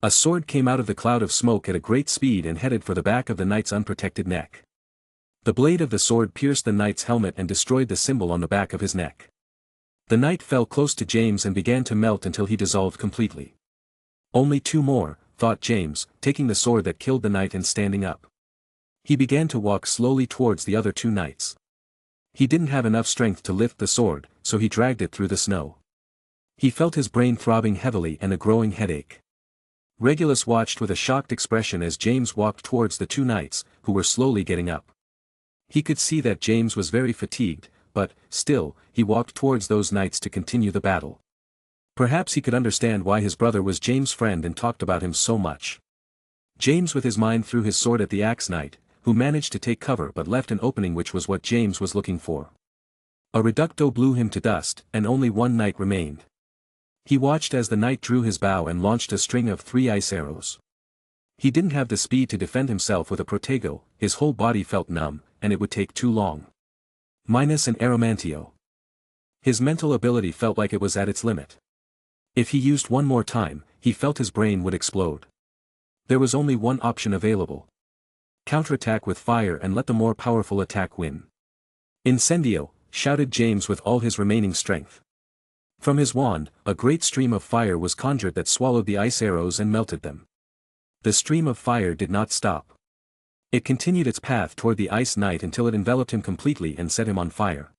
A sword came out of the cloud of smoke at a great speed and headed for the back of the knight's unprotected neck. The blade of the sword pierced the knight's helmet and destroyed the symbol on the back of his neck. The knight fell close to James and began to melt until he dissolved completely. Only two more, thought James, taking the sword that killed the knight and standing up. He began to walk slowly towards the other two knights. He didn't have enough strength to lift the sword, so he dragged it through the snow. He felt his brain throbbing heavily and a growing headache. Regulus watched with a shocked expression as James walked towards the two knights, who were slowly getting up. He could see that James was very fatigued, but, still, he walked towards those knights to continue the battle. Perhaps he could understand why his brother was James' friend and talked about him so much. James with his mind threw his sword at the axe knight, who managed to take cover but left an opening, which was what James was looking for. A reducto blew him to dust, and only one knight remained. He watched as the knight drew his bow and launched a string of 3 ice arrows. He didn't have the speed to defend himself with a protego, his whole body felt numb, and it would take too long. Minus an aromantio. His mental ability felt like it was at its limit. If he used one more time, he felt his brain would explode. There was only one option available. Counterattack with fire and let the more powerful attack win. Incendio, shouted James with all his remaining strength. From his wand, a great stream of fire was conjured that swallowed the ice arrows and melted them. The stream of fire did not stop. It continued its path toward the ice knight until it enveloped him completely and set him on fire.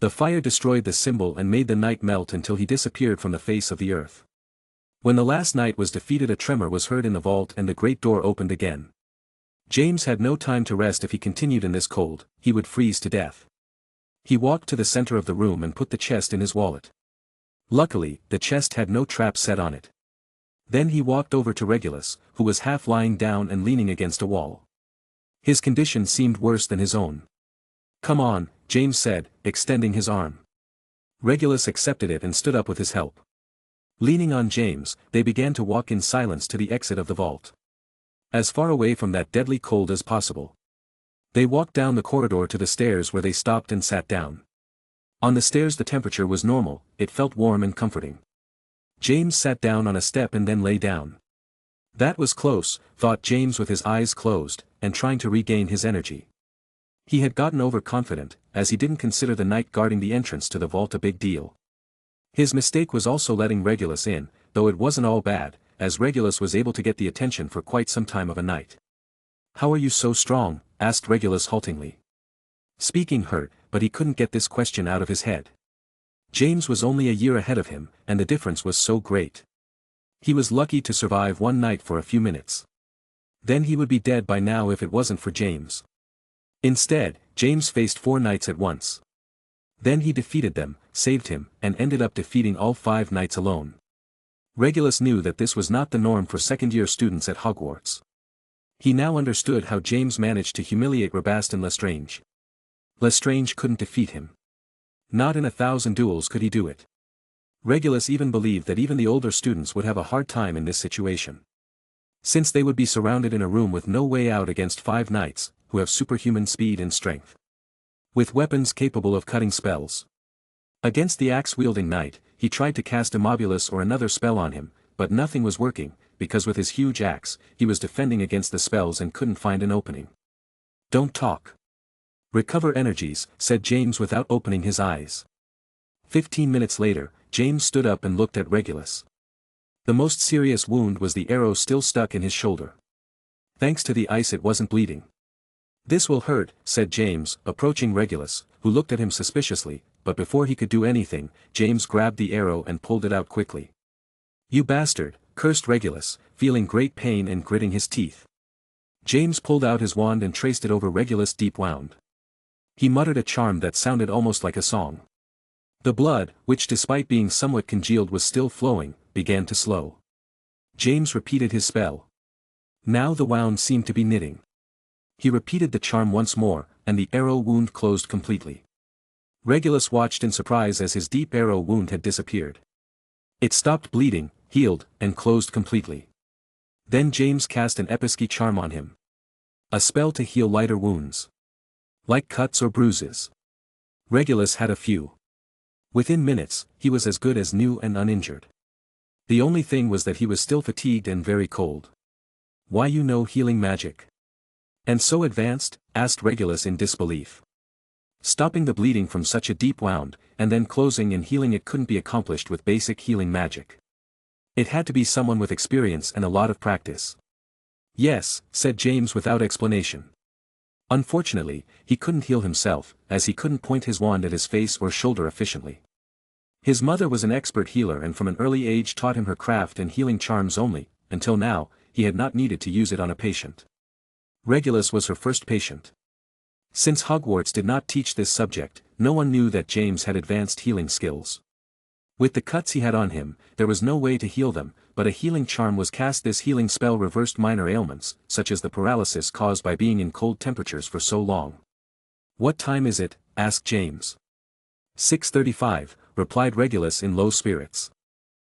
The fire destroyed the symbol and made the knight melt until he disappeared from the face of the earth. When the last knight was defeated, a tremor was heard in the vault and the great door opened again. James had no time to rest. If he continued in this cold, he would freeze to death. He walked to the center of the room and put the chest in his wallet. Luckily, the chest had no trap set on it. Then he walked over to Regulus, who was half lying down and leaning against a wall. His condition seemed worse than his own. "Come on," James said, extending his arm. Regulus accepted it and stood up with his help. Leaning on James, they began to walk in silence to the exit of the vault. As far away from that deadly cold as possible. They walked down the corridor to the stairs where they stopped and sat down. On the stairs the temperature was normal, it felt warm and comforting. James sat down on a step and then lay down. That was close, thought James with his eyes closed, and trying to regain his energy. He had gotten overconfident, as he didn't consider the knight guarding the entrance to the vault a big deal. His mistake was also letting Regulus in, though it wasn't all bad, as Regulus was able to get the attention for quite some time of a night. "How are you so strong?" asked Regulus haltingly. Speaking hurt, but he couldn't get this question out of his head. James was only a year ahead of him, and the difference was so great. He was lucky to survive one night for a few minutes. Then he would be dead by now if it wasn't for James. Instead, James faced 4 knights at once. Then he defeated them, saved him, and ended up defeating all 5 knights alone. Regulus knew that this was not the norm for second-year students at Hogwarts. He now understood how James managed to humiliate Rabastan Lestrange. Lestrange couldn't defeat him. Not in 1,000 duels could he do it. Regulus even believed that even the older students would have a hard time in this situation. Since they would be surrounded in a room with no way out against 5 knights, who have superhuman speed and strength. With weapons capable of cutting spells. Against the axe-wielding knight, he tried to cast Immobulus or another spell on him, but nothing was working, because with his huge axe, he was defending against the spells and couldn't find an opening. "Don't talk. Recover energies," said James without opening his eyes. 15 minutes later, James stood up and looked at Regulus. The most serious wound was the arrow still stuck in his shoulder. Thanks to the ice it wasn't bleeding. "This will hurt," said James, approaching Regulus, who looked at him suspiciously, but before he could do anything, James grabbed the arrow and pulled it out quickly. "You bastard," cursed Regulus, feeling great pain and gritting his teeth. James pulled out his wand and traced it over Regulus' deep wound. He muttered a charm that sounded almost like a song. The blood, which despite being somewhat congealed was still flowing, began to slow. James repeated his spell. Now the wound seemed to be knitting. He repeated the charm once more, and the arrow wound closed completely. Regulus watched in surprise as his deep arrow wound had disappeared. It stopped bleeding, healed, and closed completely. Then James cast an Episky charm on him. A spell to heal lighter wounds. Like cuts or bruises. Regulus had a few. Within minutes, he was as good as new and uninjured. The only thing was that he was still fatigued and very cold. "Why you know healing magic? And so advanced?" asked Regulus in disbelief. Stopping the bleeding from such a deep wound, and then closing and healing it couldn't be accomplished with basic healing magic. It had to be someone with experience and a lot of practice. "Yes," said James without explanation. Unfortunately, he couldn't heal himself, as he couldn't point his wand at his face or shoulder efficiently. His mother was an expert healer and from an early age taught him her craft and healing charms only, until now, he had not needed to use it on a patient. Regulus was her first patient. Since Hogwarts did not teach this subject, no one knew that James had advanced healing skills. With the cuts he had on him, there was no way to heal them, but a healing charm was cast. This healing spell reversed minor ailments, such as the paralysis caused by being in cold temperatures for so long. "What time is it?" asked James. 6:35, replied Regulus in low spirits.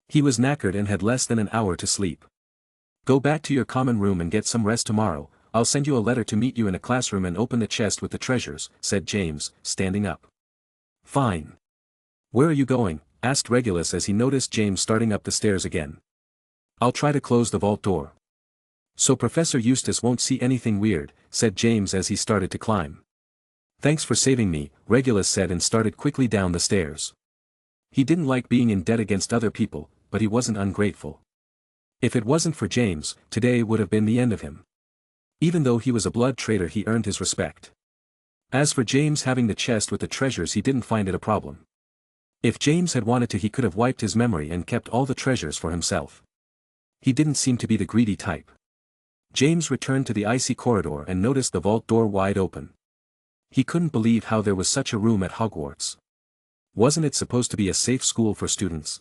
He was knackered and had less than an hour to sleep. "Go back to your common room and get some rest tomorrow. I'll send you a letter to meet you in a classroom and open the chest with the treasures," said James, standing up. "Fine. Where are you going?" asked Regulus as he noticed James starting up the stairs again. "I'll try to close the vault door. So Professor Eustace won't see anything weird," said James as he started to climb. "Thanks for saving me," Regulus said and started quickly down the stairs. He didn't like being in debt against other people, but he wasn't ungrateful. If it wasn't for James, today would have been the end of him. Even though he was a blood traitor, he earned his respect. As for James having the chest with the treasures, he didn't find it a problem. If James had wanted to, he could have wiped his memory and kept all the treasures for himself. He didn't seem to be the greedy type. James returned to the icy corridor and noticed the vault door wide open. He couldn't believe how there was such a room at Hogwarts. Wasn't it supposed to be a safe school for students?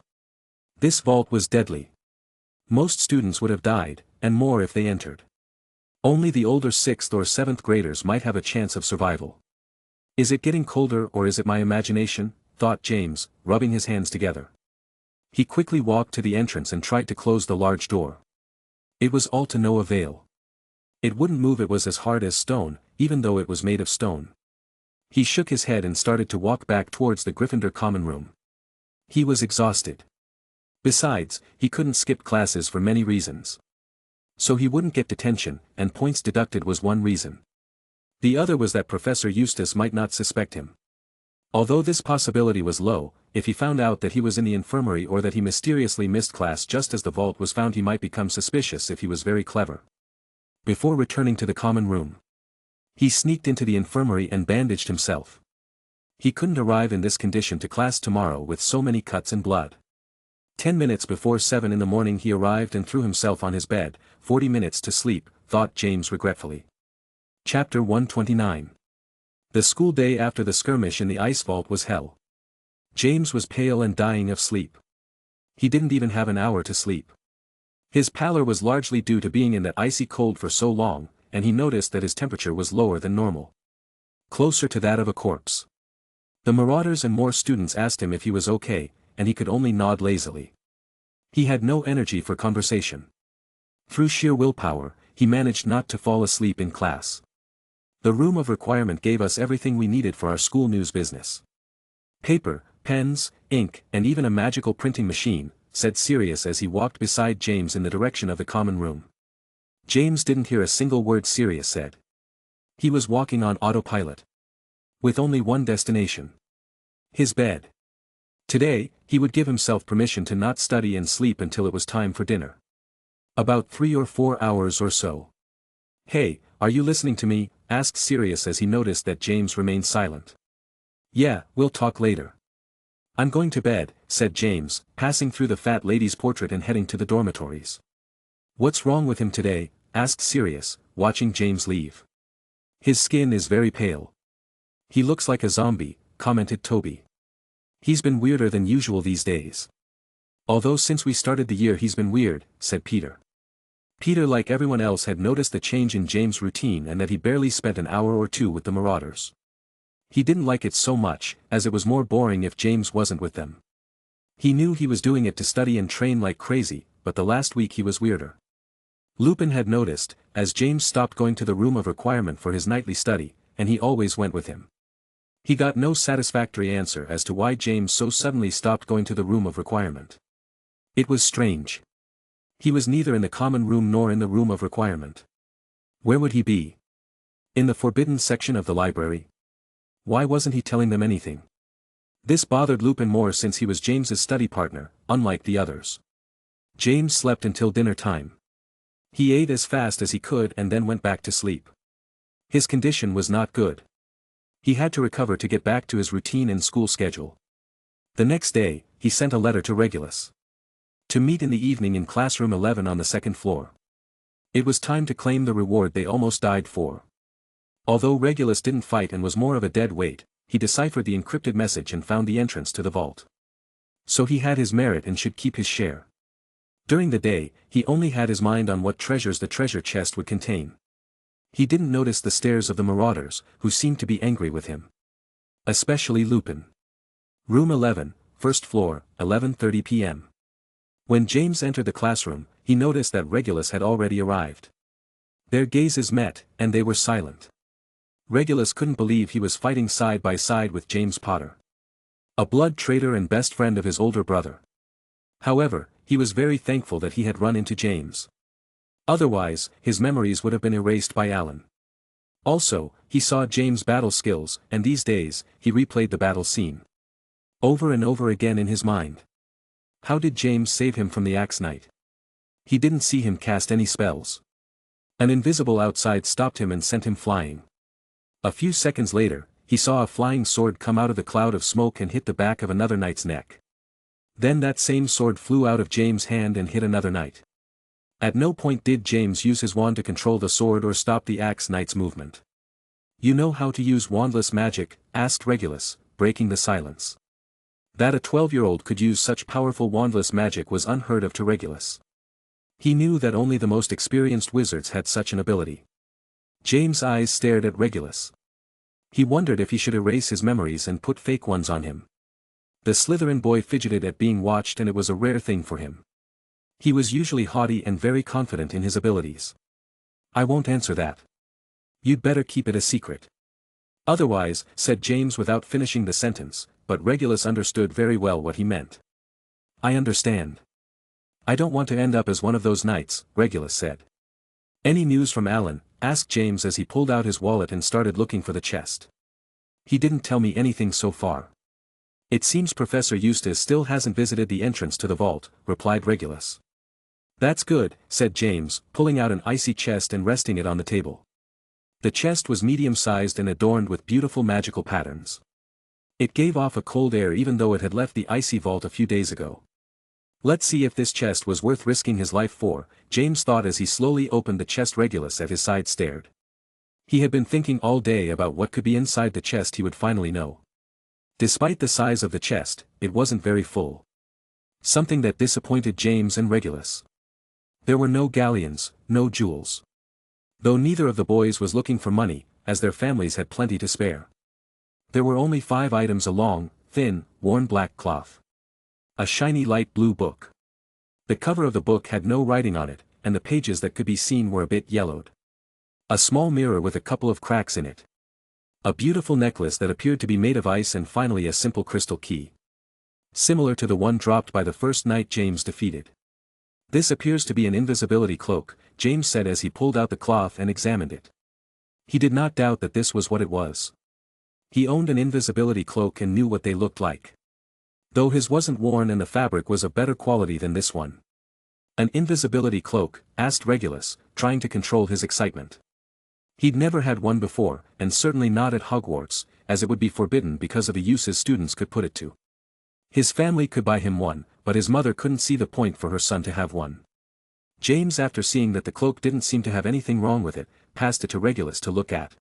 This vault was deadly. Most students would have died, and more if they entered. Only the older 6th or 7th graders might have a chance of survival. Is it getting colder, or is it my imagination? Thought James, rubbing his hands together. He quickly walked to the entrance and tried to close the large door. It was all to no avail. It wouldn't move. It was as hard as stone, even though it was made of stone. He shook his head and started to walk back towards the Gryffindor common room. He was exhausted. Besides, he couldn't skip classes for many reasons. So he wouldn't get detention, and points deducted was one reason. The other was that Professor Eustace might not suspect him. Although this possibility was low, if he found out that he was in the infirmary or that he mysteriously missed class just as the vault was found, he might become suspicious if he was very clever. Before returning to the common room, he sneaked into the infirmary and bandaged himself. He couldn't arrive in this condition to class tomorrow with so many cuts and blood. 10 minutes before 7 in the morning he arrived and threw himself on his bed. 40 minutes to sleep, thought James regretfully. Chapter 129. The school day after the skirmish in the ice vault was hell. James was pale and dying of sleep. He didn't even have an hour to sleep. His pallor was largely due to being in that icy cold for so long, and he noticed that his temperature was lower than normal. Closer to that of a corpse. The marauders and more students asked him if he was okay, and he could only nod lazily. He had no energy for conversation. Through sheer willpower, he managed not to fall asleep in class. The room of requirement gave us everything we needed for our school news business. Paper, pens, ink, and even a magical printing machine, said Sirius as he walked beside James in the direction of the common room. James didn't hear a single word Sirius said. He was walking on autopilot. With only one destination. His bed. Today, he would give himself permission to not study and sleep until it was time for dinner. About 3 or 4 hours or so. "Hey, are you listening to me?" asked Sirius as he noticed that James remained silent. "Yeah, we'll talk later." "I'm going to bed," said James, passing through the fat lady's portrait and heading to the dormitories. "What's wrong with him today?" asked Sirius, watching James leave. "His skin is very pale." "He looks like a zombie," commented Toby. "He's been weirder than usual these days." "Although since we started the year he's been weird," said Peter. Peter, like everyone else, had noticed the change in James' routine and that he barely spent an hour or two with the marauders. He didn't like it so much, as it was more boring if James wasn't with them. He knew he was doing it to study and train like crazy, but the last week he was weirder. Lupin had noticed, as James stopped going to the room of requirement for his nightly study, and he always went with him. He got no satisfactory answer as to why James so suddenly stopped going to the room of requirement. It was strange. He was neither in the common room nor in the room of requirement. Where would he be? In the forbidden section of the library? Why wasn't he telling them anything? This bothered Lupin more since he was James's study partner, unlike the others. James slept until dinner time. He ate as fast as he could and then went back to sleep. His condition was not good. He had to recover to get back to his routine and school schedule. The next day, he sent a letter to Regulus. To meet in the evening in classroom 11 on the second floor. It was time to claim the reward they almost died for. Although Regulus didn't fight and was more of a dead weight, he deciphered the encrypted message and found the entrance to the vault. So he had his merit and should keep his share. During the day, he only had his mind on what treasures the treasure chest would contain. He didn't notice the stares of the marauders, who seemed to be angry with him. Especially Lupin. Room 11, first floor, 11:30 p.m. When James entered the classroom, he noticed that Regulus had already arrived. Their gazes met, and they were silent. Regulus couldn't believe he was fighting side by side with James Potter. A blood traitor and best friend of his older brother. However, he was very thankful that he had run into James. Otherwise, his memories would have been erased by Alan. Also, he saw James' battle skills, and these days, he replayed the battle scene over and over again in his mind. How did James save him from the Axe Knight? He didn't see him cast any spells. An invisible outside stopped him and sent him flying. A few seconds later, he saw a flying sword come out of the cloud of smoke and hit the back of another knight's neck. Then that same sword flew out of James' hand and hit another knight. At no point did James use his wand to control the sword or stop the axe knight's movement. "You know how to use wandless magic?" asked Regulus, breaking the silence. That a 12-year-old could use such powerful wandless magic was unheard of to Regulus. He knew that only the most experienced wizards had such an ability. James' eyes stared at Regulus. He wondered if he should erase his memories and put fake ones on him. The Slytherin boy fidgeted at being watched, and it was a rare thing for him. He was usually haughty and very confident in his abilities. "I won't answer that. You'd better keep it a secret." "Otherwise," said James without finishing the sentence, but Regulus understood very well what he meant. "I understand. I don't want to end up as one of those knights," Regulus said. "Any news from Alan?" asked James as he pulled out his wallet and started looking for the chest. "He didn't tell me anything so far. It seems Professor Eustace still hasn't visited the entrance to the vault," replied Regulus. "That's good," said James, pulling out an icy chest and resting it on the table. The chest was medium-sized and adorned with beautiful magical patterns. It gave off a cold air even though it had left the icy vault a few days ago. "Let's see if this chest was worth risking his life for," James thought as he slowly opened the chest. Regulus at his side stared. He had been thinking all day about what could be inside the chest. He would finally know. Despite the size of the chest, it wasn't very full. Something that disappointed James and Regulus. There were no galleons, no jewels. Though neither of the boys was looking for money, as their families had plenty to spare. There were only 5 items: a long, thin, worn black cloth. A shiny light blue book. The cover of the book had no writing on it, and the pages that could be seen were a bit yellowed. A small mirror with a couple of cracks in it. A beautiful necklace that appeared to be made of ice, and finally a simple crystal key. Similar to the one dropped by the first knight James defeated. "This appears to be an invisibility cloak," James said as he pulled out the cloth and examined it. He did not doubt that this was what it was. He owned an invisibility cloak and knew what they looked like. Though his wasn't worn and the fabric was of better quality than this one. "An invisibility cloak?" asked Regulus, trying to control his excitement. He'd never had one before, and certainly not at Hogwarts, as it would be forbidden because of the uses students could put it to. His family could buy him one, but his mother couldn't see the point for her son to have one. James, after seeing that the cloak didn't seem to have anything wrong with it, passed it to Regulus to look at.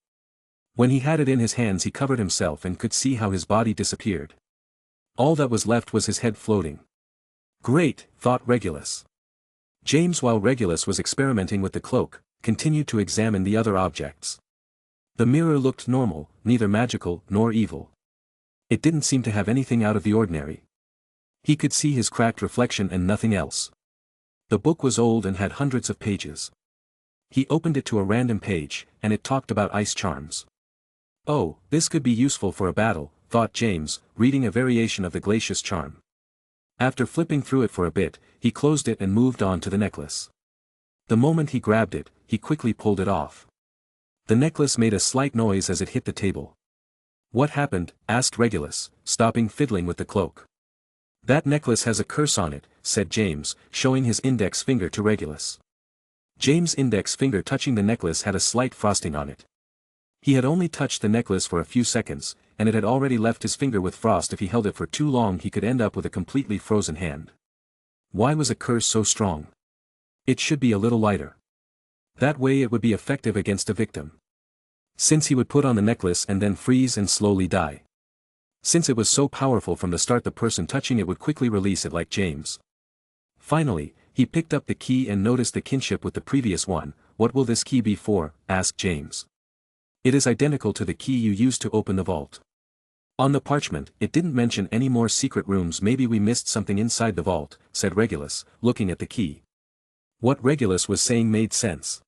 When he had it in his hands he covered himself and could see how his body disappeared. All that was left was his head floating. "Great," thought Regulus. James, while Regulus was experimenting with the cloak, continued to examine the other objects. The mirror looked normal, neither magical nor evil. It didn't seem to have anything out of the ordinary. He could see his cracked reflection and nothing else. The book was old and had hundreds of pages. He opened it to a random page, and it talked about ice charms. "Oh, this could be useful for a battle," thought James, reading a variation of the glacius charm. After flipping through it for a bit, he closed it and moved on to the necklace. The moment he grabbed it, he quickly pulled it off. The necklace made a slight noise as it hit the table. "What happened?" asked Regulus, stopping fiddling with the cloak. "That necklace has a curse on it," said James, showing his index finger to Regulus. James' index finger touching the necklace had a slight frosting on it. He had only touched the necklace for a few seconds, and it had already left his finger with frost. If he held it for too long he could end up with a completely frozen hand. Why was a curse so strong? It should be a little lighter. That way it would be effective against a victim. Since he would put on the necklace and then freeze and slowly die. Since it was so powerful from the start, the person touching it would quickly release it like James. Finally, he picked up the key and noticed the kinship with the previous one. "What will this key be for?" asked James. "It is identical to the key you used to open the vault." On the parchment, it didn't mention any more secret rooms. "Maybe we missed something inside the vault," said Regulus, looking at the key. What Regulus was saying made sense.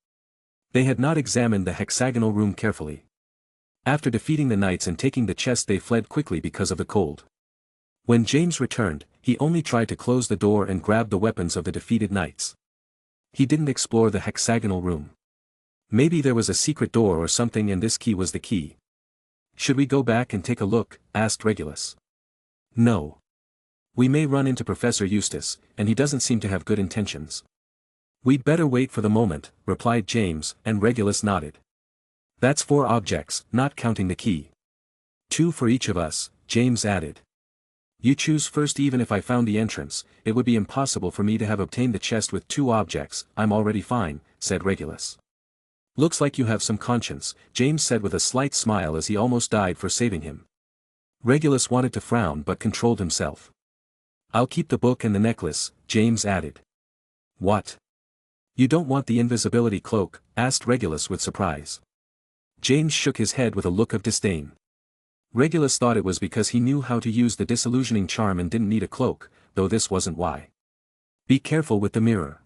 They had not examined the hexagonal room carefully. After defeating the knights and taking the chest they fled quickly because of the cold. When James returned, he only tried to close the door and grab the weapons of the defeated knights. He didn't explore the hexagonal room. Maybe there was a secret door or something and this key was the key. "Should we go back and take a look?" asked Regulus. "No. We may run into Professor Eustace, and he doesn't seem to have good intentions." "We'd better wait for the moment," replied James, and Regulus nodded. That's 4 objects, not counting the key. 2 for each of us, James added. You choose first. Even if I found the entrance, it would be impossible for me to have obtained the chest with 2 objects. I'm already fine, said Regulus. Looks like you have some conscience, James said with a slight smile as he almost died for saving him. Regulus wanted to frown but controlled himself. I'll keep the book and the necklace, James added. What? You don't want the invisibility cloak? Asked Regulus with surprise. James shook his head with a look of disdain. Regulus thought it was because he knew how to use the disillusioning charm and didn't need a cloak, though this wasn't why. Be careful with the mirror.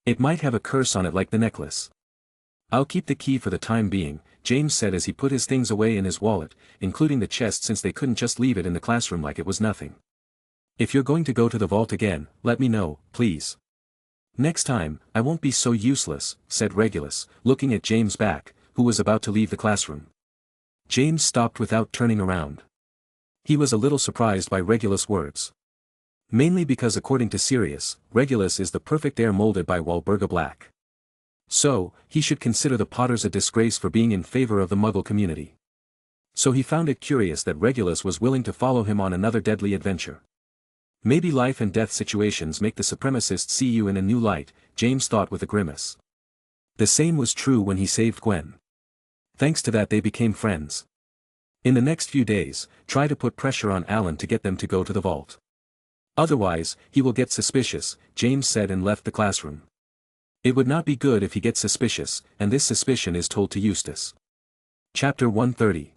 It might have a curse on it like the necklace. I'll keep the key for the time being, James said as he put his things away in his wallet, including the chest since they couldn't just leave it in the classroom like it was nothing. If you're going to go to the vault again, let me know, please. Next time, I won't be so useless, said Regulus, looking at James' back, who was about to leave the classroom. James stopped without turning around. He was a little surprised by Regulus' words. Mainly because according to Sirius, Regulus is the perfect heir molded by Walburga Black. So, he should consider the Potters a disgrace for being in favor of the Muggle community. So he found it curious that Regulus was willing to follow him on another deadly adventure. Maybe life and death situations make the supremacists see you in a new light, James thought with a grimace. The same was true when he saved Gwen. Thanks to that they became friends. In the next few days, try to put pressure on Alan to get them to go to the vault. Otherwise, he will get suspicious, James said and left the classroom. It would not be good if he gets suspicious, and this suspicion is told to Eustace. Chapter 130.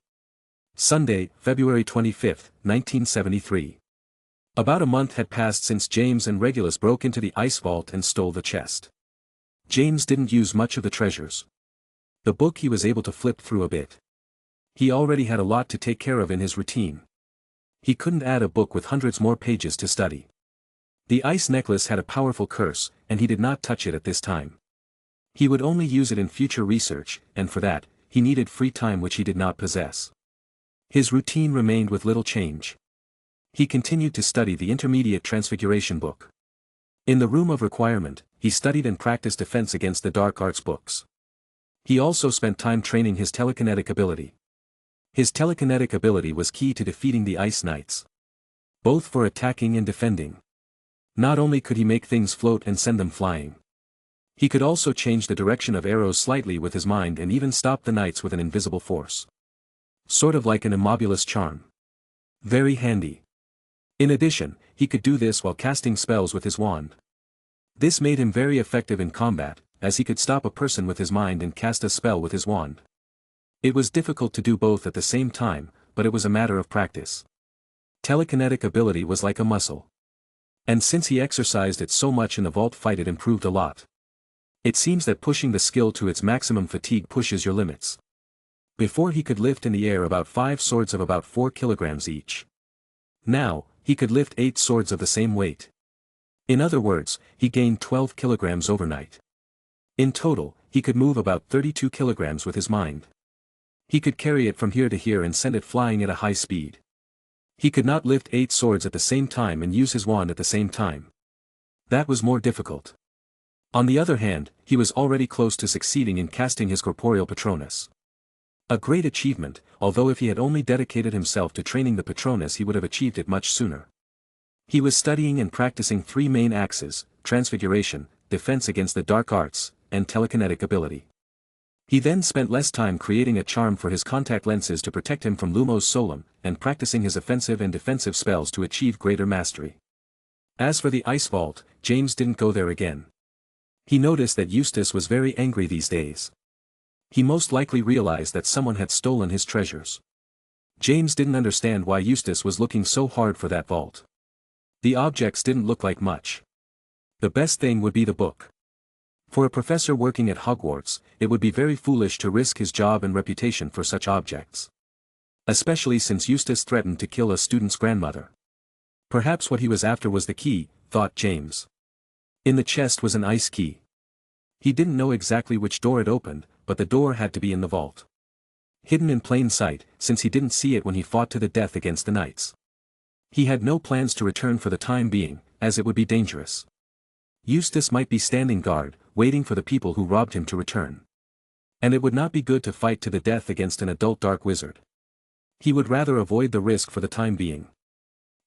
Sunday, February 25, 1973. About a month had passed since James and Regulus broke into the ice vault and stole the chest. James didn't use much of the treasures. The book he was able to flip through a bit. He already had a lot to take care of in his routine. He couldn't add a book with hundreds more pages to study. The ice necklace had a powerful curse, and he did not touch it at this time. He would only use it in future research, and for that, he needed free time which he did not possess. His routine remained with little change. He continued to study the intermediate transfiguration book. In the room of requirement, he studied and practiced defense against the dark arts books. He also spent time training his telekinetic ability. His telekinetic ability was key to defeating the Ice Knights. Both for attacking and defending. Not only could he make things float and send them flying. He could also change the direction of arrows slightly with his mind and even stop the knights with an invisible force. Sort of like an immobulus charm. Very handy. In addition, he could do this while casting spells with his wand. This made him very effective in combat, as he could stop a person with his mind and cast a spell with his wand. It was difficult to do both at the same time, but it was a matter of practice. Telekinetic ability was like a muscle. And since he exercised it so much in the vault fight, it improved a lot. It seems that pushing the skill to its maximum fatigue pushes your limits. Before he could lift in the air about 5 swords of about 4 kilograms each. Now, he could lift 8 swords of the same weight. In other words, he gained 12 kilograms overnight. In total, he could move about 32 kilograms with his mind. He could carry it from here to here and send it flying at a high speed. He could not lift 8 swords at the same time and use his wand at the same time. That was more difficult. On the other hand, he was already close to succeeding in casting his corporeal Patronus. A great achievement, although if he had only dedicated himself to training the Patronus he would have achieved it much sooner. He was studying and practicing 3 main axes: transfiguration, defense against the dark arts, and telekinetic ability. He then spent less time creating a charm for his contact lenses to protect him from Lumos Solum, and practicing his offensive and defensive spells to achieve greater mastery. As for the ice vault, James didn't go there again. He noticed that Eustace was very angry these days. He most likely realized that someone had stolen his treasures. James didn't understand why Eustace was looking so hard for that vault. The objects didn't look like much. The best thing would be the book. For a professor working at Hogwarts, it would be very foolish to risk his job and reputation for such objects. Especially since Eustace threatened to kill a student's grandmother. Perhaps what he was after was the key, thought James. In the chest was an ice key. He didn't know exactly which door it opened, but the door had to be in the vault. Hidden in plain sight, since he didn't see it when he fought to the death against the knights. He had no plans to return for the time being, as it would be dangerous. Eustace might be standing guard, waiting for the people who robbed him to return. And it would not be good to fight to the death against an adult dark wizard. He would rather avoid the risk for the time being.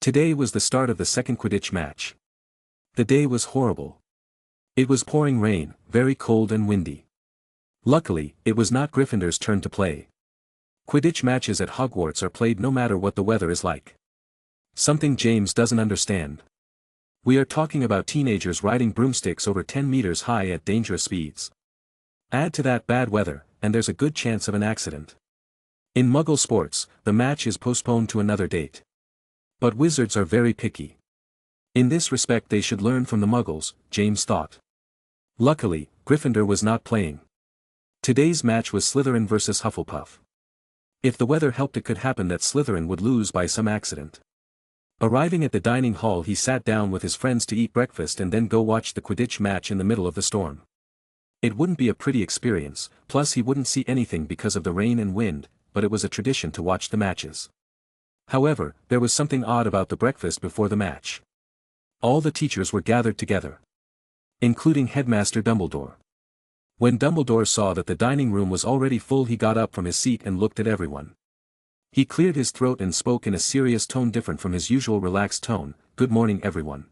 Today was the start of the second Quidditch match. The day was horrible. It was pouring rain, very cold and windy. Luckily, it was not Gryffindor's turn to play. Quidditch matches at Hogwarts are played no matter what the weather is like. Something James doesn't understand. We are talking about teenagers riding broomsticks over 10 meters high at dangerous speeds. Add to that bad weather, and there's a good chance of an accident. In Muggle sports, the match is postponed to another date. But wizards are very picky. In this respect they should learn from the Muggles, James thought. Luckily, Gryffindor was not playing. Today's match was Slytherin versus Hufflepuff. If the weather helped, it could happen that Slytherin would lose by some accident. Arriving at the dining hall, he sat down with his friends to eat breakfast and then go watch the Quidditch match in the middle of the storm. It wouldn't be a pretty experience, plus he wouldn't see anything because of the rain and wind, but it was a tradition to watch the matches. However, there was something odd about the breakfast before the match. All the teachers were gathered together, including Headmaster Dumbledore. When Dumbledore saw that the dining room was already full, he got up from his seat and looked at everyone. He cleared his throat and spoke in a serious tone different from his usual relaxed tone. "Good morning, everyone.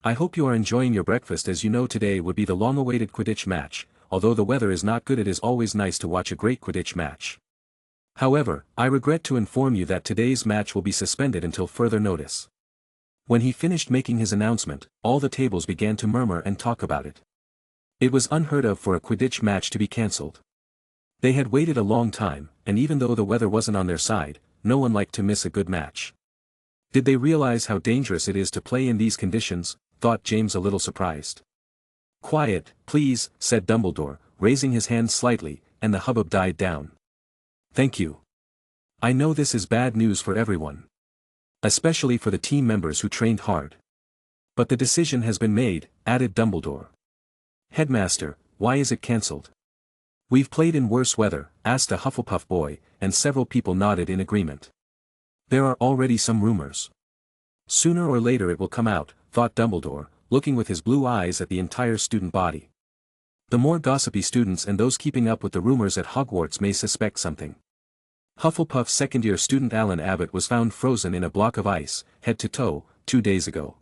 I hope you are enjoying your breakfast. As you know, today would be the long-awaited Quidditch match. Although the weather is not good, it is always nice to watch a great Quidditch match. However, I regret to inform you that today's match will be suspended until further notice." When he finished making his announcement, all the tables began to murmur and talk about it. It was unheard of for a Quidditch match to be cancelled. They had waited a long time, and even though the weather wasn't on their side, no one liked to miss a good match. Did they realize how dangerous it is to play in these conditions? Thought James, a little surprised. "Quiet, please," said Dumbledore, raising his hand slightly, and the hubbub died down. "Thank you. I know this is bad news for everyone. Especially for the team members who trained hard. But the decision has been made," added Dumbledore. "Headmaster, why is it cancelled?" "We've played in worse weather," asked a Hufflepuff boy, and several people nodded in agreement. "There are already some rumors. Sooner or later it will come out," thought Dumbledore, looking with his blue eyes at the entire student body. The more gossipy students and those keeping up with the rumors at Hogwarts may suspect something. Hufflepuff's second-year student Alan Abbott was found frozen in a block of ice, head to toe, 2 days ago.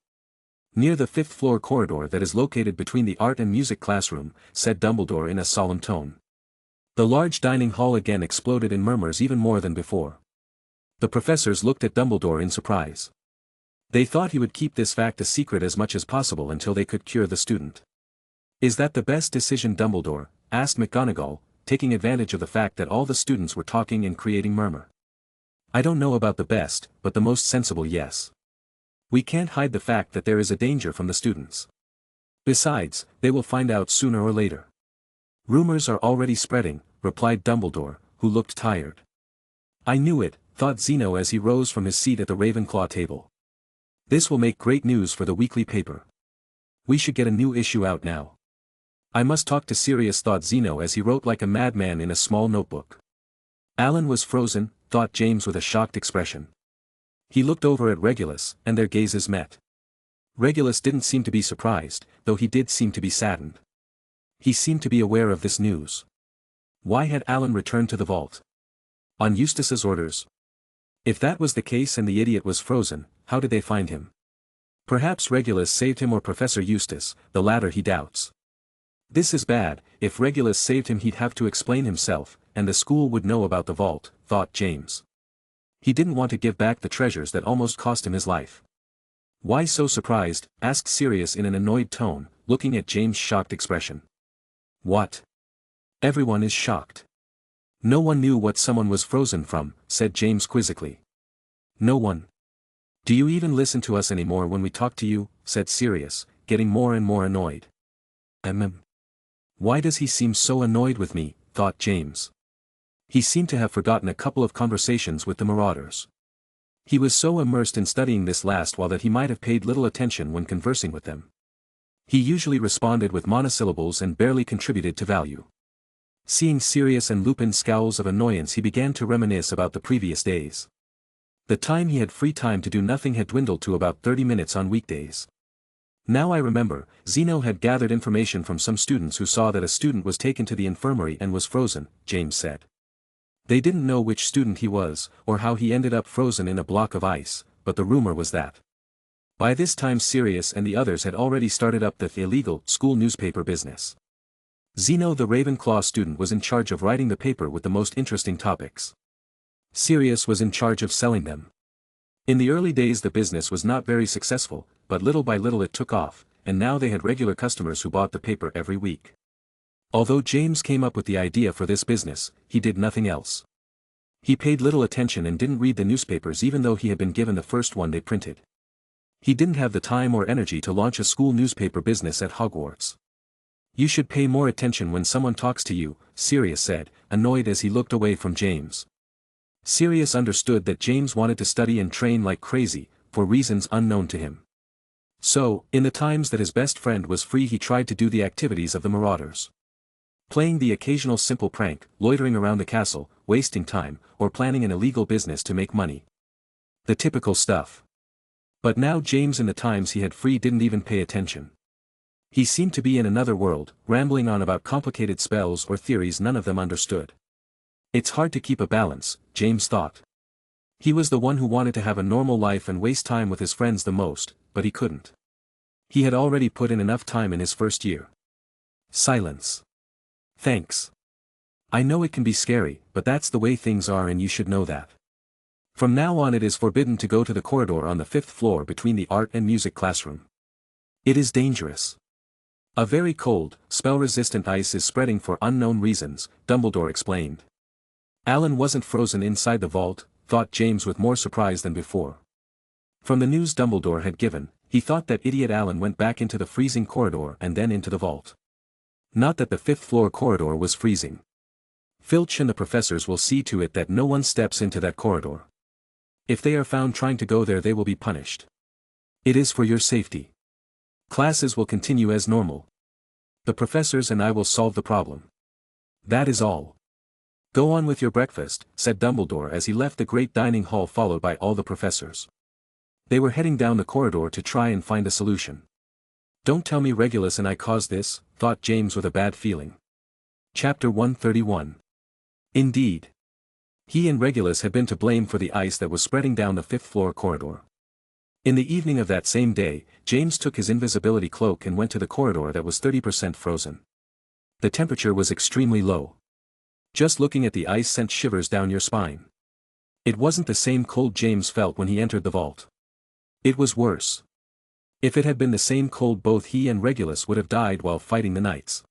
"Near the 5th-floor corridor that is located between the art and music classroom," said Dumbledore in a solemn tone. The large dining hall again exploded in murmurs even more than before. The professors looked at Dumbledore in surprise. They thought he would keep this fact a secret as much as possible until they could cure the student. "Is that the best decision, Dumbledore?" asked McGonagall, taking advantage of the fact that all the students were talking and creating murmur. "I don't know about the best, but the most sensible, yes. We can't hide the fact that there is a danger from the students. Besides, they will find out sooner or later." "Rumors are already spreading," replied Dumbledore, who looked tired. "I knew it," thought Zeno as he rose from his seat at the Ravenclaw table. "This will make great news for the weekly paper. We should get a new issue out now. I must talk to Sirius," thought Zeno as he wrote like a madman in a small notebook. Alan was frozen, thought James with a shocked expression. He looked over at Regulus, and their gazes met. Regulus didn't seem to be surprised, though he did seem to be saddened. He seemed to be aware of this news. Why had Alan returned to the vault? On Eustace's orders? If that was the case and the idiot was frozen, how did they find him? Perhaps Regulus saved him or Professor Eustace, the latter he doubts. This is bad. If Regulus saved him, he'd have to explain himself, and the school would know about the vault, thought James. He didn't want to give back the treasures that almost cost him his life. "Why so surprised?" asked Sirius in an annoyed tone, looking at James' shocked expression. "What? Everyone is shocked. No one knew what someone was frozen from," said James quizzically. "No one? Do you even listen to us anymore when we talk to you?" said Sirius, getting more and more annoyed. Why does he seem so annoyed with me?" thought James. He seemed to have forgotten a couple of conversations with the marauders. He was so immersed in studying this last while that he might have paid little attention when conversing with them. He usually responded with monosyllables and barely contributed to value. Seeing Sirius and Lupin's scowls of annoyance, he began to reminisce about the previous days. The time he had free time to do nothing had dwindled to about 30 minutes on weekdays. Now I remember, Zeno had gathered information from some students who saw that a student was taken to the infirmary and was frozen, James said. They didn't know which student he was, or how he ended up frozen in a block of ice, but the rumor was that. By this time Sirius and the others had already started up the illegal school newspaper business. Zeno the Ravenclaw student was in charge of writing the paper with the most interesting topics. Sirius was in charge of selling them. In the early days the business was not very successful, but little by little it took off, and now they had regular customers who bought the paper every week. Although James came up with the idea for this business, he did nothing else. He paid little attention and didn't read the newspapers even though he had been given the first one they printed. He didn't have the time or energy to launch a school newspaper business at Hogwarts. You should pay more attention when someone talks to you, Sirius said, annoyed as he looked away from James. Sirius understood that James wanted to study and train like crazy, for reasons unknown to him. So, in the times that his best friend was free he tried to do the activities of the marauders. Playing the occasional simple prank, loitering around the castle, wasting time, or planning an illegal business to make money. The typical stuff. But now James in the times he had free didn't even pay attention. He seemed to be in another world, rambling on about complicated spells or theories none of them understood. It's hard to keep a balance, James thought. He was the one who wanted to have a normal life and waste time with his friends the most, but he couldn't. He had already put in enough time in his first year. Silence. Thanks. I know it can be scary, but that's the way things are and you should know that. From now on it is forbidden to go to the corridor on the 5th floor between the art and music classroom. It is dangerous. A very cold, spell-resistant ice is spreading for unknown reasons, Dumbledore explained. Alan wasn't frozen inside the vault, thought James with more surprise than before. From the news Dumbledore had given, he thought that idiot Alan went back into the freezing corridor and then into the vault. Not that the 5th floor corridor was freezing. Filch and the professors will see to it that no one steps into that corridor. If they are found trying to go there they will be punished. It is for your safety. Classes will continue as normal. The professors and I will solve the problem. That is all. Go on with your breakfast, said Dumbledore as he left the great dining hall followed by all the professors. They were heading down the corridor to try and find a solution. Don't tell me Regulus and I caused this, thought James with a bad feeling. Chapter 131. Indeed. He and Regulus had been to blame for the ice that was spreading down the 5th floor corridor. In the evening of that same day, James took his invisibility cloak and went to the corridor that was 30% frozen. The temperature was extremely low. Just looking at the ice sent shivers down your spine. It wasn't the same cold James felt when he entered the vault. It was worse. If it had been the same cold both he and Regulus would have died while fighting the knights.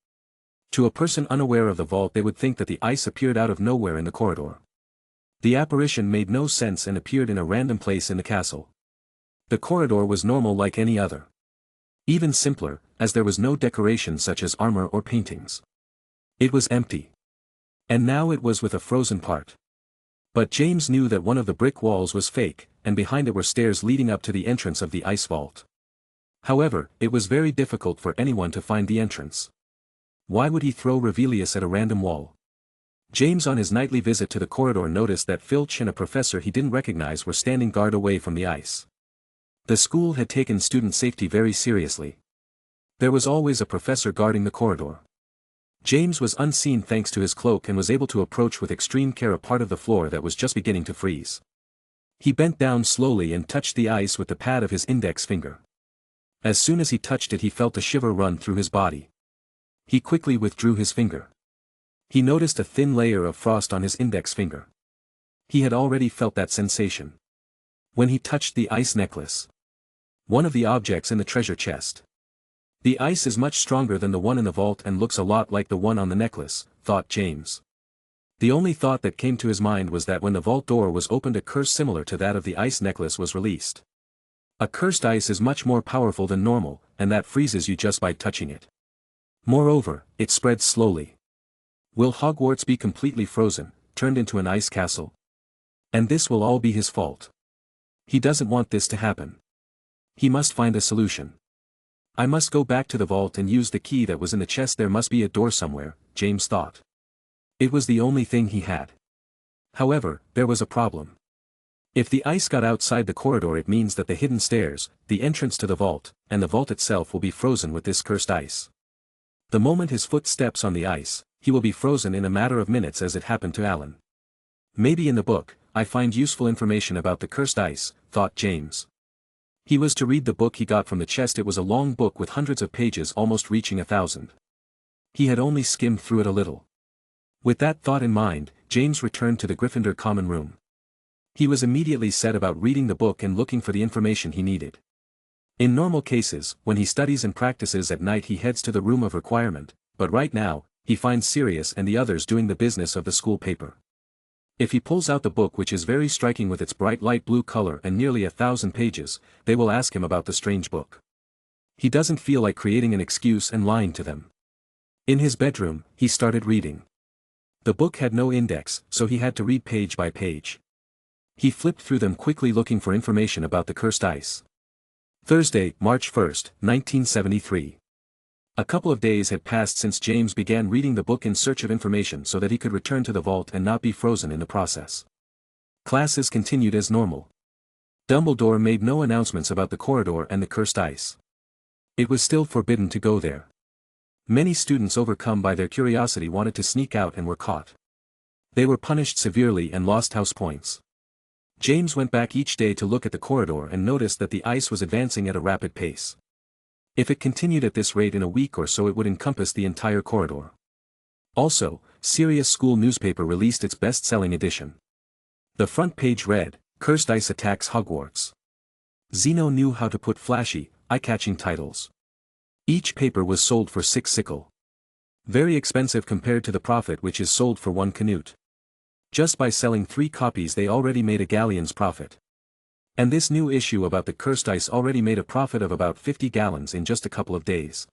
To a person unaware of the vault they would think that the ice appeared out of nowhere in the corridor. The apparition made no sense and appeared in a random place in the castle. The corridor was normal like any other. Even simpler, as there was no decoration such as armor or paintings. It was empty. And now it was with a frozen part. But James knew that one of the brick walls was fake, and behind it were stairs leading up to the entrance of the ice vault. However, it was very difficult for anyone to find the entrance. Why would he throw Revelius at a random wall? James on his nightly visit to the corridor noticed that Filch and a professor he didn't recognize were standing guard away from the ice. The school had taken student safety very seriously. There was always a professor guarding the corridor. James was unseen thanks to his cloak and was able to approach with extreme care a part of the floor that was just beginning to freeze. He bent down slowly and touched the ice with the pad of his index finger. As soon as he touched it he felt a shiver run through his body. He quickly withdrew his finger. He noticed a thin layer of frost on his index finger. He had already felt that sensation. When he touched the ice necklace. One of the objects in the treasure chest. The ice is much stronger than the one in the vault and looks a lot like the one on the necklace, thought James. The only thought that came to his mind was that when the vault door was opened a curse similar to that of the ice necklace was released. A cursed ice is much more powerful than normal, and that freezes you just by touching it. Moreover, it spreads slowly. Will Hogwarts be completely frozen, turned into an ice castle? And this will all be his fault. He doesn't want this to happen. He must find a solution. I must go back to the vault and use the key that was in the chest. There must be a door somewhere, James thought. It was the only thing he had. However, there was a problem. If the ice got outside the corridor, it means that the hidden stairs, the entrance to the vault, and the vault itself will be frozen with this cursed ice. The moment his foot steps on the ice, he will be frozen in a matter of minutes, as it happened to Alan. Maybe in the book, I find useful information about the cursed ice, thought James. He was to read the book he got from the chest. It was a long book with hundreds of pages, almost reaching 1,000. He had only skimmed through it a little. With that thought in mind, James returned to the Gryffindor common room. He was immediately set about reading the book and looking for the information he needed. In normal cases, when he studies and practices at night, he heads to the room of requirement, but right now, he finds Sirius and the others doing the business of the school paper. If he pulls out the book, which is very striking with its bright light blue color and nearly 1,000 pages, they will ask him about the strange book. He doesn't feel like creating an excuse and lying to them. In his bedroom, he started reading. The book had no index, so he had to read page by page. He flipped through them quickly, looking for information about the cursed ice. Thursday, March 1, 1973. A couple of days had passed since James began reading the book in search of information so that he could return to the vault and not be frozen in the process. Classes continued as normal. Dumbledore made no announcements about the corridor and the cursed ice. It was still forbidden to go there. Many students, overcome by their curiosity, wanted to sneak out and were caught. They were punished severely and lost house points. James went back each day to look at the corridor and noticed that the ice was advancing at a rapid pace. If it continued at this rate, in a week or so it would encompass the entire corridor. Also, Sirius School newspaper released its best-selling edition. The front page read, "Cursed Ice Attacks Hogwarts." Zeno knew how to put flashy, eye-catching titles. Each paper was sold for 6 sickle. Very expensive compared to the profit which is sold for 1 canute. Just by selling 3 copies they already made a galleon's profit. And this new issue about the cursed ice already made a profit of about 50 gallons in just a couple of days.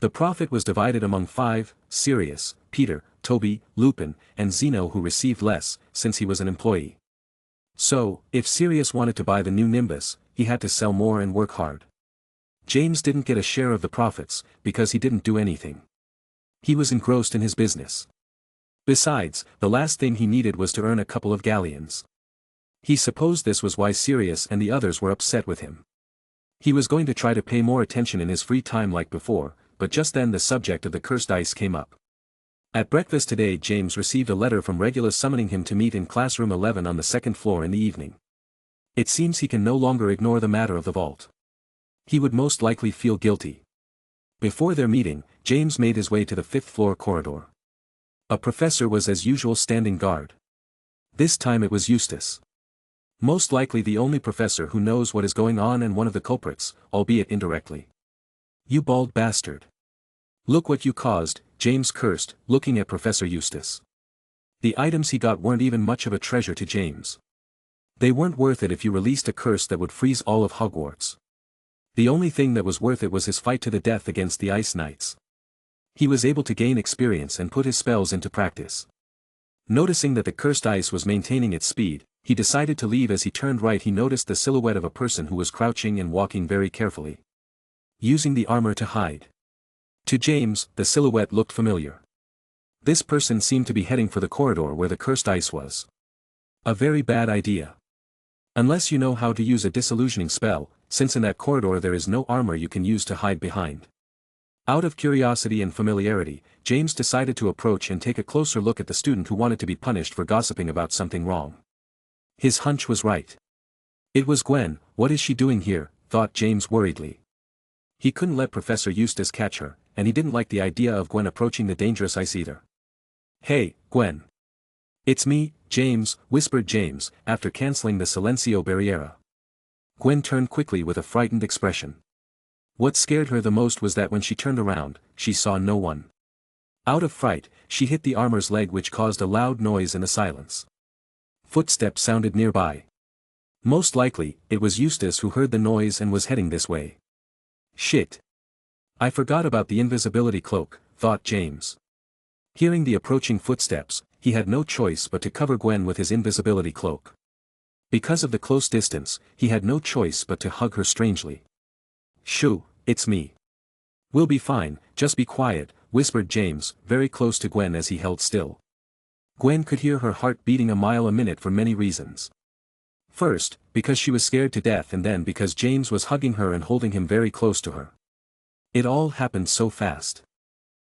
The profit was divided among 5, Sirius, Peter, Toby, Lupin, and Zeno, who received less, since he was an employee. So, if Sirius wanted to buy the new Nimbus, he had to sell more and work hard. James didn't get a share of the profits, because he didn't do anything. He was engrossed in his business. Besides, the last thing he needed was to earn a couple of galleons. He supposed this was why Sirius and the others were upset with him. He was going to try to pay more attention in his free time like before, but just then the subject of the cursed ice came up. At breakfast today, James received a letter from Regulus summoning him to meet in classroom 11 on the 2nd floor in the evening. It seems he can no longer ignore the matter of the vault. He would most likely feel guilty. Before their meeting, James made his way to the 5th floor corridor. A professor was as usual standing guard. This time it was Eustace. Most likely the only professor who knows what is going on and one of the culprits, albeit indirectly. "You bald bastard. Look what you caused," James cursed, looking at Professor Eustace. The items he got weren't even much of a treasure to James. They weren't worth it if you released a curse that would freeze all of Hogwarts. The only thing that was worth it was his fight to the death against the Ice Knights. He was able to gain experience and put his spells into practice. Noticing that the cursed ice was maintaining its speed, he decided to leave. As he turned right, he noticed the silhouette of a person who was crouching and walking very carefully, using the armor to hide. To James, the silhouette looked familiar. This person seemed to be heading for the corridor where the cursed ice was. A very bad idea. Unless you know how to use a disillusioning spell, since in that corridor there is no armor you can use to hide behind. Out of curiosity and familiarity, James decided to approach and take a closer look at the student who wanted to be punished for gossiping about something wrong. His hunch was right. It was Gwen. What is she doing here, thought James worriedly. He couldn't let Professor Eustace catch her, and he didn't like the idea of Gwen approaching the dangerous ice either. "Hey, Gwen." "It's me, James," whispered James, after cancelling the Silencio Barriera. Gwen turned quickly with a frightened expression. What scared her the most was that when she turned around, she saw no one. Out of fright, she hit the armor's leg, which caused a loud noise in the silence. Footsteps sounded nearby. Most likely, it was Eustace who heard the noise and was heading this way. Shit. I forgot about the invisibility cloak, thought James. Hearing the approaching footsteps, he had no choice but to cover Gwen with his invisibility cloak. Because of the close distance, he had no choice but to hug her strangely. "Shoo, it's me. We'll be fine, just be quiet," whispered James, very close to Gwen as he held still. Gwen could hear her heart beating a mile a minute for many reasons. First, because she was scared to death, and then because James was hugging her and holding him very close to her. It all happened so fast.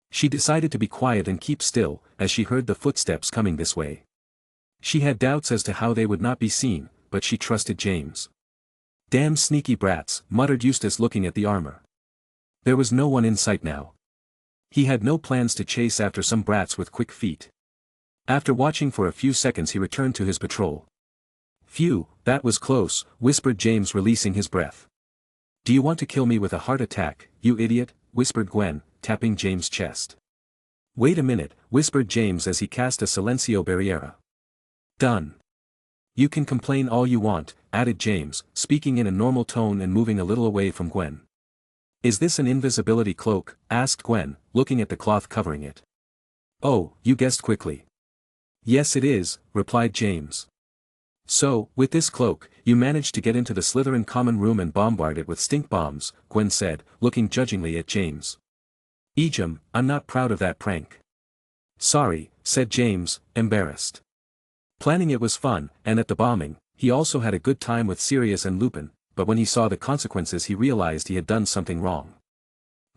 She decided to be quiet and keep still, as she heard the footsteps coming this way. She had doubts as to how they would not be seen, but she trusted James. "Damn sneaky brats," muttered Eustace, looking at the armor. There was no one in sight now. He had no plans to chase after some brats with quick feet. After watching for a few seconds, he returned to his patrol. "Phew, that was close," whispered James, releasing his breath. "Do you want to kill me with a heart attack, you idiot?" whispered Gwen, tapping James' chest. "Wait a minute," whispered James as he cast a silencio barriera. "Done. You can complain all you want," added James, speaking in a normal tone and moving a little away from Gwen. "Is this an invisibility cloak?" asked Gwen, looking at the cloth covering it. "Oh, you guessed quickly." "Yes it is," replied James. "So, with this cloak, you managed to get into the Slytherin common room and bombard it with stink bombs," Gwen said, looking judgingly at James. "Ejim, I'm not proud of that prank." "Sorry," said James, embarrassed. Planning it was fun, and at the bombing, he also had a good time with Sirius and Lupin, but when he saw the consequences he realized he had done something wrong.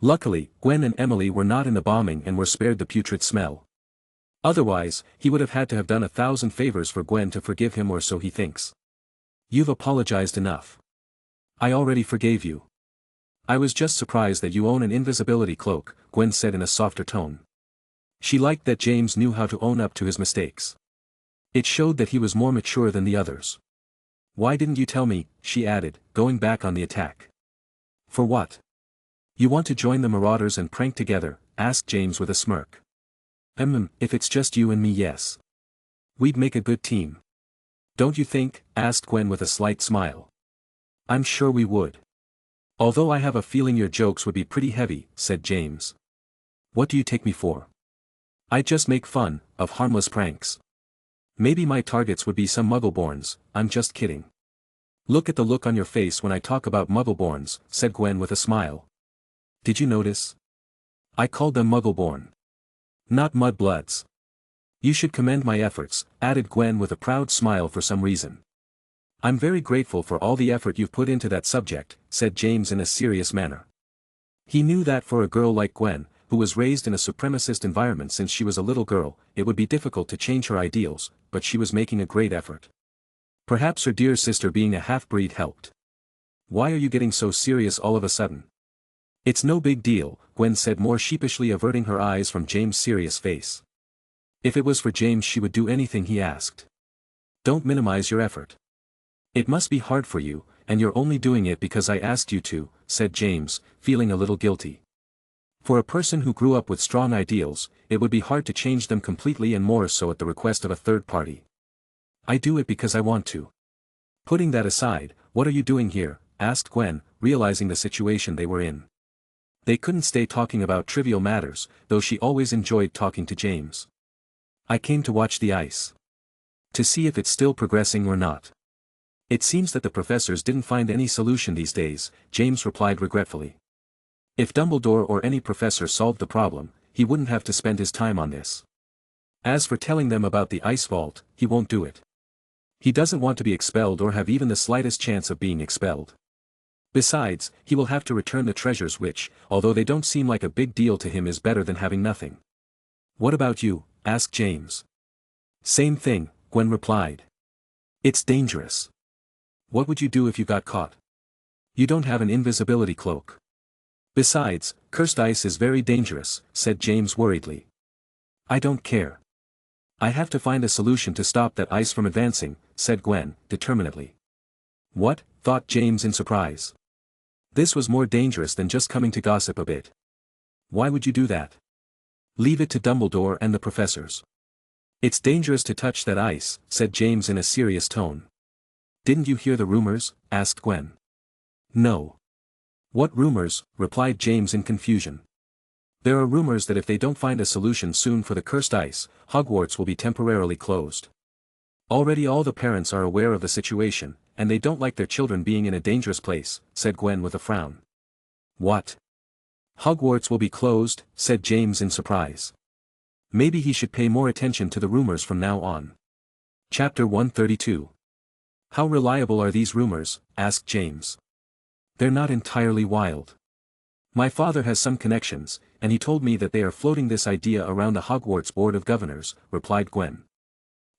Luckily, Gwen and Emily were not in the bombing and were spared the putrid smell. Otherwise, he would have had to have done 1,000 favors for Gwen to forgive him, or so he thinks. "You've apologized enough. I already forgave you. I was just surprised that you own an invisibility cloak," Gwen said in a softer tone. She liked that James knew how to own up to his mistakes. It showed that he was more mature than the others. "Why didn't you tell me?" she added, going back on the attack. "For what? You want to join the marauders and prank together?" asked James with a smirk. If it's just you and me, yes. We'd make a good team. Don't you think?" asked Gwen with a slight smile. "I'm sure we would. Although I have a feeling your jokes would be pretty heavy," said James. "What do you take me for? I just make fun of harmless pranks. Maybe my targets would be some Muggleborns. I'm just kidding." "Look at the look on your face when I talk about Muggleborns," said Gwen with a smile. "Did you notice? I called them Muggleborn. Not mudbloods. You should commend my efforts," added Gwen with a proud smile for some reason. "I'm very grateful for all the effort you've put into that subject," said James in a serious manner. He knew that for a girl like Gwen, who was raised in a supremacist environment since she was a little girl, it would be difficult to change her ideals, but she was making a great effort. Perhaps her dear sister being a half-breed helped. "Why are you getting so serious all of a sudden?" "It's no big deal," Gwen said, more sheepishly averting her eyes from James' serious face. If it was for James, she would do anything he asked. "Don't minimize your effort. It must be hard for you, and you're only doing it because I asked you to," said James, feeling a little guilty. For a person who grew up with strong ideals, it would be hard to change them completely, and more so at the request of a third party. "I do it because I want to." "Putting that aside, what are you doing here?" asked Gwen, realizing the situation they were in. They couldn't stay talking about trivial matters, though she always enjoyed talking to James. "I came to watch the ice. To see if it's still progressing or not. It seems that the professors didn't find any solution these days," James replied regretfully. "If Dumbledore or any professor solved the problem, he wouldn't have to spend his time on this. As for telling them about the ice vault, he won't do it. He doesn't want to be expelled or have even the slightest chance of being expelled. Besides, he will have to return the treasures, which, although they don't seem like a big deal to him, is better than having nothing." "What about you?" asked James. "Same thing," Gwen replied. "It's dangerous. What would you do if you got caught? You don't have an invisibility cloak. Besides, cursed ice is very dangerous," said James worriedly. "I don't care. I have to find a solution to stop that ice from advancing," said Gwen, determinedly. "What?" thought James in surprise. This was more dangerous than just coming to gossip a bit. "Why would you do that?" "Leave it to Dumbledore and the professors. It's dangerous to touch that ice," said James in a serious tone. "Didn't you hear the rumors?" asked Gwen. "No." "What rumors?" replied James in confusion. "There are rumors that if they don't find a solution soon for the cursed ice, Hogwarts will be temporarily closed. Already all the parents are aware of the situation, and they don't like their children being in a dangerous place," said Gwen with a frown. "What? Hogwarts will be closed?" said James in surprise. Maybe he should pay more attention to the rumors from now on. Chapter 132. How reliable are these rumors? Asked James. They're not entirely wild. My father has some connections, and he told me that they are floating this idea around the Hogwarts Board of Governors, replied Gwen.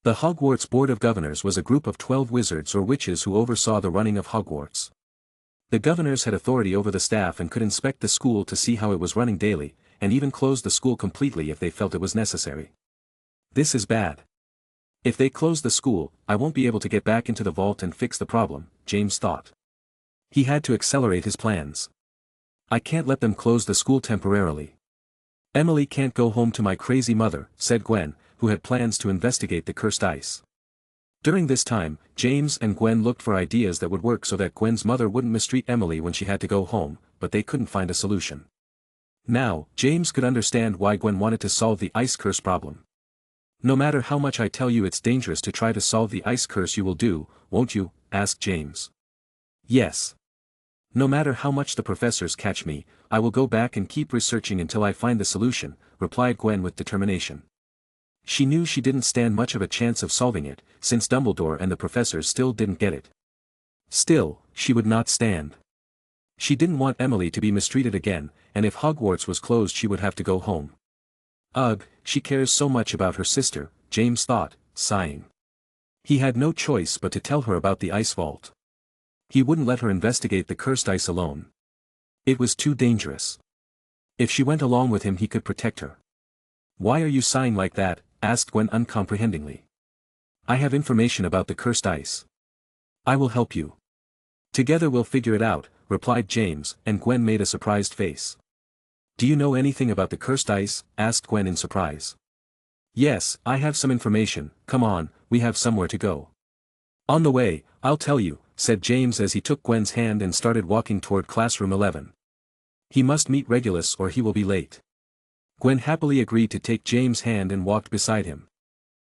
The Hogwarts Board of Governors was a group of 12 wizards or witches who oversaw the running of Hogwarts. The governors had authority over the staff and could inspect the school to see how it was running daily, and even close the school completely if they felt it was necessary. This is bad. If they close the school, I won't be able to get back into the vault and fix the problem, James thought. He had to accelerate his plans. I can't let them close the school temporarily. Emily can't go home to my crazy mother, said Gwen, who had plans to investigate the cursed ice. During this time, James and Gwen looked for ideas that would work so that Gwen's mother wouldn't mistreat Emily when she had to go home, but they couldn't find a solution. Now, James could understand why Gwen wanted to solve the ice curse problem. No matter how much I tell you it's dangerous to try to solve the ice curse, you will do, won't you? Asked James. Yes. No matter how much the professors catch me, I will go back and keep researching until I find the solution, replied Gwen with determination. She knew she didn't stand much of a chance of solving it, since Dumbledore and the professors still didn't get it. Still, she would not stand. She didn't want Emily to be mistreated again, and if Hogwarts was closed she would have to go home. Ugh, she cares so much about her sister, James thought, sighing. He had no choice but to tell her about the ice vault. He wouldn't let her investigate the cursed ice alone. It was too dangerous. If she went along with him he could protect her. Why are you sighing like that? Asked Gwen uncomprehendingly. I have information about the cursed ice. I will help you. Together we'll figure it out, replied James, and Gwen made a surprised face. Do you know anything about the cursed ice? Asked Gwen in surprise. Yes, I have some information. Come on, we have somewhere to go. On the way, I'll tell you, said James as he took Gwen's hand and started walking toward classroom 11. He must meet Regulus or he will be late. Gwen happily agreed to take James' hand and walked beside him.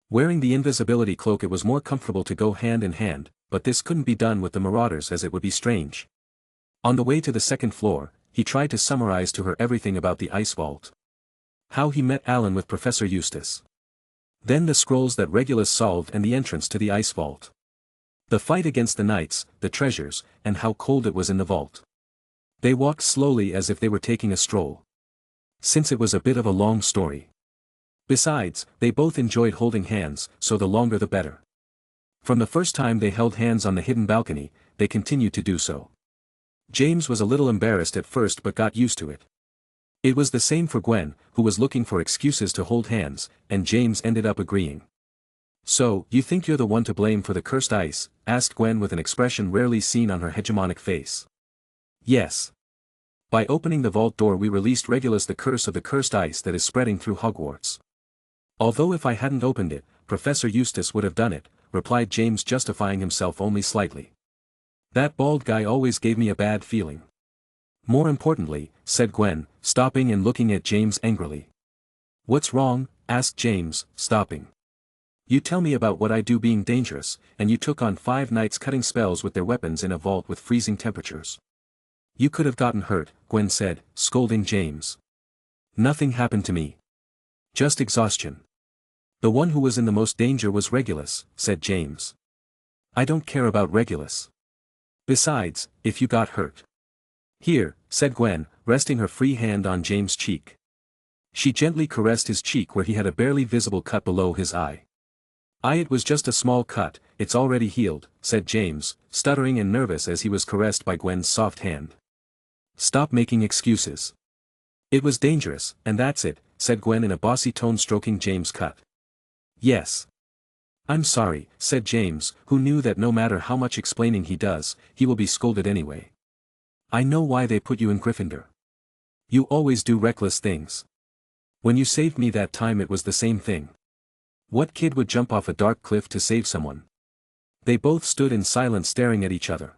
Wearing the invisibility cloak it was more comfortable to go hand in hand, but this couldn't be done with the marauders as it would be strange. On the way to the second floor, he tried to summarize to her everything about the ice vault. How he met Alan with Professor Eustace. Then the scrolls that Regulus solved and the entrance to the ice vault. The fight against the knights, the treasures, and how cold it was in the vault. They walked slowly as if they were taking a stroll. Since it was a bit of a long story. Besides, they both enjoyed holding hands, so the longer the better. From the first time they held hands on the hidden balcony, they continued to do so. James was a little embarrassed at first but got used to it. It was the same for Gwen, who was looking for excuses to hold hands, and James ended up agreeing. So, you think you're the one to blame for the cursed ice? Asked Gwen with an expression rarely seen on her hegemonic face. Yes. By opening the vault door we released Regulus the curse of the cursed ice that is spreading through Hogwarts. Although if I hadn't opened it, Professor Eustace would have done it, replied James, justifying himself only slightly. That bald guy always gave me a bad feeling. More importantly, said Gwen, stopping and looking at James angrily. What's wrong? Asked James, stopping. You tell me about what I do being dangerous, and you took on 5 knights cutting spells with their weapons in a vault with freezing temperatures. You could have gotten hurt, Gwen said, scolding James. Nothing happened to me. Just exhaustion. The one who was in the most danger was Regulus, said James. I don't care about Regulus. Besides, if you got hurt. Here, said Gwen, resting her free hand on James' cheek. She gently caressed his cheek where he had a barely visible cut below his eye. It was just a small cut, it's already healed, said James, stuttering and nervous as he was caressed by Gwen's soft hand. Stop making excuses. It was dangerous, and that's it, said Gwen in a bossy tone, stroking James' cut. Yes. I'm sorry, said James, who knew that no matter how much explaining he does, he will be scolded anyway. I know why they put you in Gryffindor. You always do reckless things. When you saved me that time it was the same thing. What kid would jump off a dark cliff to save someone? They both stood in silence staring at each other.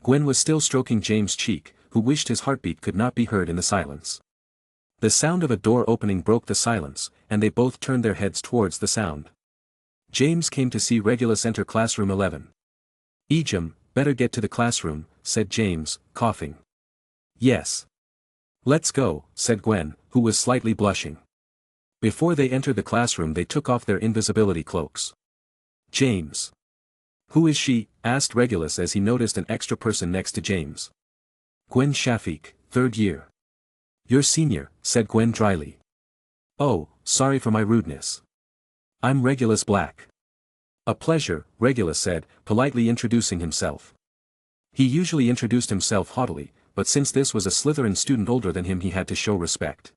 Gwen was still stroking James' cheek, who wished his heartbeat could not be heard in the silence. The sound of a door opening broke the silence, and they both turned their heads towards the sound. James came to see Regulus enter classroom 11. Ejim, better get to the classroom, said James, coughing. Yes. Let's go, said Gwen, who was slightly blushing. Before they entered the classroom they took off their invisibility cloaks. James. Who is she? Asked Regulus as he noticed an extra person next to James. Gwen Shafi, 3rd year. Your senior, said Gwen dryly. Oh, sorry for my rudeness. I'm Regulus Black. A pleasure, Regulus said, politely introducing himself. He usually introduced himself haughtily, but since this was a Slytherin student older than him he had to show respect.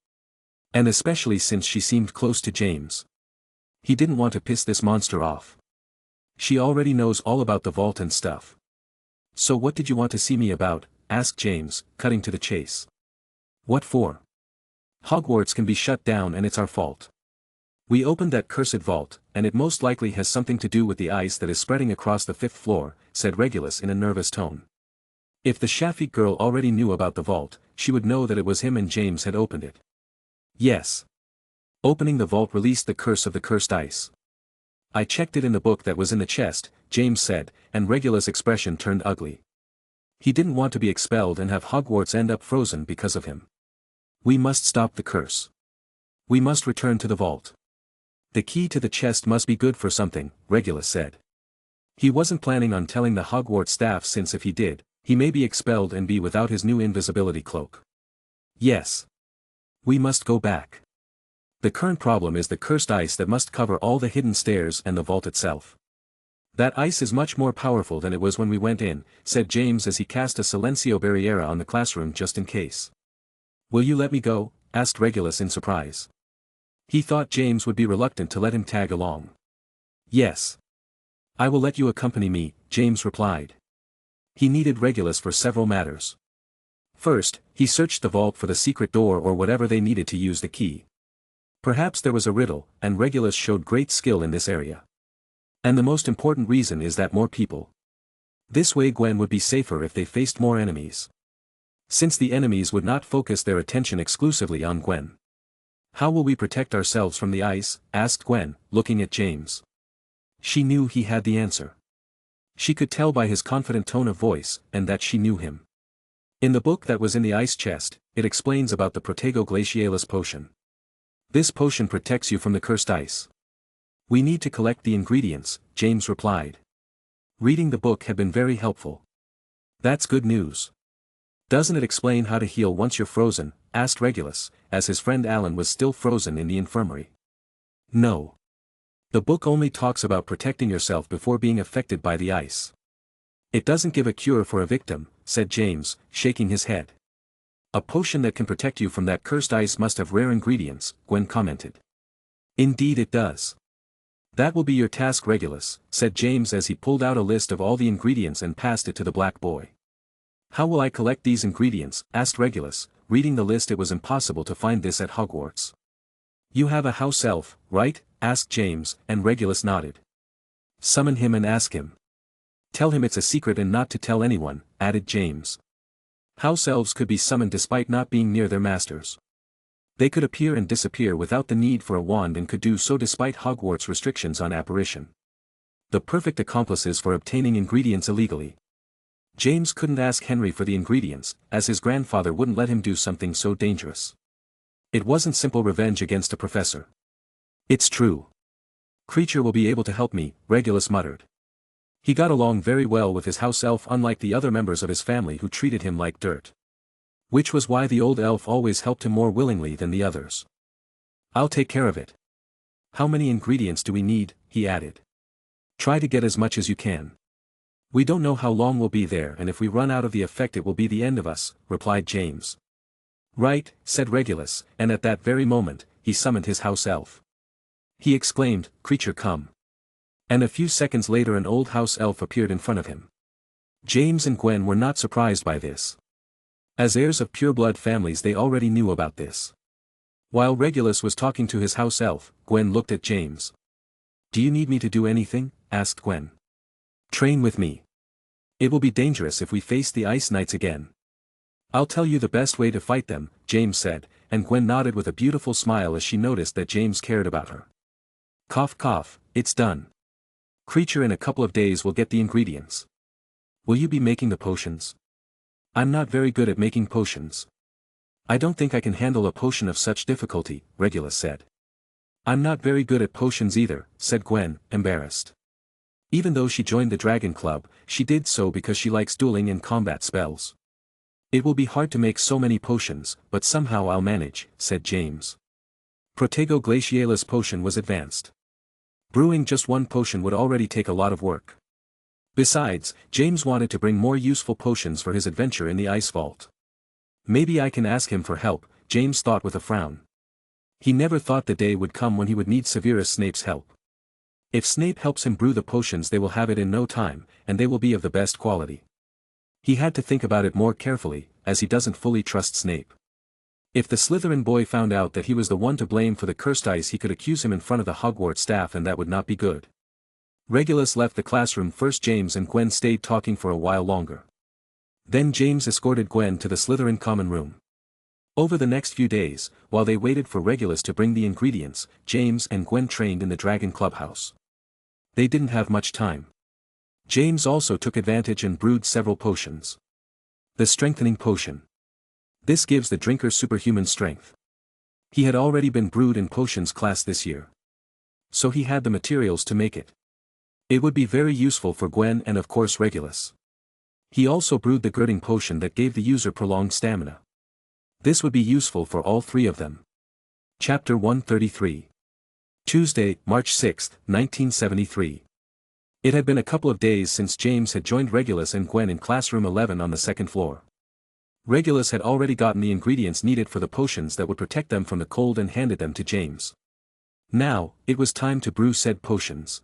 And especially since she seemed close to James. He didn't want to piss this monster off. She already knows all about the vault and stuff. So what did you want to see me about? Asked James, cutting to the chase. What for? Hogwarts can be shut down and it's our fault. We opened that cursed vault, and it most likely has something to do with the ice that is spreading across the 5th floor, said Regulus in a nervous tone. If the Shafi girl already knew about the vault, she would know that it was him and James had opened it. Yes. Opening the vault released the curse of the cursed ice. I checked it in the book that was in the chest, James said, and Regulus' expression turned ugly. He didn't want to be expelled and have Hogwarts end up frozen because of him. We must stop the curse. We must return to the vault. The key to the chest must be good for something, Regulus said. He wasn't planning on telling the Hogwarts staff since if he did, he may be expelled and be without his new invisibility cloak. Yes. We must go back. The current problem is the cursed ice that must cover all the hidden stairs and the vault itself. That ice is much more powerful than it was when we went in, said James as he cast a silencio barriera on the classroom just in case. Will you let me go? Asked Regulus in surprise. He thought James would be reluctant to let him tag along. Yes. I will let you accompany me, James replied. He needed Regulus for several matters. First, he searched the vault for the secret door or whatever they needed to use the key. Perhaps there was a riddle, and Regulus showed great skill in this area. And the most important reason is that more people. This way Gwen would be safer if they faced more enemies. Since the enemies would not focus their attention exclusively on Gwen. How will we protect ourselves from the ice? Asked Gwen, looking at James. She knew he had the answer. She could tell by his confident tone of voice, and that she knew him. In the book that was in the ice chest, it explains about the Protego Glacialis potion. This potion protects you from the cursed ice. We need to collect the ingredients, James replied. Reading the book had been very helpful. That's good news. Doesn't it explain how to heal once you're frozen? Asked Regulus, as his friend Alan was still frozen in the infirmary. No. The book only talks about protecting yourself before being affected by the ice. It doesn't give a cure for a victim, said James, shaking his head. A potion that can protect you from that cursed ice must have rare ingredients, Gwen commented. Indeed it does. That will be your task, Regulus, said James as he pulled out a list of all the ingredients and passed it to the black boy. How will I collect these ingredients? Asked Regulus. Reading the list, it was impossible to find this at Hogwarts. You have a house elf, right? Asked James, and Regulus nodded. Summon him and ask him. Tell him it's a secret and not to tell anyone, added James. House elves could be summoned despite not being near their masters. They could appear and disappear without the need for a wand and could do so despite Hogwarts restrictions on apparition. The perfect accomplices for obtaining ingredients illegally. James couldn't ask Henry for the ingredients, as his grandfather wouldn't let him do something so dangerous. It wasn't simple revenge against a professor. It's true. Creature will be able to help me, Regulus muttered. He got along very well with his house elf, unlike the other members of his family who treated him like dirt. Which was why the old elf always helped him more willingly than the others. I'll take care of it. How many ingredients do we need? He added. Try to get as much as you can. We don't know how long we'll be there, and if we run out of the effect it will be the end of us, replied James. Right, said Regulus, and at that very moment, he summoned his house elf. He exclaimed, Creature come. And a few seconds later an old house elf appeared in front of him. James and Gwen were not surprised by this. As heirs of pure-blood families they already knew about this. While Regulus was talking to his house elf, Gwen looked at James. Do you need me to do anything? Asked Gwen. Train with me. It will be dangerous if we face the Ice Knights again. I'll tell you the best way to fight them, James said, and Gwen nodded with a beautiful smile as she noticed that James cared about her. Cough cough, it's done. Creature in a couple of days will get the ingredients. Will you be making the potions? I'm not very good at making potions. I don't think I can handle a potion of such difficulty, Regulus said. I'm not very good at potions either, said Gwen, embarrassed. Even though she joined the Dragon Club, she did so because she likes dueling and combat spells. It will be hard to make so many potions, but somehow I'll manage, said James. Protego Glacialis potion was advanced. Brewing just one potion would already take a lot of work. Besides, James wanted to bring more useful potions for his adventure in the Ice Vault. Maybe I can ask him for help, James thought with a frown. He never thought the day would come when he would need Severus Snape's help. If Snape helps him brew the potions, they will have it in no time, and they will be of the best quality. He had to think about it more carefully, as he doesn't fully trust Snape. If the Slytherin boy found out that he was the one to blame for the cursed ice, he could accuse him in front of the Hogwarts staff, and that would not be good. Regulus left the classroom first. James and Gwen stayed talking for a while longer. Then James escorted Gwen to the Slytherin common room. Over the next few days, while they waited for Regulus to bring the ingredients, James and Gwen trained in the Dragon Clubhouse. They didn't have much time. James also took advantage and brewed several potions. The Strengthening Potion. This gives the drinker superhuman strength. He had already been brewed in potions class this year. So he had the materials to make it. It would be very useful for Gwen and of course Regulus. He also brewed the Girding Potion that gave the user prolonged stamina. This would be useful for all three of them. Chapter 133. Tuesday, March 6, 1973. It had been a couple of days since James had joined Regulus and Gwen in classroom 11 on the second floor. Regulus had already gotten the ingredients needed for the potions that would protect them from the cold and handed them to James. Now, it was time to brew said potions.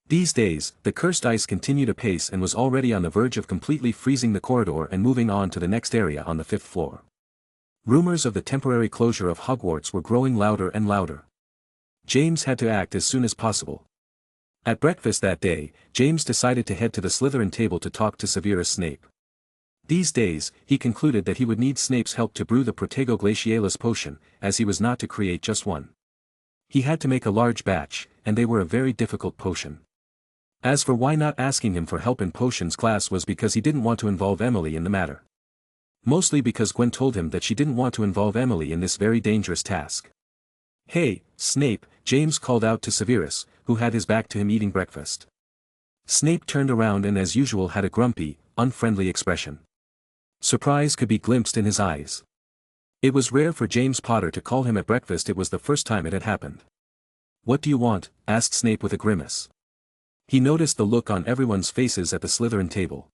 These days, the cursed ice continued apace and was already on the verge of completely freezing the corridor and moving on to the next area on the 5th floor. Rumors of the temporary closure of Hogwarts were growing louder and louder. James had to act as soon as possible. At breakfast that day, James decided to head to the Slytherin table to talk to Severus Snape. These days, he concluded that he would need Snape's help to brew the Protego Glacialis potion, as he was not to create just one. He had to make a large batch, and they were a very difficult potion. As for why not asking him for help in potions class was because he didn't want to involve Emily in the matter. Mostly because Gwen told him that she didn't want to involve Emily in this very dangerous task. "Hey, Snape," James called out to Severus, who had his back to him eating breakfast. Snape turned around and as usual had a grumpy, unfriendly expression. Surprise could be glimpsed in his eyes. It was rare for James Potter to call him at breakfast. It was the first time it had happened. "What do you want?" asked Snape with a grimace. He noticed the look on everyone's faces at the Slytherin table.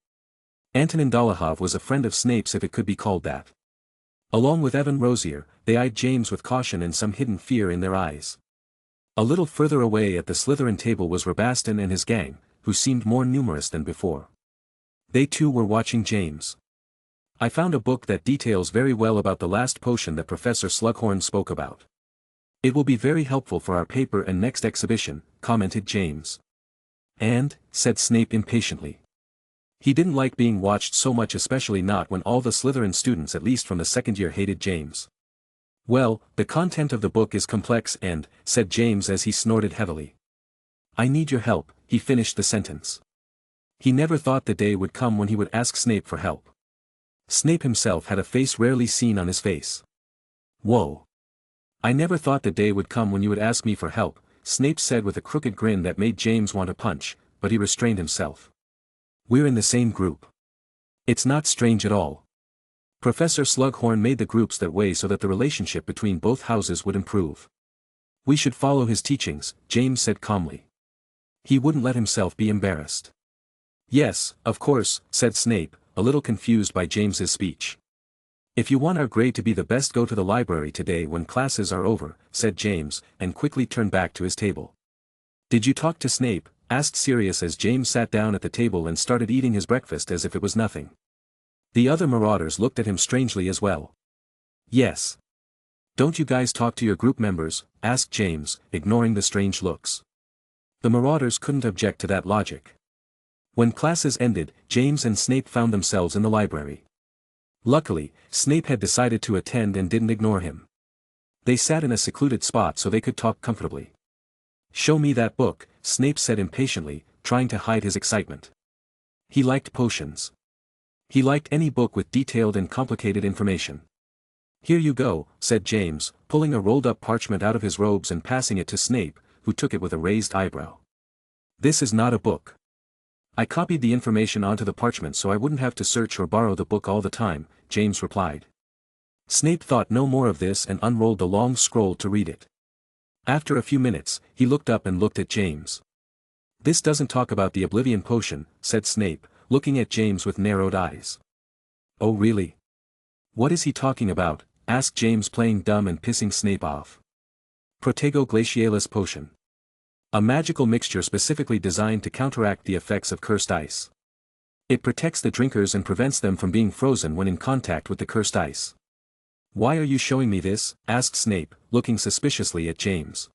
Antonin Dolohov was a friend of Snape's, if it could be called that. Along with Evan Rosier, they eyed James with caution and some hidden fear in their eyes. A little further away at the Slytherin table was Rabaston and his gang, who seemed more numerous than before. They too were watching James. "I found a book that details very well about the last potion that Professor Slughorn spoke about. It will be very helpful for our paper and next exhibition," commented James. "And," said Snape impatiently. He didn't like being watched so much, especially not when all the Slytherin students at least from the second year hated James. "Well, the content of the book is complex and," said James as he snorted heavily. "I need your help," he finished the sentence. He never thought the day would come when he would ask Snape for help. Snape himself had a face rarely seen on his face. "Whoa. I never thought the day would come when you would ask me for help," Snape said with a crooked grin that made James want to punch, but he restrained himself. "We're in the same group. It's not strange at all. Professor Slughorn made the groups that way so that the relationship between both houses would improve. We should follow his teachings," James said calmly. He wouldn't let himself be embarrassed. "Yes, of course," said Snape, a little confused by James's speech. "If you want our grade to be the best, go to the library today when classes are over," said James, and quickly turned back to his table. "Did you talk to Snape?" asked Sirius as James sat down at the table and started eating his breakfast as if it was nothing. The other marauders looked at him strangely as well. "Yes. Don't you guys talk to your group members?" asked James, ignoring the strange looks. The marauders couldn't object to that logic. When classes ended, James and Snape found themselves in the library. Luckily, Snape had decided to attend and didn't ignore him. They sat in a secluded spot so they could talk comfortably. "Show me that book," Snape said impatiently, trying to hide his excitement. He liked potions. He liked any book with detailed and complicated information. "Here you go," said James, pulling a rolled-up parchment out of his robes and passing it to Snape, who took it with a raised eyebrow. This is not a book. I copied the information onto the parchment so I wouldn't have to search or borrow the book all the time, James replied. Snape thought no more of this and unrolled the long scroll to read it. After a few minutes, he looked up and looked at James. This doesn't talk about the Oblivion Potion, said Snape, looking at James with narrowed eyes. Oh really? What is he talking about? Asked James, playing dumb and pissing Snape off. Protego Glacialis Potion. A magical mixture specifically designed to counteract the effects of cursed ice. It protects the drinkers and prevents them from being frozen when in contact with the cursed ice. Why are you showing me this? Asked Snape, looking suspiciously at James.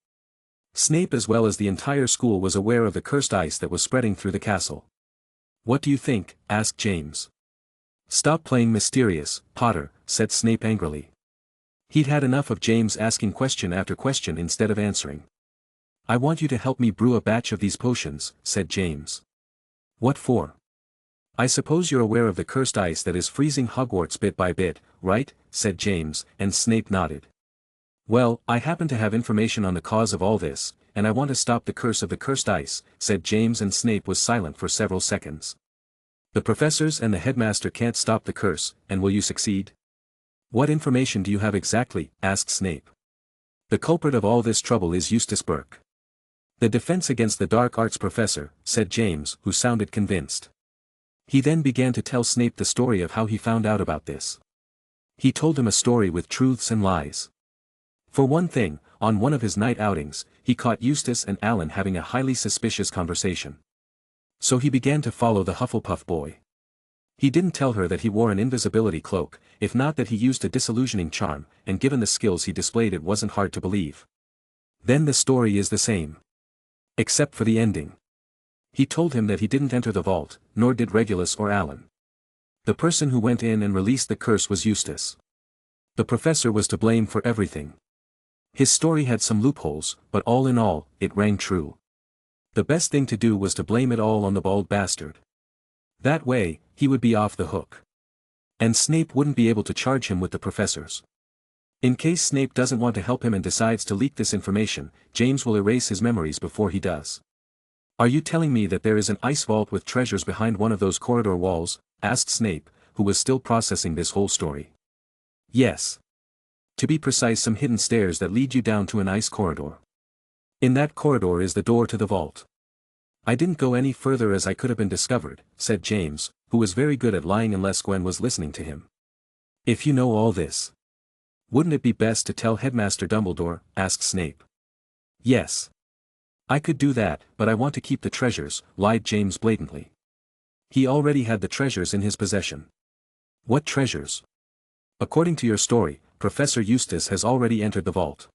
Snape as well as the entire school was aware of the cursed ice that was spreading through the castle. What do you think? Asked James. Stop playing mysterious, Potter, said Snape angrily. He'd had enough of James asking question after question instead of answering. I want you to help me brew a batch of these potions, said James. What for? I suppose you're aware of the cursed ice that is freezing Hogwarts bit by bit, right? Said James, and Snape nodded. Well, I happen to have information on the cause of all this, and I want to stop the curse of the cursed ice, said James, and Snape was silent for several seconds. The professors and the headmaster can't stop the curse, and will you succeed? What information do you have exactly? Asked Snape. The culprit of all this trouble is Eustace Burke. The defense against the dark arts professor, said James, who sounded convinced. He then began to tell Snape the story of how he found out about this. He told him a story with truths and lies. For one thing, on one of his night outings, he caught Eustace and Alan having a highly suspicious conversation. So he began to follow the Hufflepuff boy. He didn't tell her that he wore an invisibility cloak, if not that he used a disillusioning charm, and given the skills he displayed it wasn't hard to believe. Then the story is the same. Except for the ending. He told him that he didn't enter the vault, nor did Regulus or Alan. The person who went in and released the curse was Eustace. The professor was to blame for everything. His story had some loopholes, but all in all, it rang true. The best thing to do was to blame it all on the bald bastard. That way, he would be off the hook. And Snape wouldn't be able to charge him with the professors. In case Snape doesn't want to help him and decides to leak this information, James will erase his memories before he does. Are you telling me that there is an ice vault with treasures behind one of those corridor walls? Asked Snape, who was still processing this whole story. Yes. To be precise, some hidden stairs that lead you down to an ice corridor. In that corridor is the door to the vault. I didn't go any further as I could have been discovered, said James, who was very good at lying unless Gwen was listening to him. If you know all this, wouldn't it be best to tell Headmaster Dumbledore? Asked Snape. Yes. I could do that, but I want to keep the treasures, lied James blatantly. He already had the treasures in his possession. What treasures? According to your story, Professor Eustace has already entered the vault.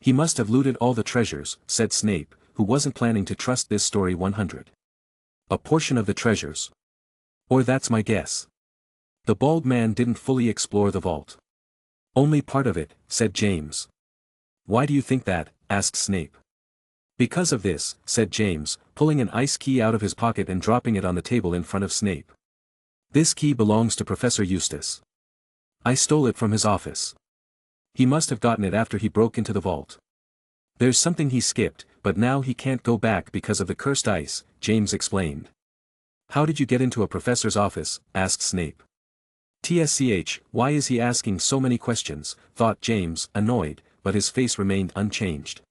He must have looted all the treasures, said Snape, who wasn't planning to trust this story 100. A portion of the treasures. Or that's my guess. The bald man didn't fully explore the vault. Only part of it, said James. Why do you think that? Asked Snape. Because of this, said James, pulling an ice key out of his pocket and dropping it on the table in front of Snape. This key belongs to Professor Eustace. I stole it from his office. He must have gotten it after he broke into the vault. There's something he skipped, but now he can't go back because of the cursed ice, James explained. How did you get into a professor's office? Asked Snape. TSCH, why is he asking so many questions, thought James, annoyed, but his face remained unchanged.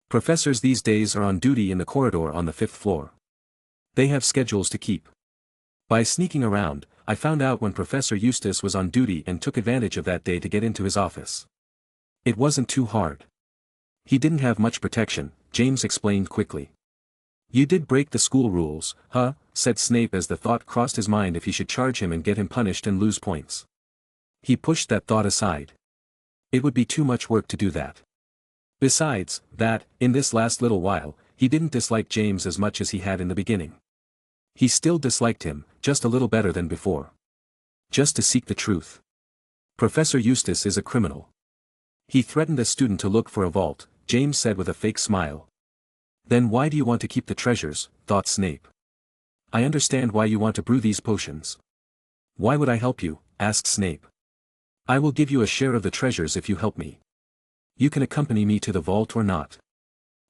Professors these days are on duty in the corridor on the 5th floor. They have schedules to keep. By sneaking around, I found out when Professor Eustace was on duty and took advantage of that day to get into his office. It wasn't too hard. He didn't have much protection, James explained quickly. You did break the school rules, huh? Said Snape as the thought crossed his mind if he should charge him and get him punished and lose points. He pushed that thought aside. It would be too much work to do that. Besides, that, in this last little while, he didn't dislike James as much as he had in the beginning. He still disliked him, just a little better than before. Just to seek the truth. Professor Eustace is a criminal. He threatened a student to look for a vault, James said with a fake smile. Then why do you want to keep the treasures? Thought Snape. I understand why you want to brew these potions. Why would I help you? Asked Snape. I will give you a share of the treasures if you help me. You can accompany me to the vault or not.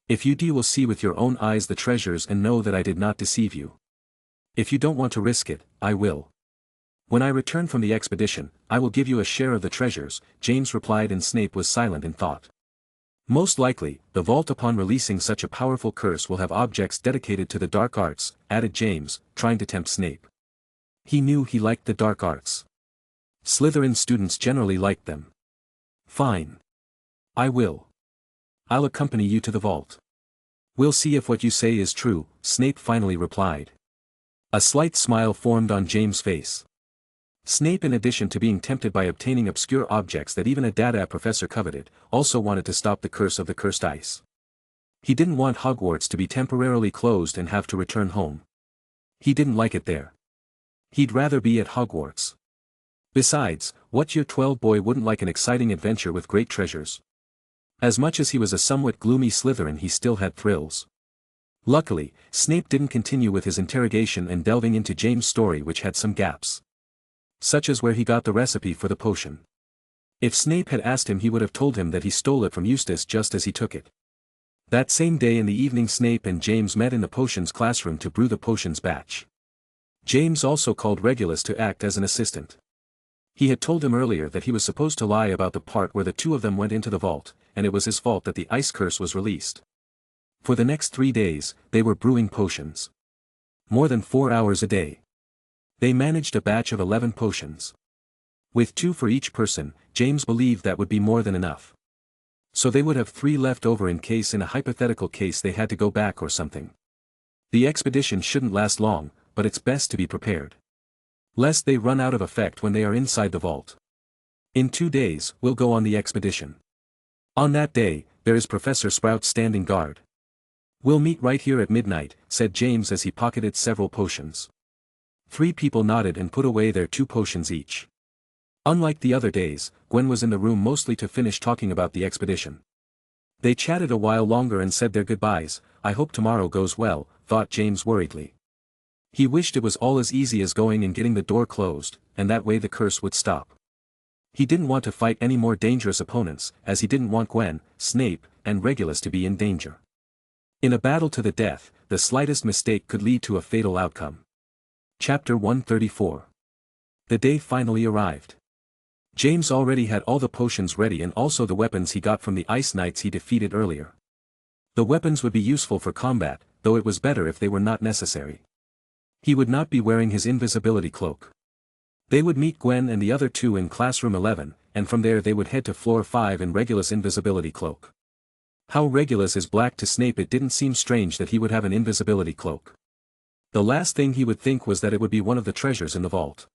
If you do, you will see with your own eyes the treasures and know that I did not deceive you. If you don't want to risk it, I will. When I return from the expedition, I will give you a share of the treasures, James replied, and Snape was silent in thought. Most likely, the vault upon releasing such a powerful curse will have objects dedicated to the dark arts, added James, trying to tempt Snape. He knew he liked the dark arts. Slytherin students generally liked them. Fine. I will. I'll accompany you to the vault. We'll see if what you say is true, Snape finally replied. A slight smile formed on James' face. Snape, in addition to being tempted by obtaining obscure objects that even a dada professor coveted, also wanted to stop the curse of the cursed ice. He didn't want Hogwarts to be temporarily closed and have to return home. He didn't like it there. He'd rather be at Hogwarts. Besides, what year 12 boy wouldn't like an exciting adventure with great treasures? As much as he was a somewhat gloomy Slytherin, he still had thrills. Luckily, Snape didn't continue with his interrogation and delving into James' story, which had some gaps. Such as where he got the recipe for the potion. If Snape had asked him, he would have told him that he stole it from Eustace just as he took it. That same day in the evening, Snape and James met in the potions classroom to brew the potions batch. James also called Regulus to act as an assistant. He had told him earlier that he was supposed to lie about the part where the two of them went into the vault, and it was his fault that the ice curse was released. For the next 3 days, they were brewing potions. More than 4 hours a day. They managed a batch of 11 potions. With 2 for each person, James believed that would be more than enough. So they would have 3 left over in case, in a hypothetical case, they had to go back or something. The expedition shouldn't last long, but it's best to be prepared. Lest they run out of effect when they are inside the vault. In 2 days, we'll go on the expedition. On that day, there is Professor Sprout standing guard. We'll meet right here at midnight, said James as he pocketed several potions. 3 people nodded and put away their 2 potions each. Unlike the other days, Gwen was in the room mostly to finish talking about the expedition. They chatted a while longer and said their goodbyes. I hope tomorrow goes well, thought James worriedly. He wished it was all as easy as going and getting the door closed, and that way the curse would stop. He didn't want to fight any more dangerous opponents, as he didn't want Gwen, Snape, and Regulus to be in danger. In a battle to the death, the slightest mistake could lead to a fatal outcome. Chapter 134. The day finally arrived. James already had all the potions ready and also the weapons he got from the Ice Knights he defeated earlier. The weapons would be useful for combat, though it was better if they were not necessary. He would not be wearing his invisibility cloak. They would meet Gwen and the other 2 in classroom 11, and from there they would head to floor 5 in Regulus' invisibility cloak. How Regulus is black to Snape, it didn't seem strange that he would have an invisibility cloak. The last thing he would think was that it would be one of the treasures in the vault.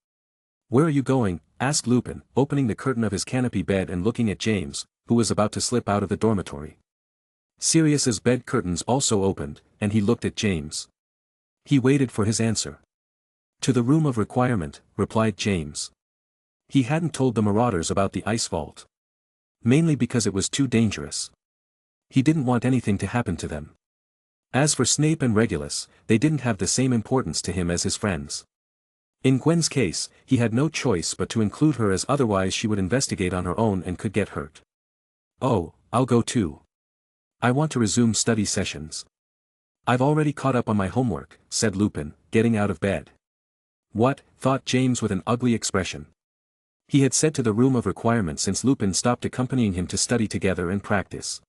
Where are you going? Asked Lupin, opening the curtain of his canopy bed and looking at James, who was about to slip out of the dormitory. Sirius's bed curtains also opened, and he looked at James. He waited for his answer. To the room of requirement, replied James. He hadn't told the marauders about the ice vault. Mainly because it was too dangerous. He didn't want anything to happen to them. As for Snape and Regulus, they didn't have the same importance to him as his friends. In Gwen's case, he had no choice but to include her, as otherwise she would investigate on her own and could get hurt. Oh, I'll go too. I want to resume study sessions. I've already caught up on my homework, said Lupin, getting out of bed. What? Thought James with an ugly expression. He had said to the room of requirement since Lupin stopped accompanying him to study together and practice.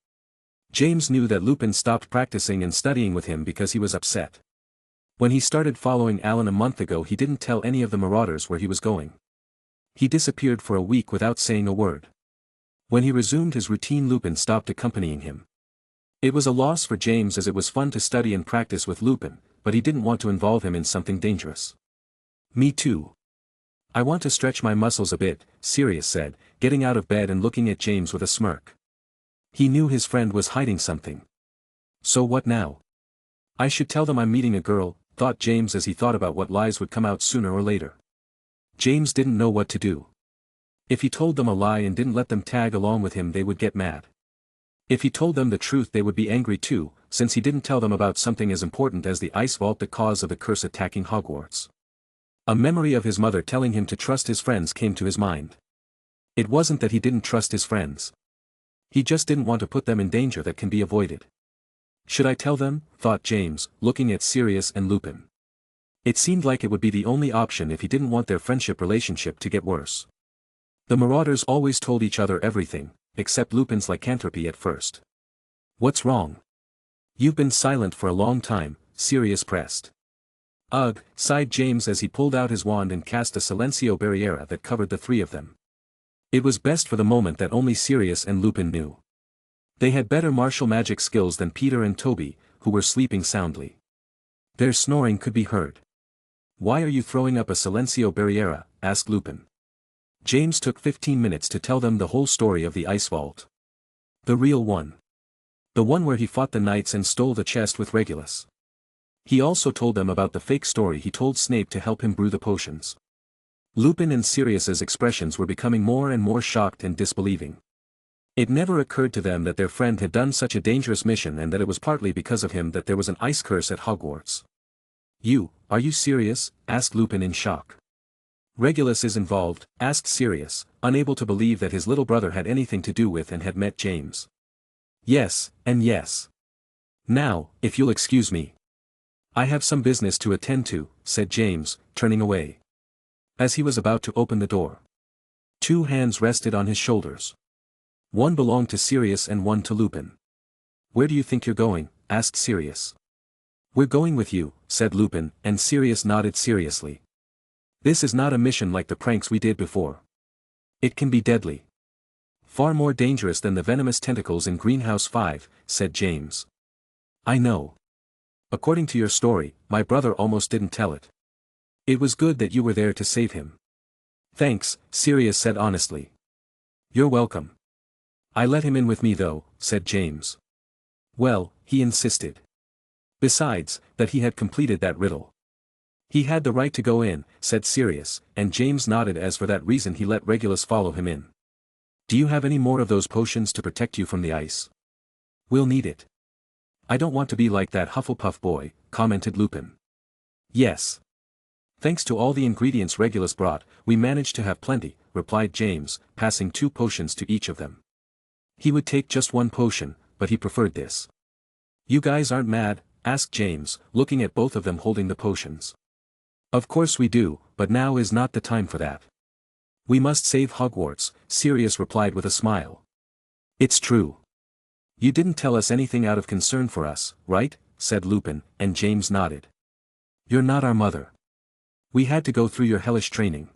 James knew that Lupin stopped practicing and studying with him because he was upset. When he started following Alan a month ago, he didn't tell any of the marauders where he was going. He disappeared for a week without saying a word. When he resumed his routine, Lupin stopped accompanying him. It was a loss for James, as it was fun to study and practice with Lupin, but he didn't want to involve him in something dangerous. Me too. I want to stretch my muscles a bit, Sirius said, getting out of bed and looking at James with a smirk. He knew his friend was hiding something. So what now? I should tell them I'm meeting a girl, thought James as he thought about what lies would come out sooner or later. James didn't know what to do. If he told them a lie and didn't let them tag along with him, they would get mad. If he told them the truth, they would be angry too, since he didn't tell them about something as important as the ice vault, the cause of the curse attacking Hogwarts. A memory of his mother telling him to trust his friends came to his mind. It wasn't that he didn't trust his friends. He just didn't want to put them in danger that can be avoided. Should I tell them? Thought James, looking at Sirius and Lupin. It seemed like it would be the only option if he didn't want their friendship relationship to get worse. The Marauders always told each other everything, except Lupin's lycanthropy at first. What's wrong? You've been silent for a long time, Sirius pressed. Ugh, sighed James as he pulled out his wand and cast a silencio barriera that covered the three of them. It was best for the moment that only Sirius and Lupin knew. They had better martial magic skills than Peter and Toby, who were sleeping soundly. Their snoring could be heard. Why are you throwing up a silencio barriera? Asked Lupin. James took 15 minutes to tell them the whole story of the ice vault. The real one. The one where he fought the knights and stole the chest with Regulus. He also told them about the fake story he told Snape to help him brew the potions. Lupin and Sirius's expressions were becoming more and more shocked and disbelieving. It never occurred to them that their friend had done such a dangerous mission and that it was partly because of him that there was an ice curse at Hogwarts. Are you serious? Asked Lupin in shock. Regulus is involved, asked Sirius, unable to believe that his little brother had anything to do with and had met James. Yes, and yes. Now, if you'll excuse me. I have some business to attend to, said James, turning away. As he was about to open the door, 2 hands rested on his shoulders. One belonged to Sirius and one to Lupin. Where do you think you're going? Asked Sirius. We're going with you, said Lupin, and Sirius nodded seriously. This is not a mission like the pranks we did before. It can be deadly. Far more dangerous than the venomous tentacles in Greenhouse 5, said James. I know. According to your story, my brother almost didn't tell it. It was good that you were there to save him. Thanks, Sirius said honestly. You're welcome. I let him in with me though, said James. Well, he insisted. Besides, that he had completed that riddle. He had the right to go in, said Sirius, and James nodded as for that reason he let Regulus follow him in. Do you have any more of those potions to protect you from the ice? We'll need it. I don't want to be like that Hufflepuff boy, commented Lupin. Yes. Thanks to all the ingredients Regulus brought, we managed to have plenty, replied James, passing 2 potions to each of them. He would take just 1 potion, but he preferred this. You guys aren't mad? Asked James, looking at both of them holding the potions. Of course we do, but now is not the time for that. We must save Hogwarts, Sirius replied with a smile. It's true. You didn't tell us anything out of concern for us, right? Said Lupin, and James nodded. You're not our mother. We had to go through your hellish training.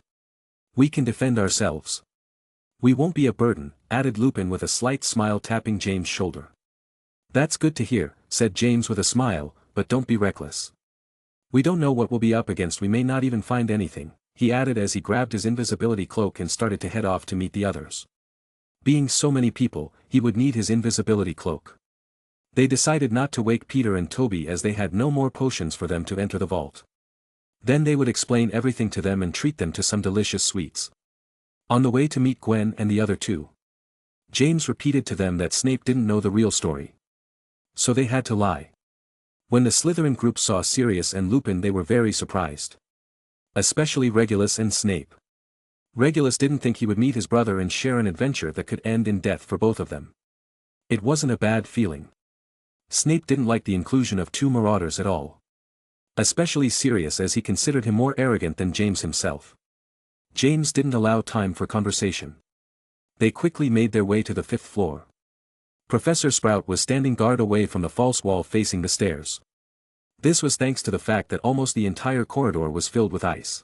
We can defend ourselves. We won't be a burden, added Lupin with a slight smile tapping James' shoulder. That's good to hear, said James with a smile, but don't be reckless. We don't know what we'll be up against, we may not even find anything, he added as he grabbed his invisibility cloak and started to head off to meet the others. Being so many people, he would need his invisibility cloak. They decided not to wake Peter and Toby as they had no more potions for them to enter the vault. Then they would explain everything to them and treat them to some delicious sweets. On the way to meet Gwen and the other 2, James repeated to them that Snape didn't know the real story. So they had to lie. When the Slytherin group saw Sirius and Lupin they were very surprised. Especially Regulus and Snape. Regulus didn't think he would meet his brother and share an adventure that could end in death for both of them. It wasn't a bad feeling. Snape didn't like the inclusion of 2 marauders at all. Especially Sirius as he considered him more arrogant than James himself. James didn't allow time for conversation. They quickly made their way to the 5th floor. Professor Sprout was standing guard away from the false wall facing the stairs. This was thanks to the fact that almost the entire corridor was filled with ice.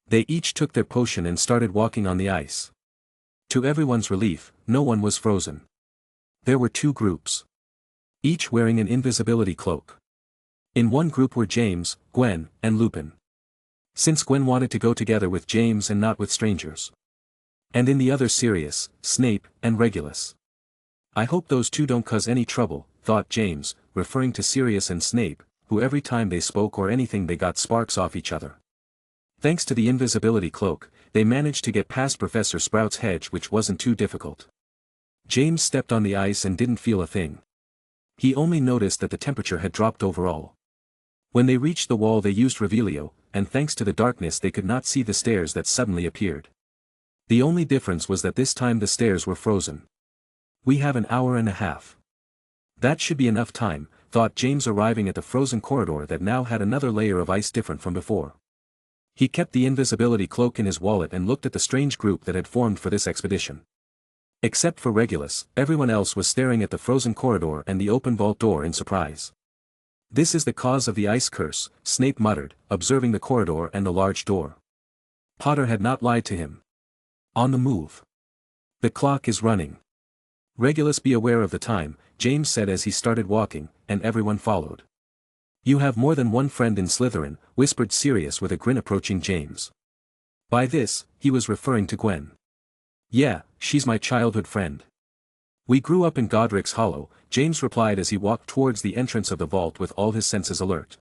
They each took their potion and started walking on the ice. To everyone's relief, no one was frozen. There were 2 groups. Each wearing an invisibility cloak. In one group were James, Gwen, and Lupin. Since Gwen wanted to go together with James and not with strangers. And in the other Sirius, Snape, and Regulus. I hope those 2 don't cause any trouble, thought James, referring to Sirius and Snape, who every time they spoke or anything they got sparks off each other. Thanks to the invisibility cloak, they managed to get past Professor Sprout's hedge, which wasn't too difficult. James stepped on the ice and didn't feel a thing. He only noticed that the temperature had dropped overall. When they reached the wall they used Revelio, and thanks to the darkness they could not see the stairs that suddenly appeared. The only difference was that this time the stairs were frozen. We have an hour and a half. That should be enough time, thought James, arriving at the frozen corridor that now had another layer of ice different from before. He kept the invisibility cloak in his wallet and looked at the strange group that had formed for this expedition. Except for Regulus, everyone else was staring at the frozen corridor and the open vault door in surprise. "This is the cause of the ice curse," Snape muttered, observing the corridor and the large door. Potter had not lied to him. "On the move. The clock is running. Regulus, be aware of the time," James said as he started walking, and everyone followed. "You have more than one friend in Slytherin," whispered Sirius with a grin, approaching James. By this, he was referring to Gwen. "Yeah, she's my childhood friend. We grew up in Godric's Hollow," James replied as he walked towards the entrance of the vault with all his senses alert.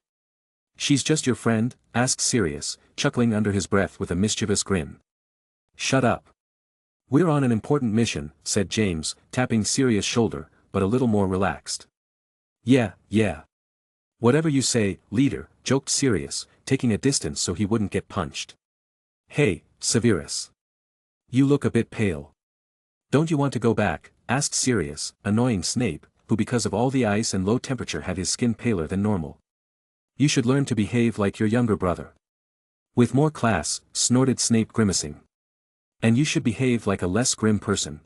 "She's just your friend?" asked Sirius, chuckling under his breath with a mischievous grin. "Shut up. We're on an important mission," said James, tapping Sirius' shoulder, but a little more relaxed. Yeah. Whatever you say, leader," joked Sirius, taking a distance so he wouldn't get punched. "Hey, Severus. You look a bit pale. Don't you want to go back?" asked Sirius, annoying Snape, who because of all the ice and low temperature had his skin paler than normal. "You should learn to behave like your younger brother." "With more class," snorted Snape, grimacing. "And you should behave like a less grim person."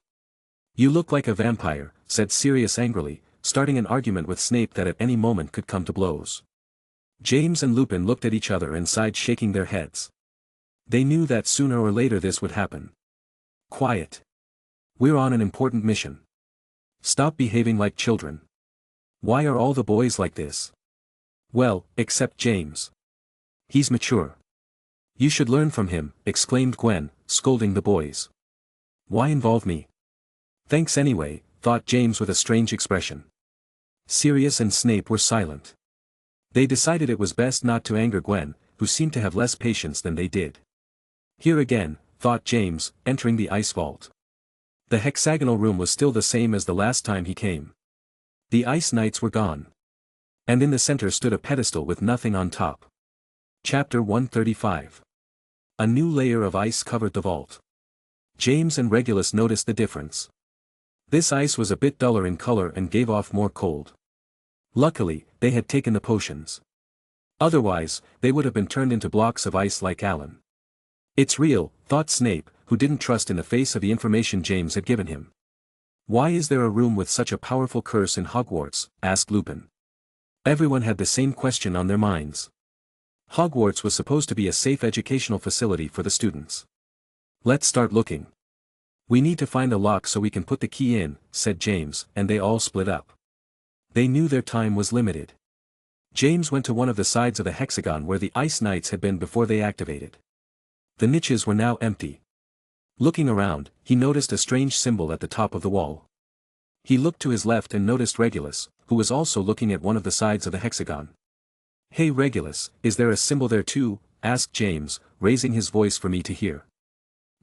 "You look like a vampire," said Sirius angrily, starting an argument with Snape that at any moment could come to blows. James and Lupin looked at each other and sighed, shaking their heads. They knew that sooner or later this would happen. "Quiet. We're on an important mission. Stop behaving like children. Why are all the boys like this?" "Well, except James. He's mature." "You should learn from him," exclaimed Gwen, scolding the boys. "Why involve me?" "Thanks anyway," thought James with a strange expression. Sirius and Snape were silent. They decided it was best not to anger Gwen, who seemed to have less patience than they did. Here again, thought James, entering the ice vault. The hexagonal room was still the same as the last time he came. The ice knights were gone. And in the center stood a pedestal with nothing on top. Chapter 135. A new layer of ice covered the vault. James and Regulus noticed the difference. This ice was a bit duller in color and gave off more cold. Luckily, they had taken the potions. Otherwise, they would have been turned into blocks of ice like Alan. "It's real," thought Snape, who didn't trust in the face of the information James had given him. "Why is there a room with such a powerful curse in Hogwarts?" asked Lupin. Everyone had the same question on their minds. Hogwarts was supposed to be a safe educational facility for the students. "Let's start looking. We need to find a lock so we can put the key in," said James, and they all split up. They knew their time was limited. James went to one of the sides of the hexagon where the Ice Knights had been before they activated. The niches were now empty. Looking around, he noticed a strange symbol at the top of the wall. He looked to his left and noticed Regulus, who was also looking at one of the sides of the hexagon. "Hey Regulus, is there a symbol there too?" asked James, raising his voice for me to hear.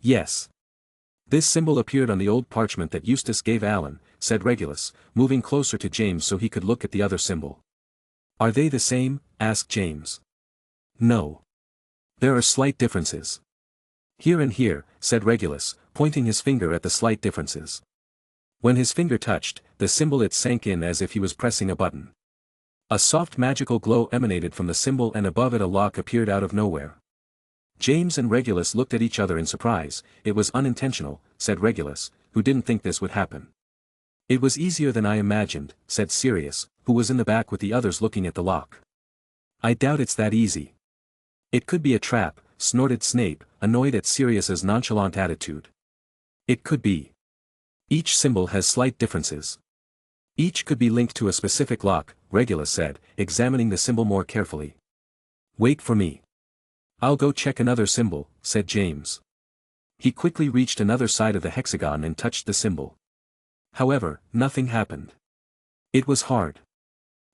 "Yes. This symbol appeared on the old parchment that Eustace gave Alan," said Regulus, moving closer to James so he could look at the other symbol. "Are they the same?" asked James. "No. There are slight differences. Here and here," said Regulus, pointing his finger at the slight differences. When his finger touched, the symbol it sank in as if he was pressing a button. A soft magical glow emanated from the symbol and above it a lock appeared out of nowhere. James and Regulus looked at each other in surprise. "It was unintentional," said Regulus, who didn't think this would happen. "It was easier than I imagined," said Sirius, who was in the back with the others looking at the lock. "I doubt it's that easy." "It could be a trap," snorted Snape, annoyed at Sirius's nonchalant attitude. "It could be. Each symbol has slight differences. Each could be linked to a specific lock," Regulus said, examining the symbol more carefully. "Wait for me. I'll go check another symbol," said James. He quickly reached another side of the hexagon and touched the symbol. However, nothing happened. It was hard.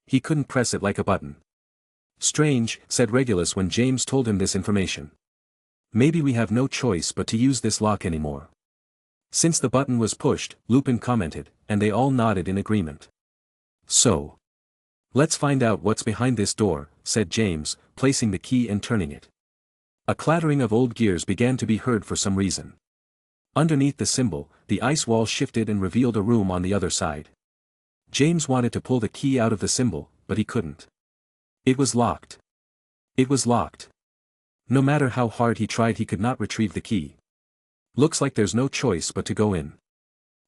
He couldn't press it like a button. "Strange," said Regulus when James told him this information. "Maybe we have no choice but to use this lock anymore." Since the button was pushed, Lupin commented, and they all nodded in agreement. "So. Let's find out what's behind this door," said James, placing the key and turning it. A clattering of old gears began to be heard for some reason. Underneath the symbol, the ice wall shifted and revealed a room on the other side. James wanted to pull the key out of the symbol, but he couldn't. It was locked. It was locked. No matter how hard he tried, he could not retrieve the key. Looks like there's no choice but to go in.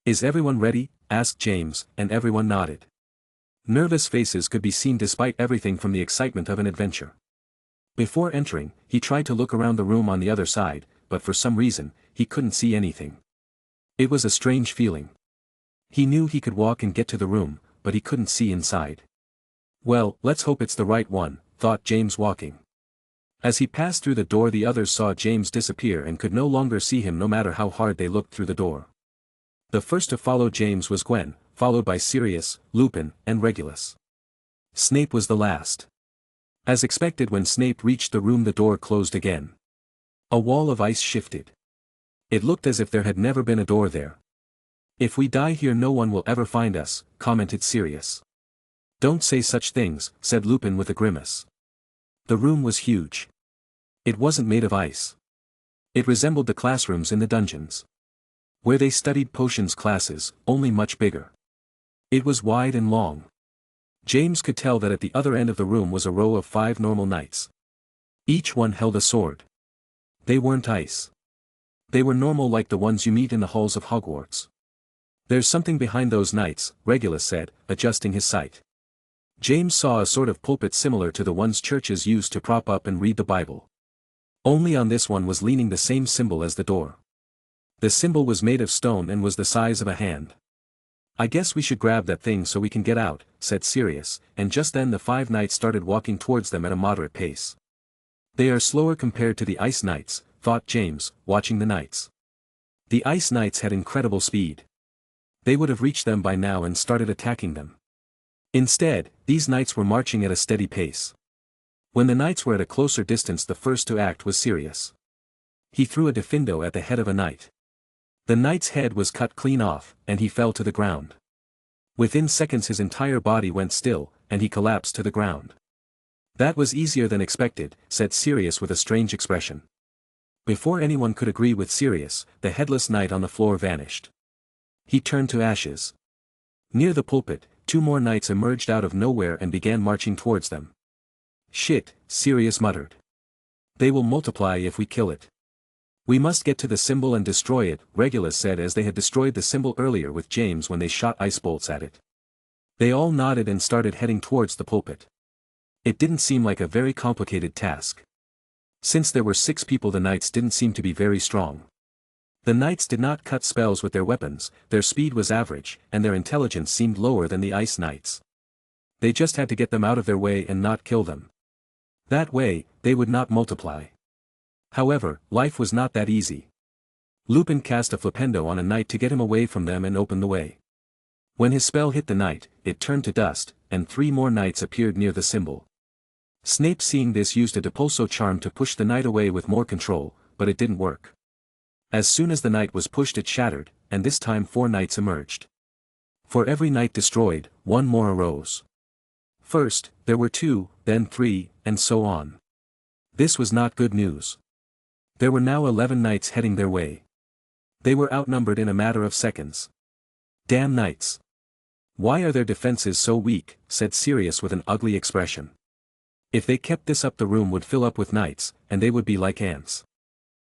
Is everyone ready? Asked James, and everyone nodded. Nervous faces could be seen despite everything from the excitement of an adventure. Before entering, he tried to look around the room on the other side, but for some reason, he couldn't see anything. It was a strange feeling. He knew he could walk and get to the room, but he couldn't see inside. Well, let's hope it's the right one, thought James, walking. As he passed through the door, the others saw James disappear and could no longer see him no matter how hard they looked through the door. The first to follow James was Gwen, followed by Sirius, Lupin, and Regulus. Snape was the last. As expected, when Snape reached the room, the door closed again. A wall of ice shifted. It looked as if there had never been a door there. If we die here, no one will ever find us, commented Sirius. Don't say such things, said Lupin with a grimace. The room was huge. It wasn't made of ice. It resembled the classrooms in the dungeons, where they studied potions classes, only much bigger. It was wide and long. James could tell that at the other end of the room was a row of 5 normal knights. Each one held a sword. They weren't ice. They were normal, like the ones you meet in the halls of Hogwarts. There's something behind those knights, Regulus said, adjusting his sight. James saw a sort of pulpit similar to the ones churches use to prop up and read the Bible. Only on this one was leaning the same symbol as the door. The symbol was made of stone and was the size of a hand. I guess we should grab that thing so we can get out, said Sirius, and just then the 5 knights started walking towards them at a moderate pace. They are slower compared to the ice knights, thought James, watching the knights. The ice knights had incredible speed. They would have reached them by now and started attacking them. Instead, these knights were marching at a steady pace. When the knights were at a closer distance, the first to act was Sirius. He threw a diffindo at the head of a knight. The knight's head was cut clean off, and he fell to the ground. Within seconds his entire body went still, and he collapsed to the ground. That was easier than expected, said Sirius with a strange expression. Before anyone could agree with Sirius, the headless knight on the floor vanished. He turned to ashes. Near the pulpit, 2 more knights emerged out of nowhere and began marching towards them. Shit, Sirius muttered. They will multiply if we kill it. We must get to the symbol and destroy it, Regulus said, as they had destroyed the symbol earlier with James when they shot ice bolts at it. They all nodded and started heading towards the pulpit. It didn't seem like a very complicated task. Since there were 6 people, the knights didn't seem to be very strong. The knights did not cut spells with their weapons, their speed was average, and their intelligence seemed lower than the ice knights. They just had to get them out of their way and not kill them. That way, they would not multiply. However, life was not that easy. Lupin cast a flipendo on a knight to get him away from them and open the way. When his spell hit the knight, it turned to dust, and 3 more knights appeared near the symbol. Snape, seeing this, used a depulso charm to push the knight away with more control, but it didn't work. As soon as the knight was pushed, it shattered, and this time 4 knights emerged. For every knight destroyed, 1 more arose. First, there were 2, then 3, and so on. This was not good news. There were now 11 knights heading their way. They were outnumbered in a matter of seconds. Damn knights. Why are their defenses so weak, said Sirius with an ugly expression. If they kept this up, the room would fill up with knights, and they would be like ants.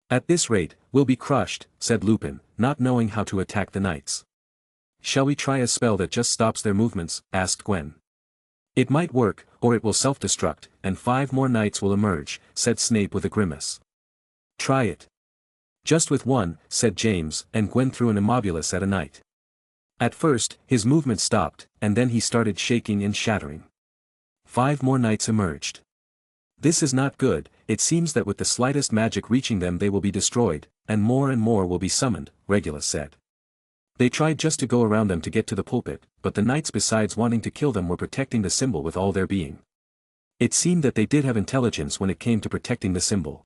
At this rate, we'll be crushed, said Lupin, not knowing how to attack the knights. Shall we try a spell that just stops their movements, asked Gwen. It might work, or it will self-destruct, and 5 more knights will emerge, said Snape with a grimace. Try it. Just with 1, said James, and Gwen threw an immobilis at a knight. At first, his movement stopped, and then he started shaking and shattering. 5 more knights emerged. This is not good. It seems that with the slightest magic reaching them they will be destroyed, and more will be summoned, Regulus said. They tried just to go around them to get to the pulpit, but the knights, besides wanting to kill them, were protecting the symbol with all their being. It seemed that they did have intelligence when it came to protecting the symbol.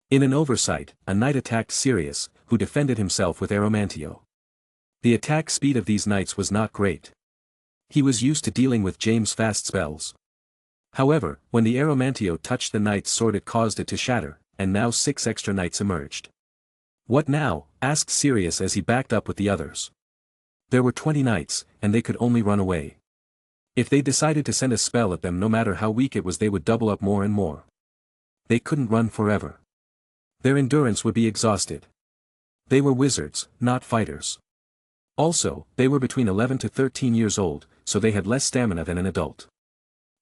In an oversight, a knight attacked Sirius, who defended himself with Aromantio. The attack speed of these knights was not great. He was used to dealing with James' fast spells. However, when the Aromantio touched the knight's sword, it caused it to shatter, and now 6 extra knights emerged. What now? Asked Sirius as he backed up with the others. There were 20 knights, and they could only run away. If they decided to send a spell at them, no matter how weak it was, they would double up more and more. They couldn't run forever. Their endurance would be exhausted. They were wizards, not fighters. Also, they were between 11 to 13 years old, so they had less stamina than an adult.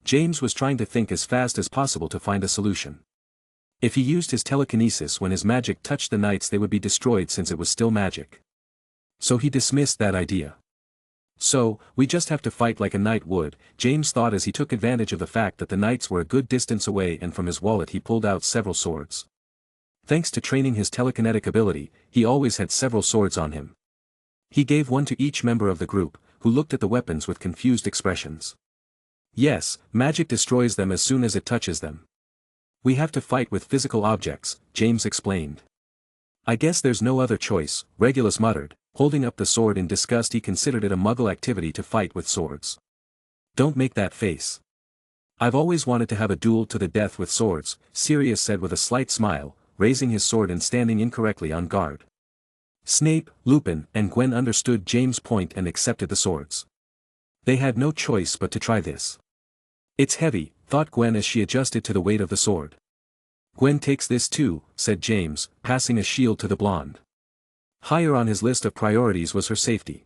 James was trying to think as fast as possible to find a solution. If he used his telekinesis when his magic touched the knights, they would be destroyed since it was still magic. So he dismissed that idea. So, we just have to fight like a knight would, James thought as he took advantage of the fact that the knights were a good distance away, and from his wallet he pulled out several swords. Thanks to training his telekinetic ability, he always had several swords on him. He gave one to each member of the group, who looked at the weapons with confused expressions. Yes, magic destroys them as soon as it touches them. We have to fight with physical objects, James explained. I guess there's no other choice, Regulus muttered, holding up the sword in disgust. He considered it a muggle activity to fight with swords. Don't make that face. I've always wanted to have a duel to the death with swords, Sirius said with a slight smile, raising his sword and standing incorrectly on guard. Snape, Lupin, and Gwen understood James' point and accepted the swords. They had no choice but to try this. It's heavy, thought Gwen as she adjusted to the weight of the sword. Gwen takes this too, said James, passing a shield to the blonde. Higher on his list of priorities was her safety.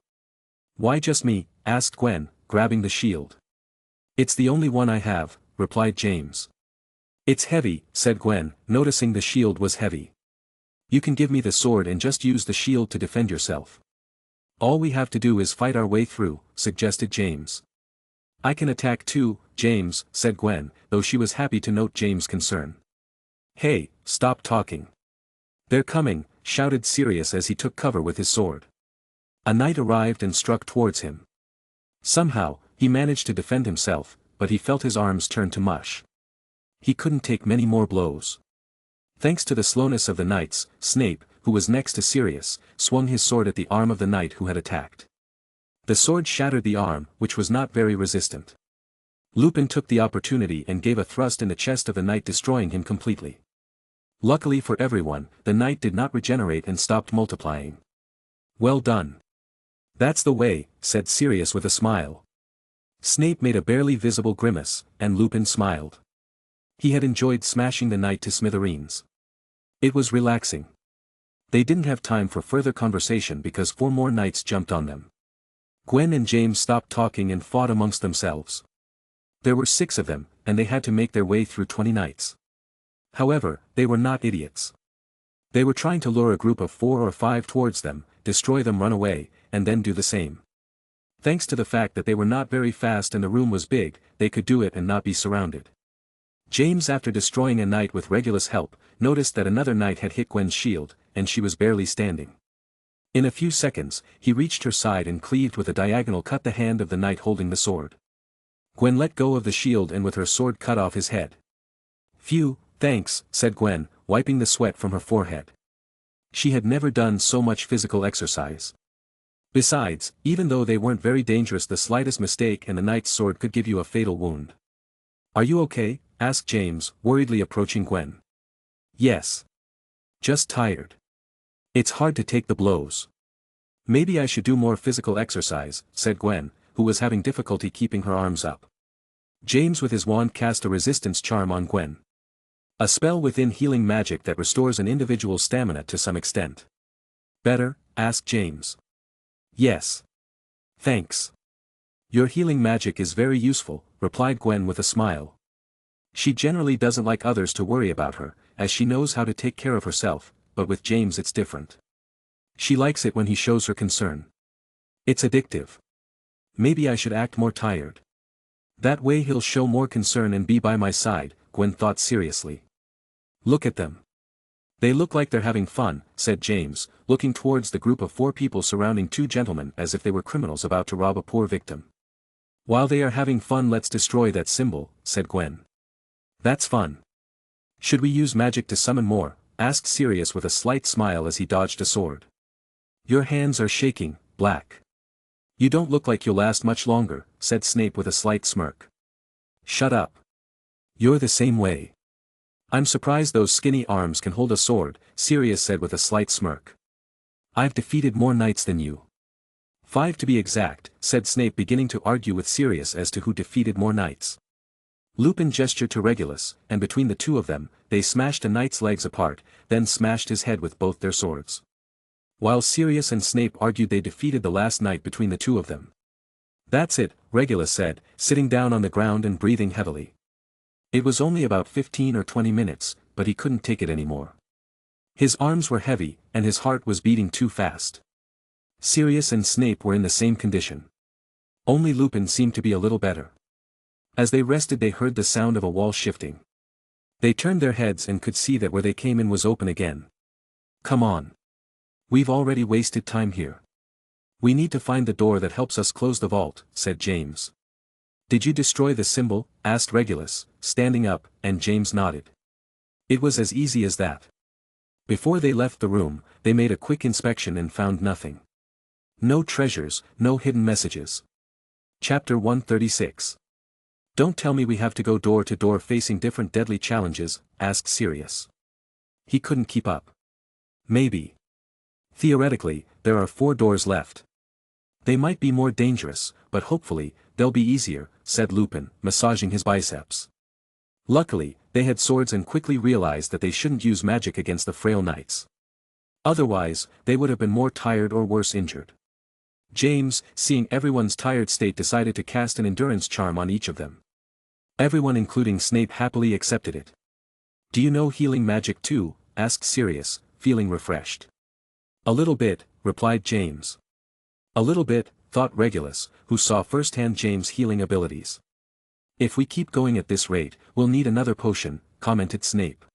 Why just me? Asked Gwen, grabbing the shield. It's the only one I have, replied James. It's heavy, said Gwen, noticing the shield was heavy. You can give me the sword and just use the shield to defend yourself. All we have to do is fight our way through, suggested James. I can attack too, James, said Gwen, though she was happy to note James' concern. Hey, stop talking. They're coming, shouted Sirius as he took cover with his sword. A knight arrived and struck towards him. Somehow, he managed to defend himself, but he felt his arms turn to mush. He couldn't take many more blows. Thanks to the slowness of the knights, Snape, who was next to Sirius, swung his sword at the arm of the knight who had attacked. The sword shattered the arm, which was not very resistant. Lupin took the opportunity and gave a thrust in the chest of the knight, destroying him completely. Luckily for everyone, the knight did not regenerate and stopped multiplying. Well done. That's the way, said Sirius with a smile. Snape made a barely visible grimace, and Lupin smiled. He had enjoyed smashing the knight to smithereens. It was relaxing. They didn't have time for further conversation because 4 more knights jumped on them. Gwen and James stopped talking and fought amongst themselves. There were 6 of them, and they had to make their way through 20 knights. However, they were not idiots. They were trying to lure a group of 4 or 5 towards them, destroy them, run away, and then do the same. Thanks to the fact that they were not very fast and the room was big, they could do it and not be surrounded. James, after destroying a knight with Regulus' help, noticed that another knight had hit Gwen's shield, and she was barely standing. In a few seconds, he reached her side and cleaved with a diagonal cut the hand of the knight holding the sword. Gwen let go of the shield and with her sword cut off his head. Phew, thanks, said Gwen, wiping the sweat from her forehead. She had never done so much physical exercise. Besides, even though they weren't very dangerous, the slightest mistake and the knight's sword could give you a fatal wound. Are you okay? Asked James, worriedly approaching Gwen. Yes. Just tired. It's hard to take the blows. Maybe I should do more physical exercise, said Gwen, who was having difficulty keeping her arms up. James with his wand cast a resistance charm on Gwen. A spell within healing magic that restores an individual's stamina to some extent. Better? Asked James. Yes. Thanks. Your healing magic is very useful, replied Gwen with a smile. She generally doesn't like others to worry about her, as she knows how to take care of herself, but with James it's different. She likes it when he shows her concern. It's addictive. Maybe I should act more tired. That way he'll show more concern and be by my side, Gwen thought seriously. Look at them. They look like they're having fun, said James, looking towards the group of 4 people surrounding 2 gentlemen as if they were criminals about to rob a poor victim. While they are having fun, let's destroy that symbol, said Gwen. That's fun. Should we use magic to summon more? Asked Sirius with a slight smile as he dodged a sword. Your hands are shaking, Black. You don't look like you'll last much longer, said Snape with a slight smirk. Shut up. You're the same way. I'm surprised those skinny arms can hold a sword, Sirius said with a slight smirk. I've defeated more knights than you. 5 to be exact, said Snape, beginning to argue with Sirius as to who defeated more knights. Lupin gestured to Regulus, and between the two of them, they smashed a knight's legs apart, then smashed his head with both their swords. While Sirius and Snape argued, they defeated the last knight between the two of them. That's it, Regulus said, sitting down on the ground and breathing heavily. It was only about 15 or 20 minutes, but he couldn't take it anymore. His arms were heavy, and his heart was beating too fast. Sirius and Snape were in the same condition. Only Lupin seemed to be a little better. As they rested, they heard the sound of a wall shifting. They turned their heads and could see that where they came in was open again. Come on. We've already wasted time here. We need to find the door that helps us close the vault, said James. Did you destroy the symbol? Asked Regulus, standing up, and James nodded. It was as easy as that. Before they left the room, they made a quick inspection and found nothing. No treasures, no hidden messages. Chapter 136. Don't tell me we have to go door to door facing different deadly challenges, asked Sirius. He couldn't keep up. Maybe. Theoretically, there are 4 doors left. They might be more dangerous, but hopefully, they'll be easier, said Lupin, massaging his biceps. Luckily, they had swords and quickly realized that they shouldn't use magic against the frail knights. Otherwise, they would have been more tired or worse injured. James, seeing everyone's tired state, decided to cast an endurance charm on each of them. Everyone including Snape happily accepted it. Do you know healing magic too? Asked Sirius, feeling refreshed. A little bit, replied James. A little bit, thought Regulus, who saw firsthand James' healing abilities. If we keep going at this rate, we'll need another potion, commented Snape.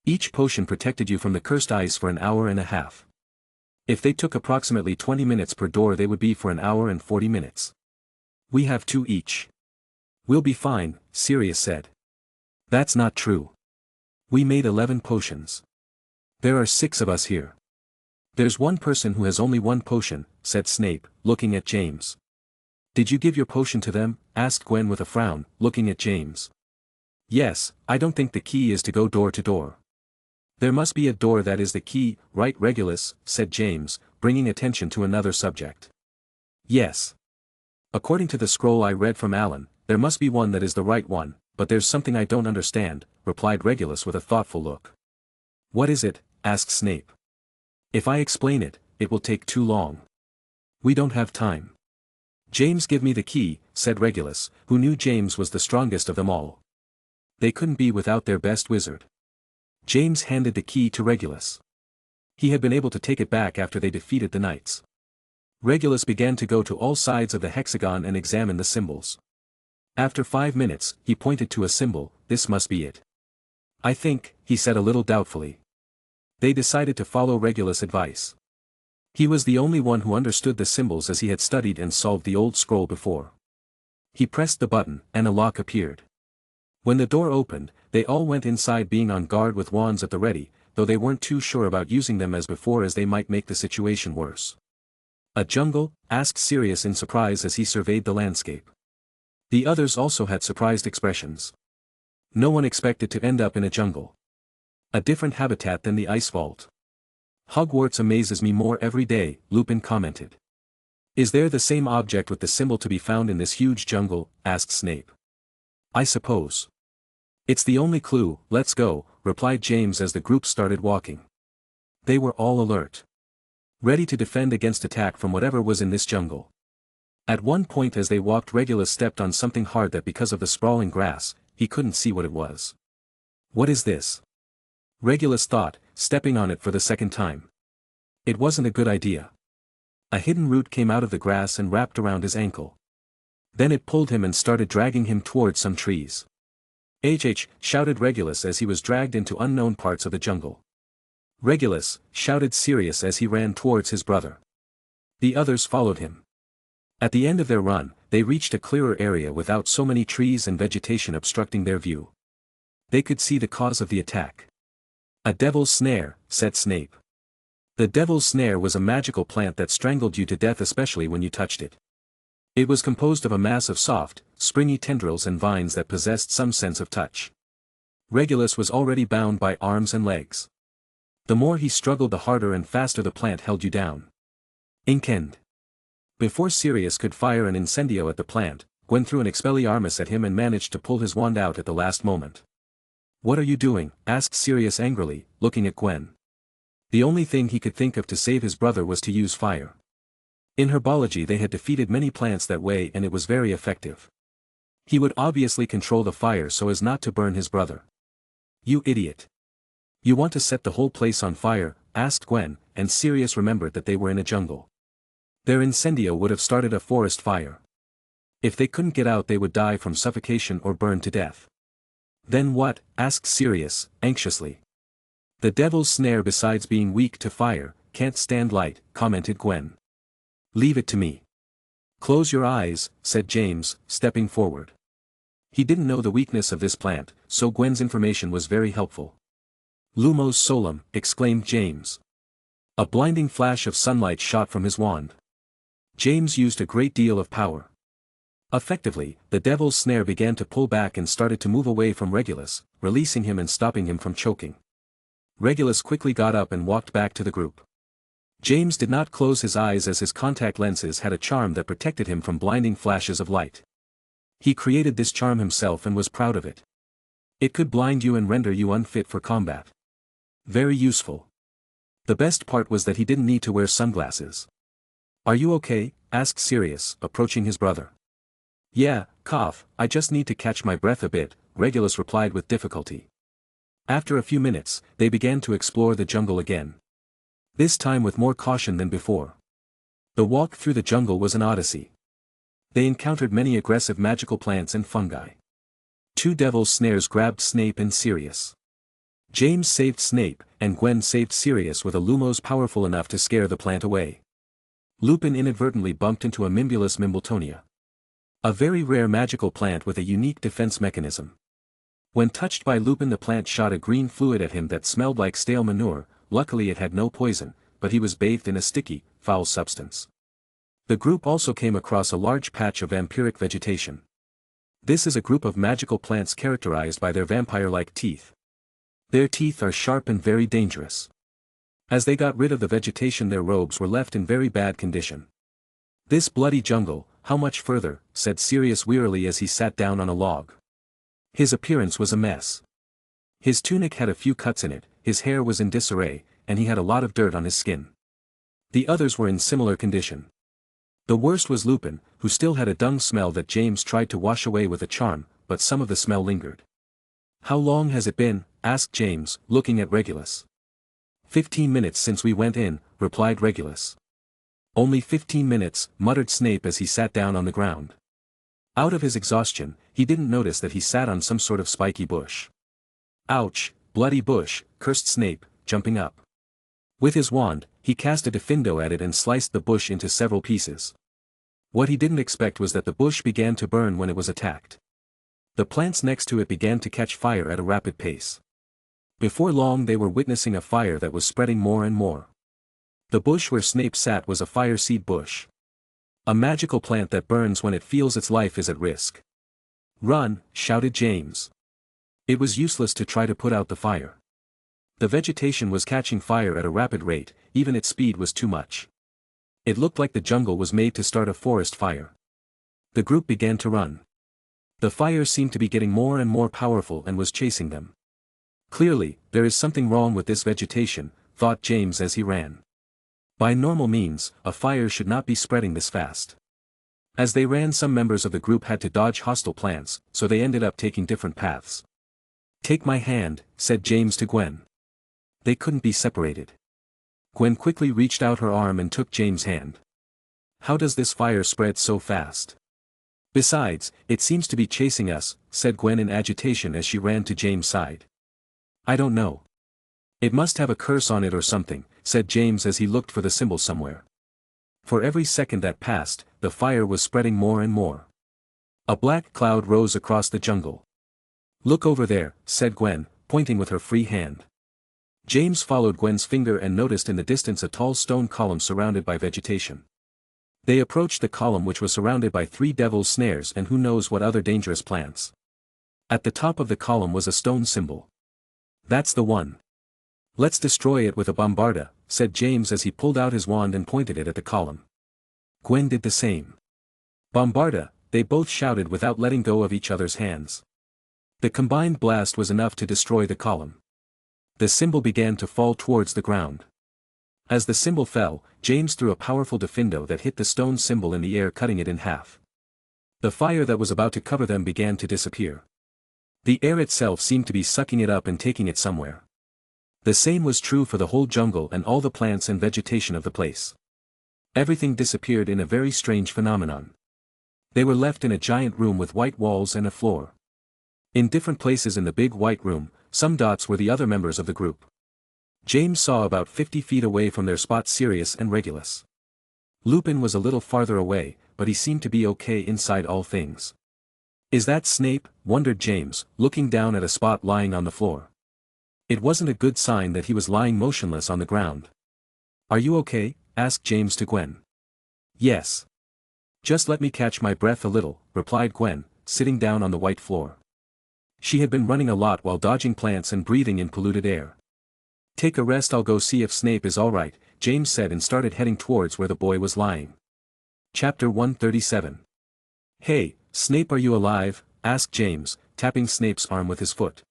Each potion protected you from the cursed ice for an hour and a half. If they took approximately 20 minutes per door, they would be for an hour and 40 minutes. We have 2 each. We'll be fine, Sirius said. That's not true. We made 11 potions. There are 6 of us here. There's one person who has only 1 potion, said Snape, looking at James. Did you give your potion to them? Asked Gwen with a frown, looking at James. Yes, I don't think the key is to go door to door. There must be a door that is the key, right, Regulus, said James, bringing attention to another subject. Yes. According to the scroll I read from Alan, there must be one that is the right one, but there's something I don't understand, replied Regulus with a thoughtful look. What is it? Asked Snape. If I explain it, it will take too long. We don't have time. James, give me the key, said Regulus, who knew James was the strongest of them all. They couldn't be without their best wizard. James handed the key to Regulus. He had been able to take it back after they defeated the knights. Regulus began to go to all sides of the hexagon and examine the symbols. After 5 minutes, he pointed to a symbol. This must be it. I think, he said a little doubtfully. They decided to follow Regulus' advice. He was the only one who understood the symbols, as he had studied and solved the old scroll before. He pressed the button, and a lock appeared. When the door opened, they all went inside, being on guard with wands at the ready, though they weren't too sure about using them as before, as they might make the situation worse. A jungle? Asked Sirius in surprise as he surveyed the landscape. The others also had surprised expressions. No one expected to end up in a jungle. A different habitat than the ice vault. Hogwarts amazes me more every day, Lupin commented. Is there the same object with the symbol to be found in this huge jungle? Asked Snape. I suppose. It's the only clue. Let's go, replied James as the group started walking. They were all alert. Ready to defend against attack from whatever was in this jungle. At one point as they walked, Regulus stepped on something hard that, because of the sprawling grass, he couldn't see what it was. What is this? Regulus thought, stepping on it for the second time. It wasn't a good idea. A hidden root came out of the grass and wrapped around his ankle. Then it pulled him and started dragging him towards some trees. "HH!" shouted Regulus as he was dragged into unknown parts of the jungle. "Regulus!" shouted Sirius as he ran towards his brother. The others followed him. At the end of their run, they reached a clearer area without so many trees and vegetation obstructing their view. They could see the cause of the attack. "A devil's snare," said Snape. The devil's snare was a magical plant that strangled you to death, especially when you touched it. It was composed of a mass of soft, springy tendrils and vines that possessed some sense of touch. Regulus was already bound by arms and legs. The more he struggled, the harder and faster the plant held you down. Inkend. Before Sirius could fire an incendio at the plant, Gwen threw an Expelliarmus at him and managed to pull his wand out at the last moment. "What are you doing?" asked Sirius angrily, looking at Gwen. The only thing he could think of to save his brother was to use fire. In herbology they had defeated many plants that way and it was very effective. He would obviously control the fire so as not to burn his brother. "You idiot. You want to set the whole place on fire?" asked Gwen, and Sirius remembered that they were in a jungle. Their incendio would have started a forest fire. If they couldn't get out they would die from suffocation or burn to death. "Then what?" asked Sirius, anxiously. "The devil's snare besides being weak to fire, can't stand light," commented Gwen. "Leave it to me." "Close your eyes," said James, stepping forward. He didn't know the weakness of this plant, so Gwen's information was very helpful. "Lumos solum," exclaimed James. A blinding flash of sunlight shot from his wand. James used a great deal of power. Effectively, the devil's snare began to pull back and started to move away from Regulus, releasing him and stopping him from choking. Regulus quickly got up and walked back to the group. James did not close his eyes as his contact lenses had a charm that protected him from blinding flashes of light. He created this charm himself and was proud of it. It could blind you and render you unfit for combat. Very useful. The best part was that he didn't need to wear sunglasses. "Are you okay?" asked Sirius, approaching his brother. "Yeah, cough, I just need to catch my breath a bit," Regulus replied with difficulty. After a few minutes, they began to explore the jungle again. This time with more caution than before. The walk through the jungle was an odyssey. They encountered many aggressive magical plants and fungi. 2 devil's snares grabbed Snape and Sirius. James saved Snape, and Gwen saved Sirius with a lumos powerful enough to scare the plant away. Lupin inadvertently bumped into a Mimbulus Mimbletonia. A very rare magical plant with a unique defense mechanism. When touched by Lupin the plant shot a green fluid at him that smelled like stale manure. Luckily it had no poison, but he was bathed in a sticky, foul substance. The group also came across a large patch of vampiric vegetation. This is a group of magical plants characterized by their vampire-like teeth. Their teeth are sharp and very dangerous. As they got rid of the vegetation their robes were left in very bad condition. "This bloody jungle, how much further?" said Sirius wearily as he sat down on a log. His appearance was a mess. His tunic had a few cuts in it, his hair was in disarray, and he had a lot of dirt on his skin. The others were in similar condition. The worst was Lupin, who still had a dung smell that James tried to wash away with a charm, but some of the smell lingered. "How long has it been?" asked James, looking at Regulus. 15 minutes since we went in," replied Regulus. "Only 15 minutes, muttered Snape as he sat down on the ground. Out of his exhaustion, he didn't notice that he sat on some sort of spiky bush. "Ouch, bloody bush," cursed Snape, jumping up. With his wand, he cast a diffindo at it and sliced the bush into several pieces. What he didn't expect was that the bush began to burn when it was attacked. The plants next to it began to catch fire at a rapid pace. Before long they were witnessing a fire that was spreading more and more. The bush where Snape sat was a fire seed bush. A magical plant that burns when it feels its life is at risk. "Run!" shouted James. It was useless to try to put out the fire. The vegetation was catching fire at a rapid rate, even its speed was too much. It looked like the jungle was made to start a forest fire. The group began to run. The fire seemed to be getting more and more powerful and was chasing them. Clearly, there is something wrong with this vegetation, thought James as he ran. By normal means, a fire should not be spreading this fast. As they ran, some members of the group had to dodge hostile plants, so they ended up taking different paths. "Take my hand," said James to Gwen. They couldn't be separated. Gwen quickly reached out her arm and took James' hand. "How does this fire spread so fast? Besides, it seems to be chasing us," said Gwen in agitation as she ran to James' side. "I don't know. It must have a curse on it or something," said James as he looked for the symbol somewhere. For every second that passed, the fire was spreading more and more. A black cloud rose across the jungle. "Look over there," said Gwen, pointing with her free hand. James followed Gwen's finger and noticed in the distance a tall stone column surrounded by vegetation. They approached the column which was surrounded by 3 devil's snares and who knows what other dangerous plants. At the top of the column was a stone symbol. "That's the one. Let's destroy it with a bombarda," said James as he pulled out his wand and pointed it at the column. Gwen did the same. Bombarda, they both shouted without letting go of each other's hands. The combined blast was enough to destroy the column. The symbol began to fall towards the ground. As the symbol fell, James threw a powerful diffindo that hit the stone symbol in the air, cutting it in half. The fire that was about to cover them began to disappear. The air itself seemed to be sucking it up and taking it somewhere. The same was true for the whole jungle and all the plants and vegetation of the place. Everything disappeared in a very strange phenomenon. They were left in a giant room with white walls and a floor. In different places in the big white room, some dots were the other members of the group. James saw about 50 feet away from their spot Sirius and Regulus. Lupin was a little farther away, but he seemed to be okay inside all things. Is that Snape? Wondered James, looking down at a spot lying on the floor. It wasn't a good sign that he was lying motionless on the ground. Are you okay? Asked James to Gwen. Yes. Just let me catch my breath a little, replied Gwen, sitting down on the white floor. She had been running a lot while dodging plants and breathing in polluted air. Take a rest, I'll go see if Snape is alright, James said and started heading towards where the boy was lying. Chapter 137. Hey, Snape, are you alive? Asked James, tapping Snape's arm with his foot.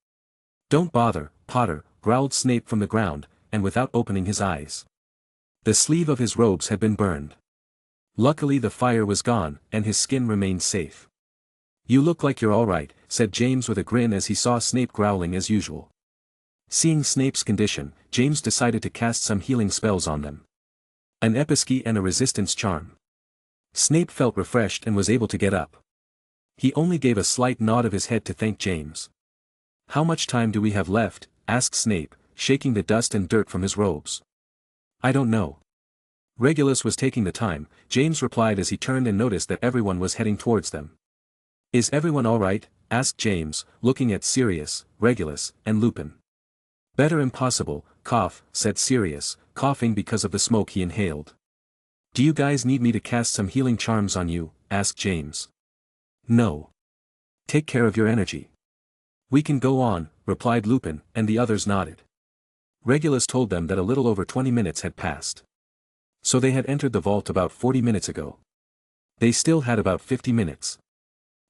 Don't bother, Potter, growled Snape from the ground, and without opening his eyes. The sleeve of his robes had been burned. Luckily the fire was gone, and his skin remained safe. You look like you're alright, said James with a grin as he saw Snape growling as usual. Seeing Snape's condition, James decided to cast some healing spells on them. An episkey and a resistance charm. Snape felt refreshed and was able to get up. He only gave a slight nod of his head to thank James. How much time do we have left? Asked Snape, shaking the dust and dirt from his robes. I don't know. Regulus was taking the time, James replied as he turned and noticed that everyone was heading towards them. Is everyone alright? Asked James, looking at Sirius, Regulus, and Lupin. Better impossible, cough, said Sirius, coughing because of the smoke he inhaled. Do you guys need me to cast some healing charms on you? Asked James. No. Take care of your energy. We can go on, replied Lupin, and the others nodded. Regulus told them that a little over 20 minutes had passed. So they had entered the vault about 40 minutes ago. They still had about 50 minutes.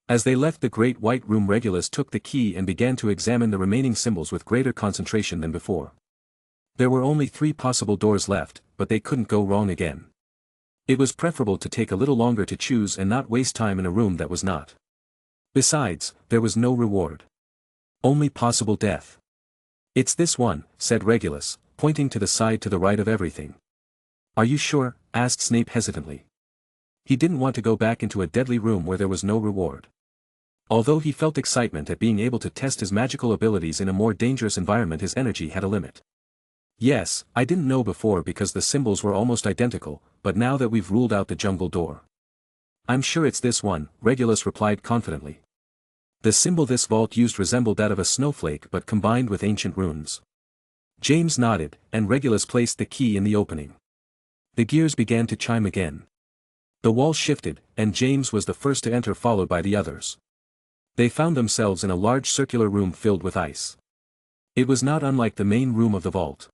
As they left the great white room, Regulus took the key and began to examine the remaining symbols with greater concentration than before. There were only 3 possible doors left, but they couldn't go wrong again. It was preferable to take a little longer to choose and not waste time in a room that was not. Besides, there was no reward. Only possible death. It's this one, said Regulus, pointing to the side to the right of everything. Are you sure? Asked Snape hesitantly. He didn't want to go back into a deadly room where there was no reward. Although he felt excitement at being able to test his magical abilities in a more dangerous environment, his energy had a limit. Yes, I didn't know before because the symbols were almost identical, but now that we've ruled out the jungle door. I'm sure it's this one, Regulus replied confidently. The symbol this vault used resembled that of a snowflake but combined with ancient runes. James nodded, and Regulus placed the key in the opening. The gears began to chime again. The wall shifted, and James was the first to enter, followed by the others. They found themselves in a large circular room filled with ice. It was not unlike the main room of the vault.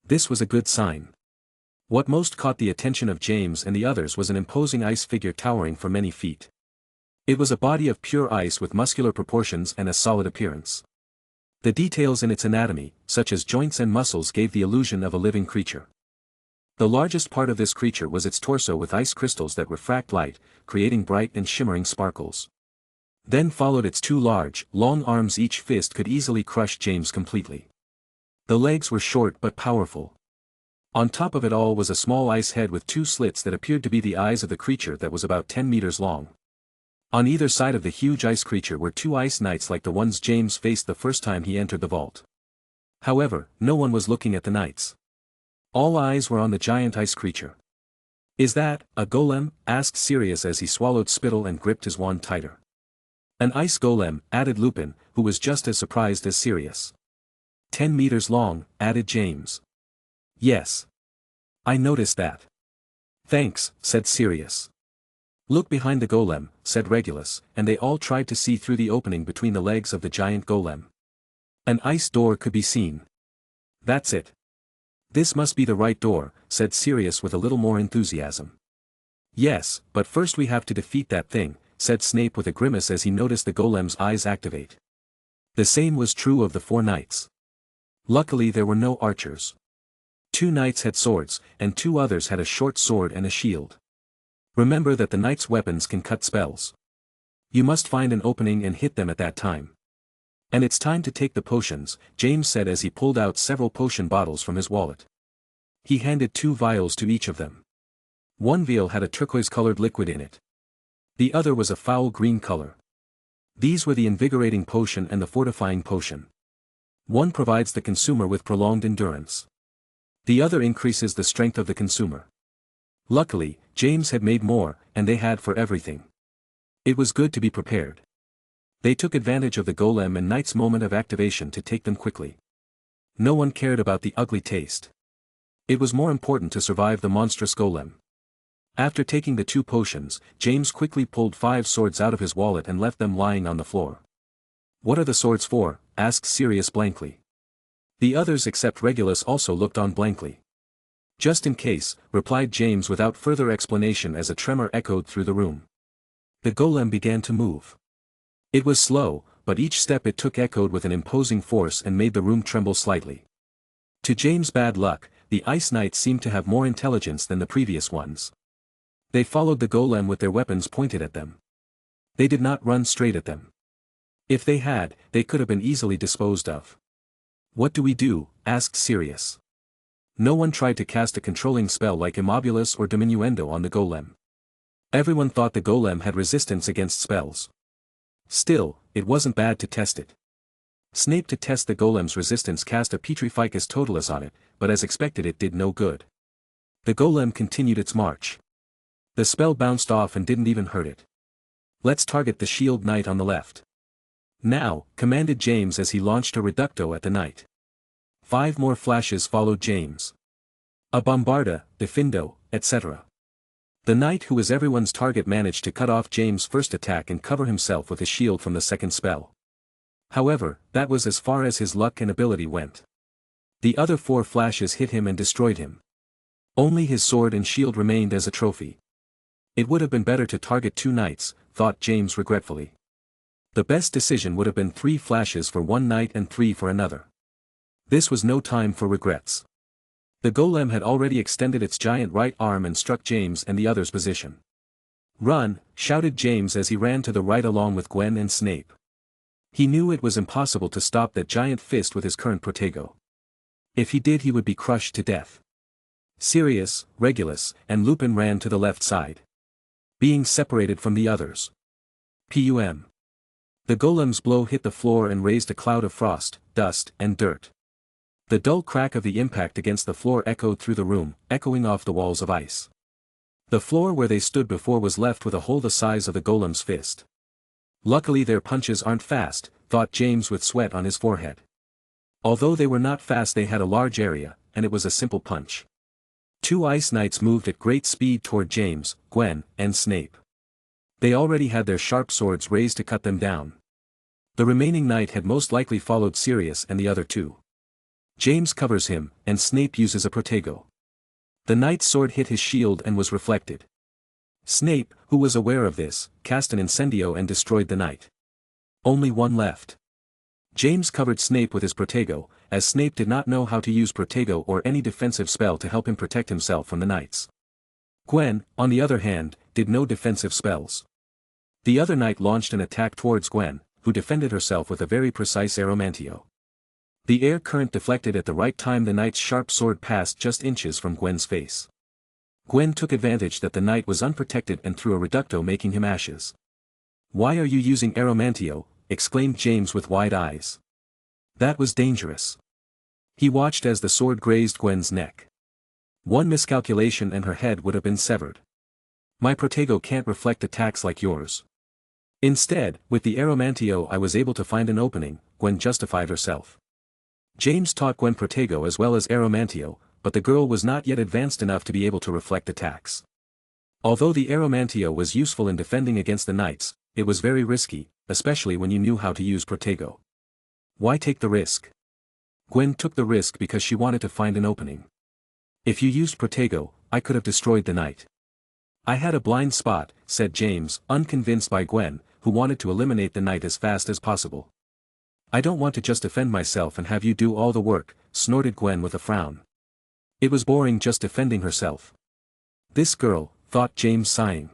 This was a good sign. What most caught the attention of James and the others was an imposing ice figure towering for many feet. It was a body of pure ice with muscular proportions and a solid appearance. The details in its anatomy, such as joints and muscles, gave the illusion of a living creature. The largest part of this creature was its torso with ice crystals that refract light, creating bright and shimmering sparkles. Then followed its 2 large, long arms. Each fist could easily crush James completely. The legs were short but powerful. On top of it all was a small ice head with 2 slits that appeared to be the eyes of the creature that was about 10 meters long. On either side of the huge ice creature were 2 ice knights like the ones James faced the first time he entered the vault. However, no one was looking at the knights. All eyes were on the giant ice creature. Is that a golem? Asked Sirius as he swallowed spittle and gripped his wand tighter. An ice golem, added Lupin, who was just as surprised as Sirius. 10 meters long, added James. Yes. I noticed that. Thanks, said Sirius. Look behind the golem, said Regulus, and they all tried to see through the opening between the legs of the giant golem. An ice door could be seen. That's it. This must be the right door, said Sirius with a little more enthusiasm. Yes, but first we have to defeat that thing, said Snape with a grimace as he noticed the golem's eyes activate. The same was true of the 4 knights. Luckily there were no archers. 2 knights had swords, and 2 others had a short sword and a shield. Remember that the knights' weapons can cut spells. You must find an opening and hit them at that time. And it's time to take the potions, James said as he pulled out several potion bottles from his wallet. He handed 2 vials to each of them. One vial had a turquoise-colored liquid in it. The other was a foul green color. These were the invigorating potion and the fortifying potion. One provides the consumer with prolonged endurance. The other increases the strength of the consumer. Luckily, James had made more, and they had for everything. It was good to be prepared. They took advantage of the golem and knight's moment of activation to take them quickly. No one cared about the ugly taste. It was more important to survive the monstrous golem. After taking the 2 potions, James quickly pulled 5 swords out of his wallet and left them lying on the floor. What are the swords for? Asked Sirius blankly. The others except Regulus also looked on blankly. Just in case, replied James without further explanation as a tremor echoed through the room. The golem began to move. It was slow, but each step it took echoed with an imposing force and made the room tremble slightly. To James' bad luck, the Ice Knights seemed to have more intelligence than the previous ones. They followed the golem with their weapons pointed at them. They did not run straight at them. If they had, they could have been easily disposed of. What do we do? Asked Sirius. No one tried to cast a controlling spell like Immobulus or Diminuendo on the golem. Everyone thought the golem had resistance against spells. Still, it wasn't bad to test it. Snape to test the golem's resistance cast a Petrificus Totalis on it, but as expected it did no good. The golem continued its march. The spell bounced off and didn't even hurt it. Let's target the shield knight on the left. Now, commanded James as he launched a reducto at the knight. 5 more flashes followed James. A bombarda, defindo, etc. The knight who was everyone's target managed to cut off James' first attack and cover himself with his shield from the second spell. However, that was as far as his luck and ability went. The other 4 flashes hit him and destroyed him. Only his sword and shield remained as a trophy. It would have been better to target 2 knights, thought James regretfully. The best decision would have been 3 flashes for one knight and 3 for another. This was no time for regrets. The golem had already extended its giant right arm and struck James and the other's position. Run, shouted James as he ran to the right along with Gwen and Snape. He knew it was impossible to stop that giant fist with his current protego. If he did he would be crushed to death. Sirius, Regulus, and Lupin ran to the left side. Being separated from the others. Pum. The golem's blow hit the floor and raised a cloud of frost, dust, and dirt. The dull crack of the impact against the floor echoed through the room, echoing off the walls of ice. The floor where they stood before was left with a hole the size of the golem's fist. Luckily their punches aren't fast, thought James with sweat on his forehead. Although they were not fast they had a large area, and it was a simple punch. 2 Ice Knights moved at great speed toward James, Gwen, and Snape. They already had their sharp swords raised to cut them down. The remaining knight had most likely followed Sirius and the other 2. James covers him, and Snape uses a protego. The knight's sword hit his shield and was reflected. Snape, who was aware of this, cast an incendio and destroyed the knight. Only one left. James covered Snape with his protego, as Snape did not know how to use protego or any defensive spell to help him protect himself from the knights. Gwen, on the other hand, did no defensive spells. The other knight launched an attack towards Gwen, who defended herself with a very precise aeromantio. The air current deflected at the right time the knight's sharp sword passed just inches from Gwen's face. Gwen took advantage that the knight was unprotected and threw a reducto making him ashes. "Why are you using aeromantio?" exclaimed James with wide eyes. That was dangerous. He watched as the sword grazed Gwen's neck. One miscalculation and her head would have been severed. "My protego can't reflect attacks like yours." Instead, with the aeromantio I was able to find an opening, Gwen justified herself. James taught Gwen protego as well as aeromantio, but the girl was not yet advanced enough to be able to reflect attacks. Although the aeromantio was useful in defending against the knights, it was very risky, especially when you knew how to use protego. Why take the risk? Gwen took the risk because she wanted to find an opening. If you used protego, I could have destroyed the knight. I had a blind spot, said James, unconvinced by Gwen, who wanted to eliminate the night as fast as possible. I don't want to just defend myself and have you do all the work, snorted Gwen with a frown. It was boring just defending herself. This girl, thought James sighing.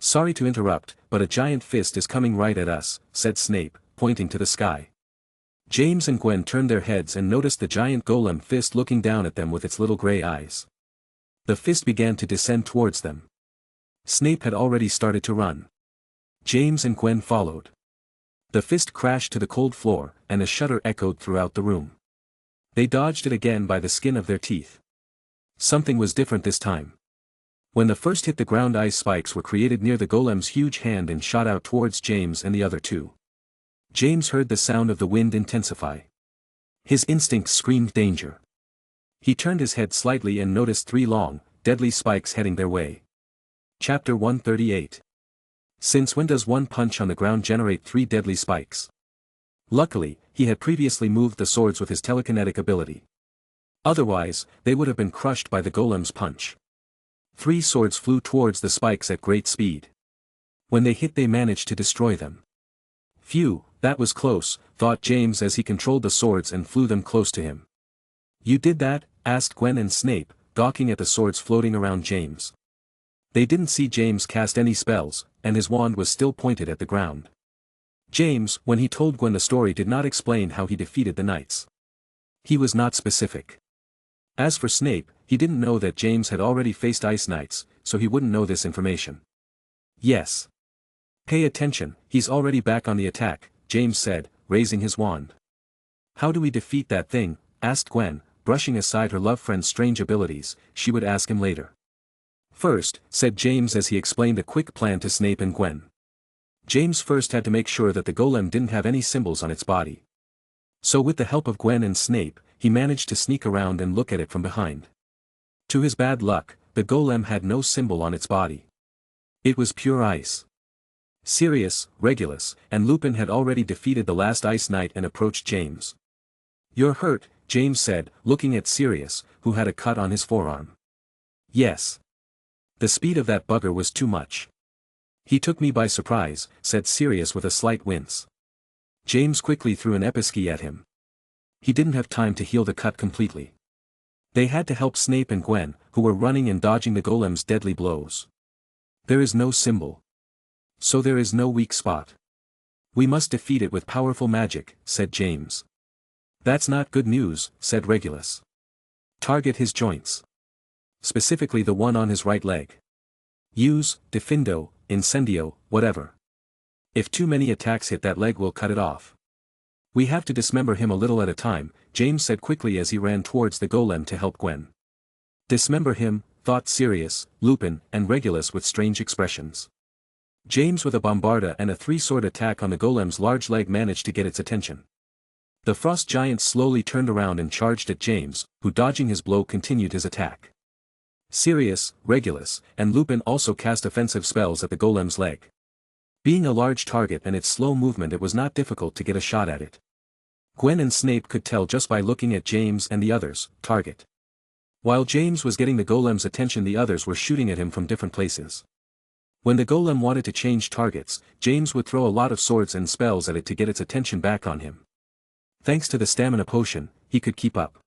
Sorry to interrupt, but a giant fist is coming right at us, said Snape, pointing to the sky. James and Gwen turned their heads and noticed the giant golem fist looking down at them with its little grey eyes. The fist began to descend towards them. Snape had already started to run. James and Gwen followed. The fist crashed to the cold floor, and a shudder echoed throughout the room. They dodged it again by the skin of their teeth. Something was different this time. When the first hit the ground, ice spikes were created near the golem's huge hand and shot out towards James and the other two. James heard the sound of the wind intensify. His instincts screamed danger. He turned his head slightly and noticed 3 long, deadly spikes heading their way. Chapter 138. Since when does one punch on the ground generate 3 deadly spikes? Luckily, he had previously moved the swords with his telekinetic ability. Otherwise, they would have been crushed by the golem's punch. 3 swords flew towards the spikes at great speed. When they hit, they managed to destroy them. Phew, that was close, thought James as he controlled the swords and flew them close to him. You did that? Asked Gwen and Snape, gawking at the swords floating around James. They didn't see James cast any spells, and his wand was still pointed at the ground. James, when he told Gwen the story, did not explain how he defeated the knights. He was not specific. As for Snape, he didn't know that James had already faced ice knights, so he wouldn't know this information. Yes. Pay attention, he's already back on the attack, James said, raising his wand. How do we defeat that thing? Asked Gwen, brushing aside her love friend's strange abilities. She would ask him later. First, said James as he explained a quick plan to Snape and Gwen. James first had to make sure that the golem didn't have any symbols on its body. So with the help of Gwen and Snape, he managed to sneak around and look at it from behind. To his bad luck, the golem had no symbol on its body. It was pure ice. Sirius, Regulus, and Lupin had already defeated the last ice knight and approached James. You're hurt, James said, looking at Sirius, who had a cut on his forearm. Yes. The speed of that bugger was too much. He took me by surprise, said Sirius with a slight wince. James quickly threw an episki at him. He didn't have time to heal the cut completely. They had to help Snape and Gwen, who were running and dodging the golem's deadly blows. There is no symbol. So there is no weak spot. We must defeat it with powerful magic, said James. That's not good news, said Regulus. Target his joints. Specifically the one on his right leg. Use, Defindo, Incendio, whatever. If too many attacks hit that leg, we'll cut it off. We have to dismember him a little at a time, James said quickly as he ran towards the golem to help Gwen. Dismember him, thought Sirius, Lupin, and Regulus with strange expressions. James with a bombarda and a 3-sword attack on the golem's large leg managed to get its attention. The frost giant slowly turned around and charged at James, who dodging his blow continued his attack. Sirius, Regulus, and Lupin also cast offensive spells at the golem's leg. Being a large target and its slow movement, it was not difficult to get a shot at it. Gwen and Snape could tell just by looking at James and the others, target. While James was getting the golem's attention, the others were shooting at him from different places. When the golem wanted to change targets, James would throw a lot of swords and spells at it to get its attention back on him. Thanks to the stamina potion, he could keep up.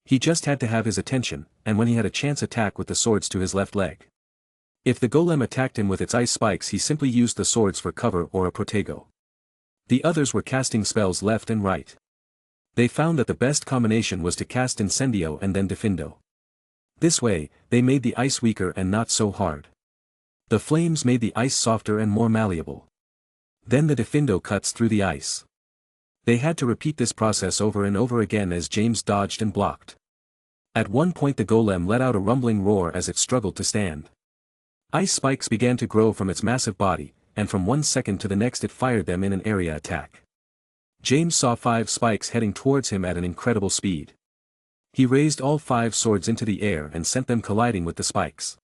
He just had to have his attention, and when he had a chance, attack with the swords to his left leg. If the golem attacked him with its ice spikes, he simply used the swords for cover or a protego. The others were casting spells left and right. They found that the best combination was to cast Incendio and then Defindo. This way, they made the ice weaker and not so hard. The flames made the ice softer and more malleable. Then the Defindo cuts through the ice. They had to repeat this process over and over again as James dodged and blocked. At one point the golem let out a rumbling roar as it struggled to stand. Ice spikes began to grow from its massive body, and from one second to the next it fired them in an area attack. James saw 5 spikes heading towards him at an incredible speed. He raised all 5 swords into the air and sent them colliding with the spikes.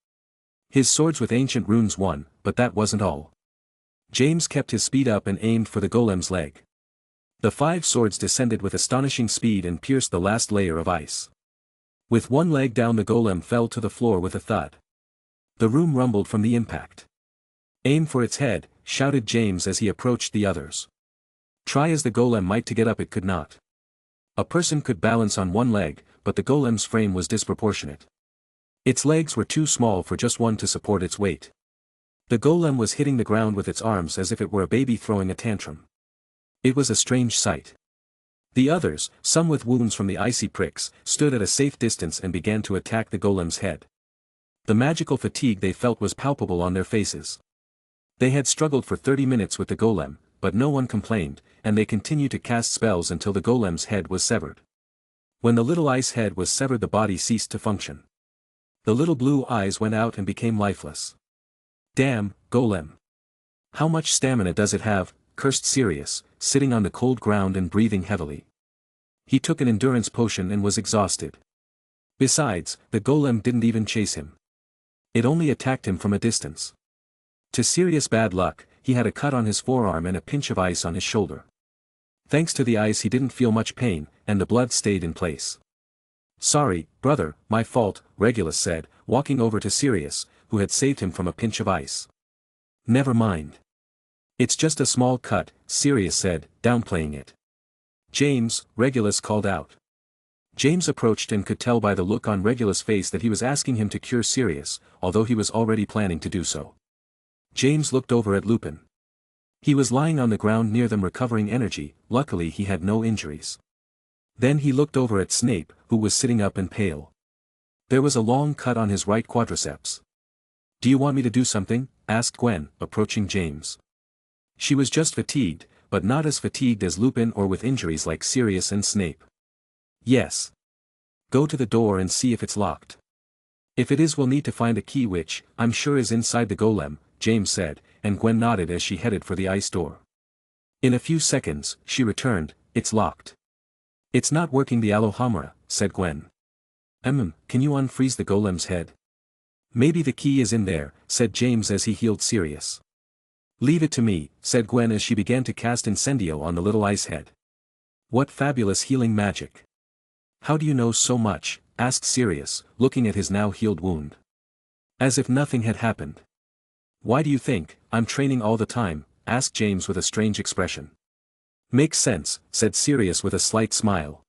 His swords with ancient runes won, but that wasn't all. James kept his speed up and aimed for the golem's leg. The 5 swords descended with astonishing speed and pierced the last layer of ice. With one leg down, the golem fell to the floor with a thud. The room rumbled from the impact. "Aim for its head," shouted James as he approached the others. Try as the golem might to get up, it could not. A person could balance on one leg, but the golem's frame was disproportionate. Its legs were too small for just one to support its weight. The golem was hitting the ground with its arms as if it were a baby throwing a tantrum. It was a strange sight. The others, some with wounds from the icy pricks, stood at a safe distance and began to attack the golem's head. The magical fatigue they felt was palpable on their faces. They had struggled for 30 minutes with the golem, but no one complained, and they continued to cast spells until the golem's head was severed. When the little ice head was severed, the body ceased to function. The little blue eyes went out and became lifeless. "Damn, golem. How much stamina does it have?" cursed Sirius, sitting on the cold ground and breathing heavily. He took an endurance potion and was exhausted. Besides, the golem didn't even chase him. It only attacked him from a distance. To Sirius' bad luck, he had a cut on his forearm and a pinch of ice on his shoulder. Thanks to the ice he didn't feel much pain, and the blood stayed in place. "Sorry, brother, my fault," Regulus said, walking over to Sirius, who had saved him from a pinch of ice. "Never mind. It's just a small cut," Sirius said, downplaying it. "James," Regulus called out. James approached and could tell by the look on Regulus' face that he was asking him to cure Sirius, although he was already planning to do so. James looked over at Lupin. He was lying on the ground near them recovering energy, luckily he had no injuries. Then he looked over at Snape, who was sitting up and pale. There was a long cut on his right quadriceps. "Do you want me to do something?" asked Gwen, approaching James. She was just fatigued, but not as fatigued as Lupin or with injuries like Sirius and Snape. "Yes. Go to the door and see if it's locked. If it is, we'll need to find a key, which, I'm sure, is inside the golem," James said, and Gwen nodded as she headed for the ice door. In a few seconds, she returned. "It's locked." "It's not working, the Alohomora," said Gwen. Can you unfreeze the golem's head?" "Maybe the key is in there," said James as he healed Sirius. "Leave it to me," said Gwen as she began to cast Incendio on the little ice head. "What fabulous healing magic. How do you know so much?" asked Sirius, looking at his now healed wound. As if nothing had happened. "Why do you think I'm training all the time?" asked James with a strange expression. "Makes sense," said Sirius with a slight smile.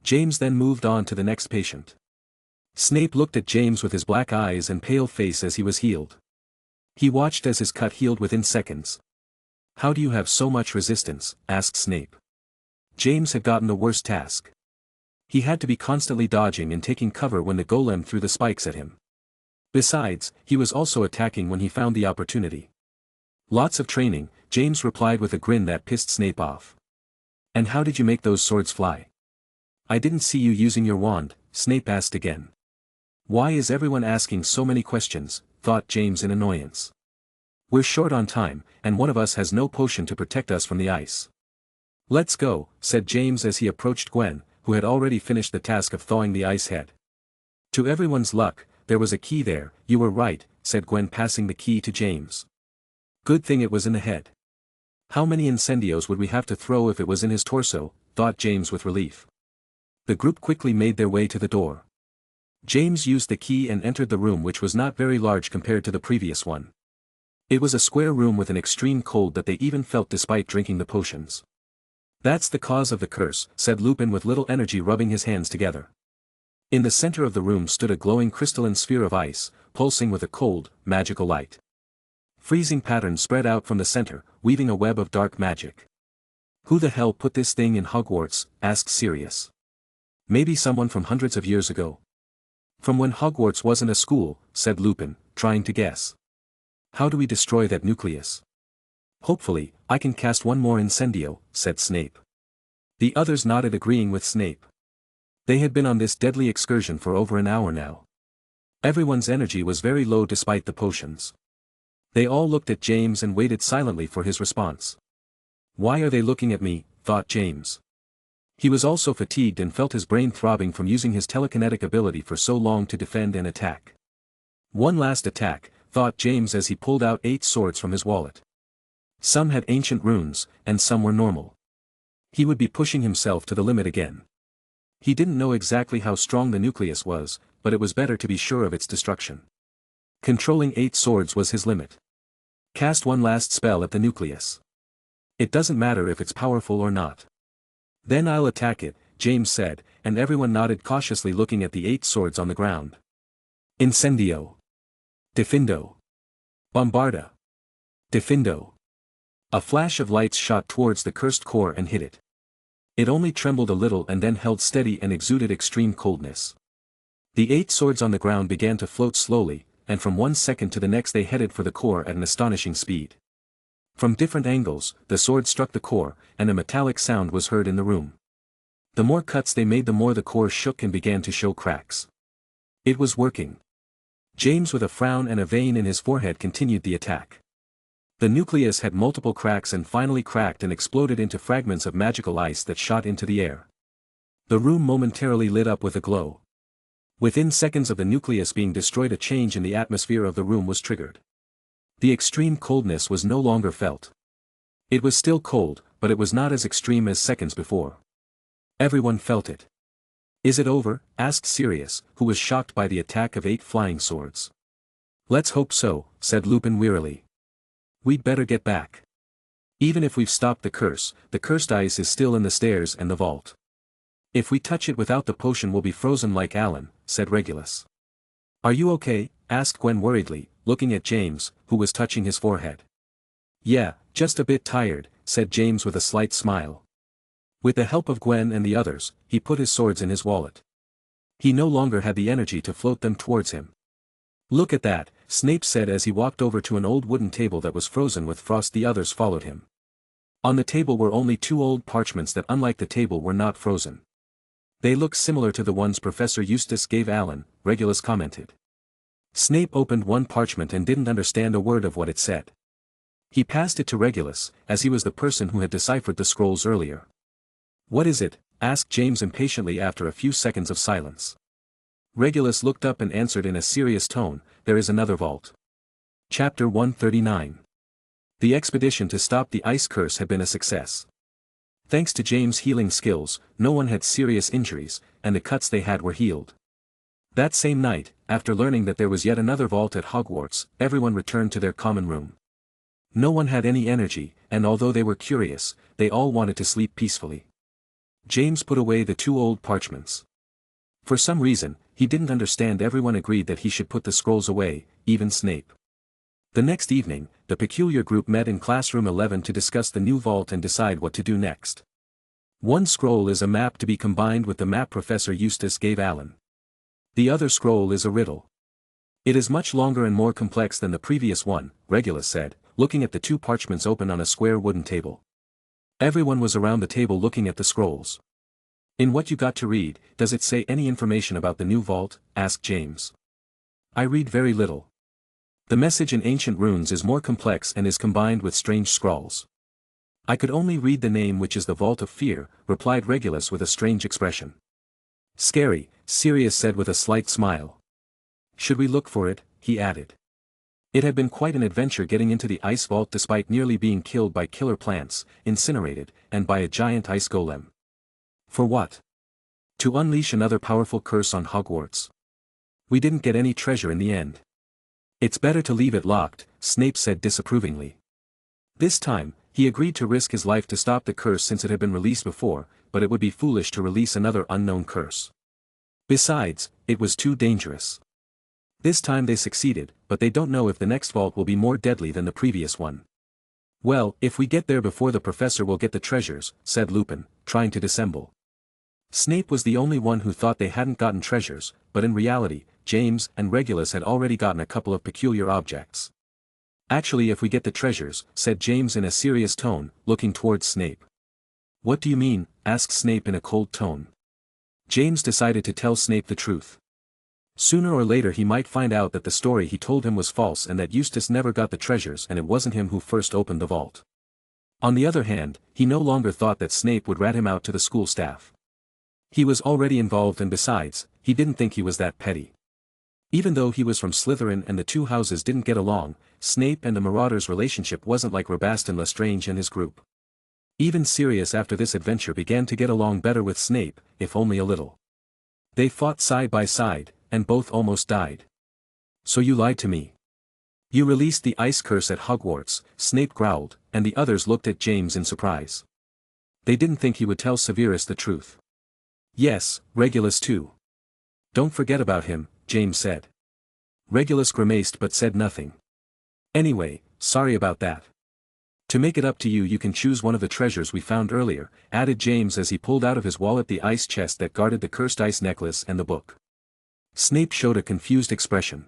James then moved on to the next patient. Snape looked at James with his black eyes and pale face as he was healed. He watched as his cut healed within seconds. "How do you have so much resistance?" asked Snape. James had gotten the worst task. He had to be constantly dodging and taking cover when the golem threw the spikes at him. Besides, he was also attacking when he found the opportunity. "Lots of training," James replied with a grin that pissed Snape off. "And how did you make those swords fly?" "I didn't see you using your wand," Snape asked again. "Why is everyone asking so many questions?" thought James in annoyance. "We're short on time, and one of us has no potion to protect us from the ice." "Let's go," said James as he approached Gwen, who had already finished the task of thawing the ice head. "To everyone's luck, there was a key there." "You were right," said Gwen, passing the key to James. "Good thing it was in the head. How many incendios would we have to throw if it was in his torso?" thought James with relief. The group quickly made their way to the door. James used the key and entered the room, which was not very large compared to the previous one. It was a square room with an extreme cold that they even felt despite drinking the potions. "That's the cause of the curse," said Lupin with little energy, rubbing his hands together. In the center of the room stood a glowing crystalline sphere of ice, pulsing with a cold, magical light. Freezing patterns spread out from the center, weaving a web of dark magic. "Who the hell put this thing in Hogwarts?" asked Sirius. "Maybe someone from hundreds of years ago." "From when Hogwarts wasn't a school," said Lupin, trying to guess. "How do we destroy that nucleus?" "Hopefully, I can cast one more incendio," said Snape. The others nodded, agreeing with Snape. They had been on this deadly excursion for over an hour now. Everyone's energy was very low despite the potions. They all looked at James and waited silently for his response. "Why are they looking at me?" thought James. He was also fatigued and felt his brain throbbing from using his telekinetic ability for so long to defend and attack. One last attack, thought James as he pulled out 8 swords from his wallet. Some had ancient runes, and some were normal. He would be pushing himself to the limit again. He didn't know exactly how strong the nucleus was, but it was better to be sure of its destruction. Controlling 8 swords was his limit. Cast one last spell at the nucleus. It doesn't matter if it's powerful or not. Then I'll attack it, James said, and everyone nodded cautiously looking at the 8 swords on the ground. Incendio. Defindo. Bombarda. Defindo. A flash of lights shot towards the cursed core and hit it. It only trembled a little and then held steady and exuded extreme coldness. The 8 swords on the ground began to float slowly, and from one second to the next they headed for the core at an astonishing speed. From different angles, the sword struck the core, and a metallic sound was heard in the room. The more cuts they made, the more the core shook and began to show cracks. It was working. James, with a frown and a vein in his forehead, continued the attack. The nucleus had multiple cracks and finally cracked and exploded into fragments of magical ice that shot into the air. The room momentarily lit up with a glow. Within seconds of the nucleus being destroyed, a change in the atmosphere of the room was triggered. The extreme coldness was no longer felt. It was still cold, but it was not as extreme as seconds before. Everyone felt it. "Is it over?" asked Sirius, who was shocked by the attack of 8 flying swords. "Let's hope so," said Lupin wearily. "We'd better get back. Even if we've stopped the cursed ice is still in the stairs and the vault. If we touch it without the potion we'll be frozen like Alan," said Regulus. "Are you okay?" asked Gwen worriedly, looking at James, who was touching his forehead. "Yeah, just a bit tired," said James with a slight smile. With the help of Gwen and the others, he put his swords in his wallet. He no longer had the energy to float them towards him. "Look at that," Snape said as he walked over to an old wooden table that was frozen with frost. The others followed him. On the table were only 2 old parchments that, unlike the table, were not frozen. "They look similar to the ones Professor Eustace gave Alan," Regulus commented. Snape opened one parchment and didn't understand a word of what it said. He passed it to Regulus, as he was the person who had deciphered the scrolls earlier. "What is it?" asked James impatiently after a few seconds of silence. Regulus looked up and answered in a serious tone, "There is another vault." Chapter 139. The expedition to stop the ice curse had been a success. Thanks to James' healing skills, no one had serious injuries, and the cuts they had were healed. That same night, after learning that there was yet another vault at Hogwarts, everyone returned to their common room. No one had any energy, and although they were curious, they all wanted to sleep peacefully. James put away the 2 old parchments. For some reason, he didn't understand, everyone agreed that he should put the scrolls away, even Snape. The next evening, the peculiar group met in classroom 11 to discuss the new vault and decide what to do next. One scroll is a map to be combined with the map Professor Eustace gave Alan. The other scroll is a riddle. It is much longer and more complex than the previous one, Regulus said, looking at the 2 parchments open on a square wooden table. Everyone was around the table looking at the scrolls. "In what you got to read, does it say any information about the new vault?" asked James. "I read very little. The message in ancient runes is more complex and is combined with strange scrawls. I could only read the name, which is the Vault of Fear," replied Regulus with a strange expression. "Scary," Sirius said with a slight smile. "Should we look for it?" he added. It had been quite an adventure getting into the ice vault despite nearly being killed by killer plants, incinerated, and by a giant ice golem. For what? To unleash another powerful curse on Hogwarts. We didn't get any treasure in the end. "It's better to leave it locked," Snape said disapprovingly. This time, he agreed to risk his life to stop the curse since it had been released before, but it would be foolish to release another unknown curse. Besides, it was too dangerous. This time they succeeded, but they don't know if the next vault will be more deadly than the previous one. "Well, if we get there before the professor will get the treasures," said Lupin, trying to dissemble. Snape was the only one who thought they hadn't gotten treasures, but in reality, James and Regulus had already gotten a couple of peculiar objects. "Actually, if we get the treasures," said James in a serious tone, looking towards Snape. "What do you mean?" asked Snape in a cold tone. James decided to tell Snape the truth. Sooner or later he might find out that the story he told him was false and that Eustace never got the treasures and it wasn't him who first opened the vault. On the other hand, he no longer thought that Snape would rat him out to the school staff. He was already involved, and besides, he didn't think he was that petty. Even though he was from Slytherin and the 2 houses didn't get along, Snape and the Marauders' relationship wasn't like Rabaston Lestrange and his group. Even Sirius after this adventure began to get along better with Snape, if only a little. They fought side by side, and both almost died. So you lied to me. You released the ice curse at Hogwarts, Snape growled, and the others looked at James in surprise. They didn't think he would tell Severus the truth. Yes, Regulus too. Don't forget about him, James said. Regulus grimaced but said nothing. Anyway, sorry about that. To make it up to you, you can choose one of the treasures we found earlier, added James as he pulled out of his wallet the ice chest that guarded the cursed ice necklace and the book. Snape showed a confused expression.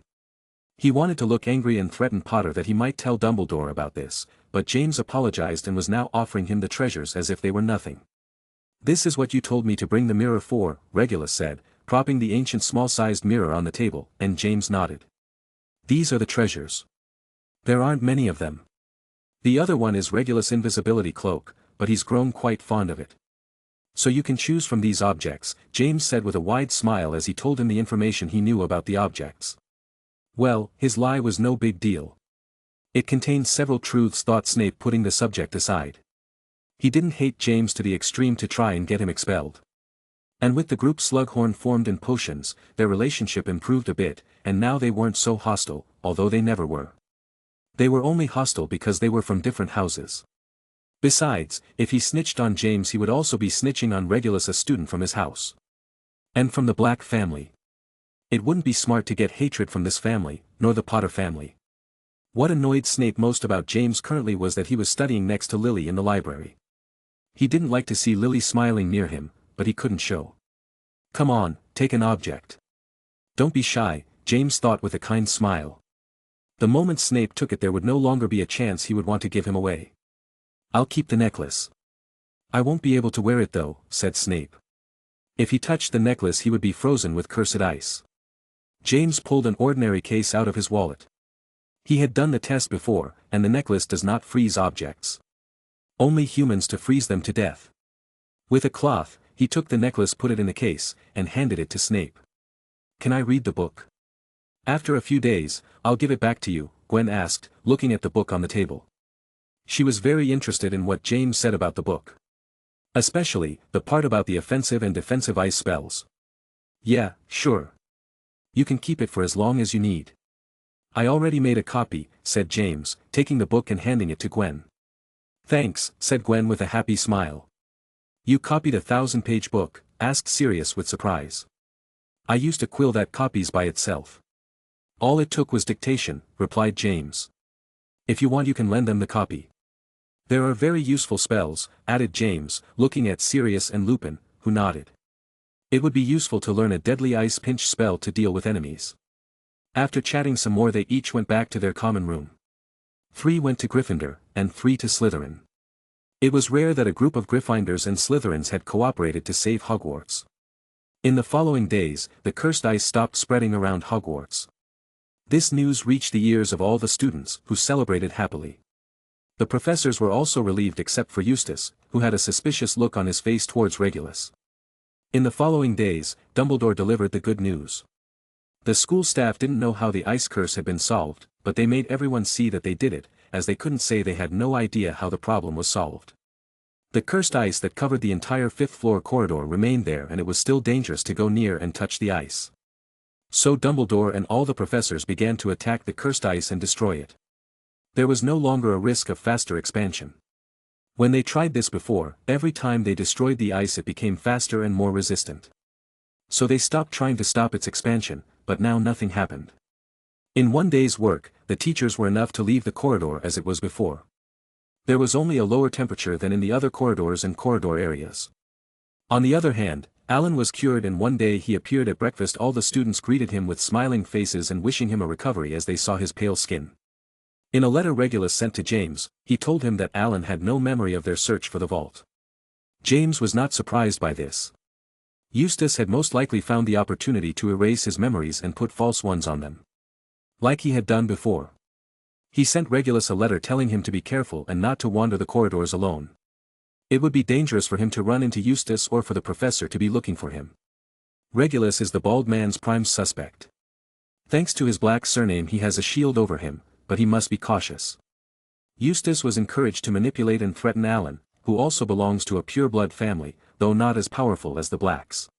He wanted to look angry and threaten Potter that he might tell Dumbledore about this, but James apologized and was now offering him the treasures as if they were nothing. This is what you told me to bring the mirror for, Regulus said, propping the ancient small-sized mirror on the table, and James nodded. These are the treasures. There aren't many of them. The other one is Regulus' invisibility cloak, but he's grown quite fond of it. So you can choose from these objects, James said with a wide smile as he told him the information he knew about the objects. Well, his lie was no big deal. It contained several truths, thought Snape, putting the subject aside. He didn't hate James to the extreme to try and get him expelled. And with the group Slughorn formed in potions, their relationship improved a bit, and now they weren't so hostile, although they never were. They were only hostile because they were from different houses. Besides, if he snitched on James, he would also be snitching on Regulus, a student from his house. And from the Black family. It wouldn't be smart to get hatred from this family, nor the Potter family. What annoyed Snape most about James currently was that he was studying next to Lily in the library. He didn't like to see Lily smiling near him, but he couldn't show. Come on, take an object. Don't be shy, James thought with a kind smile. The moment Snape took it, there would no longer be a chance he would want to give him away. I'll keep the necklace. I won't be able to wear it though, said Snape. If he touched the necklace, he would be frozen with cursed ice. James pulled an ordinary case out of his wallet. He had done the test before, and the necklace does not freeze objects. Only humans to freeze them to death. With a cloth, he took the necklace, put it in the case, and handed it to Snape. Can I read the book? After a few days, I'll give it back to you, Gwen asked, looking at the book on the table. She was very interested in what James said about the book. Especially, the part about the offensive and defensive ice spells. Yeah, sure. You can keep it for as long as you need. I already made a copy, said James, taking the book and handing it to Gwen. Thanks, said Gwen with a happy smile. You copied a 1,000-page book, asked Sirius with surprise. I used to quill that copies by itself. All it took was dictation, replied James. If you want, you can lend them the copy. There are very useful spells, added James, looking at Sirius and Lupin, who nodded. It would be useful to learn a deadly ice pinch spell to deal with enemies. After chatting some more, they each went back to their common room. 3 went to Gryffindor, and 3 to Slytherin. It was rare that a group of Gryffindors and Slytherins had cooperated to save Hogwarts. In the following days, the cursed ice stopped spreading around Hogwarts. This news reached the ears of all the students, who celebrated happily. The professors were also relieved except for Eustace, who had a suspicious look on his face towards Regulus. In the following days, Dumbledore delivered the good news. The school staff didn't know how the ice curse had been solved, but they made everyone see that they did it, as they couldn't say they had no idea how the problem was solved. The cursed ice that covered the entire 5th-floor corridor remained there, and it was still dangerous to go near and touch the ice. So Dumbledore and all the professors began to attack the cursed ice and destroy it. There was no longer a risk of faster expansion. When they tried this before, every time they destroyed the ice it became faster and more resistant. So they stopped trying to stop its expansion, but now nothing happened. In one day's work, the teachers were enough to leave the corridor as it was before. There was only a lower temperature than in the other corridors and corridor areas. On the other hand, Alan was cured, and one day he appeared at breakfast. All the students greeted him with smiling faces and wishing him a recovery as they saw his pale skin. In a letter Regulus sent to James, he told him that Alan had no memory of their search for the vault. James was not surprised by this. Eustace had most likely found the opportunity to erase his memories and put false ones on them. Like he had done before. He sent Regulus a letter telling him to be careful and not to wander the corridors alone. It would be dangerous for him to run into Eustace or for the professor to be looking for him. Regulus is the bald man's prime suspect. Thanks to his black surname, he has a shield over him, but he must be cautious. Eustace was encouraged to manipulate and threaten Alan, who also belongs to a pure-blood family, though not as powerful as the Blacks.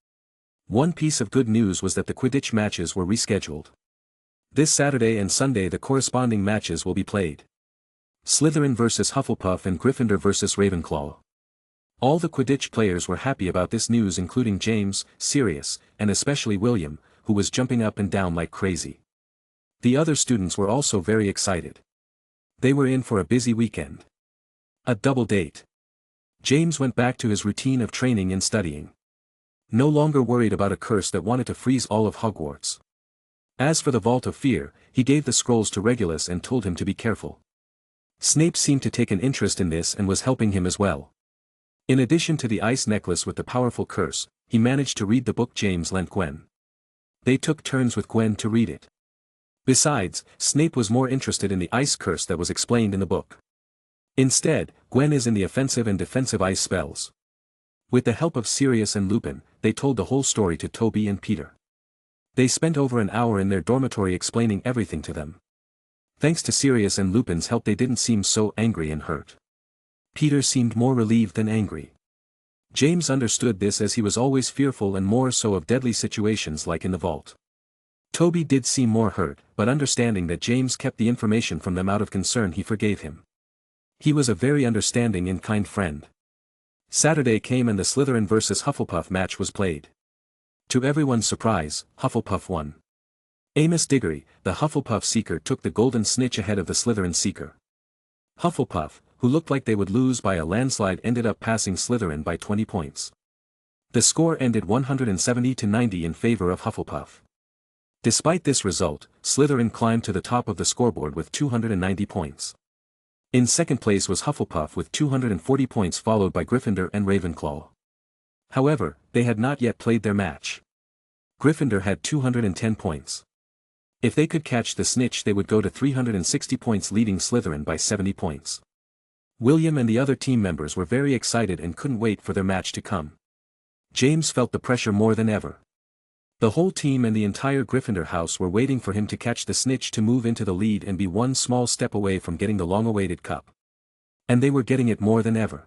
One piece of good news was that the Quidditch matches were rescheduled. This Saturday and Sunday the corresponding matches will be played. Slytherin vs Hufflepuff and Gryffindor vs Ravenclaw. All the Quidditch players were happy about this news, including James, Sirius, and especially William, who was jumping up and down like crazy. The other students were also very excited. They were in for a busy weekend. A double date. James went back to his routine of training and studying. No longer worried about a curse that wanted to freeze all of Hogwarts. As for the Vault of Fear, he gave the scrolls to Regulus and told him to be careful. Snape seemed to take an interest in this and was helping him as well. In addition to the ice necklace with the powerful curse, he managed to read the book James lent Gwen. They took turns with Gwen to read it. Besides, Snape was more interested in the ice curse that was explained in the book. Instead, Gwen is in the offensive and defensive ice spells. With the help of Sirius and Lupin, they told the whole story to Toby and Peter. They spent over an hour in their dormitory explaining everything to them. Thanks to Sirius and Lupin's help, they didn't seem so angry and hurt. Peter seemed more relieved than angry. James understood this, as he was always fearful, and more so of deadly situations like in the vault. Toby did seem more hurt, but understanding that James kept the information from them out of concern, he forgave him. He was a very understanding and kind friend. Saturday came and the Slytherin vs Hufflepuff match was played. To everyone's surprise, Hufflepuff won. Amos Diggory, the Hufflepuff seeker, took the golden snitch ahead of the Slytherin seeker. Hufflepuff, who looked like they would lose by a landslide, ended up passing Slytherin by 20 points. The score ended 170-90 in favor of Hufflepuff. Despite this result, Slytherin climbed to the top of the scoreboard with 290 points. In second place was Hufflepuff with 240 points, followed by Gryffindor and Ravenclaw. However, they had not yet played their match. Gryffindor had 210 points. If they could catch the snitch, they would go to 360 points, leading Slytherin by 70 points. William and the other team members were very excited and couldn't wait for their match to come. James felt the pressure more than ever. The whole team and the entire Gryffindor house were waiting for him to catch the snitch to move into the lead and be one small step away from getting the long-awaited cup. And they were getting it more than ever.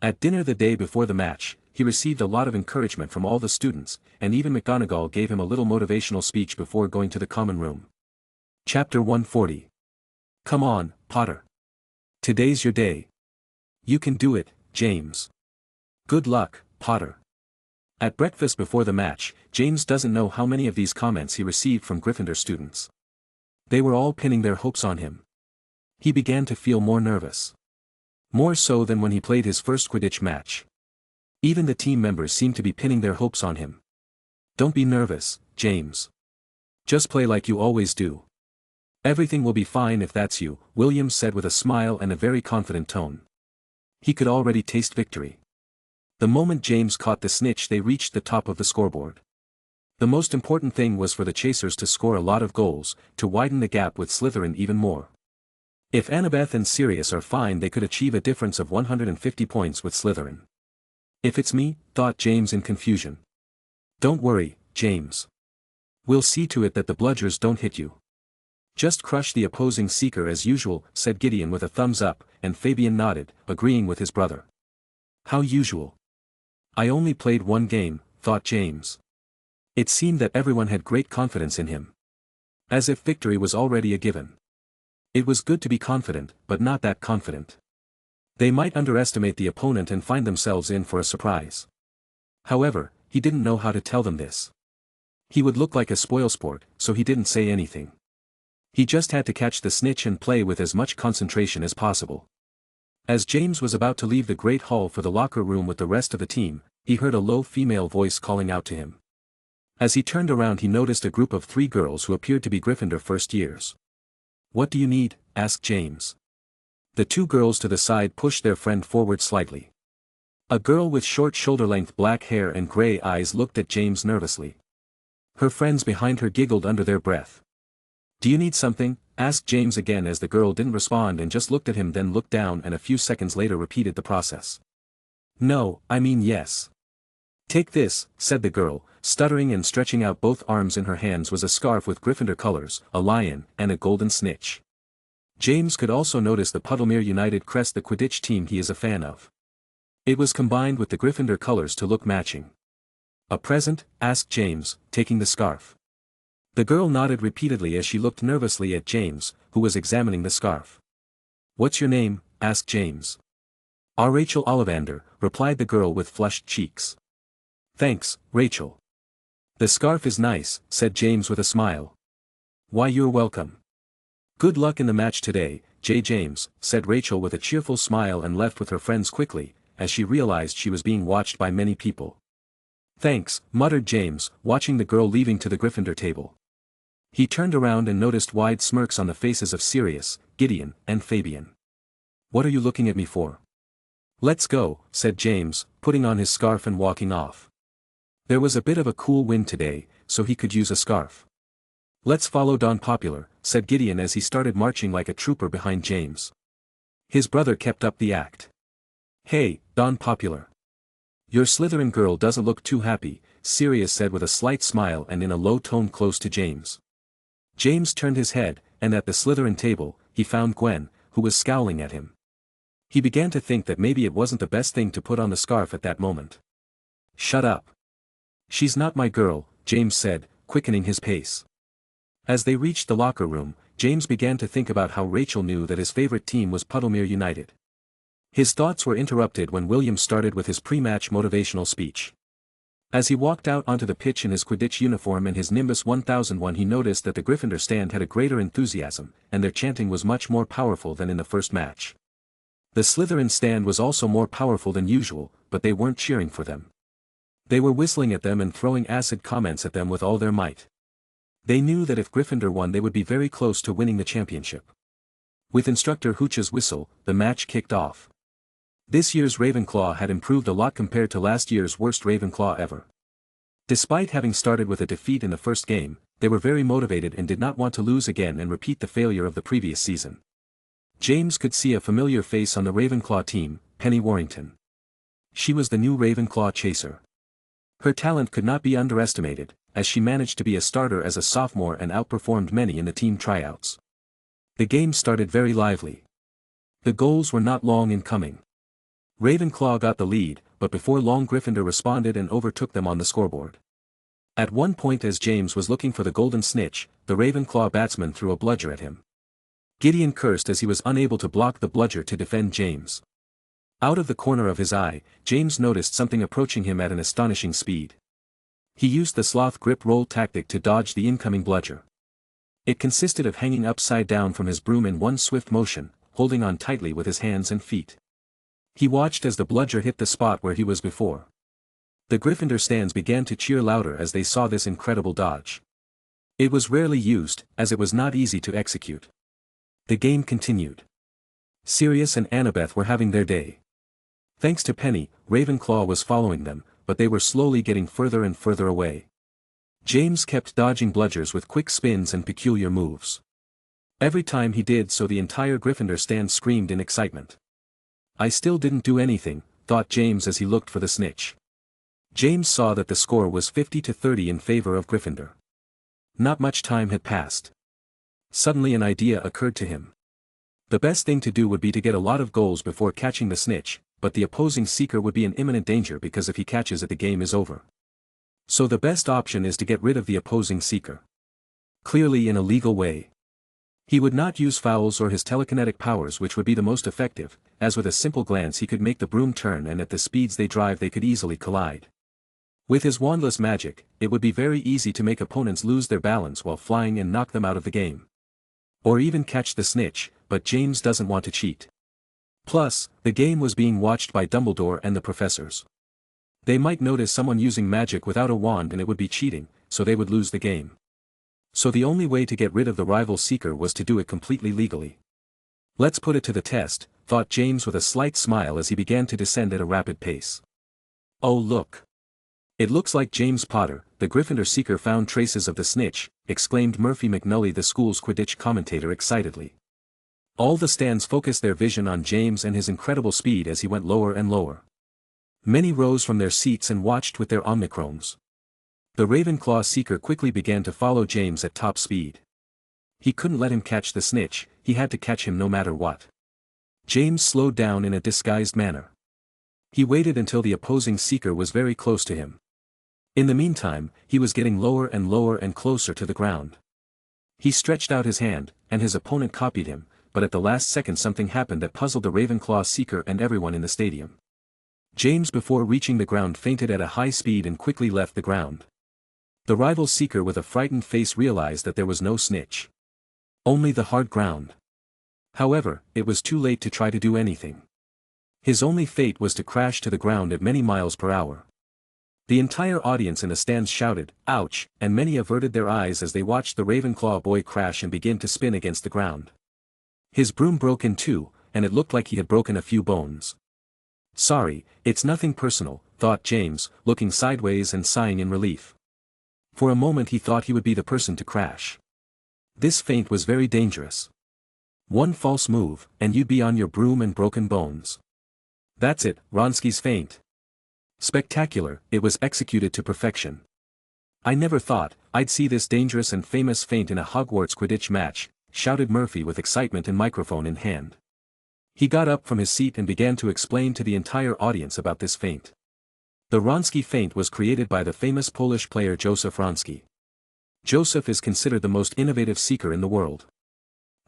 At dinner the day before the match, he received a lot of encouragement from all the students, and even McGonagall gave him a little motivational speech before going to the common room. Chapter 140. Come on, Potter. Today's your day. You can do it, James. Good luck, Potter. At breakfast before the match, James doesn't know how many of these comments he received from Gryffindor students. They were all pinning their hopes on him. He began to feel more nervous. More so than when he played his first Quidditch match. Even the team members seemed to be pinning their hopes on him. Don't be nervous, James. Just play like you always do. Everything will be fine if that's you, William said with a smile and a very confident tone. He could already taste victory. The moment James caught the snitch, they reached the top of the scoreboard. The most important thing was for the chasers to score a lot of goals, to widen the gap with Slytherin even more. If Annabeth and Sirius are fine, they could achieve a difference of 150 points with Slytherin. If it's me, thought James in confusion. Don't worry, James. We'll see to it that the bludgers don't hit you. Just crush the opposing seeker as usual, said Gideon with a thumbs up, and Fabian nodded, agreeing with his brother. How usual? I only played one game, thought James. It seemed that everyone had great confidence in him. As if victory was already a given. It was good to be confident, but not that confident. They might underestimate the opponent and find themselves in for a surprise. However, he didn't know how to tell them this. He would look like a spoilsport, so he didn't say anything. He just had to catch the snitch and play with as much concentration as possible. As James was about to leave the great hall for the locker room with the rest of the team, he heard a low female voice calling out to him. As he turned around, he noticed a group of 3 girls who appeared to be Gryffindor first years. What do you need? Asked James. The 2 girls to the side pushed their friend forward slightly. A girl with short shoulder-length black hair and gray eyes looked at James nervously. Her friends behind her giggled under their breath. Do you need something? Asked James again, as the girl didn't respond and just looked at him, then looked down, and a few seconds later repeated the process. No, I mean yes. Take this, said the girl, stuttering, and stretching out both arms. In her hands was a scarf with Gryffindor colors, a lion, and a golden snitch. James could also notice the Puddlemere United crest, the Quidditch team he is a fan of. It was combined with the Gryffindor colors to look matching. A present? Asked James, taking the scarf. The girl nodded repeatedly as she looked nervously at James, who was examining the scarf. "What's your name?" asked James. "Rachel Ollivander," replied the girl with flushed cheeks. "Thanks, Rachel. The scarf is nice," said James with a smile. "Why, you're welcome. Good luck in the match today, James," said Rachel with a cheerful smile and left with her friends quickly, as she realized she was being watched by many people. "Thanks," muttered James, watching the girl leaving to the Gryffindor table. He turned around and noticed wide smirks on the faces of Sirius, Gideon, and Fabian. "What are you looking at me for?" "Let's go," said James, putting on his scarf and walking off. There was a bit of a cool wind today, so he could use a scarf. "Let's follow Don Popular," said Gideon as he started marching like a trooper behind James. His brother kept up the act. "Hey, Don Popular. Your Slytherin girl doesn't look too happy," Sirius said with a slight smile and in a low tone close to James. James turned his head, and at the Slytherin table, he found Gwen, who was scowling at him. He began to think that maybe it wasn't the best thing to put on the scarf at that moment. "Shut up. She's not my girl," James said, quickening his pace. As they reached the locker room, James began to think about how Rachel knew that his favorite team was Puddlemere United. His thoughts were interrupted when William started with his pre-match motivational speech. As he walked out onto the pitch in his Quidditch uniform and his Nimbus 1001, he noticed that the Gryffindor stand had a greater enthusiasm, and their chanting was much more powerful than in the first match. The Slytherin stand was also more powerful than usual, but they weren't cheering for them. They were whistling at them and throwing acid comments at them with all their might. They knew that if Gryffindor won they would be very close to winning the championship. With Instructor Hooch's whistle, the match kicked off. This year's Ravenclaw had improved a lot compared to last year's worst Ravenclaw ever. Despite having started with a defeat in the first game, they were very motivated and did not want to lose again and repeat the failure of the previous season. James could see a familiar face on the Ravenclaw team, Penny Warrington. She was the new Ravenclaw chaser. Her talent could not be underestimated, as she managed to be a starter as a sophomore and outperformed many in the team tryouts. The game started very lively. The goals were not long in coming. Ravenclaw got the lead, but before long Gryffindor responded and overtook them on the scoreboard. At one point as James was looking for the golden snitch, the Ravenclaw batsman threw a bludger at him. Gideon cursed as he was unable to block the bludger to defend James. Out of the corner of his eye, James noticed something approaching him at an astonishing speed. He used the sloth grip roll tactic to dodge the incoming bludger. It consisted of hanging upside down from his broom in one swift motion, holding on tightly with his hands and feet. He watched as the bludger hit the spot where he was before. The Gryffindor stands began to cheer louder as they saw this incredible dodge. It was rarely used, as it was not easy to execute. The game continued. Sirius and Annabeth were having their day. Thanks to Penny, Ravenclaw was following them, but they were slowly getting further and further away. James kept dodging bludgers with quick spins and peculiar moves. Every time he did so the entire Gryffindor stand screamed in excitement. "I still didn't do anything," thought James as he looked for the snitch. James saw that the score was 50-30 in favor of Gryffindor. Not much time had passed. Suddenly an idea occurred to him. The best thing to do would be to get a lot of goals before catching the snitch, but the opposing seeker would be in imminent danger because if he catches it the game is over. So the best option is to get rid of the opposing seeker. Clearly in a legal way. He would not use fouls or his telekinetic powers, which would be the most effective, as with a simple glance he could make the broom turn and at the speeds they drive they could easily collide. With his wandless magic, it would be very easy to make opponents lose their balance while flying and knock them out of the game. Or even catch the snitch, but James doesn't want to cheat. Plus, the game was being watched by Dumbledore and the professors. They might notice someone using magic without a wand and it would be cheating, so they would lose the game. So the only way to get rid of the rival seeker was to do it completely legally. Let's put it to the test, thought James with a slight smile as he began to descend at a rapid pace. Oh look! It looks like James Potter, the Gryffindor seeker found traces of the snitch, exclaimed Murphy McNully, the school's Quidditch commentator, excitedly. All the stands focused their vision on James and his incredible speed as he went lower and lower. Many rose from their seats and watched with their omnichromes. The Ravenclaw seeker quickly began to follow James at top speed. He couldn't let him catch the snitch, he had to catch him no matter what. James slowed down in a disguised manner. He waited until the opposing seeker was very close to him. In the meantime, he was getting lower and lower and closer to the ground. He stretched out his hand, and his opponent copied him, but at the last second something happened that puzzled the Ravenclaw seeker and everyone in the stadium. James, before reaching the ground, fainted at a high speed and quickly left the ground. The rival seeker with a frightened face realized that there was no snitch. Only the hard ground. However, it was too late to try to do anything. His only fate was to crash to the ground at many miles per hour. The entire audience in the stands shouted, "Ouch," and many averted their eyes as they watched the Ravenclaw boy crash and begin to spin against the ground. His broom broke in two, and it looked like he had broken a few bones. "Sorry, it's nothing personal," thought James, looking sideways and sighing in relief. For a moment he thought he would be the person to crash. This feint was very dangerous. One false move, and you'd be on your broom and broken bones. That's it, Wronski's feint. Spectacular, it was executed to perfection. "I never thought I'd see this dangerous and famous feint in a Hogwarts Quidditch match," shouted Murphy with excitement and microphone in hand. He got up from his seat and began to explain to the entire audience about this feint. The Wronski feint was created by the famous Polish player Joseph Wronski. Joseph is considered the most innovative seeker in the world.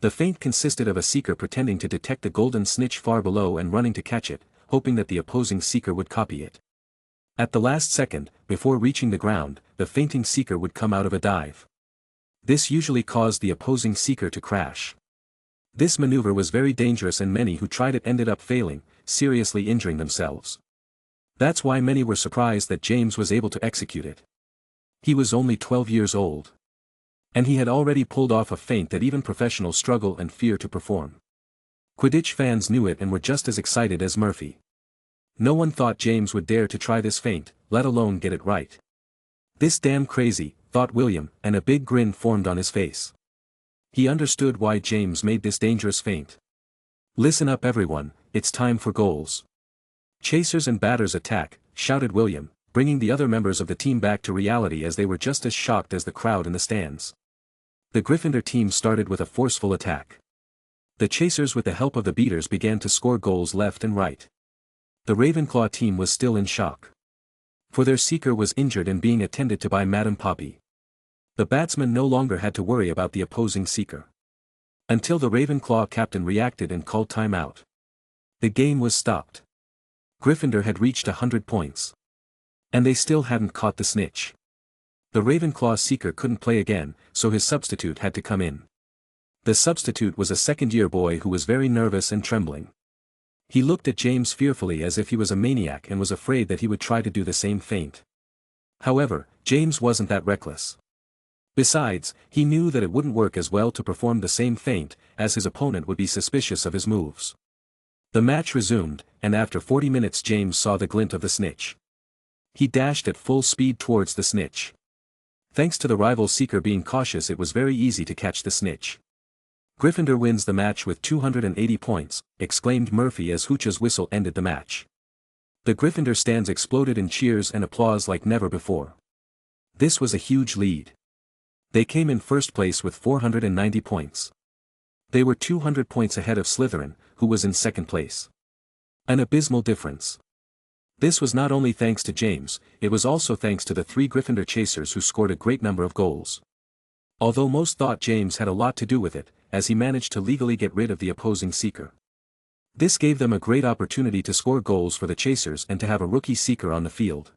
The feint consisted of a seeker pretending to detect a golden snitch far below and running to catch it, hoping that the opposing seeker would copy it. At the last second, before reaching the ground, the fainting seeker would come out of a dive. This usually caused the opposing seeker to crash. This maneuver was very dangerous and many who tried it ended up failing, seriously injuring themselves. That's why many were surprised that James was able to execute it. He was only 12 years old. And he had already pulled off a feint that even professionals struggle and fear to perform. Quidditch fans knew it and were just as excited as Murphy. No one thought James would dare to try this feint, let alone get it right. "This damn crazy," thought William, and a big grin formed on his face. He understood why James made this dangerous feint. "Listen up everyone, it's time for goals. Chasers and batters attack," shouted William, bringing the other members of the team back to reality as they were just as shocked as the crowd in the stands. The Gryffindor team started with a forceful attack. The Chasers with the help of the beaters began to score goals left and right. The Ravenclaw team was still in shock. For their seeker was injured and being attended to by Madame Poppy. The batsman no longer had to worry about the opposing seeker. Until the Ravenclaw captain reacted and called time out. The game was stopped. Gryffindor had reached 100 points. And they still hadn't caught the snitch. The Ravenclaw seeker couldn't play again, so his substitute had to come in. The substitute was a second-year boy who was very nervous and trembling. He looked at James fearfully as if he was a maniac and was afraid that he would try to do the same feint. However, James wasn't that reckless. Besides, he knew that it wouldn't work as well to perform the same feint, as his opponent would be suspicious of his moves. The match resumed, and after 40 minutes James saw the glint of the snitch. He dashed at full speed towards the snitch. Thanks to the rival seeker being cautious, it was very easy to catch the snitch. "Gryffindor wins the match with 280 points, exclaimed Murphy as Hooch's whistle ended the match. The Gryffindor stands exploded in cheers and applause like never before. This was a huge lead. They came in first place with 490 points. They were 200 points ahead of Slytherin, who was in second place. An abysmal difference. This was not only thanks to James, it was also thanks to the 3 Gryffindor chasers who scored a great number of goals. Although most thought James had a lot to do with it, as he managed to legally get rid of the opposing seeker. This gave them a great opportunity to score goals for the chasers and to have a rookie seeker on the field.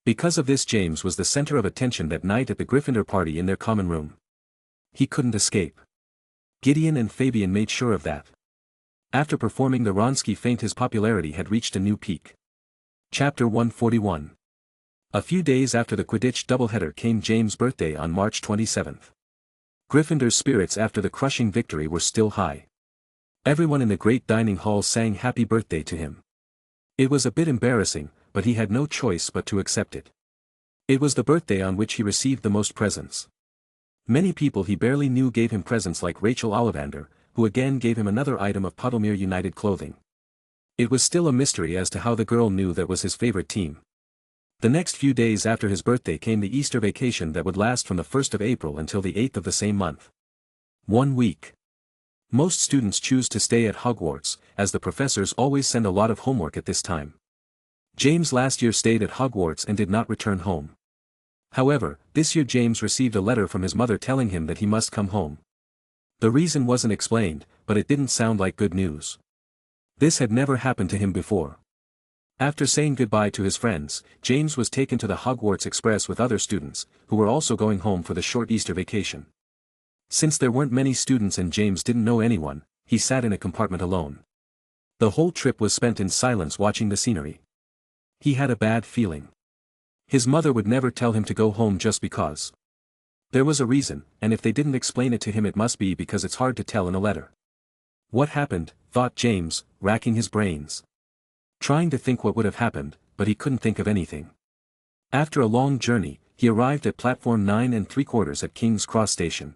Because of this, James was the center of attention that night at the Gryffindor party in their common room. He couldn't escape. Gideon and Fabian made sure of that. After performing the Wronski feint, his popularity had reached a new peak. Chapter 141. A few days after the Quidditch doubleheader came James' birthday on March 27th. Gryffindor's spirits after the crushing victory were still high. Everyone in the great dining hall sang happy birthday to him. It was a bit embarrassing, but he had no choice but to accept it. It was the birthday on which he received the most presents. Many people he barely knew gave him presents, like Rachel Ollivander, who again gave him another item of Puddlemere United clothing. It was still a mystery as to how the girl knew that was his favorite team. The next few days after his birthday came the Easter vacation that would last from the 1st of April until the 8th of the same month. 1 week. Most students choose to stay at Hogwarts, as the professors always send a lot of homework at this time. James last year stayed at Hogwarts and did not return home. However, this year James received a letter from his mother telling him that he must come home. The reason wasn't explained, but it didn't sound like good news. This had never happened to him before. After saying goodbye to his friends, James was taken to the Hogwarts Express with other students, who were also going home for the short Easter vacation. Since there weren't many students and James didn't know anyone, he sat in a compartment alone. The whole trip was spent in silence watching the scenery. He had a bad feeling. His mother would never tell him to go home just because. There was a reason, and if they didn't explain it to him it must be because it's hard to tell in a letter. What happened, thought James, racking his brains. Trying to think what would have happened, but he couldn't think of anything. After a long journey, he arrived at platform 9 3/4 at King's Cross Station.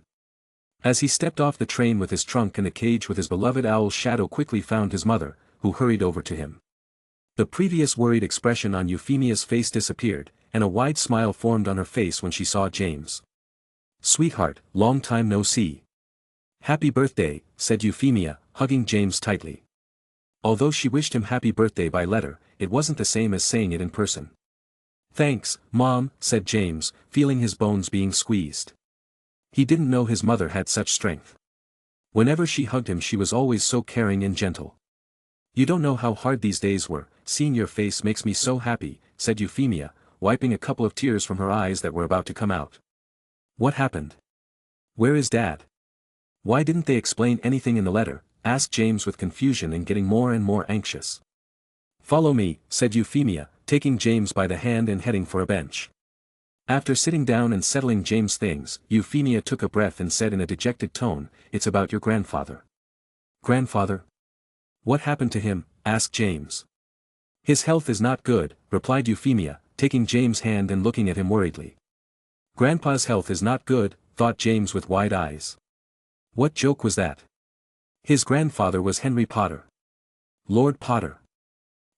As he stepped off the train with his trunk and the cage with his beloved owl's shadow quickly found his mother, who hurried over to him. The previous worried expression on Euphemia's face disappeared, and a wide smile formed on her face when she saw James. "Sweetheart, long time no see." "Happy birthday," said Euphemia, hugging James tightly. Although she wished him happy birthday by letter, it wasn't the same as saying it in person. "Thanks, Mom," said James, feeling his bones being squeezed. He didn't know his mother had such strength. Whenever she hugged him she was always so caring and gentle. "You don't know how hard these days were, seeing your face makes me so happy," said Euphemia, wiping a couple of tears from her eyes that were about to come out. "What happened? Where is Dad? Why didn't they explain anything in the letter?" asked James with confusion and getting more and more anxious. "Follow me," said Euphemia, taking James by the hand and heading for a bench. After sitting down and settling James' things, Euphemia took a breath and said in a dejected tone, "It's about your grandfather." "Grandfather? What happened to him?" asked James. "His health is not good," replied Euphemia, taking James' hand and looking at him worriedly. "Grandpa's health is not good," thought James with wide eyes. What joke was that? His grandfather was Henry Potter. Lord Potter.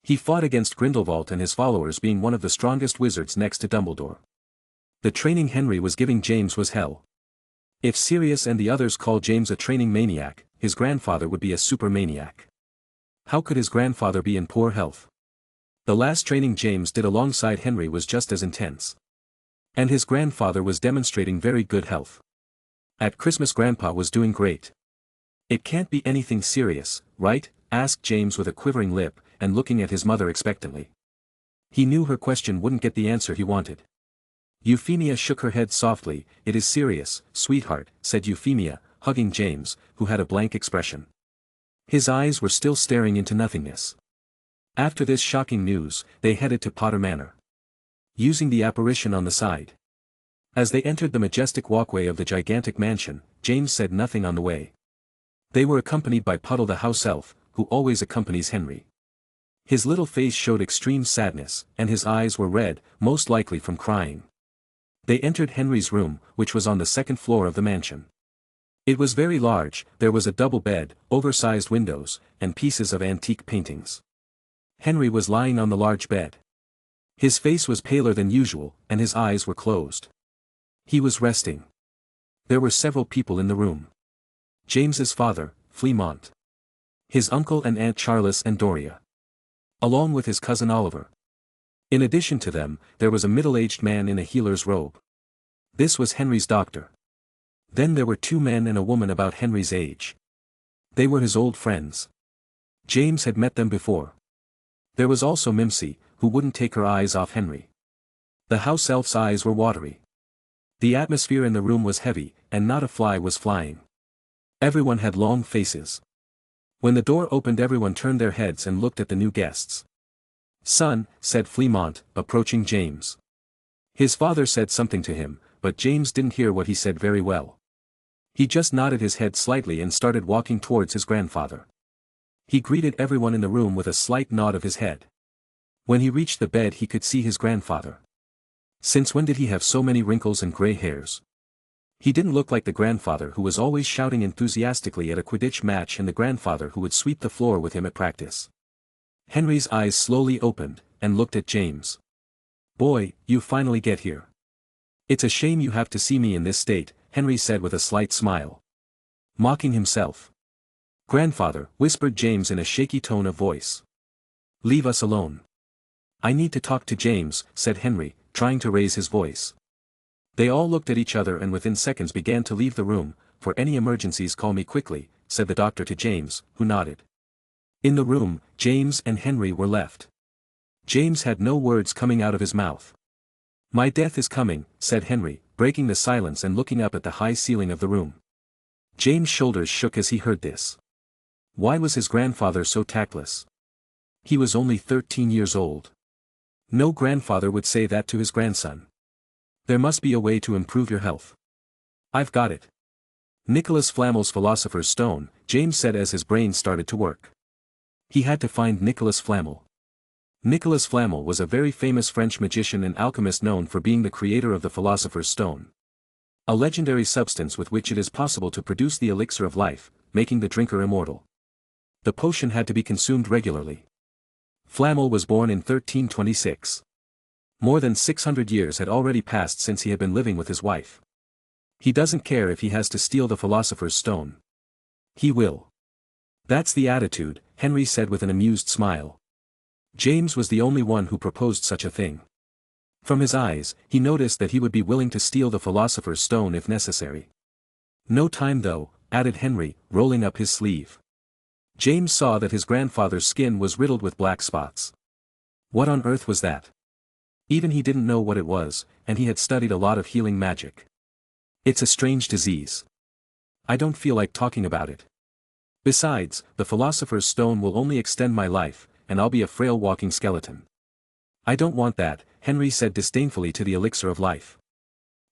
He fought against Grindelwald and his followers, being one of the strongest wizards next to Dumbledore. The training Henry was giving James was hell. If Sirius and the others called James a training maniac, his grandfather would be a super maniac. How could his grandfather be in poor health? The last training James did alongside Henry was just as intense. And his grandfather was demonstrating very good health. At Christmas Grandpa was doing great. "It can't be anything serious, right?" asked James with a quivering lip, and looking at his mother expectantly. He knew her question wouldn't get the answer he wanted. Euphemia shook her head softly. "It is serious, sweetheart," said Euphemia, hugging James, who had a blank expression. His eyes were still staring into nothingness. After this shocking news, they headed to Potter Manor. Using the apparition on the side. As they entered the majestic walkway of the gigantic mansion, James said nothing on the way. They were accompanied by Puddle the house elf, who always accompanies Henry. His little face showed extreme sadness, and his eyes were red, most likely from crying. They entered Henry's room, which was on the second floor of the mansion. It was very large, there was a double bed, oversized windows, and pieces of antique paintings. Henry was lying on the large bed. His face was paler than usual, and his eyes were closed. He was resting. There were several people in the room. James's father, Fleamont. His uncle and Aunt Charles and Doria. Along with his cousin Oliver. In addition to them, there was a middle-aged man in a healer's robe. This was Henry's doctor. Then there were two men and a woman about Henry's age. They were his old friends. James had met them before. There was also Mimsy, who wouldn't take her eyes off Henry. The house elf's eyes were watery. The atmosphere in the room was heavy, and not a fly was flying. Everyone had long faces. When the door opened everyone turned their heads and looked at the new guests. "Son," said Fleamont, approaching James. His father said something to him, but James didn't hear what he said very well. He just nodded his head slightly and started walking towards his grandfather. He greeted everyone in the room with a slight nod of his head. When he reached the bed he could see his grandfather. Since when did he have so many wrinkles and gray hairs? He didn't look like the grandfather who was always shouting enthusiastically at a Quidditch match and the grandfather who would sweep the floor with him at practice. Henry's eyes slowly opened, and looked at James. "Boy, you finally get here. It's a shame you have to see me in this state," Henry said with a slight smile. Mocking himself. "Grandfather," whispered James in a shaky tone of voice. "Leave us alone." "I need to talk to James," said Henry, trying to raise his voice. They all looked at each other and within seconds began to leave the room. For any emergencies call me quickly, said the doctor to James, who nodded. In the room, James and Henry were left. James had no words coming out of his mouth. My death is coming, said Henry, breaking the silence and looking up at the high ceiling of the room. James' shoulders shook as he heard this. Why was his grandfather so tactless? He was only 13 years old. No grandfather would say that to his grandson. There must be a way to improve your health. I've got it. Nicholas Flamel's Philosopher's Stone, James said as his brain started to work. He had to find Nicholas Flamel. Nicholas Flamel was a very famous French magician and alchemist known for being the creator of the Philosopher's Stone. A legendary substance with which it is possible to produce the elixir of life, making the drinker immortal. The potion had to be consumed regularly. Flamel was born in 1326. More than 600 years had already passed since he had been living with his wife. He doesn't care if he has to steal the Philosopher's Stone. He will. That's the attitude, Henry said with an amused smile. James was the only one who proposed such a thing. From his eyes, he noticed that he would be willing to steal the Philosopher's Stone if necessary. No time though, added Henry, rolling up his sleeve. James saw that his grandfather's skin was riddled with black spots. What on earth was that? Even he didn't know what it was, and he had studied a lot of healing magic. It's a strange disease. I don't feel like talking about it. Besides, the Philosopher's Stone will only extend my life, and I'll be a frail walking skeleton. I don't want that, Henry said disdainfully to the elixir of life.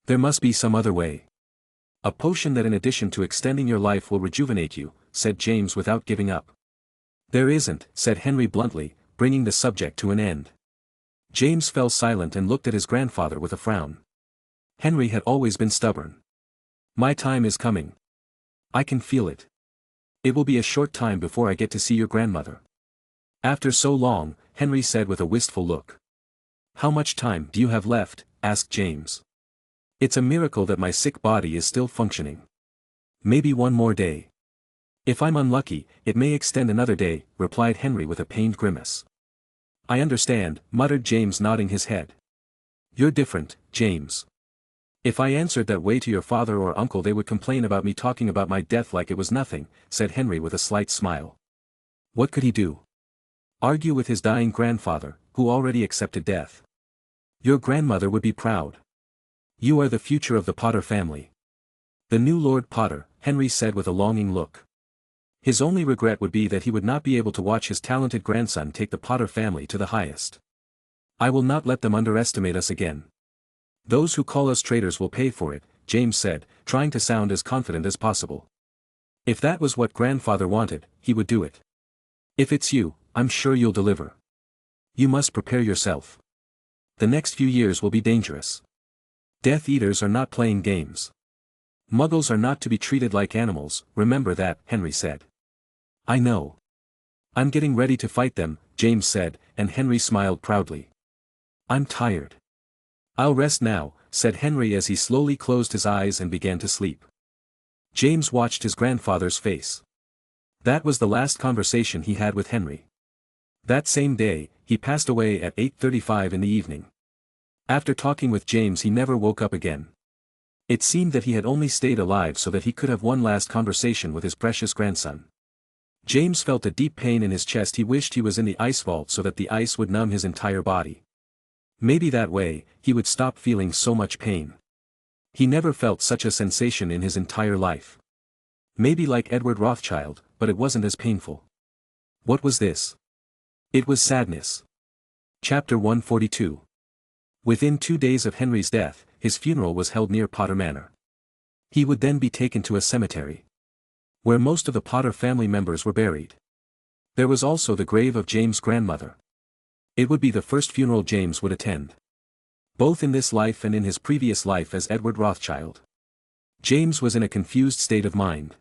There must be some other way. A potion that in addition to extending your life will rejuvenate you, said James without giving up. There isn't, said Henry bluntly, bringing the subject to an end. James fell silent and looked at his grandfather with a frown. Henry had always been stubborn. My time is coming. I can feel it. It will be a short time before I get to see your grandmother. After so long, Henry said with a wistful look. How much time do you have left? Asked James. It's a miracle that my sick body is still functioning. Maybe one more day. If I'm unlucky, it may extend another day, replied Henry with a pained grimace. I understand, muttered James nodding his head. You're different, James. If I answered that way to your father or uncle they would complain about me talking about my death like it was nothing, said Henry with a slight smile. What could he do? Argue with his dying grandfather, who already accepted death. Your grandmother would be proud. You are the future of the Potter family. The new Lord Potter, Henry said with a longing look. His only regret would be that he would not be able to watch his talented grandson take the Potter family to the highest. I will not let them underestimate us again. Those who call us traitors will pay for it, James said, trying to sound as confident as possible. If that was what grandfather wanted, he would do it. If it's you, I'm sure you'll deliver. You must prepare yourself. The next few years will be dangerous. Death Eaters are not playing games. Muggles are not to be treated like animals, remember that, Henry said. I know. I'm getting ready to fight them, James said, and Henry smiled proudly. I'm tired. I'll rest now, said Henry as he slowly closed his eyes and began to sleep. James watched his grandfather's face. That was the last conversation he had with Henry. That same day, he passed away at 8:35 in the evening. After talking with James he never woke up again. It seemed that he had only stayed alive so that he could have one last conversation with his precious grandson. James felt a deep pain in his chest. He wished he was in the ice vault so that the ice would numb his entire body. Maybe that way, he would stop feeling so much pain. He never felt such a sensation in his entire life. Maybe like Edward Rothschild, but it wasn't as painful. What was this? It was sadness. Chapter 142. Within 2 days of Henry's death, his funeral was held near Potter Manor. He would then be taken to a cemetery, where most of the Potter family members were buried. There was also the grave of James' grandmother. It would be the first funeral James would attend. Both in this life and in his previous life as Edward Rothschild. James was in a confused state of mind.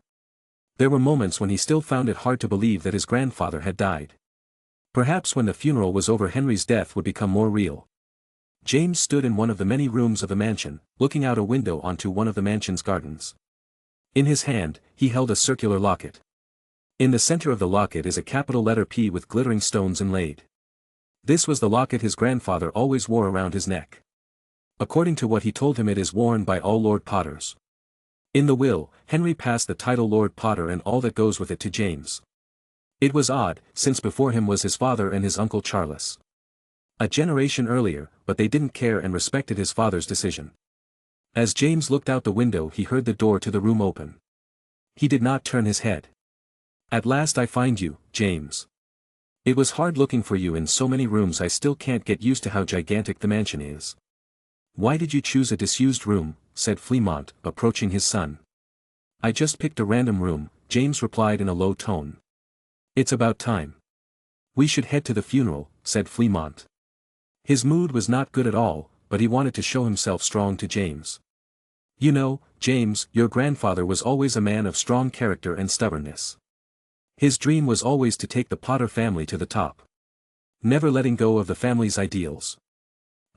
There were moments when he still found it hard to believe that his grandfather had died. Perhaps when the funeral was over Henry's death would become more real. James stood in one of the many rooms of the mansion, looking out a window onto one of the mansion's gardens. In his hand, he held a circular locket. In the center of the locket is a capital letter P with glittering stones inlaid. This was the locket his grandfather always wore around his neck. According to what he told him, it is worn by all Lord Potters. In the will, Henry passed the title Lord Potter and all that goes with it to James. It was odd, since before him was his father and his uncle Charles. A generation earlier, but they didn't care and respected his father's decision. As James looked out the window, he heard the door to the room open. He did not turn his head. "At last I find you, James. It was hard looking for you in so many rooms. I still can't get used to how gigantic the mansion is." "Why did you choose a disused room?" said Fremont, approaching his son. "I just picked a random room," James replied in a low tone. "It's about time. We should head to the funeral," said Fremont. His mood was not good at all, but he wanted to show himself strong to James. "You know, James, your grandfather was always a man of strong character and stubbornness. His dream was always to take the Potter family to the top. Never letting go of the family's ideals.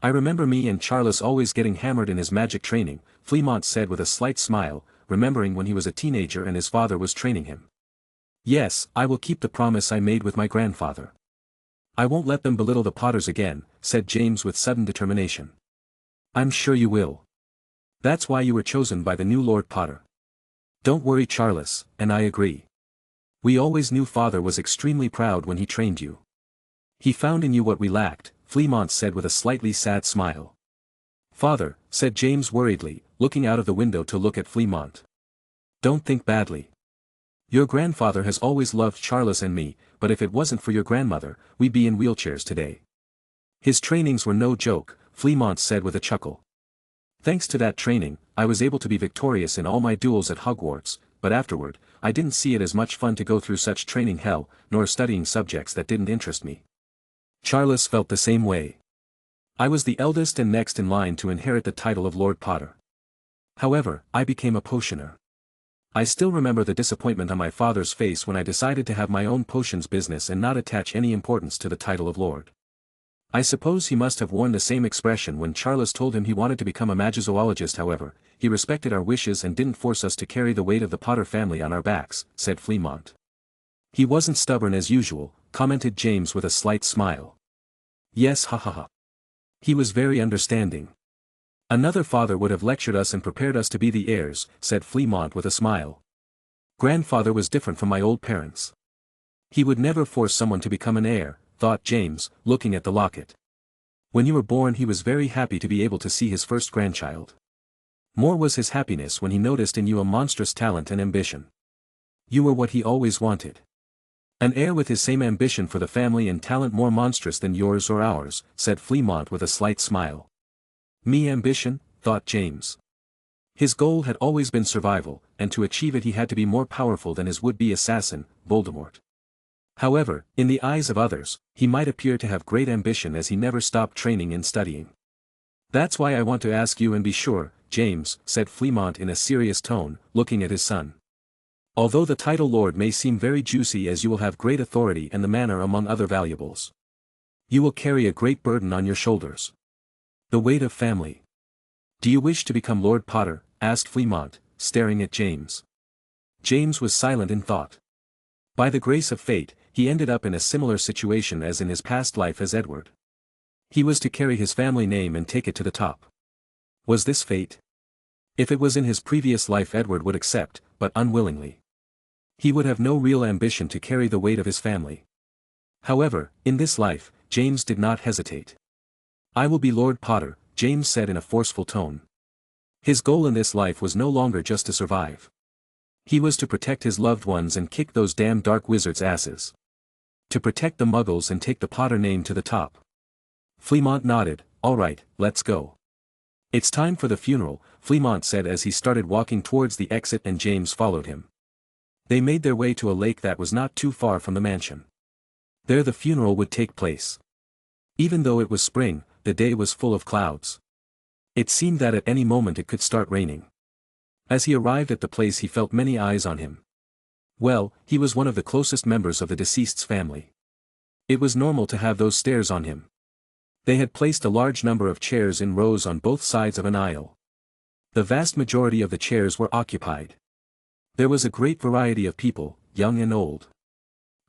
I remember me and Charles always getting hammered in his magic training," Fremont said with a slight smile, remembering when he was a teenager and his father was training him. "Yes, I will keep the promise I made with my grandfather. I won't let them belittle the Potters again," said James with sudden determination. "I'm sure you will. That's why you were chosen by the new Lord Potter." "Don't worry, Charles, and I agree. We always knew Father was extremely proud when he trained you. He found in you what we lacked," Fremont said with a slightly sad smile. "Father," said James worriedly, looking out of the window to look at Fremont. "Don't think badly. Your grandfather has always loved Charles and me, but if it wasn't for your grandmother, we'd be in wheelchairs today. His trainings were no joke," Fremont said with a chuckle. "Thanks to that training, I was able to be victorious in all my duels at Hogwarts, but afterward, I didn't see it as much fun to go through such training hell, nor studying subjects that didn't interest me." Charles felt the same way. "I was the eldest and next in line to inherit the title of Lord Potter. However, I became a potioner. I still remember the disappointment on my father's face when I decided to have my own potions business and not attach any importance to the title of Lord. I suppose he must have worn the same expression when Charles told him he wanted to become a magizoologist. However, he respected our wishes and didn't force us to carry the weight of the Potter family on our backs," said Fremont. "He wasn't stubborn as usual," commented James with a slight smile. "Yes, ha ha ha. He was very understanding. Another father would have lectured us and prepared us to be the heirs," said Fremont with a smile. "Grandfather was different from my old parents. He would never force someone to become an heir," thought James, looking at the locket. "When you were born he was very happy to be able to see his first grandchild. More was his happiness when he noticed in you a monstrous talent and ambition. You were what he always wanted. An heir with his same ambition for the family and talent more monstrous than yours or ours," said Fremont with a slight smile. "Me ambition?" thought James. His goal had always been survival, and to achieve it he had to be more powerful than his would-be assassin, Voldemort. However, in the eyes of others, he might appear to have great ambition as he never stopped training and studying. "That's why I want to ask you and be sure, James," said Fremont in a serious tone, looking at his son. "Although the title Lord may seem very juicy as you will have great authority and the manor among other valuables, you will carry a great burden on your shoulders. The weight of family. Do you wish to become Lord Potter?" asked Fremont, staring at James. James was silent in thought. By the grace of fate, he ended up in a similar situation as in his past life as Edward. He was to carry his family name and take it to the top. Was this fate? If it was in his previous life, Edward would accept, but unwillingly. He would have no real ambition to carry the weight of his family. However, in this life, James did not hesitate. "I will be Lord Potter," James said in a forceful tone. His goal in this life was no longer just to survive. He was to protect his loved ones and kick those damn dark wizards' asses. To protect the Muggles and take the Potter name to the top. Fremont nodded. "All right, let's go. It's time for the funeral," Fremont said as he started walking towards the exit and James followed him. They made their way to a lake that was not too far from the mansion. There the funeral would take place. Even though it was spring, the day was full of clouds. It seemed that at any moment it could start raining. As he arrived at the place he felt many eyes on him. Well, he was one of the closest members of the deceased's family. It was normal to have those stares on him. They had placed a large number of chairs in rows on both sides of an aisle. The vast majority of the chairs were occupied. There was a great variety of people, young and old.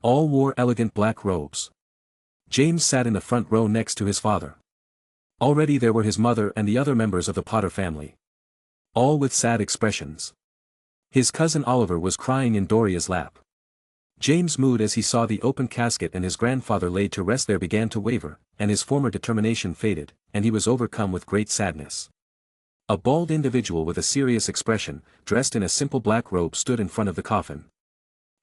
All wore elegant black robes. James sat in the front row next to his father. Already there were his mother and the other members of the Potter family. All with sad expressions. His cousin Oliver was crying in Doria's lap. James' mood as he saw the open casket and his grandfather laid to rest there began to waver, and his former determination faded, and he was overcome with great sadness. A bald individual with a serious expression, dressed in a simple black robe stood in front of the coffin.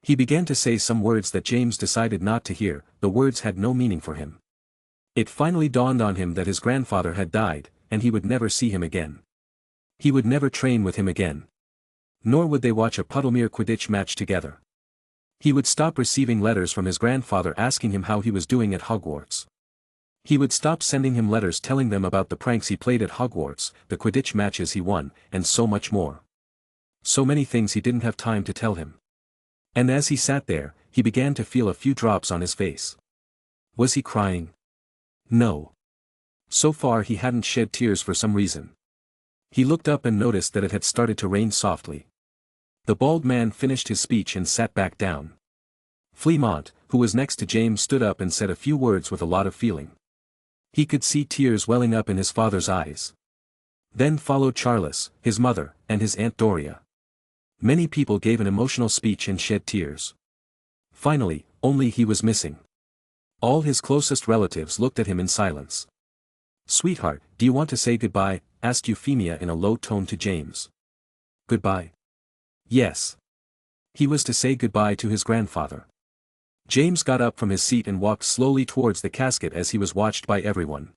He began to say some words that James decided not to hear. The words had no meaning for him. It finally dawned on him that his grandfather had died, and he would never see him again. He would never train with him again. Nor would they watch a Puddlemere Quidditch match together. He would stop receiving letters from his grandfather asking him how he was doing at Hogwarts. He would stop sending him letters telling them about the pranks he played at Hogwarts, the Quidditch matches he won, and so much more. So many things he didn't have time to tell him. And as he sat there, he began to feel a few drops on his face. Was he crying? No. So far he hadn't shed tears for some reason. He looked up and noticed that it had started to rain softly. The bald man finished his speech and sat back down. Fleamont, who was next to James, stood up and said a few words with a lot of feeling. He could see tears welling up in his father's eyes. Then followed Charles, his mother, and his Aunt Doria. Many people gave an emotional speech and shed tears. Finally, only he was missing. All his closest relatives looked at him in silence. "Sweetheart, do you want to say goodbye?" asked Euphemia in a low tone to James. "Goodbye?" Yes. He was to say goodbye to his grandfather. James got up from his seat and walked slowly towards the casket as he was watched by everyone.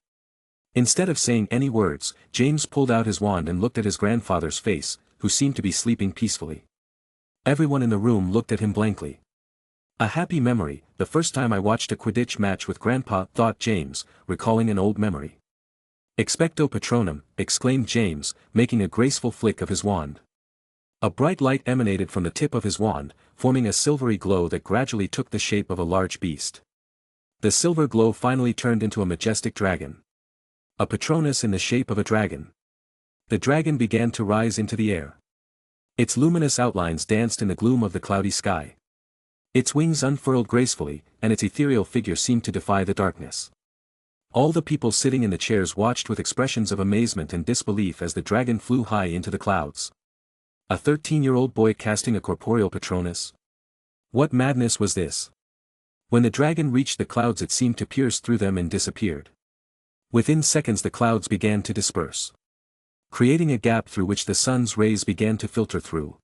Instead of saying any words, James pulled out his wand and looked at his grandfather's face, who seemed to be sleeping peacefully. Everyone in the room looked at him blankly. A happy memory, the first time I watched a Quidditch match with Grandpa, thought James, recalling an old memory. "Expecto Patronum," exclaimed James, making a graceful flick of his wand. A bright light emanated from the tip of his wand, forming a silvery glow that gradually took the shape of a large beast. The silver glow finally turned into a majestic dragon. A Patronus in the shape of a dragon. The dragon began to rise into the air. Its luminous outlines danced in the gloom of the cloudy sky. Its wings unfurled gracefully, and its ethereal figure seemed to defy the darkness. All the people sitting in the chairs watched with expressions of amazement and disbelief as the dragon flew high into the clouds. A 13-year-old boy casting a corporeal Patronus? What madness was this? When the dragon reached the clouds it seemed to pierce through them and disappeared. Within seconds the clouds began to disperse, creating a gap through which the sun's rays began to filter through.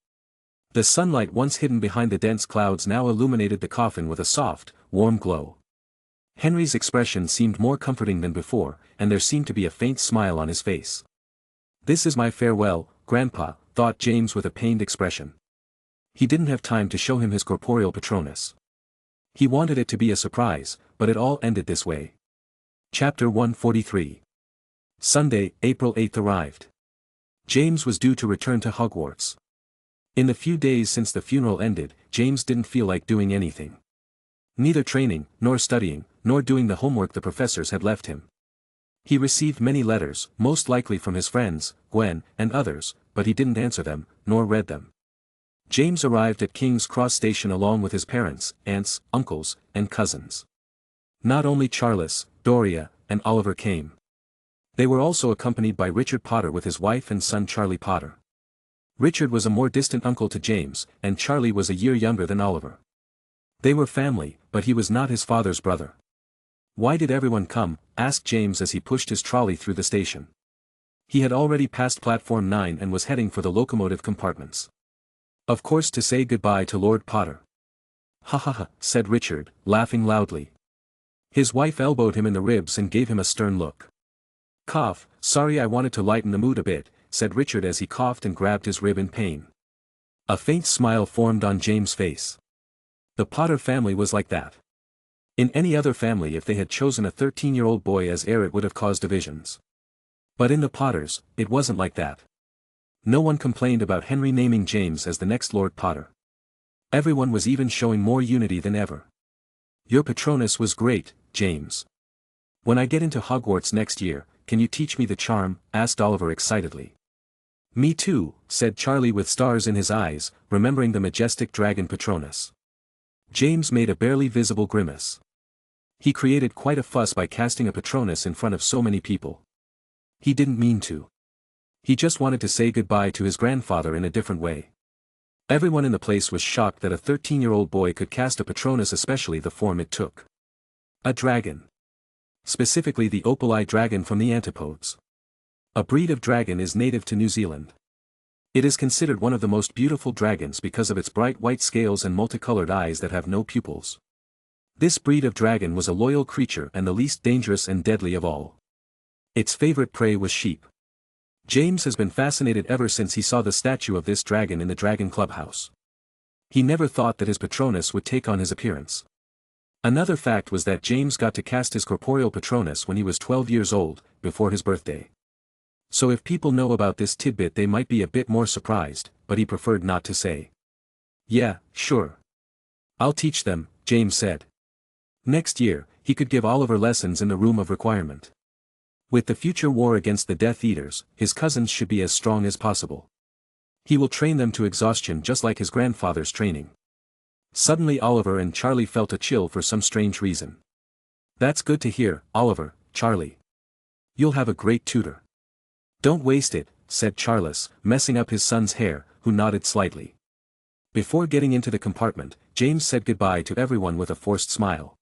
The sunlight once hidden behind the dense clouds now illuminated the coffin with a soft, warm glow. Henry's expression seemed more comforting than before, and there seemed to be a faint smile on his face. "This is my farewell, Grandpa," thought James with a pained expression. He didn't have time to show him his corporeal Patronus. He wanted it to be a surprise, but it all ended this way. Chapter 143. Sunday, April 8 arrived. James was due to return to Hogwarts. In the few days since the funeral ended, James didn't feel like doing anything. Neither training, nor studying, nor doing the homework the professors had left him. He received many letters, most likely from his friends, Gwen, and others, but he didn't answer them, nor read them. James arrived at King's Cross Station along with his parents, aunts, uncles, and cousins. Not only Charles, Doria, and Oliver came. They were also accompanied by Richard Potter with his wife and son Charlie Potter. Richard was a more distant uncle to James, and Charlie was a year younger than Oliver. They were family, but he was not his father's brother. "Why did everyone come?" asked James as he pushed his trolley through the station. He had already passed platform 9 and was heading for the locomotive compartments. "Of course, to say goodbye to Lord Potter." "Ha ha ha," said Richard, laughing loudly. His wife elbowed him in the ribs and gave him a stern look. "Cough, sorry, I wanted to lighten the mood a bit," said Richard as he coughed and grabbed his rib in pain. A faint smile formed on James' face. The Potter family was like that. In any other family if they had chosen a 13-year-old boy as heir it would have caused divisions. But in the Potters, it wasn't like that. No one complained about Henry naming James as the next Lord Potter. Everyone was even showing more unity than ever. "Your Patronus was great, James. When I get into Hogwarts next year, can you teach me the charm?" asked Oliver excitedly. "Me too," said Charlie with stars in his eyes, remembering the majestic dragon Patronus. James made a barely visible grimace. He created quite a fuss by casting a Patronus in front of so many people. He didn't mean to. He just wanted to say goodbye to his grandfather in a different way. Everyone in the place was shocked that a 13-year-old boy could cast a Patronus, especially the form it took. A dragon. Specifically the opal-eye dragon from the antipodes. A breed of dragon is native to New Zealand. It is considered one of the most beautiful dragons because of its bright white scales and multicolored eyes that have no pupils. This breed of dragon was a loyal creature and the least dangerous and deadly of all. Its favorite prey was sheep. James has been fascinated ever since he saw the statue of this dragon in the Dragon Clubhouse. He never thought that his Patronus would take on his appearance. Another fact was that James got to cast his corporeal Patronus when he was 12 years old, before his birthday. So if people know about this tidbit they might be a bit more surprised, but he preferred not to say. Yeah, sure. I'll teach them, James said. Next year, he could give Oliver lessons in the room of requirement. With the future war against the Death Eaters, his cousins should be as strong as possible. He will train them to exhaustion just like his grandfather's training. Suddenly Oliver and Charlie felt a chill for some strange reason. That's good to hear, Oliver, Charlie. You'll have a great tutor. Don't waste it, said Charles, messing up his son's hair, who nodded slightly. Before getting into the compartment, James said goodbye to everyone with a forced smile.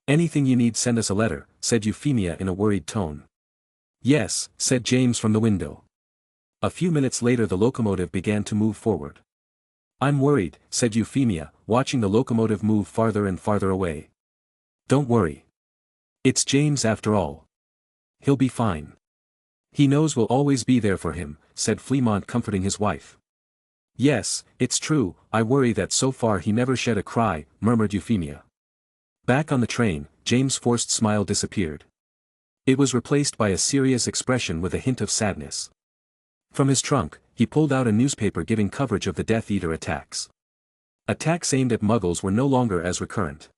Anything you need, send us a letter, said Euphemia in a worried tone. Yes, said James from the window. A few minutes later the locomotive began to move forward. I'm worried, said Euphemia, watching the locomotive move farther and farther away. Don't worry. It's James after all. He'll be fine. He knows we'll always be there for him, said Fremont, comforting his wife. Yes, it's true, I worry that so far he never shed a cry, murmured Euphemia. Back on the train, James' forced smile disappeared. It was replaced by a serious expression with a hint of sadness. From his trunk, he pulled out a newspaper giving coverage of the Death Eater attacks. Attacks aimed at Muggles were no longer as recurrent.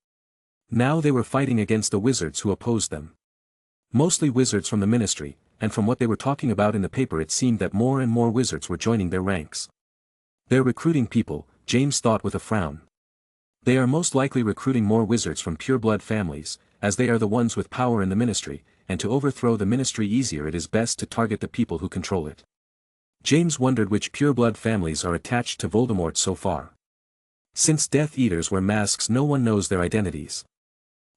Now they were fighting against the wizards who opposed them. Mostly wizards from the Ministry, and from what they were talking about in the paper it seemed that more and more wizards were joining their ranks. They're recruiting people, James thought with a frown. They are most likely recruiting more wizards from pure-blood families, as they are the ones with power in the Ministry, and to overthrow the Ministry easier it is best to target the people who control it. James wondered which pure-blood families are attached to Voldemort so far. Since Death Eaters wear masks no one knows their identities.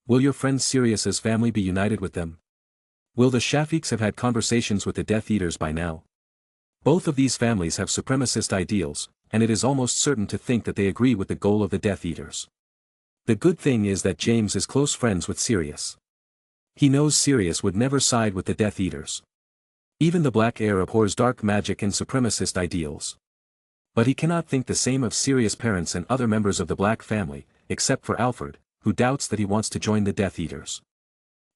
Will your friend Sirius's family be united with them? Will the Shafiks have had conversations with the Death Eaters by now? Both of these families have supremacist ideals, and it is almost certain to think that they agree with the goal of the Death Eaters. The good thing is that James is close friends with Sirius. He knows Sirius would never side with the Death Eaters. Even the Black Heir abhors dark magic and supremacist ideals. But he cannot think the same of Sirius' parents and other members of the Black family, except for Alfred, who doubts that he wants to join the Death Eaters.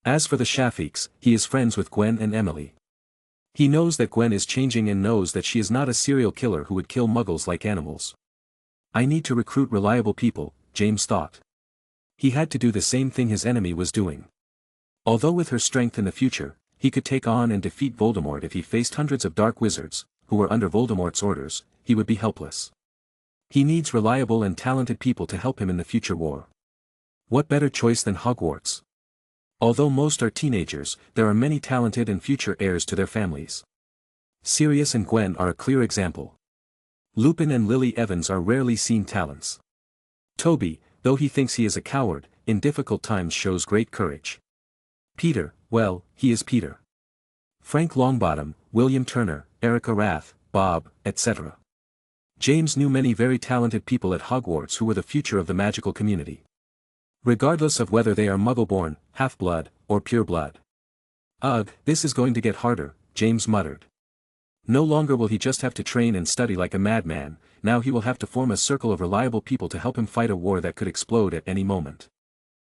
As for the Shafiks, he is friends with Gwen and Emily. He knows that Gwen is changing and knows that she is not a serial killer who would kill Muggles like animals. I need to recruit reliable people, James thought. He had to do the same thing his enemy was doing. Although with her strength in the future, he could take on and defeat Voldemort if he faced hundreds of dark wizards, who were under Voldemort's orders, he would be helpless. He needs reliable and talented people to help him in the future war. What better choice than Hogwarts? Although most are teenagers, there are many talented and future heirs to their families. Sirius and Gwen are a clear example. Lupin and Lily Evans are rarely seen talents. Toby, though he thinks he is a coward, in difficult times shows great courage. Peter, well, he is Peter. Frank Longbottom, William Turner, Erica Rath, Bob, etc. James knew many very talented people at Hogwarts who were the future of the magical community. Regardless of whether they are Muggle-born, half-blood, or pure-blood. Ugh, this is going to get harder, James muttered. No longer will he just have to train and study like a madman, now he will have to form a circle of reliable people to help him fight a war that could explode at any moment.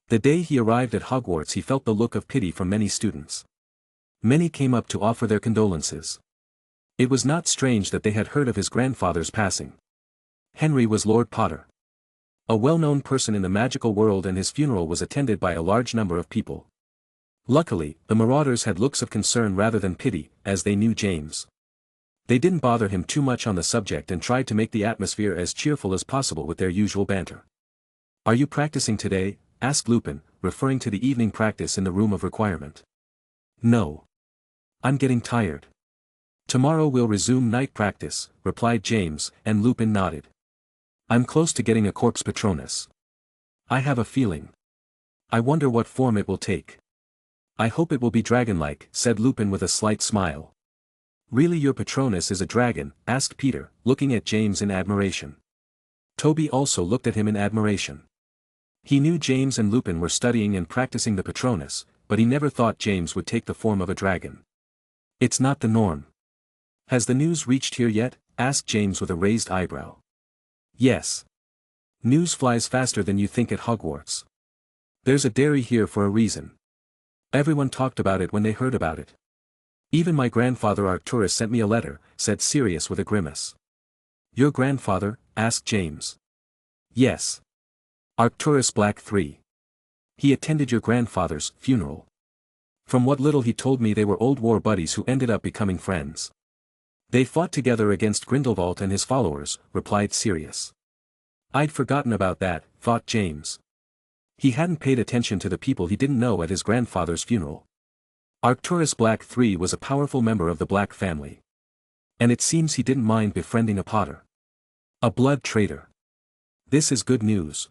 The day he arrived at Hogwarts he felt the look of pity from many students. Many came up to offer their condolences. It was not strange that they had heard of his grandfather's passing. Henry was Lord Potter. A well-known person in the magical world, and his funeral was attended by a large number of people. Luckily, the marauders had looks of concern rather than pity, as they knew James. They didn't bother him too much on the subject and tried to make the atmosphere as cheerful as possible with their usual banter. "Are you practicing today?" asked Lupin, referring to the evening practice in the room of requirement. "No. I'm getting tired. Tomorrow we'll resume night practice, replied James, and Lupin nodded. I'm close to getting a corpse Patronus. I have a feeling. I wonder what form it will take. I hope it will be dragon-like, said Lupin with a slight smile. Really, your Patronus is a dragon? Asked Peter, looking at James in admiration. Toby also looked at him in admiration. He knew James and Lupin were studying and practicing the Patronus, but he never thought James would take the form of a dragon. It's not the norm. Has the news reached here yet? Asked James with a raised eyebrow. Yes. News flies faster than you think at Hogwarts. There's a dairy here for a reason. Everyone talked about it when they heard about it. Even my grandfather Arcturus sent me a letter, said Sirius with a grimace. Your grandfather? Asked James. Yes. Arcturus Black III. He attended your grandfather's funeral. From what little he told me, they were old war buddies who ended up becoming friends. They fought together against Grindelwald and his followers, replied Sirius. I'd forgotten about that, thought James. He hadn't paid attention to the people he didn't know at his grandfather's funeral. Arcturus Black III was a powerful member of the Black family. And it seems he didn't mind befriending a Potter. A blood traitor. This is good news.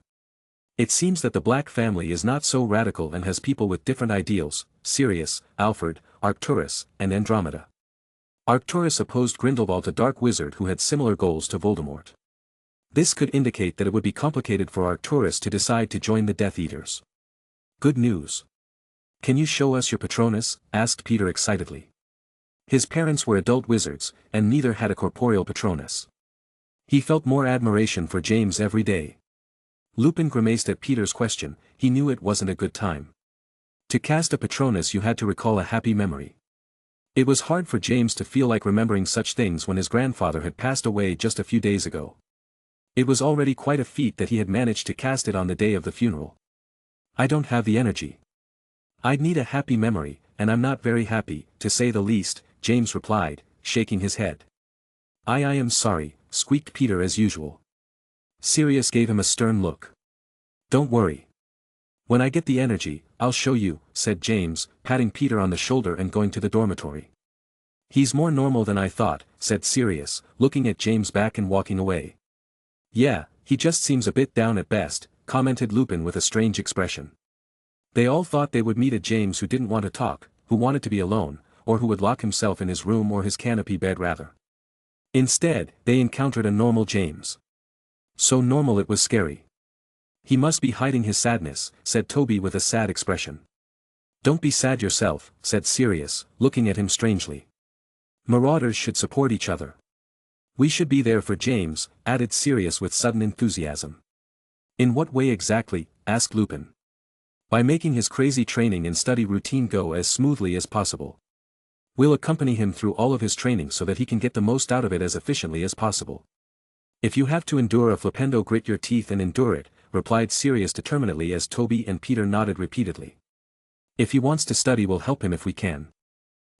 It seems that the Black family is not so radical and has people with different ideals: Sirius, Alfred, Arcturus, and Andromeda. Arcturus opposed Grindelwald, a dark wizard who had similar goals to Voldemort. This could indicate that it would be complicated for Arcturus to decide to join the Death Eaters. Good news. Can you show us your Patronus? Asked Peter excitedly. His parents were adult wizards, and neither had a corporeal Patronus. He felt more admiration for James every day. Lupin grimaced at Peter's question. He knew it wasn't a good time. To cast a Patronus you had to recall a happy memory. It was hard for James to feel like remembering such things when his grandfather had passed away just a few days ago. It was already quite a feat that he had managed to cast it on the day of the funeral. I don't have the energy. I'd need a happy memory, and I'm not very happy, to say the least, James replied, shaking his head. I am sorry, squeaked Peter as usual. Sirius gave him a stern look. Don't worry. When I get the energy, I'll show you, said James, patting Peter on the shoulder and going to the dormitory. He's more normal than I thought, said Sirius, looking at James back and walking away. Yeah, he just seems a bit down at best, commented Lupin with a strange expression. They all thought they would meet a James who didn't want to talk, who wanted to be alone, or who would lock himself in his room or his canopy bed rather. Instead, they encountered a normal James. So normal it was scary. He must be hiding his sadness, said Toby with a sad expression. Don't be sad yourself, said Sirius, looking at him strangely. Marauders should support each other. We should be there for James, added Sirius with sudden enthusiasm. In what way exactly? Asked Lupin. By making his crazy training and study routine go as smoothly as possible. We'll accompany him through all of his training so that he can get the most out of it as efficiently as possible. If you have to endure a flipendo, grit your teeth and endure it, replied Sirius determinedly as Toby and Peter nodded repeatedly. If he wants to study, we'll help him if we can.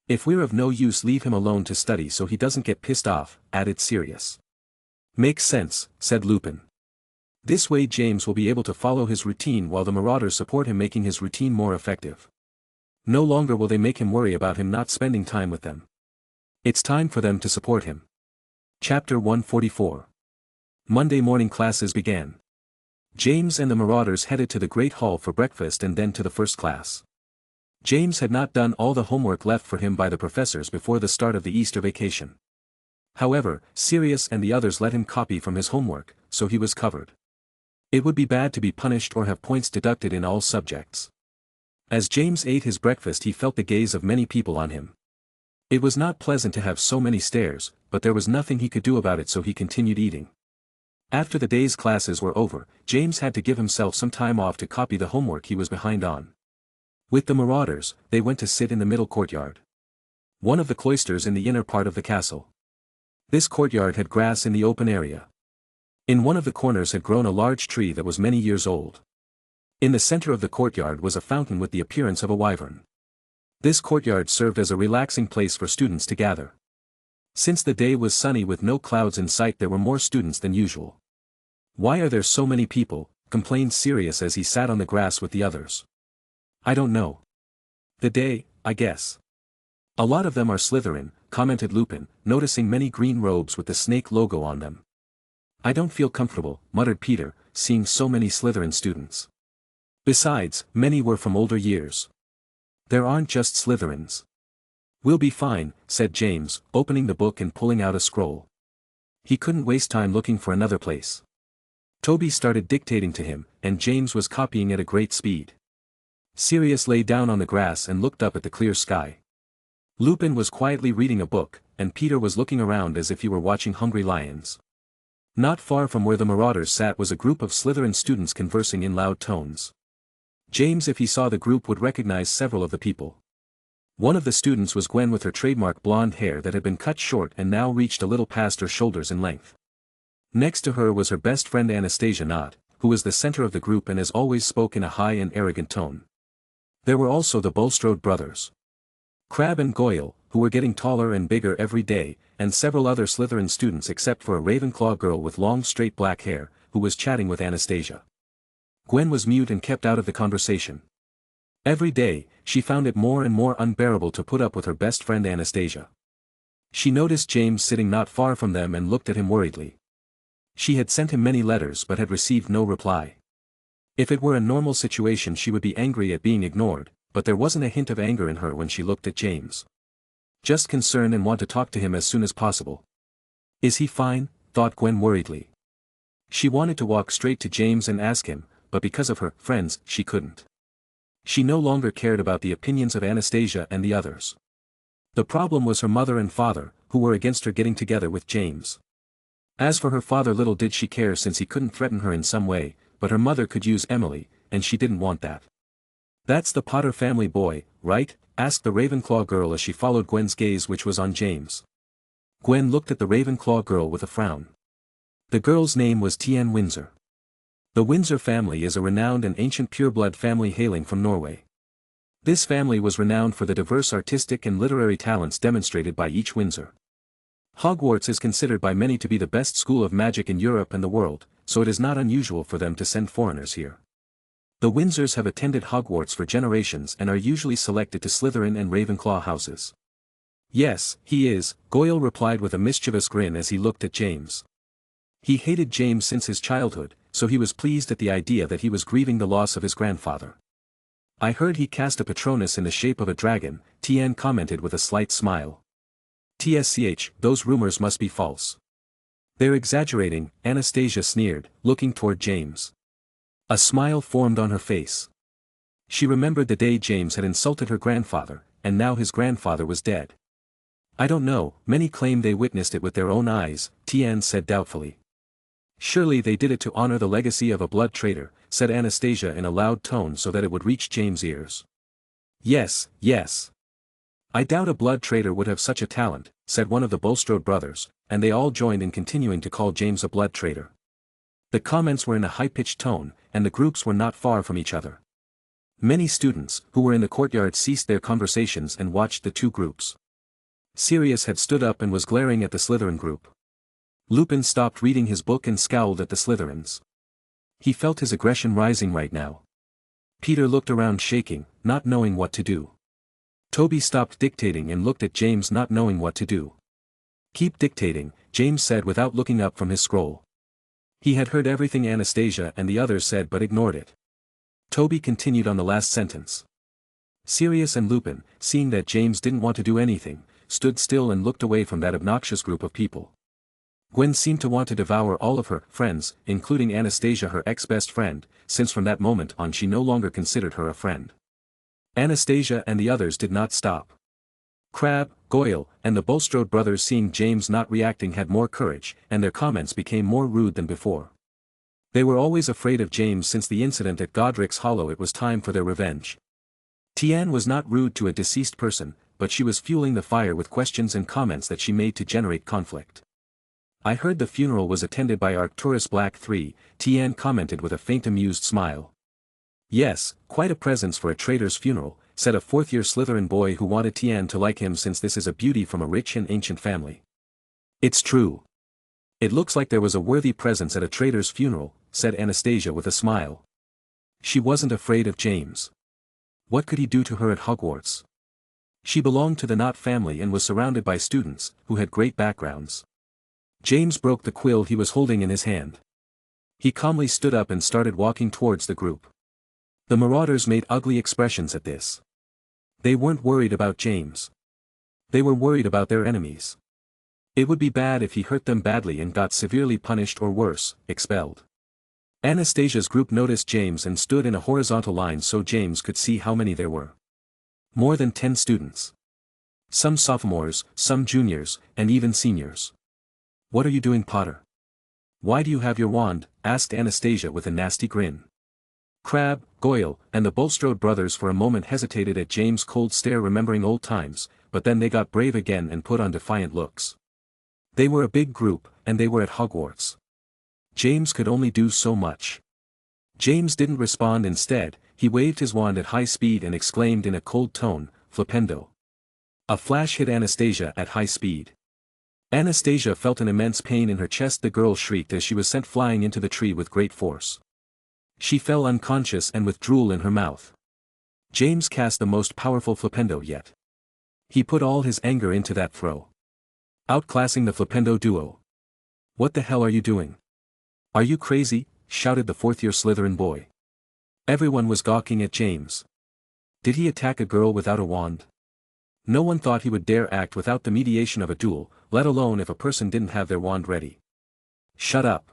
If we're of no use, leave him alone to study so he doesn't get pissed off, added Sirius. Makes sense, said Lupin. This way James will be able to follow his routine while the Marauders support him, making his routine more effective. No longer will they make him worry about him not spending time with them. It's time for them to support him. Chapter 144. Monday morning classes began. James and the Marauders headed to the Great Hall for breakfast and then to the first class. James had not done all the homework left for him by the professors before the start of the Easter vacation. However, Sirius and the others let him copy from his homework, so he was covered. It would be bad to be punished or have points deducted in all subjects. As James ate his breakfast, he felt the gaze of many people on him. It was not pleasant to have so many stares, but there was nothing he could do about it, so he continued eating. After the day's classes were over, James had to give himself some time off to copy the homework he was behind on. With the Marauders, they went to sit in the middle courtyard. One of the cloisters in the inner part of the castle. This courtyard had grass in the open area. In one of the corners had grown a large tree that was many years old. In the center of the courtyard was a fountain with the appearance of a wyvern. This courtyard served as a relaxing place for students to gather. Since the day was sunny with no clouds in sight, there were more students than usual. Why are there so many people? Complained Sirius as he sat on the grass with the others. I don't know. The day, I guess. A lot of them are Slytherin, commented Lupin, noticing many green robes with the snake logo on them. I don't feel comfortable, muttered Peter, seeing so many Slytherin students. Besides, many were from older years. There aren't just Slytherins. We'll be fine, said James, opening the book and pulling out a scroll. He couldn't waste time looking for another place. Toby started dictating to him, and James was copying at a great speed. Sirius lay down on the grass and looked up at the clear sky. Lupin was quietly reading a book, and Peter was looking around as if he were watching hungry lions. Not far from where the marauders sat was a group of Slytherin students conversing in loud tones. James, if he saw the group, would recognize several of the people. One of the students was Gwen, with her trademark blonde hair that had been cut short and now reached a little past her shoulders in length. Next to her was her best friend Anastasia Knott, who was the center of the group and as always spoke in a high and arrogant tone. There were also the Bulstrode brothers, Crabbe and Goyle, who were getting taller and bigger every day, and several other Slytherin students except for a Ravenclaw girl with long straight black hair, who was chatting with Anastasia. Gwen was mute and kept out of the conversation. Every day, she found it more and more unbearable to put up with her best friend Anastasia. She noticed James sitting not far from them and looked at him worriedly. She had sent him many letters but had received no reply. If it were a normal situation she would be angry at being ignored, but there wasn't a hint of anger in her when she looked at James. Just concern and want to talk to him as soon as possible. Is he fine? Thought Gwen worriedly. She wanted to walk straight to James and ask him, but because of her friends she couldn't. She no longer cared about the opinions of Anastasia and the others. The problem was her mother and father, who were against her getting together with James. As for her father, little did she care since he couldn't threaten her in some way, but her mother could use Emily, and she didn't want that. That's the Potter family boy, right? Asked the Ravenclaw girl as she followed Gwen's gaze, which was on James. Gwen looked at the Ravenclaw girl with a frown. The girl's name was Tien Windsor. The Windsor family is a renowned and ancient pureblood family hailing from Norway. This family was renowned for the diverse artistic and literary talents demonstrated by each Windsor. Hogwarts is considered by many to be the best school of magic in Europe and the world, so it is not unusual for them to send foreigners here. The Windsors have attended Hogwarts for generations and are usually selected to Slytherin and Ravenclaw houses. Yes, he is, Goyle replied with a mischievous grin as he looked at James. He hated James since his childhood, so he was pleased at the idea that he was grieving the loss of his grandfather. I heard he cast a Patronus in the shape of a dragon, Tien commented with a slight smile. TSCH, those rumors must be false. They're exaggerating, Anastasia sneered, looking toward James. A smile formed on her face. She remembered the day James had insulted her grandfather, and now his grandfather was dead. I don't know, many claim they witnessed it with their own eyes, Tien said doubtfully. Surely they did it to honor the legacy of a blood traitor, said Anastasia in a loud tone so that it would reach James' ears. Yes, yes. I doubt a blood traitor would have such a talent, said one of the Bulstrode brothers, and they all joined in continuing to call James a blood traitor. The comments were in a high-pitched tone, and the groups were not far from each other. Many students, who were in the courtyard, ceased their conversations and watched the two groups. Sirius had stood up and was glaring at the Slytherin group. Lupin stopped reading his book and scowled at the Slytherins. He felt his aggression rising right now. Peter looked around shaking, not knowing what to do. Toby stopped dictating and looked at James, not knowing what to do. Keep dictating, James said without looking up from his scroll. He had heard everything Anastasia and the others said but ignored it. Toby continued on the last sentence. Sirius and Lupin, seeing that James didn't want to do anything, stood still and looked away from that obnoxious group of people. Gwen seemed to want to devour all of her friends, including Anastasia, her ex-best friend, since from that moment on she no longer considered her a friend. Anastasia and the others did not stop. Crabbe, Goyle, and the Bulstrode brothers, seeing James not reacting, had more courage, and their comments became more rude than before. They were always afraid of James since the incident at Godric's Hollow. It was time for their revenge. Tien was not rude to a deceased person, but she was fueling the fire with questions and comments that she made to generate conflict. I heard the funeral was attended by Arcturus Black 3, Tien commented with a faint amused smile. Yes, quite a presence for a traitor's funeral, said a fourth-year Slytherin boy who wanted Tien to like him since this is a beauty from a rich and ancient family. It's true. It looks like there was a worthy presence at a traitor's funeral, said Anastasia with a smile. She wasn't afraid of James. What could he do to her at Hogwarts? She belonged to the Knot family and was surrounded by students, who had great backgrounds. James broke the quill he was holding in his hand. He calmly stood up and started walking towards the group. The marauders made ugly expressions at this. They weren't worried about James. They were worried about their enemies. It would be bad if he hurt them badly and got severely punished or worse, expelled. Anastasia's group noticed James and stood in a horizontal line so James could see how many there were. More than 10 students. Some sophomores, some juniors, and even seniors. "What are you doing, Potter? Why do you have your wand?" asked Anastasia with a nasty grin. Crabbe, Goyle, and the Bulstrode brothers for a moment hesitated at James' cold stare, remembering old times, but then they got brave again and put on defiant looks. They were a big group, and they were at Hogwarts. James could only do so much. James didn't respond. Instead, he waved his wand at high speed and exclaimed in a cold tone, "Flipendo." A flash hit Anastasia at high speed. Anastasia felt an immense pain in her chest. The girl shrieked as she was sent flying into the tree with great force. She fell unconscious and with drool in her mouth. James cast the most powerful Flipendo yet. He put all his anger into that throw. Outclassing the Flipendo duo. "What the hell are you doing? Are you crazy?" shouted the fourth-year Slytherin boy. Everyone was gawking at James. Did he attack a girl without a wand? No one thought he would dare act without the mediation of a duel, let alone if a person didn't have their wand ready. "Shut up.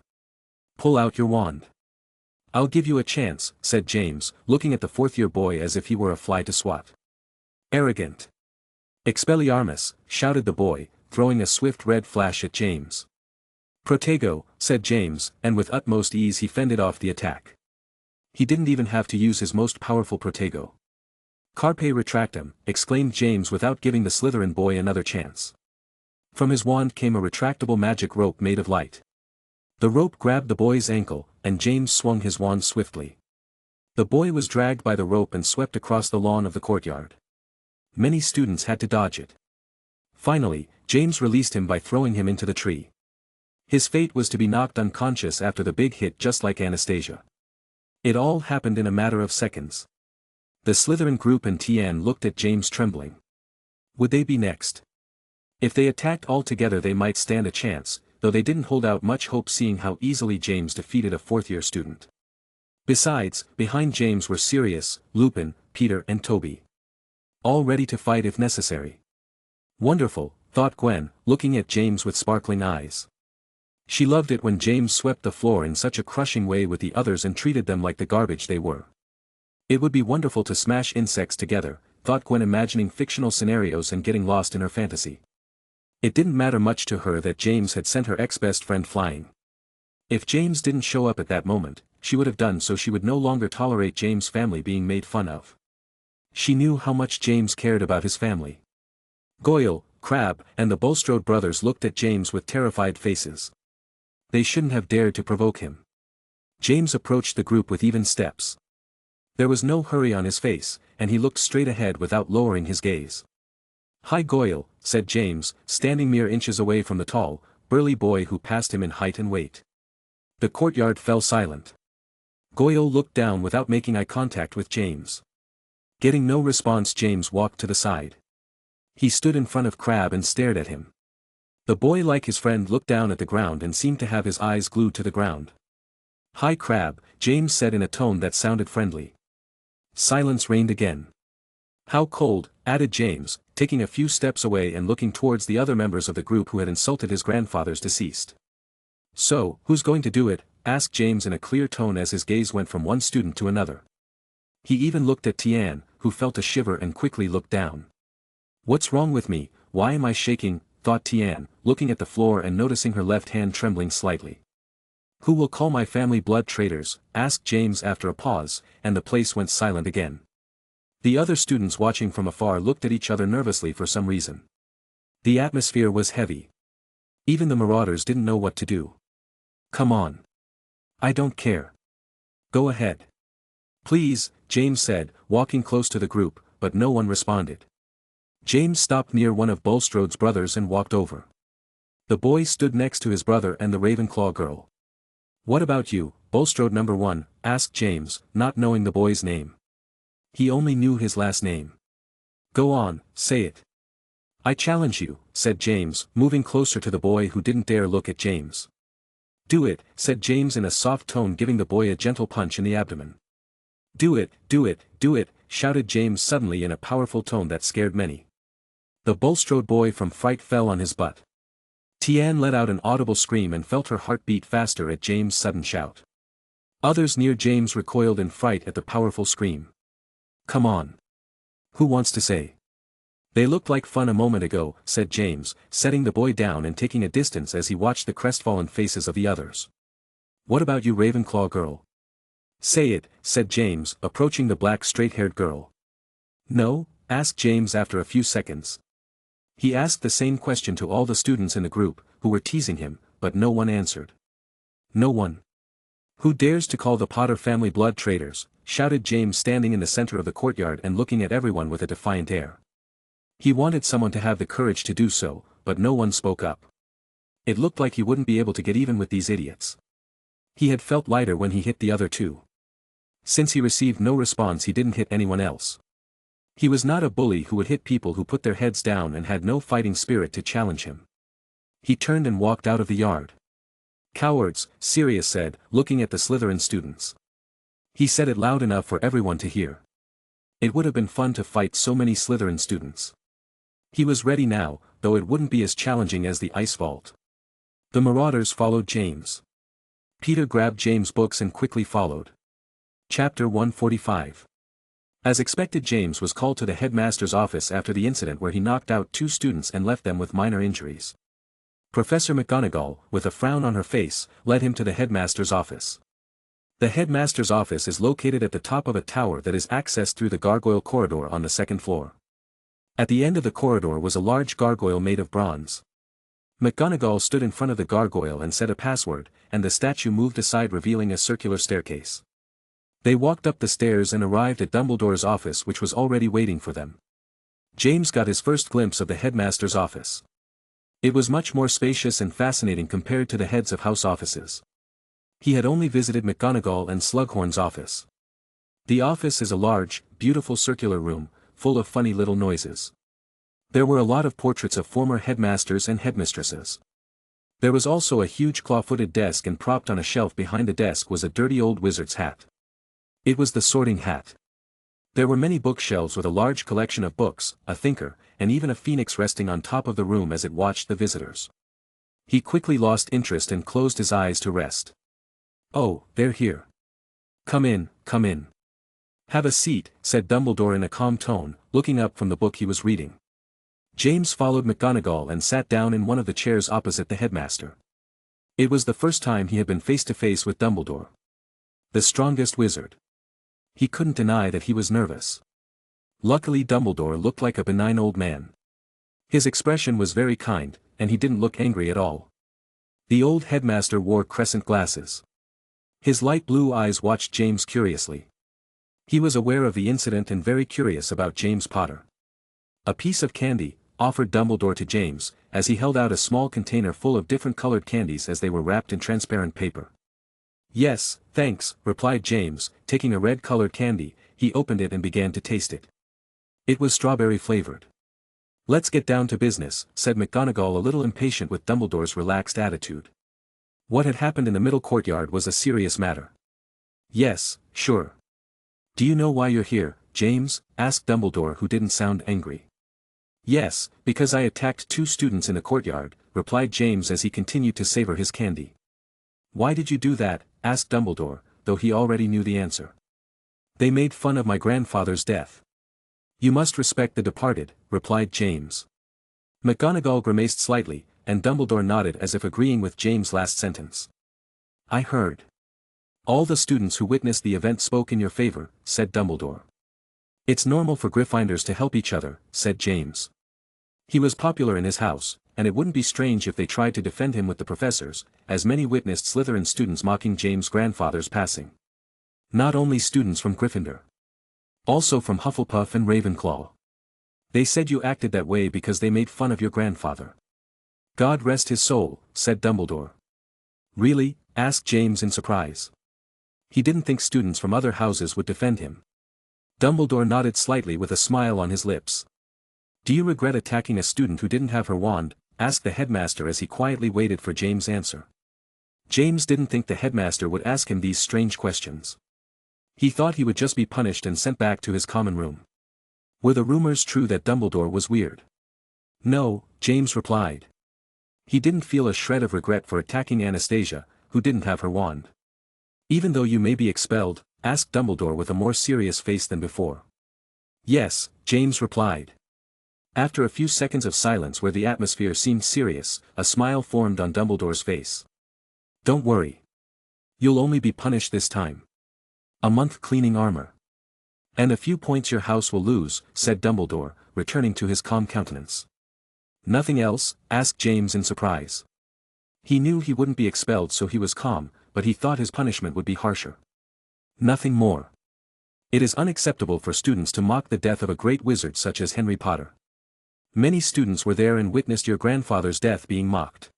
Pull out your wand." "I'll give you a chance," said James, looking at the fourth-year boy as if he were a fly to swat. "Arrogant. Expelliarmus," shouted the boy, throwing a swift red flash at James. "Protego," said James, and with utmost ease he fended off the attack. He didn't even have to use his most powerful Protego. "Carpe retractum," exclaimed James without giving the Slytherin boy another chance. From his wand came a retractable magic rope made of light. The rope grabbed the boy's ankle, and James swung his wand swiftly. The boy was dragged by the rope and swept across the lawn of the courtyard. Many students had to dodge it. Finally, James released him by throwing him into the tree. His fate was to be knocked unconscious after the big hit, just like Anastasia. It all happened in a matter of seconds. The Slytherin group and Tian looked at James trembling. Would they be next? If they attacked all together they might stand a chance, though they didn't hold out much hope seeing how easily James defeated a fourth-year student. Besides, behind James were Sirius, Lupin, Peter and Toby. All ready to fight if necessary. Wonderful, thought Gwen, looking at James with sparkling eyes. She loved it when James swept the floor in such a crushing way with the others and treated them like the garbage they were. It would be wonderful to smash insects together, thought Gwen, imagining fictional scenarios and getting lost in her fantasy. It didn't matter much to her that James had sent her ex-best friend flying. If James didn't show up at that moment, she would have done so. She would no longer tolerate James' family being made fun of. She knew how much James cared about his family. Goyle, Crabbe, and the Bulstrode brothers looked at James with terrified faces. They shouldn't have dared to provoke him. James approached the group with even steps. There was no hurry on his face, and he looked straight ahead without lowering his gaze. "Hi Goyle," said James, standing mere inches away from the tall, burly boy who passed him in height and weight. The courtyard fell silent. Goyle looked down without making eye contact with James. Getting no response, James walked to the side. He stood in front of Crabbe and stared at him. The boy, like his friend, looked down at the ground and seemed to have his eyes glued to the ground. "Hi Crabbe," James said in a tone that sounded friendly. Silence reigned again. "How cold," added James, taking a few steps away and looking towards the other members of the group who had insulted his grandfather's deceased. "So, who's going to do it?" asked James in a clear tone as his gaze went from one student to another. He even looked at Tian, who felt a shiver and quickly looked down. "What's wrong with me? Why am I shaking?" thought Tian, looking at the floor and noticing her left hand trembling slightly. "Who will call my family blood traitors?" asked James after a pause, and the place went silent again. The other students watching from afar looked at each other nervously for some reason. The atmosphere was heavy. Even the marauders didn't know what to do. "Come on. I don't care. Go ahead. Please," James said, walking close to the group, but no one responded. James stopped near one of Bulstrode's brothers and walked over. The boy stood next to his brother and the Ravenclaw girl. "What about you, Bulstrode number 1, asked James, not knowing the boy's name. He only knew his last name. Go on, say it. I challenge you, said James, moving closer to the boy who didn't dare look at James. Do it, said James in a soft tone, giving the boy a gentle punch in the abdomen. Do it, do it, do it, shouted James suddenly in a powerful tone that scared many. The Bulstrode boy from fright fell on his butt. Tian let out an audible scream and felt her heart beat faster at James' sudden shout. Others near James recoiled in fright at the powerful scream. Come on. Who wants to say? They looked like fun a moment ago, said James, setting the boy down and taking a distance as he watched the crestfallen faces of the others. What about you, Ravenclaw girl? Say it, said James, approaching the black straight-haired girl. No? Asked James after a few seconds. He asked the same question to all the students in the group, who were teasing him, but no one answered. No one. Who dares to call the Potter family blood traitors? Shouted James, standing in the center of the courtyard and looking at everyone with a defiant air. He wanted someone to have the courage to do so, but no one spoke up. It looked like he wouldn't be able to get even with these idiots. He had felt lighter when he hit the other two. Since he received no response, he didn't hit anyone else. He was not a bully who would hit people who put their heads down and had no fighting spirit to challenge him. He turned and walked out of the yard. Cowards, Sirius said, looking at the Slytherin students. He said it loud enough for everyone to hear. It would have been fun to fight so many Slytherin students. He was ready now, though it wouldn't be as challenging as the ice vault. The marauders followed James. Peter grabbed James' books and quickly followed. Chapter 145. As expected, James was called to the headmaster's office after the incident where he knocked out 2 students and left them with minor injuries. Professor McGonagall, with a frown on her face, led him to the headmaster's office. The headmaster's office is located at the top of a tower that is accessed through the gargoyle corridor on the 2nd floor. At the end of the corridor was a large gargoyle made of bronze. McGonagall stood in front of the gargoyle and said a password, and the statue moved aside, revealing a circular staircase. They walked up the stairs and arrived at Dumbledore's office, which was already waiting for them. James got his first glimpse of the headmaster's office. It was much more spacious and fascinating compared to the heads of house offices. He had only visited McGonagall and Slughorn's office. The office is a large, beautiful circular room, full of funny little noises. There were a lot of portraits of former headmasters and headmistresses. There was also a huge claw-footed desk, and propped on a shelf behind the desk was a dirty old wizard's hat. It was the sorting hat. There were many bookshelves with a large collection of books, a thinker, and even a phoenix resting on top of the room as it watched the visitors. He quickly lost interest and closed his eyes to rest. Oh, they're here. Come in, come in. Have a seat, said Dumbledore in a calm tone, looking up from the book he was reading. James followed McGonagall and sat down in one of the chairs opposite the headmaster. It was the first time he had been face to face with Dumbledore. The strongest wizard. He couldn't deny that he was nervous. Luckily, Dumbledore looked like a benign old man. His expression was very kind, and he didn't look angry at all. The old headmaster wore crescent glasses. His light blue eyes watched James curiously. He was aware of the incident and very curious about James Potter. A piece of candy, offered Dumbledore to James, as he held out a small container full of different colored candies as they were wrapped in transparent paper. Yes, thanks, replied James, taking a red-colored candy. He opened it and began to taste it. It was strawberry-flavored. Let's get down to business, said McGonagall, a little impatient with Dumbledore's relaxed attitude. What had happened in the middle courtyard was a serious matter. Yes, sure. Do you know why you're here, James? Asked Dumbledore, who didn't sound angry. Yes, because I attacked 2 students in the courtyard, replied James as he continued to savor his candy. Why did you do that? Asked Dumbledore, though he already knew the answer. They made fun of my grandfather's death. You must respect the departed, replied James. McGonagall grimaced slightly, and Dumbledore nodded as if agreeing with James' last sentence. I heard. All the students who witnessed the event spoke in your favor, said Dumbledore. It's normal for Gryffindors to help each other, said James. He was popular in his house, and it wouldn't be strange if they tried to defend him with the professors, as many witnessed Slytherin students mocking James' grandfather's passing. Not only students from Gryffindor. Also from Hufflepuff and Ravenclaw. They said you acted that way because they made fun of your grandfather. God rest his soul, said Dumbledore. Really? Asked James in surprise. He didn't think students from other houses would defend him. Dumbledore nodded slightly with a smile on his lips. Do you regret attacking a student who didn't have her wand? Asked the headmaster as he quietly waited for James' answer. James didn't think the headmaster would ask him these strange questions. He thought he would just be punished and sent back to his common room. Were the rumors true that Dumbledore was weird? No, James replied. He didn't feel a shred of regret for attacking Anastasia, who didn't have her wand. Even though you may be expelled, asked Dumbledore with a more serious face than before. Yes, James replied. After a few seconds of silence where the atmosphere seemed serious, a smile formed on Dumbledore's face. Don't worry. You'll only be punished this time. A month cleaning armor. And a few points your house will lose, said Dumbledore, returning to his calm countenance. Nothing else? Asked James in surprise. He knew he wouldn't be expelled, so he was calm, but he thought his punishment would be harsher. Nothing more. It is unacceptable for students to mock the death of a great wizard such as Henry Potter. Many students were there and witnessed your grandfather's death being mocked.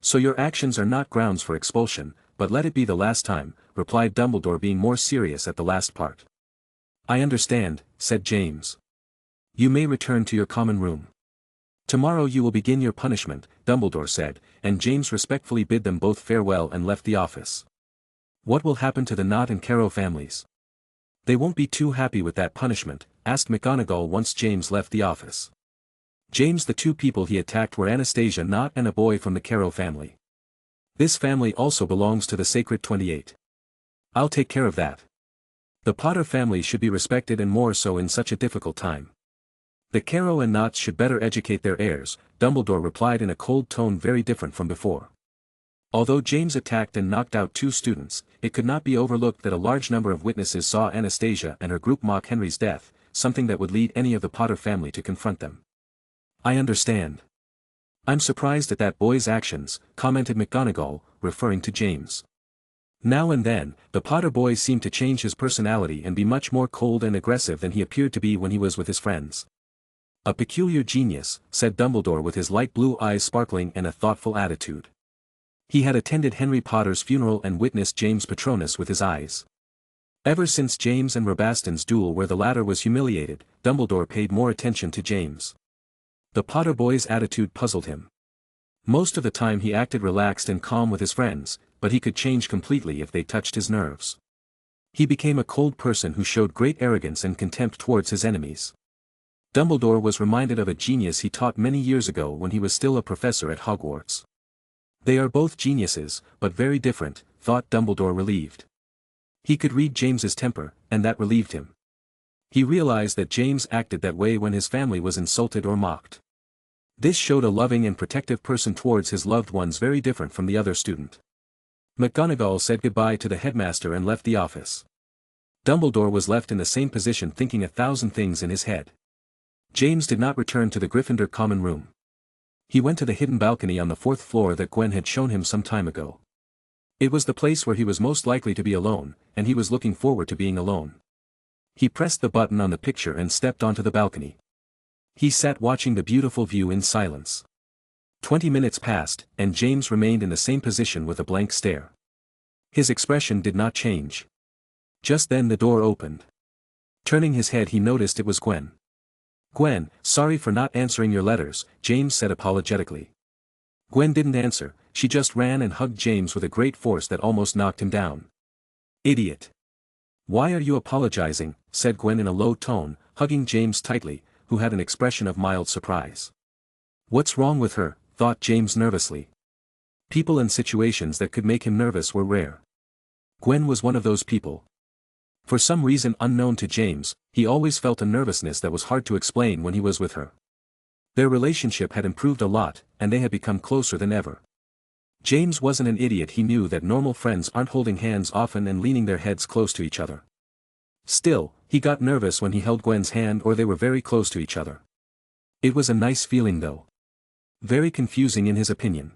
So your actions are not grounds for expulsion, but let it be the last time, replied Dumbledore, being more serious at the last part. I understand, said James. You may return to your common room. Tomorrow you will begin your punishment, Dumbledore said, and James respectfully bid them both farewell and left the office. What will happen to the Knott and Carrow families? They won't be too happy with that punishment, asked McGonagall once James left the office. James, the two people he attacked were Anastasia Knott and a boy from the Carrow family. This family also belongs to the Sacred 28. I'll take care of that. The Potter family should be respected, and more so in such a difficult time. The Carrow and Knotts should better educate their heirs, Dumbledore replied in a cold tone very different from before. Although James attacked and knocked out 2 students, it could not be overlooked that a large number of witnesses saw Anastasia and her group mock Henry's death, something that would lead any of the Potter family to confront them. I understand. I'm surprised at that boy's actions, commented McGonagall, referring to James. Now and then, the Potter boy seemed to change his personality and be much more cold and aggressive than he appeared to be when he was with his friends. A peculiar genius, said Dumbledore with his light blue eyes sparkling and a thoughtful attitude. He had attended Henry Potter's funeral and witnessed James' Patronus with his eyes. Ever since James and Rabaston's duel where the latter was humiliated, Dumbledore paid more attention to James. The Potter boy's attitude puzzled him. Most of the time he acted relaxed and calm with his friends, but he could change completely if they touched his nerves. He became a cold person who showed great arrogance and contempt towards his enemies. Dumbledore was reminded of a genius he taught many years ago when he was still a professor at Hogwarts. They are both geniuses, but very different, thought Dumbledore, relieved. He could read James's temper, and that relieved him. He realized that James acted that way when his family was insulted or mocked. This showed a loving and protective person towards his loved ones, very different from the other student. McGonagall said goodbye to the headmaster and left the office. Dumbledore was left in the same position, thinking 1,000 things in his head. James did not return to the Gryffindor common room. He went to the hidden balcony on the 4th floor that Gwen had shown him some time ago. It was the place where he was most likely to be alone, and he was looking forward to being alone. He pressed the button on the picture and stepped onto the balcony. He sat watching the beautiful view in silence. 20 minutes passed, and James remained in the same position with a blank stare. His expression did not change. Just then the door opened. Turning his head, he noticed it was Gwen. Gwen, sorry for not answering your letters, James said apologetically. Gwen didn't answer, she just ran and hugged James with a great force that almost knocked him down. Idiot. Why are you apologizing, said Gwen in a low tone, hugging James tightly, who had an expression of mild surprise. What's wrong with her, thought James nervously. People and situations that could make him nervous were rare. Gwen was one of those people. For some reason unknown to James, he always felt a nervousness that was hard to explain when he was with her. Their relationship had improved a lot, and they had become closer than ever. James wasn't an idiot. He knew that normal friends aren't holding hands often and leaning their heads close to each other. Still, he got nervous when he held Gwen's hand or they were very close to each other. It was a nice feeling though. Very confusing in his opinion.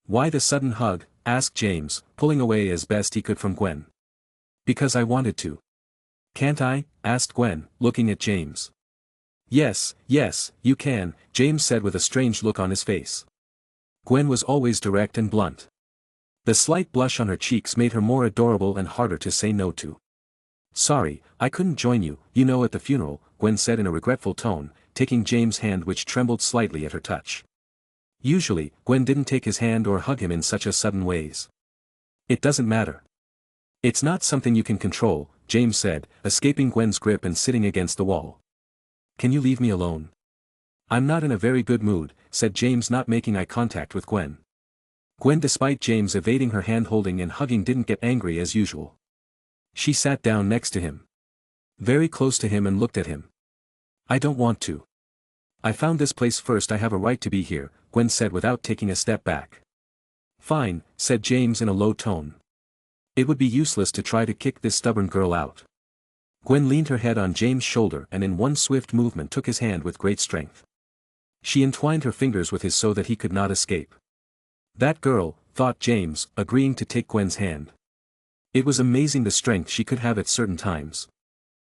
Why the sudden hug, asked James, pulling away as best he could from Gwen. Because I wanted to. Can't I? Asked Gwen, looking at James. Yes, you can, James said with a strange look on his face. Gwen was always direct and blunt. The slight blush on her cheeks made her more adorable and harder to say no to. Sorry, I couldn't join you, at the funeral, Gwen said in a regretful tone, taking James' hand which trembled slightly at her touch. Usually, Gwen didn't take his hand or hug him in such a sudden ways. It doesn't matter. It's not something you can control, James said, escaping Gwen's grip and sitting against the wall. Can you leave me alone? I'm not in a very good mood, said James, not making eye contact with Gwen. Gwen, despite James evading her hand-holding and hugging, didn't get angry as usual. She sat down next to him. Very close to him, and looked at him. I don't want to. I found this place first. I have a right to be here, Gwen said without taking a step back. Fine, said James in a low tone. It would be useless to try to kick this stubborn girl out. Gwen leaned her head on James' shoulder and in one swift movement took his hand with great strength. She entwined her fingers with his so that he could not escape. That girl, thought James, agreeing to take Gwen's hand. It was amazing the strength she could have at certain times.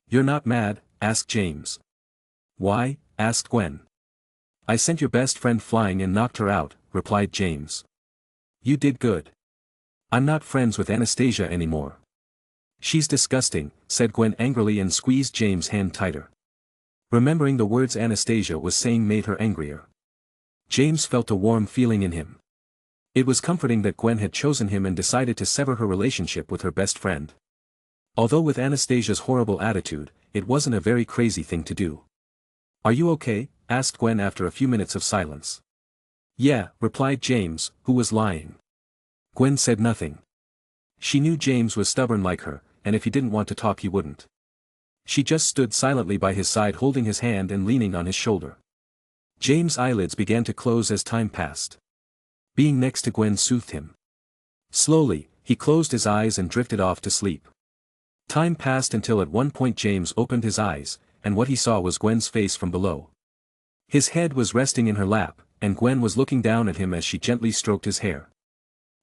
You're not mad? Asked James. Why? Asked Gwen. I sent your best friend flying and knocked her out, replied James. You did good. I'm not friends with Anastasia anymore. She's disgusting, said Gwen angrily and squeezed James' hand tighter. Remembering the words Anastasia was saying made her angrier. James felt a warm feeling in him. It was comforting that Gwen had chosen him and decided to sever her relationship with her best friend. Although with Anastasia's horrible attitude, it wasn't a very crazy thing to do. Are you okay? Asked Gwen after a few minutes of silence. Yeah, replied James, who was lying. Gwen said nothing. She knew James was stubborn like her, and if he didn't want to talk he wouldn't. She just stood silently by his side, holding his hand and leaning on his shoulder. James' eyelids began to close as time passed. Being next to Gwen soothed him. Slowly, he closed his eyes and drifted off to sleep. Time passed until at one point James opened his eyes, and what he saw was Gwen's face from below. His head was resting in her lap, and Gwen was looking down at him as she gently stroked his hair.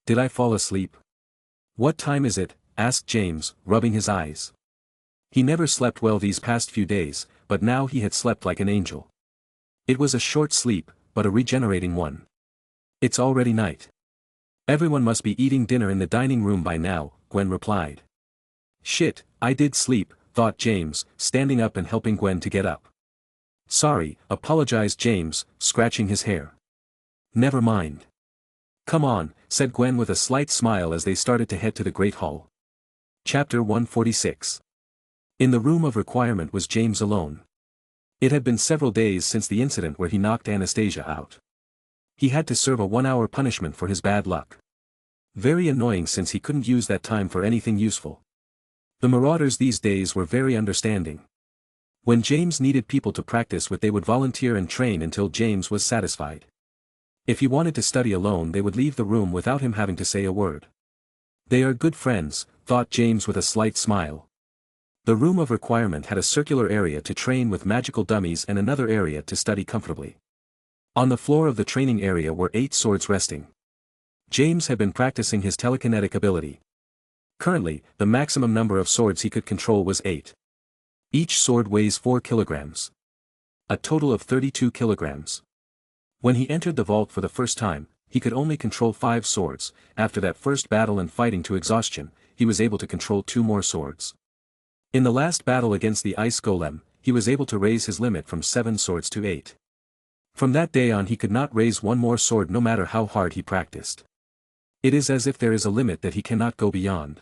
Did I fall asleep? What time is it? Asked James, rubbing his eyes. He never slept well these past few days, but now he had slept like an angel. It was a short sleep, but a regenerating one. It's already night. Everyone must be eating dinner in the dining room by now, Gwen replied. Shit, I did sleep, thought James, standing up and helping Gwen to get up. Sorry, apologized James, scratching his hair. Never mind. Come on, said Gwen with a slight smile as they started to head to the Great Hall. Chapter 146. In the room of requirement was James alone. It had been several days since the incident where he knocked Anastasia out. He had to serve a 1-hour punishment for his bad luck. Very annoying since he couldn't use that time for anything useful. The Marauders these days were very understanding. When James needed people to practice with, they would volunteer and train until James was satisfied. If he wanted to study alone, they would leave the room without him having to say a word. They are good friends, thought James with a slight smile. The room of requirement had a circular area to train with magical dummies and another area to study comfortably. On the floor of the training area were 8 swords resting. James had been practicing his telekinetic ability. Currently, the maximum number of swords he could control was 8. Each sword weighs 4 kilograms. A total of 32 kilograms. When he entered the vault for the first time, he could only control 5 swords. After that first battle and fighting to exhaustion, he was able to control 2 more swords. In the last battle against the ice golem, he was able to raise his limit from 7 swords to 8. From that day on he could not raise 1 more sword no matter how hard he practiced. It is as if there is a limit that he cannot go beyond.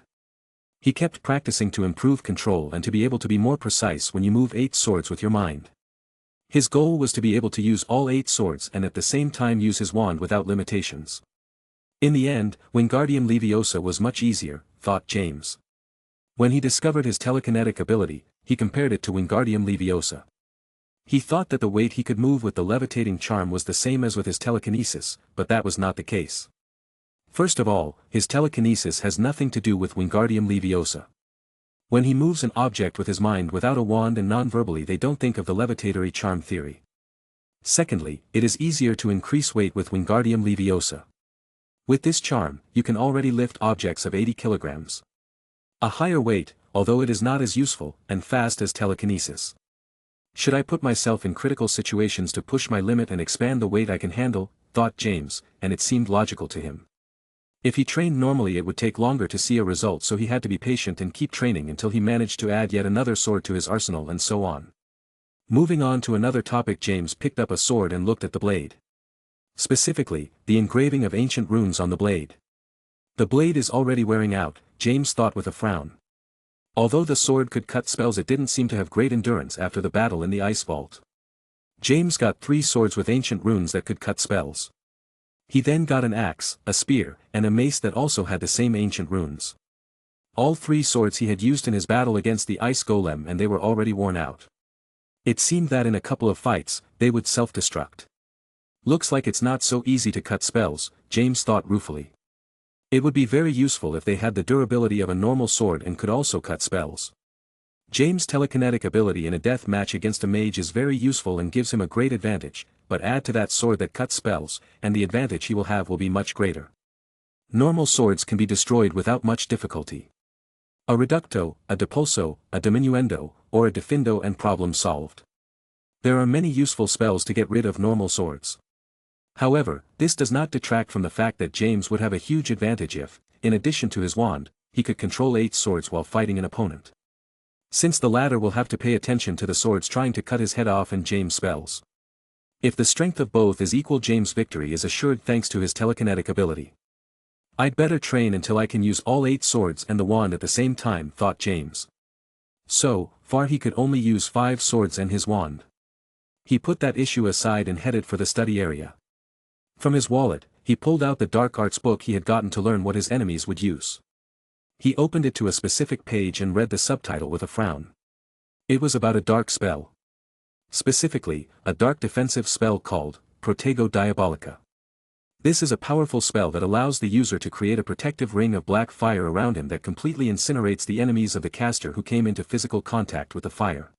He kept practicing to improve control and to be able to be more precise when you move 8 swords with your mind. His goal was to be able to use all 8 swords and at the same time use his wand without limitations. In the end, Wingardium Leviosa was much easier, thought James. When he discovered his telekinetic ability, he compared it to Wingardium Leviosa. He thought that the weight he could move with the levitating charm was the same as with his telekinesis, but that was not the case. First of all, his telekinesis has nothing to do with Wingardium Leviosa. When he moves an object with his mind without a wand and non-verbally, they don't think of the levitatory charm theory. Secondly, it is easier to increase weight with Wingardium Leviosa. With this charm, you can already lift objects of 80 kilograms. A higher weight, although it is not as useful and fast as telekinesis. Should I put myself in critical situations to push my limit and expand the weight I can handle, thought James, and it seemed logical to him. If he trained normally it would take longer to see a result, so he had to be patient and keep training until he managed to add yet another sword to his arsenal and so on. Moving on to another topic, James picked up a sword and looked at the blade. Specifically, the engraving of ancient runes on the blade. The blade is already wearing out, James thought with a frown. Although the sword could cut spells, it didn't seem to have great endurance after the battle in the ice vault. James got 3 swords with ancient runes that could cut spells. He then got an axe, a spear, and a mace that also had the same ancient runes. All 3 swords he had used in his battle against the ice golem, and they were already worn out. It seemed that in a couple of fights, they would self-destruct. Looks like it's not so easy to cut spells, James thought ruefully. It would be very useful if they had the durability of a normal sword and could also cut spells. James' telekinetic ability in a death match against a mage is very useful and gives him a great advantage, but add to that sword that cuts spells, and the advantage he will have will be much greater. Normal swords can be destroyed without much difficulty. A reducto, a depulso, a diminuendo, or a defindo, and problem solved. There are many useful spells to get rid of normal swords. However, this does not detract from the fact that James would have a huge advantage if, in addition to his wand, he could control 8 swords while fighting an opponent. Since the latter will have to pay attention to the swords trying to cut his head off and James' spells. If the strength of both is equal, James' victory is assured thanks to his telekinetic ability. I'd better train until I can use all 8 swords and the wand at the same time, thought James. So far he could only use 5 swords and his wand. He put that issue aside and headed for the study area. From his wallet, he pulled out the dark arts book he had gotten to learn what his enemies would use. He opened it to a specific page and read the subtitle with a frown. It was about a dark spell. Specifically, a dark defensive spell called Protego Diabolica. This is a powerful spell that allows the user to create a protective ring of black fire around him that completely incinerates the enemies of the caster who came into physical contact with the fire.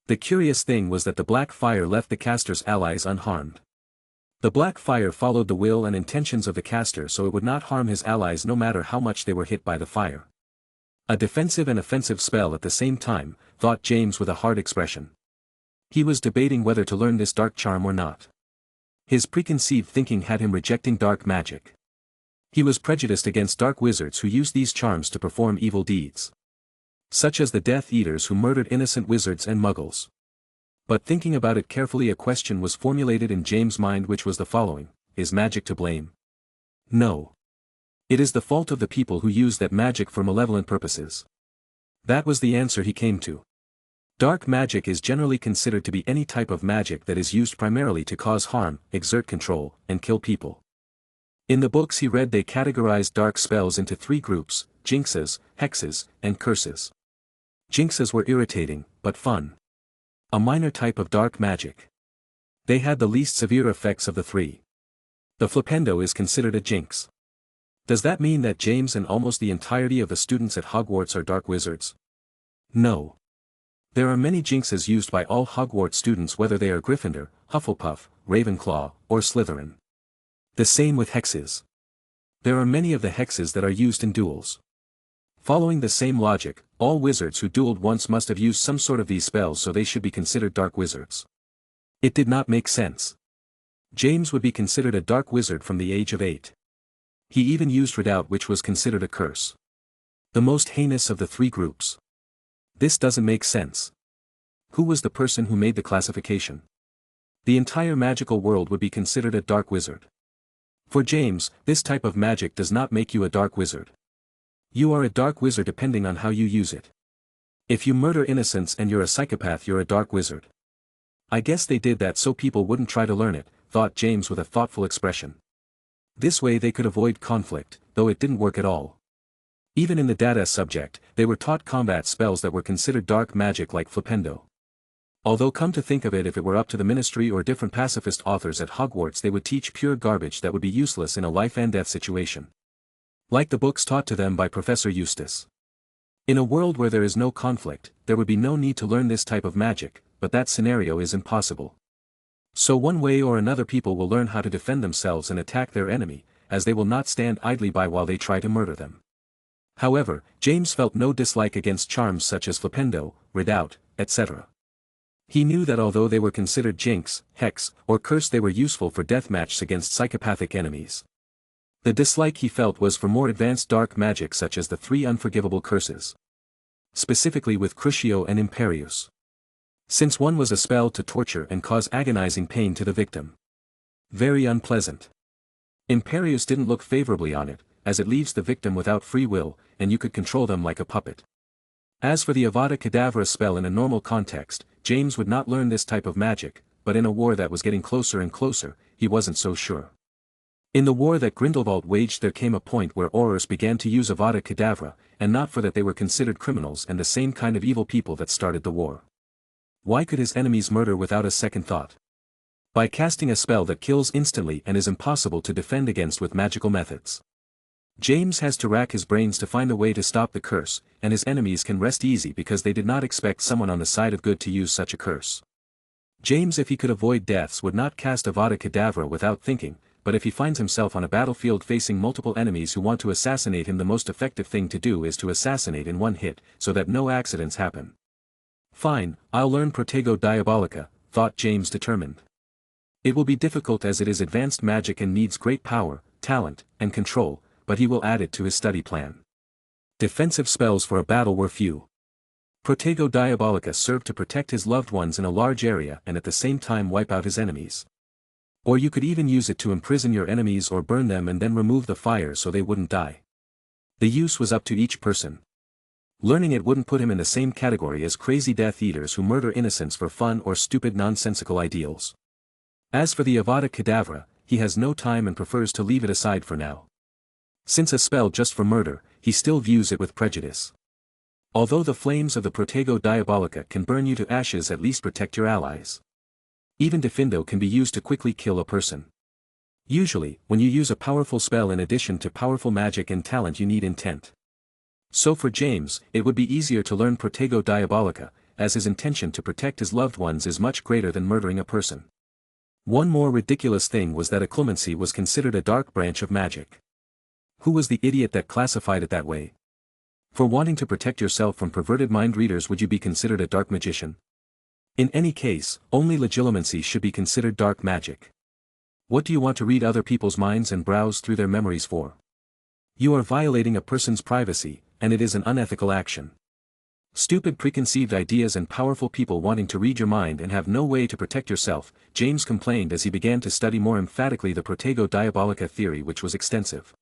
The curious thing was that the black fire left the caster's allies unharmed. The black fire followed the will and intentions of the caster, so it would not harm his allies no matter how much they were hit by the fire. A defensive and offensive spell at the same time, thought James with a hard expression. He was debating whether to learn this dark charm or not. His preconceived thinking had him rejecting dark magic. He was prejudiced against dark wizards who use these charms to perform evil deeds. Such as the Death Eaters who murdered innocent wizards and muggles. But thinking about it carefully, a question was formulated in James' mind, which was the following: is magic to blame? No. It is the fault of the people who use that magic for malevolent purposes. That was the answer he came to. Dark magic is generally considered to be any type of magic that is used primarily to cause harm, exert control, and kill people. In the books he read, they categorized dark spells into 3 groups: jinxes, hexes, and curses. Jinxes were irritating, but fun. A minor type of dark magic. They had the least severe effects of the 3. The flipendo is considered a jinx. Does that mean that James and almost the entirety of the students at Hogwarts are dark wizards? No. There are many jinxes used by all Hogwarts students, whether they are Gryffindor, Hufflepuff, Ravenclaw, or Slytherin. The same with hexes. There are many of the hexes that are used in duels. Following the same logic, all wizards who dueled once must have used some sort of these spells, so they should be considered dark wizards. It did not make sense. James would be considered a dark wizard from the age of 8. He even used redoubt, which was considered a curse. The most heinous of the 3 groups. This doesn't make sense. Who was the person who made the classification? The entire magical world would be considered a dark wizard. For James, this type of magic does not make you a dark wizard. You are a dark wizard depending on how you use it. If you murder innocents and you're a psychopath, you're a dark wizard. I guess they did that so people wouldn't try to learn it, thought James with a thoughtful expression. This way they could avoid conflict, though it didn't work at all. Even in the data subject, they were taught combat spells that were considered dark magic like flipendo. Although come to think of it, if it were up to the ministry or different pacifist authors at Hogwarts, they would teach pure garbage that would be useless in a life and death situation. Like the books taught to them by Professor Eustace. In a world where there is no conflict, there would be no need to learn this type of magic, but that scenario is impossible. So one way or another people will learn how to defend themselves and attack their enemy, as they will not stand idly by while they try to murder them. However, James felt no dislike against charms such as flipendo, redoubt, etc. He knew that although they were considered jinx, hex, or curse, they were useful for deathmatches against psychopathic enemies. The dislike he felt was for more advanced dark magic such as the 3 unforgivable curses. Specifically with Crucio and Imperius. Since one was a spell to torture and cause agonizing pain to the victim. Very unpleasant. Imperius didn't look favorably on it, as it leaves the victim without free will, and you could control them like a puppet. As for the Avada Kedavra spell in a normal context, James would not learn this type of magic, but in a war that was getting closer and closer, he wasn't so sure. In the war that Grindelwald waged there came a point where Aurors began to use Avada Kedavra, and not for that they were considered criminals and the same kind of evil people that started the war. Why could his enemies murder without a second thought? By casting a spell that kills instantly and is impossible to defend against with magical methods. James has to rack his brains to find a way to stop the curse, and his enemies can rest easy because they did not expect someone on the side of good to use such a curse. James, if he could avoid deaths, would not cast Avada Kedavra without thinking, but if he finds himself on a battlefield facing multiple enemies who want to assassinate him, the most effective thing to do is to assassinate in one hit, so that no accidents happen. Fine, I'll learn Protego Diabolica, thought James, determined. It will be difficult as it is advanced magic and needs great power, talent, and control, but he will add it to his study plan. Defensive spells for a battle were few. Protego Diabolica served to protect his loved ones in a large area and at the same time wipe out his enemies. Or you could even use it to imprison your enemies or burn them and then remove the fire so they wouldn't die. The use was up to each person. Learning it wouldn't put him in the same category as crazy Death Eaters who murder innocents for fun or stupid nonsensical ideals. As for the Avada Kedavra, he has no time and prefers to leave it aside for now. Since a spell just for murder, he still views it with prejudice. Although the flames of the Protego Diabolica can burn you to ashes, at least protect your allies. Even Defindo can be used to quickly kill a person. Usually, when you use a powerful spell in addition to powerful magic and talent, you need intent. So for James, it would be easier to learn Protego Diabolica, as his intention to protect his loved ones is much greater than murdering a person. One more ridiculous thing was that Occlumency was considered a dark branch of magic. Who was the idiot that classified it that way? For wanting to protect yourself from perverted mind readers, would you be considered a dark magician? In any case, only legilimency should be considered dark magic. What do you want to read other people's minds and browse through their memories for? You are violating a person's privacy, and it is an unethical action. Stupid preconceived ideas and powerful people wanting to read your mind and have no way to protect yourself, James complained as he began to study more emphatically the Protego Diabolica theory, which was extensive.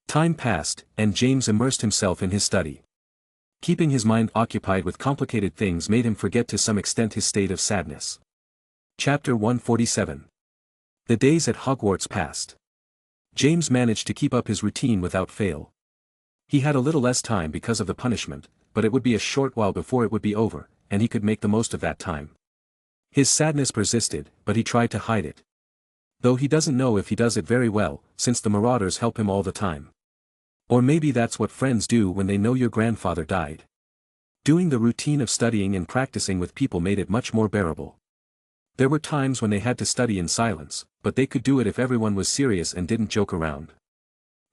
Time passed, and James immersed himself in his study. Keeping his mind occupied with complicated things made him forget to some extent his state of sadness. Chapter 147. The days at Hogwarts passed. James managed to keep up his routine without fail. He had a little less time because of the punishment, but it would be a short while before it would be over, and he could make the most of that time. His sadness persisted, but he tried to hide it. Though he doesn't know if he does it very well, since the marauders help him all the time. Or maybe that's what friends do when they know your grandfather died. Doing the routine of studying and practicing with people made it much more bearable. There were times when they had to study in silence, but they could do it if everyone was serious and didn't joke around.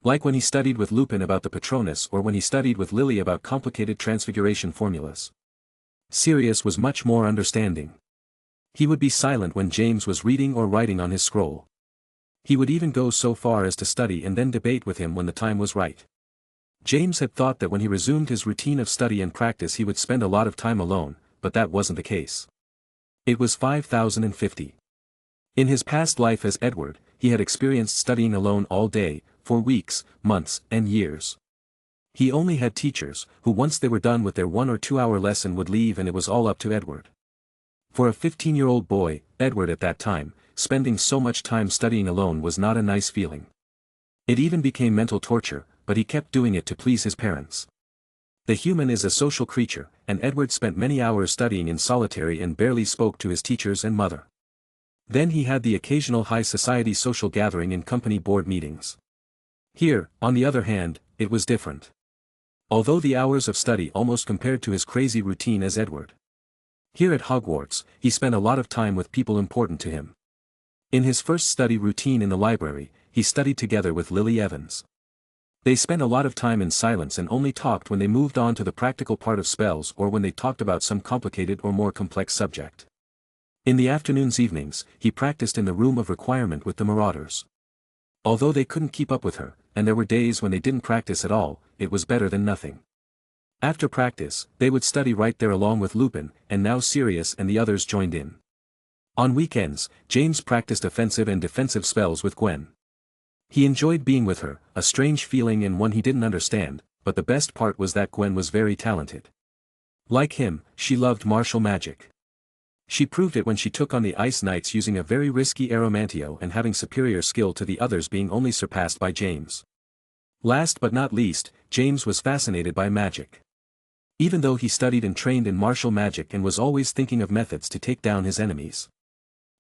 Like when he studied with Lupin about the Patronus, or when he studied with Lily about complicated transfiguration formulas. Sirius was much more understanding. He would be silent when James was reading or writing on his scroll. He would even go so far as to study and then debate with him when the time was right. James had thought that when he resumed his routine of study and practice he would spend a lot of time alone, but that wasn't the case. It was 5050. In his past life as Edward, he had experienced studying alone all day, for weeks, months, and years. He only had teachers, who once they were done with their 1 or 2 hour lesson would leave, and it was all up to Edward. For a 15-year-old boy, Edward at that time, spending so much time studying alone was not a nice feeling. It even became mental torture, but he kept doing it to please his parents. The human is a social creature, and Edward spent many hours studying in solitary and barely spoke to his teachers and mother. Then he had the occasional high society social gathering and company board meetings. Here, on the other hand, it was different. Although the hours of study almost compared to his crazy routine as Edward. Here at Hogwarts, he spent a lot of time with people important to him. In his first study routine in the library, he studied together with Lily Evans. They spent a lot of time in silence and only talked when they moved on to the practical part of spells or when they talked about some complicated or more complex subject. In the afternoons evenings, he practiced in the room of requirement with the marauders. Although they couldn't keep up with her, and there were days when they didn't practice at all, it was better than nothing. After practice, they would study right there along with Lupin, and now Sirius and the others joined in. On weekends, James practiced offensive and defensive spells with Gwen. He enjoyed being with her, a strange feeling and one he didn't understand, but the best part was that Gwen was very talented. Like him, she loved martial magic. She proved it when she took on the Ice Knights using a very risky Aromantio and having superior skill to the others being only surpassed by James. Last but not least, James was fascinated by magic. Even though he studied and trained in martial magic and was always thinking of methods to take down his enemies.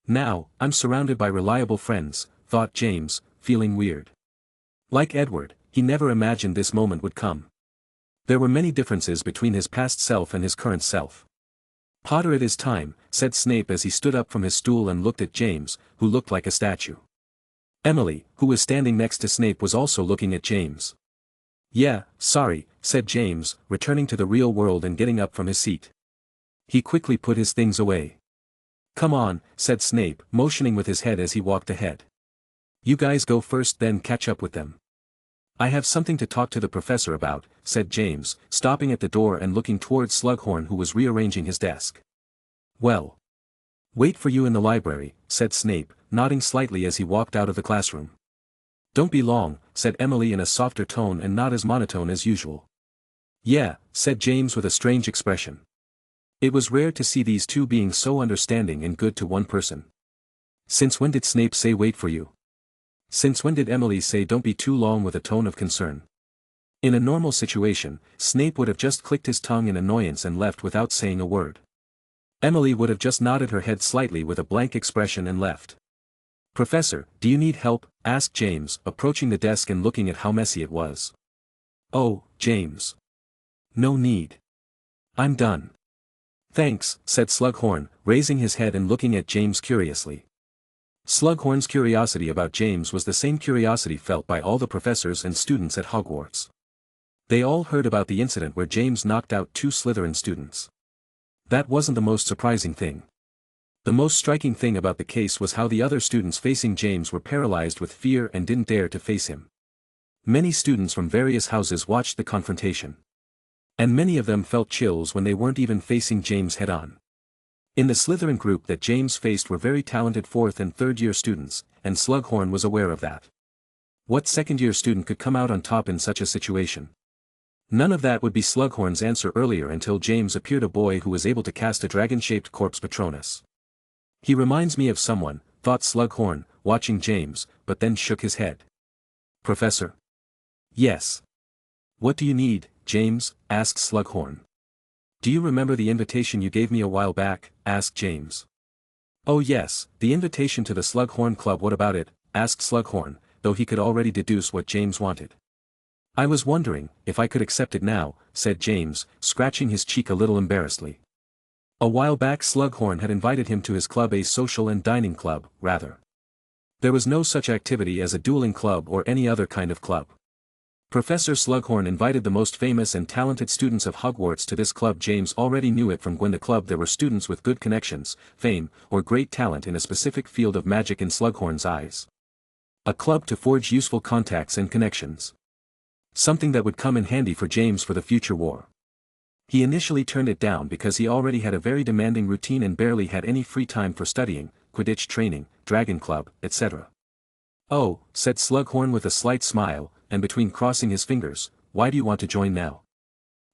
Now, I'm surrounded by reliable friends, thought James, feeling weird. Like Edward, he never imagined this moment would come. There were many differences between his past self and his current self. "Potter, it is time," said Snape as he stood up from his stool and looked at James, who looked like a statue. Emily, who was standing next to Snape, was also looking at James. "Yeah, sorry," said James, returning to the real world and getting up from his seat. He quickly put his things away. "Come on," said Snape, motioning with his head as he walked ahead. "You guys go first, then catch up with them." "I have something to talk to the professor about," said James, stopping at the door and looking towards Slughorn, who was rearranging his desk. "Well. Wait for you in the library," said Snape, nodding slightly as he walked out of the classroom. "Don't be long," said Emily in a softer tone and not as monotone as usual. "Yeah," said James with a strange expression. It was rare to see these two being so understanding and good to one person. "Since when did Snape say wait for you?" "Since when did Emily say don't be too long?" with a tone of concern. In a normal situation, Snape would have just clicked his tongue in annoyance and left without saying a word. Emily would have just nodded her head slightly with a blank expression and left. "Professor, do you need help?" asked James, approaching the desk and looking at how messy it was. "Oh, James. No need. I'm done." "Thanks," said Slughorn, raising his head and looking at James curiously. Slughorn's curiosity about James was the same curiosity felt by all the professors and students at Hogwarts. They all heard about the incident where James knocked out 2 Slytherin students. That wasn't the most surprising thing. The most striking thing about the case was how the other students facing James were paralyzed with fear and didn't dare to face him. Many students from various houses watched the confrontation. And many of them felt chills when they weren't even facing James head-on. In the Slytherin group that James faced were very talented 4th and 3rd year students, and Slughorn was aware of that. What 2nd year student could come out on top in such a situation? None of that would be Slughorn's answer earlier until James appeared, a boy who was able to cast a dragon-shaped corpse Patronus. He reminds me of someone, thought Slughorn, watching James, but then shook his head. "Professor?" "Yes." "What do you need, James?" asked Slughorn. "Do you remember the invitation you gave me a while back?" asked James. "Oh yes, the invitation to the Slughorn Club. What about it?" asked Slughorn, though he could already deduce what James wanted. "I was wondering if I could accept it now," said James, scratching his cheek a little embarrassedly. A while back Slughorn had invited him to his club, a social and dining club, rather. There was no such activity as a dueling club or any other kind of club. Professor Slughorn invited the most famous and talented students of Hogwarts to this club. James already knew it from Gwen. The club there were students with good connections, fame, or great talent in a specific field of magic in Slughorn's eyes. A club to forge useful contacts and connections. Something that would come in handy for James for the future war. He initially turned it down because he already had a very demanding routine and barely had any free time for studying, Quidditch training, Dragon Club, etc. "Oh," said Slughorn with a slight smile, and between crossing his fingers, "why do you want to join now?"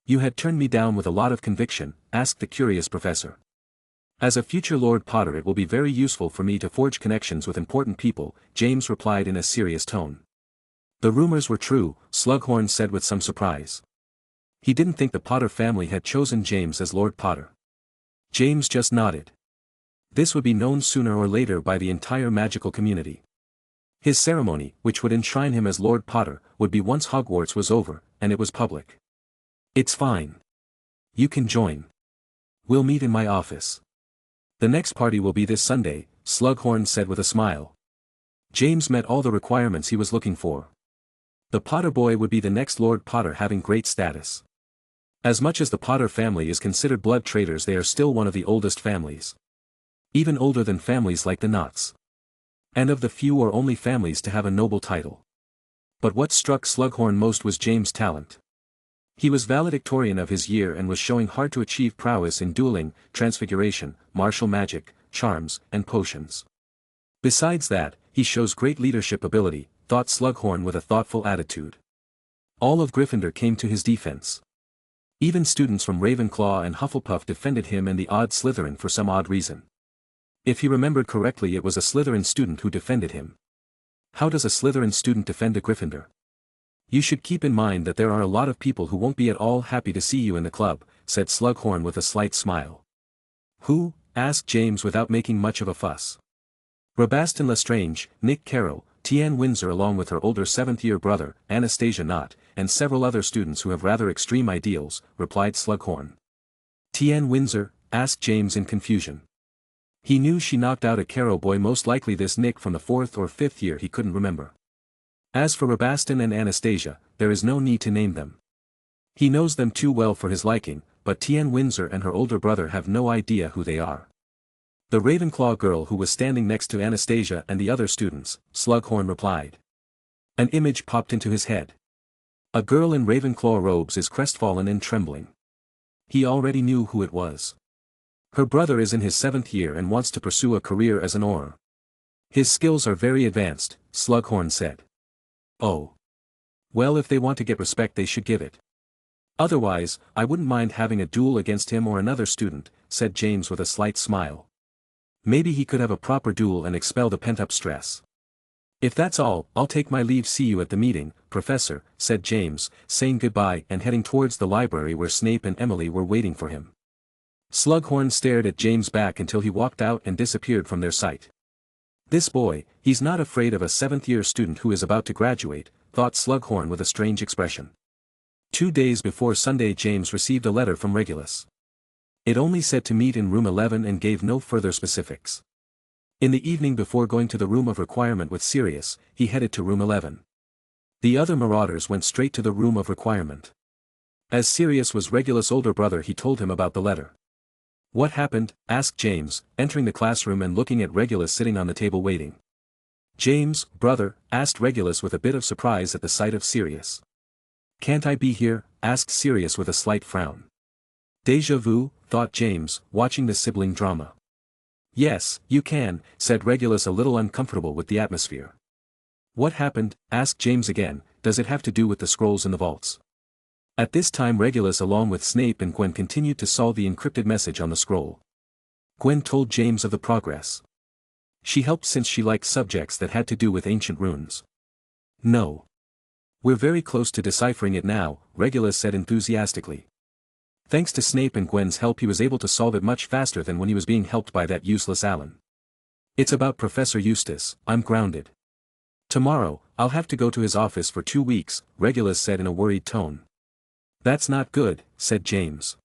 "You had turned me down with a lot of conviction," asked the curious professor. "As a future Lord Potter, it will be very useful for me to forge connections with important people," James replied in a serious tone. The rumors were true, Slughorn said with some surprise. He didn't think the Potter family had chosen James as Lord Potter. James just nodded. This would be known sooner or later by the entire magical community. His ceremony, which would enshrine him as Lord Potter, would be once Hogwarts was over, and it was public. "It's fine. You can join. We'll meet in my office. The next party will be this Sunday," Slughorn said with a smile. James met all the requirements he was looking for. The Potter boy would be the next Lord Potter, having great status. As much as the Potter family is considered blood traitors, they are still one of the oldest families. Even older than families like the Knots. And of the few or only families to have a noble title. But what struck Slughorn most was James' talent. He was valedictorian of his year and was showing hard-to-achieve prowess in dueling, transfiguration, martial magic, charms, and potions. Besides that, he shows great leadership ability, thought Slughorn with a thoughtful attitude. All of Gryffindor came to his defense. Even students from Ravenclaw and Hufflepuff defended him and the odd Slytherin for some odd reason. If he remembered correctly, it was a Slytherin student who defended him. How does a Slytherin student defend a Gryffindor? You should keep in mind that there are a lot of people who won't be at all happy to see you in the club, said Slughorn with a slight smile. Who? Asked James without making much of a fuss. Rabaston Lestrange, Nick Carroll, Tian Windsor along with her older 7th-year brother, Anastasia Knott, and several other students who have rather extreme ideals, replied Slughorn. Tian Windsor? Asked James in confusion. He knew she knocked out a Carroll boy, most likely this Nick from the 4th or 5th year, he couldn't remember. As for Rabaston and Anastasia, there is no need to name them. He knows them too well for his liking, but Tian Windsor and her older brother have no idea who they are. The Ravenclaw girl who was standing next to Anastasia and the other students, Slughorn replied. An image popped into his head. A girl in Ravenclaw robes is crestfallen and trembling. He already knew who it was. Her brother is in his 7th year and wants to pursue a career as an auror. His skills are very advanced, Slughorn said. Oh. Well, if they want to get respect they should give it. Otherwise, I wouldn't mind having a duel against him or another student, said James with a slight smile. Maybe he could have a proper duel and expel the pent-up stress. If that's all, I'll take my leave. See you at the meeting, Professor, said James, saying goodbye and heading towards the library where Snape and Emily were waiting for him. Slughorn stared at James' back until he walked out and disappeared from their sight. This boy, he's not afraid of a 7th-year student who is about to graduate, thought Slughorn with a strange expression. 2 days before Sunday, James received a letter from Regulus. It only said to meet in room 11 and gave no further specifics. In the evening before going to the room of requirement with Sirius, he headed to room 11. The other marauders went straight to the room of requirement. As Sirius was Regulus' older brother, he told him about the letter. What happened? Asked James, entering the classroom and looking at Regulus sitting on the table waiting. James, brother, asked Regulus with a bit of surprise at the sight of Sirius. Can't I be here? Asked Sirius with a slight frown. Déjà vu, thought James, watching the sibling drama. Yes, you can, said Regulus a little uncomfortable with the atmosphere. What happened? Asked James again. Does it have to do with the scrolls in the vaults? At this time Regulus along with Snape and Gwen continued to solve the encrypted message on the scroll. Gwen told James of the progress. She helped since she liked subjects that had to do with ancient runes. No. We're very close to deciphering it now, Regulus said enthusiastically. Thanks to Snape and Gwen's help he was able to solve it much faster than when he was being helped by that useless Alan. It's about Professor Eustace. I'm grounded. Tomorrow, I'll have to go to his office for 2 weeks, Regulus said in a worried tone. That's not good, said James.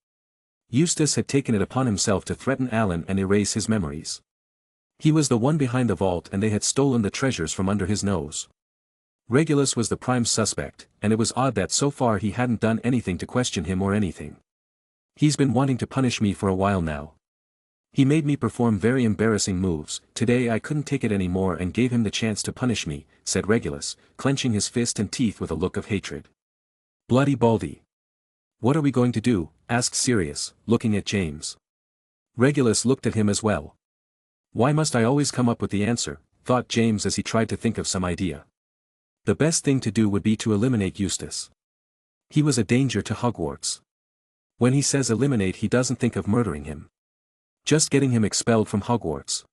Eustace had taken it upon himself to threaten Alan and erase his memories. He was the one behind the vault and they had stolen the treasures from under his nose. Regulus was the prime suspect, and it was odd that so far he hadn't done anything to question him or anything. He's been wanting to punish me for a while now. He made me perform very embarrassing moves. Today I couldn't take it anymore and gave him the chance to punish me, said Regulus, clenching his fist and teeth with a look of hatred. Bloody Baldy. What are we going to do? Asked Sirius, looking at James. Regulus looked at him as well. Why must I always come up with the answer, thought James as he tried to think of some idea. The best thing to do would be to eliminate Eustace. He was a danger to Hogwarts. When he says eliminate he doesn't think of murdering him. Just getting him expelled from Hogwarts.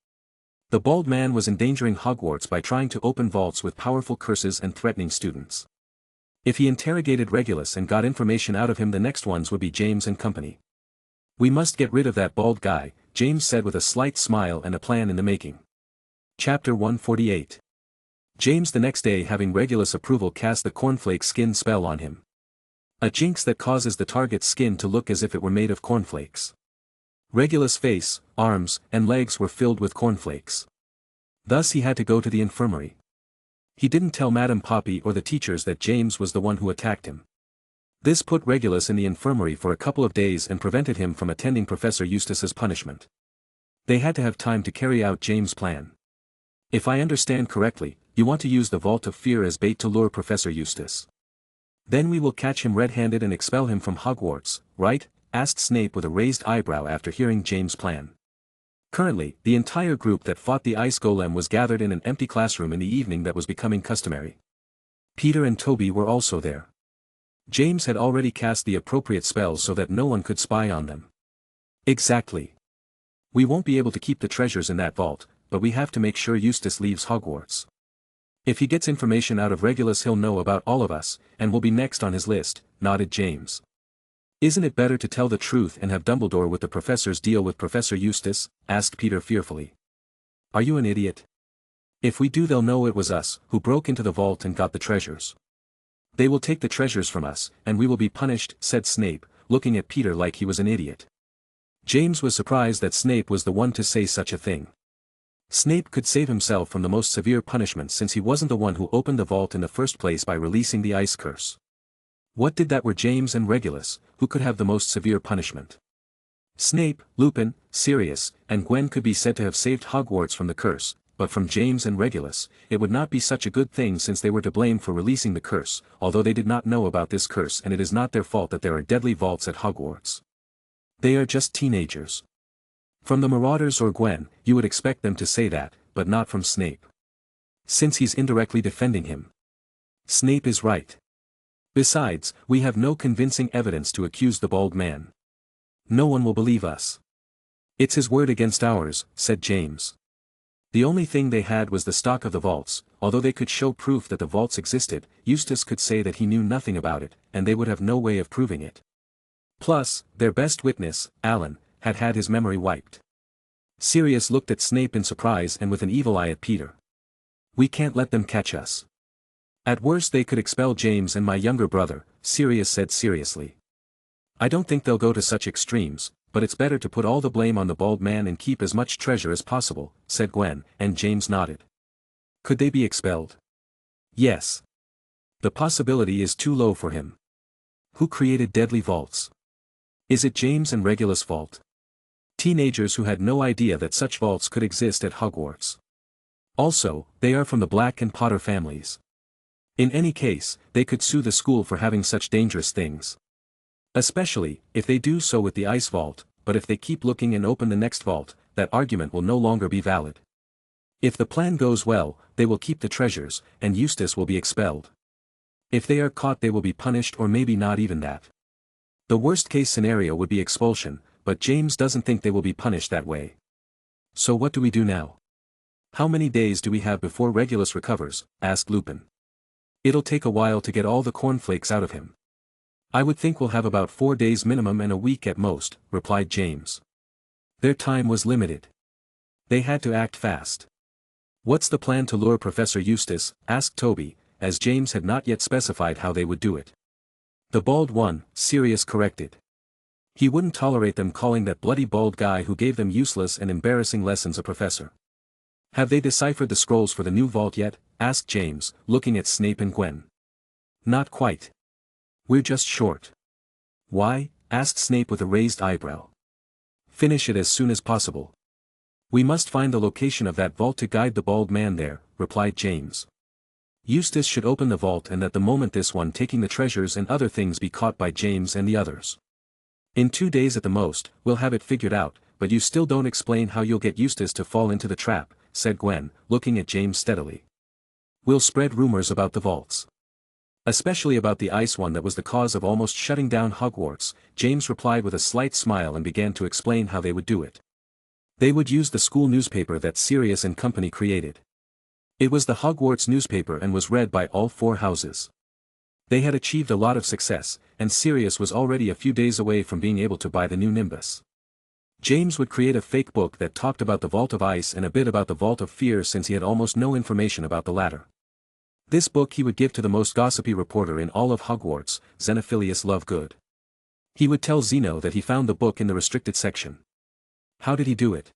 The bald man was endangering Hogwarts by trying to open vaults with powerful curses and threatening students. If he interrogated Regulus and got information out of him, the next ones would be James and company. We must get rid of that bald guy, James said with a slight smile and a plan in the making. Chapter 148. James the next day, having Regulus' approval, cast the cornflake skin spell on him. A jinx that causes the target's skin to look as if it were made of cornflakes. Regulus' face, arms, and legs were filled with cornflakes. Thus he had to go to the infirmary. He didn't tell Madame Poppy or the teachers that James was the one who attacked him. This put Regulus in the infirmary for a couple of days and prevented him from attending Professor Eustace's punishment. They had to have time to carry out James' plan. If I understand correctly, you want to use the Vault of Fear as bait to lure Professor Eustace. Then we will catch him red-handed and expel him from Hogwarts, right? Asked Snape with a raised eyebrow after hearing James' plan. Currently, the entire group that fought the ice golem was gathered in an empty classroom in the evening that was becoming customary. Peter and Toby were also there. James had already cast the appropriate spells so that no one could spy on them. Exactly. We won't be able to keep the treasures in that vault, but we have to make sure Eustace leaves Hogwarts. If he gets information out of Regulus he'll know about all of us, and will be next on his list, nodded James. Isn't it better to tell the truth and have Dumbledore with the professors deal with Professor Eustace? Asked Peter fearfully. Are you an idiot? If we do they'll know it was us who broke into the vault and got the treasures. They will take the treasures from us, and we will be punished, said Snape, looking at Peter like he was an idiot. James was surprised that Snape was the one to say such a thing. Snape could save himself from the most severe punishment since he wasn't the one who opened the vault in the first place by releasing the ice curse. What did that were James and Regulus, who could have the most severe punishment? Snape, Lupin, Sirius, and Gwen could be said to have saved Hogwarts from the curse, but from James and Regulus, it would not be such a good thing since they were to blame for releasing the curse, although they did not know about this curse and it is not their fault that there are deadly vaults at Hogwarts. They are just teenagers. From the Marauders or Gwen, you would expect them to say that, but not from Snape. Since he's indirectly defending him. Snape is right. Besides, we have no convincing evidence to accuse the bald man. No one will believe us. It's his word against ours, said James. The only thing they had was the stock of the vaults, although they could show proof that the vaults existed, Eustace could say that he knew nothing about it, and they would have no way of proving it. Plus, their best witness, Alan, had had his memory wiped. Sirius looked at Snape in surprise and with an evil eye at Peter. We can't let them catch us. At worst they could expel James and my younger brother, Sirius said seriously. I don't think they'll go to such extremes, but it's better to put all the blame on the bald man and keep as much treasure as possible, said Gwen, and James nodded. Could they be expelled? Yes. The possibility is too low for him. Who created deadly vaults? Is it James and Regulus' fault? Teenagers who had no idea that such vaults could exist at Hogwarts. Also, they are from the Black and Potter families. In any case, they could sue the school for having such dangerous things. Especially, if they do so with the ice vault, but if they keep looking and open the next vault, that argument will no longer be valid. If the plan goes well, they will keep the treasures, and Eustace will be expelled. If they are caught they will be punished or maybe not even that. The worst case scenario would be expulsion, but James doesn't think they will be punished that way. So what do we do now? How many days do we have before Regulus recovers? Asked Lupin. It'll take a while to get all the cornflakes out of him. I would think we'll have about 4 days minimum and a week at most, replied James. Their time was limited. They had to act fast. What's the plan to lure Professor Eustace? Asked Toby, as James had not yet specified how they would do it. The bald one, Sirius corrected. He wouldn't tolerate them calling that bloody bald guy who gave them useless and embarrassing lessons a professor. Have they deciphered the scrolls for the new vault yet? Asked James, looking at Snape and Gwen. Not quite. We're just short. Why? Asked Snape with a raised eyebrow. Finish it as soon as possible. We must find the location of that vault to guide the bald man there, replied James. Eustace should open the vault and at the moment this one taking the treasures and other things be caught by James and the others. In 2 days at the most, we'll have it figured out, but you still don't explain how you'll get Eustace to fall into the trap, said Gwen, looking at James steadily. We'll spread rumors about the vaults. Especially about the ice one that was the cause of almost shutting down Hogwarts, James replied with a slight smile and began to explain how they would do it. They would use the school newspaper that Sirius and company created. It was the Hogwarts newspaper and was read by all 4 houses. They had achieved a lot of success, and Sirius was already a few days away from being able to buy the new Nimbus. James would create a fake book that talked about the Vault of Ice and a bit about the Vault of Fear since he had almost no information about the latter. This book he would give to the most gossipy reporter in all of Hogwarts, Xenophilius Lovegood. He would tell Zeno that he found the book in the restricted section. How did he do it?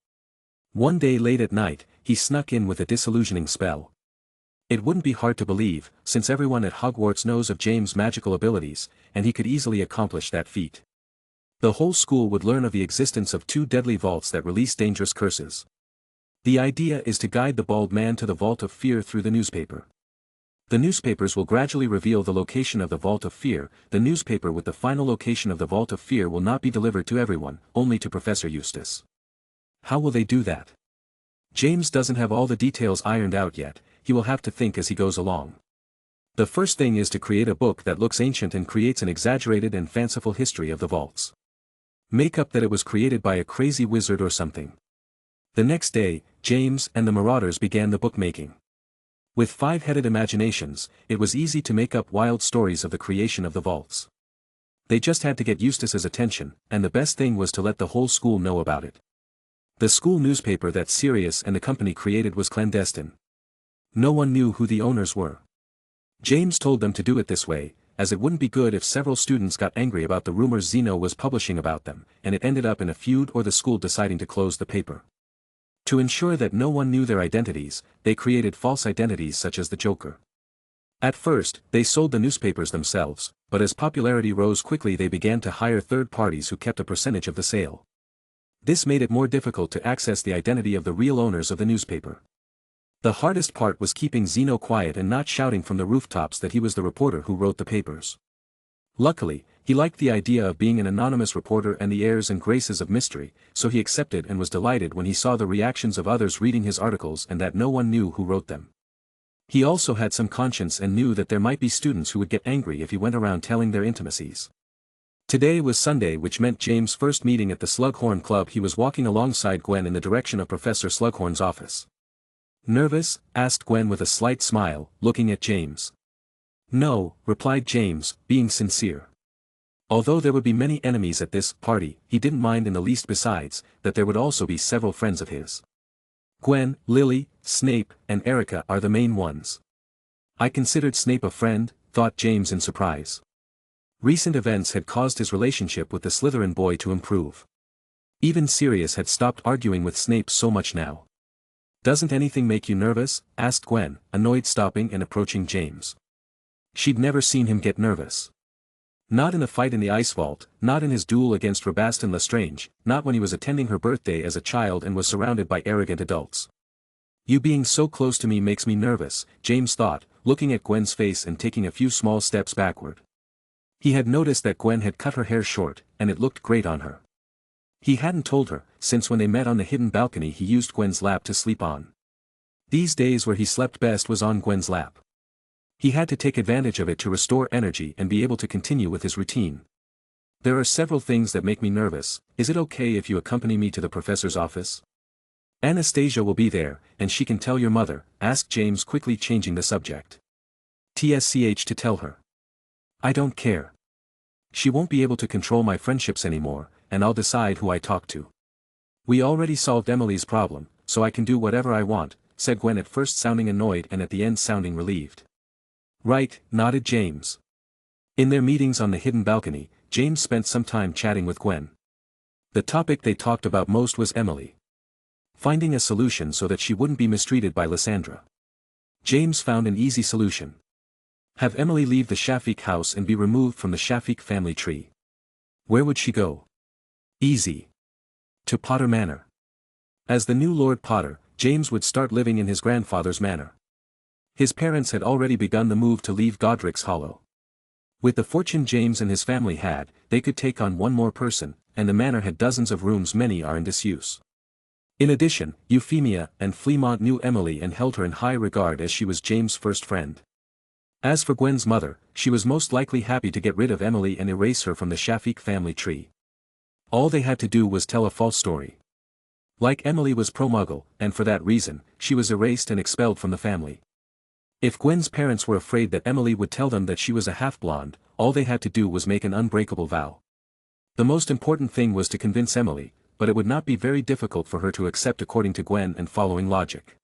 One day late at night, he snuck in with a disillusioning spell. It wouldn't be hard to believe, since everyone at Hogwarts knows of James' magical abilities, and he could easily accomplish that feat. The whole school would learn of the existence of 2 deadly vaults that release dangerous curses. The idea is to guide the bald man to the Vault of Fear through the newspaper. The newspapers will gradually reveal the location of the Vault of Fear. The newspaper with the final location of the Vault of Fear will not be delivered to everyone, only to Professor Eustace. How will they do that? James doesn't have all the details ironed out yet, he will have to think as he goes along. The first thing is to create a book that looks ancient and creates an exaggerated and fanciful history of the vaults. Make up that it was created by a crazy wizard or something. The next day, James and the Marauders began the bookmaking. With 5-headed imaginations, it was easy to make up wild stories of the creation of the vaults. They just had to get Eustace's attention, and the best thing was to let the whole school know about it. The school newspaper that Sirius and the company created was clandestine. No one knew who the owners were. James told them to do it this way, as it wouldn't be good if several students got angry about the rumors Zeno was publishing about them, and it ended up in a feud or the school deciding to close the paper. To ensure that no one knew their identities, they created false identities such as the Joker. At first, they sold the newspapers themselves, but as popularity rose quickly they began to hire third parties who kept a percentage of the sale. This made it more difficult to access the identity of the real owners of the newspaper. The hardest part was keeping Zeno quiet and not shouting from the rooftops that he was the reporter who wrote the papers. Luckily, he liked the idea of being an anonymous reporter and the airs and graces of mystery, so he accepted and was delighted when he saw the reactions of others reading his articles and that no one knew who wrote them. He also had some conscience and knew that there might be students who would get angry if he went around telling their intimacies. Today was Sunday, which meant James' first meeting at the Slughorn Club. He was walking alongside Gwen in the direction of Professor Slughorn's office. "Nervous?" asked Gwen with a slight smile, looking at James. "No," replied James, being sincere. Although there would be many enemies at this party, he didn't mind in the least, besides, that there would also be several friends of his. Gwen, Lily, Snape, and Erica are the main ones. I considered Snape a friend, thought James in surprise. Recent events had caused his relationship with the Slytherin boy to improve. Even Sirius had stopped arguing with Snape so much now. "Doesn't anything make you nervous?" asked Gwen, annoyed, stopping and approaching James. She'd never seen him get nervous. Not in the fight in the ice vault, not in his duel against Rabaston Lestrange, not when he was attending her birthday as a child and was surrounded by arrogant adults. "You being so close to me makes me nervous," James thought, looking at Gwen's face and taking a few small steps backward. He had noticed that Gwen had cut her hair short, and it looked great on her. He hadn't told her, since when they met on the hidden balcony he used Gwen's lap to sleep on. These days where he slept best was on Gwen's lap. He had to take advantage of it to restore energy and be able to continue with his routine. "There are several things that make me nervous. Is it okay if you accompany me to the professor's office? Anastasia will be there, and she can tell your mother," asked James, quickly changing the subject. "TSCH to tell her. I don't care. She won't be able to control my friendships anymore, and I'll decide who I talk to. We already solved Emily's problem, so I can do whatever I want," said Gwen, at first sounding annoyed and at the end sounding relieved. "Right," nodded James. In their meetings on the hidden balcony, James spent some time chatting with Gwen. The topic they talked about most was Emily. Finding a solution so that she wouldn't be mistreated by Lysandra. James found an easy solution. Have Emily leave the Shafi house and be removed from the Shafi family tree. Where would she go? Easy. To Potter Manor. As the new Lord Potter, James would start living in his grandfather's manor. His parents had already begun the move to leave Godric's Hollow. With the fortune James and his family had, they could take on one more person, and the manor had dozens of rooms, many are in disuse. In addition, Euphemia and Fleamont knew Emily and held her in high regard as she was James' first friend. As for Gwen's mother, she was most likely happy to get rid of Emily and erase her from the Shafiq family tree. All they had to do was tell a false story. Like Emily was pro-Muggle, and for that reason, she was erased and expelled from the family. If Gwen's parents were afraid that Emily would tell them that she was a half-blonde, all they had to do was make an unbreakable vow. The most important thing was to convince Emily, but it would not be very difficult for her to accept according to Gwen and following logic.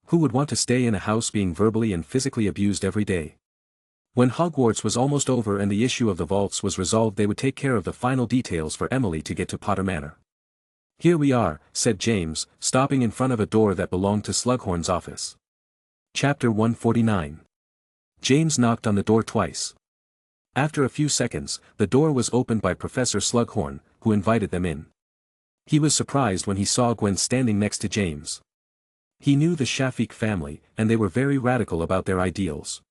Who would want to stay in a house being verbally and physically abused every day? When Hogwarts was almost over and the issue of the vaults was resolved, they would take care of the final details for Emily to get to Potter Manor. "Here we are," said James, stopping in front of a door that belonged to Slughorn's office. Chapter 149. James knocked on the door twice. After a few seconds, the door was opened by Professor Slughorn, who invited them in. He was surprised when he saw Gwen standing next to James. He knew the Shafiq family, and they were very radical about their ideals.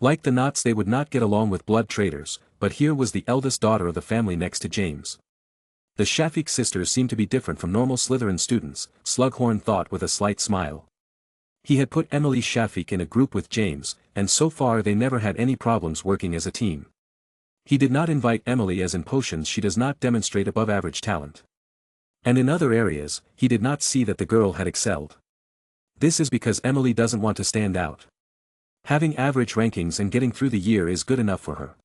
Like the Knots, they would not get along with blood traitors, but here was the eldest daughter of the family next to James. The Shafi sisters seemed to be different from normal Slytherin students, Slughorn thought with a slight smile. He had put Emily Shafi in a group with James, and so far they never had any problems working as a team. He did not invite Emily as in potions she does not demonstrate above-average talent. And in other areas, he did not see that the girl had excelled. This is because Emily doesn't want to stand out. Having average rankings and getting through the year is good enough for her.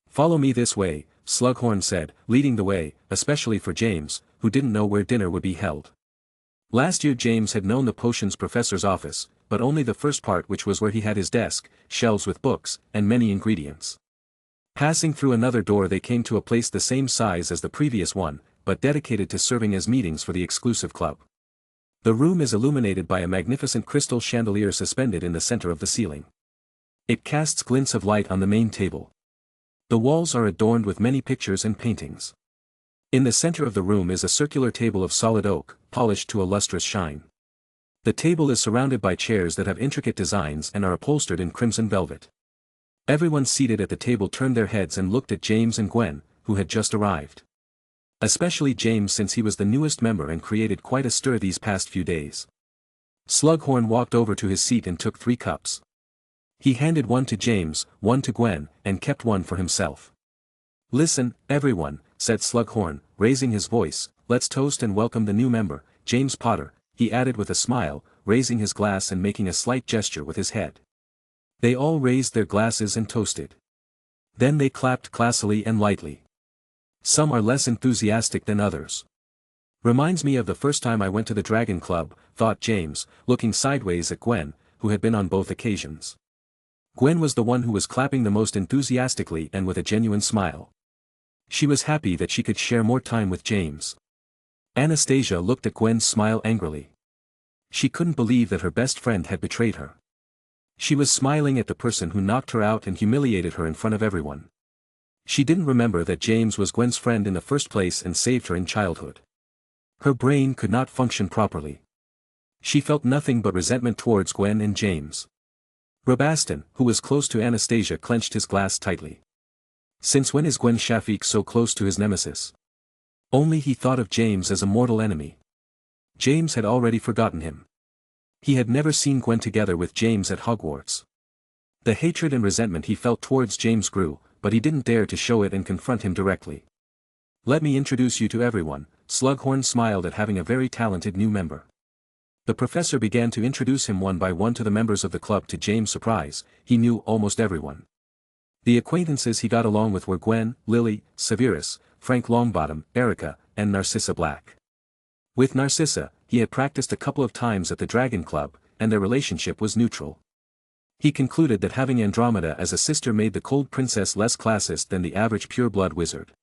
Follow me this way, Slughorn said, leading the way, especially for James, who didn't know where dinner would be held. Last year James had known the potions professor's office, but only the first part, which was where he had his desk, shelves with books, and many ingredients. Passing through another door they came to a place the same size as the previous one, but dedicated to serving as meetings for the exclusive club. The room is illuminated by a magnificent crystal chandelier suspended in the center of the ceiling. It casts glints of light on the main table. The walls are adorned with many pictures and paintings. In the center of the room is a circular table of solid oak, polished to a lustrous shine. The table is surrounded by chairs that have intricate designs and are upholstered in crimson velvet. Everyone seated at the table turned their heads and looked at James and Gwen, who had just arrived. Especially James, since he was the newest member and created quite a stir these past few days. Slughorn walked over to his seat and took 3 cups. He handed one to James, one to Gwen, and kept one for himself. "Listen, everyone," said Slughorn, raising his voice, "let's toast and welcome the new member, James Potter," he added with a smile, raising his glass and making a slight gesture with his head. They all raised their glasses and toasted. Then they clapped classily and lightly. Some are less enthusiastic than others. "Reminds me of the first time I went to the Dragon Club," thought James, looking sideways at Gwen, who had been on both occasions. Gwen was the one who was clapping the most enthusiastically and with a genuine smile. She was happy that she could share more time with James. Anastasia looked at Gwen's smile angrily. She couldn't believe that her best friend had betrayed her. She was smiling at the person who knocked her out and humiliated her in front of everyone. She didn't remember that James was Gwen's friend in the first place and saved her in childhood. Her brain could not function properly. She felt nothing but resentment towards Gwen and James. Rabaston, who was close to Anastasia, clenched his glass tightly. Since when is Gwen Shafi so close to his nemesis? Only he thought of James as a mortal enemy. James had already forgotten him. He had never seen Gwen together with James at Hogwarts. The hatred and resentment he felt towards James grew, but he didn't dare to show it and confront him directly. "Let me introduce you to everyone," Slughorn smiled at having a very talented new member. The professor began to introduce him one by one to the members of the club. To James' surprise, he knew almost everyone. The acquaintances he got along with were Gwen, Lily, Severus, Frank Longbottom, Erica, and Narcissa Black. With Narcissa, he had practiced a couple of times at the Dragon Club, and their relationship was neutral. He concluded that having Andromeda as a sister made the cold princess less classist than the average pure-blood wizard.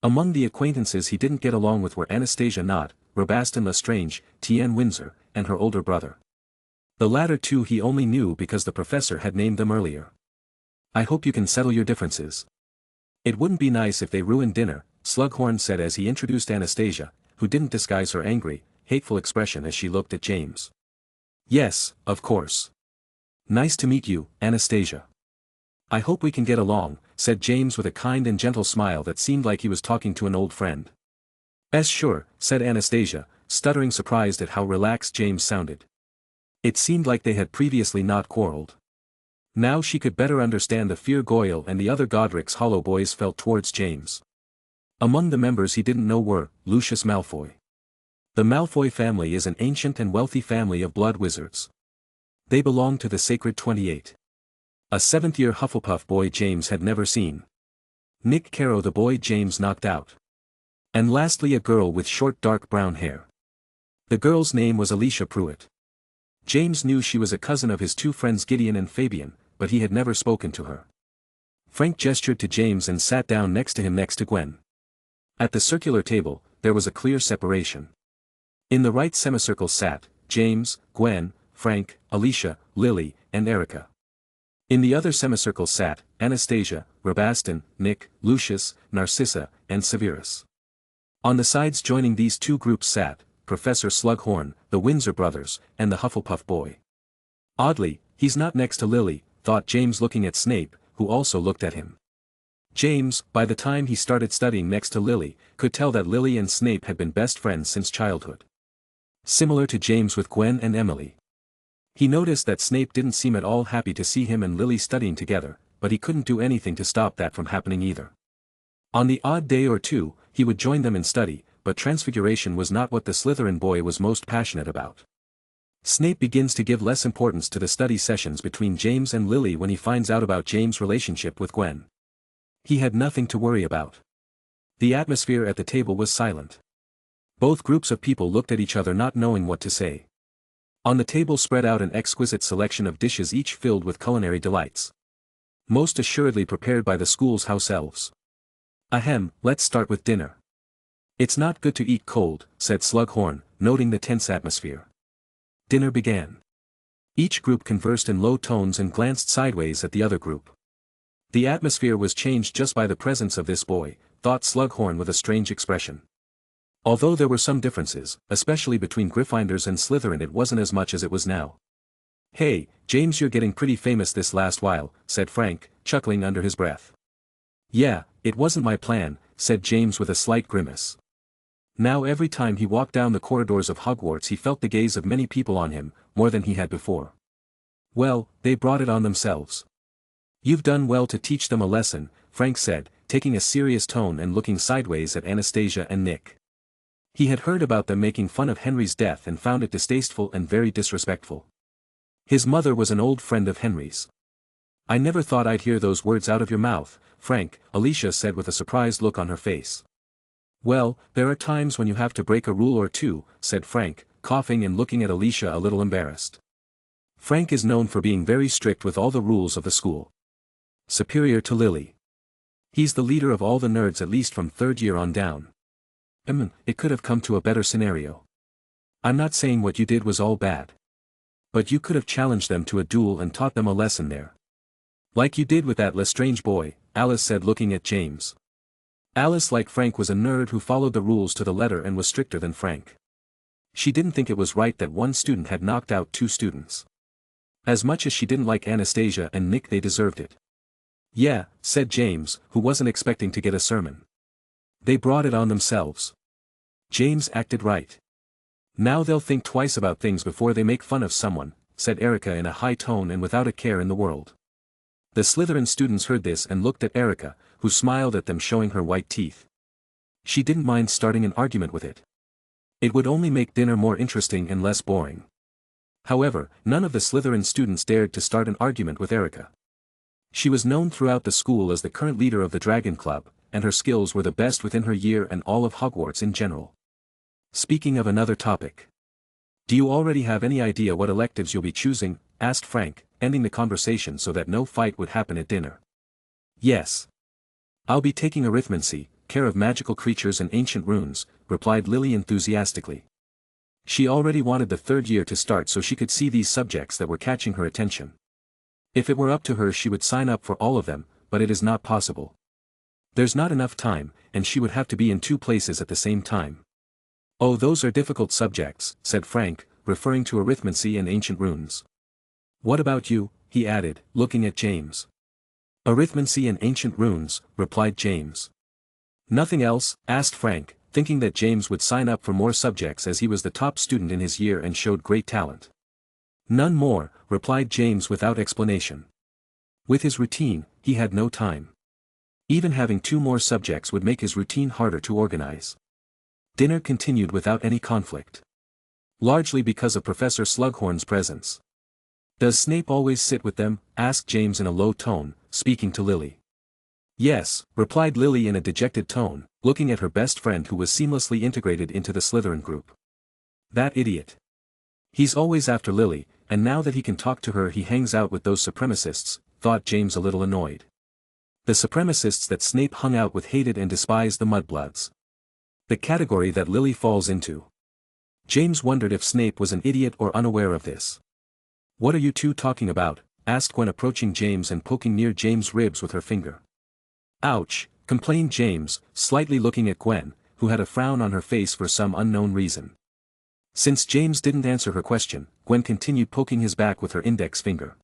Among the acquaintances he didn't get along with were Anastasia Knott, Rabaston Lestrange, Tien Windsor, and her older brother. The latter two he only knew because the professor had named them earlier. "I hope you can settle your differences. It wouldn't be nice if they ruined dinner," Slughorn said as he introduced Anastasia, who didn't disguise her angry, hateful expression as she looked at James. "Yes, of course. Nice to meet you, Anastasia. I hope we can get along," said James with a kind and gentle smile that seemed like he was talking to an old friend. Sure," said Anastasia, stuttering, surprised at how relaxed James sounded. It seemed like they had previously not quarreled. Now she could better understand the fear Goyle and the other Godric's Hollow boys felt towards James. Among the members he didn't know were Lucius Malfoy. The Malfoy family is an ancient and wealthy family of blood wizards. They belong to the Sacred 28. A 7th-year Hufflepuff boy James had never seen. Nick Caro, the boy James knocked out. And lastly, a girl with short dark brown hair. The girl's name was Alicia Pruitt. James knew she was a cousin of his 2 friends Gideon and Fabian, but he had never spoken to her. Frank gestured to James and sat down next to him next to Gwen. At the circular table, there was a clear separation. In the right semicircle sat James, Gwen, Frank, Alicia, Lily, and Erica. In the other semicircle sat Anastasia, Rabaston, Nick, Lucius, Narcissa, and Severus. On the sides joining these 2 groups sat Professor Slughorn, the Windsor brothers, and the Hufflepuff boy. Oddly, he's not next to Lily, thought James looking at Snape, who also looked at him. James, by the time he started studying next to Lily, could tell that Lily and Snape had been best friends since childhood. Similar to James with Gwen and Emily. He noticed that Snape didn't seem at all happy to see him and Lily studying together, but he couldn't do anything to stop that from happening either. On the odd day or two, he would join them in study, but transfiguration was not what the Slytherin boy was most passionate about. Snape begins to give less importance to the study sessions between James and Lily when he finds out about James' relationship with Gwen. He had nothing to worry about. The atmosphere at the table was silent. Both groups of people looked at each other not knowing what to say. On the table spread out an exquisite selection of dishes each filled with culinary delights. Most assuredly prepared by the school's house elves. Ahem, let's start with dinner. It's not good to eat cold, said Slughorn, noting the tense atmosphere. Dinner began. Each group conversed in low tones and glanced sideways at the other group. The atmosphere was changed just by the presence of this boy, thought Slughorn with a strange expression. Although there were some differences, especially between Gryffindors and Slytherin, it wasn't as much as it was now. Hey, James, you're getting pretty famous this last while, said Frank, chuckling under his breath. Yeah, it wasn't my plan, said James with a slight grimace. Now every time he walked down the corridors of Hogwarts he felt the gaze of many people on him, more than he had before. Well, they brought it on themselves. You've done well to teach them a lesson, Frank said, taking a serious tone and looking sideways at Anastasia and Nick. He had heard about them making fun of Henry's death and found it distasteful and very disrespectful. His mother was an old friend of Henry's. I never thought I'd hear those words out of your mouth, Frank, Alicia said with a surprised look on her face. Well, there are times when you have to break a rule or two, said Frank, coughing and looking at Alicia a little embarrassed. Frank is known for being very strict with all the rules of the school. Superior to Lily. He's the leader of all the nerds, at least from third year on down. It could have come to a better scenario. I'm not saying what you did was all bad. But you could have challenged them to a duel and taught them a lesson there. Like you did with that Lestrange boy, Alice said looking at James. Alice, like Frank, was a nerd who followed the rules to the letter and was stricter than Frank. She didn't think it was right that one student had knocked out two students. As much as she didn't like Anastasia and Nick, they deserved it. Yeah, said James, who wasn't expecting to get a sermon. They brought it on themselves. James acted right. Now they'll think twice about things before they make fun of someone, said Erica in a high tone and without a care in the world. The Slytherin students heard this and looked at Erica, who smiled at them, showing her white teeth. She didn't mind starting an argument with it. It would only make dinner more interesting and less boring. However, none of the Slytherin students dared to start an argument with Erica. She was known throughout the school as the current leader of the Dragon Club, and her skills were the best within her year and all of Hogwarts in general. Speaking of another topic. Do you already have any idea what electives you'll be choosing? Asked Frank, ending the conversation so that no fight would happen at dinner. Yes. I'll be taking arithmancy, care of magical creatures and ancient runes, replied Lily enthusiastically. She already wanted the third year to start so she could see these subjects that were catching her attention. If it were up to her she would sign up for all of them, but it is not possible. There's not enough time, and she would have to be in two places at the same time. Oh, those are difficult subjects, said Frank, referring to arithmancy and ancient runes. What about you? He added, looking at James. Arithmancy and ancient runes, replied James. Nothing else? Asked Frank, thinking that James would sign up for more subjects as he was the top student in his year and showed great talent. None more, replied James without explanation. With his routine, he had no time. Even having two more subjects would make his routine harder to organize. Dinner continued without any conflict. Largely because of Professor Slughorn's presence. Does Snape always sit with them? Asked James in a low tone, speaking to Lily. Yes, replied Lily in a dejected tone, looking at her best friend who was seamlessly integrated into the Slytherin group. That idiot. He's always after Lily, and now that he can talk to her he hangs out with those supremacists, thought James a little annoyed. The supremacists that Snape hung out with hated and despised the Mudbloods. The category that Lily falls into. James wondered if Snape was an idiot or unaware of this. What are you two talking about? Asked Gwen, approaching James and poking near James' ribs with her finger. Ouch, complained James, slightly looking at Gwen, who had a frown on her face for some unknown reason. Since James didn't answer her question, Gwen continued poking his back with her index finger.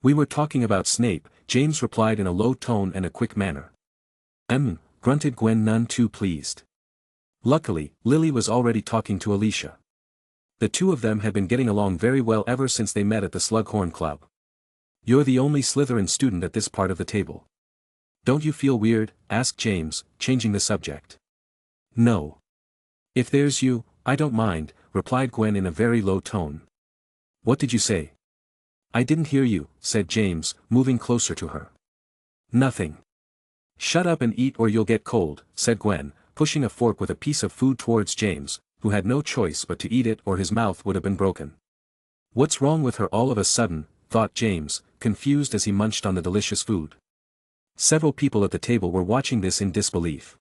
We were talking about Snape, James replied in a low tone and a quick manner. Grunted Gwen, none too pleased. Luckily, Lily was already talking to Alicia. The two of them had been getting along very well ever since they met at the Slughorn Club. You're the only Slytherin student at this part of the table. Don't you feel weird? Asked James, changing the subject. No. If there's you, I don't mind, replied Gwen in a very low tone. What did you say? I didn't hear you, said James, moving closer to her. Nothing. Shut up and eat or you'll get cold, said Gwen, pushing a fork with a piece of food towards James, who had no choice but to eat it or his mouth would have been broken. What's wrong with her all of a sudden, thought James, confused as he munched on the delicious food. Several people at the table were watching this in disbelief.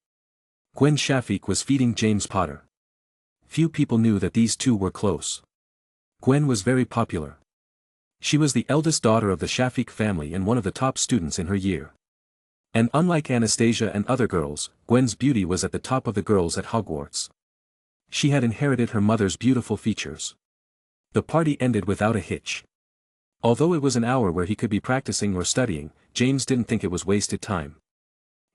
Gwen Shafi was feeding James Potter. Few people knew that these two were close. Gwen was very popular. She was the eldest daughter of the Shafi family and one of the top students in her year. And unlike Anastasia and other girls, Gwen's beauty was at the top of the girls at Hogwarts. She had inherited her mother's beautiful features. The party ended without a hitch. Although it was an hour where he could be practicing or studying, James didn't think it was wasted time.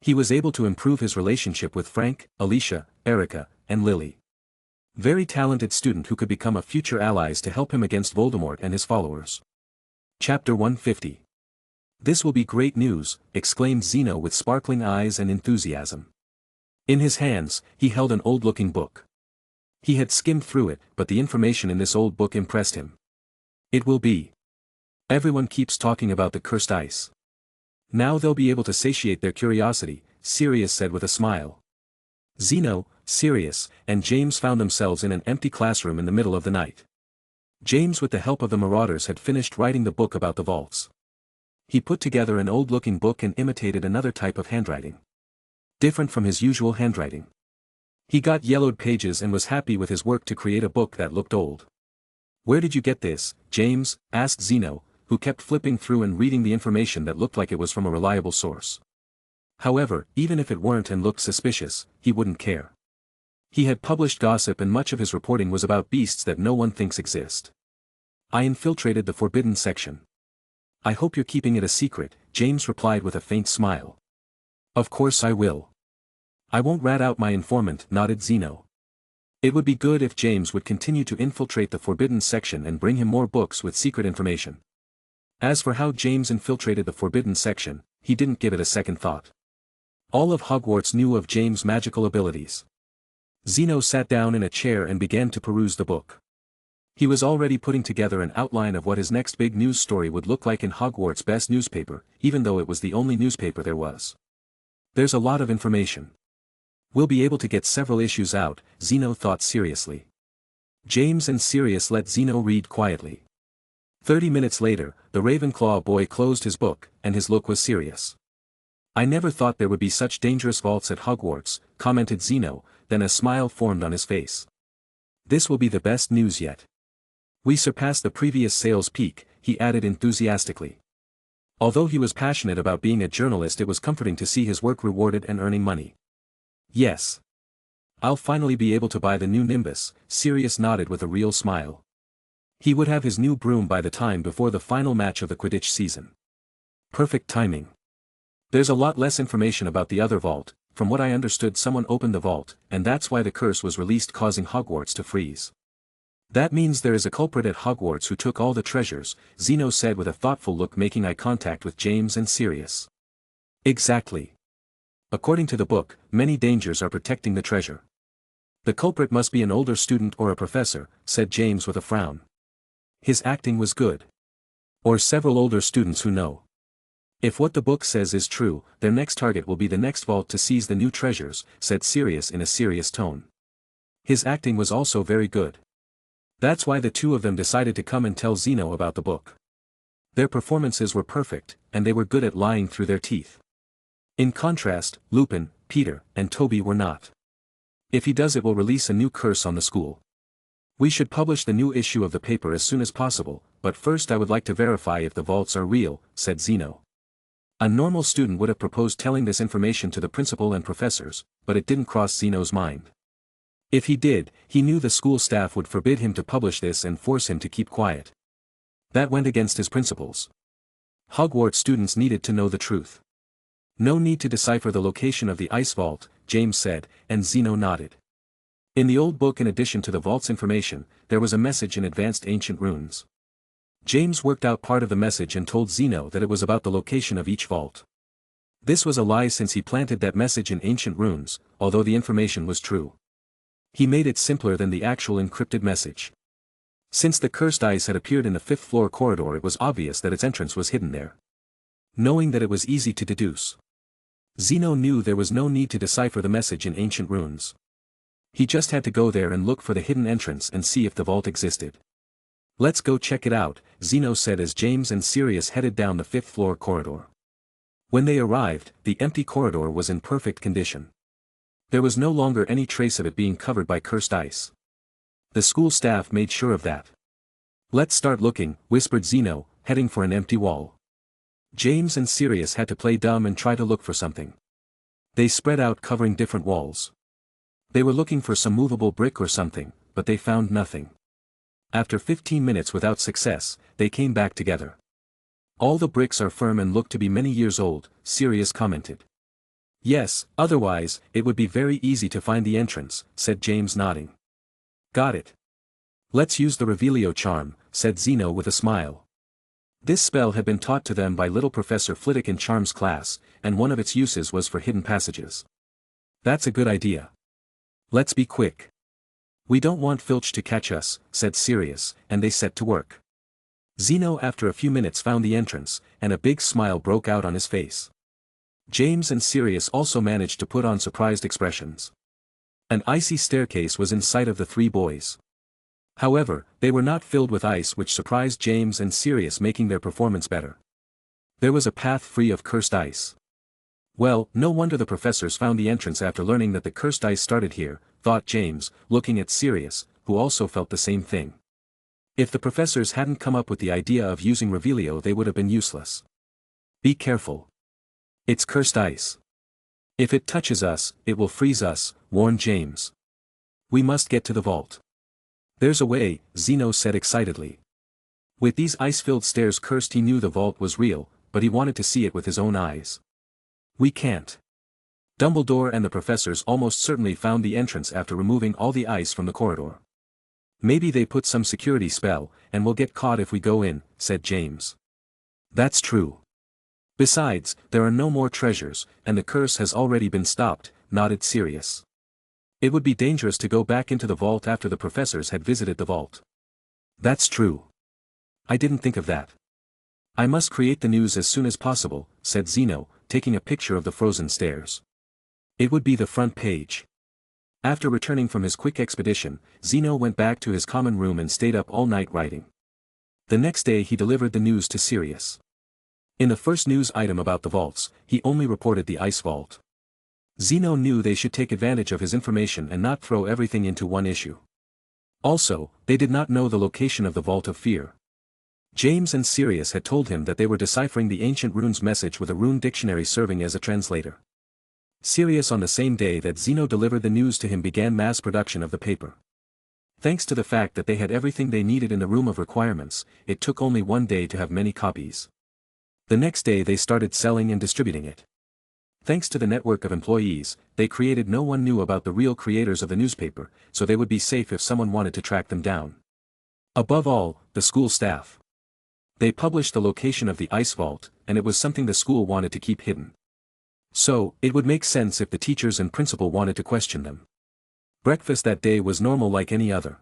He was able to improve his relationship with Frank, Alicia, Erica, and Lily. Very talented student who could become a future allies to help him against Voldemort and his followers. Chapter 150. This will be great news, exclaimed Zeno with sparkling eyes and enthusiasm. In his hands, he held an old-looking book. He had skimmed through it, but the information in this old book impressed him. It will be. Everyone keeps talking about the cursed ice. Now they'll be able to satiate their curiosity, Sirius said with a smile. Zeno, Sirius, and James found themselves in an empty classroom in the middle of the night. James with the help of the marauders had finished writing the book about the vaults. He put together an old-looking book and imitated another type of handwriting. Different from his usual handwriting. He got yellowed pages and was happy with his work to create a book that looked old. Where did you get this, James? Asked Zeno, who kept flipping through and reading the information that looked like it was from a reliable source. However, even if it weren't and looked suspicious, he wouldn't care. He had published gossip and much of his reporting was about beasts that no one thinks exist. I infiltrated the forbidden section. I hope you're keeping it a secret, James replied with a faint smile. Of course I will. I won't rat out my informant, nodded Zeno. It would be good if James would continue to infiltrate the forbidden section and bring him more books with secret information. As for how James infiltrated the forbidden section, he didn't give it a second thought. All of Hogwarts knew of James' magical abilities. Zeno sat down in a chair and began to peruse the book. He was already putting together an outline of what his next big news story would look like in Hogwarts' best newspaper, even though it was the only newspaper there was. There's a lot of information. We'll be able to get several issues out, Zeno thought seriously. James and Sirius let Zeno read quietly. 30 minutes later, the Ravenclaw boy closed his book, and his look was serious. I never thought there would be such dangerous vaults at Hogwarts, commented Zeno, then a smile formed on his face. This will be the best news yet. We surpassed the previous sales peak, he added enthusiastically. Although he was passionate about being a journalist, it was comforting to see his work rewarded and earning money. Yes. I'll finally be able to buy the new Nimbus, Sirius nodded with a real smile. He would have his new broom by the time before the final match of the Quidditch season. Perfect timing. There's a lot less information about the other vault. From what I understood, someone opened the vault, and that's why the curse was released, causing Hogwarts to freeze. That means there is a culprit at Hogwarts who took all the treasures, Zeno said with a thoughtful look, making eye contact with James and Sirius. Exactly. According to the book, many dangers are protecting the treasure. The culprit must be an older student or a professor, said James with a frown. His acting was good. Or several older students who know. If what the book says is true, their next target will be the next vault to seize the new treasures, said Sirius in a serious tone. His acting was also very good. That's why the two of them decided to come and tell Zeno about the book. Their performances were perfect, and they were good at lying through their teeth. In contrast, Lupin, Peter, and Toby were not. If he does, it will release a new curse on the school. We should publish the new issue of the paper as soon as possible, but first I would like to verify if the vaults are real, said Zeno. A normal student would have proposed telling this information to the principal and professors, but it didn't cross Zeno's mind. If he did, he knew the school staff would forbid him to publish this and force him to keep quiet. That went against his principles. Hogwarts students needed to know the truth. No need to decipher the location of the ice vault, James said, and Zeno nodded. In the old book, in addition to the vault's information, there was a message in advanced ancient runes. James worked out part of the message and told Zeno that it was about the location of each vault. This was a lie since he planted that message in ancient runes, although the information was true. He made it simpler than the actual encrypted message. Since the cursed ice had appeared in the fifth-floor corridor, it was obvious that its entrance was hidden there. Knowing that, it was easy to deduce. Zeno knew there was no need to decipher the message in ancient runes. He just had to go there and look for the hidden entrance and see if the vault existed. "Let's go check it out," Zeno said as James and Sirius headed down the fifth-floor corridor. When they arrived, the empty corridor was in perfect condition. There was no longer any trace of it being covered by cursed ice. The school staff made sure of that. "Let's start looking," whispered Zeno, heading for an empty wall. James and Sirius had to play dumb and try to look for something. They spread out, covering different walls. They were looking for some movable brick or something, but they found nothing. After 15 minutes without success, they came back together. "All the bricks are firm and look to be many years old," Sirius commented. "Yes, otherwise, it would be very easy to find the entrance," said James, nodding. "Got it. Let's use the Revelio charm," said Zeno with a smile. This spell had been taught to them by little Professor Flitwick in Charms class, and one of its uses was for hidden passages. "That's a good idea. Let's be quick. We don't want Filch to catch us," said Sirius, and they set to work. Zeno after a few minutes found the entrance, and a big smile broke out on his face. James and Sirius also managed to put on surprised expressions. An icy staircase was in sight of the three boys. However, they were not filled with ice, which surprised James and Sirius, making their performance better. There was a path free of cursed ice. "Well, no wonder the professors found the entrance after learning that the cursed ice started here," thought James, looking at Sirius, who also felt the same thing. If the professors hadn't come up with the idea of using Revelio, they would have been useless. "Be careful. It's cursed ice. If it touches us, it will freeze us," warned James. "We must get to the vault." "There's a way," Zeno said excitedly. With these ice-filled stairs cursed, he knew the vault was real, but he wanted to see it with his own eyes. "We can't. Dumbledore and the professors almost certainly found the entrance after removing all the ice from the corridor. Maybe they put some security spell, and we'll get caught if we go in," said James. "That's true. Besides, there are no more treasures, and the curse has already been stopped," nodded Sirius. "It would be dangerous to go back into the vault after the professors had visited the vault." "That's true. I didn't think of that. I must create the news as soon as possible," said Zeno, taking a picture of the frozen stairs. "It would be the front page." After returning from his quick expedition, Zeno went back to his common room and stayed up all night writing. The next day he delivered the news to Sirius. In the first news item about the vaults, he only reported the ice vault. Zeno knew they should take advantage of his information and not throw everything into one issue. Also, they did not know the location of the Vault of Fear. James and Sirius had told him that they were deciphering the ancient runes message with a rune dictionary serving as a translator. Sirius, on the same day that Zeno delivered the news to him, began mass production of the paper. Thanks to the fact that they had everything they needed in the room of requirements, it took only one day to have many copies. The next day they started selling and distributing it. Thanks to the network of employees, they created, no one knew about the real creators of the newspaper, so they would be safe if someone wanted to track them down. Above all, the school staff. They published the location of the ice vault, and it was something the school wanted to keep hidden. So, it would make sense if the teachers and principal wanted to question them. Breakfast that day was normal like any other.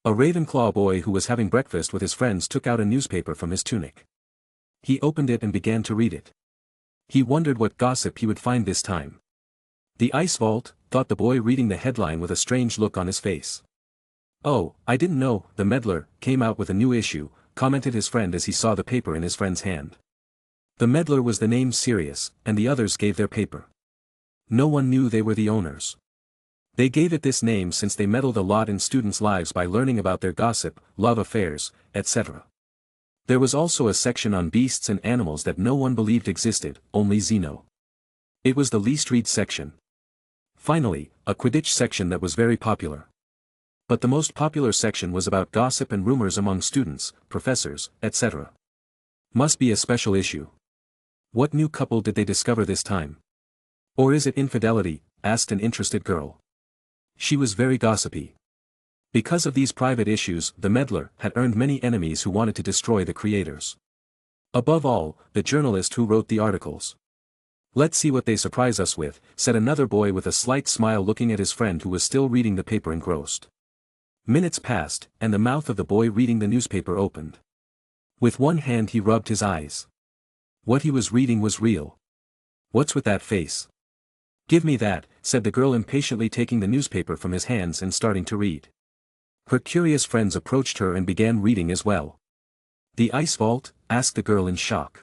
A Ravenclaw boy who was having breakfast with his friends took out a newspaper from his tunic. He opened it and began to read it. He wondered what gossip he would find this time. "The ice vault," thought the boy, reading the headline with a strange look on his face. "Oh, I didn't know the meddler came out with a new issue," commented his friend as he saw the paper in his friend's hand. The meddler was the name Sirius, and the others gave their paper. No one knew they were the owners. They gave it this name since they meddled a lot in students' lives by learning about their gossip, love affairs, etc. There was also a section on beasts and animals that no one believed existed, only Zeno. It was the least read section. Finally, a Quidditch section that was very popular. But the most popular section was about gossip and rumors among students, professors, etc. Must be a special issue. What new couple did they discover this time? Or is it infidelity? Asked an interested girl. She was very gossipy. Because of these private issues, the meddler had earned many enemies who wanted to destroy the creators. Above all, the journalist who wrote the articles. Let's see what they surprise us with, said another boy with a slight smile looking at his friend who was still reading the paper engrossed. Minutes passed, and the mouth of the boy reading the newspaper opened. With one hand he rubbed his eyes. What he was reading was real. What's with that face? Give me that, said the girl impatiently taking the newspaper from his hands and starting to read. Her curious friends approached her and began reading as well. The ice vault? Asked the girl in shock.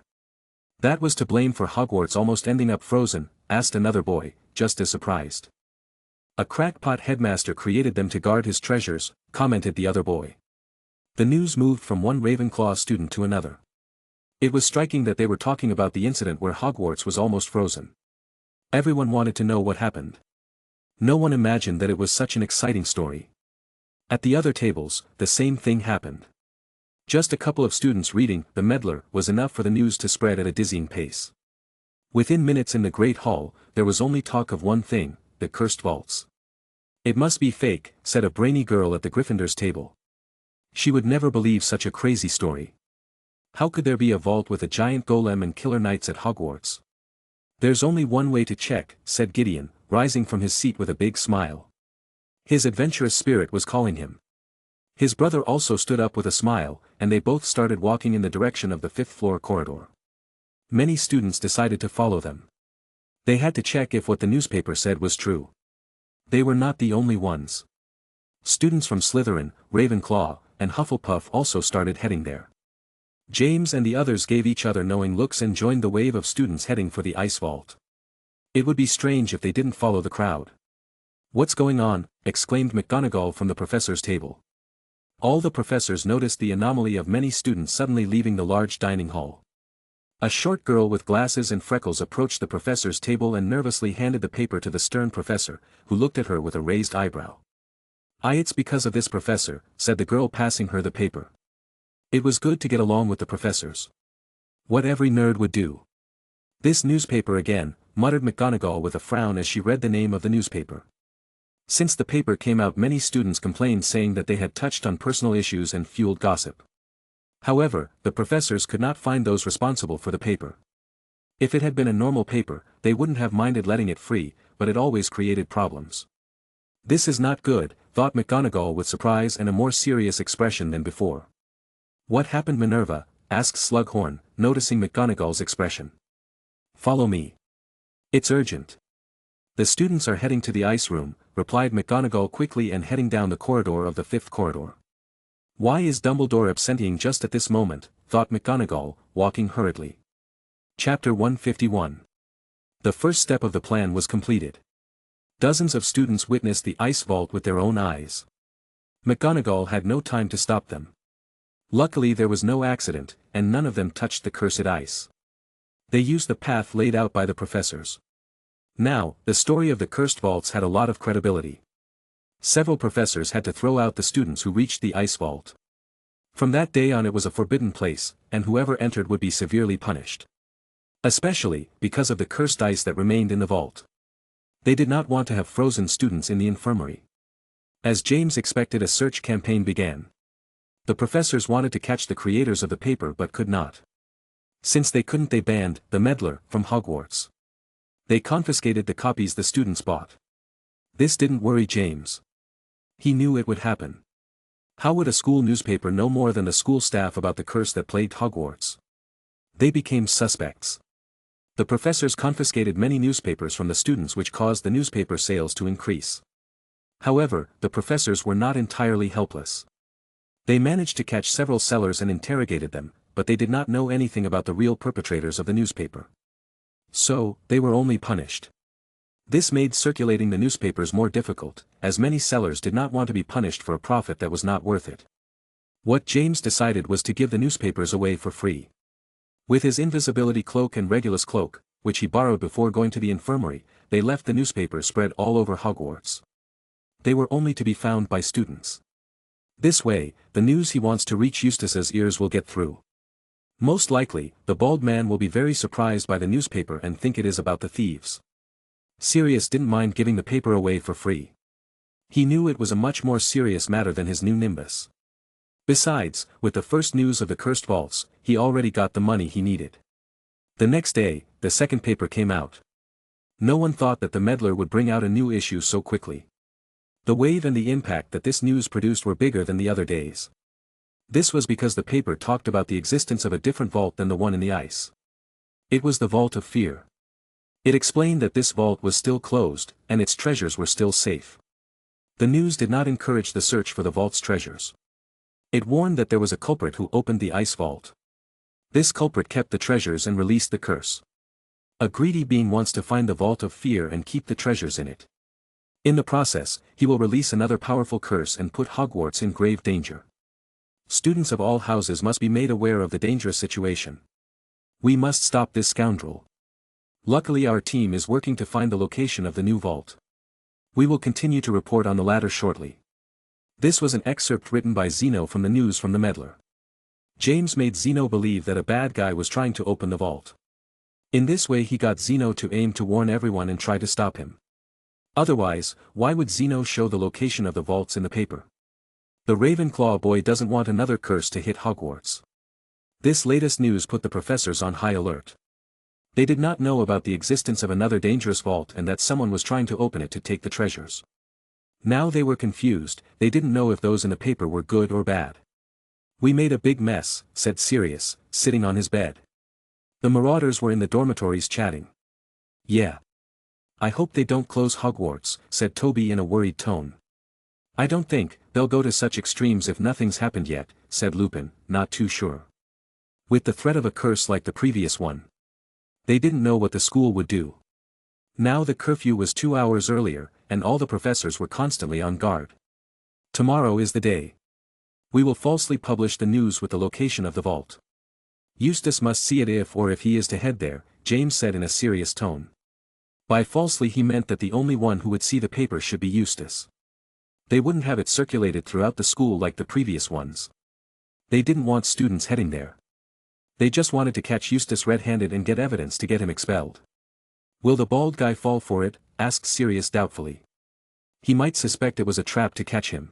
That was to blame for Hogwarts almost ending up frozen, asked another boy, just as surprised. A crackpot headmaster created them to guard his treasures, commented the other boy. The news moved from one Ravenclaw student to another. It was striking that they were talking about the incident where Hogwarts was almost frozen. Everyone wanted to know what happened. No one imagined that it was such an exciting story. At the other tables, the same thing happened. Just a couple of students reading The Meddler was enough for the news to spread at a dizzying pace. Within minutes in the Great Hall, there was only talk of one thing, the cursed vaults. It must be fake, said a brainy girl at the Gryffindor's table. She would never believe such a crazy story. How could there be a vault with a giant golem and killer knights at Hogwarts? There's only one way to check, said Gideon, rising from his seat with a big smile. His adventurous spirit was calling him. His brother also stood up with a smile, and they both started walking in the direction of the fifth-floor corridor. Many students decided to follow them. They had to check if what the newspaper said was true. They were not the only ones. Students from Slytherin, Ravenclaw, and Hufflepuff also started heading there. James and the others gave each other knowing looks and joined the wave of students heading for the ice vault. It would be strange if they didn't follow the crowd. What's going on? Exclaimed McGonagall from the professor's table. All the professors noticed the anomaly of many students suddenly leaving the large dining hall. A short girl with glasses and freckles approached the professor's table and nervously handed the paper to the stern professor, who looked at her with a raised eyebrow. It's because of this professor, said the girl passing her the paper. It was good to get along with the professors. What every nerd would do. This newspaper again, muttered McGonagall with a frown as she read the name of the newspaper. Since the paper came out, many students complained saying that they had touched on personal issues and fueled gossip. However, the professors could not find those responsible for the paper. If it had been a normal paper, they wouldn't have minded letting it free, but it always created problems. This is not good, thought McGonagall with surprise and a more serious expression than before. What happened, Minerva? Asked Slughorn, noticing McGonagall's expression. Follow me. It's urgent. The students are heading to the ice room, replied McGonagall quickly and heading down the corridor of the fifth corridor. Why is Dumbledore absenting just at this moment? Thought McGonagall, walking hurriedly. Chapter 151. The first step of the plan was completed. Dozens of students witnessed the ice vault with their own eyes. McGonagall had no time to stop them. Luckily there was no accident, and none of them touched the cursed ice. They used the path laid out by the professors. Now, the story of the cursed vaults had a lot of credibility. Several professors had to throw out the students who reached the ice vault. From that day on it was a forbidden place, and whoever entered would be severely punished. Especially, because of the cursed ice that remained in the vault. They did not want to have frozen students in the infirmary. As James expected, a search campaign began. The professors wanted to catch the creators of the paper but could not. Since they couldn't, they banned The Meddler from Hogwarts. They confiscated the copies the students bought. This didn't worry James. He knew it would happen. How would a school newspaper know more than the school staff about the curse that plagued Hogwarts? They became suspects. The professors confiscated many newspapers from the students, which caused the newspaper sales to increase. However, the professors were not entirely helpless. They managed to catch several sellers and interrogated them, but they did not know anything about the real perpetrators of the newspaper. So, they were only punished. This made circulating the newspapers more difficult, as many sellers did not want to be punished for a profit that was not worth it. What James decided was to give the newspapers away for free. With his invisibility cloak and Regulus cloak, which he borrowed before going to the infirmary, they left the newspapers spread all over Hogwarts. They were only to be found by students. This way, the news he wants to reach Eustace's ears will get through. Most likely, the bald man will be very surprised by the newspaper and think it is about the thieves. Sirius didn't mind giving the paper away for free. He knew it was a much more serious matter than his new Nimbus. Besides, with the first news of the cursed vaults, he already got the money he needed. The next day, the second paper came out. No one thought that the meddler would bring out a new issue so quickly. The wave and the impact that this news produced were bigger than the other days. This was because the paper talked about the existence of a different vault than the one in the ice. It was the Vault of Fear. It explained that this vault was still closed, and its treasures were still safe. The news did not encourage the search for the vault's treasures. It warned that there was a culprit who opened the ice vault. This culprit kept the treasures and released the curse. A greedy being wants to find the Vault of Fear and keep the treasures in it. In the process, he will release another powerful curse and put Hogwarts in grave danger. Students of all houses must be made aware of the dangerous situation. We must stop this scoundrel. Luckily our team is working to find the location of the new vault. We will continue to report on the latter shortly. This was an excerpt written by Zeno from the news from the meddler. James made Zeno believe that a bad guy was trying to open the vault. In this way he got Zeno to aim to warn everyone and try to stop him. Otherwise, why would Zeno show the location of the vaults in the paper? The Ravenclaw boy doesn't want another curse to hit Hogwarts. This latest news put the professors on high alert. They did not know about the existence of another dangerous vault and that someone was trying to open it to take the treasures. Now they were confused, they didn't know if those in the paper were good or bad. We made a big mess, said Sirius, sitting on his bed. The marauders were in the dormitories chatting. Yeah. I hope they don't close Hogwarts, said Toby in a worried tone. I don't think they'll go to such extremes if nothing's happened yet, said Lupin, not too sure. With the threat of a curse like the previous one. They didn't know what the school would do. Now the curfew was 2 hours earlier, and all the professors were constantly on guard. Tomorrow is the day. We will falsely publish the news with the location of the vault. Eustace must see it if he is to head there, James said in a serious tone. By falsely he meant that the only one who would see the paper should be Eustace. They wouldn't have it circulated throughout the school like the previous ones. They didn't want students heading there. They just wanted to catch Eustace red-handed and get evidence to get him expelled. Will the bald guy fall for it? Asked Sirius doubtfully. He might suspect it was a trap to catch him.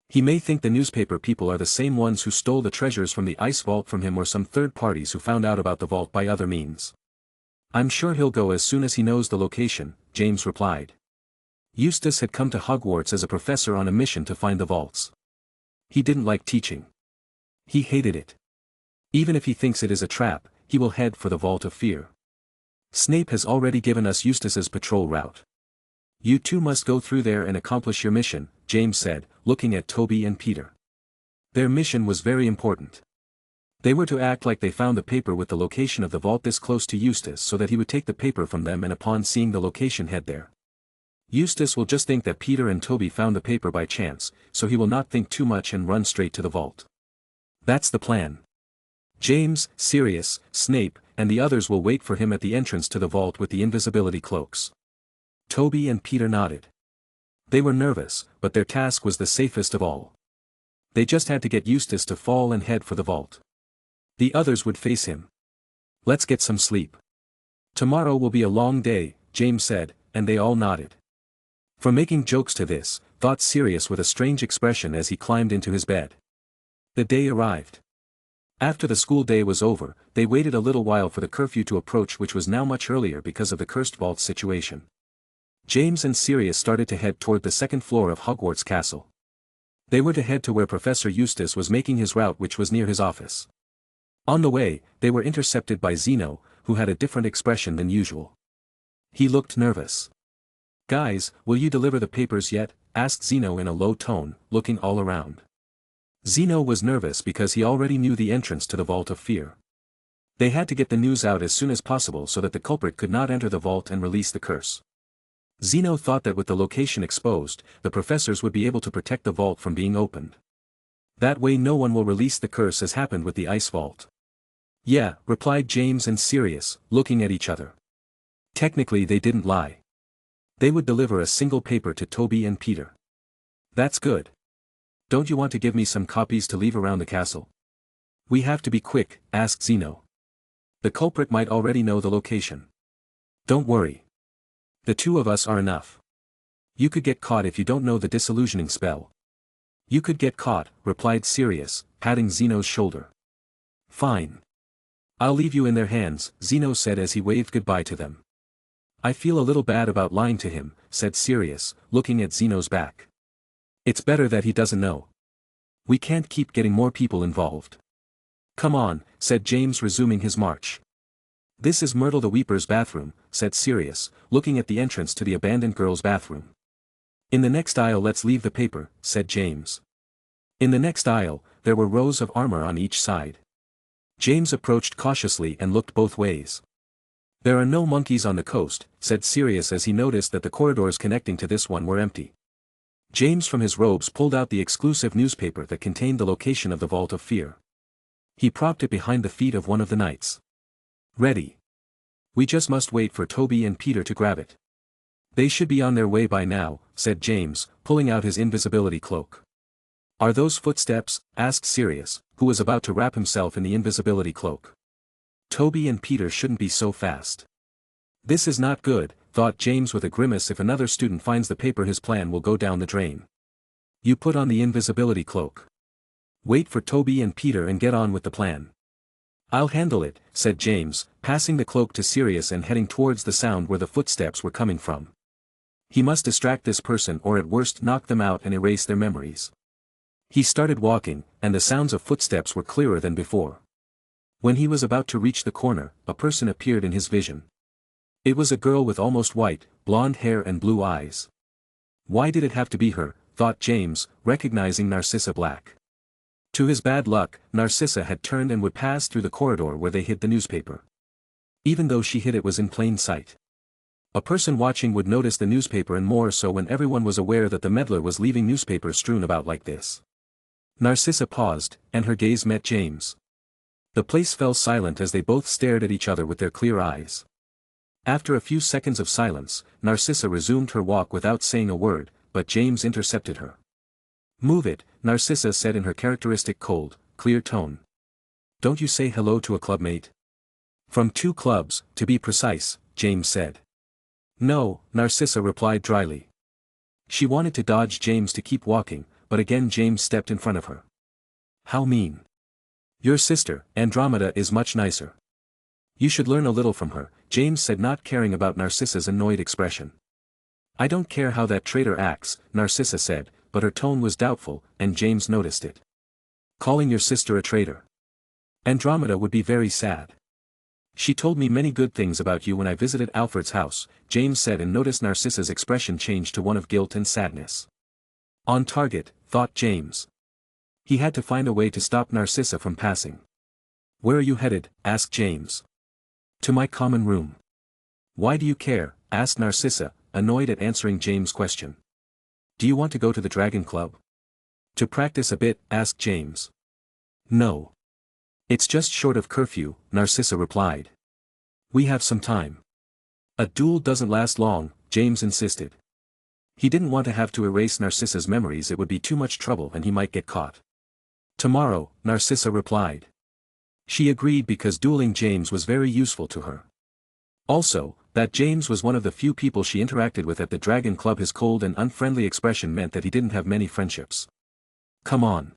He may think the newspaper people are the same ones who stole the treasures from the ice vault from him or some third parties who found out about the vault by other means. I'm sure he'll go as soon as he knows the location, James replied. Eustace had come to Hogwarts as a professor on a mission to find the vaults. He didn't like teaching. He hated it. Even if he thinks it is a trap, he will head for the Vault of Fear. Snape has already given us Eustace's patrol route. You two must go through there and accomplish your mission, James said, looking at Toby and Peter. Their mission was very important. They were to act like they found the paper with the location of the vault this close to Eustace so that he would take the paper from them and upon seeing the location head there. Eustace will just think that Peter and Toby found the paper by chance, so he will not think too much and run straight to the vault. That's the plan. James, Sirius, Snape, and the others will wait for him at the entrance to the vault with the invisibility cloaks. Toby and Peter nodded. They were nervous, but their task was the safest of all. They just had to get Eustace to fall and head for the vault. The others would face him. Let's get some sleep. Tomorrow will be a long day, James said, and they all nodded. For making jokes to this, thought Sirius with a strange expression as he climbed into his bed. The day arrived. After the school day was over, they waited a little while for the curfew to approach, which was now much earlier because of the cursed vault situation. James and Sirius started to head toward the second floor of Hogwarts Castle. They were to head to where Professor Eustace was making his route, which was near his office. On the way, they were intercepted by Zeno, who had a different expression than usual. He looked nervous. Guys, will you deliver the papers yet? Asked Zeno in a low tone, looking all around. Zeno was nervous because he already knew the entrance to the Vault of Fear. They had to get the news out as soon as possible so that the culprit could not enter the vault and release the curse. Zeno thought that with the location exposed, the professors would be able to protect the vault from being opened. That way no one will release the curse as happened with the ice vault. Yeah, replied James and Sirius, looking at each other. Technically they didn't lie. They would deliver a single paper to Toby and Peter. That's good. Don't you want to give me some copies to leave around the castle? We have to be quick, asked Zeno. The culprit might already know the location. Don't worry. The two of us are enough. You could get caught if you don't know the disillusioning spell. You could get caught, replied Sirius, patting Zeno's shoulder. Fine. I'll leave you in their hands, Zeno said as he waved goodbye to them. I feel a little bad about lying to him, said Sirius, looking at Zeno's back. It's better that he doesn't know. We can't keep getting more people involved. Come on, said James, resuming his march. This is Myrtle the Weeper's bathroom, said Sirius, looking at the entrance to the abandoned girl's bathroom. In the next aisle let's leave the paper, said James. In the next aisle, there were rows of armor on each side. James approached cautiously and looked both ways. There are no monkeys on the coast, said Sirius as he noticed that the corridors connecting to this one were empty. James from his robes pulled out the exclusive newspaper that contained the location of the Vault of Fear. He propped it behind the feet of one of the knights. Ready. We just must wait for Toby and Peter to grab it. They should be on their way by now, said James, pulling out his invisibility cloak. Are those footsteps? Asked Sirius, who was about to wrap himself in the invisibility cloak. Toby and Peter shouldn't be so fast. This is not good, thought James with a grimace. If another student finds the paper his plan will go down the drain. You put on the invisibility cloak. Wait for Toby and Peter and get on with the plan. I'll handle it, said James, passing the cloak to Sirius and heading towards the sound where the footsteps were coming from. He must distract this person or at worst knock them out and erase their memories. He started walking, and the sounds of footsteps were clearer than before. When he was about to reach the corner, a person appeared in his vision. It was a girl with almost white, blonde hair and blue eyes. Why did it have to be her, thought James, recognizing Narcissa Black. To his bad luck, Narcissa had turned and would pass through the corridor where they hid the newspaper. Even though she hid it was in plain sight. A person watching would notice the newspaper, and more so when everyone was aware that the meddler was leaving newspapers strewn about like this. Narcissa paused, and her gaze met James. The place fell silent as they both stared at each other with their clear eyes. After a few seconds of silence, Narcissa resumed her walk without saying a word, but James intercepted her. Move it, Narcissa said in her characteristic cold, clear tone. Don't you say hello to a clubmate? From 2 clubs, to be precise, James said. No, Narcissa replied dryly. She wanted to dodge James to keep walking, but again James stepped in front of her. How mean. Your sister, Andromeda, is much nicer. You should learn a little from her, James said, not caring about Narcissa's annoyed expression. I don't care how that traitor acts, Narcissa said, but her tone was doubtful, and James noticed it. Calling your sister a traitor. Andromeda would be very sad. She told me many good things about you when I visited Alfred's house, James said, and noticed Narcissa's expression change to one of guilt and sadness. On target, thought James. He had to find a way to stop Narcissa from passing. Where are you headed? Asked James. To my common room. Why do you care? Asked Narcissa, annoyed at answering James' question. Do you want to go to the Dragon Club? To practice a bit? Asked James. No. It's just short of curfew, Narcissa replied. We have some time. A duel doesn't last long, James insisted. He didn't want to have to erase Narcissa's memories, it would be too much trouble and he might get caught. Tomorrow, Narcissa replied. She agreed because dueling James was very useful to her. Also, that James was one of the few people she interacted with at the Dragon Club. His cold and unfriendly expression meant that he didn't have many friendships. Come on.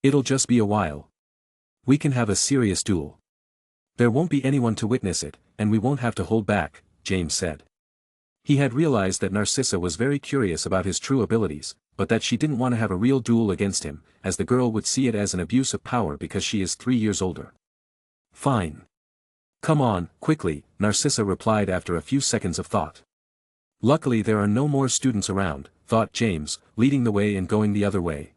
It'll just be a while. We can have a serious duel. There won't be anyone to witness it, and we won't have to hold back, James said. He had realized that Narcissa was very curious about his true abilities, but that she didn't want to have a real duel against him, as the girl would see it as an abuse of power because she is 3 years older. Fine. Come on, quickly, Narcissa replied after a few seconds of thought. Luckily there are no more students around, thought James, leading the way and going the other way.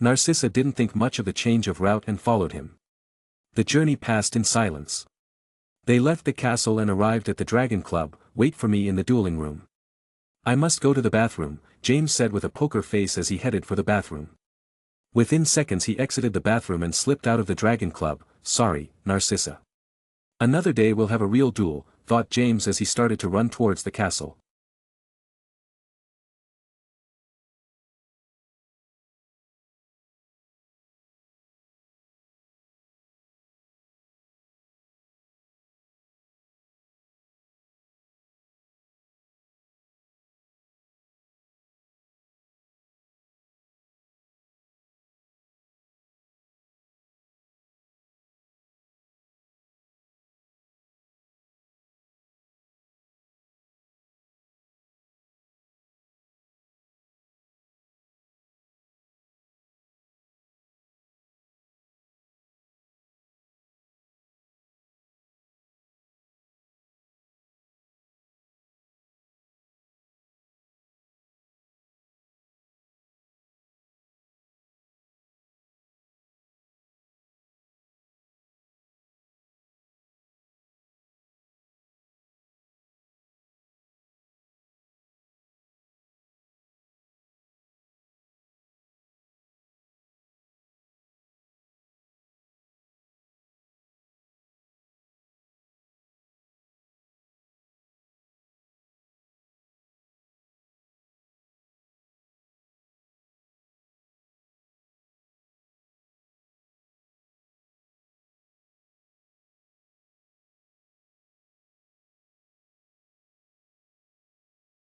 Narcissa didn't think much of the change of route and followed him. The journey passed in silence. They left the castle and arrived at the Dragon Club. Wait for me in the dueling room. I must go to the bathroom, James said with a poker face as he headed for the bathroom. Within seconds he exited the bathroom and slipped out of the Dragon Club. Sorry, Narcissa. Another day we'll have a real duel, thought James as he started to run towards the castle.